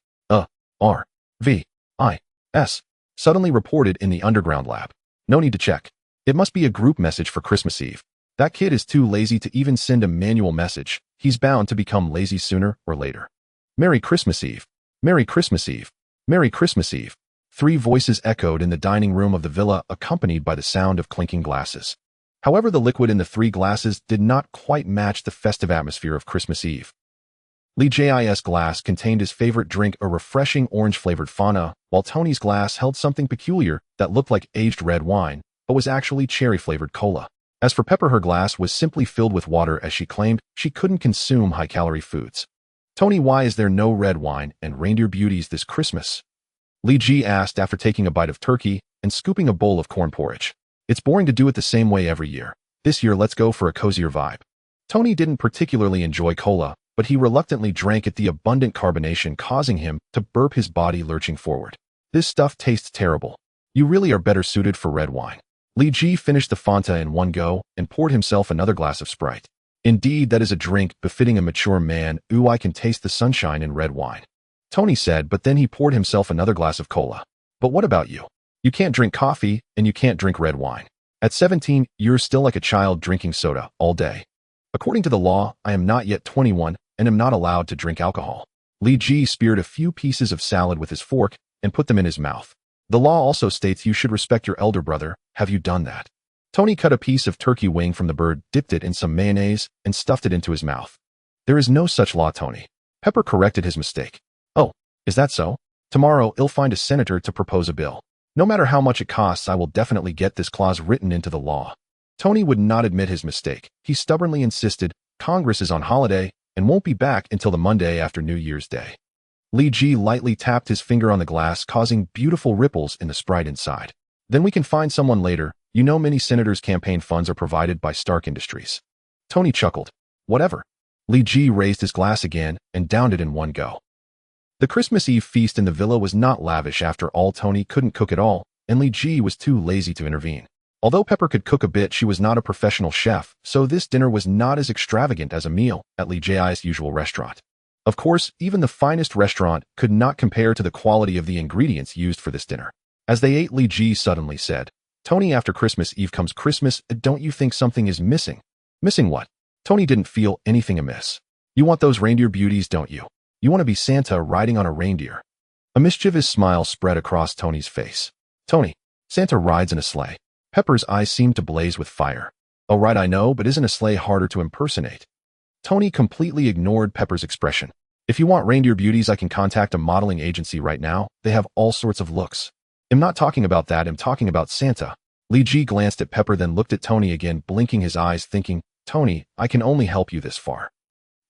Speaker 1: suddenly reported in the underground lab. No need to check. It must be a group message for Christmas Eve. That kid is too lazy to even send a manual message. He's bound to become lazy sooner or later. Merry Christmas Eve. Merry Christmas Eve. Merry Christmas Eve. 3 voices echoed in the dining room of the villa, accompanied by the sound of clinking glasses. However, the liquid in the 3 glasses did not quite match the festive atmosphere of Christmas Eve. Li Ji's glass contained his favorite drink, a refreshing orange-flavored Fanta, while Tony's glass held something peculiar that looked like aged red wine, but was actually cherry-flavored cola. As for Pepper, her glass was simply filled with water, as she claimed she couldn't consume high-calorie foods. Tony, why is there no red wine and reindeer beauties this Christmas? Li Ji asked after taking a bite of turkey and scooping a bowl of corn porridge. It's boring to do it the same way every year. This year, let's go for a cozier vibe. Tony didn't particularly enjoy cola, but he reluctantly drank it, the abundant carbonation causing him to burp, his body lurching forward. This stuff tastes terrible. You really are better suited for red wine. Li Ji finished the Fanta in one go and poured himself another glass of Sprite. Indeed, that is a drink befitting a mature man. Ooh, I can taste the sunshine in red wine, Tony said, but then he poured himself another glass of cola. But what about you? You can't drink coffee, and you can't drink red wine. At 17, you're still like a child drinking soda all day. According to the law, I am not yet 21 and am not allowed to drink alcohol. Li Ji speared a few pieces of salad with his fork and put them in his mouth. The law also states you should respect your elder brother. Have you done that? Tony cut a piece of turkey wing from the bird, dipped it in some mayonnaise, and stuffed it into his mouth. There is no such law, Tony. Pepper corrected his mistake. Oh, is that so? Tomorrow, I'll find a senator to propose a bill. No matter how much it costs, I will definitely get this clause written into the law. Tony would not admit his mistake. He stubbornly insisted Congress is on holiday and won't be back until the Monday after New Year's Day. Li Ji lightly tapped his finger on the glass, causing beautiful ripples in the Sprite inside. Then we can find someone later. You know, many senators' campaign funds are provided by Stark Industries. Tony chuckled. Whatever. Li Ji raised his glass again and downed it in one go. The Christmas Eve feast in the villa was not lavish. After all, Tony couldn't cook at all, and Li Ji was too lazy to intervene. Although Pepper could cook a bit, she was not a professional chef, so this dinner was not as extravagant as a meal at Li Ji's usual restaurant. Of course, even the finest restaurant could not compare to the quality of the ingredients used for this dinner. As they ate, Li Ji suddenly said, Tony, after Christmas Eve comes Christmas. Don't you think something is missing? Missing what? Tony didn't feel anything amiss. You want those reindeer beauties, don't you? You want to be Santa riding on a reindeer. A mischievous smile spread across Tony's face. Tony, Santa rides in a sleigh. Pepper's eyes seemed to blaze with fire. Oh right, I know, but isn't a sleigh harder to impersonate? Tony completely ignored Pepper's expression. If you want reindeer beauties, I can contact a modeling agency right now. They have all sorts of looks. I'm not talking about that, I'm talking about Santa. Li Ji glanced at Pepper, then looked at Tony again, blinking his eyes, thinking, Tony, I can only help you this far.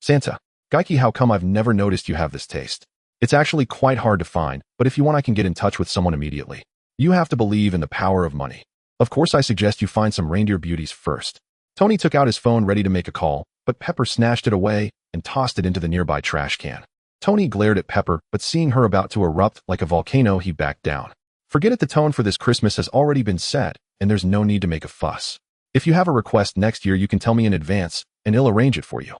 Speaker 1: Santa. Geiki, how come I've never noticed you have this taste? It's actually quite hard to find, but if you want I can get in touch with someone immediately. You have to believe in the power of money. Of course I suggest you find some reindeer beauties first. Tony took out his phone ready to make a call, but Pepper snatched it away and tossed it into the nearby trash can. Tony glared at Pepper, but seeing her about to erupt like a volcano, he backed down. Forget it, the tone for this Christmas has already been set, and there's no need to make a fuss. If you have a request next year, you can tell me in advance, and I'll arrange it for you.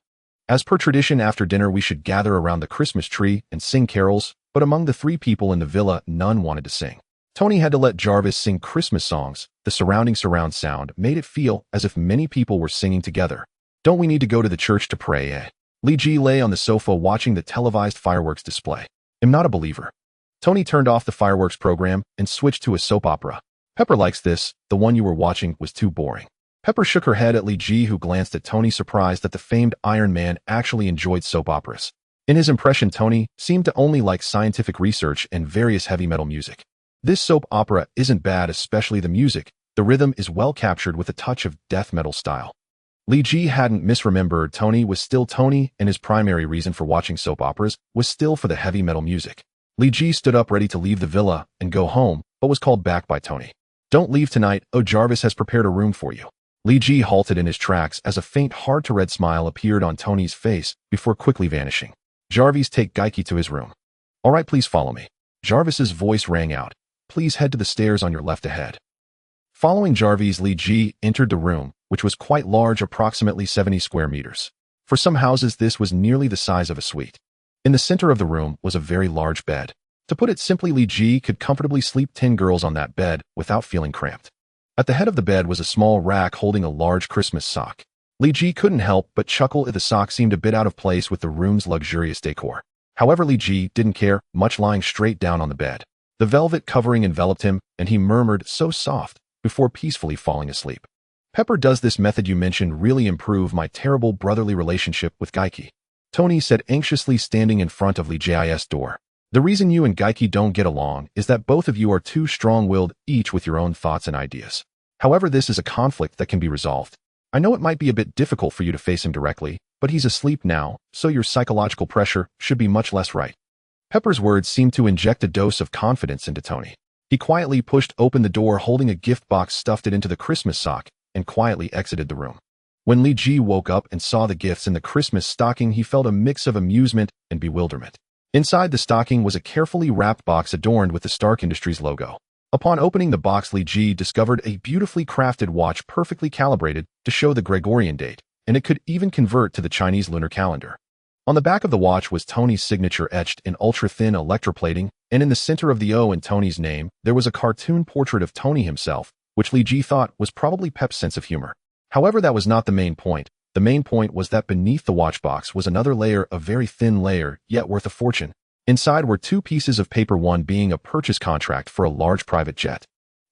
Speaker 1: As per tradition, after dinner we should gather around the Christmas tree and sing carols, but among the 3 people in the villa, none wanted to sing. Tony had to let Jarvis sing Christmas songs. The surrounding surround sound made it feel as if many people were singing together. Don't we need to go to the church to pray, eh? Li Ji lay on the sofa watching the televised fireworks display. I'm not a believer. Tony turned off the fireworks program and switched to a soap opera. Pepper likes this, the one you were watching was too boring. Pepper shook her head at Li Ji, who glanced at Tony, surprised that the famed Iron Man actually enjoyed soap operas. In his impression, Tony seemed to only like scientific research and various heavy metal music. This soap opera isn't bad, especially the music. The rhythm is well captured with a touch of death metal style. Li Ji hadn't misremembered. Tony was still Tony, and his primary reason for watching soap operas was still for the heavy metal music. Li Ji stood up ready to leave the villa and go home, but was called back by Tony. Don't leave tonight. Oh, Jarvis has prepared a room for you. Li Ji halted in his tracks as a faint, hard-to-read smile appeared on Tony's face before quickly vanishing. Jarvis, take Geiki to his room. All right, please follow me. Jarvis's voice rang out. Please head to the stairs on your left ahead. Following Jarvis, Li Ji entered the room, which was quite large, approximately 70 square meters. For some houses, this was nearly the size of a suite. In the center of the room was a very large bed. To put it simply, Li Ji could comfortably sleep 10 girls on that bed without feeling cramped. At the head of the bed was a small rack holding a large Christmas sock. Li Ji couldn't help but chuckle if the sock seemed a bit out of place with the room's luxurious decor. However, Li Ji didn't care much, lying straight down on the bed. The velvet covering enveloped him, and he murmured, so soft, before peacefully falling asleep. Pepper, does this method you mentioned really improve my terrible brotherly relationship with Geiki? Tony said anxiously, standing in front of Li Ji's door. The reason you and Geiki don't get along is that both of you are too strong-willed, each with your own thoughts and ideas. However, this is a conflict that can be resolved. I know it might be a bit difficult for you to face him directly, but he's asleep now, so your psychological pressure should be much less, right? Pepper's words seemed to inject a dose of confidence into Tony. He quietly pushed open the door, holding a gift box, stuffed it into the Christmas sock, and quietly exited the room. When Li Ji woke up and saw the gifts in the Christmas stocking, he felt a mix of amusement and bewilderment. Inside the stocking was a carefully wrapped box adorned with the Stark Industries logo. Upon opening the box, Li Ji discovered a beautifully crafted watch, perfectly calibrated to show the Gregorian date, and it could even convert to the Chinese lunar calendar. On the back of the watch was Tony's signature etched in ultra-thin electroplating, and in the center of the O in Tony's name, there was a cartoon portrait of Tony himself, which Li Ji thought was probably Pep's sense of humor. However, that was not the main point. The main point was that beneath the watch box was another layer, a very thin layer, yet worth a fortune. Inside were 2 pieces of paper, one being a purchase contract for a large private jet.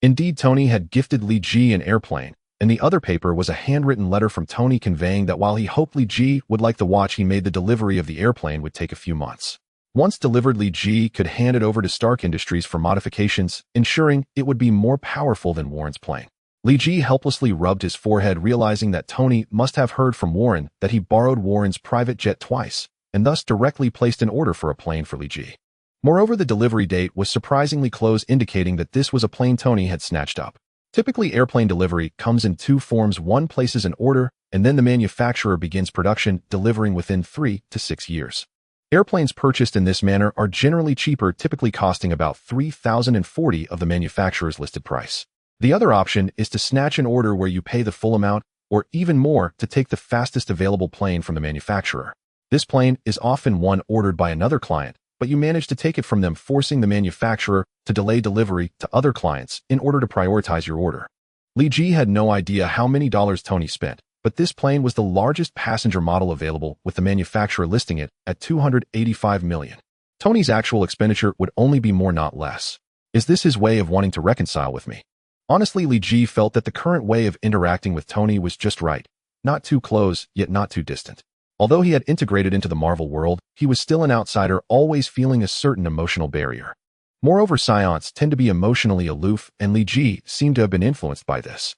Speaker 1: Indeed, Tony had gifted Li Ji an airplane, and the other paper was a handwritten letter from Tony conveying that while he hoped Li Ji would like the watch he made, the delivery of the airplane would take a few months. Once delivered, Li Ji could hand it over to Stark Industries for modifications, ensuring it would be more powerful than Warren's plane. Li Ji helplessly rubbed his forehead, realizing that Tony must have heard from Warren that he borrowed Warren's private jet twice, and thus directly placed an order for a plane for Li Ji. Moreover, the delivery date was surprisingly close, indicating that this was a plane Tony had snatched up. Typically, airplane delivery comes in 2 forms. One places an order, and then the manufacturer begins production, delivering within 3 to 6 years. Airplanes purchased in this manner are generally cheaper, typically costing about $3,040 of the manufacturer's listed price. The other option is to snatch an order where you pay the full amount, or even more, to take the fastest available plane from the manufacturer. This plane is often one ordered by another client, but you manage to take it from them, forcing the manufacturer to delay delivery to other clients in order to prioritize your order. Li Ji had no idea how many dollars Tony spent, but this plane was the largest passenger model available, with the manufacturer listing it at $285 million. Tony's actual expenditure would only be more, not less. Is this his way of wanting to reconcile with me? Honestly, Li Ji felt that the current way of interacting with Tony was just right. Not too close, yet not too distant. Although he had integrated into the Marvel world, he was still an outsider, always feeling a certain emotional barrier. Moreover, Saiyans tend to be emotionally aloof, and Li Ji seemed to have been influenced by this.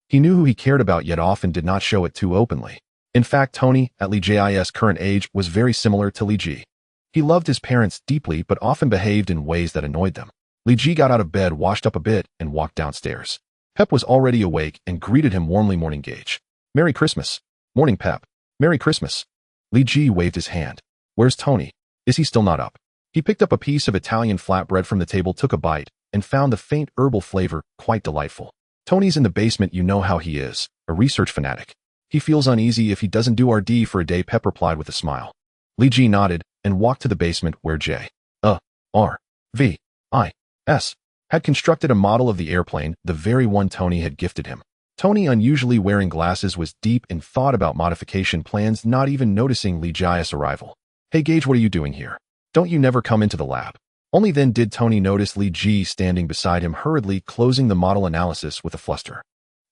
Speaker 1: He knew who he cared about, yet often did not show it too openly. In fact, Tony, at Li Ji's current age, was very similar to Li Ji. He loved his parents deeply, but often behaved in ways that annoyed them. Li Ji got out of bed, washed up a bit, and walked downstairs. Pep was already awake and greeted him warmly. Morning, Gage. Merry Christmas. Morning, Pep. Merry Christmas. Li Ji waved his hand. Where's Tony? Is he still not up? He picked up a piece of Italian flatbread from the table, took a bite, and found the faint herbal flavor quite delightful. Tony's in the basement, you know how he is, a research fanatic. He feels uneasy if he doesn't do RD for a day, Pep replied with a smile. Li Ji nodded and walked to the basement where J.R.V.I.S. had constructed a model of the airplane, the very one Tony had gifted him. Tony, unusually wearing glasses, was deep in thought about modification plans, not even noticing Li Ji's arrival. Hey Gage, what are you doing here? Don't you never come into the lab? Only then did Tony notice Li Ji standing beside him, hurriedly closing the model analysis with a fluster.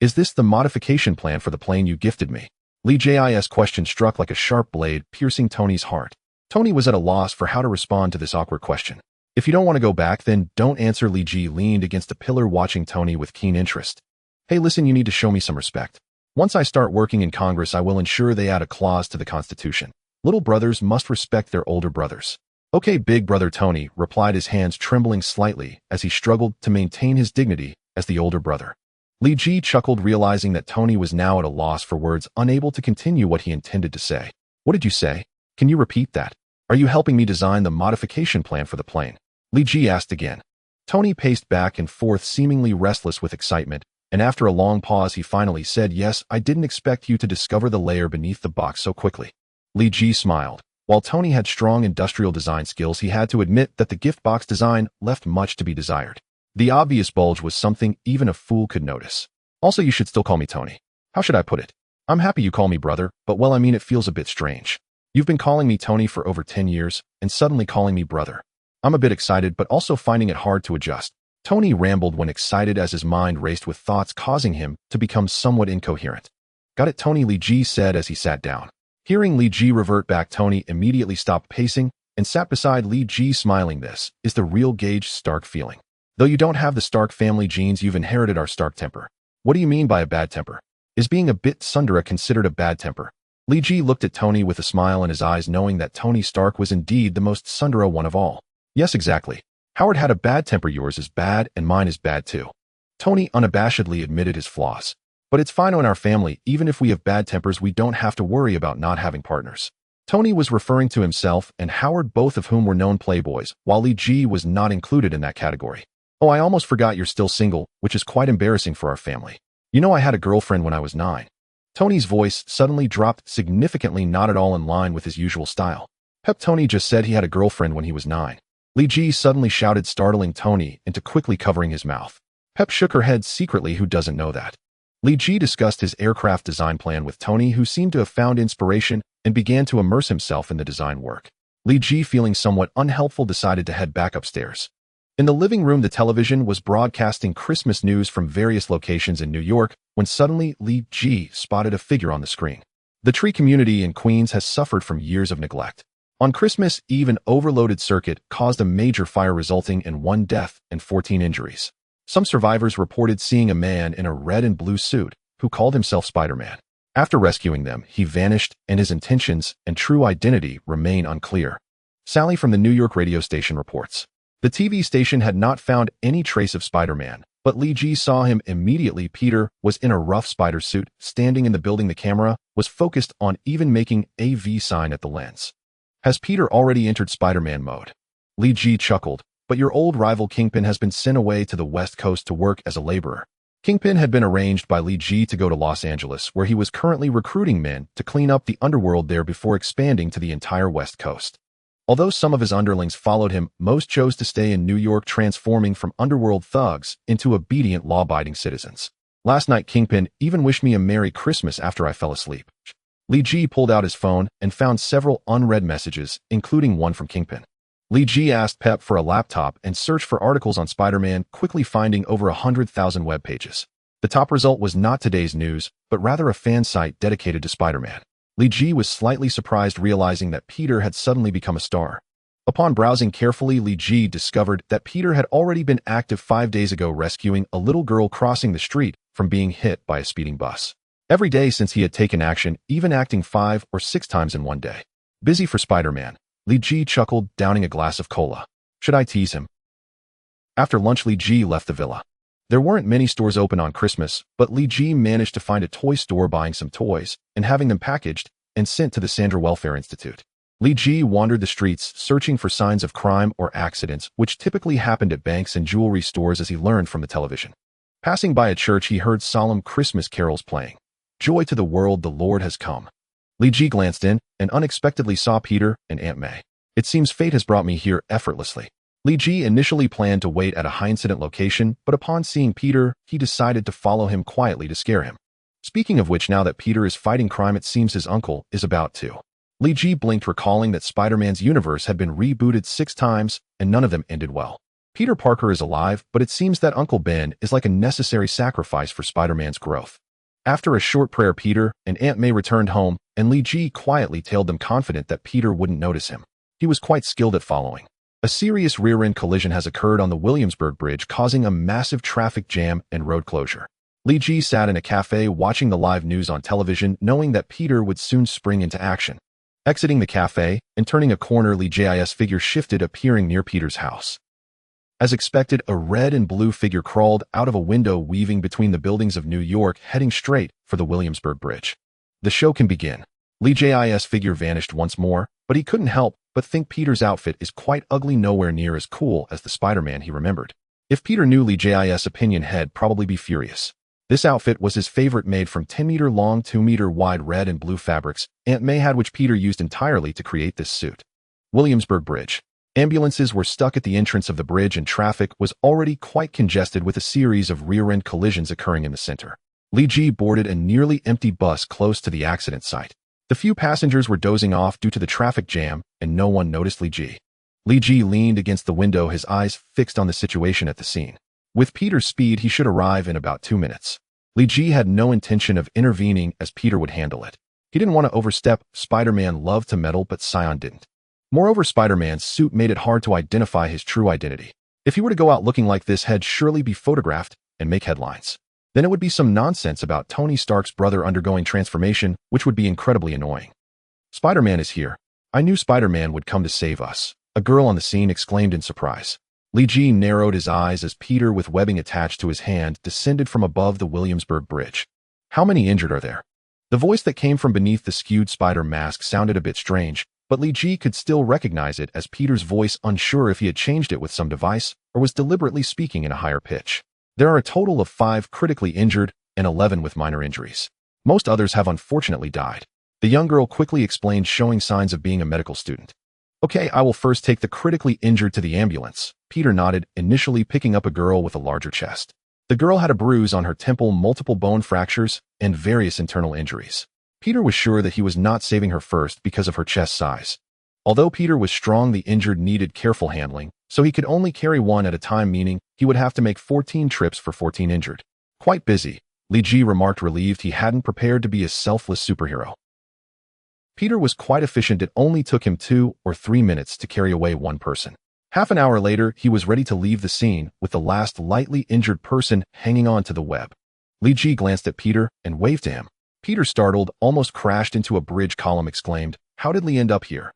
Speaker 1: Is this the modification plan for the plane you gifted me? Li Ji's question struck like a sharp blade, piercing Tony's heart. Tony was at a loss for how to respond to this awkward question. If you don't want to go back, then don't answer. Li Ji leaned against a pillar, watching Tony with keen interest. Hey, listen, you need to show me some respect. Once I start working in Congress, I will ensure they add a clause to the Constitution. Little brothers must respect their older brothers. Okay, big brother, Tony replied, his hands trembling slightly as he struggled to maintain his dignity as the older brother. Li Ji chuckled, realizing that Tony was now at a loss for words, unable to continue what he intended to say. What did you say? Can you repeat that? Are you helping me design the modification plan for the plane? Li Ji asked again. Tony paced back and forth, seemingly restless with excitement, and after a long pause he finally said, yes, I didn't expect you to discover the layer beneath the box so quickly. Li Ji smiled. While Tony had strong industrial design skills, he had to admit that the gift box design left much to be desired. The obvious bulge was something even a fool could notice. Also, you should still call me Tony. How should I put it? I'm happy you call me brother, but well, I mean, it feels a bit strange. You've been calling me Tony for over 10 years, and suddenly calling me brother. I'm a bit excited, but also finding it hard to adjust. Tony rambled when excited, as his mind raced with thoughts causing him to become somewhat incoherent. Got it, Tony, Li Ji said as he sat down. Hearing Li Ji revert back, Tony immediately stopped pacing and sat beside Li Ji, smiling. This is the real Gage Stark feeling. Though you don't have the Stark family genes, you've inherited our Stark temper. What do you mean by a bad temper? Is being a bit tsundere considered a bad temper? Li Ji looked at Tony with a smile in his eyes, knowing that Tony Stark was indeed the most tsundere one of all. Yes, exactly. Howard had a bad temper. Yours is bad, and mine is bad too. Tony unabashedly admitted his flaws. But it's fine in our family. Even if we have bad tempers, we don't have to worry about not having partners. Tony was referring to himself and Howard, both of whom were known playboys, while Li Ji was not included in that category. Oh, I almost forgot, you're still single, which is quite embarrassing for our family. You know, I had a girlfriend when I was 9. Tony's voice suddenly dropped significantly, not at all in line with his usual style. Pep, Tony just said he had a girlfriend when he was 9. Li Ji suddenly shouted, startling Tony into quickly covering his mouth. Pep shook her head secretly. Who doesn't know that? Li Ji discussed his aircraft design plan with Tony, who seemed to have found inspiration and began to immerse himself in the design work. Li Ji, feeling somewhat unhelpful, decided to head back upstairs. In the living room, the television was broadcasting Christmas news from various locations in New York when suddenly Li Ji spotted a figure on the screen. The tree community in Queens has suffered from years of neglect. On Christmas Eve, an overloaded circuit caused a major fire, resulting in 1 death and 14 injuries. Some survivors reported seeing a man in a red and blue suit who called himself Spider-Man. After rescuing them, he vanished, and his intentions and true identity remain unclear. Sally from the New York radio station reports. The TV station had not found any trace of Spider-Man, but Li Ji saw him immediately. Peter was in a rough spider suit, standing in the building. The camera was focused on, even making a V sign at the lens. Has Peter already entered Spider-Man mode? Li Ji chuckled. But your old rival Kingpin has been sent away to the West Coast to work as a laborer. Kingpin had been arranged by Li Ji to go to Los Angeles, where he was currently recruiting men to clean up the underworld there before expanding to the entire West Coast. Although some of his underlings followed him, most chose to stay in New York, transforming from underworld thugs into obedient, law-abiding citizens. Last night, Kingpin even wished me a Merry Christmas after I fell asleep. Li Ji pulled out his phone and found several unread messages, including one from Kingpin. Li Ji asked Pep for a laptop and searched for articles on Spider-Man, quickly finding over 100,000 web pages. The top result was not today's news, but rather a fan site dedicated to Spider-Man. Li Ji was slightly surprised realizing that Peter had suddenly become a star. Upon browsing carefully, Li Ji discovered that Peter had already been active 5 days ago rescuing a little girl crossing the street from being hit by a speeding bus. Every day since he had taken action, even acting 5 or 6 times in one day. Busy for Spider-Man, Li Ji chuckled, downing a glass of cola. Should I tease him? After lunch, Li Ji left the villa. There weren't many stores open on Christmas, but Li Ji managed to find a toy store, buying some toys and having them packaged and sent to the Sandra Welfare Institute. Li Ji wandered the streets searching for signs of crime or accidents, which typically happened at banks and jewelry stores, as he learned from the television. Passing by a church, he heard solemn Christmas carols playing. Joy to the world, the Lord has come. Li Ji glanced in and unexpectedly saw Peter and Aunt May. It seems fate has brought me here effortlessly. Li Ji initially planned to wait at a high-incident location, but upon seeing Peter, he decided to follow him quietly to scare him. Speaking of which, now that Peter is fighting crime, it seems his uncle is about to. Li Ji blinked, recalling that Spider-Man's universe had been rebooted 6 times, and none of them ended well. Peter Parker is alive, but it seems that Uncle Ben is like a necessary sacrifice for Spider-Man's growth. After a short prayer, Peter and Aunt May returned home, and Li Ji quietly tailed them, confident that Peter wouldn't notice him. He was quite skilled at following. A serious rear-end collision has occurred on the Williamsburg Bridge, causing a massive traffic jam and road closure. Li Ji sat in a cafe watching the live news on television, knowing that Peter would soon spring into action. Exiting the cafe and turning a corner, Li Ji's figure shifted, appearing near Peter's house. As expected, a red and blue figure crawled out of a window weaving between the buildings of New York, heading straight for the Williamsburg Bridge. The show can begin. Li Ji's figure vanished once more, but he couldn't help but think Peter's outfit is quite ugly, nowhere near as cool as the Spider-Man he remembered. If Peter knew Li Ji's opinion, he'd probably be furious. This outfit was his favorite, made from 10-meter long, 2-meter wide red and blue fabrics Aunt May had, which Peter used entirely to create this suit. Williamsburg Bridge. Ambulances were stuck at the entrance of the bridge, and traffic was already quite congested, with a series of rear-end collisions occurring in the center. Li Ji boarded a nearly empty bus close to the accident site. The few passengers were dozing off due to the traffic jam, and no one noticed Li Ji. Li Ji leaned against the window, his eyes fixed on the situation at the scene. With Peter's speed, he should arrive in about 2 minutes. Li Ji had no intention of intervening, as Peter would handle it. He didn't want to overstep. Spider-Man loved to meddle, but Saiyan didn't. Moreover, Spider-Man's suit made it hard to identify his true identity. If he were to go out looking like this, he'd surely be photographed and make headlines. Then it would be some nonsense about Tony Stark's brother undergoing transformation, which would be incredibly annoying. Spider-Man is here. I knew Spider-Man would come to save us, a girl on the scene exclaimed in surprise. Li Ji narrowed his eyes as Peter, with webbing attached to his hand, descended from above the Williamsburg Bridge. How many injured are there? The voice that came from beneath the skewed spider mask sounded a bit strange, but Li Ji could still recognize it as Peter's voice, unsure if he had changed it with some device or was deliberately speaking in a higher pitch. There are a total of 5 critically injured and 11 with minor injuries. Most others have unfortunately died. The young girl quickly explained, showing signs of being a medical student. Okay, I will first take the critically injured to the ambulance. Peter nodded, initially picking up a girl with a larger chest. The girl had a bruise on her temple, multiple bone fractures, and various internal injuries. Peter was sure that he was not saving her first because of her chest size. Although Peter was strong, the injured needed careful handling, so he could only carry one at a time, meaning he would have to make 14 trips for 14 injured. Quite busy, Li Ji remarked, relieved he hadn't prepared to be a selfless superhero. Peter was quite efficient. It only took him 2 or 3 minutes to carry away one person. Half an hour later, he was ready to leave the scene, with the last lightly injured person hanging on to the web. Li Ji glanced at Peter and waved to him. Peter, startled, almost crashed into a bridge column, exclaimed, "How did Li end up here?"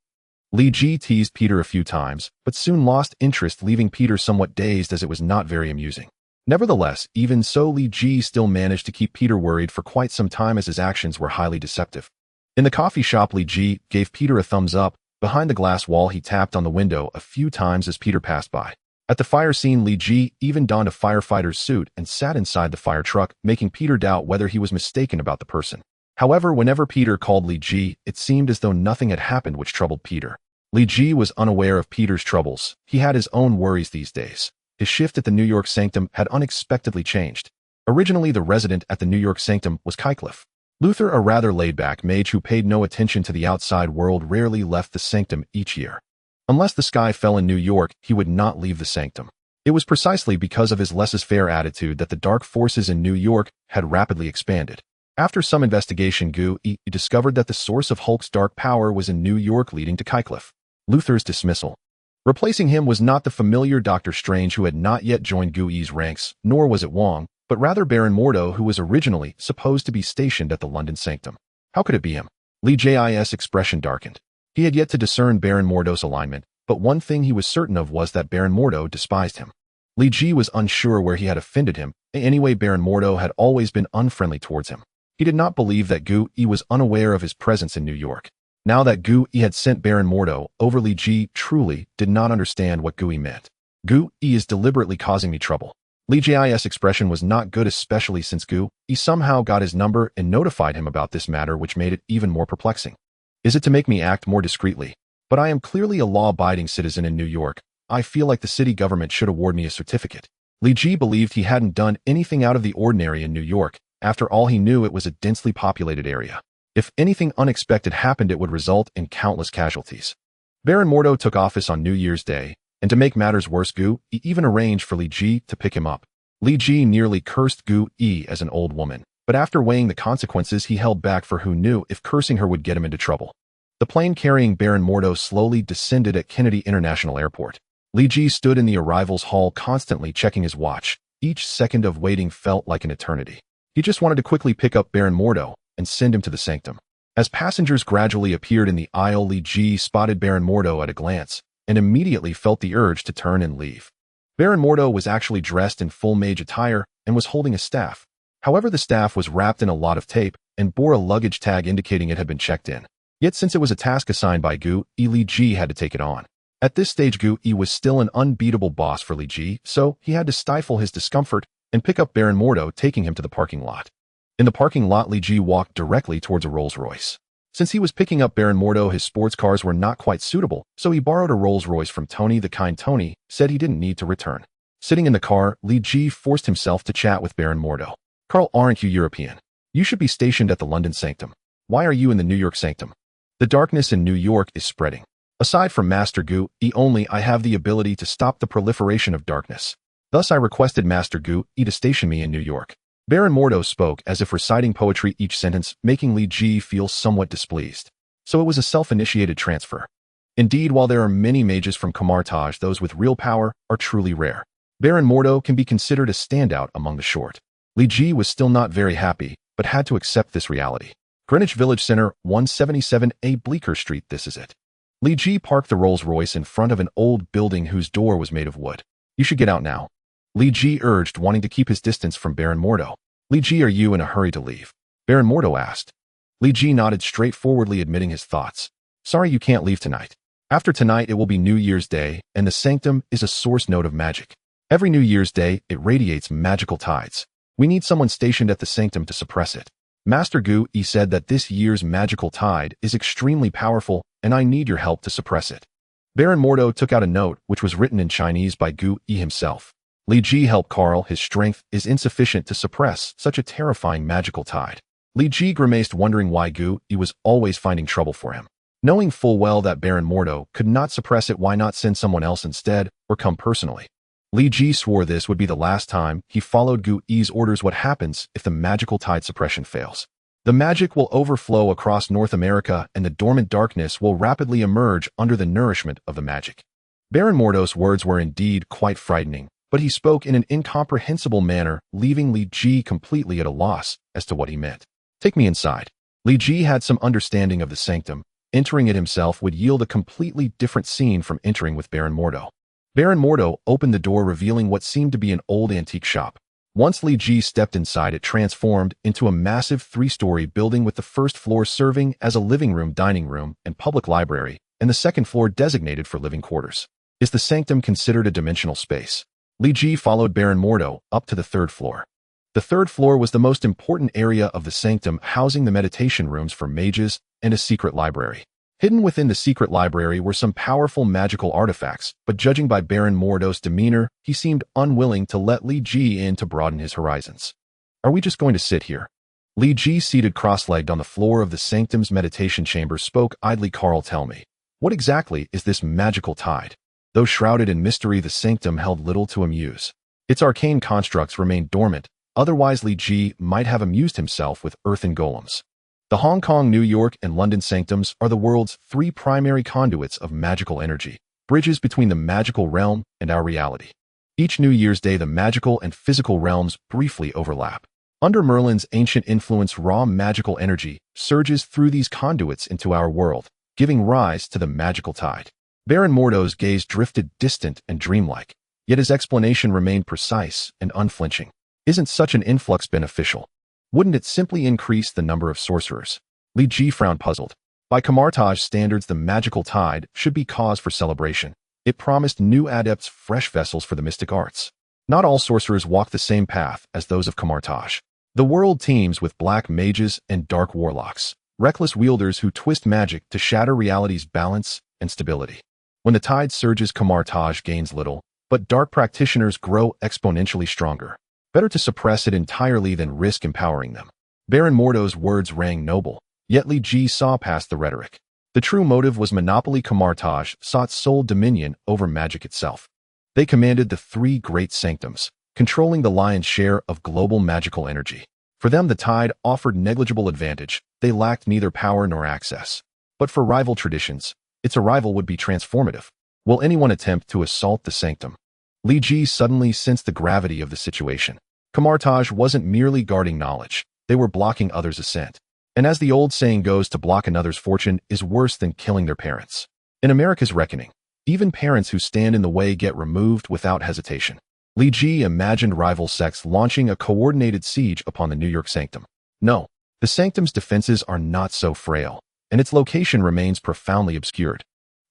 Speaker 1: Li Ji teased Peter a few times, but soon lost interest, leaving Peter somewhat dazed, as it was not very amusing. Nevertheless, even so, Li Ji still managed to keep Peter worried for quite some time, as his actions were highly deceptive. In the coffee shop, Li Ji gave Peter a thumbs up. Behind the glass wall, he tapped on the window a few times as Peter passed by. At the fire scene, Li Ji even donned a firefighter's suit and sat inside the fire truck, making Peter doubt whether he was mistaken about the person. However, whenever Peter called Li Ji, it seemed as though nothing had happened, which troubled Peter. Li Ji was unaware of Peter's troubles. He had his own worries these days. His shift at the New York Sanctum had unexpectedly changed. Originally, the resident at the New York Sanctum was Kycliffe. Luther, a rather laid-back mage who paid no attention to the outside world, rarely left the Sanctum each year. Unless the sky fell in New York, he would not leave the Sanctum. It was precisely because of his laissez-faire attitude that the dark forces in New York had rapidly expanded. After some investigation, Gu-E discovered that the source of Hulk's dark power was in New York, leading to Kycliffe Luthor's dismissal. Replacing him was not the familiar Doctor Strange, who had not yet joined Gu-E's ranks, nor was it Wong, but rather Baron Mordo, who was originally supposed to be stationed at the London Sanctum. How could it be him? Li Ji's expression darkened. He had yet to discern Baron Mordo's alignment, but one thing he was certain of was that Baron Mordo despised him. Li Ji was unsure where he had offended him. Anyway, Baron Mordo had always been unfriendly towards him. He did not believe that Gu-E was unaware of his presence in New York. Now that Gu-E had sent Baron Mordo over, Li Ji truly did not understand what Gu-E meant. Gu-E is deliberately causing me trouble. Li Ji's expression was not good, especially since Gu-E somehow got his number and notified him about this matter, which made it even more perplexing. Is it to make me act more discreetly? But I am clearly a law-abiding citizen in New York. I feel like the city government should award me a certificate. Li Ji believed he hadn't done anything out of the ordinary in New York. After all, he knew it was a densely populated area. If anything unexpected happened, it would result in countless casualties. Baron Mordo took office on New Year's Day, and to make matters worse, Gu-E even arranged for Li Ji to pick him up. Li Ji nearly cursed Gu-E as an old woman, but after weighing the consequences, he held back, for who knew if cursing her would get him into trouble. The plane carrying Baron Mordo slowly descended at Kennedy International Airport. Li Ji stood in the arrivals hall, constantly checking his watch. Each second of waiting felt like an eternity. He just wanted to quickly pick up Baron Mordo and send him to the sanctum. As passengers gradually appeared in the aisle, Li Ji spotted Baron Mordo at a glance and immediately felt the urge to turn and leave. Baron Mordo was actually dressed in full mage attire and was holding a staff. However, the staff was wrapped in a lot of tape and bore a luggage tag indicating it had been checked in. Yet since it was a task assigned by Gu-E, Li Ji had to take it on. At this stage, Gu-E was still an unbeatable boss for Li Ji, so he had to stifle his discomfort and pick up Baron Mordo, taking him to the parking lot. In the parking lot, Li Ji walked directly towards a Rolls-Royce. Since he was picking up Baron Mordo, his sports cars were not quite suitable, so he borrowed a Rolls-Royce from Tony. The kind Tony said he didn't need to return. Sitting in the car, Li Ji forced himself to chat with Baron Mordo. Carl, aren't you European? You should be stationed at the London Sanctum. Why are you in the New York Sanctum? The darkness in New York is spreading. Aside from Master Gu-E only, I have the ability to stop the proliferation of darkness. Thus I requested Master Gu-E to station me in New York. Baron Mordo spoke as if reciting poetry, each sentence making Li Ji feel somewhat displeased. So it was a self-initiated transfer. Indeed, while there are many mages from Kamartaj, those with real power are truly rare. Baron Mordo can be considered a standout among the short. Li Ji was still not very happy, but had to accept this reality. Greenwich Village Center, 177A Bleecker Street, this is it. Li Ji parked the Rolls-Royce in front of an old building whose door was made of wood. You should get out now. Li Ji urged, wanting to keep his distance from Baron Mordo. Li Ji, are you in a hurry to leave? Baron Mordo asked. Li Ji nodded, straightforwardly admitting his thoughts. Sorry, you can't leave tonight. After tonight, it will be New Year's Day, and the Sanctum is a source node of magic. Every New Year's Day, it radiates magical tides. We need someone stationed at the Sanctum to suppress it. Master Gu-E said that this year's magical tide is extremely powerful, and I need your help to suppress it. Baron Mordo took out a note, which was written in Chinese by Gu-E himself. Li Ji, help Carl, his strength is insufficient to suppress such a terrifying magical tide. Li Ji grimaced, wondering why Gu-E was always finding trouble for him. Knowing full well that Baron Mordo could not suppress it, why not send someone else instead, or come personally? Li Ji swore this would be the last time he followed Gu-E's orders. What happens if the magical tide suppression fails? The magic will overflow across North America, and the dormant darkness will rapidly emerge under the nourishment of the magic. Baron Mordo's words were indeed quite frightening, but he spoke in an incomprehensible manner, leaving Li Ji completely at a loss as to what he meant. Take me inside. Li Ji had some understanding of the Sanctum. Entering it himself would yield a completely different scene from entering with Baron Mordo. Baron Mordo opened the door, revealing what seemed to be an old antique shop. Once Li Ji stepped inside, it transformed into a massive 3-story building, with the first floor serving as a living room, dining room, and public library, and the second floor designated for living quarters. Is the Sanctum considered a dimensional space? Li Ji followed Baron Mordo up to the 3rd floor. The 3rd floor was the most important area of the Sanctum, housing the meditation rooms for mages and a secret library. Hidden within the secret library were some powerful magical artifacts, but judging by Baron Mordo's demeanor, he seemed unwilling to let Li Ji in to broaden his horizons. Are we just going to sit here? Li Ji, seated cross-legged on the floor of the Sanctum's meditation chamber, spoke idly. Carl, tell me, what exactly is this magical tide? Though shrouded in mystery, the Sanctum held little to amuse. Its arcane constructs remained dormant, Otherwise, Li Ji might have amused himself with earthen golems. The Hong Kong, New York, and London sanctums are the world's 3 primary conduits of magical energy, bridges between the magical realm and our reality. Each New Year's Day, the magical and physical realms briefly overlap. Under Merlin's ancient influence, raw magical energy surges through these conduits into our world, giving rise to the magical tide. Baron Mordo's gaze drifted distant and dreamlike, yet his explanation remained precise and unflinching. Isn't such an influx beneficial? Wouldn't it simply increase the number of sorcerers? Li Ji frowned, puzzled. By Camartage standards, the magical tide should be cause for celebration. It promised new adepts fresh vessels for the mystic arts. Not all sorcerers walk the same path as those of Camartage. The world teems with black mages and dark warlocks, reckless wielders who twist magic to shatter reality's balance and stability. When the tide surges, Camartage gains little, but dark practitioners grow exponentially stronger. Better to suppress it entirely than risk empowering them. Baron Mordo's words rang noble, yet Li Ji saw past the rhetoric. The true motive was monopoly. Camartage sought sole dominion over magic itself. They commanded the 3 great sanctums, controlling the lion's share of global magical energy. For them, the tide offered negligible advantage. They lacked neither power nor access. But for rival traditions, its arrival would be transformative. Will anyone attempt to assault the sanctum? Li Ji suddenly sensed the gravity of the situation. Camartage wasn't merely guarding knowledge. They were blocking others' ascent. And as the old saying goes, to block another's fortune is worse than killing their parents. In America's reckoning, even parents who stand in the way get removed without hesitation. Li Ji imagined rival sects launching a coordinated siege upon the New York sanctum. No, the sanctum's defenses are not so frail, and its location remains profoundly obscured.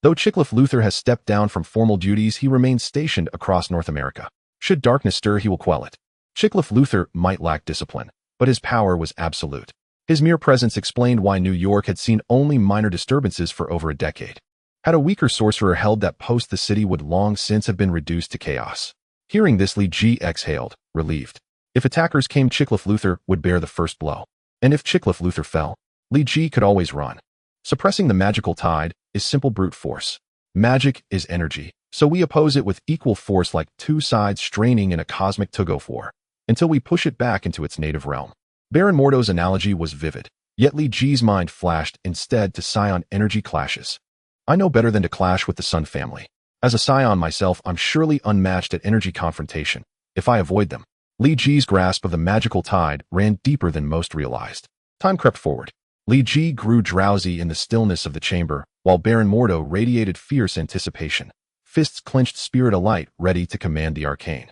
Speaker 1: Though Wycliffe Luther has stepped down from formal duties, he remains stationed across North America. Should darkness stir, he will quell it. Wycliffe Luther might lack discipline, but his power was absolute. His mere presence explained why New York had seen only minor disturbances for over a decade. Had a weaker sorcerer held that post, the city would long since have been reduced to chaos. Hearing this, Li Ji exhaled, relieved. If attackers came, Wycliffe Luther would bear the first blow. And if Wycliffe Luther fell, Li Ji could always run. Suppressing the magical tide is simple brute force. Magic is energy, so we oppose it with equal force, like 2 sides straining in a cosmic tug-of-war, until we push it back into its native realm. Baron Mordo's analogy was vivid, yet Li Ji's mind flashed instead to Saiyan energy clashes. I know better than to clash with the Sun family. As a Saiyan myself, I'm surely unmatched at energy confrontation, if I avoid them. Li Ji's grasp of the magical tide ran deeper than most realized. Time crept forward. Li Ji grew drowsy in the stillness of the chamber, while Baron Mordo radiated fierce anticipation, fists clenched, spirit alight, ready to command the arcane.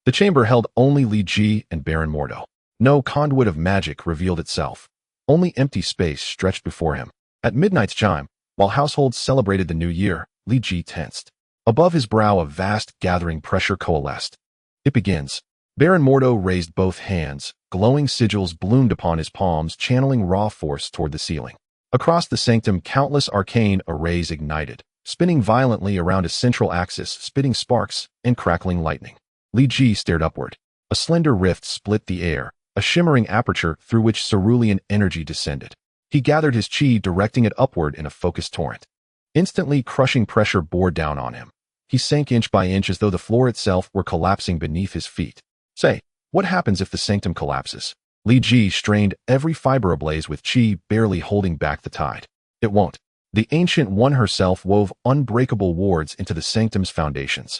Speaker 1: The chamber held only Li Ji and Baron Mordo. No conduit of magic revealed itself. Only empty space stretched before him. At midnight's chime, while households celebrated the new year, Li Ji tensed. Above his brow, a vast gathering pressure coalesced. It begins. Baron Mordo raised both hands. Glowing sigils bloomed upon his palms, channeling raw force toward the ceiling. Across the sanctum, countless arcane arrays ignited, spinning violently around a central axis, spitting sparks and crackling lightning. Li Ji stared upward. A slender rift split the air, a shimmering aperture through which cerulean energy descended. He gathered his chi, directing it upward in a focused torrent. Instantly, crushing pressure bore down on him. He sank inch by inch as though the floor itself were collapsing beneath his feet. Say, what happens if the sanctum collapses? Li Ji strained, every fiber ablaze with chi, barely holding back the tide. It won't. The Ancient One herself wove unbreakable wards into the sanctum's foundations.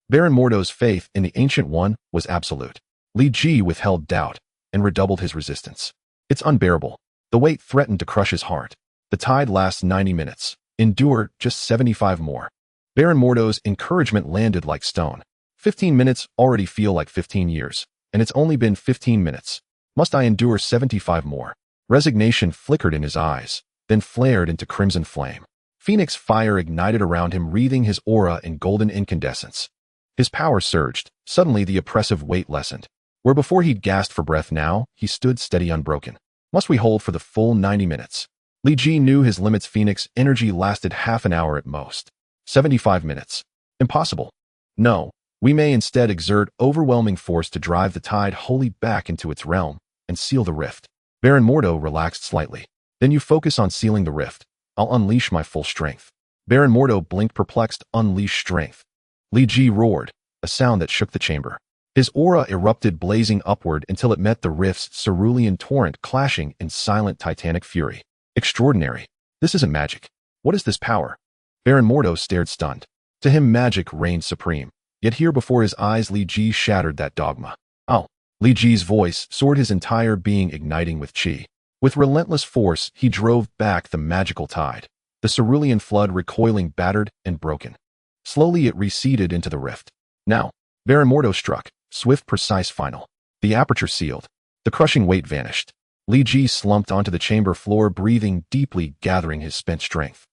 Speaker 1: Baron Mordo's faith in the Ancient One was absolute. Li Ji withheld doubt and redoubled his resistance. It's unbearable. The weight threatened to crush his heart. The tide lasts 90 minutes. Endure just 75 more. Baron Mordo's encouragement landed like stone. 15 minutes already feel like 15 years, and it's only been 15 minutes. Must I endure 75 more? Resignation flickered in his eyes, then flared into crimson flame. Phoenix fire ignited around him, wreathing his aura in golden incandescence. His power surged. Suddenly, the oppressive weight lessened. Where before he'd gasped for breath, now he stood steady, unbroken. Must we hold for the full 90 minutes? Li Ji knew his limits. Phoenix energy lasted half an hour at most. 75 minutes. Impossible. No. We may instead exert overwhelming force to drive the tide wholly back into its realm and seal the rift. Baron Mordo relaxed slightly. Then you focus on sealing the rift. I'll unleash my full strength. Baron Mordo blinked, perplexed. Unleash strength. Li Ji roared, a sound that shook the chamber. His aura erupted, blazing upward until it met the rift's cerulean torrent, clashing in silent titanic fury. Extraordinary. This isn't magic. What is this power? Baron Mordo stared stunned. To him, magic reigned supreme. Yet here before his eyes, Li Ji shattered that dogma. Oh. Li Ji's voice soared, his entire being igniting with chi. With relentless force, he drove back the magical tide. The cerulean flood recoiling, battered and broken. Slowly it receded into the rift. Now, Baron Mordo struck. Swift, precise, final. The aperture sealed. The crushing weight vanished. Li Ji slumped onto the chamber floor, breathing deeply, gathering his spent strength.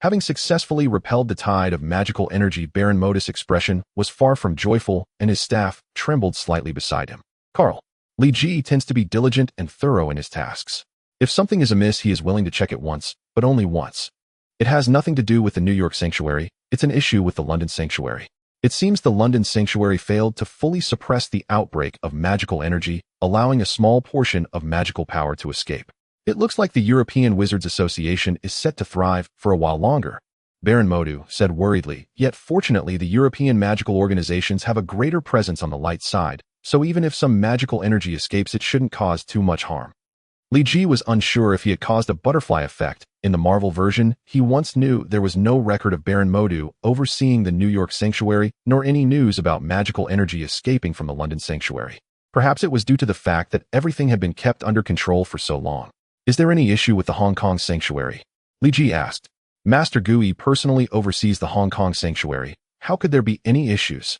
Speaker 1: Having successfully repelled the tide of magical energy, Baron Mordo's expression was far from joyful, and his staff trembled slightly beside him. Carl. Li Ji tends to be diligent and thorough in his tasks. If something is amiss, he is willing to check it once, but only once. It has nothing to do with the New York sanctuary, it's an issue with the London sanctuary. It seems the London sanctuary failed to fully suppress the outbreak of magical energy, allowing a small portion of magical power to escape. It looks like the European Wizards Association is set to thrive for a while longer, Baron Mordo said worriedly, yet fortunately the European magical organizations have a greater presence on the light side, so even if some magical energy escapes, it shouldn't cause too much harm. Li Ji was unsure if he had caused a butterfly effect. In the Marvel version, he once knew there was no record of Baron Mordo overseeing the New York sanctuary, nor any news about magical energy escaping from the London sanctuary. Perhaps it was due to the fact that everything had been kept under control for so long. Is there any issue with the Hong Kong sanctuary? Li Ji asked. Master Gui personally oversees the Hong Kong sanctuary. How could there be any issues?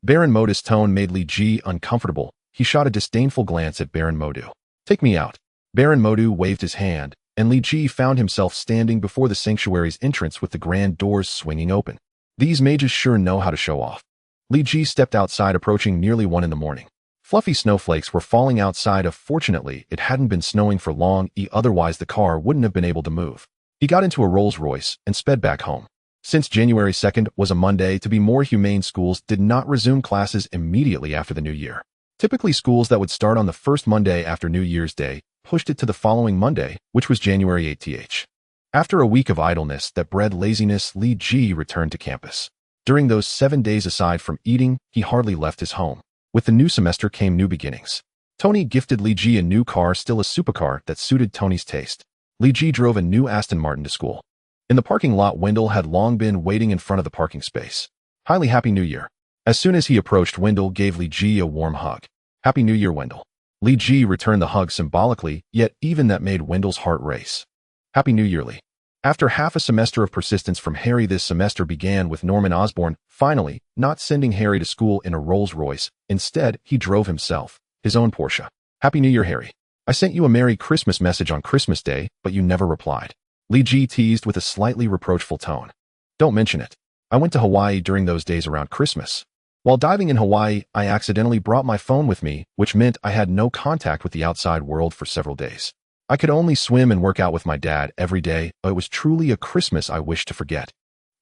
Speaker 1: Baron Mordo's tone made Li Ji uncomfortable. He shot a disdainful glance at Baron Mordo. Take me out. Baron Mordo waved his hand, and Li Ji found himself standing before the sanctuary's entrance with the grand doors swinging open. These mages sure know how to show off. Li Ji stepped outside, approaching nearly 1 in the morning. Fluffy snowflakes were falling outside. Fortunately, it hadn't been snowing for long, otherwise the car wouldn't have been able to move. He got into a Rolls-Royce and sped back home. Since January 2nd was a Monday, to be more humane, schools did not resume classes immediately after the New Year. Typically, schools that would start on the first Monday after New Year's Day pushed it to the following Monday, which was January 8th. After a week of idleness that bred laziness, Li Ji returned to campus. During those 7 days, aside from eating, he hardly left his home. With the new semester came new beginnings. Tony gifted Li Ji a new car, still a supercar that suited Tony's taste. Li Ji drove a new Aston Martin to school. In the parking lot, Wendell had long been waiting in front of the parking space. Highly Happy New Year. As soon as he approached, Wendell gave Li Ji a warm hug. Happy New Year, Wendell. Li Ji returned the hug symbolically, yet even that made Wendell's heart race. Happy New Year, Li. After half a semester of persistence from Harry, this semester began with Norman Osborn finally not sending Harry to school in a Rolls-Royce. Instead, he drove himself, his own Porsche. Happy New Year, Harry. I sent you a Merry Christmas message on Christmas Day, but you never replied. Li Ji teased with a slightly reproachful tone. Don't mention it. I went to Hawaii during those days around Christmas. While diving in Hawaii, I accidentally brought my phone with me, which meant I had no contact with the outside world for several days. I could only swim and work out with my dad every day, but it was truly a Christmas I wished to forget.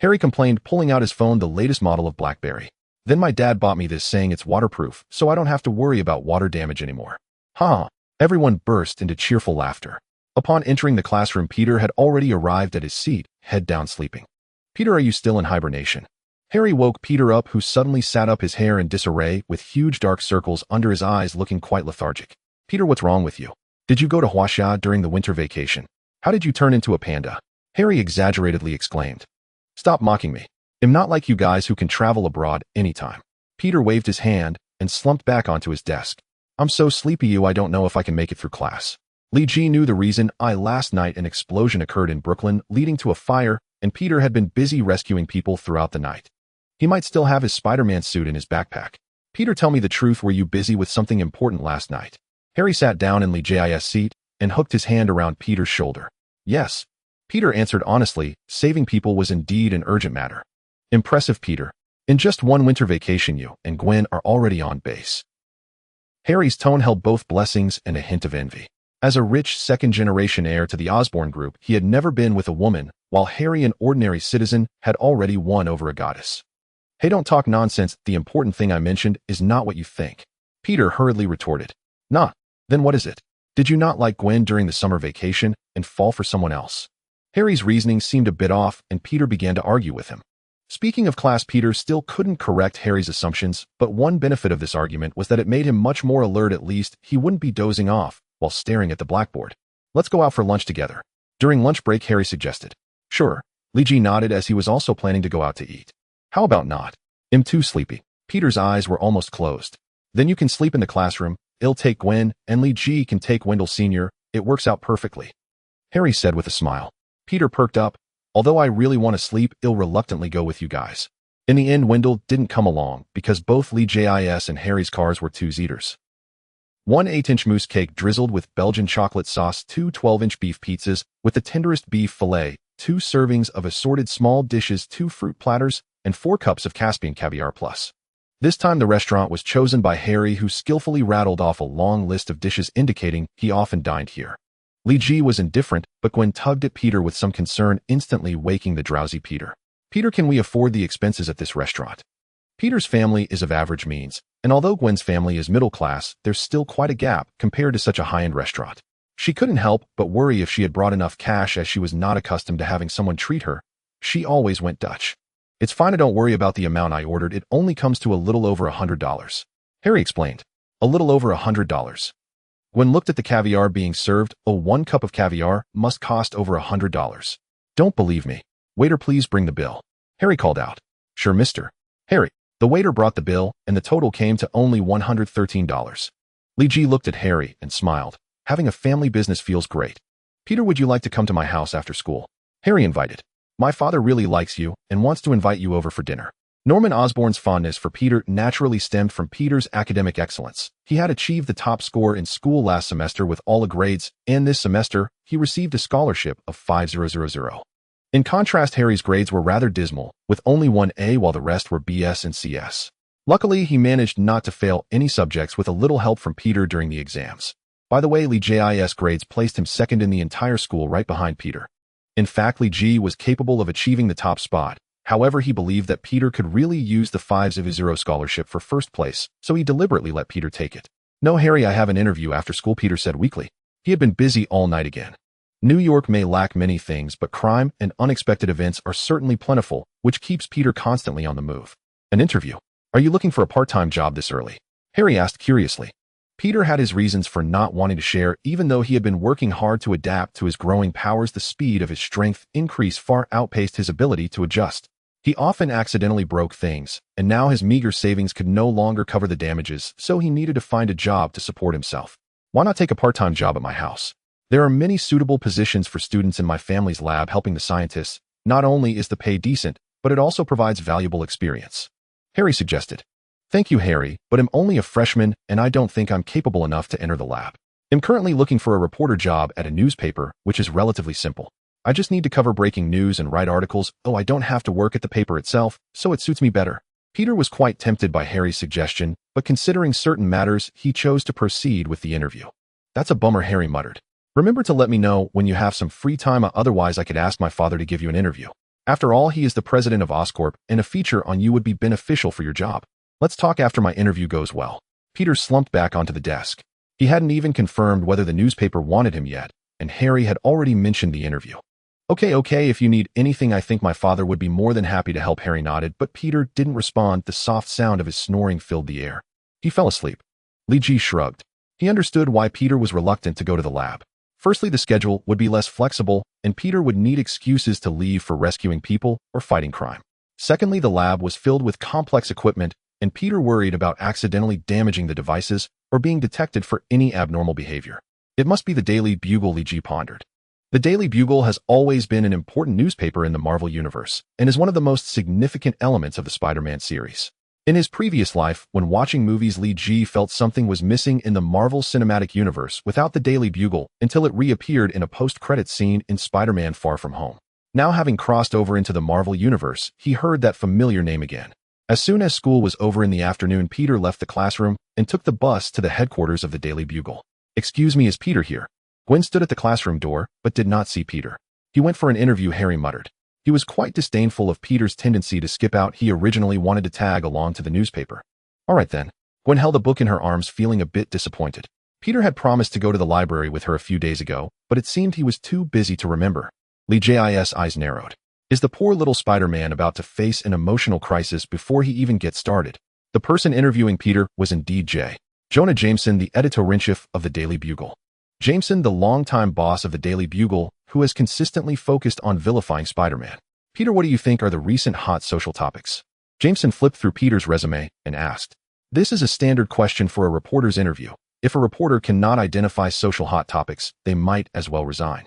Speaker 1: Harry complained, pulling out his phone, the latest model of BlackBerry. Then my dad bought me this, saying it's waterproof, so I don't have to worry about water damage anymore. Ha! Everyone burst into cheerful laughter. Upon entering the classroom, Peter had already arrived at his seat, head down, sleeping. Peter, are you still in hibernation? Harry woke Peter up, who suddenly sat up, his hair in disarray, with huge dark circles under his eyes, looking quite lethargic. Peter, what's wrong with you? Did you go to Huaxia during the winter vacation? How did you turn into a panda? Harry exaggeratedly exclaimed. Stop mocking me. I'm not like you guys who can travel abroad anytime. Peter waved his hand and slumped back onto his desk. I'm so sleepy, I don't know if I can make it through class. Li Ji knew the reason. Last night an explosion occurred in Brooklyn, leading to a fire, and Peter had been busy rescuing people throughout the night. He might still have his Spider-Man suit in his backpack. Peter, tell me the truth, were you busy with something important last night? Harry sat down in Li Ji's seat and hooked his hand around Peter's shoulder. Yes. Peter answered honestly, saving people was indeed an urgent matter. Impressive, Peter. In just one winter vacation, you and Gwen are already on base. Harry's tone held both blessings and a hint of envy. As a rich second-generation heir to the Osborn group, he had never been with a woman, while Harry, an ordinary citizen, had already won over a goddess. Hey, don't talk nonsense. The important thing I mentioned is not what you think. Peter hurriedly retorted. Nah, then what is it? Did you not like Gwen during the summer vacation and fall for someone else? Harry's reasoning seemed a bit off, and Peter began to argue with him. Speaking of class, Peter still couldn't correct Harry's assumptions, but one benefit of this argument was that it made him much more alert. At least he wouldn't be dozing off while staring at the blackboard. Let's go out for lunch together. During lunch break, Harry suggested. Sure. Li Ji nodded as he was also planning to go out to eat. How about not? I'm too sleepy. Peter's eyes were almost closed. Then you can sleep in the classroom. I'll take Gwen, and Li Ji can take Wendell Sr. It works out perfectly. Harry said with a smile. Peter perked up. Although I really want to sleep, I'll reluctantly go with you guys. In the end, Wendell didn't come along because both Li Jis and Harry's cars were 2-seaters. 1 8-inch mousse cake drizzled with Belgian chocolate sauce, 2 12-inch beef pizzas with the tenderest beef fillet, 2 servings of assorted small dishes, 2 fruit platters, and 4 cups of Caspian caviar plus. This time the restaurant was chosen by Harry, who skillfully rattled off a long list of dishes indicating he often dined here. Li Ji was indifferent, but Gwen tugged at Peter with some concern, instantly waking the drowsy Peter. Peter, can we afford the expenses at this restaurant? Peter's family is of average means, and although Gwen's family is middle class, there's still quite a gap compared to such a high-end restaurant. She couldn't help but worry if she had brought enough cash, as she was not accustomed to having someone treat her. She always went Dutch. It's fine, I don't worry about the amount I ordered. It only comes to a little over $100. Harry explained. A little over $100. Gwen looked at the caviar being served. Oh, 1 cup of caviar must cost over $100. Don't believe me. Waiter, please bring the bill. Harry called out. Sure, mister. Harry. The waiter brought the bill, and the total came to only $113. Li Ji looked at Harry and smiled. Having a family business feels great. Peter, would you like to come to my house after school? Harry invited. My father really likes you and wants to invite you over for dinner. Norman Osborn's fondness for Peter naturally stemmed from Peter's academic excellence. He had achieved the top score in school last semester with all A grades, and this semester, he received a scholarship of 5,000. In contrast, Harry's grades were rather dismal, with only 1 A while the rest were BS and CS. Luckily, he managed not to fail any subjects with a little help from Peter during the exams. By the way, Li Jis grades placed him second in the entire school, right behind Peter. In fact, Li Ji was capable of achieving the top spot. However, he believed that Peter could really use the 5,000 scholarship for first place, so he deliberately let Peter take it. No, Harry, I have an interview after school, Peter said weakly. He had been busy all night again. New York may lack many things, but crime and unexpected events are certainly plentiful, which keeps Peter constantly on the move. An interview? Are you looking for a part-time job this early? Harry asked curiously. Peter had his reasons for not wanting to share, even though he had been working hard to adapt to his growing powers. The speed of his strength increase far outpaced his ability to adjust. He often accidentally broke things, and now his meager savings could no longer cover the damages, so he needed to find a job to support himself. Why not take a part-time job at my house? There are many suitable positions for students in my family's lab helping the scientists. Not only is the pay decent, but it also provides valuable experience. Harry suggested. Thank you, Harry, but I'm only a freshman, and I don't think I'm capable enough to enter the lab. I'm currently looking for a reporter job at a newspaper, which is relatively simple. I just need to cover breaking news and write articles. Oh, I don't have to work at the paper itself, so it suits me better. Peter was quite tempted by Harry's suggestion, but considering certain matters, he chose to proceed with the interview. That's a bummer, Harry muttered. Remember to let me know when you have some free time, otherwise I could ask my father to give you an interview. After all, he is the president of Oscorp, and a feature on you would be beneficial for your job. Let's talk after my interview goes well. Peter slumped back onto the desk. He hadn't even confirmed whether the newspaper wanted him yet, and Harry had already mentioned the interview. Okay, if you need anything, I think my father would be more than happy to help, Harry nodded, but Peter didn't respond. The soft sound of his snoring filled the air. He fell asleep. Li Ji shrugged. He understood why Peter was reluctant to go to the lab. Firstly, the schedule would be less flexible, and Peter would need excuses to leave for rescuing people or fighting crime. Secondly, the lab was filled with complex equipment, and Peter worried about accidentally damaging the devices or being detected for any abnormal behavior. It must be the Daily Bugle, Li Ji pondered. The Daily Bugle has always been an important newspaper in the Marvel Universe and is one of the most significant elements of the Spider-Man series. In his previous life, when watching movies, Li Ji felt something was missing in the Marvel Cinematic Universe without the Daily Bugle until it reappeared in a post-credits scene in Spider-Man Far From Home. Now, having crossed over into the Marvel Universe, he heard that familiar name again. As soon as school was over in the afternoon, Peter left the classroom and took the bus to the headquarters of the Daily Bugle. Excuse me, is Peter here? Gwen stood at the classroom door, but did not see Peter. He went for an interview, Harry muttered. He was quite disdainful of Peter's tendency to skip out. He originally wanted to tag along to the newspaper. All right then. Gwen held a book in her arms, feeling a bit disappointed. Peter had promised to go to the library with her a few days ago, but it seemed he was too busy to remember. Li Jis' eyes narrowed. Is the poor little Spider-Man about to face an emotional crisis before he even gets started? The person interviewing Peter was indeed J. Jonah Jameson, the editor-in-chief of the Daily Bugle. Jameson, the longtime boss of the Daily Bugle, who has consistently focused on vilifying Spider-Man. Peter, what do you think are the recent hot social topics? Jameson flipped through Peter's resume and asked. This is a standard question for a reporter's interview. If a reporter cannot identify social hot topics, they might as well resign.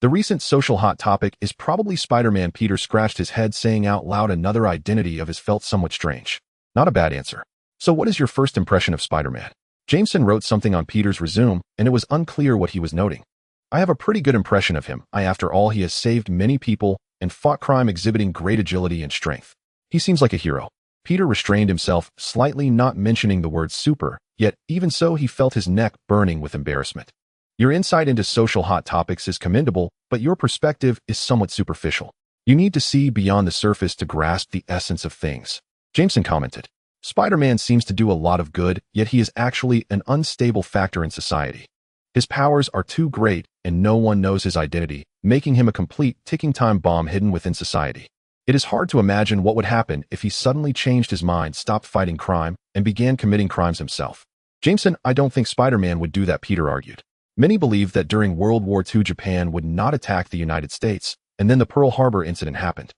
Speaker 1: The recent social hot topic is probably Spider-Man. Peter scratched his head, saying out loud another identity of his felt somewhat strange. Not a bad answer. So what is your first impression of Spider-Man? Jameson wrote something on Peter's resume, and it was unclear what he was noting. I have a pretty good impression of him. After all, he has saved many people and fought crime, exhibiting great agility and strength. He seems like a hero. Peter restrained himself slightly, not mentioning the word super, yet even so he felt his neck burning with embarrassment. Your insight into social hot topics is commendable, but your perspective is somewhat superficial. You need to see beyond the surface to grasp the essence of things. Jameson commented. Spider-Man seems to do a lot of good, yet he is actually an unstable factor in society. His powers are too great, and no one knows his identity, making him a complete ticking time bomb hidden within society. It is hard to imagine what would happen if he suddenly changed his mind, stopped fighting crime, and began committing crimes himself. Jameson, I don't think Spider-Man would do that, Peter argued. Many believe that during World War II Japan would not attack the United States, and then the Pearl Harbor incident happened.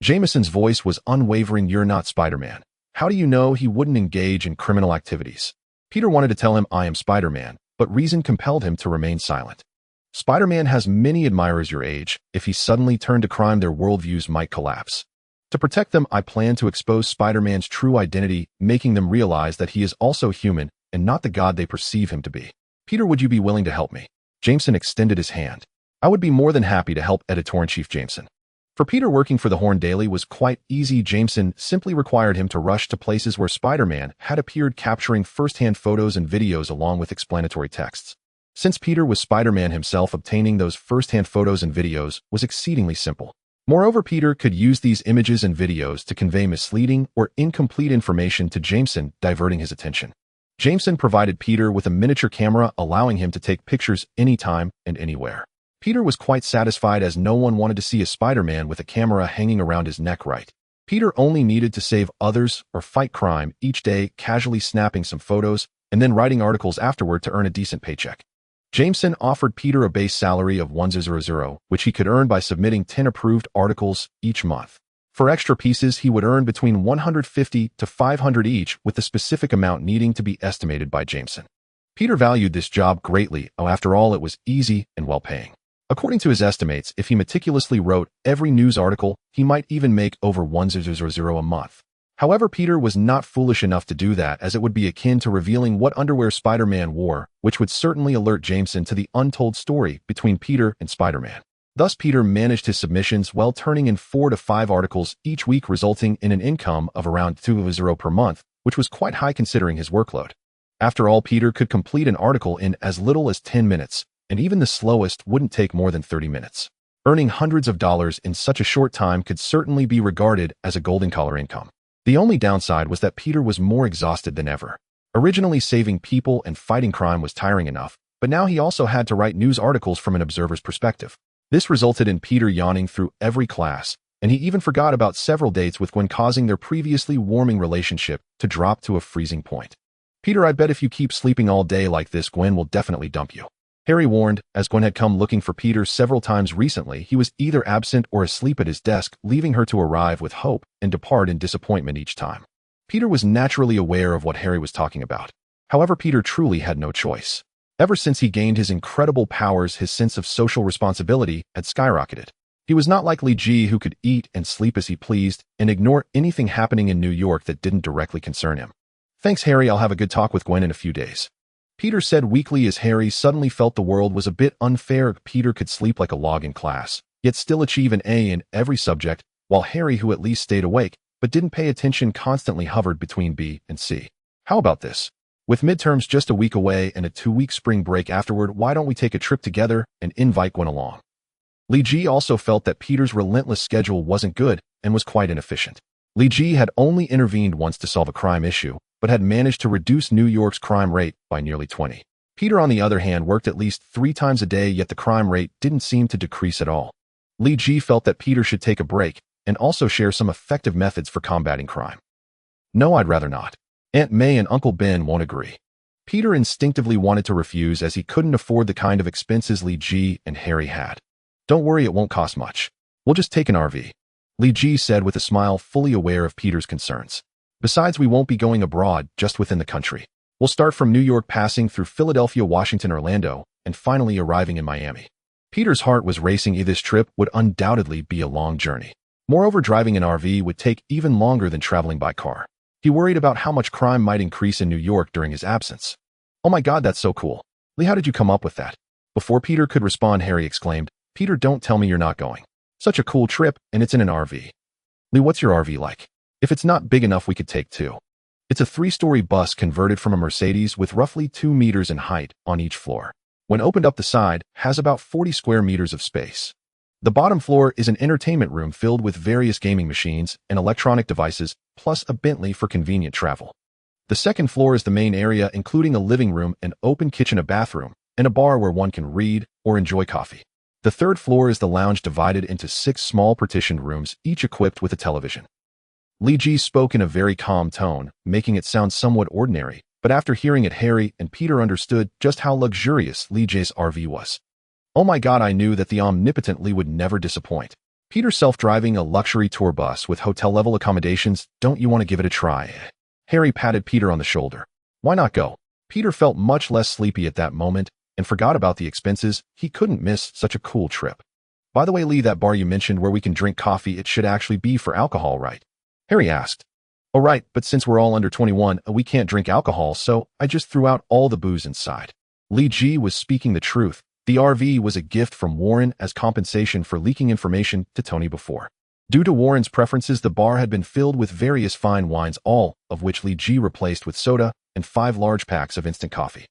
Speaker 1: Jameson's voice was unwavering. You're not Spider-Man. How do you know he wouldn't engage in criminal activities? Peter wanted to tell him I am Spider-Man, but reason compelled him to remain silent. Spider-Man has many admirers your age. If he suddenly turned to crime, their worldviews might collapse. To protect them, I plan to expose Spider-Man's true identity, making them realize that he is also human and not the god they perceive him to be. Peter, would you be willing to help me? Jameson extended his hand. I would be more than happy to help, Editor-in-Chief Jameson. For Peter, working for the Horn Daily was quite easy. Jameson simply required him to rush to places where Spider-Man had appeared, capturing first-hand photos and videos along with explanatory texts. Since Peter was Spider-Man himself, obtaining those first-hand photos and videos was exceedingly simple. Moreover, Peter could use these images and videos to convey misleading or incomplete information to Jameson, diverting his attention. Jameson provided Peter with a miniature camera, allowing him to take pictures anytime and anywhere. Peter was quite satisfied, as no one wanted to see a Spider-Man with a camera hanging around his neck, right? Peter only needed to save others or fight crime each day, casually snapping some photos and then writing articles afterward to earn a decent paycheck. Jameson offered Peter a base salary of $100, which he could earn by submitting 10 approved articles each month. For extra pieces, he would earn between $150 to $500 each, with the specific amount needing to be estimated by Jameson. Peter valued this job greatly. After all, it was easy and well-paying. According to his estimates, if he meticulously wrote every news article, he might even make over $100 a month. However, Peter was not foolish enough to do that, as it would be akin to revealing what underwear Spider-Man wore, which would certainly alert Jameson to the untold story between Peter and Spider-Man. Thus, Peter managed his submissions well, turning in 4 to 5 articles each week, resulting in an income of around $200 per month, which was quite high considering his workload. After all, Peter could complete an article in as little as 10 minutes, and even the slowest wouldn't take more than 30 minutes. Earning hundreds of dollars in such a short time could certainly be regarded as a golden-collar income. The only downside was that Peter was more exhausted than ever. Originally, saving people and fighting crime was tiring enough, but now he also had to write news articles from an observer's perspective. This resulted in Peter yawning through every class, and he even forgot about several dates with Gwen, causing their previously warming relationship to drop to a freezing point. Peter, I bet if you keep sleeping all day like this, Gwen will definitely dump you. Harry warned. As Gwen had come looking for Peter several times recently, he was either absent or asleep at his desk, leaving her to arrive with hope and depart in disappointment each time. Peter was naturally aware of what Harry was talking about. However, Peter truly had no choice. Ever since he gained his incredible powers, his sense of social responsibility had skyrocketed. He was not like Lee G, who could eat and sleep as he pleased and ignore anything happening in New York that didn't directly concern him. Thanks, Harry. I'll have a good talk with Gwen in a few days. Peter said weakly, as Harry suddenly felt the world was a bit unfair. Peter could sleep like a log in class, yet still achieve an A in every subject, while Harry, who at least stayed awake but didn't pay attention, constantly hovered between B and C. How about this? With midterms just a week away and a 2-week spring break afterward, why don't we take a trip together and invite Gwen along? Lee G also felt that Peter's relentless schedule wasn't good and was quite inefficient. Lee G had only intervened once to solve a crime issue, but had managed to reduce New York's crime rate by nearly 20. Peter, on the other hand, worked at least 3 times a day, yet the crime rate didn't seem to decrease at all. Li Ji felt that Peter should take a break and also share some effective methods for combating crime. No, I'd rather not. Aunt May and Uncle Ben won't agree. Peter instinctively wanted to refuse as he couldn't afford the kind of expenses Li Ji and Harry had. Don't worry, it won't cost much. We'll just take an RV. Li Ji said with a smile, fully aware of Peter's concerns. Besides, we won't be going abroad, just within the country. We'll start from New York, passing through Philadelphia, Washington, Orlando, and finally arriving in Miami. Peter's heart was racing. This trip would undoubtedly be a long journey. Moreover, driving an RV would take even longer than traveling by car. He worried about how much crime might increase in New York during his absence. Oh my God, that's so cool. Lee, how did you come up with that? Before Peter could respond, Harry exclaimed, Peter, don't tell me you're not going. Such a cool trip, and it's in an RV. Lee, what's your RV like? If it's not big enough, we could take two. It's a 3-story bus converted from a Mercedes with roughly 2 meters in height on each floor. When opened up the side, has about 40 square meters of space. The bottom floor is an entertainment room filled with various gaming machines and electronic devices, plus a Bentley for convenient travel. The second floor is the main area, including a living room, an open kitchen, a bathroom, and a bar where one can read or enjoy coffee. The third floor is the lounge, divided into 6 small partitioned rooms, each equipped with a television. Li Ji spoke in a very calm tone, making it sound somewhat ordinary, but after hearing it, Harry and Peter understood just how luxurious Li Ji's RV was. Oh my God, I knew that the omnipotent Li would never disappoint. Peter, self-driving a luxury tour bus with hotel-level accommodations, don't you want to give it a try? Harry patted Peter on the shoulder. Why not go? Peter felt much less sleepy at that moment and forgot about the expenses. He couldn't miss such a cool trip. By the way, Lee, that bar you mentioned where we can drink coffee, it should actually be for alcohol, right? Harry asked. Oh, right, but since we're all under 21, we can't drink alcohol, so I just threw out all the booze inside. Li Ji was speaking the truth. The RV was a gift from Warren as compensation for leaking information to Tony before. Due to Warren's preferences, the bar had been filled with various fine wines, all of which Li Ji replaced with soda and 5 large packs of instant coffee.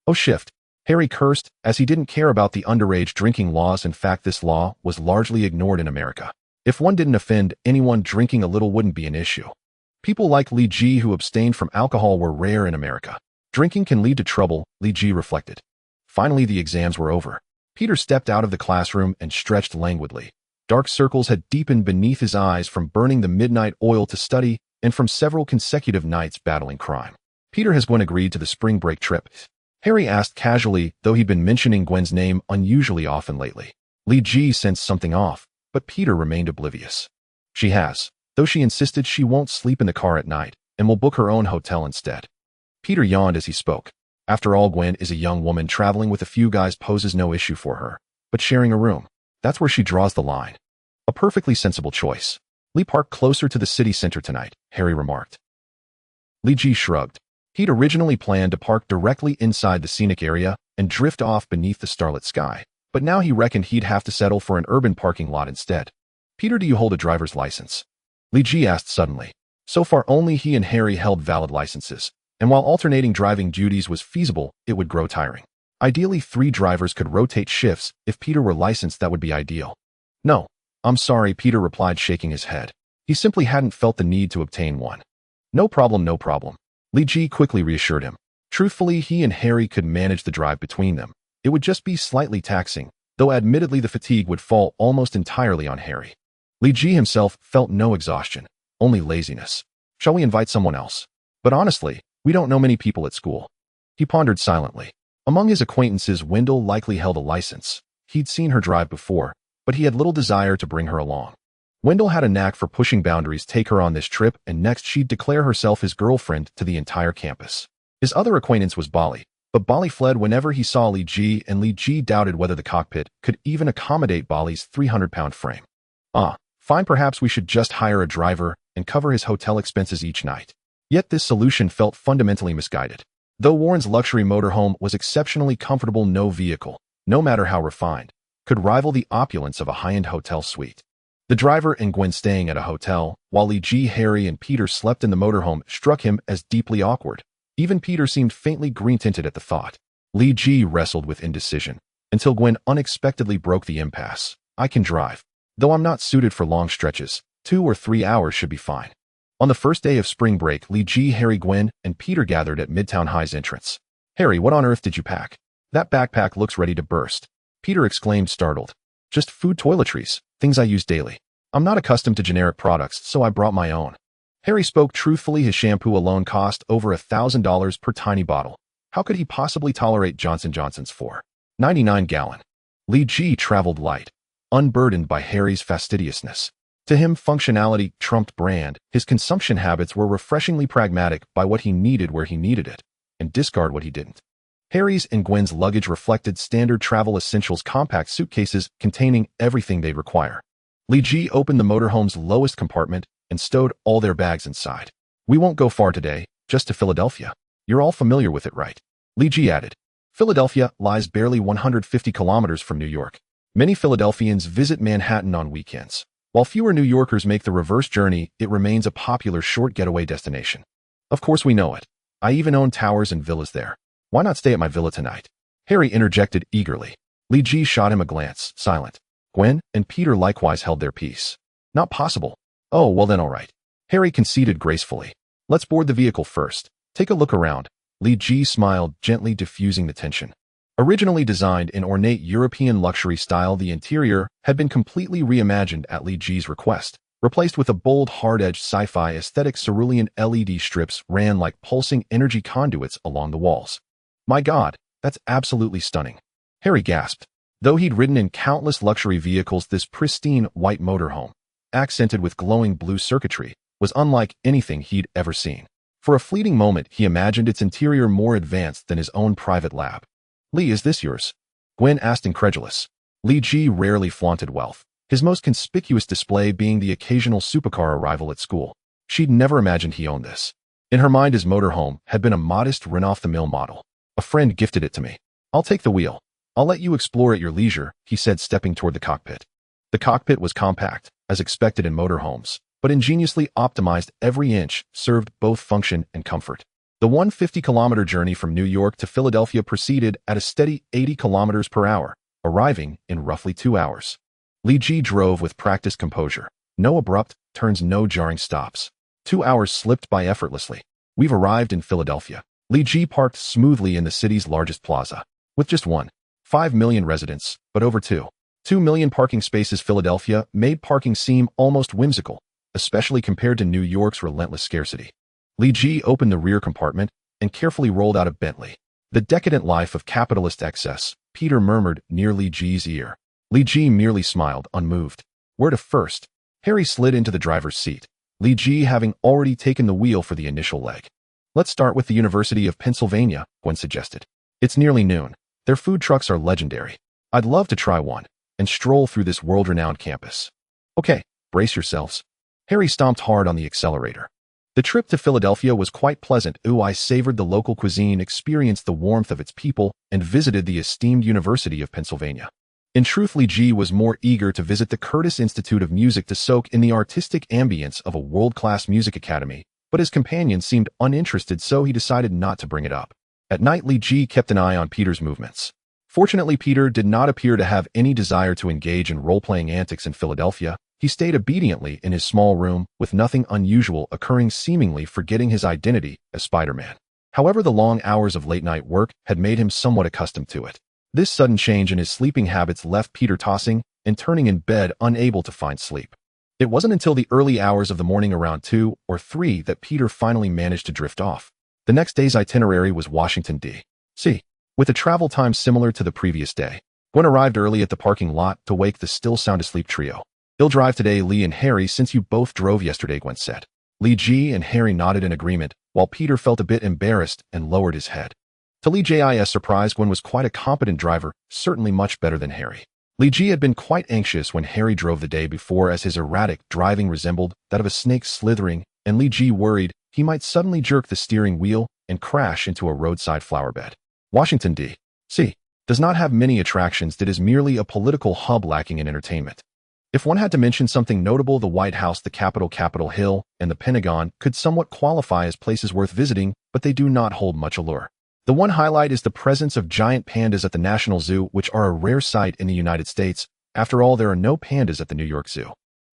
Speaker 1: Oh, shift. Harry cursed, as he didn't care about the underage drinking laws. In fact, this law was largely ignored in America. If one didn't offend anyone, drinking a little wouldn't be an issue. People like Li Ji who abstained from alcohol were rare in America. Drinking can lead to trouble, Li Ji reflected. Finally, the exams were over. Peter stepped out of the classroom and stretched languidly. Dark circles had deepened beneath his eyes from burning the midnight oil to study and from several consecutive nights battling crime. Peter, has Gwen agreed to the spring break trip? Harry asked casually, though he'd been mentioning Gwen's name unusually often lately. Li Ji sensed something off, but Peter remained oblivious. She has, though she insisted she won't sleep in the car at night and will book her own hotel instead. Peter yawned as he spoke. After all, Gwen is a young woman. Traveling with a few guys poses no issue for her, but sharing a room, that's where she draws the line. A perfectly sensible choice. Lee, park closer to the city center tonight, Harry remarked. Li Ji shrugged. He'd originally planned to park directly inside the scenic area and drift off beneath the starlit sky, but now he reckoned he'd have to settle for an urban parking lot instead. Peter, do you hold a driver's license? Li Ji asked suddenly. So far, only he and Harry held valid licenses, and while alternating driving duties was feasible, it would grow tiring. Ideally, 3 drivers could rotate shifts. If Peter were licensed, that would be ideal. No, I'm sorry, Peter replied, shaking his head. He simply hadn't felt the need to obtain one. No problem, no problem. Li Ji quickly reassured him. Truthfully, he and Harry could manage the drive between them. It would just be slightly taxing, though admittedly the fatigue would fall almost entirely on Harry. Li Ji himself felt no exhaustion, only laziness. Shall we invite someone else? But honestly, we don't know many people at school. He pondered silently. Among his acquaintances, Wendell likely held a license. He'd seen her drive before, but he had little desire to bring her along. Wendell had a knack for pushing boundaries. Take her on this trip, and next she'd declare herself his girlfriend to the entire campus. His other acquaintance was Bali, but Bali fled whenever he saw Li Ji, and Li Ji doubted whether the cockpit could even accommodate Bali's 300-pound frame. Fine, perhaps we should just hire a driver and cover his hotel expenses each night. Yet this solution felt fundamentally misguided. Though Warren's luxury motorhome was exceptionally comfortable, no vehicle, no matter how refined, could rival the opulence of a high-end hotel suite. The driver and Gwen staying at a hotel, while Li Ji, Harry, and Peter slept in the motorhome, struck him as deeply awkward. Even Peter seemed faintly green-tinted at the thought. Li Ji wrestled with indecision, until Gwen unexpectedly broke the impasse. I can drive. Though I'm not suited for long stretches, 2 or 3 hours should be fine. On the first day of spring break, Li Ji, Harry, Gwen, and Peter gathered at Midtown High's entrance. Harry, what on earth did you pack? That backpack looks ready to burst. Peter exclaimed, startled. Just food toiletries. things I use daily. I'm not accustomed to generic products, so I brought my own. Harry spoke truthfully. His shampoo alone cost over $1,000 per tiny bottle. How could he possibly tolerate Johnson & Johnson's 4.99 gallon? Li Ji traveled light, unburdened by Harry's fastidiousness. To him, functionality trumped brand. His consumption habits were refreshingly pragmatic, buy what he needed where he needed it, and discard what he didn't. Harry's and Gwen's luggage reflected standard travel essentials, compact suitcases containing everything they'd require. Li Ji opened the motorhome's lowest compartment and stowed all their bags inside. We won't go far today, just to Philadelphia. You're all familiar with it, right? Li Ji added. Philadelphia lies barely 150 kilometers from New York. Many Philadelphians visit Manhattan on weekends. While fewer New Yorkers make the reverse journey, it remains a popular short getaway destination. Of course we know it. I even own towers and villas there. Why not stay at my villa tonight? Harry interjected eagerly. Li Ji shot him a glance, silent. Gwen and Peter likewise held their peace. Not possible. Oh, well then all right. Harry conceded gracefully. Let's board the vehicle first. Take a look around. Li Ji smiled, gently diffusing the tension. Originally designed in ornate European luxury style, the interior had been completely reimagined at Li Ji's request. Replaced with a bold, hard-edged sci-fi aesthetic, cerulean LED strips ran like pulsing energy conduits along the walls. My God, that's absolutely stunning. Harry gasped. Though he'd ridden in countless luxury vehicles, this pristine white motorhome, accented with glowing blue circuitry, was unlike anything he'd ever seen. For a fleeting moment, he imagined its interior more advanced than his own private lab. Li, is this yours? Gwen asked, incredulous. Li Ji rarely flaunted wealth, his most conspicuous display being the occasional supercar arrival at school. She'd never imagined he owned this. In her mind, his motorhome had been a modest run-off-the-mill model. A friend gifted it to me. I'll take the wheel. I'll let you explore at your leisure, he said, stepping toward the cockpit. The cockpit was compact, as expected in motorhomes, but ingeniously optimized. Every inch served both function and comfort. The 150-kilometer journey from New York to Philadelphia proceeded at a steady 80 kilometers per hour, arriving in roughly 2 hours. Li Ji drove with practiced composure. No abrupt turns, no jarring stops. 2 hours slipped by effortlessly. We've arrived in Philadelphia. Li Ji parked smoothly in the city's largest plaza. With just 1.5 million residents, but over 2 million parking spaces, Philadelphia made parking seem almost whimsical, especially compared to New York's relentless scarcity. Li Ji opened the rear compartment and carefully rolled out a Bentley. The decadent life of capitalist excess, Peter murmured near Li Ji's ear. Li Ji merely smiled, unmoved. Where to first? Harry slid into the driver's seat, Li Ji having already taken the wheel for the initial leg. Let's start with the University of Pennsylvania, Gwen suggested. It's nearly noon. Their food trucks are legendary. I'd love to try one and stroll through this world-renowned campus. Okay, brace yourselves. Harry stomped hard on the accelerator. The trip to Philadelphia was quite pleasant. I savored the local cuisine, experienced the warmth of its people, and visited the esteemed University of Pennsylvania. In truth, Li Ji was more eager to visit the Curtis Institute of Music to soak in the artistic ambience of a world-class music academy, but his companion seemed uninterested, so he decided not to bring it up. At night, Li Ji kept an eye on Peter's movements. Fortunately, Peter did not appear to have any desire to engage in role-playing antics in Philadelphia. He stayed obediently in his small room, with nothing unusual occurring, seemingly forgetting his identity as Spider-Man. However, the long hours of late-night work had made him somewhat accustomed to it. This sudden change in his sleeping habits left Peter tossing and turning in bed, unable to find sleep. It wasn't until the early hours of the morning, around 2 or 3, that Peter finally managed to drift off. The next day's itinerary was Washington, D.C., with a travel time similar to the previous day. Gwen arrived early at the parking lot to wake the still sound asleep trio. You'll drive today, Li and Harry, since you both drove yesterday, Gwen said. Li Ji and Harry nodded in agreement, while Peter felt a bit embarrassed and lowered his head. To Li Ji's surprise, Gwen was quite a competent driver, certainly much better than Harry. Li Ji had been quite anxious when Harry drove the day before, as his erratic driving resembled that of a snake slithering, and Li Ji worried he might suddenly jerk the steering wheel and crash into a roadside flowerbed. Washington, D.C. does not have many attractions. It is merely a political hub lacking in entertainment. If one had to mention something notable, the White House, the Capitol Hill, and the Pentagon could somewhat qualify as places worth visiting, but they do not hold much allure. The one highlight is the presence of giant pandas at the National Zoo, which are a rare sight in the United States. After all, there are no pandas at the New York Zoo.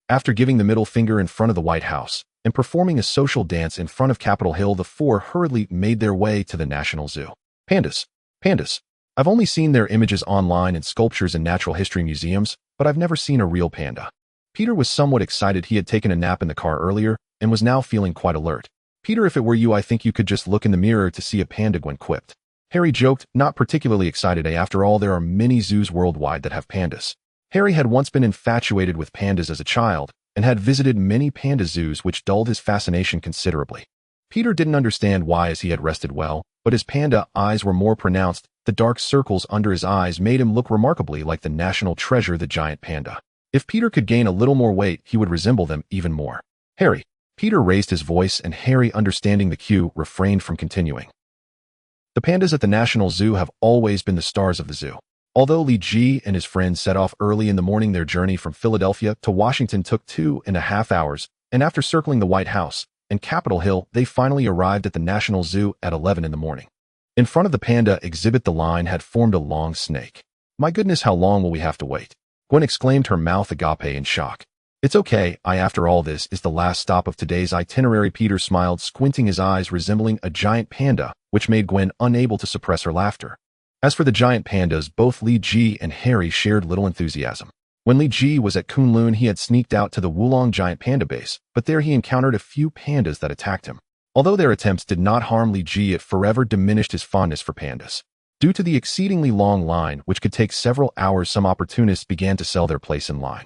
Speaker 1: After giving the middle finger in front of the White House and performing a social dance in front of Capitol Hill, the four hurriedly made their way to the National Zoo. Pandas. I've only seen their images online in sculptures and natural history museums, but I've never seen a real panda. Peter was somewhat excited. He had taken a nap in the car earlier and was now feeling quite alert. Peter, if it were you, I think you could just look in the mirror to see a panda, Gwen quipped. Harry joked, not particularly excited. After all, there are many zoos worldwide that have pandas. Harry had once been infatuated with pandas as a child and had visited many panda zoos, which dulled his fascination considerably. Peter didn't understand why, as he had rested well, but his panda eyes were more pronounced. The dark circles under his eyes made him look remarkably like the national treasure, the giant panda. If Peter could gain a little more weight, he would resemble them even more. Harry. Peter raised his voice, and Harry, understanding the cue, refrained from continuing. The pandas at the National Zoo have always been the stars of the zoo. Although Li Ji and his friends set off early in the morning, their journey from Philadelphia to Washington took 2.5 hours, and after circling the White House and Capitol Hill, they finally arrived at the National Zoo at 11 in the morning. In front of the panda exhibit, the line had formed a long snake. My goodness, how long will we have to wait? Gwen exclaimed, her mouth agape in shock. It's okay, after all, this is the last stop of today's itinerary. Peter smiled, squinting his eyes, resembling a giant panda, which made Gwen unable to suppress her laughter. As for the giant pandas, both Li Ji and Harry shared little enthusiasm. When Li Ji was at Kunloon, he had sneaked out to the Wulong giant panda base, but there he encountered a few pandas that attacked him. Although their attempts did not harm Li Ji, it forever diminished his fondness for pandas. Due to the exceedingly long line, which could take several hours, some opportunists began to sell their place in line.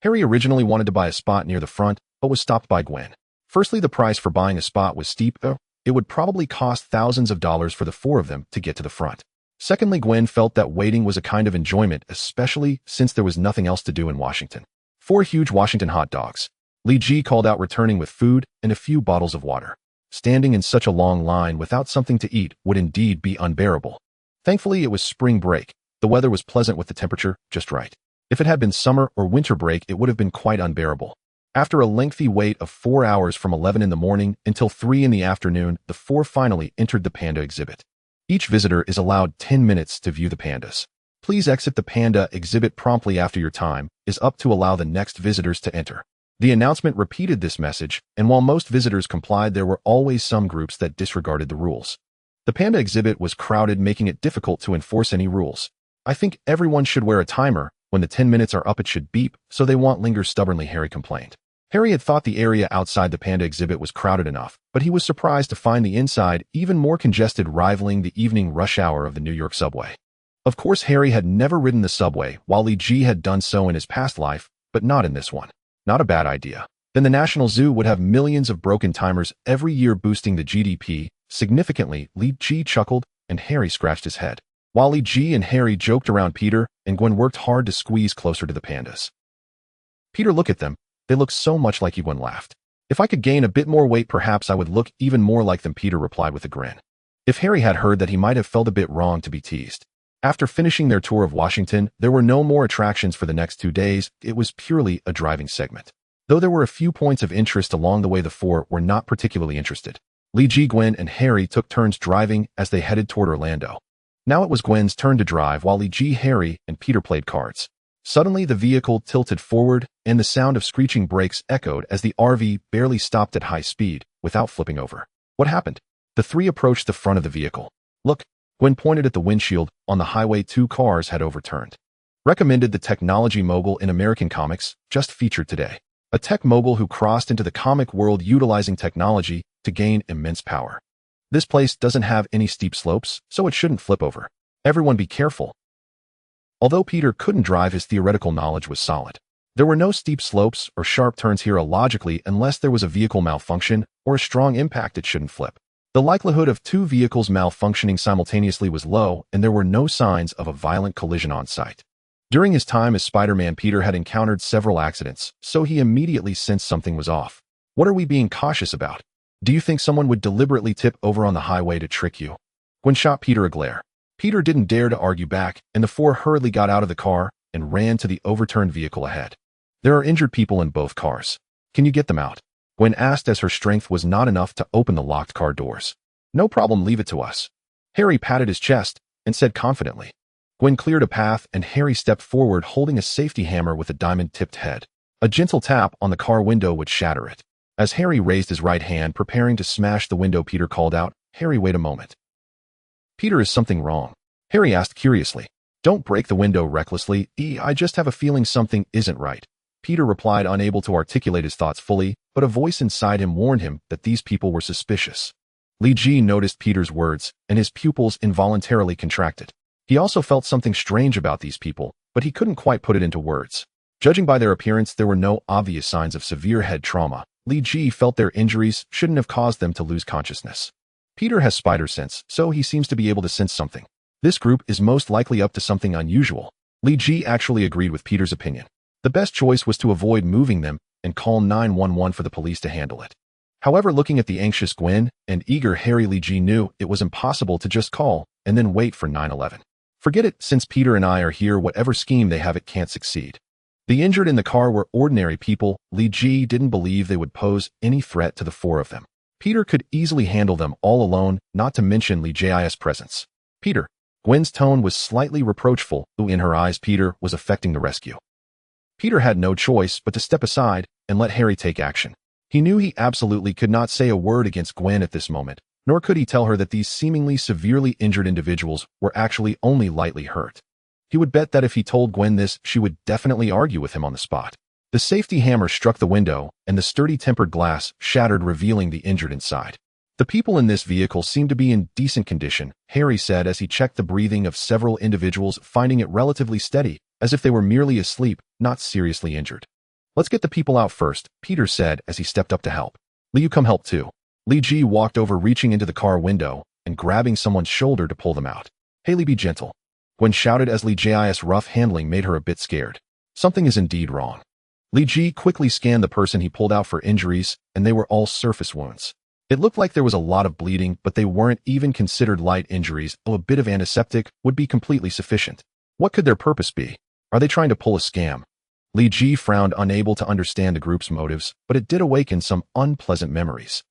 Speaker 1: Harry originally wanted to buy a spot near the front, but was stopped by Gwen. Firstly, the price for buying a spot was steep. It would probably cost thousands of dollars for the four of them to get to the front. Secondly, Gwen felt that waiting was a kind of enjoyment, especially since there was nothing else to do in Washington. 4 huge Washington hot dogs. Li Ji called out, returning with food and a few bottles of water. Standing in such a long line without something to eat would indeed be unbearable. Thankfully, it was spring break. The weather was pleasant with the temperature just right. If it had been summer or winter break, it would have been quite unbearable. After a lengthy wait of 4 hours from 11 in the morning until 3 in the afternoon, the four finally entered the panda exhibit. Each visitor is allowed 10 minutes to view the pandas. Please exit the panda exhibit promptly after your time is up to allow the next visitors to enter. The announcement repeated this message, and while most visitors complied, there were always some groups that disregarded the rules. The panda exhibit was crowded, making it difficult to enforce any rules. I think everyone should wear a timer. When the 10 minutes are up, it should beep, so they won't linger stubbornly, Harry complained. Harry had thought the area outside the panda exhibit was crowded enough, but he was surprised to find the inside even more congested, rivaling the evening rush hour of the New York subway. Of course, Harry had never ridden the subway, while Li Ji had done so in his past life, but not in this one. Not a bad idea. Then the National Zoo would have millions of broken timers every year, boosting the GDP significantly. Li Ji chuckled, and Harry scratched his head. While Li Ji and Harry joked around, Peter and Gwen worked hard to squeeze closer to the pandas. Peter, look at them. They look so much like you. Gwen laughed. If I could gain a bit more weight, perhaps I would look even more like them, Peter replied with a grin. If Harry had heard that, he might have felt a bit wrong to be teased. After finishing their tour of Washington, there were no more attractions for the next 2 days. It was purely a driving segment. Though there were a few points of interest along the way, the four were not particularly interested. Li Ji, Gwen, and Harry took turns driving as they headed toward Orlando. Now it was Gwen's turn to drive, while Li Ji, Harry, and Peter played cards. Suddenly, the vehicle tilted forward, and the sound of screeching brakes echoed as the RV barely stopped at high speed without flipping over. What happened? The three approached the front of the vehicle. Look, Gwen pointed at the windshield. On the highway, 2 cars had overturned. Recommended the technology mogul in American comics, just featured today. A tech mogul who crossed into the comic world utilizing technology to gain immense power. This place doesn't have any steep slopes, so it shouldn't flip over. Everyone be careful. Although Peter couldn't drive, his theoretical knowledge was solid. There were no steep slopes or sharp turns here. Logically, unless there was a vehicle malfunction or a strong impact, it shouldn't flip. The likelihood of 2 vehicles malfunctioning simultaneously was low, and there were no signs of a violent collision on site. During his time as Spider-Man, Peter had encountered several accidents, so he immediately sensed something was off. What are we being cautious about? Do you think someone would deliberately tip over on the highway to trick you? Gwen shot Peter a glare. Peter didn't dare to argue back, and the 4 hurriedly got out of the car and ran to the overturned vehicle ahead. There are injured people in both cars. Can you get them out? Gwen asked, as her strength was not enough to open the locked car doors. No problem, leave it to us. Harry patted his chest and said confidently. Gwen cleared a path, and Harry stepped forward holding a safety hammer with a diamond-tipped head. A gentle tap on the car window would shatter it. As Harry raised his right hand, preparing to smash the window, Peter called out, Harry, wait a moment. Peter, is something wrong? Harry asked curiously. Don't break the window recklessly. I just have a feeling something isn't right. Peter replied, unable to articulate his thoughts fully, but a voice inside him warned him that these people were suspicious. Li Ji noticed Peter's words, and his pupils involuntarily contracted. He also felt something strange about these people, but he couldn't quite put it into words. Judging by their appearance, there were no obvious signs of severe head trauma. Li Ji felt their injuries shouldn't have caused them to lose consciousness. Peter has spider sense, so he seems to be able to sense something. This group is most likely up to something unusual. Li Ji actually agreed with Peter's opinion. The best choice was to avoid moving them and call 911 for the police to handle it. However, looking at the anxious Gwen and eager Harry, Li Ji knew it was impossible to just call and then wait for 911. Forget it, since Peter and I are here, whatever scheme they have, it can't succeed. The injured in the car were ordinary people. Li Ji didn't believe they would pose any threat to the four of them. Peter could easily handle them all alone, not to mention Li Ji's presence. Peter. Gwen's tone was slightly reproachful, though in her eyes Peter was affecting the rescue. Peter had no choice but to step aside and let Harry take action. He knew he absolutely could not say a word against Gwen at this moment, nor could he tell her that these seemingly severely injured individuals were actually only lightly hurt. He would bet that if he told Gwen this, she would definitely argue with him on the spot. The safety hammer struck the window, and the sturdy tempered glass shattered, revealing the injured inside. The people in this vehicle seemed to be in decent condition, Harry said as he checked the breathing of several individuals, finding it relatively steady, as if they were merely asleep, not seriously injured. Let's get the people out first, Peter said as he stepped up to help. Li, you come help too. Li Ji walked over, reaching into the car window and grabbing someone's shoulder to pull them out. Hey Li, be gentle. Gwen shouted as Li Ji's rough handling made her a bit scared. Something is indeed wrong. Li Ji quickly scanned the person he pulled out for injuries, and they were all surface wounds. It looked like there was a lot of bleeding, but they weren't even considered light injuries, though a bit of antiseptic would be completely sufficient. What could their purpose be? Are they trying to pull a scam? Li Ji frowned, unable to understand the group's motives, but it did awaken some unpleasant memories.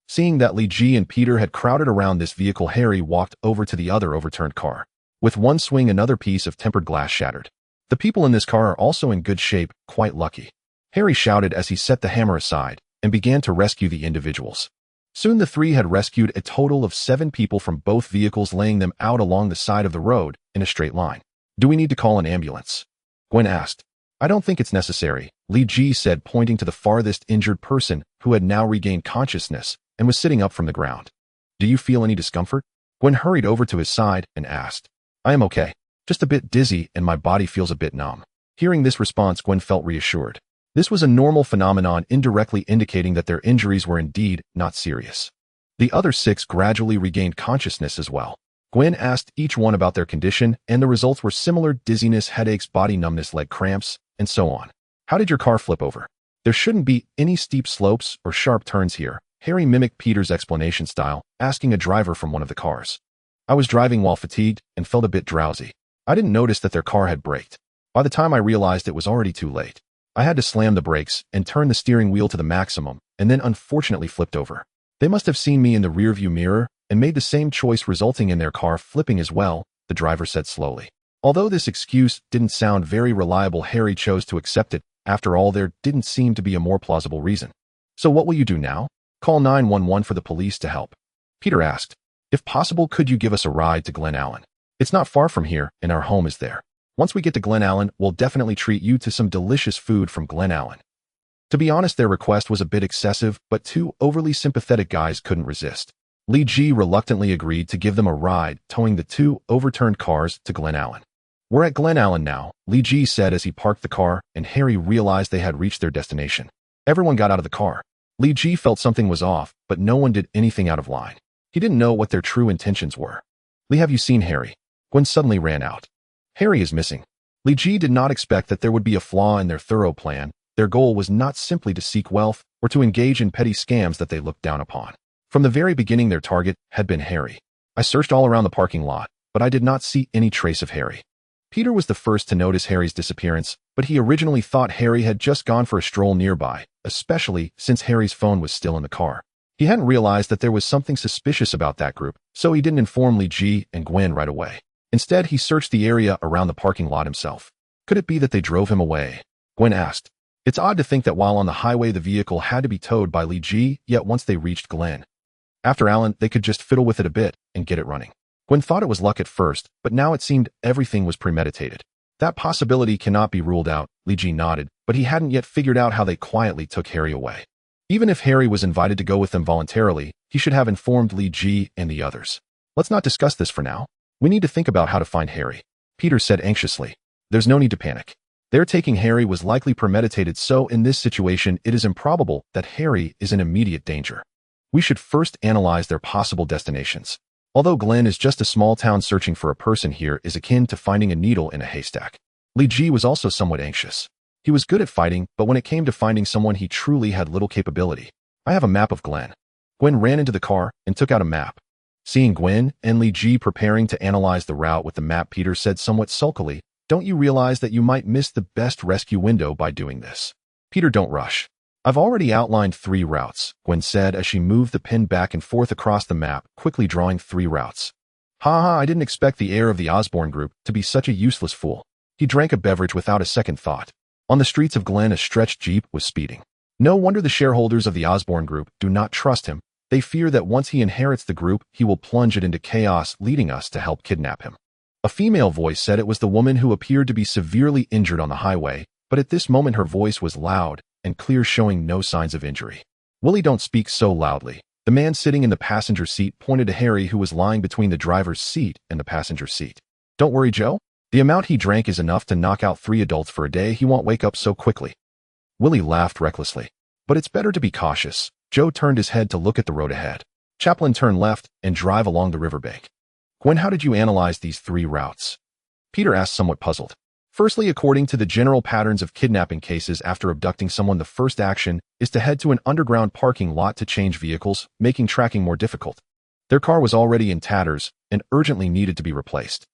Speaker 1: Seeing that Li Ji and Peter had crowded around this vehicle, Harry walked over to the other overturned car. With one swing, another piece of tempered glass shattered. The people in this car are also in good shape, quite lucky. Harry shouted as he set the hammer aside and began to rescue the individuals. Soon the three had rescued a total of 7 people from both vehicles, laying them out along the side of the road in a straight line. Do we need to call an ambulance? Gwen asked. I don't think it's necessary, Li Ji said, pointing to the farthest injured person who had now regained consciousness and was sitting up from the ground. Do you feel any discomfort? Gwen hurried over to his side and asked. I am okay. Just a bit dizzy and my body feels a bit numb. Hearing this response, Gwen felt reassured. This was a normal phenomenon, indirectly indicating that their injuries were indeed not serious. The other 6 gradually regained consciousness as well. Gwen asked each one about their condition, and the results were similar: dizziness, headaches, body numbness, leg cramps, and so on. How did your car flip over? There shouldn't be any steep slopes or sharp turns here, Harry mimicked Peter's explanation style, asking a driver from one of the cars. I was driving while fatigued and felt a bit drowsy. I didn't notice that their car had braked. By the time I realized, it was already too late. I had to slam the brakes and turn the steering wheel to the maximum, and then unfortunately flipped over. They must have seen me in the rearview mirror and made the same choice, resulting in their car flipping as well, the driver said slowly. Although this excuse didn't sound very reliable, Harry chose to accept it. After all, there didn't seem to be a more plausible reason. So what will you do now? Call 911 for the police to help. Peter asked. If possible, could you give us a ride to Glen Allen? It's not far from here, and our home is there. Once we get to Glen Allen, we'll definitely treat you to some delicious food from Glen Allen. To be honest, their request was a bit excessive, but 2 overly sympathetic guys couldn't resist. Li Ji reluctantly agreed to give them a ride, towing the 2 overturned cars to Glen Allen. We're at Glen Allen now, Li Ji said as he parked the car, and Harry realized they had reached their destination. Everyone got out of the car. Li Ji felt something was off, but no one did anything out of line. He didn't know what their true intentions were. Li, have you seen Harry? Gwen suddenly ran out. Harry is missing. Li Ji did not expect that there would be a flaw in their thorough plan. Their goal was not simply to seek wealth or to engage in petty scams that they looked down upon. From the very beginning, their target had been Harry. I searched all around the parking lot, but I did not see any trace of Harry. Peter was the first to notice Harry's disappearance, but he originally thought Harry had just gone for a stroll nearby, especially since Harry's phone was still in the car. He hadn't realized that there was something suspicious about that group, so he didn't inform Li Ji and Gwen right away. Instead, he searched the area around the parking lot himself. Could it be that they drove him away? Gwen asked. It's odd to think that while on the highway the vehicle had to be towed by Li Ji, yet once they reached Glen Allen, they could just fiddle with it a bit and get it running. Gwen thought it was luck at first, but now it seemed everything was premeditated. That possibility cannot be ruled out, Li Ji nodded, but he hadn't yet figured out how they quietly took Harry away. Even if Harry was invited to go with them voluntarily, he should have informed Li Ji and the others. Let's not discuss this for now. We need to think about how to find Harry, Peter said anxiously. There's no need to panic. Their taking Harry was likely premeditated, so in this situation it is improbable that Harry is in immediate danger. We should first analyze their possible destinations. Although Glen is just a small town, searching for a person here is akin to finding a needle in a haystack. Li Ji was also somewhat anxious. He was good at fighting, but when it came to finding someone, he truly had little capability. I have a map of Glen. Gwen ran into the car and took out a map. Seeing Gwen and Li Ji preparing to analyze the route with the map, Peter said somewhat sulkily, "Don't you realize that you might miss the best rescue window by doing this?" Peter, don't rush. I've already outlined 3 routes, Gwen said as she moved the pin back and forth across the map, quickly drawing 3 routes. Haha, I didn't expect the heir of the Osborn group to be such a useless fool. He drank a beverage without a second thought. On the streets of Glen, a stretched jeep was speeding. No wonder the shareholders of the Osborn group do not trust him. They fear that once he inherits the group, he will plunge it into chaos, leading us to help kidnap him. A female voice said it was the woman who appeared to be severely injured on the highway, but at this moment her voice was loud and clear, showing no signs of injury. Willie, don't speak so loudly. The man sitting in the passenger seat pointed to Harry, who was lying between the driver's seat and the passenger seat. Don't worry, Joe. The amount he drank is enough to knock out 3 adults for a day. He won't wake up so quickly. Willie laughed recklessly. But it's better to be cautious. Joe turned his head to look at the road ahead. Chaplin, turn left and drive along the riverbank. Gwen, how did you analyze these 3 routes? Peter asked, somewhat puzzled. Firstly, according to the general patterns of kidnapping cases, after abducting someone, the first action is to head to an underground parking lot to change vehicles, making tracking more difficult. Their car was already in tatters and urgently needed to be replaced.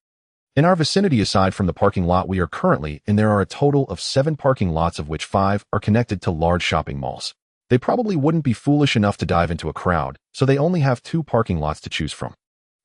Speaker 1: In our vicinity, aside from the parking lot we are currently in, there are a total of 7 parking lots, of which 5 are connected to large shopping malls. They probably wouldn't be foolish enough to dive into a crowd, so they only have 2 parking lots to choose from.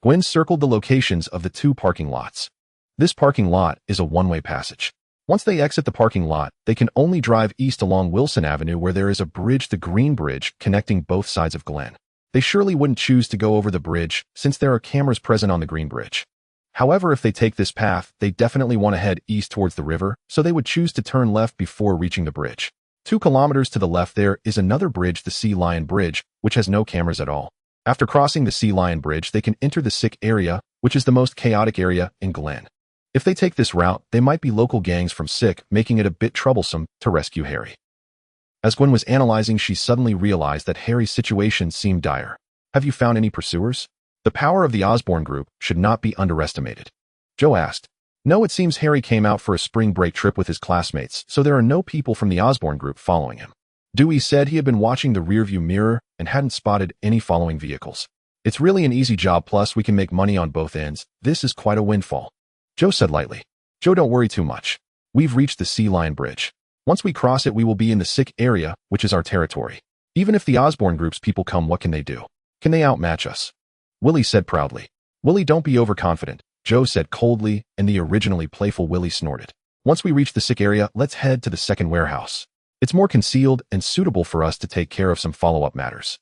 Speaker 1: Gwen circled the locations of the 2 parking lots. This parking lot is a one-way passage. Once they exit the parking lot, they can only drive east along Wilson Avenue, where there is a bridge, the Green Bridge, connecting both sides of Glen. They surely wouldn't choose to go over the bridge, since there are cameras present on the Green Bridge. However, if they take this path, they definitely want to head east towards the river, so they would choose to turn left before reaching the bridge. 2 kilometers to the left there is another bridge, the Sea Lion Bridge, which has no cameras at all. After crossing the Sea Lion Bridge, they can enter the sick area, which is the most chaotic area in Glen. If they take this route, they might be local gangs from Sick, making it a bit troublesome to rescue Harry. As Gwen was analyzing, she suddenly realized that Harry's situation seemed dire. Have you found any pursuers? The power of the Osborn group should not be underestimated. Joe asked. No, it seems Harry came out for a spring break trip with his classmates, so there are no people from the Osborn group following him. Dewey said he had been watching the rearview mirror and hadn't spotted any following vehicles. It's really an easy job, plus we can make money on both ends. This is quite a windfall. Joe said lightly. Joe, don't worry too much. We've reached the Sea Lion Bridge. Once we cross it, we will be in the Sick area, which is our territory. Even if the Osborn group's people come, what can they do? Can they outmatch us? Willie said proudly. Willie, don't be overconfident, Joe said coldly, and the originally playful Willie snorted. Once we reach the Sick area, let's head to the second warehouse. It's more concealed and suitable for us to take care of some follow-up matters.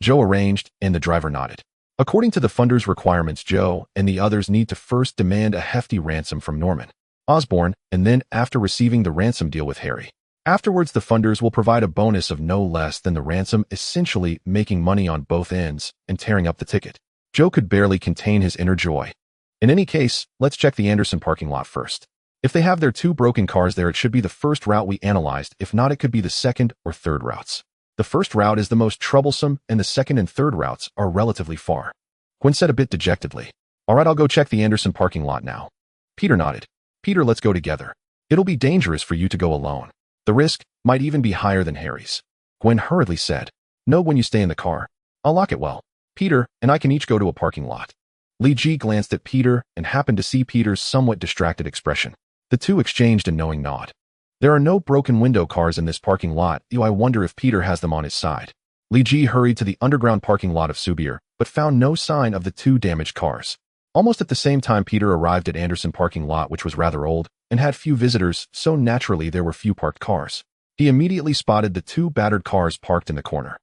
Speaker 1: Joe arranged, and the driver nodded. According to the funder's requirements, Joe and the others need to first demand a hefty ransom from Norman Osborn, and then, after receiving the ransom, deal with Harry. Afterwards, the funders will provide a bonus of no less than the ransom, essentially making money on both ends and tearing up the ticket. Joe could barely contain his inner joy. In any case, let's check the Anderson parking lot first. If they have their 2 broken cars there, it should be the first route we analyzed. If not, it could be the second or third routes. The first route is the most troublesome, and the second and third routes are relatively far. Gwen said a bit dejectedly. All right, I'll go check the Anderson parking lot now. Peter nodded. Peter, let's go together. It'll be dangerous for you to go alone. The risk might even be higher than Harry's. Gwen hurriedly said. No, when you stay in the car. I'll lock it well. Peter and I can each go to a parking lot. Li Ji glanced at Peter and happened to see Peter's somewhat distracted expression. The two exchanged a knowing nod. There are no broken window cars in this parking lot. I wonder if Peter has them on his side. Li Ji hurried to the underground parking lot of Subir, but found no sign of the 2 damaged cars. Almost at the same time, Peter arrived at Anderson parking lot, which was rather old and had few visitors, so naturally there were few parked cars. He immediately spotted the 2 battered cars parked in the corner.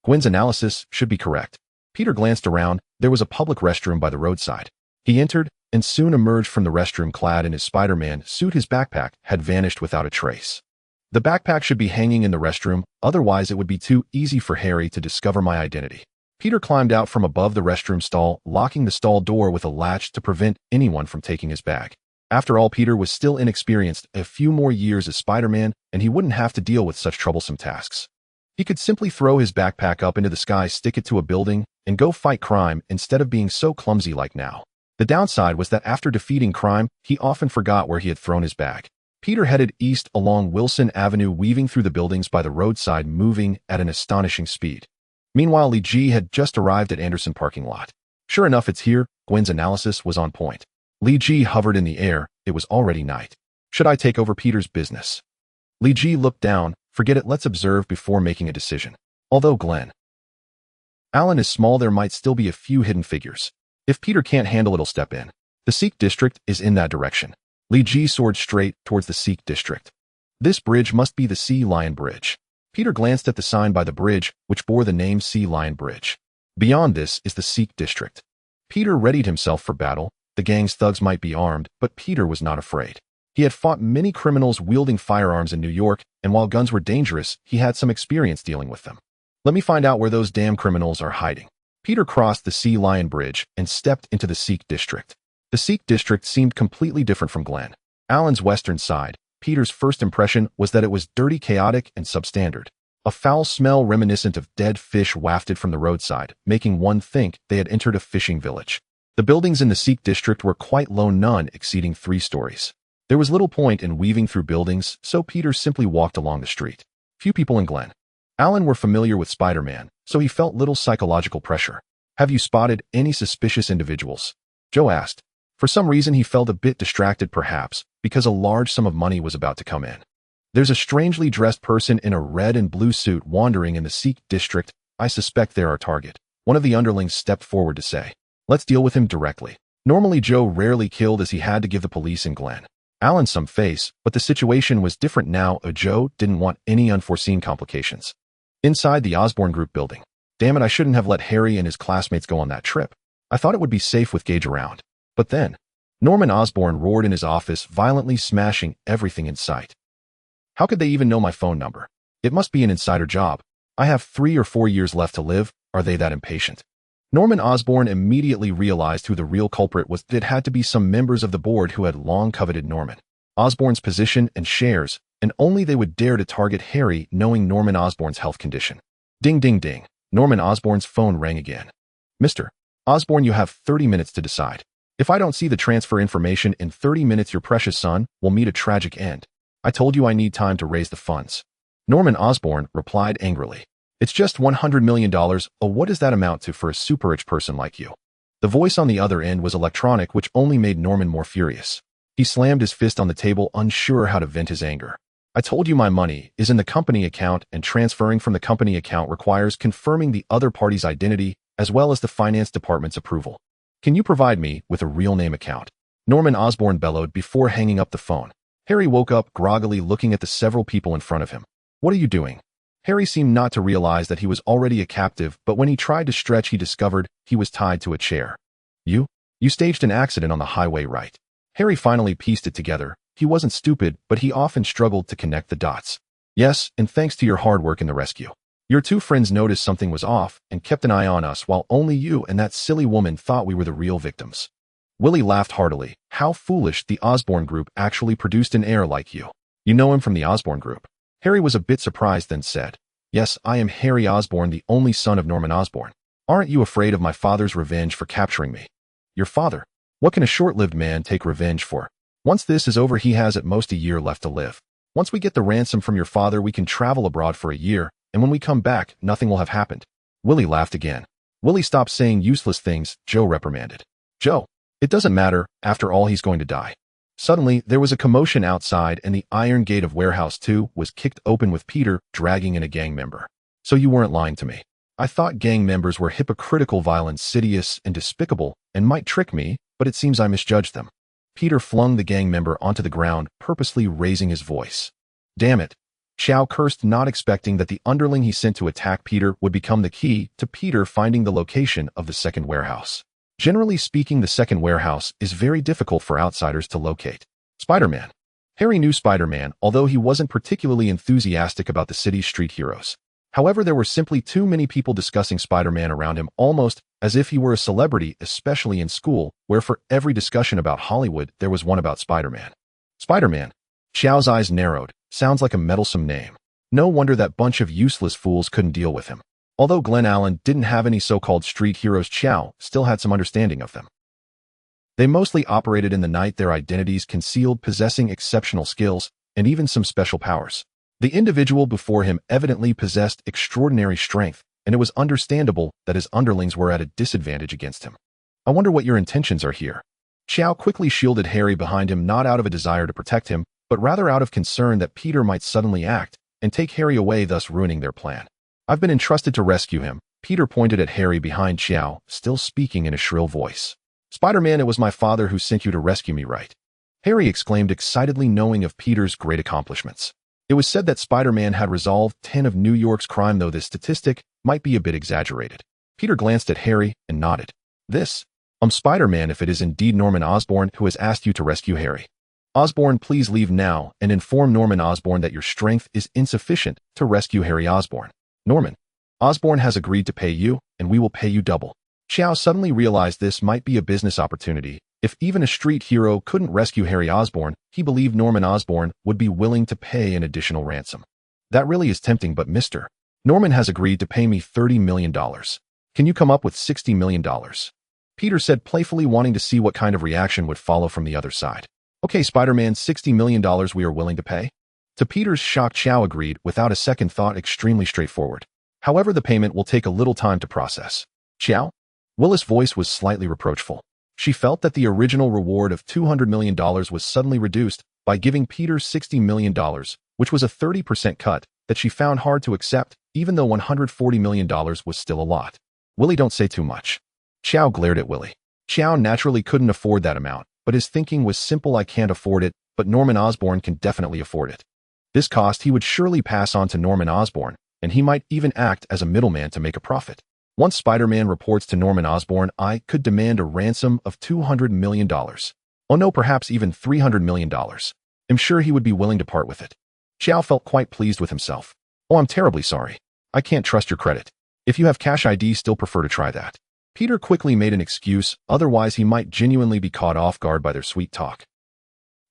Speaker 1: Gwen's analysis should be correct. Peter glanced around. There was a public restroom by the roadside. He entered and soon emerged from the restroom clad in his Spider-Man suit. His backpack had vanished without a trace. The backpack should be hanging in the restroom, otherwise it would be too easy for Harry to discover my identity. Peter climbed out from above the restroom stall, locking the stall door with a latch to prevent anyone from taking his bag. After all, Peter was still inexperienced, a few more years as Spider-Man, and he wouldn't have to deal with such troublesome tasks. He could simply throw his backpack up into the sky, stick it to a building, and go fight crime instead of being so clumsy like now. The downside was that after defeating crime, he often forgot where he had thrown his bag. Peter headed east along Wilson Avenue, weaving through the buildings by the roadside, moving at an astonishing speed. Meanwhile, Lee G had just arrived at Anderson parking lot. Sure enough, it's here. Gwen's analysis was on point. Lee G hovered in the air. It was already night. Should I take over Peter's business? Lee G looked down. Forget it, let's observe before making a decision. Although Glenn Allen is small, there might still be a few hidden figures. If Peter can't handle it, he'll step in. The Sikh district is in that direction. Lee G soared straight towards the Sikh district. This bridge must be the Sea Lion Bridge. Peter glanced at the sign by the bridge, which bore the name Sea Lion Bridge. Beyond this is the Sikh district. Peter readied himself for battle. The gang's thugs might be armed, but Peter was not afraid. He had fought many criminals wielding firearms in New York, and while guns were dangerous, he had some experience dealing with them. Let me find out where those damn criminals are hiding. Peter crossed the Sea Lion Bridge and stepped into the Sikh district. The Sikh district seemed completely different from Glen Allen's western side. Peter's first impression was that it was dirty, chaotic, and substandard. A foul smell reminiscent of dead fish wafted from the roadside, making one think they had entered a fishing village. The buildings in the Sikh district were quite low, none exceeding 3 stories. There was little point in weaving through buildings, so Peter simply walked along the street. Few people in Glen Allen were familiar with Spider-Man, so he felt little psychological pressure. Have you spotted any suspicious individuals? Joe asked. For some reason, he felt a bit distracted, perhaps because a large sum of money was about to come in. There's a strangely dressed person in a red and blue suit wandering in the Sikh district. I suspect they're our target. One of the underlings stepped forward to say. Let's deal with him directly. Normally, Joe rarely killed, as he had to give the police and Glen Allen some face, but the situation was different now. Joe didn't want any unforeseen complications. Inside the Osborn Group building. Damn it, I shouldn't have let Harry and his classmates go on that trip. I thought it would be safe with Gage around. But then, Norman Osborn roared in his office, violently smashing everything in sight. How could they even know my phone number? It must be an insider job. I have 3 or 4 years left to live. Are they that impatient? Norman Osborn immediately realized who the real culprit was. It had to be some members of the board who had long coveted Norman Osborn's position and shares, and only they would dare to target Harry, knowing Norman Osborn's health condition. Ding, ding, ding. Norman Osborn's phone rang again. Mr. Osborn, you have 30 minutes to decide. If I don't see the transfer information in 30 minutes, your precious son will meet a tragic end. I told you I need time to raise the funds. Norman Osborn replied angrily. It's just $100 million. Oh, what does that amount to for a super-rich person like you? The voice on the other end was electronic, which only made Norman more furious. He slammed his fist on the table, unsure how to vent his anger. I told you my money is in the company account, and transferring from the company account requires confirming the other party's identity as well as the finance department's approval. Can you provide me with a real name account? Norman Osborn bellowed before hanging up the phone. Harry woke up groggily, looking at the several people in front of him. What are you doing? Harry seemed not to realize that he was already a captive, but when he tried to stretch, he discovered he was tied to a chair. You staged an accident on the highway, right? Harry finally pieced it together. He wasn't stupid, but he often struggled to connect the dots. Yes, and thanks to your hard work in the rescue. Your 2 friends noticed something was off and kept an eye on us, while only you and that silly woman thought we were the real victims. Willie laughed heartily. How foolish. The Osborn Group actually produced an heir like you. You know him from the Osborn Group. Harry was a bit surprised, then said, Yes, I am Harry Osborn, the only son of Norman Osborn. Aren't you afraid of my father's revenge for capturing me? Your father? What can a short-lived man take revenge for? Once this is over, he has at most a year left to live. Once we get the ransom from your father, we can travel abroad for a year, and when we come back, nothing will have happened. Willie laughed again. Willie, stop saying useless things, Joe reprimanded. Joe, it doesn't matter. After all, he's going to die. Suddenly, there was a commotion outside, and the iron gate of Warehouse 2 was kicked open with Peter dragging in a gang member. So you weren't lying to me. I thought gang members were hypocritical, vile, insidious, and despicable, and might trick me, but it seems I misjudged them. Peter flung the gang member onto the ground, purposely raising his voice. Damn it. Chow cursed, not expecting that the underling he sent to attack Peter would become the key to Peter finding the location of the second warehouse. Generally speaking, the second warehouse is very difficult for outsiders to locate. Spider-Man. Harry knew Spider-Man, although he wasn't particularly enthusiastic about the city's street heroes. However, there were simply too many people discussing Spider-Man around him, almost as if he were a celebrity, especially in school, where for every discussion about Hollywood, there was one about Spider-Man. Spider-Man. Xiao's eyes narrowed. Sounds like a meddlesome name. No wonder that bunch of useless fools couldn't deal with him. Although Glen Allen didn't have any so-called street heroes, Xiao still had some understanding of them. They mostly operated in the night, their identities concealed, possessing exceptional skills, and even some special powers. The individual before him evidently possessed extraordinary strength, and it was understandable that his underlings were at a disadvantage against him. I wonder what your intentions are here. Xiao quickly shielded Harry behind him, not out of a desire to protect him, but rather out of concern that Peter might suddenly act and take Harry away, thus ruining their plan. I've been entrusted to rescue him. Peter pointed at Harry behind Xiao, still speaking in a shrill voice. Spider-Man, it was my father who sent you to rescue me, right? Harry exclaimed excitedly, knowing of Peter's great accomplishments. It was said that Spider-Man had resolved 10 of New York's crime, though this statistic might be a bit exaggerated. Peter glanced at Harry and nodded. Spider-Man, if it is indeed Norman Osborn who has asked you to rescue Harry. Osborn, please leave now and inform Norman Osborn that your strength is insufficient to rescue Harry Osborn. Norman. Osborn has agreed to pay you, and we will pay you double. Xiao suddenly realized this might be a business opportunity. If even a street hero couldn't rescue Harry Osborn, he believed Norman Osborn would be willing to pay an additional ransom. That really is tempting, but Mr. Norman has agreed to pay me $30 million. Can you come up with $60 million? Peter said playfully, wanting to see what kind of reaction would follow from the other side. Okay, Spider-Man, $60 million we are willing to pay? To Peter's shock, Xiao agreed without a second thought, extremely straightforward. However, the payment will take a little time to process. Xiao? Willis' voice was slightly reproachful. She felt that the original reward of $200 million was suddenly reduced by giving Peter $60 million, which was a 30% cut that she found hard to accept, even though $140 million was still a lot. Willie, don't say too much. Xiao glared at Willie. Xiao naturally couldn't afford that amount, but his thinking was simple. I can't afford it, but Norman Osborn can definitely afford it. This cost he would surely pass on to Norman Osborn, and he might even act as a middleman to make a profit. Once Spider-Man reports to Norman Osborn, I could demand a ransom of $200 million. Oh no, perhaps even $300 million. I'm sure he would be willing to part with it. Xiao felt quite pleased with himself. Oh, I'm terribly sorry. I can't trust your credit. If you have cash ID, still prefer to try that. Peter quickly made an excuse, otherwise he might genuinely be caught off guard by their sweet talk.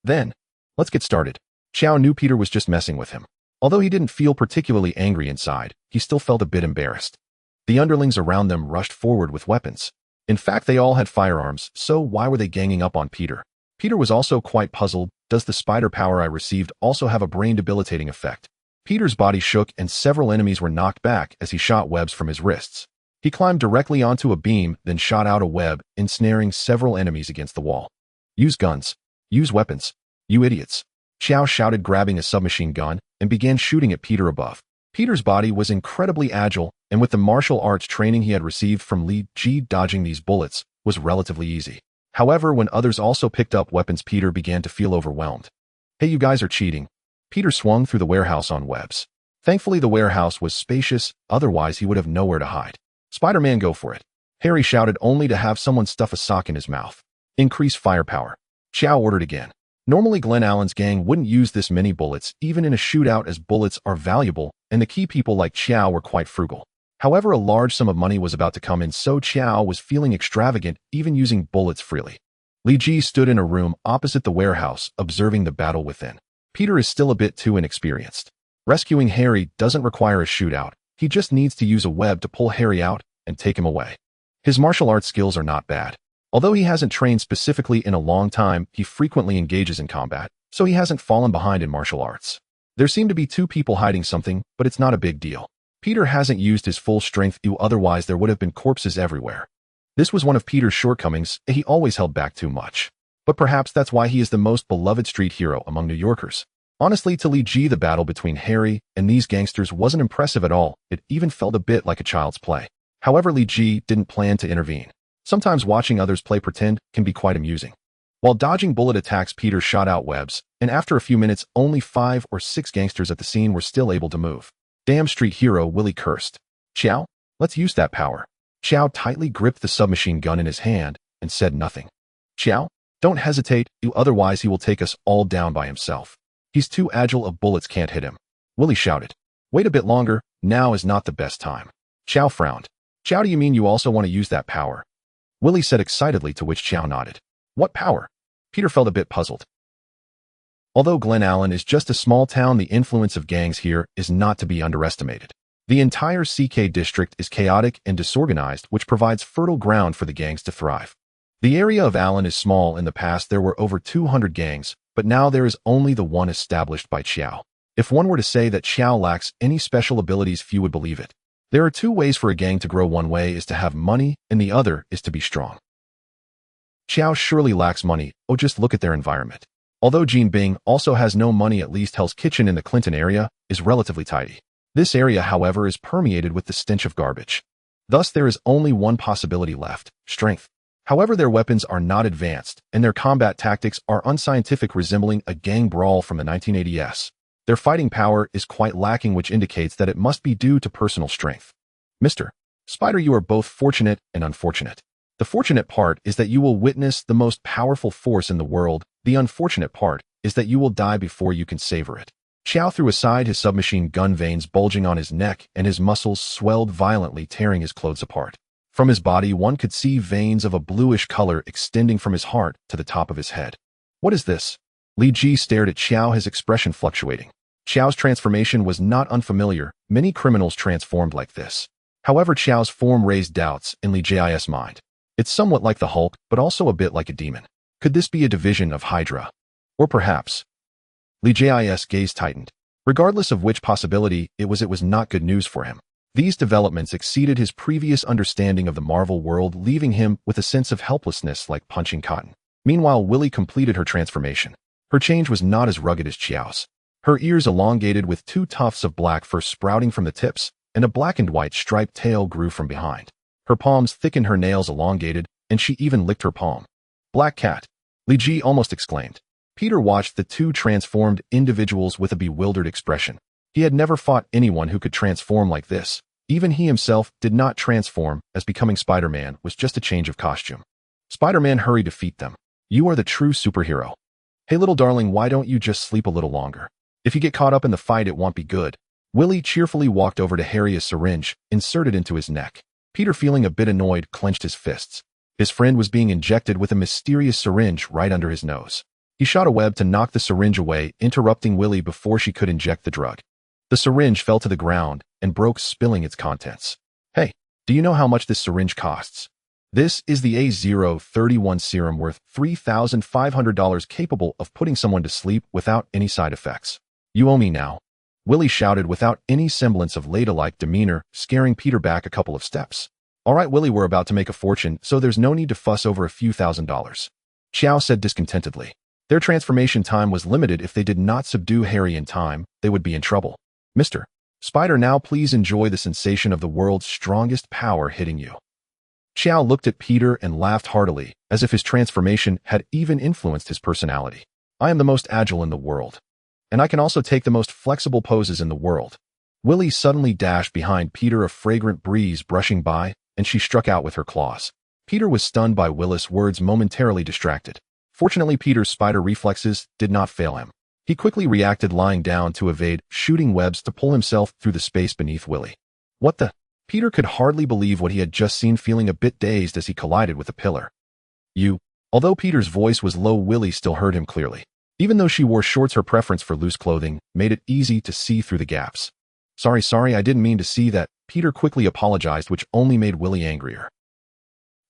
Speaker 1: Then, let's get started. Xiao knew Peter was just messing with him. Although he didn't feel particularly angry inside, he still felt a bit embarrassed. The underlings around them rushed forward with weapons. In fact, they all had firearms, so why were they ganging up on Peter? Peter was also quite puzzled. Does the spider power I received also have a brain-debilitating effect? Peter's body shook and several enemies were knocked back as he shot webs from his wrists. He climbed directly onto a beam, then shot out a web, ensnaring several enemies against the wall. Use guns. Use weapons. You idiots. Xiao shouted, grabbing a submachine gun, and began shooting at Peter above. Peter's body was incredibly agile, and with the martial arts training he had received from Li Ji, dodging these bullets was relatively easy. However, when others also picked up weapons, Peter began to feel overwhelmed. Hey, you guys are cheating. Peter swung through the warehouse on webs. Thankfully, the warehouse was spacious, otherwise he would have nowhere to hide. Spider-Man, go for it. Harry shouted, only to have someone stuff a sock in his mouth. Increase firepower. Xiao ordered again. Normally, Glen Allen's gang wouldn't use this many bullets, even in a shootout, as bullets are valuable, and the key people like Xiao were quite frugal. However, a large sum of money was about to come in, so Xiao was feeling extravagant, even using bullets freely. Li Ji stood in a room opposite the warehouse, observing the battle within. Peter is still a bit too inexperienced. Rescuing Harry doesn't require a shootout. He just needs to use a web to pull Harry out and take him away. His martial arts skills are not bad. Although he hasn't trained specifically in a long time, he frequently engages in combat, so he hasn't fallen behind in martial arts. There seem to be two people hiding something, but it's not a big deal. Peter hasn't used his full strength, otherwise there would have been corpses everywhere. This was one of Peter's shortcomings. He always held back too much. But perhaps that's why he is the most beloved street hero among New Yorkers. Honestly, to Li Ji, the battle between Harry and these gangsters wasn't impressive at all. It even felt a bit like a child's play. However, Li Ji didn't plan to intervene. Sometimes watching others play pretend can be quite amusing. While dodging bullet attacks, Peter shot out webs, and after a few minutes, only 5 or 6 gangsters at the scene were still able to move. Damn street hero, Willie cursed. Xiao, let's use that power. Xiao tightly gripped the submachine gun in his hand and said nothing. Xiao, Don't hesitate, otherwise he will take us all down by himself. He's too agile, bullets can't hit him. Willie shouted. Wait a bit longer, now is not the best time. Chow frowned. Chow, do you mean you also want to use that power? Willie said excitedly, to which Chow nodded. What power? Peter felt a bit puzzled. Although Glen Allen is just a small town, the influence of gangs here is not to be underestimated. The entire CK district is chaotic and disorganized, which provides fertile ground for the gangs to thrive. The area of Allen is small. In the past there were over 200 gangs, but now there is only the one established by Chow. If one were to say that Chow lacks any special abilities, few would believe it. There are two ways for a gang to grow. One way is to have money, and the other is to be strong. Chow surely lacks money. Oh, just look at their environment. Although Gene Bing also has no money, at least Hell's Kitchen in the Clinton area is relatively tidy. This area, however, is permeated with the stench of garbage. Thus, there is only one possibility left: strength. However, their weapons are not advanced, and their combat tactics are unscientific, resembling a gang brawl from the 1980s. Their fighting power is quite lacking, which indicates that it must be due to personal strength. Mr. Spider, you are both fortunate and unfortunate. The fortunate part is that you will witness the most powerful force in the world. The unfortunate part is that you will die before you can savor it. Chow threw aside his submachine gun, veins bulging on his neck, and his muscles swelled violently, tearing his clothes apart. From his body, one could see veins of a bluish color extending from his heart to the top of his head. What is this? Li Ji stared at Chow, his expression fluctuating. Chow's transformation was not unfamiliar. Many criminals transformed like this. However, Chow's form raised doubts in Li Ji's mind. It's somewhat like the Hulk, but also a bit like a demon. Could this be a division of Hydra? Or perhaps... Li Ji's gaze tightened. Regardless of which possibility it was not good news for him. These developments exceeded his previous understanding of the Marvel world, leaving him with a sense of helplessness like punching cotton. Meanwhile, Willie completed her transformation. Her change was not as rugged as Chow's. Her ears elongated with two tufts of black fur sprouting from the tips, and a black and white striped tail grew from behind. Her palms thickened, her nails elongated, and she even licked her palm. Black cat! Li Ji almost exclaimed. Peter watched the two transformed individuals with a bewildered expression. He had never fought anyone who could transform like this. Even he himself did not transform, as becoming Spider-Man was just a change of costume. Spider-Man hurried to defeat them. You are the true superhero. Hey little darling, why don't you just sleep a little longer? If you get caught up in the fight, it won't be good. Willie cheerfully walked over to Harry, a syringe inserted into his neck. Peter, feeling a bit annoyed, clenched his fists. His friend was being injected with a mysterious syringe right under his nose. He shot a web to knock the syringe away, interrupting Willie before she could inject the drug. The syringe fell to the ground and broke, spilling its contents. Hey, do you know how much this syringe costs? This is the A031 serum worth $3,500, capable of putting someone to sleep without any side effects. You owe me now. Willie shouted without any semblance of ladylike demeanor, scaring Peter back a couple of steps. All right, Willie, we're about to make a fortune, so there's no need to fuss over a few $1,000s. Chow said discontentedly. Their transformation time was limited. If they did not subdue Harry in time, they would be in trouble. Mr. Spider, now please enjoy the sensation of the world's strongest power hitting you. Chow looked at Peter and laughed heartily, as if his transformation had even influenced his personality. I am the most agile in the world. And I can also take the most flexible poses in the world. Willie suddenly dashed behind Peter, a fragrant breeze brushing by, and she struck out with her claws. Peter was stunned by Willis' words, momentarily distracted. Fortunately, Peter's spider reflexes did not fail him. He quickly reacted, lying down to evade, shooting webs to pull himself through the space beneath Willie. What the? Peter could hardly believe what he had just seen, feeling a bit dazed as he collided with a pillar. You. Although Peter's voice was low, Willie still heard him clearly. Even though she wore shorts, her preference for loose clothing made it easy to see through the gaps. Sorry, I didn't mean to see that. Peter quickly apologized, which only made Willie angrier.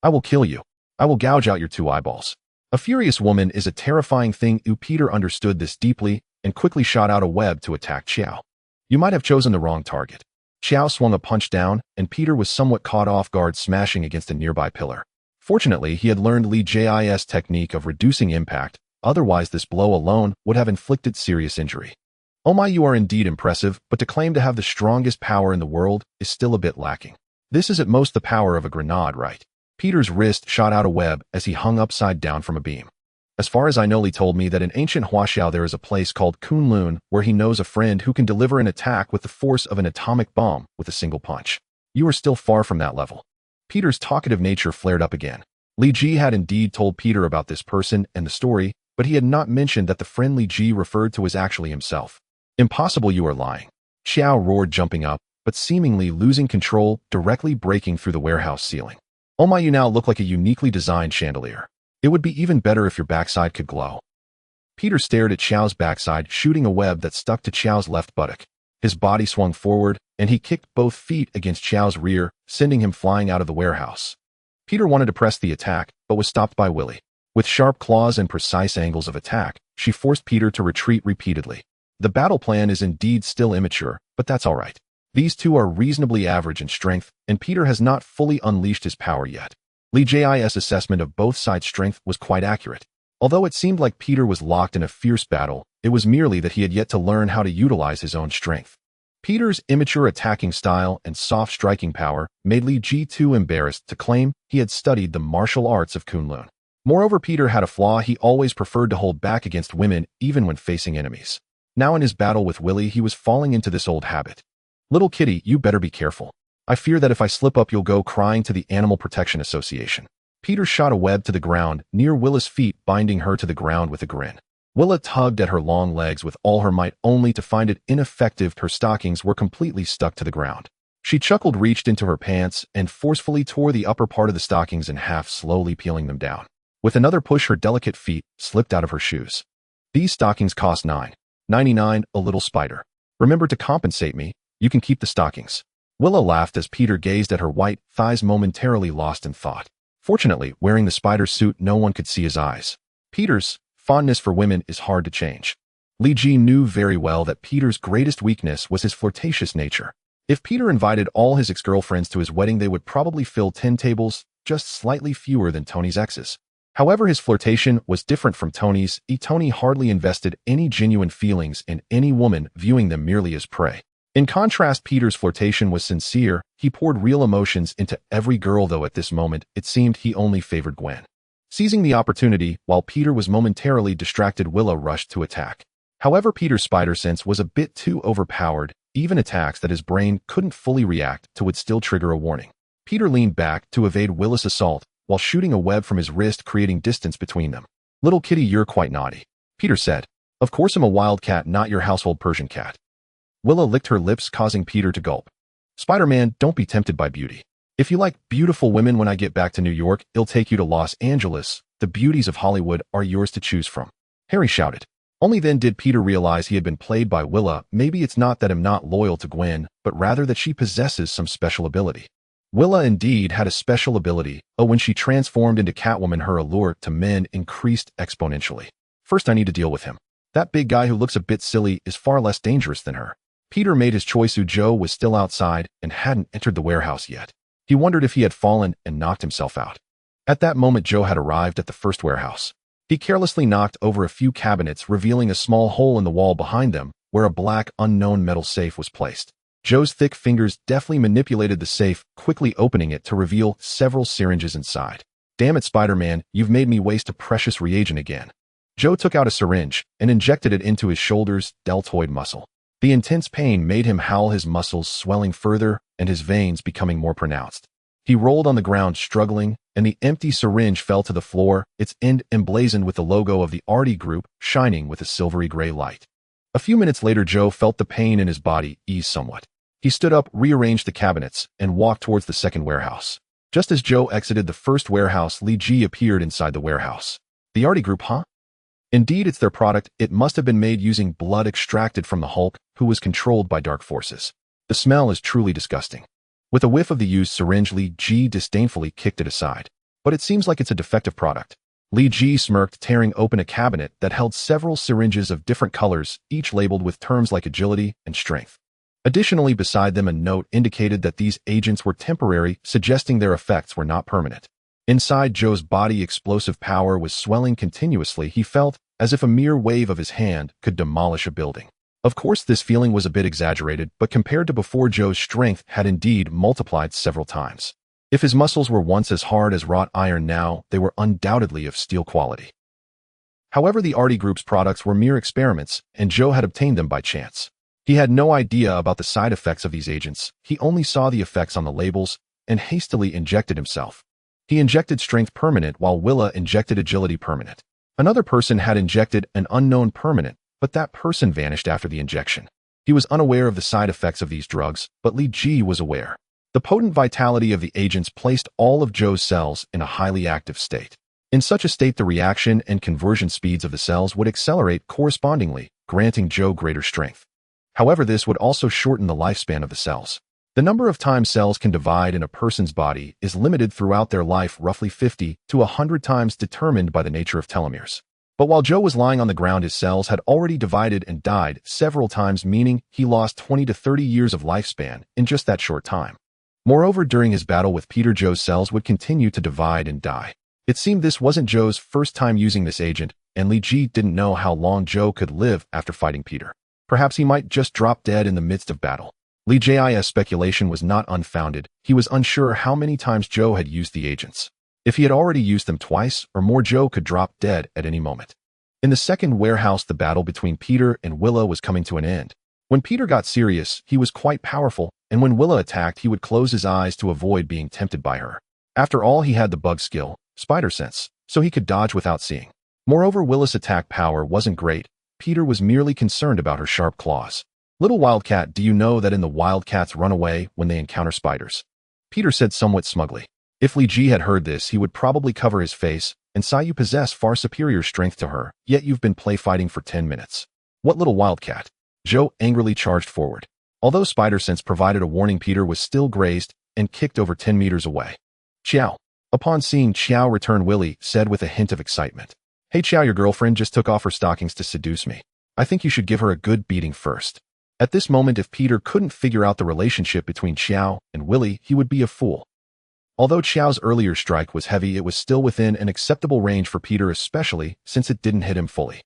Speaker 1: I will kill you. I will gouge out your two eyeballs. A furious woman is a terrifying thing. Peter understood this deeply and quickly shot out a web to attack Chow. You might have chosen the wrong target. Chow swung a punch down, and Peter was somewhat caught off guard, smashing against a nearby pillar. Fortunately, he had learned Li Ji's technique of reducing impact, otherwise this blow alone would have inflicted serious injury. Oh my, you are indeed impressive, but to claim to have the strongest power in the world is still a bit lacking. This is at most the power of a grenade, right? Peter's wrist shot out a web as he hung upside down from a beam. As far as I know, Li told me that in ancient Huaxiao there is a place called Kunloon where he knows a friend who can deliver an attack with the force of an atomic bomb with a single punch. You are still far from that level. Peter's talkative nature flared up again. Li Ji had indeed told Peter about this person and the story, but he had not mentioned that the friend Li Ji referred to was actually himself. Impossible, you are lying. Xiao roared, jumping up, but seemingly losing control, directly breaking through the warehouse ceiling. Oh my, you now look like a uniquely designed chandelier. It would be even better if your backside could glow. Peter stared at Xiao's backside, shooting a web that stuck to Xiao's left buttock. His body swung forward, and he kicked both feet against Xiao's rear, sending him flying out of the warehouse. Peter wanted to press the attack, but was stopped by Willy. With sharp claws and precise angles of attack, she forced Peter to retreat repeatedly. The battle plan is indeed still immature, but that's all right. These two are reasonably average in strength, and Peter has not fully unleashed his power yet. Li Ji's assessment of both sides' strength was quite accurate. Although it seemed like Peter was locked in a fierce battle, it was merely that he had yet to learn how to utilize his own strength. Peter's immature attacking style and soft striking power made Li Ji too embarrassed to claim he had studied the martial arts of Kunloon. Moreover, Peter had a flaw: he always preferred to hold back against women even when facing enemies. Now in his battle with Willy, he was falling into this old habit. Little kitty, you better be careful. I fear that if I slip up, you'll go crying to the Animal Protection Association. Peter shot a web to the ground near Willa's feet, binding her to the ground with a grin. Willa tugged at her long legs with all her might, only to find it ineffective. Her stockings were completely stuck to the ground. She chuckled, reached into her pants, and forcefully tore the upper part of the stockings in half, slowly peeling them down. With another push, her delicate feet slipped out of her shoes. These stockings cost $9.99, a little spider. Remember to compensate me. You can keep the stockings. Willa laughed as Peter gazed at her white thighs, momentarily lost in thought. Fortunately, wearing the spider suit, no one could see his eyes. Peter's fondness for women is hard to change. Li Ji knew very well that Peter's greatest weakness was his flirtatious nature. If Peter invited all his ex-girlfriends to his wedding, they would probably fill 10 tables, just slightly fewer than Tony's exes. However, his flirtation was different from Tony's. Tony hardly invested any genuine feelings in any woman, viewing them merely as prey. In contrast, Peter's flirtation was sincere. He poured real emotions into every girl, though at this moment, it seemed he only favored Gwen. Seizing the opportunity, while Peter was momentarily distracted, Willa rushed to attack. However, Peter's spider sense was a bit too overpowered. Even attacks that his brain couldn't fully react to would still trigger a warning. Peter leaned back to evade Willa's assault, while shooting a web from his wrist, creating distance between them. Little kitty, you're quite naughty, Peter said. Of course I'm a wild cat, not your household Persian cat. Willa licked her lips, causing Peter to gulp. Spider-Man, don't be tempted by beauty. If you like beautiful women, when I get back to New York, I'll take you to Los Angeles. The beauties of Hollywood are yours to choose from, Harry shouted. Only then did Peter realize he had been played by Willa. Maybe it's not that I'm not loyal to Gwen, but rather that she possesses some special ability. Willa indeed had a special ability. When she transformed into Catwoman, her allure to men increased exponentially. First, I need to deal with him. That big guy who looks a bit silly is far less dangerous than her. Peter made his choice. Joe was still outside and hadn't entered the warehouse yet. He wondered if he had fallen and knocked himself out. At that moment, Joe had arrived at the first warehouse. He carelessly knocked over a few cabinets, revealing a small hole in the wall behind them, where a black, unknown metal safe was placed. Joe's thick fingers deftly manipulated the safe, quickly opening it to reveal several syringes inside. Damn it, Spider-Man, you've made me waste a precious reagent again. Joe took out a syringe and injected it into his shoulder's deltoid muscle. The intense pain made him howl, his muscles swelling further and his veins becoming more pronounced. He rolled on the ground, struggling, and the empty syringe fell to the floor, its end emblazoned with the logo of the S.H.I.E.L.D. group, shining with a silvery gray light. A few minutes later, Joe felt the pain in his body ease somewhat. He stood up, rearranged the cabinets, and walked towards the second warehouse. Just as Joe exited the first warehouse, Li Ji appeared inside the warehouse. The S.H.I.E.L.D. group, huh? Indeed, it's their product. It must have been made using blood extracted from the Hulk, who was controlled by dark forces. The smell is truly disgusting. With a whiff of the used syringe, Li Ji disdainfully kicked it aside. But it seems like it's a defective product. Li Ji smirked, tearing open a cabinet that held several syringes of different colors, each labeled with terms like agility and strength. Additionally, beside them, a note indicated that these agents were temporary, suggesting their effects were not permanent. Inside Joe's body, explosive power was swelling continuously. He felt as if a mere wave of his hand could demolish a building. Of course, this feeling was a bit exaggerated, but compared to before, Joe's strength had indeed multiplied several times. If his muscles were once as hard as wrought iron, now they were undoubtedly of steel quality. However, the S.H.I.E.L.D. group's products were mere experiments, and Joe had obtained them by chance. He had no idea about the side effects of these agents. He only saw the effects on the labels and hastily injected himself. He injected strength permanent while Willa injected agility permanent. Another person had injected an unknown permanent, but that person vanished after the injection. He was unaware of the side effects of these drugs, but Li Ji was aware. The potent vitality of the agents placed all of Zhou's cells in a highly active state. In such a state, the reaction and conversion speeds of the cells would accelerate correspondingly, granting Zhou greater strength. However, this would also shorten the lifespan of the cells. The number of times cells can divide in a person's body is limited throughout their life, roughly 50 to 100 times, determined by the nature of telomeres. But while Zhou was lying on the ground, his cells had already divided and died several times, meaning he lost 20 to 30 years of lifespan in just that short time. Moreover, during his battle with Peter, Zhou's cells would continue to divide and die. It seemed this wasn't Zhou's first time using this agent, and Li Ji didn't know how long Zhou could live after fighting Peter. Perhaps he might just drop dead in the midst of battle. Li Ji's speculation was not unfounded. He was unsure how many times Zhou had used the agents. If he had already used them twice or more, Zhou could drop dead at any moment. In the second warehouse, the battle between Peter and Willa was coming to an end. When Peter got serious, he was quite powerful, and when Willa attacked, he would close his eyes to avoid being tempted by her. After all, he had the bug skill, spider sense, so he could dodge without seeing. Moreover, Willa's attack power wasn't great. Peter was merely concerned about her sharp claws. "Little Wildcat, do you know that in the Wildcats run away when they encounter spiders?" Peter said somewhat smugly. If Li Ji had heard this, he would probably cover his face and sigh. "You possess far superior strength to her, yet you've been play fighting for 10 minutes. What little Wildcat?" Zhou angrily charged forward. Although spider sense provided a warning, Peter was still grazed and kicked over 10 meters away. "Qiao." Upon seeing Qiao return, Willy said with a hint of excitement, "Hey Qiao, your girlfriend just took off her stockings to seduce me. I think you should give her a good beating first." At this moment, if Peter couldn't figure out the relationship between Qiao and Willy, he would be a fool. Although Qiao's earlier strike was heavy, it was still within an acceptable range for Peter, especially since it didn't hit him fully.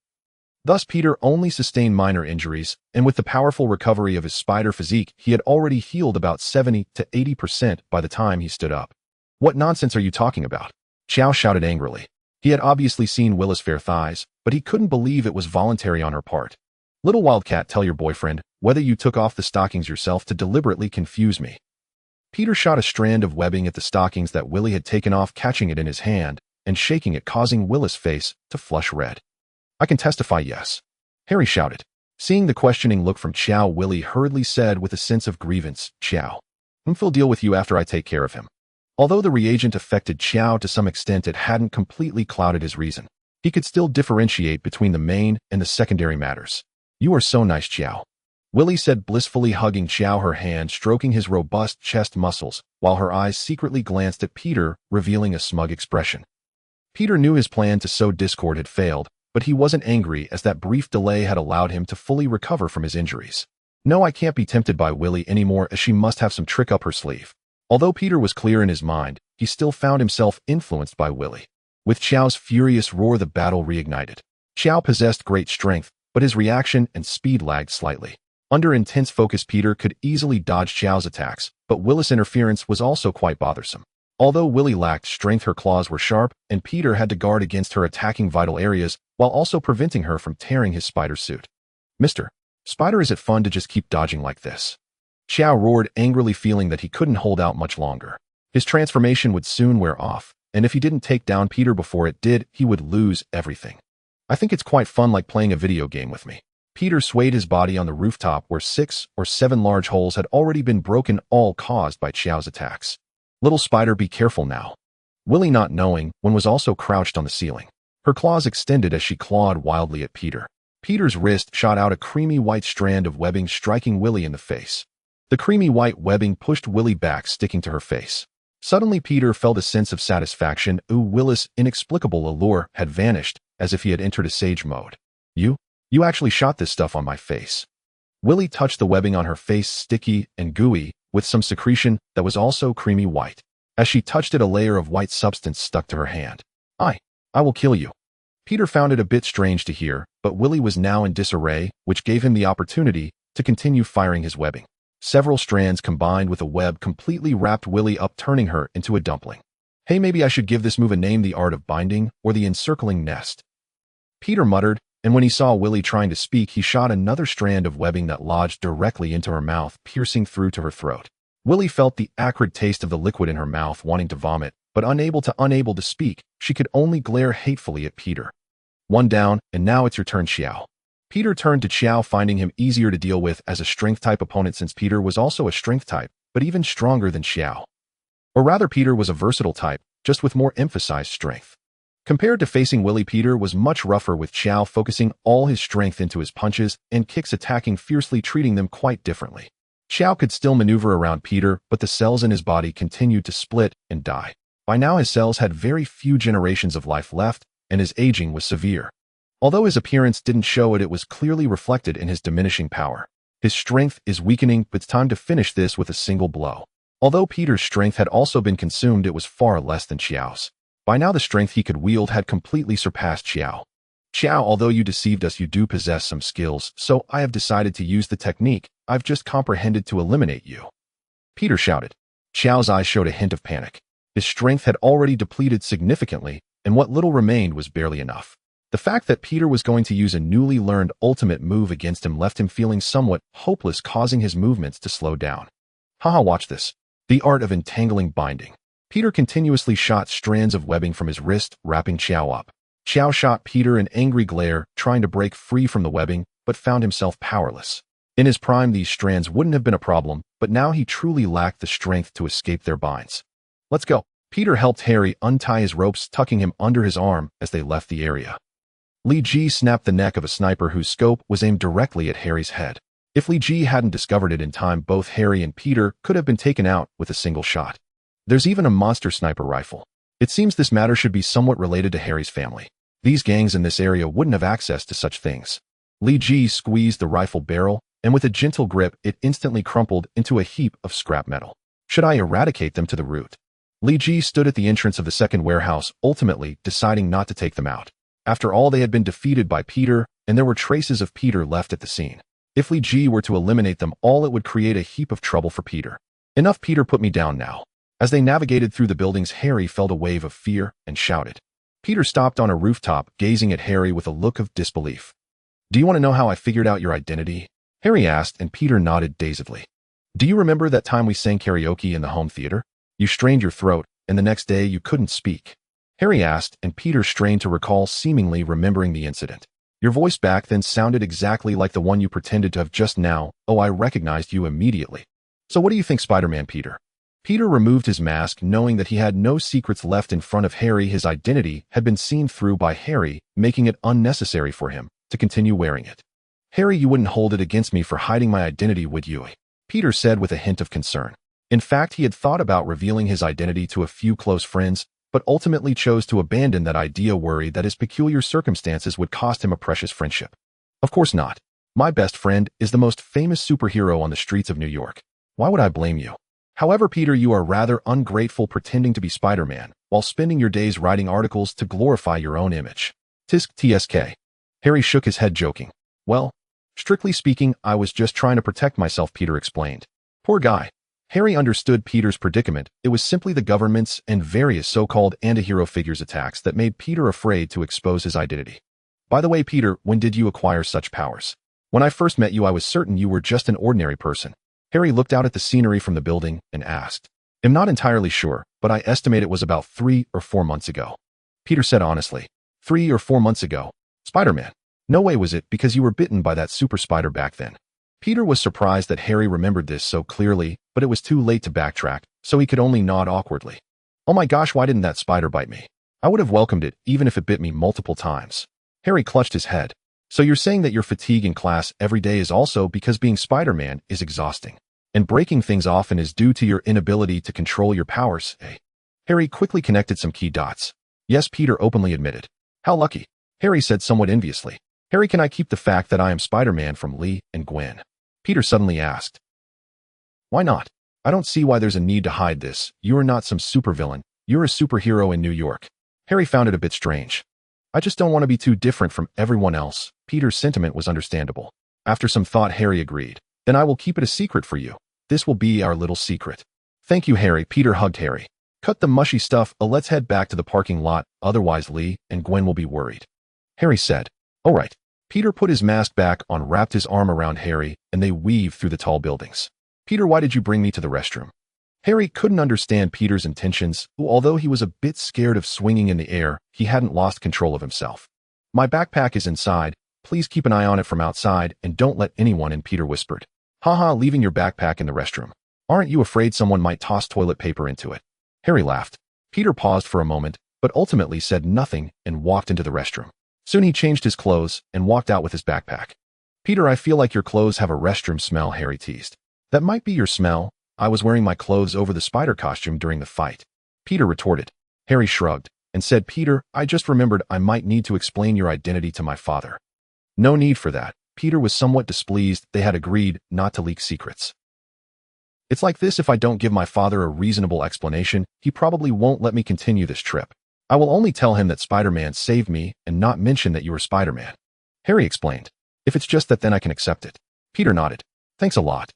Speaker 1: Thus, Peter only sustained minor injuries, and with the powerful recovery of his spider physique, he had already healed about 70 to 80% by the time he stood up. "What nonsense are you talking about?" Qiao shouted angrily. He had obviously seen Willa's fair thighs, but he couldn't believe it was voluntary on her part. "Little Wildcat, tell your boyfriend whether you took off the stockings yourself to deliberately confuse me." Peter shot a strand of webbing at the stockings that Willy had taken off, catching it in his hand and shaking it, causing Willa's face to flush red. "I can testify, yes," Harry shouted. Seeing the questioning look from Qiao, Willy hurriedly said with a sense of grievance, "Qiao, I'll deal with you after I take care of him." Although the reagent affected Qiao to some extent, it hadn't completely clouded his reason. He could still differentiate between the main and the secondary matters. "You are so nice, Qiao," Willy said, blissfully hugging Qiao, her hand stroking his robust chest muscles, while her eyes secretly glanced at Peter, revealing a smug expression. Peter knew his plan to sow discord had failed, but he wasn't angry, as that brief delay had allowed him to fully recover from his injuries. "No, I can't be tempted by Willy anymore, as she must have some trick up her sleeve." Although Peter was clear in his mind, he still found himself influenced by Willy. With Qiao's furious roar, the battle reignited. Qiao possessed great strength, but his reaction and speed lagged slightly. Under intense focus, Peter could easily dodge Qiao's attacks, but Willa's interference was also quite bothersome. Although Willy lacked strength, her claws were sharp, and Peter had to guard against her attacking vital areas while also preventing her from tearing his spider suit. "Mr. Spider, is it fun to just keep dodging like this?" Qiao roared angrily, feeling that he couldn't hold out much longer. His transformation would soon wear off, and if he didn't take down Peter before it did, he would lose everything. "I think it's quite fun, like playing a video game with me." Peter swayed his body on the rooftop, where 6 or 7 large holes had already been broken, all caused by Qiao's attacks. "Little Spider, be careful now." Willy, not knowing when, was also crouched on the ceiling. Her claws extended as she clawed wildly at Peter. Peter's wrist shot out a creamy white strand of webbing, striking Willy in the face. The creamy white webbing pushed Willy back, sticking to her face. Suddenly, Peter felt a sense of satisfaction. Willa's inexplicable allure had vanished, as if he had entered a sage mode. You actually shot this stuff on my face." Willy touched the webbing on her face, sticky and gooey, with some secretion that was also creamy white. As she touched it, a layer of white substance stuck to her hand. I will kill you." Peter found it a bit strange to hear, but Willy was now in disarray, which gave him the opportunity to continue firing his webbing. Several strands combined with a web completely wrapped Willy up, turning her into a dumpling. "Hey, maybe I should give this move a name, the art of binding, or the encircling nest," Peter muttered, and when he saw Willy trying to speak, he shot another strand of webbing that lodged directly into her mouth, piercing through to her throat. Willy felt the acrid taste of the liquid in her mouth, wanting to vomit, but unable to speak, she could only glare hatefully at Peter. One down, and now it's your turn, Xiao. Peter turned to Xiao, finding him easier to deal with as a strength-type opponent since Peter was also a strength type, but even stronger than Xiao. Or rather, Peter was a versatile type, just with more emphasized strength. Compared to facing Willy, Peter was much rougher, with Xiao focusing all his strength into his punches and kicks, attacking fiercely, treating them quite differently. Xiao could still maneuver around Peter, but the cells in his body continued to split and die. By now his cells had very few generations of life left, and his aging was severe. Although his appearance didn't show it, it was clearly reflected in his diminishing power. His strength is weakening, but it's time to finish this with a single blow. Although Peter's strength had also been consumed, it was far less than Xiao's. By now the strength he could wield had completely surpassed Xiao. Xiao, although you deceived us, you do possess some skills, so I have decided to use the technique I've just comprehended to eliminate you. Peter shouted. Xiao's eyes showed a hint of panic. His strength had already depleted significantly, and what little remained was barely enough. The fact that Peter was going to use a newly learned ultimate move against him left him feeling somewhat hopeless, causing his movements to slow down. Haha, watch this. The art of entangling binding. Peter continuously shot strands of webbing from his wrist, wrapping Xiao up. Xiao shot Peter an angry glare, trying to break free from the webbing, but found himself powerless. In his prime, these strands wouldn't have been a problem, but now he truly lacked the strength to escape their binds. Let's go. Peter helped Harry untie his ropes, tucking him under his arm as they left the area. Li Ji snapped the neck of a sniper whose scope was aimed directly at Harry's head. If Li Ji hadn't discovered it in time, both Harry and Peter could have been taken out with a single shot. There's even a monster sniper rifle. It seems this matter should be somewhat related to Harry's family. These gangs in this area wouldn't have access to such things. Li Ji squeezed the rifle barrel, and with a gentle grip, it instantly crumpled into a heap of scrap metal. Should I eradicate them to the root? Li Ji stood at the entrance of the second warehouse, ultimately deciding not to take them out. After all, they had been defeated by Peter, and there were traces of Peter left at the scene. If Li Ji were to eliminate them all, it would create a heap of trouble for Peter. Enough, Peter, put me down now. As they navigated through the buildings, Harry felt a wave of fear and shouted. Peter stopped on a rooftop, gazing at Harry with a look of disbelief. Do you want to know how I figured out your identity? Harry asked, and Peter nodded dazedly. Do you remember that time we sang karaoke in the home theater? You strained your throat, and the next day you couldn't speak. Harry asked, and Peter strained to recall, seemingly remembering the incident. Your voice back then sounded exactly like the one you pretended to have just now. Oh, I recognized you immediately. So what do you think, Spider-Man, Peter? Peter removed his mask, knowing that he had no secrets left in front of Harry. His identity had been seen through by Harry, making it unnecessary for him to continue wearing it. Harry, you wouldn't hold it against me for hiding my identity, would you? Peter said with a hint of concern. In fact, he had thought about revealing his identity to a few close friends, but ultimately chose to abandon that idea, worried that his peculiar circumstances would cost him a precious friendship. Of course not. My best friend is the most famous superhero on the streets of New York. Why would I blame you? However, Peter, you are rather ungrateful, pretending to be Spider-Man, while spending your days writing articles to glorify your own image. Tisk tsk. Harry shook his head, joking. Well, strictly speaking, I was just trying to protect myself, Peter explained. Poor guy. Harry understood Peter's predicament. It was simply the government's and various so-called anti-hero figures' attacks that made Peter afraid to expose his identity. By the way, Peter, when did you acquire such powers? When I first met you, I was certain you were just an ordinary person. Harry looked out at the scenery from the building and asked. I'm not entirely sure, but I estimate it was about 3 or 4 months ago. Peter said honestly. 3 or 4 months ago? Spider-Man. No way was it, because you were bitten by that super spider back then. Peter was surprised that Harry remembered this so clearly, but it was too late to backtrack, so he could only nod awkwardly. Oh my gosh, why didn't that spider bite me? I would have welcomed it, even if it bit me multiple times. Harry clutched his head. So you're saying that your fatigue in class every day is also because being Spider-Man is exhausting, and breaking things often is due to your inability to control your powers, eh? Harry quickly connected some key dots. Yes, Peter openly admitted. How lucky. Harry said somewhat enviously. Harry, can I keep the fact that I am Spider-Man from Lee and Gwen? Peter suddenly asked. Why not? I don't see why there's a need to hide this. You are not some supervillain. You're a superhero in New York. Harry found it a bit strange. I just don't want to be too different from everyone else. Peter's sentiment was understandable. After some thought, Harry agreed. Then I will keep it a secret for you. This will be our little secret. Thank you, Harry. Peter hugged Harry. Cut the mushy stuff. Let's head back to the parking lot. Otherwise, Lee and Gwen will be worried. Harry said. All right. Peter put his mask back on, wrapped his arm around Harry, and they weaved through the tall buildings. Peter, why did you bring me to the restroom? Harry couldn't understand Peter's intentions, although he was a bit scared of swinging in the air, he hadn't lost control of himself. My backpack is inside, please keep an eye on it from outside and don't let anyone in, Peter whispered. Haha, leaving your backpack in the restroom. Aren't you afraid someone might toss toilet paper into it? Harry laughed. Peter paused for a moment, but ultimately said nothing and walked into the restroom. Soon he changed his clothes and walked out with his backpack. Peter, I feel like your clothes have a restroom smell, Harry teased. That might be your smell. I was wearing my clothes over the spider costume during the fight. Peter retorted. Harry shrugged and said, Peter, I just remembered I might need to explain your identity to my father. No need for that. Peter was somewhat displeased. They had agreed not to leak secrets. It's like this: if I don't give my father a reasonable explanation, he probably won't let me continue this trip. I will only tell him that Spider-Man saved me and not mention that you were Spider-Man. Harry explained. If it's just that, then I can accept it. Peter nodded. Thanks a lot.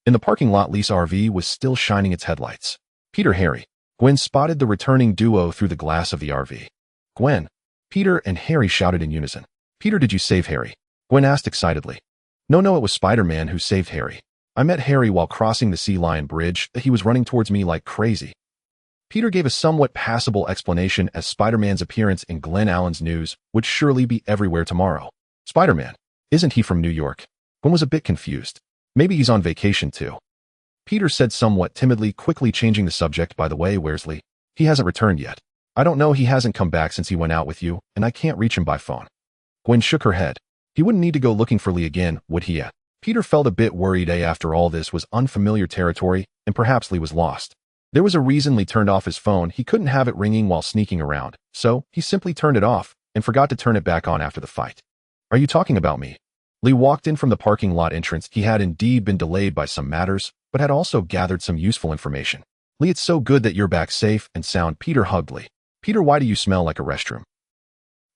Speaker 1: In the parking lot, Lee's RV was still shining its headlights. Peter, Harry. Gwen spotted the returning duo through the glass of the RV. Gwen. Peter and Harry shouted in unison. Peter, did you save Harry? Gwen asked excitedly. No, it was Spider-Man who saved Harry. I met Harry while crossing the Sea Lion Bridge. He was running towards me like crazy. Peter gave a somewhat passable explanation, as Spider-Man's appearance in Glen Allen's news would surely be everywhere tomorrow. Spider-Man? Isn't he from New York? Gwen was a bit confused. Maybe he's on vacation too. Peter said somewhat timidly, quickly changing the subject. By the way, where's Lee? He hasn't returned yet. I don't know, he hasn't come back since he went out with you, and I can't reach him by phone. Gwen shook her head. He wouldn't need to go looking for Lee again, would he? Peter felt a bit worried. After all, this was unfamiliar territory, and perhaps Lee was lost. There was a reason Lee turned off his phone. He couldn't have it ringing while sneaking around, so he simply turned it off and forgot to turn it back on after the fight. Are you talking about me? Lee walked in from the parking lot entrance. He had indeed been delayed by some matters, but had also gathered some useful information. Lee, it's so good that you're back safe and sound. Peter hugged Lee. Peter, why do you smell like a restroom?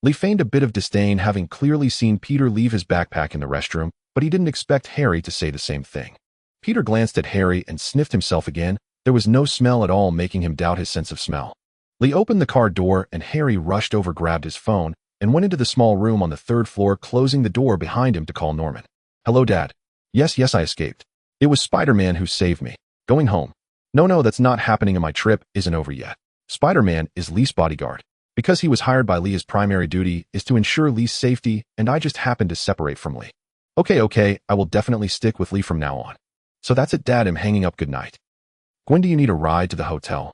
Speaker 1: Lee feigned a bit of disdain, having clearly seen Peter leave his backpack in the restroom, but he didn't expect Harry to say the same thing. Peter glanced at Harry and sniffed himself again. There was no smell at all, making him doubt his sense of smell. Lee opened the car door and Harry rushed over, grabbed his phone, and went into the small room on the third floor, closing the door behind him to call Norman. Hello, Dad. Yes, I escaped. It was Spider-Man who saved me. Going home. No, that's not happening, and my trip isn't over yet. Spider-Man is Lee's bodyguard. Because he was hired by Lee, his primary duty is to ensure Lee's safety, and I just happened to separate from Lee. Okay, I will definitely stick with Lee from now on. So that's it, Dad. I'm hanging up. Good night. Gwen, do you need a ride to the hotel?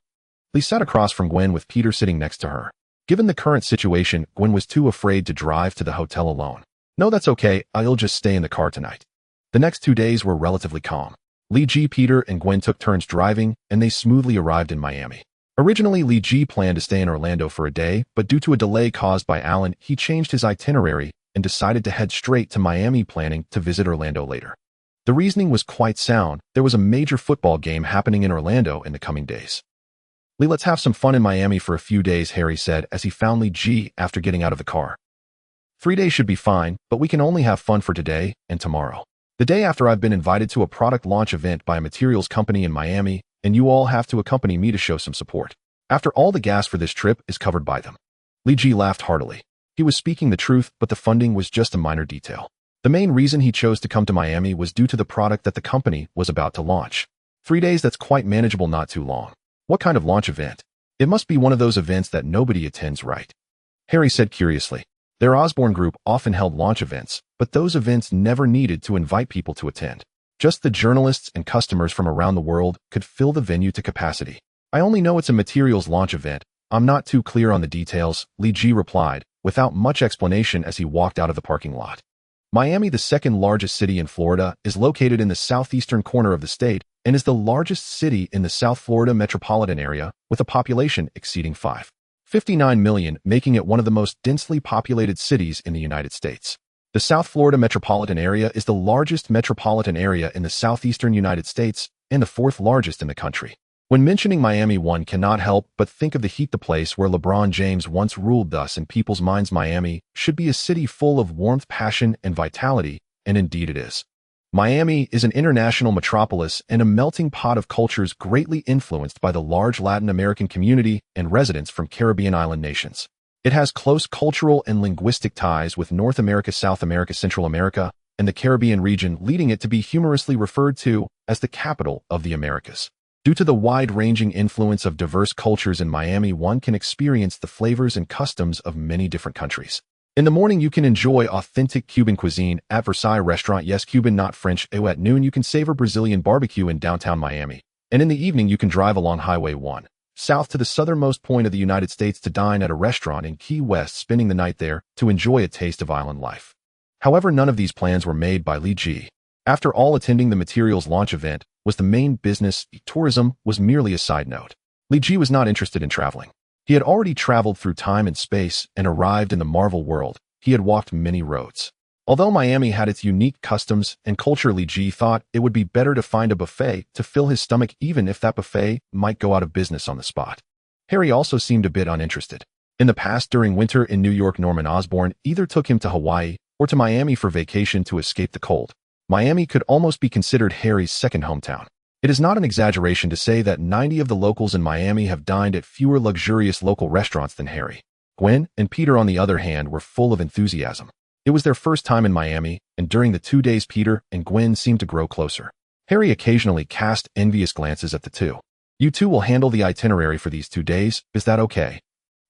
Speaker 1: Lee sat across from Gwen with Peter sitting next to her. Given the current situation, Gwen was too afraid to drive to the hotel alone. No, that's okay. I'll just stay in the car tonight. The next 2 days were relatively calm. Lee G, Peter, and Gwen took turns driving, and they smoothly arrived in Miami. Originally, Lee G planned to stay in Orlando for a day, but due to a delay caused by Alan, he changed his itinerary and decided to head straight to Miami, planning to visit Orlando later. The reasoning was quite sound. There was a major football game happening in Orlando in the coming days. Lee, let's have some fun in Miami for a few days, Harry said as he found Lee G after getting out of the car. 3 days should be fine, but we can only have fun for today and tomorrow. The day after, I've been invited to a product launch event by a materials company in Miami, and you all have to accompany me to show some support. After all, the gas for this trip is covered by them. Lee G laughed heartily. He was speaking the truth, but the funding was just a minor detail. The main reason he chose to come to Miami was due to the product that the company was about to launch. 3 days, that's quite manageable, not too long. What kind of launch event? It must be one of those events that nobody attends, right? Harry said curiously. Their Osborne group often held launch events, but those events never needed to invite people to attend. Just the journalists and customers from around the world could fill the venue to capacity. I only know it's a materials launch event. I'm not too clear on the details, Lee G replied, without much explanation as he walked out of the parking lot. Miami, the second largest city in Florida, is located in the southeastern corner of the state and is the largest city in the South Florida metropolitan area, with a population exceeding 5.59 million, making it one of the most densely populated cities in the United States. The South Florida metropolitan area is the largest metropolitan area in the southeastern United States and the fourth largest in the country. When mentioning Miami, one cannot help but think of the Heat, the place where LeBron James once ruled. Thus, in people's minds, Miami should be a city full of warmth, passion, and vitality, and indeed it is. Miami is an international metropolis and a melting pot of cultures greatly influenced by the large Latin American community and residents from Caribbean island nations. It has close cultural and linguistic ties with North America, South America, Central America, and the Caribbean region, leading it to be humorously referred to as the capital of the Americas. Due to the wide-ranging influence of diverse cultures in Miami, one can experience the flavors and customs of many different countries. In the morning, you can enjoy authentic Cuban cuisine at Versailles Restaurant. Yes, Cuban, not French. At noon, you can savor Brazilian barbecue in downtown Miami. And in the evening, you can drive along Highway 1, south to the southernmost point of the United States to dine at a restaurant in Key West, spending the night there to enjoy a taste of island life. However, none of these plans were made by Lee Ji. After all, attending the materials launch event was the main business. Tourism was merely a side note. Lee Ji was not interested in traveling. He had already traveled through time and space and arrived in the Marvel world. He had walked many roads. Although Miami had its unique customs and culture, Lee Ji thought it would be better to find a buffet to fill his stomach, even if that buffet might go out of business on the spot. Harry also seemed a bit uninterested. In the past, during winter in New York, Norman Osborn either took him to Hawaii or to Miami for vacation to escape the cold. Miami could almost be considered Harry's second hometown. It is not an exaggeration to say that 90 of the locals in Miami have dined at fewer luxurious local restaurants than Harry. Gwen and Peter, on the other hand, were full of enthusiasm. It was their first time in Miami, and during the 2 days, Peter and Gwen seemed to grow closer. Harry occasionally cast envious glances at the two. "You two will handle the itinerary for these 2 days, is that okay?"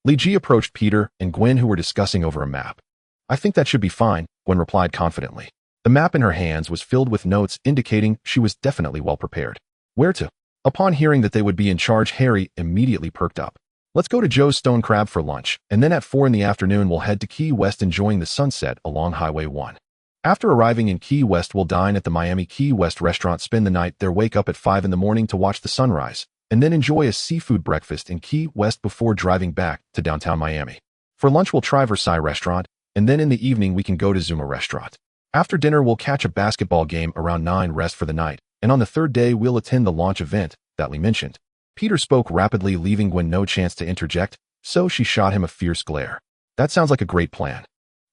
Speaker 1: Lee Ji approached Peter and Gwen, who were discussing over a map. "I think that should be fine," Gwen replied confidently. The map in her hands was filled with notes indicating she was definitely well prepared. Where to? Upon hearing that they would be in charge, Harry immediately perked up. "Let's go to Joe's Stone Crab for lunch, and then at 4 in the afternoon we'll head to Key West, enjoying the sunset along Highway 1. After arriving in Key West, we'll dine at the Miami Key West restaurant, spend the night there, wake up at 5 in the morning to watch the sunrise, and then enjoy a seafood breakfast in Key West before driving back to downtown Miami. For lunch, we'll try Versailles Restaurant, and then in the evening we can go to Zuma Restaurant. After dinner, we'll catch a basketball game around 9, rest for the night, and on the third day we'll attend the launch event that Lee mentioned." Peter spoke rapidly, leaving Gwen no chance to interject, so she shot him a fierce glare. "That sounds like a great plan."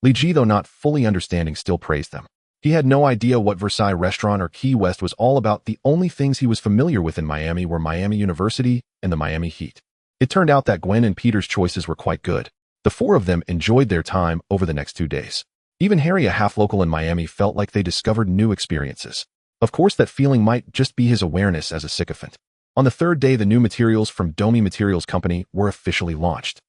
Speaker 1: Lee Ji, though not fully understanding, still praised them. He had no idea what Versailles Restaurant or Key West was all about. The only things he was familiar with in Miami were Miami University and the Miami Heat. It turned out that Gwen and Peter's choices were quite good. The four of them enjoyed their time over the next 2 days. Even Harry, a half-local in Miami, felt like they discovered new experiences. Of course, that feeling might just be his awareness as a sycophant. On the third day, the new materials from Domi Materials Company were officially launched.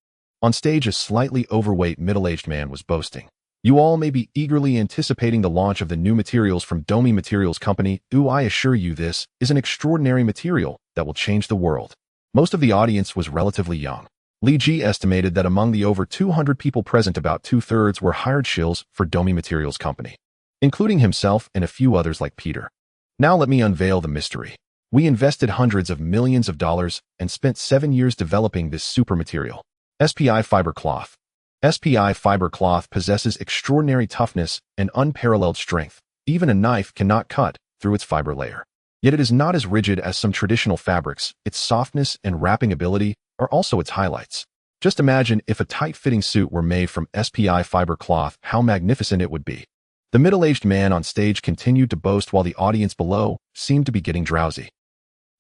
Speaker 1: On stage, a slightly overweight middle-aged man was boasting. "You all may be eagerly anticipating the launch of the new materials from Domi Materials Company. I assure you this is an extraordinary material that will change the world." Most of the audience was relatively young. Lee Ji estimated that among the over 200 people present, about 2/3 were hired shills for Domi Materials Company, including himself and a few others like Peter. "Now let me unveil the mystery. We invested hundreds of millions of dollars and spent 7 years developing this super material, S.H.I.E.L.D. fiber cloth. S.H.I.E.L.D. fiber cloth possesses extraordinary toughness and unparalleled strength. Even a knife cannot cut through its fiber layer. Yet it is not as rigid as some traditional fabrics. Its softness and wrapping ability are also its highlights. Just imagine if a tight-fitting suit were made from S.H.I.E.L.D. fiber cloth, how magnificent it would be." The middle-aged man on stage continued to boast while the audience below seemed to be getting drowsy.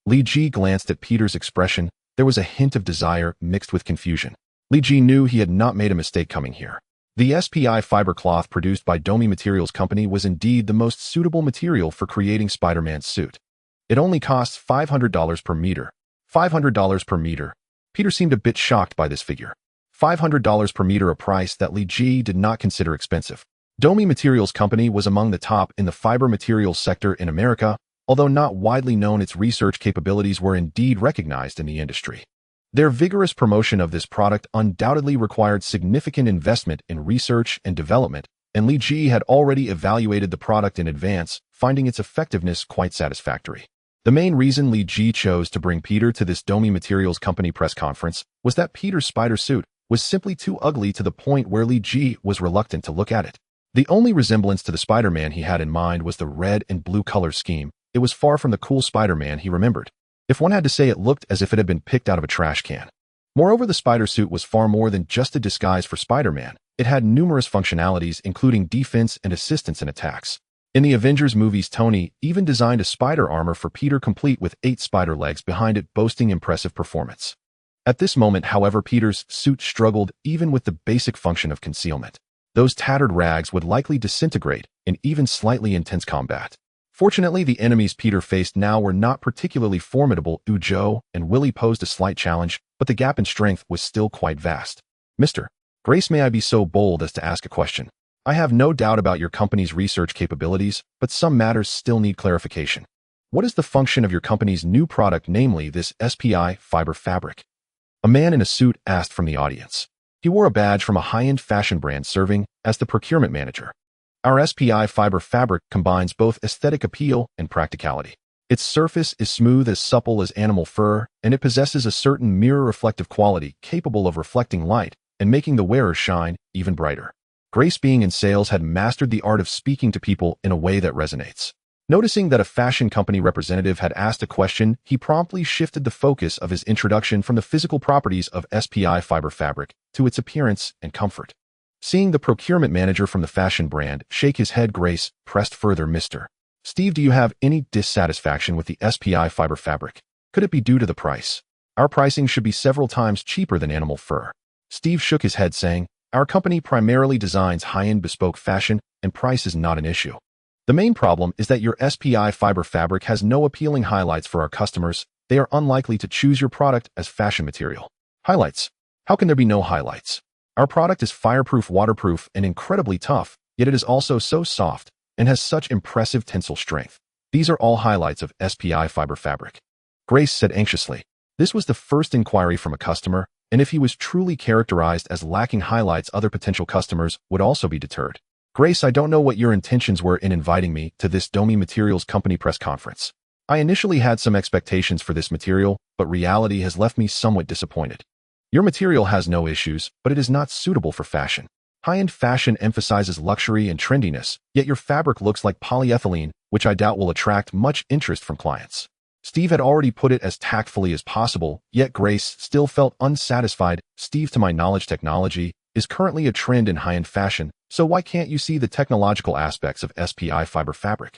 Speaker 1: Lee Ji glanced at Peter's expression. There was a hint of desire mixed with confusion. Lee Ji knew he had not made a mistake coming here. The S.H.I.E.L.D. fiber cloth produced by Domi Materials Company was indeed the most suitable material for creating Spider-Man's suit. It only costs $500 per meter. $500 per meter. Peter seemed a bit shocked by this figure. $500 per meter, a price that Lee Ji did not consider expensive. Domi Materials Company was among the top in the fiber materials sector in America. Although not widely known, its research capabilities were indeed recognized in the industry. Their vigorous promotion of this product undoubtedly required significant investment in research and development, and Lee Ji had already evaluated the product in advance, finding its effectiveness quite satisfactory. The main reason Lee Ji chose to bring Peter to this Domi Materials Company press conference was that Peter's spider suit was simply too ugly, to the point where Lee Ji was reluctant to look at it. The only resemblance to the Spider-Man he had in mind was the red and blue color scheme. It was far from the cool Spider-Man he remembered. If one had to say, it looked as if it had been picked out of a trash can. Moreover, the spider suit was far more than just a disguise for Spider-Man. It had numerous functionalities, including defense and assistance in attacks. In the Avengers movies, Tony even designed a spider armor for Peter, complete with 8 spider legs behind it, boasting impressive performance. At this moment, however, Peter's suit struggled even with the basic function of concealment. Those tattered rags would likely disintegrate in even slightly intense combat. Fortunately, the enemies Peter faced now were not particularly formidable. Joe and Willie posed a slight challenge, but the gap in strength was still quite vast. Mr. Grace, may I be so bold as to ask a question? I have no doubt about your company's research capabilities, but some matters still need clarification. What is the function of your company's new product, namely this S.H.I.E.L.D. fiber fabric? A man in a suit asked from the audience. He wore a badge from a high-end fashion brand serving as the procurement manager. Our S.H.I.E.L.D. fiber fabric combines both aesthetic appeal and practicality. Its surface is smooth, as supple as animal fur, and it possesses a certain mirror-reflective quality capable of reflecting light and making the wearer shine even brighter. Grace, being in sales, had mastered the art of speaking to people in a way that resonates. Noticing that a fashion company representative had asked a question, he promptly shifted the focus of his introduction from the physical properties of S.H.I.E.L.D. fiber fabric to its appearance and comfort. Seeing the procurement manager from the fashion brand shake his head, Grace pressed further. Mr. Steve, do you have any dissatisfaction with the S.H.I.E.L.D. fiber fabric? Could it be due to the price? Our pricing should be several times cheaper than animal fur. Steve shook his head, saying, our company primarily designs high-end bespoke fashion, and price is not an issue. The main problem is that your S.H.I.E.L.D. fiber fabric has no appealing highlights for our customers. They are unlikely to choose your product as fashion material. Highlights? How can there be no highlights? Our product is fireproof, waterproof, and incredibly tough, yet it is also so soft and has such impressive tensile strength. These are all highlights of S.H.I.E.L.D. fiber fabric. Grace said anxiously. This was the first inquiry from a customer, and if he was truly characterized as lacking highlights, other potential customers would also be deterred. Grace, I don't know what your intentions were in inviting me to this Domi Materials Company press conference. I initially had some expectations for this material, but reality has left me somewhat disappointed. Your material has no issues, but it is not suitable for fashion. High-end fashion emphasizes luxury and trendiness, yet your fabric looks like polyethylene, which I doubt will attract much interest from clients. Steve had already put it as tactfully as possible, yet Grace still felt unsatisfied. Steve, to my knowledge, technology is currently a trend in high-end fashion, so why can't you see the technological aspects of S.H.I.E.L.D. fiber fabric?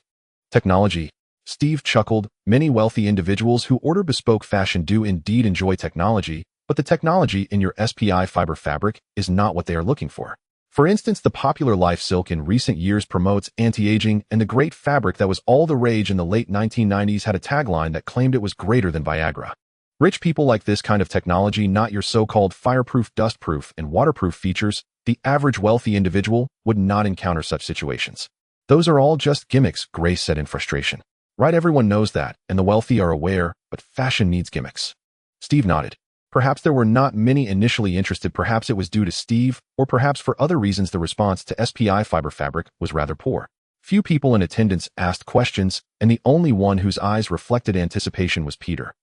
Speaker 1: Technology? Steve chuckled. Many wealthy individuals who order bespoke fashion do indeed enjoy technology, but the technology in your S.H.I.E.L.D. fiber fabric is not what they are looking for. For instance, the popular Life Silk in recent years promotes anti-aging, and the Great fabric that was all the rage in the late 1990s had a tagline that claimed it was greater than Viagra. Rich people like this kind of technology, not your so-called fireproof, dustproof, and waterproof features. The average wealthy individual would not encounter such situations. Those are all just gimmicks, Grace said in frustration. Right, everyone knows that, and the wealthy are aware, but fashion needs gimmicks. Steve nodded. Perhaps there were not many initially interested. Perhaps it was due to Steve, or perhaps for other reasons the response to S.H.I.E.L.D. fiber fabric was rather poor. Few people in attendance asked questions, and the only one whose eyes reflected anticipation was Peter.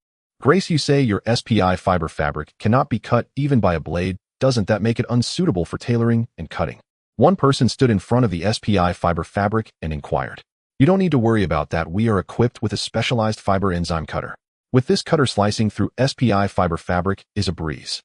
Speaker 1: Grace, you say your S.H.I.E.L.D. fiber fabric cannot be cut even by a blade. Doesn't that make it unsuitable for tailoring and cutting? One person stood in front of the S.H.I.E.L.D. fiber fabric and inquired. You don't need to worry about that. We are equipped with a specialized fiber enzyme cutter. With this cutter, slicing through S.H.I.E.L.D. fiber fabric is a breeze.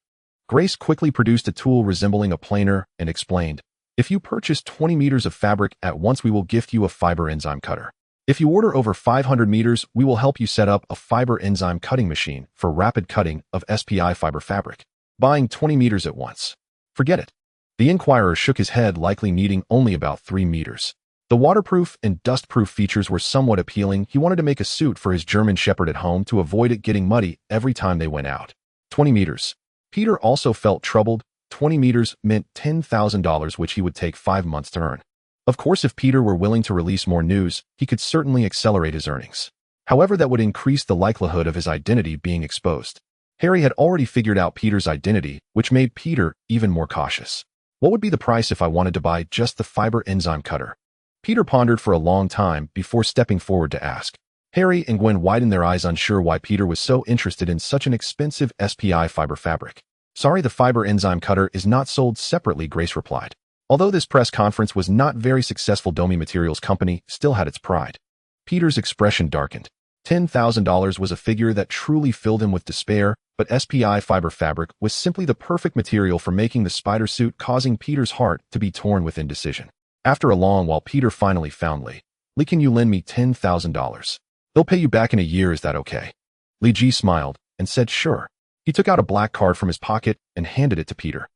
Speaker 1: Grace quickly produced a tool resembling a planer and explained, if you purchase 20 meters of fabric at once, we will gift you a fiber enzyme cutter. If you order over 500 meters, we will help you set up a fiber enzyme cutting machine for rapid cutting of S.H.I.E.L.D. fiber fabric. Buying 20 meters at once. Forget it. The inquirer shook his head, likely needing only about 3 meters. The waterproof and dustproof features were somewhat appealing. He wanted to make a suit for his German Shepherd at home to avoid it getting muddy every time they went out. 20 meters. Peter also felt troubled. 20 meters meant $10,000, which he would take 5 months to earn. Of course, if Peter were willing to release more news, he could certainly accelerate his earnings. However, that would increase the likelihood of his identity being exposed. Harry had already figured out Peter's identity, which made Peter even more cautious. What would be the price if I wanted to buy just the fiber enzyme cutter? Peter pondered for a long time before stepping forward to ask. Harry and Gwen widened their eyes, unsure why Peter was so interested in such an expensive S.H.I.E.L.D. fiber fabric. Sorry, the fiber enzyme cutter is not sold separately, Grace replied. Although this press conference was not very successful, Domi Materials Company still had its pride. Peter's expression darkened. $10,000 was a figure that truly filled him with despair, but S.H.I.E.L.D. fiber fabric was simply the perfect material for making the spider suit, causing Peter's heart to be torn with indecision. After a long while, Peter finally found Lee. Lee, can you lend me $10,000? They'll pay you back in a year, is that okay? Lee G smiled and said sure. He took out a black card from his pocket and handed it to Peter.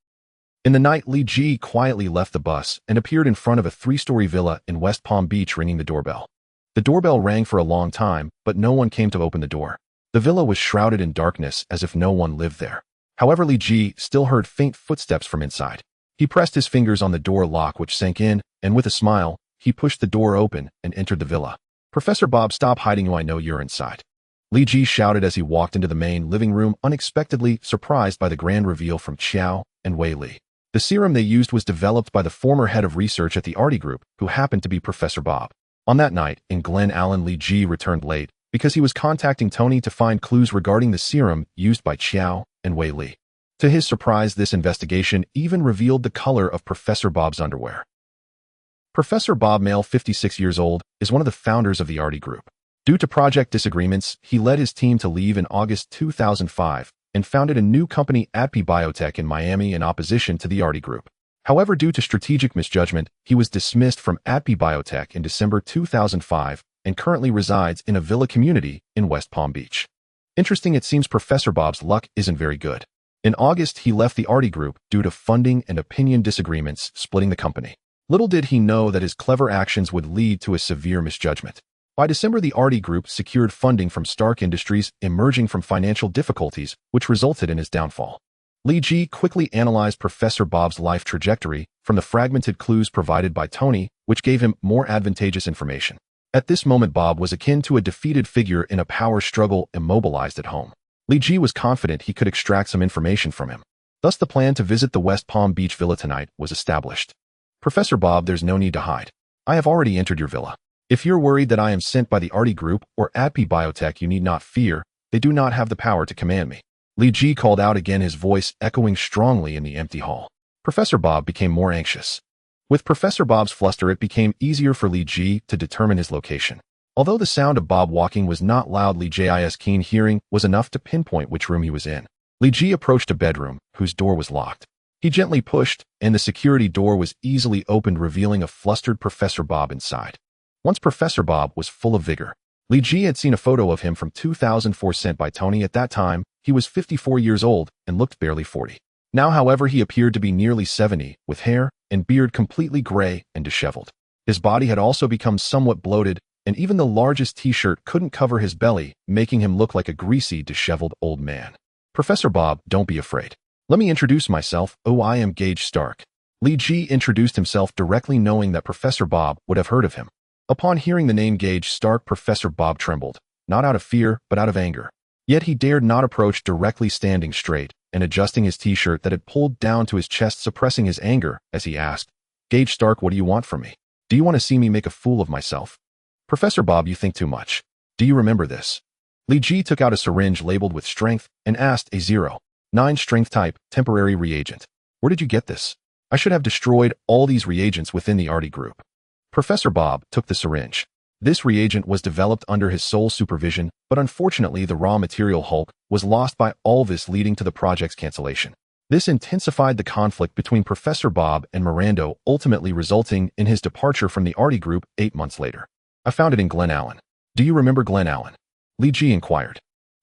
Speaker 1: In the night, Lee G quietly left the bus and appeared in front of a 3-story villa in West Palm Beach, ringing the doorbell. The doorbell rang for a long time, but no one came to open the door. The villa was shrouded in darkness as if no one lived there. However, Li Ji still heard faint footsteps from inside. He pressed his fingers on the door lock which sank in, and with a smile, he pushed the door open and entered the villa. "Professor Bob, stop hiding, I know you're inside," Li Ji shouted as he walked into the main living room, unexpectedly surprised by the grand reveal from Xiao and Wei Li. The serum they used was developed by the former head of research at the S.H.I.E.L.D group, who happened to be Professor Bob. On that night, in Glen Allen, Li Ji returned late because he was contacting Tony to find clues regarding the serum used by Xiao and Wei Li. To his surprise, this investigation even revealed the color of Professor Bob's underwear. Professor Bob, male 56 years old, is one of the founders of the S.H.I.E.L.D group. Due to project disagreements, he led his team to leave in August 2005 and founded a new company, S.H.I.E.L.D Biotech in Miami, in opposition to the S.H.I.E.L.D group. However, due to strategic misjudgment, he was dismissed from S.H.I.E.L.D Biotech in December 2005 and currently resides in a villa community in West Palm Beach. Interesting, it seems Professor Bob's luck isn't very good. In August, he left the S.H.I.E.L.D group due to funding and opinion disagreements, splitting the company. Little did he know that his clever actions would lead to a severe misjudgment. By December, the S.H.I.E.L.D group secured funding from Stark Industries, emerging from financial difficulties, which resulted in his downfall. Li Ji quickly analyzed Professor Bob's life trajectory from the fragmented clues provided by Tony, which gave him more advantageous information. At this moment, Bob was akin to a defeated figure in a power struggle, immobilized at home. Li Ji was confident he could extract some information from him. Thus, the plan to visit the West Palm Beach villa tonight was established. "Professor Bob, there's no need to hide. I have already entered your villa. If you're worried that I am sent by the S.H.I.E.L.D group or S.H.I.E.L.D Biotech, you need not fear. They do not have the power to command me," Li Ji called out again, his voice echoing strongly in the empty hall. Professor Bob became more anxious. With Professor Bob's fluster, it became easier for Li Ji to determine his location. Although the sound of Bob walking was not loud, Li Ji's keen hearing was enough to pinpoint which room he was in. Li Ji approached a bedroom, whose door was locked. He gently pushed, and the security door was easily opened, revealing a flustered Professor Bob inside. Once Professor Bob was full of vigor. Li Ji had seen a photo of him from 2004 sent by Tony. At that time, he was 54 years old and looked barely 40. Now, however, he appeared to be nearly 70, with hair and beard completely gray and disheveled. His body had also become somewhat bloated, and even the largest t-shirt couldn't cover his belly, making him look like a greasy, disheveled old man. "Professor Bob, don't be afraid. Let me introduce myself. Oh, I am Gage Stark." Li Ji introduced himself directly, knowing that Professor Bob would have heard of him. Upon hearing the name Gage Stark, Professor Bob trembled, not out of fear, but out of anger. Yet he dared not approach directly, standing straight and adjusting his t-shirt that had pulled down to his chest, suppressing his anger as he asked, "Gage Stark, what do you want from me? Do you want to see me make a fool of myself?" "Professor Bob, you think too much. Do you remember this?" Li Ji took out a syringe labeled with strength and asked, "A 0.9 strength type, temporary reagent. Where did you get this? I should have destroyed all these reagents within the S.H.I.E.L.D group." Professor Bob took the syringe. This reagent was developed under his sole supervision, but unfortunately the raw material Hulk was lost by all this, leading to the project's cancellation. This intensified the conflict between Professor Bob and Mirando, ultimately resulting in his departure from the S.H.I.E.L.D group 8 months later. "I found it in Glen Allen." "Do you remember Glen Allen?" Li Ji inquired.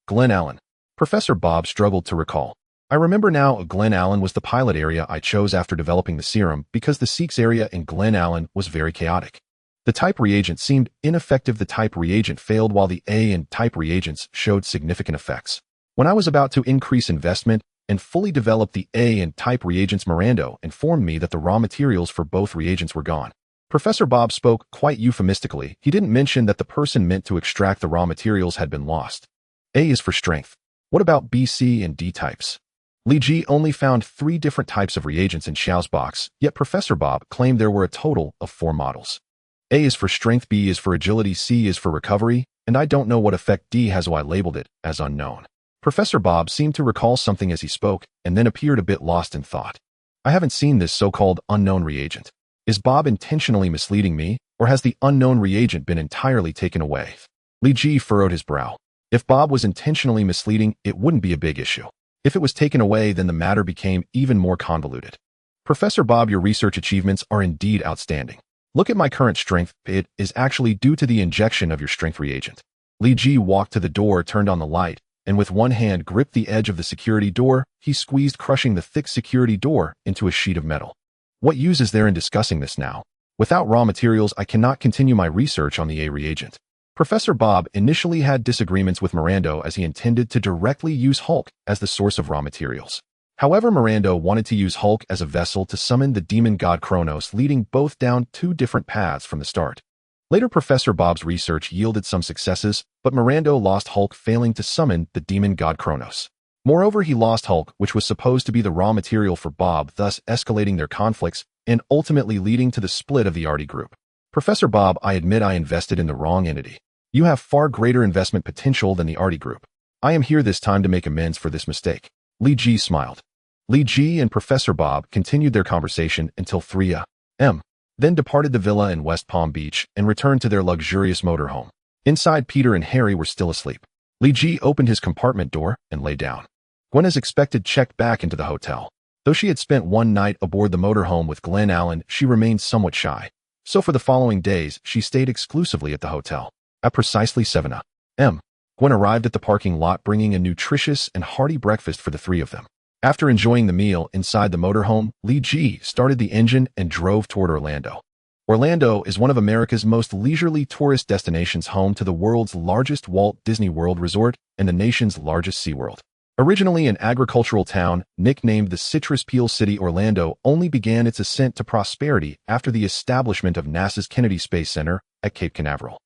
Speaker 1: "Glen Allen?" Professor Bob struggled to recall. "I remember now. Glen Allen was the pilot area I chose after developing the serum because the Seeks area in Glen Allen was very chaotic. The type reagent seemed ineffective. The type reagent failed while the A and type reagents showed significant effects. When I was about to increase investment and fully develop the A and type reagents, Mirando informed me that the raw materials for both reagents were gone." Professor Bob spoke quite euphemistically. He didn't mention that the person meant to extract the raw materials had been lost. "A is for strength. What about B, C, and D types?" Li Ji only found 3 different types of reagents in Xiao's box, yet Professor Bob claimed there were a total of 4 models. "A is for strength, B is for agility, C is for recovery, and I don't know what effect D has, so I labeled it as unknown." Professor Bob seemed to recall something as he spoke, and then appeared a bit lost in thought. "I haven't seen this so-called unknown reagent. Is Bob intentionally misleading me, or has the unknown reagent been entirely taken away?" Li Ji furrowed his brow. If Bob was intentionally misleading, it wouldn't be a big issue. If it was taken away, then the matter became even more convoluted. "Professor Bob, your research achievements are indeed outstanding. Look at my current strength. It is actually due to the injection of your strength reagent." Li Ji walked to the door, turned on the light, and with one hand gripped the edge of the security door. He squeezed, crushing the thick security door into a sheet of metal. "What use is there in discussing this now? Without raw materials, I cannot continue my research on the A reagent. Professor Bob initially had disagreements with Mirando as he intended to directly use Hulk as the source of raw materials. However, Mirando wanted to use Hulk as a vessel to summon the demon god Kronos, leading both down two different paths from the start. Later, Professor Bob's research yielded some successes, but Mirando lost Hulk, failing to summon the demon god Kronos. Moreover, he lost Hulk, which was supposed to be the raw material for Bob, thus escalating their conflicts and ultimately leading to the split of the Artie group. Professor Bob, I admit I invested in the wrong entity. You have far greater investment potential than the Artie group. I am here this time to make amends for this mistake. Li Ji smiled. Li Ji and Professor Bob continued their conversation until 3 a.m., then departed the villa in West Palm Beach and returned to their luxurious motorhome. Inside, Peter and Harry were still asleep. Li Ji opened his compartment door and lay down. Gwen, as expected, checked back into the hotel. Though she had spent one night aboard the motorhome with Glenn Allen, she remained somewhat shy. So for the following days, she stayed exclusively at the hotel. At precisely 7 a.m., Gwen arrived at the parking lot bringing a nutritious and hearty breakfast for the three of them. After enjoying the meal inside the motorhome, Li Ji started the engine and drove toward Orlando. Orlando is one of America's most leisurely tourist destinations, home to the world's largest Walt Disney World resort and the nation's largest SeaWorld. Originally an agricultural town, nicknamed the Citrus Peel City, Orlando only began its ascent to prosperity after the establishment of NASA's Kennedy Space Center at Cape Canaveral.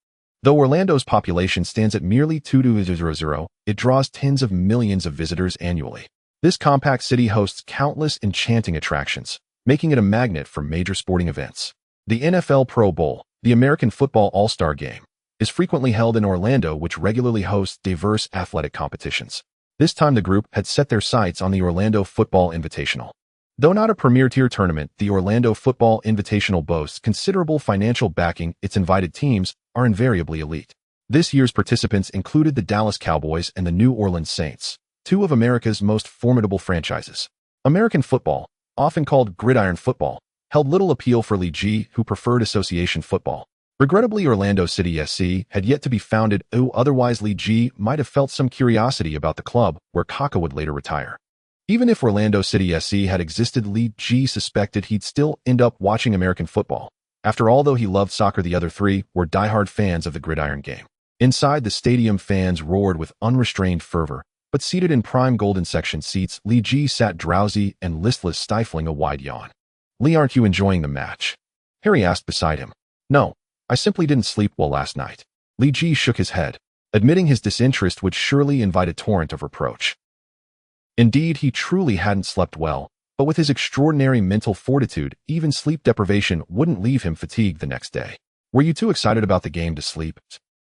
Speaker 1: Though Orlando's population stands at merely 2,200, it draws tens of millions of visitors annually. This compact city hosts countless enchanting attractions, making it a magnet for major sporting events. The NFL Pro Bowl, the American Football All-Star Game, is frequently held in Orlando, which regularly hosts diverse athletic competitions. This time the group had set their sights on the Orlando Football Invitational. Though not a premier-tier tournament, the Orlando Football Invitational boasts considerable financial backing. Its invited teams are invariably elite. This year's participants included the Dallas Cowboys and the New Orleans Saints, two of America's most formidable franchises. American football, often called gridiron football, held little appeal for Li Ji, who preferred association football. Regrettably, Orlando City SC had yet to be founded, otherwise Li Ji might have felt some curiosity about the club, where Kaka would later retire. Even if Orlando City SC had existed, Li Ji suspected he'd still end up watching American football. After all, though he loved soccer, the other three were diehard fans of the gridiron game. Inside the stadium, fans roared with unrestrained fervor, but seated in prime golden section seats, Li Ji sat drowsy and listless, stifling a wide yawn. Li, aren't you enjoying the match? Harry asked beside him. No. I simply didn't sleep well last night. Li Ji shook his head. Admitting his disinterest would surely invite a torrent of reproach. Indeed, he truly hadn't slept well, but with his extraordinary mental fortitude, even sleep deprivation wouldn't leave him fatigued the next day. Were you too excited about the game to sleep?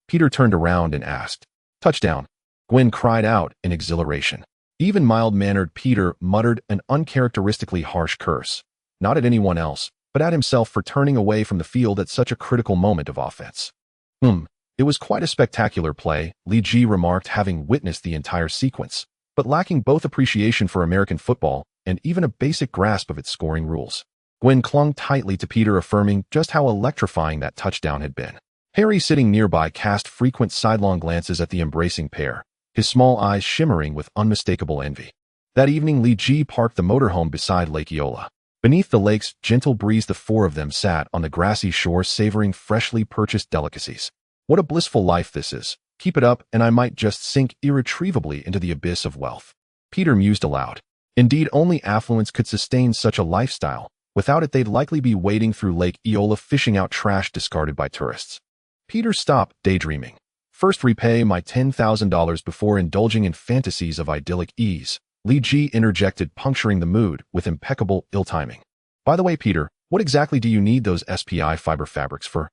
Speaker 1: Peter turned around and asked. Touchdown! Gwen cried out in exhilaration. Even mild-mannered Peter muttered an uncharacteristically harsh curse, not at anyone else, but at himself for turning away from the field at such a critical moment of offense. It was quite a spectacular play, Li Ji remarked, having witnessed the entire sequence, but lacking both appreciation for American football and even a basic grasp of its scoring rules. Gwen clung tightly to Peter, affirming just how electrifying that touchdown had been. Harry, sitting nearby, cast frequent sidelong glances at the embracing pair, his small eyes shimmering with unmistakable envy. That evening, Li Ji parked the motorhome beside Lake Eola. Beneath the lake's gentle breeze, the four of them sat on the grassy shore, savoring freshly purchased delicacies. What a blissful life this is. Keep it up, and I might just sink irretrievably into the abyss of wealth. Peter mused aloud. Indeed, only affluence could sustain such a lifestyle. Without it, they'd likely be wading through Lake Eola, fishing out trash discarded by tourists. Peter stopped, daydreaming. First, repay my $10,000 before indulging in fantasies of idyllic ease. Li Ji interjected, puncturing the mood with impeccable ill-timing. By the way, Peter, what exactly do you need those SPI fiber fabrics for?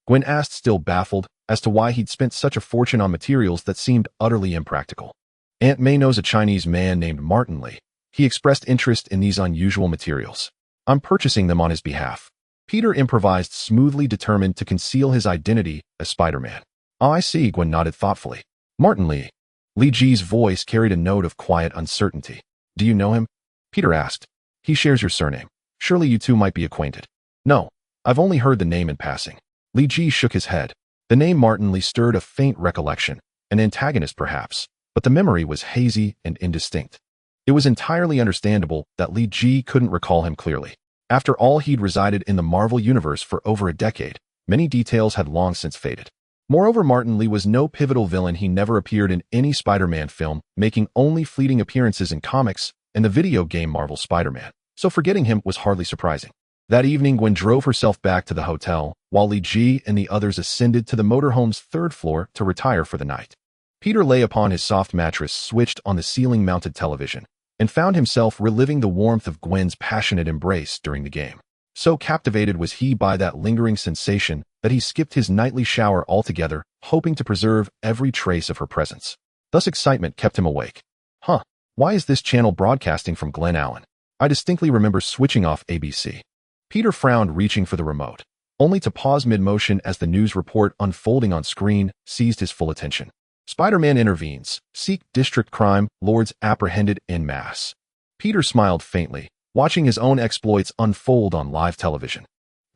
Speaker 1: Gwen asked, still baffled as to why he'd spent such a fortune on materials that seemed utterly impractical. Aunt May knows a Chinese man named Martin Li. He expressed interest in these unusual materials. I'm purchasing them on his behalf. Peter improvised smoothly, determined to conceal his identity as Spider-Man. Oh, I see, Gwen nodded thoughtfully. Martin Li. Li Ji's voice carried a note of quiet uncertainty. Do you know him? Peter asked. He shares your surname. Surely you two might be acquainted. No, I've only heard the name in passing. Li Ji shook his head. The name Martin Li stirred a faint recollection, an antagonist perhaps, but the memory was hazy and indistinct. It was entirely understandable that Li Ji couldn't recall him clearly. After all, he'd resided in the Marvel Universe for over a decade. Many details had long since faded. Moreover, Martin Lee was no pivotal villain. He never appeared in any Spider-Man film, making only fleeting appearances in comics and the video game Marvel Spider-Man. So forgetting him was hardly surprising. That evening, Gwen drove herself back to the hotel, while Li Ji and the others ascended to the motorhome's third floor to retire for the night. Peter lay upon his soft mattress switched on the ceiling-mounted television, and found himself reliving the warmth of Gwen's passionate embrace during the game. So captivated was he by that lingering sensation that he skipped his nightly shower altogether, hoping to preserve every trace of her presence. Thus excitement kept him awake. Why is this channel broadcasting from Glen Allen? I distinctly remember switching off ABC. Peter frowned, reaching for the remote, only to pause mid-motion as the news report unfolding on screen seized his full attention. Spider-Man intervenes. Sikh district crime lords apprehended en masse. Peter smiled faintly, watching his own exploits unfold on live television.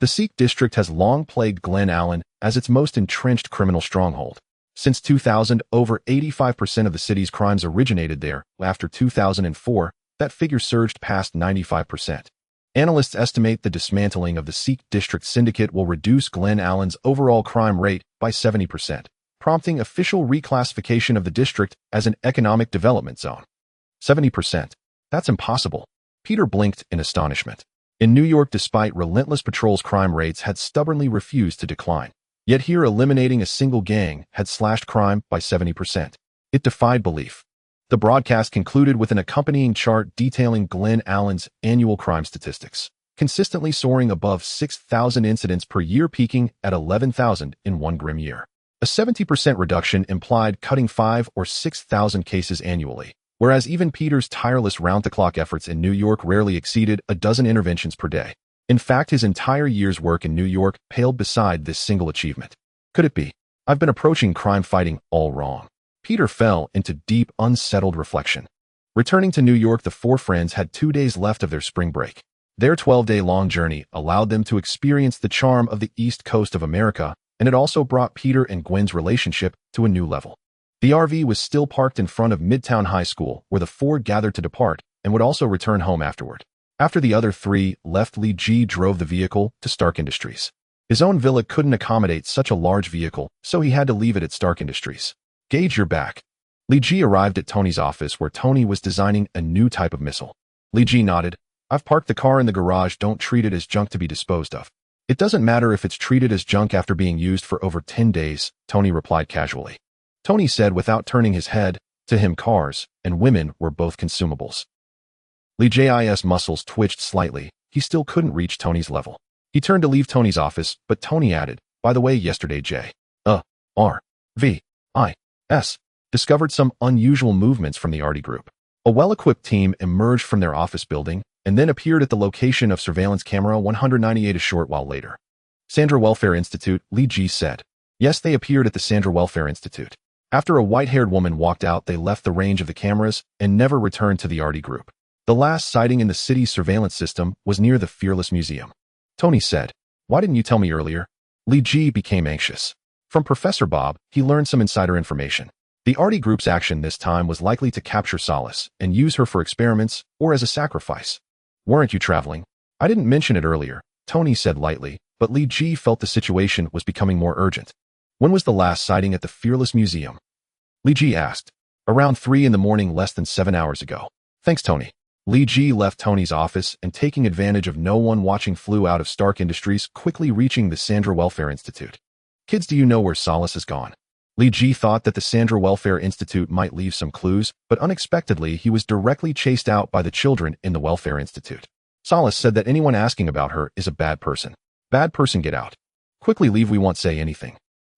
Speaker 1: The Sikh district has long plagued Glen Allen as its most entrenched criminal stronghold. Since 2000, over 85% of the city's crimes originated there. After 2004, that figure surged past 95%. Analysts estimate the dismantling of the Sikh district syndicate will reduce Glen Allen's overall crime rate by 70%. Prompting official reclassification of the district as an economic development zone. 70%. That's impossible. Peter blinked in astonishment. In New York, despite relentless patrols, crime rates had stubbornly refused to decline. Yet here, eliminating a single gang had slashed crime by 70%. It defied belief. The broadcast concluded with an accompanying chart detailing Glen Allen's annual crime statistics, consistently soaring above 6,000 incidents per year, peaking at 11,000 in one grim year. A 70% reduction implied cutting 5,000 or 6,000 cases annually, whereas even Peter's tireless round-the-clock efforts in New York rarely exceeded a dozen interventions per day. In fact, his entire year's work in New York paled beside this single achievement. Could it be? I've been approaching crime fighting all wrong. Peter fell into deep, unsettled reflection. Returning to New York, the four friends had 2 days left of their spring break. Their 12-day-long journey allowed them to experience the charm of the East Coast of America, and it also brought Peter and Gwen's relationship to a new level. The RV was still parked in front of Midtown High School, where the four gathered to depart and would also return home afterward. After the other three left, Li Ji drove the vehicle to Stark Industries. His own villa couldn't accommodate such a large vehicle, so he had to leave it at Stark Industries. Gage, you're back. Li Ji arrived at Tony's office, where Tony was designing a new type of missile. Li Ji nodded. I've parked the car in the garage. Don't treat it as junk to be disposed of. It doesn't matter if it's treated as junk after being used for over 10 days, Tony replied casually. Tony said without turning his head. To him, cars and women were both consumables. Li Ji's muscles twitched slightly. He still couldn't reach Tony's level. He turned to leave Tony's office, but Tony added, by the way, yesterday R.V.I.S. discovered some unusual movements from the RD group. A well-equipped team emerged from their office building and then appeared at the location of surveillance camera 198 a short while later. Sandra Welfare Institute, Li Ji said. Yes, they appeared at the Sandra Welfare Institute. After a white-haired woman walked out, they left the range of the cameras and never returned to the RD group. The last sighting in the city's surveillance system was near the Fearless Museum. Tony said, why didn't you tell me earlier? Li Ji became anxious. From Professor Bob, he learned some insider information. The RD group's action this time was likely to capture Solace and use her for experiments or as a sacrifice. Weren't you traveling? I didn't mention it earlier, Tony said lightly, but Li Ji felt the situation was becoming more urgent. When was the last sighting at the Fearless Museum? Li Ji asked. Around 3 in the morning, less than 7 hours ago. Thanks, Tony. Li Ji left Tony's office and, taking advantage of no one watching, flew out of Stark Industries, quickly reaching the Sandra Welfare Institute. Kids, do you know where Solace has gone? Li Ji thought that the Sandra Welfare Institute might leave some clues, but unexpectedly he was directly chased out by the children in the Welfare Institute. Solace said that anyone asking about her is a bad person. Bad person, get out. Quickly leave, we won't say anything.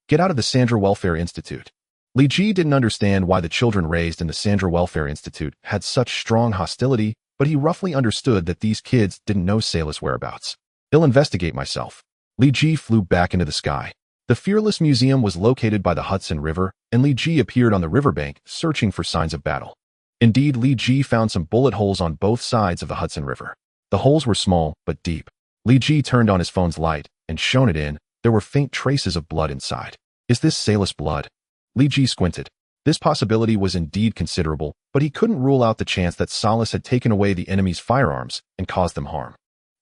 Speaker 1: Get out of the Sandra Welfare Institute. Li Ji didn't understand why the children raised in the Sandra Welfare Institute had such strong hostility, but he roughly understood that these kids didn't know Salah's whereabouts. I'll investigate myself. Li Ji flew back into the sky. The Fearless Museum was located by the Hudson River, and Li Ji appeared on the riverbank, searching for signs of battle. Indeed, Li Ji found some bullet holes on both sides of the Hudson River. The holes were small, but deep. Li Ji turned on his phone's light and shone it in. There were faint traces of blood inside. Is this Salah's blood? Li Ji squinted. This possibility was indeed considerable, but he couldn't rule out the chance that Solace had taken away the enemy's firearms and caused them harm.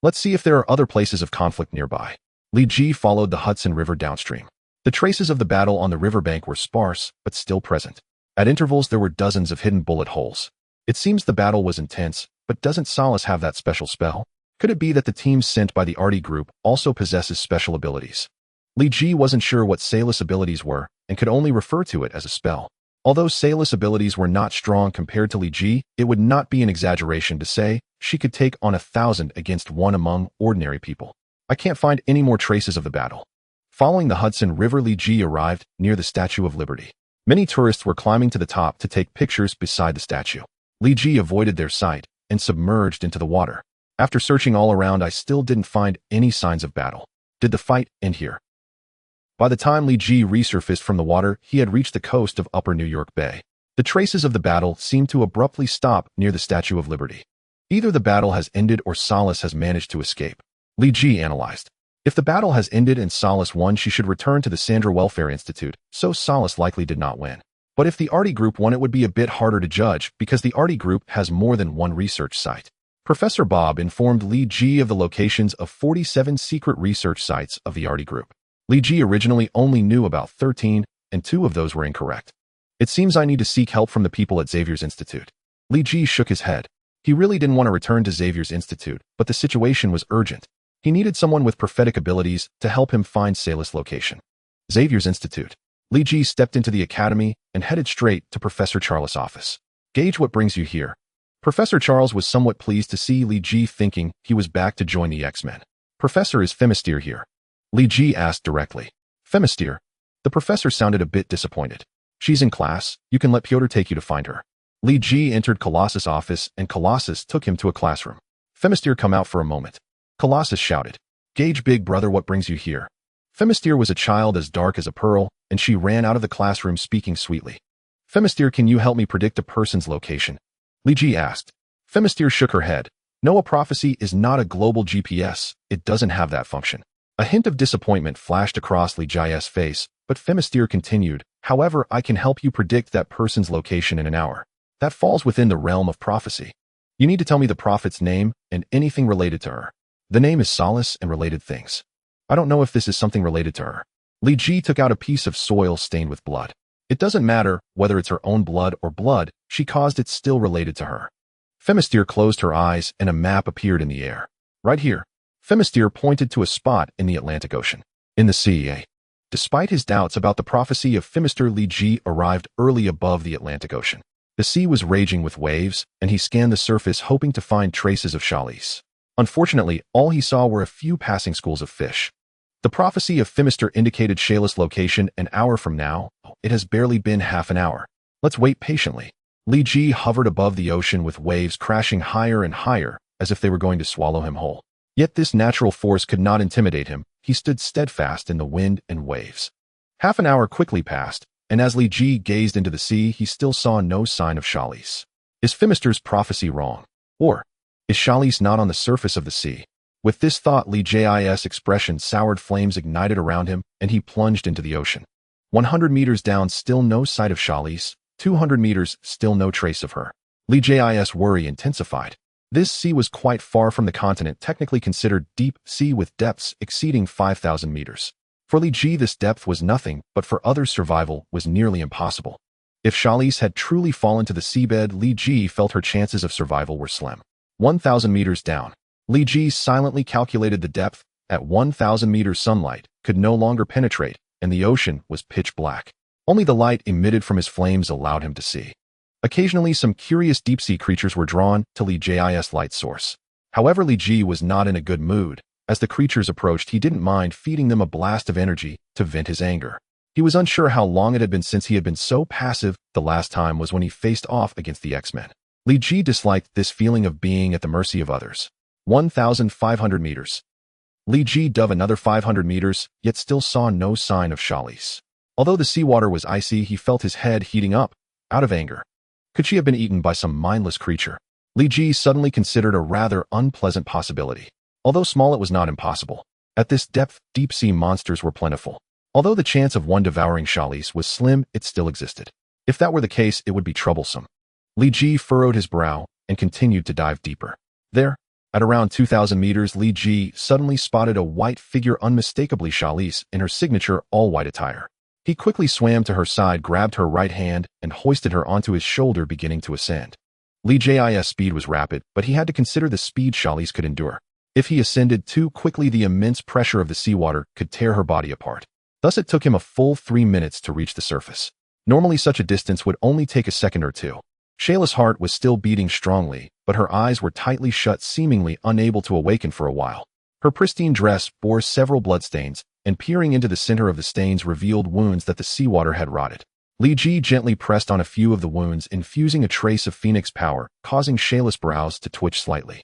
Speaker 1: Let's see if there are other places of conflict nearby. Li Ji followed the Hudson River downstream. The traces of the battle on the riverbank were sparse, but still present. At intervals, there were dozens of hidden bullet holes. It seems the battle was intense, but doesn't Solace have that special spell? Could it be that the team sent by the S.H.I.E.L.D group also possesses special abilities? Li Ji wasn't sure what S.H.I.E.L.D's abilities were and could only refer to it as a spell. Although S.H.I.E.L.D's abilities were not strong compared to Li Ji, it would not be an exaggeration to say she could take on 1,000 against one among ordinary people. I can't find any more traces of the battle. Following the Hudson River, Li Ji arrived near the Statue of Liberty. Many tourists were climbing to the top to take pictures beside the statue. Li Ji avoided their sight and submerged into the water. After searching all around, I still didn't find any signs of battle. Did the fight end here? By the time Li Ji resurfaced from the water, he had reached the coast of Upper New York Bay. The traces of the battle seemed to abruptly stop near the Statue of Liberty. Either the battle has ended or Solace has managed to escape. Li Ji analyzed. If the battle has ended and Solace won, she should return to the Sandra Welfare Institute, so Solace likely did not win. But if the S.H.I.E.L.D group won, it would be a bit harder to judge because the S.H.I.E.L.D group has more than one research site. Professor Bob informed Li Ji of the locations of 47 secret research sites of the S.H.I.E.L.D group. Li Ji originally only knew about 13, and 2 of those were incorrect. It seems I need to seek help from the people at Xavier's Institute. Li Ji shook his head. He really didn't want to return to Xavier's Institute, but the situation was urgent. He needed someone with prophetic abilities to help him find S.H.I.E.L.D's location. Xavier's Institute. Li Ji stepped into the academy and headed straight to Professor Charles' office. Gauge what brings you here. Professor Charles was somewhat pleased to see Li Ji, thinking he was back to join the X-Men. Professor, is Femisteer here? Li Ji asked directly. Femisteer? The professor sounded a bit disappointed. She's in class. You can let Piotr take you to find her. Li Ji entered Colossus' office and Colossus took him to a classroom. Femisteer, come out for a moment. Colossus shouted. Gauge, big brother, what brings you here? Femisteer was a child as dark as a pearl, and she ran out of the classroom speaking sweetly. Femisteer, can you help me predict a person's location? Li Ji asked. Femisteer shook her head. No, a prophecy is not a global GPS. It doesn't have that function. A hint of disappointment flashed across Li Ji's face, but Femisteer continued. However, I can help you predict that person's location in an hour. That falls within the realm of prophecy. You need to tell me the prophet's name and anything related to her. The name is Solace and related things. I don't know if this is something related to her. Li Ji took out a piece of soil stained with blood. It doesn't matter whether it's her own blood or blood she caused, it's still related to her. Femisteer closed her eyes and a map appeared in the air. Right here. Femisteer pointed to a spot in the Atlantic Ocean. In the sea. Despite his doubts about the prophecy of Femisteer, Li Ji arrived early above the Atlantic Ocean. The sea was raging with waves, and he scanned the surface hoping to find traces of S.H.I.E.L.D. Unfortunately, all he saw were a few passing schools of fish. The prophecy of Femisteer indicated S.H.I.E.L.D's location an hour from now. It has barely been half an hour. Let's wait patiently. Li Ji hovered above the ocean with waves crashing higher and higher, as if they were going to swallow him whole. Yet this natural force could not intimidate him. He stood steadfast in the wind and waves. Half an hour quickly passed, and as Li Ji gazed into the sea, he still saw no sign of S.H.I.E.L.D. Is Femisteer's prophecy wrong? Or is S.H.I.E.L.D. not on the surface of the sea? With this thought, Li Ji's expression soured, flames ignited around him, and he plunged into the ocean. 100 meters down, still no sight of S.H.I.E.L.D. 200 meters, still no trace of her. Li Ji's worry intensified. This sea was quite far from the continent, technically considered deep sea with depths exceeding 5,000 meters. For Li Ji, this depth was nothing, but for others, survival was nearly impossible. If S.H.I.E.L.D. had truly fallen to the seabed, Li Ji felt her chances of survival were slim. 1,000 meters down. Li Ji silently calculated the depth. At 1,000 meters, sunlight could no longer penetrate, and the ocean was pitch black. Only the light emitted from his flames allowed him to see. Occasionally, some curious deep-sea creatures were drawn to Li Ji's light source. However, Li Ji was not in a good mood. As the creatures approached, he didn't mind feeding them a blast of energy to vent his anger. He was unsure how long it had been since he had been so passive. The last time was when he faced off against the X-Men. Li Ji disliked this feeling of being at the mercy of others. 1,500 meters. Li Ji dove another 500 meters, yet still saw no sign of S.H.I.E.L.D. Although the seawater was icy, he felt his head heating up, out of anger. Could she have been eaten by some mindless creature? Li Ji suddenly considered a rather unpleasant possibility. Although small, it was not impossible. At this depth, deep-sea monsters were plentiful. Although the chance of one devouring S.H.I.E.L.D. was slim, it still existed. If that were the case, it would be troublesome. Li Ji furrowed his brow and continued to dive deeper. There, At around 2,000 meters, Li Ji suddenly spotted a white figure, unmistakably S.H.I.E.L.D, in her signature all-white attire. He quickly swam to her side, grabbed her right hand, and hoisted her onto his shoulder, beginning to ascend. Li Ji's speed was rapid, but he had to consider the speed S.H.I.E.L.D could endure. If he ascended too quickly, the immense pressure of the seawater could tear her body apart. Thus it took him a full 3 minutes to reach the surface. Normally such a distance would only take a second or two. S.H.I.E.L.D's heart was still beating strongly, but her eyes were tightly shut, seemingly unable to awaken for a while. Her pristine dress bore several bloodstains, and peering into the center of the stains revealed wounds that the seawater had rotted. Li Ji gently pressed on a few of the wounds, infusing a trace of phoenix power, causing S.H.I.E.L.D's brows to twitch slightly.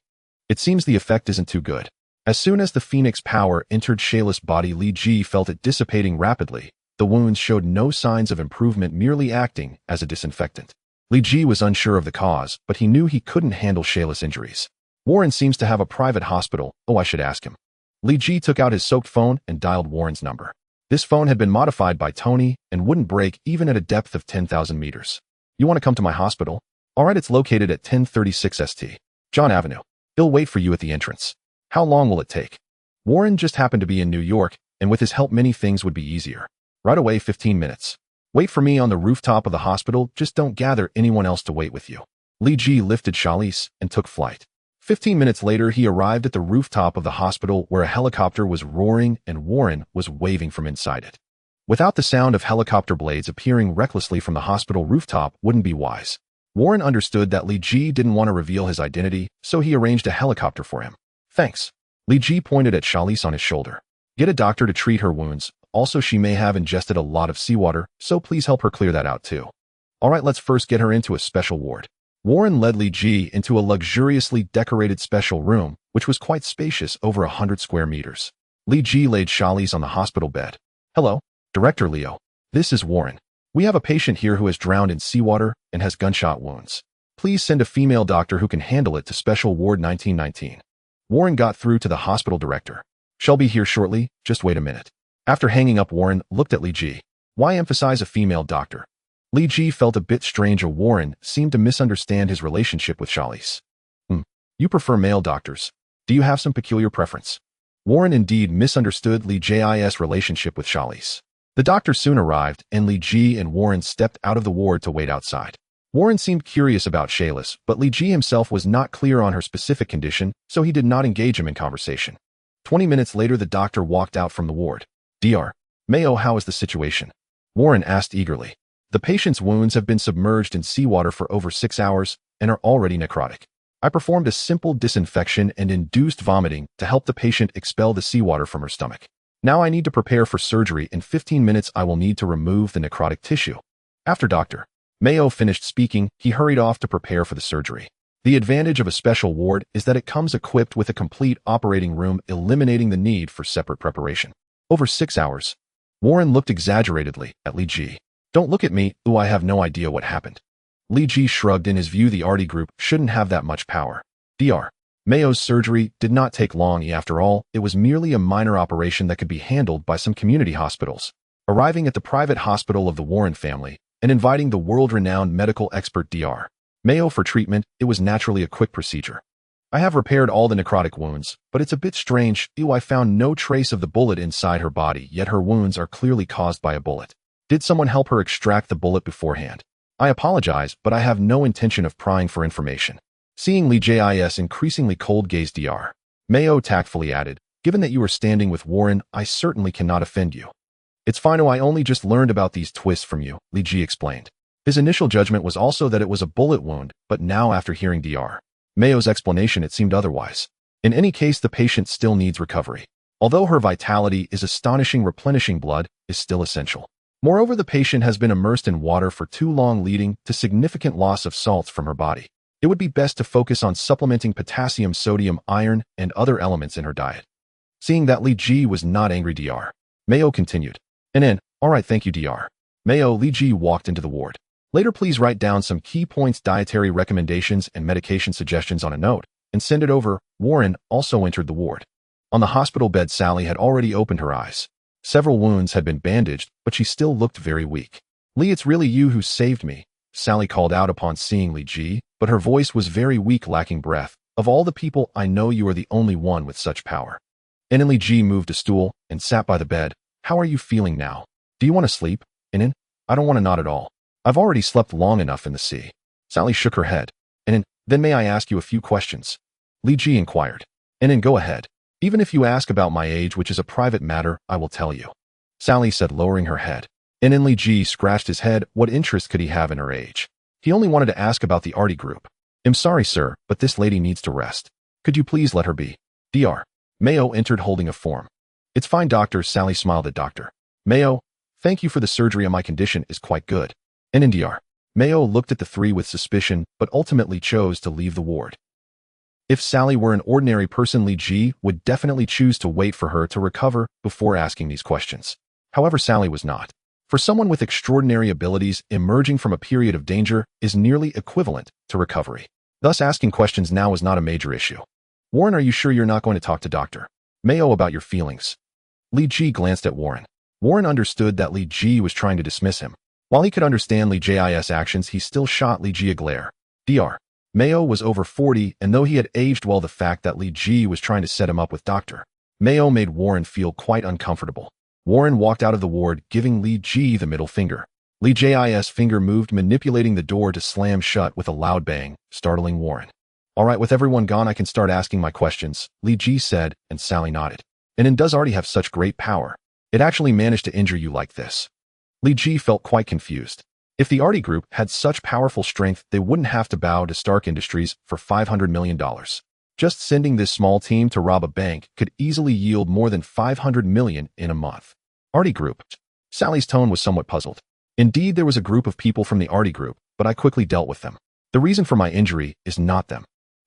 Speaker 1: It seems the effect isn't too good. As soon as the phoenix power entered S.H.I.E.L.D's body, Li Ji felt it dissipating rapidly. The wounds showed no signs of improvement, merely acting as a disinfectant. Li Ji was unsure of the cause, but he knew he couldn't handle S.H.I.E.L.D's injuries. Warren seems to have a private hospital. Oh, I should ask him. Li Ji took out his soaked phone and dialed Warren's number. This phone had been modified by Tony and wouldn't break even at a depth of 10,000 meters. You want to come to my hospital? Alright, it's located at 1036 St. John Avenue. He'll wait for you at the entrance. How long will it take? Warren just happened to be in New York, and with his help many things would be easier. Right away, 15 minutes. Wait for me on the rooftop of the hospital, just don't gather anyone else to wait with you. Li Ji lifted S.H.I.E.L.D and took flight. 15 minutes later, he arrived at the rooftop of the hospital where a helicopter was roaring and Warren was waving from inside it. Without the sound of helicopter blades appearing recklessly from the hospital rooftop wouldn't be wise. Warren understood that Li Ji didn't want to reveal his identity, so he arranged a helicopter for him. Thanks. Li Ji pointed at S.H.I.E.L.D on his shoulder. Get a doctor to treat her wounds. Also, she may have ingested a lot of seawater, so please help her clear that out too. Alright, let's first get her into a special ward. Warren led Li Ji into a luxuriously decorated special room, which was quite spacious, over 100 square meters. Li Ji laid S.H.I.E.L.D on the hospital bed. Hello, Director Leo. This is Warren. We have a patient here who has drowned in seawater and has gunshot wounds. Please send a female doctor who can handle it to Special Ward 1919. Warren got through to the hospital director. She'll be here shortly, just wait a minute. After hanging up, Warren looked at Li Ji. Why emphasize a female doctor? Li Ji felt a bit strange. Warren seemed to misunderstand his relationship with S.H.I.E.L.D. You prefer male doctors. Do you have some peculiar preference? Warren indeed misunderstood Li Ji's relationship with S.H.I.E.L.D. The doctor soon arrived, and Li Ji and Warren stepped out of the ward to wait outside. Warren seemed curious about S.H.I.E.L.D, but Li Ji himself was not clear on her specific condition, so he did not engage him in conversation. 20 minutes later, the doctor walked out from the ward. Dr. Mayo, how is the situation? Warren asked eagerly. The patient's wounds have been submerged in seawater for over 6 hours and are already necrotic. I performed a simple disinfection and induced vomiting to help the patient expel the seawater from her stomach. Now I need to prepare for surgery. In 15 minutes, I will need to remove the necrotic tissue. After Dr. Mayo finished speaking, he hurried off to prepare for the surgery. The advantage of a special ward is that it comes equipped with a complete operating room, eliminating the need for separate preparation. Over 6 hours. Warren looked exaggeratedly at Li Ji. Don't look at me, I have no idea what happened. Li Ji shrugged. In his view, the RD group shouldn't have that much power. Dr. Mayo's surgery did not take long. After all, it was merely a minor operation that could be handled by some community hospitals. Arriving at the private hospital of the Warren family and inviting the world-renowned medical expert Dr. Mayo for treatment, it was naturally a quick procedure. I have repaired all the necrotic wounds, but it's a bit strange. I found no trace of the bullet inside her body, yet her wounds are clearly caused by a bullet. Did someone help her extract the bullet beforehand? I apologize, but I have no intention of prying for information. Seeing Li Ji's increasingly cold gaze, Dr. Mayo tactfully added, given that you are standing with Warren, I certainly cannot offend you. It's fine. I only just learned about these twists from you, Li Ji explained. His initial judgment was also that it was a bullet wound, but now after hearing Dr. Mayo's explanation, it seemed otherwise. In any case, the patient still needs recovery. Although her vitality is astonishing, replenishing blood is still essential. Moreover, the patient has been immersed in water for too long, leading to significant loss of salts from her body. It would be best to focus on supplementing potassium, sodium, iron, and other elements in her diet. Seeing that Li Ji was not angry, Dr. Mayo continued. Alright, thank you, Dr. Mayo. Li Ji walked into the ward. Later, please write down some key points, dietary recommendations, and medication suggestions on a note, and send it over. Warren also entered the ward. On the hospital bed, Sally had already opened her eyes. Several wounds had been bandaged, but she still looked very weak. Lee, it's really you who saved me, Sally called out upon seeing Li Ji, but her voice was very weak, lacking breath. Of all the people I know, you are the only one with such power. In Li Ji moved a stool and sat by the bed. How are you feeling now? Do you want to sleep? In, I don't want to, not at all. I've already slept long enough in the sea. Sally shook her head. Then may I ask you a few questions? Li Ji inquired. Go ahead. Even if you ask about my age, which is a private matter, I will tell you. Sally said, lowering her head. Li Ji scratched his head. What interest could he have in her age? He only wanted to ask about the arty group. I'm sorry, sir, but this lady needs to rest. Could you please let her be? Dr. Mayo entered holding a form. It's fine, doctor. Sally smiled at Dr. Mayo. Thank you for the surgery. My condition is quite good. Dr. Mayo looked at the three with suspicion, but ultimately chose to leave the ward. If Sally were an ordinary person, Li Ji would definitely choose to wait for her to recover before asking these questions. However, Sally was not. For someone with extraordinary abilities, emerging from a period of danger is nearly equivalent to recovery. Thus, asking questions now was not a major issue. Warren, are you sure you're not going to talk to Dr. Mayo about your feelings? Li Ji glanced at Warren. Warren understood that Li Ji was trying to dismiss him. While he could understand Li Ji's actions, he still shot Li Ji a glare. Dr. Mayo was over 40, and though he had aged well, the fact that Li Ji was trying to set him up with Dr. Mayo made Warren feel quite uncomfortable. Warren walked out of the ward, giving Li Ji the middle finger. Li Ji's finger moved, manipulating the door to slam shut with a loud bang, startling Warren. All right, with everyone gone, I can start asking my questions, Li Ji said, and Sally nodded. Does Artie have such great power? It actually managed to injure you like this? Li Ji felt quite confused. If the Artie group had such powerful strength, they wouldn't have to bow to Stark Industries for $500 million. Just sending this small team to rob a bank could easily yield more than $500 million in a month. Artie group. Sally's tone was somewhat puzzled. Indeed, there was a group of people from the Artie group, but I quickly dealt with them. The reason for my injury is not them.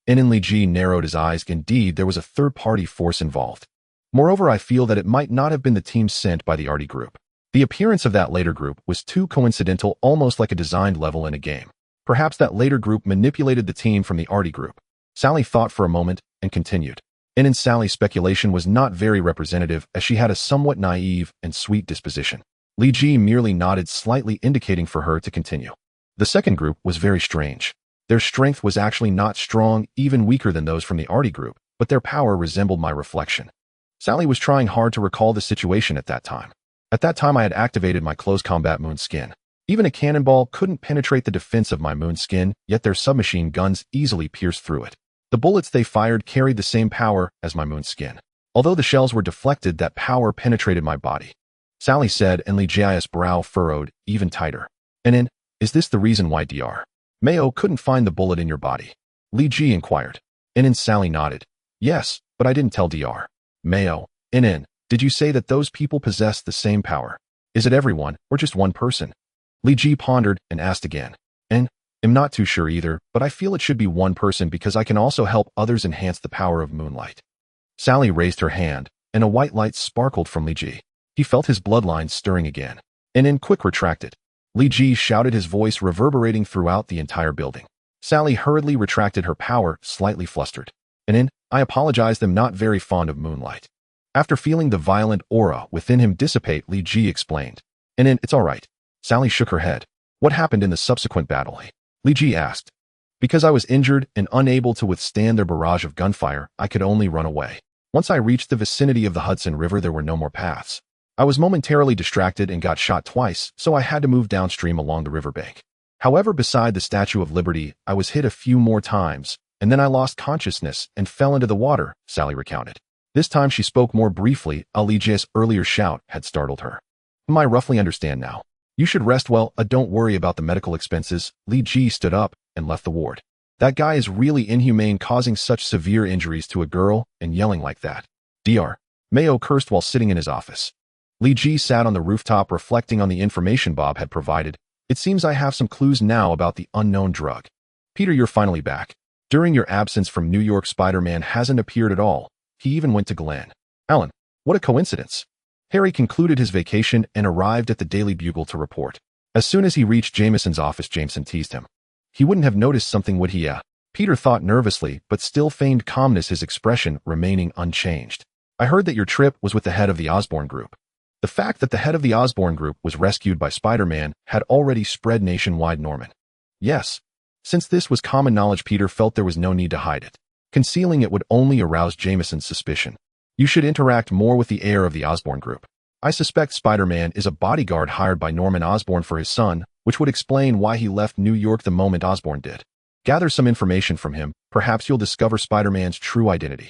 Speaker 1: Li Ji narrowed his eyes. Indeed, there was a third-party force involved. Moreover, I feel that it might not have been the team sent by the Artie group. The appearance of that later group was too coincidental, almost like a designed level in a game. Perhaps that later group manipulated the team from the Artie group. Sally thought for a moment and continued. Sally's speculation was not very representative, as she had a somewhat naive and sweet disposition. Li Ji merely nodded slightly, indicating for her to continue. The second group was very strange. Their strength was actually not strong, even weaker than those from the Artie group, but their power resembled my reflection. Sally was trying hard to recall the situation at that time. At that time, I had activated my close combat moon skin. Even a cannonball couldn't penetrate the defense of my moon skin, yet their submachine guns easily pierced through it. The bullets they fired carried the same power as my moon skin. Although the shells were deflected, that power penetrated my body. Sally said, and Li Ji's brow furrowed even tighter. Is this the reason why Dr. Mayo couldn't find the bullet in your body? Li Ji inquired. Sally nodded. Yes, but I didn't tell Dr. Mayo. Did you say that those people possess the same power? Is it everyone, or just one person? Li Ji pondered and asked again. I'm not too sure either, but I feel it should be one person because I can also help others enhance the power of moonlight. Sally raised her hand, and a white light sparkled from Li Ji. He felt his bloodlines stirring again. Quick retracted. Li Ji shouted, his voice reverberating throughout the entire building. Sally hurriedly retracted her power, slightly flustered. I apologize, I'm not very fond of moonlight. After feeling the violent aura within him dissipate, Li Ji explained. It's all right. Sally shook her head. What happened in the subsequent battle? Li Ji asked. Because I was injured and unable to withstand their barrage of gunfire, I could only run away. Once I reached the vicinity of the Hudson River, there were no more paths. I was momentarily distracted and got shot twice, so I had to move downstream along the riverbank. However, beside the Statue of Liberty, I was hit a few more times, and then I lost consciousness and fell into the water, Sally recounted. This time she spoke more briefly. Li Ji's earlier shout had startled her. I roughly understand now. You should rest well. Don't worry about the medical expenses. Li Ji stood up and left the ward. That guy is really inhumane, causing such severe injuries to a girl and yelling like that. Dr. Mayo cursed while sitting in his office. Li Ji sat on the rooftop reflecting on the information Bob had provided. It seems I have some clues now about the unknown drug. Peter, you're finally back. During your absence from New York, Spider-Man hasn't appeared at all. He even went to Glen Allen. What a coincidence. Harry concluded his vacation and arrived at the Daily Bugle to report. As soon as he reached Jameson's office, Jameson teased him. He wouldn't have noticed something, would he? Peter thought nervously, but still feigned calmness, his expression remaining unchanged. I heard that your trip was with the head of the Osborn Group. The fact that the head of the Osborn Group was rescued by Spider-Man had already spread nationwide, Norman. Yes. Since this was common knowledge, Peter felt there was no need to hide it. Concealing it would only arouse Jameson's suspicion. You should interact more with the heir of the Osborn group. I suspect Spider-Man is a bodyguard hired by Norman Osborn for his son, which would explain why he left New York the moment Osborn did. Gather some information from him, perhaps you'll discover Spider-Man's true identity.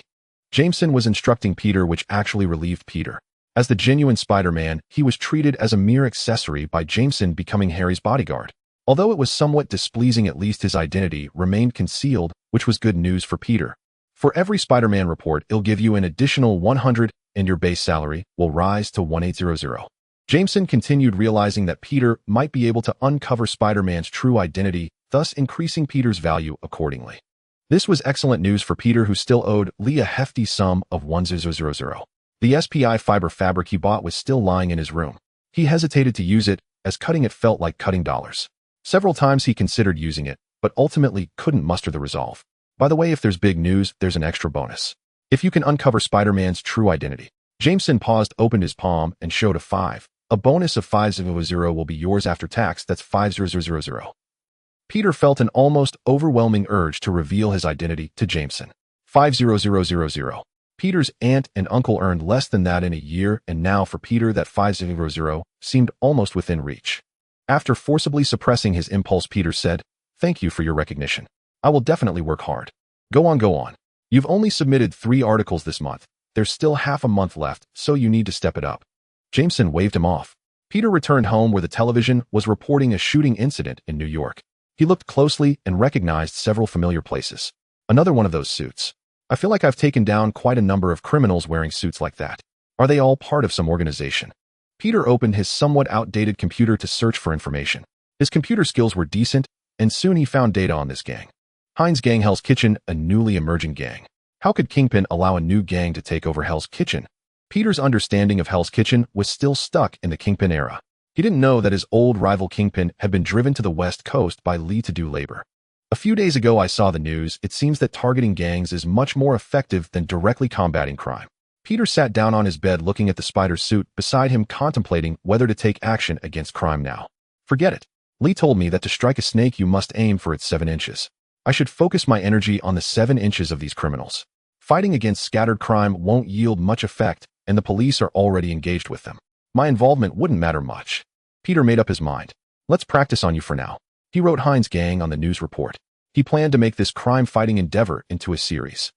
Speaker 1: Jameson was instructing Peter, which actually relieved Peter. As the genuine Spider-Man, he was treated as a mere accessory by Jameson becoming Harry's bodyguard. Although it was somewhat displeasing, at least his identity remained concealed, which was good news for Peter. For every Spider-Man report, it'll give you an additional 100, and your base salary will rise to 1800. Jameson continued, realizing that Peter might be able to uncover Spider-Man's true identity, thus increasing Peter's value accordingly. This was excellent news for Peter, who still owed Lee a hefty sum of 1000. The SPI fiber fabric he bought was still lying in his room. He hesitated to use it, as cutting it felt like cutting dollars. Several times he considered using it, but ultimately couldn't muster the resolve. By the way, if there's big news, there's an extra bonus. If you can uncover Spider-Man's true identity. Jameson paused, opened his palm, and showed a 5. A bonus of 500 will be yours after tax. That's 5000. Peter felt an almost overwhelming urge to reveal his identity to Jameson. 50000. Peter's aunt and uncle earned less than that in a year, and now for Peter that 500 seemed almost within reach. After forcibly suppressing his impulse, Peter said, "Thank you for your recognition. I will definitely work hard." Go on. You've only submitted 3 articles this month. There's still half a month left, so you need to step it up. Jameson waved him off. Peter returned home, where the television was reporting a shooting incident in New York. He looked closely and recognized several familiar places. Another one of those suits. I feel like I've taken down quite a number of criminals wearing suits like that. Are they all part of some organization? Peter opened his somewhat outdated computer to search for information. His computer skills were decent, and soon he found data on this gang. Heinz Gang, Hell's Kitchen, a newly emerging gang. How could Kingpin allow a new gang to take over Hell's Kitchen? Peter's understanding of Hell's Kitchen was still stuck in the Kingpin era. He didn't know that his old rival Kingpin had been driven to the West Coast by Lee to do labor. A few days ago I saw the news. It seems that targeting gangs is much more effective than directly combating crime. Peter sat down on his bed, looking at the spider suit beside him, contemplating whether to take action against crime now. Forget it. Lee told me that to strike a snake you must aim for its 7 inches. I should focus my energy on the 7 inches of these criminals. Fighting against scattered crime won't yield much effect, and the police are already engaged with them. My involvement wouldn't matter much. Peter made up his mind. Let's practice on you for now. He wrote Heinz Gang on the news report. He planned to make this crime-fighting endeavor into a series.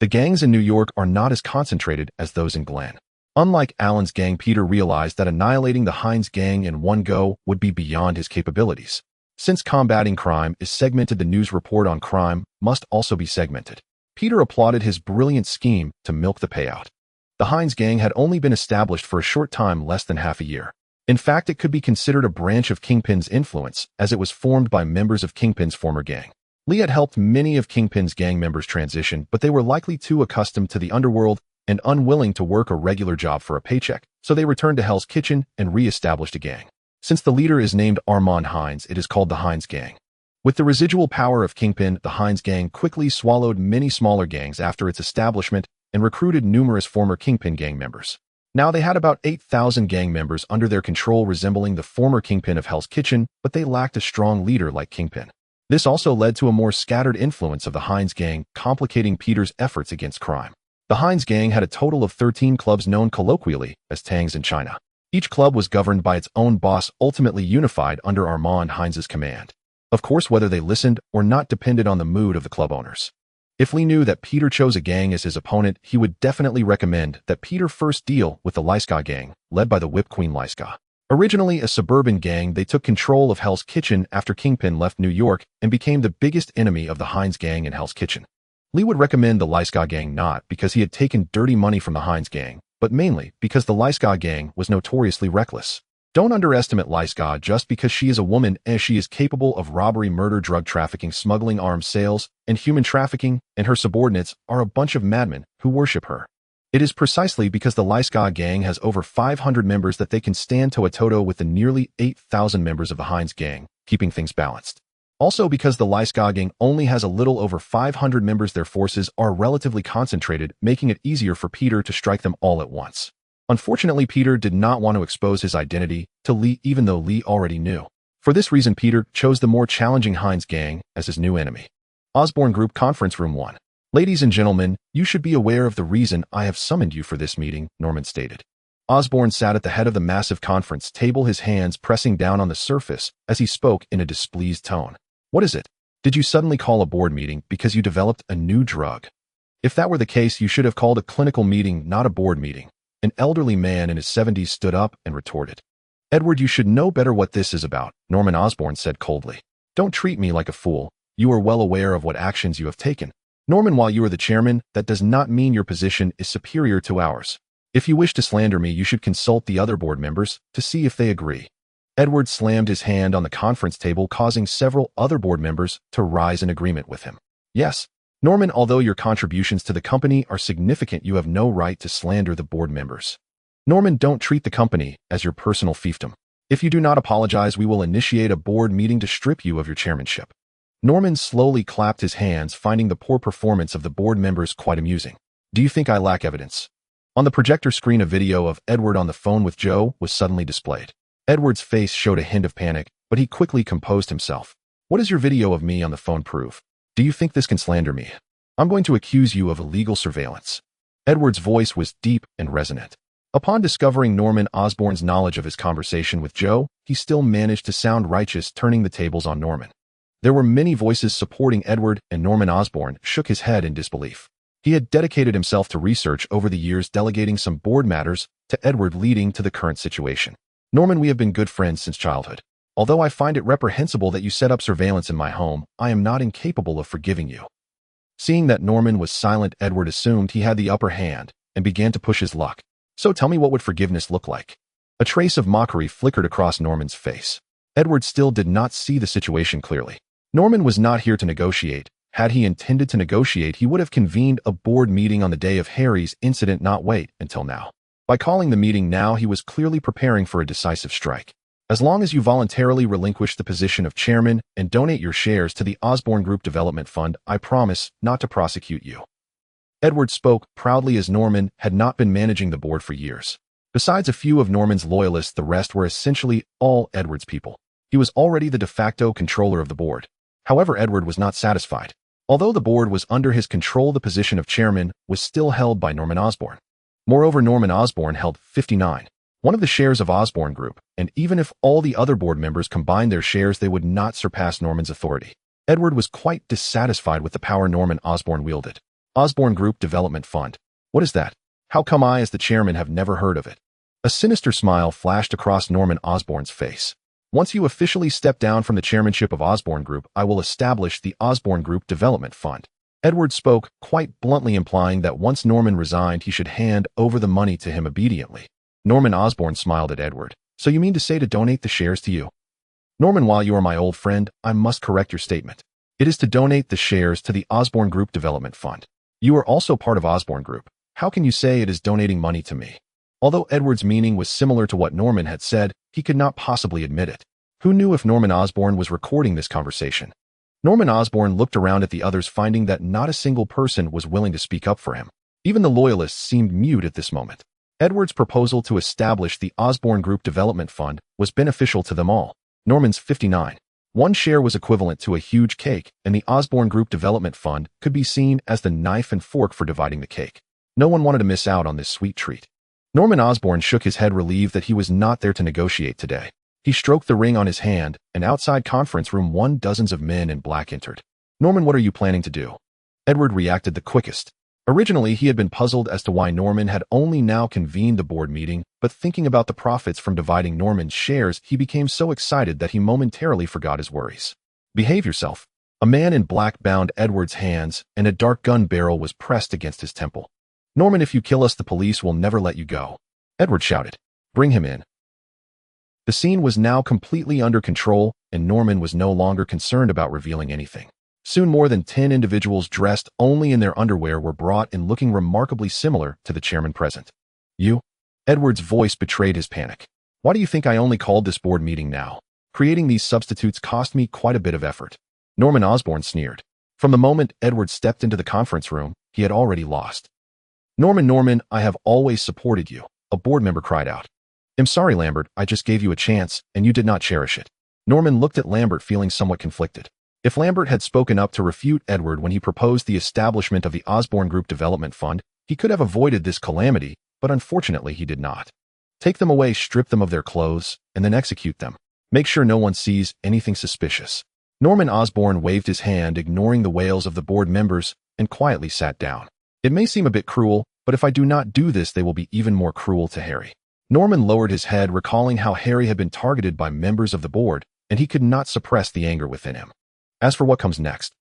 Speaker 1: The gangs in New York are not as concentrated as those in Glen. Unlike Allen's gang, Peter realized that annihilating the Heinz Gang in one go would be beyond his capabilities. Since combating crime is segmented, the news report on crime must also be segmented. Peter applauded his brilliant scheme to milk the payout. The Heinz Gang had only been established for a short time, less than half a year. In fact, it could be considered a branch of Kingpin's influence, as it was formed by members of Kingpin's former gang. Lee had helped many of Kingpin's gang members transition, but they were likely too accustomed to the underworld and unwilling to work a regular job for a paycheck, so they returned to Hell's Kitchen and re-established a gang. Since the leader is named Armand Heinz, it is called the Heinz Gang. With the residual power of Kingpin, the Heinz Gang quickly swallowed many smaller gangs after its establishment and recruited numerous former Kingpin gang members. Now they had about 8,000 gang members under their control, resembling the former Kingpin of Hell's Kitchen, but they lacked a strong leader like Kingpin. This also led to a more scattered influence of the Heinz Gang, complicating Peter's efforts against crime. The Heinz Gang had a total of 13 clubs, known colloquially as tangs in China. Each club was governed by its own boss, ultimately unified under Armand Heinz's command. Of course, whether they listened or not depended on the mood of the club owners. If Lee knew that Peter chose a gang as his opponent, he would definitely recommend that Peter first deal with the Lyska Gang, led by the Whip Queen Lyska. Originally a suburban gang, they took control of Hell's Kitchen after Kingpin left New York and became the biggest enemy of the Heinz Gang in Hell's Kitchen. Lee would recommend the Lyska Gang not because he had taken dirty money from the Heinz Gang, but mainly because the Lyska Gang was notoriously reckless. Don't underestimate Lyska just because she is a woman, as she is capable of robbery, murder, drug trafficking, smuggling, arms sales, and human trafficking, and her subordinates are a bunch of madmen who worship her. It is precisely because the Lyska Gang has over 500 members that they can stand toe-to-toe with the nearly 8,000 members of the Heinz Gang, keeping things balanced. Also because the Lyska Gang only has a little over 500 members, their forces are relatively concentrated, making it easier for Peter to strike them all at once. Unfortunately, Peter did not want to expose his identity to Lee, even though Lee already knew. For this reason, Peter chose the more challenging Heinz Gang as his new enemy. Osborn Group Conference Room 1. Ladies and gentlemen, you should be aware of the reason I have summoned you for this meeting, Norman stated. Osborn sat at the head of the massive conference table, his hands pressing down on the surface as he spoke in a displeased tone. What is it? Did you suddenly call a board meeting because you developed a new drug? If that were the case, you should have called a clinical meeting, not a board meeting. An elderly man in his 70s stood up and retorted. Edward, you should know better what this is about, Norman Osborn said coldly. Don't treat me like a fool. You are well aware of what actions you have taken. Norman, while you are the chairman, that does not mean your position is superior to ours. If you wish to slander me, you should consult the other board members to see if they agree. Edward slammed his hand on the conference table, causing several other board members to rise in agreement with him. Yes, Norman, although your contributions to the company are significant, you have no right to slander the board members. Norman, don't treat the company as your personal fiefdom. If you do not apologize, we will initiate a board meeting to strip you of your chairmanship. Norman slowly clapped his hands, finding the poor performance of the board members quite amusing. Do you think I lack evidence? On the projector screen, a video of Edward on the phone with Joe was suddenly displayed. Edward's face showed a hint of panic, but he quickly composed himself. What does your video of me on the phone prove? Do you think this can slander me? I'm going to accuse you of illegal surveillance. Edward's voice was deep and resonant. Upon discovering Norman Osborn's knowledge of his conversation with Joe, he still managed to sound righteous, turning the tables on Norman. There were many voices supporting Edward, and Norman Osborn shook his head in disbelief. He had dedicated himself to research over the years, delegating some board matters to Edward, leading to the current situation. Norman, we have been good friends since childhood. Although I find it reprehensible that you set up surveillance in my home, I am not incapable of forgiving you. Seeing that Norman was silent, Edward assumed he had the upper hand and began to push his luck. So tell me, what would forgiveness look like? A trace of mockery flickered across Norman's face. Edward still did not see the situation clearly. Norman was not here to negotiate. Had he intended to negotiate, he would have convened a board meeting on the day of Harry's incident, not wait until now. By calling the meeting now, he was clearly preparing for a decisive strike. As long as you voluntarily relinquish the position of chairman and donate your shares to the Osborn Group Development Fund, I promise not to prosecute you. Edward spoke proudly, as Norman had not been managing the board for years. Besides a few of Norman's loyalists, the rest were essentially all Edward's people. He was already the de facto controller of the board. However, Edward was not satisfied. Although the board was under his control, the position of chairman was still held by Norman Osborn. Moreover, Norman Osborn held 59, one of the shares of Osborn Group, and even if all the other board members combined their shares, they would not surpass Norman's authority. Edward was quite dissatisfied with the power Norman Osborn wielded. Osborn Group Development Fund. What is that? How come I, as the chairman, have never heard of it? A sinister smile flashed across Norman Osborn's face. Once you officially step down from the chairmanship of Osborn Group, I will establish the Osborn Group Development Fund. Edward spoke quite bluntly, implying that once Norman resigned, he should hand over the money to him obediently. Norman Osborn smiled at Edward. So you mean to say to donate the shares to you? Norman, while you are my old friend, I must correct your statement. It is to donate the shares to the Osborn Group Development Fund. You are also part of Osborn Group. How can you say it is donating money to me? Although Edward's meaning was similar to what Norman had said, he could not possibly admit it. Who knew if Norman Osborn was recording this conversation? Norman Osborn looked around at the others, finding that not a single person was willing to speak up for him. Even the loyalists seemed mute at this moment. Edward's proposal to establish the Osborn Group Development Fund was beneficial to them all. Norman's 59. One share was equivalent to a huge cake, and the Osborn Group Development Fund could be seen as the knife and fork for dividing the cake. No one wanted to miss out on this sweet treat. Norman Osborn shook his head, relieved that he was not there to negotiate today. He stroked the ring on his hand, and outside conference room, dozens of men in black entered. Norman, what are you planning to do? Edward reacted the quickest. Originally, he had been puzzled as to why Norman had only now convened the board meeting, but thinking about the profits from dividing Norman's shares, he became so excited that he momentarily forgot his worries. Behave yourself. A man in black bound Edward's hands, and a dark gun barrel was pressed against his temple. Norman, if you kill us, the police will never let you go. Edward shouted. Bring him in. The scene was now completely under control, and Norman was no longer concerned about revealing anything. Soon more than 10 individuals dressed only in their underwear were brought in, looking remarkably similar to the chairman present. You? Edward's voice betrayed his panic. Why do you think I only called this board meeting now? Creating these substitutes cost me quite a bit of effort. Norman Osborn sneered. From the moment Edward stepped into the conference room, he had already lost. Norman, I have always supported you, a board member cried out. I'm sorry, Lambert, I just gave you a chance, and you did not cherish it. Norman looked at Lambert, feeling somewhat conflicted. If Lambert had spoken up to refute Edward when he proposed the establishment of the Osborne Group Development Fund, he could have avoided this calamity, but unfortunately he did not. Take them away, strip them of their clothes, and then execute them. Make sure no one sees anything suspicious. Norman Osborn waved his hand, ignoring the wails of the board members, and quietly sat down. It may seem a bit cruel, but if I do not do this, they will be even more cruel to Harry. Norman lowered his head, recalling how Harry had been targeted by members of the board, and he could not suppress the anger within him. As for what comes next,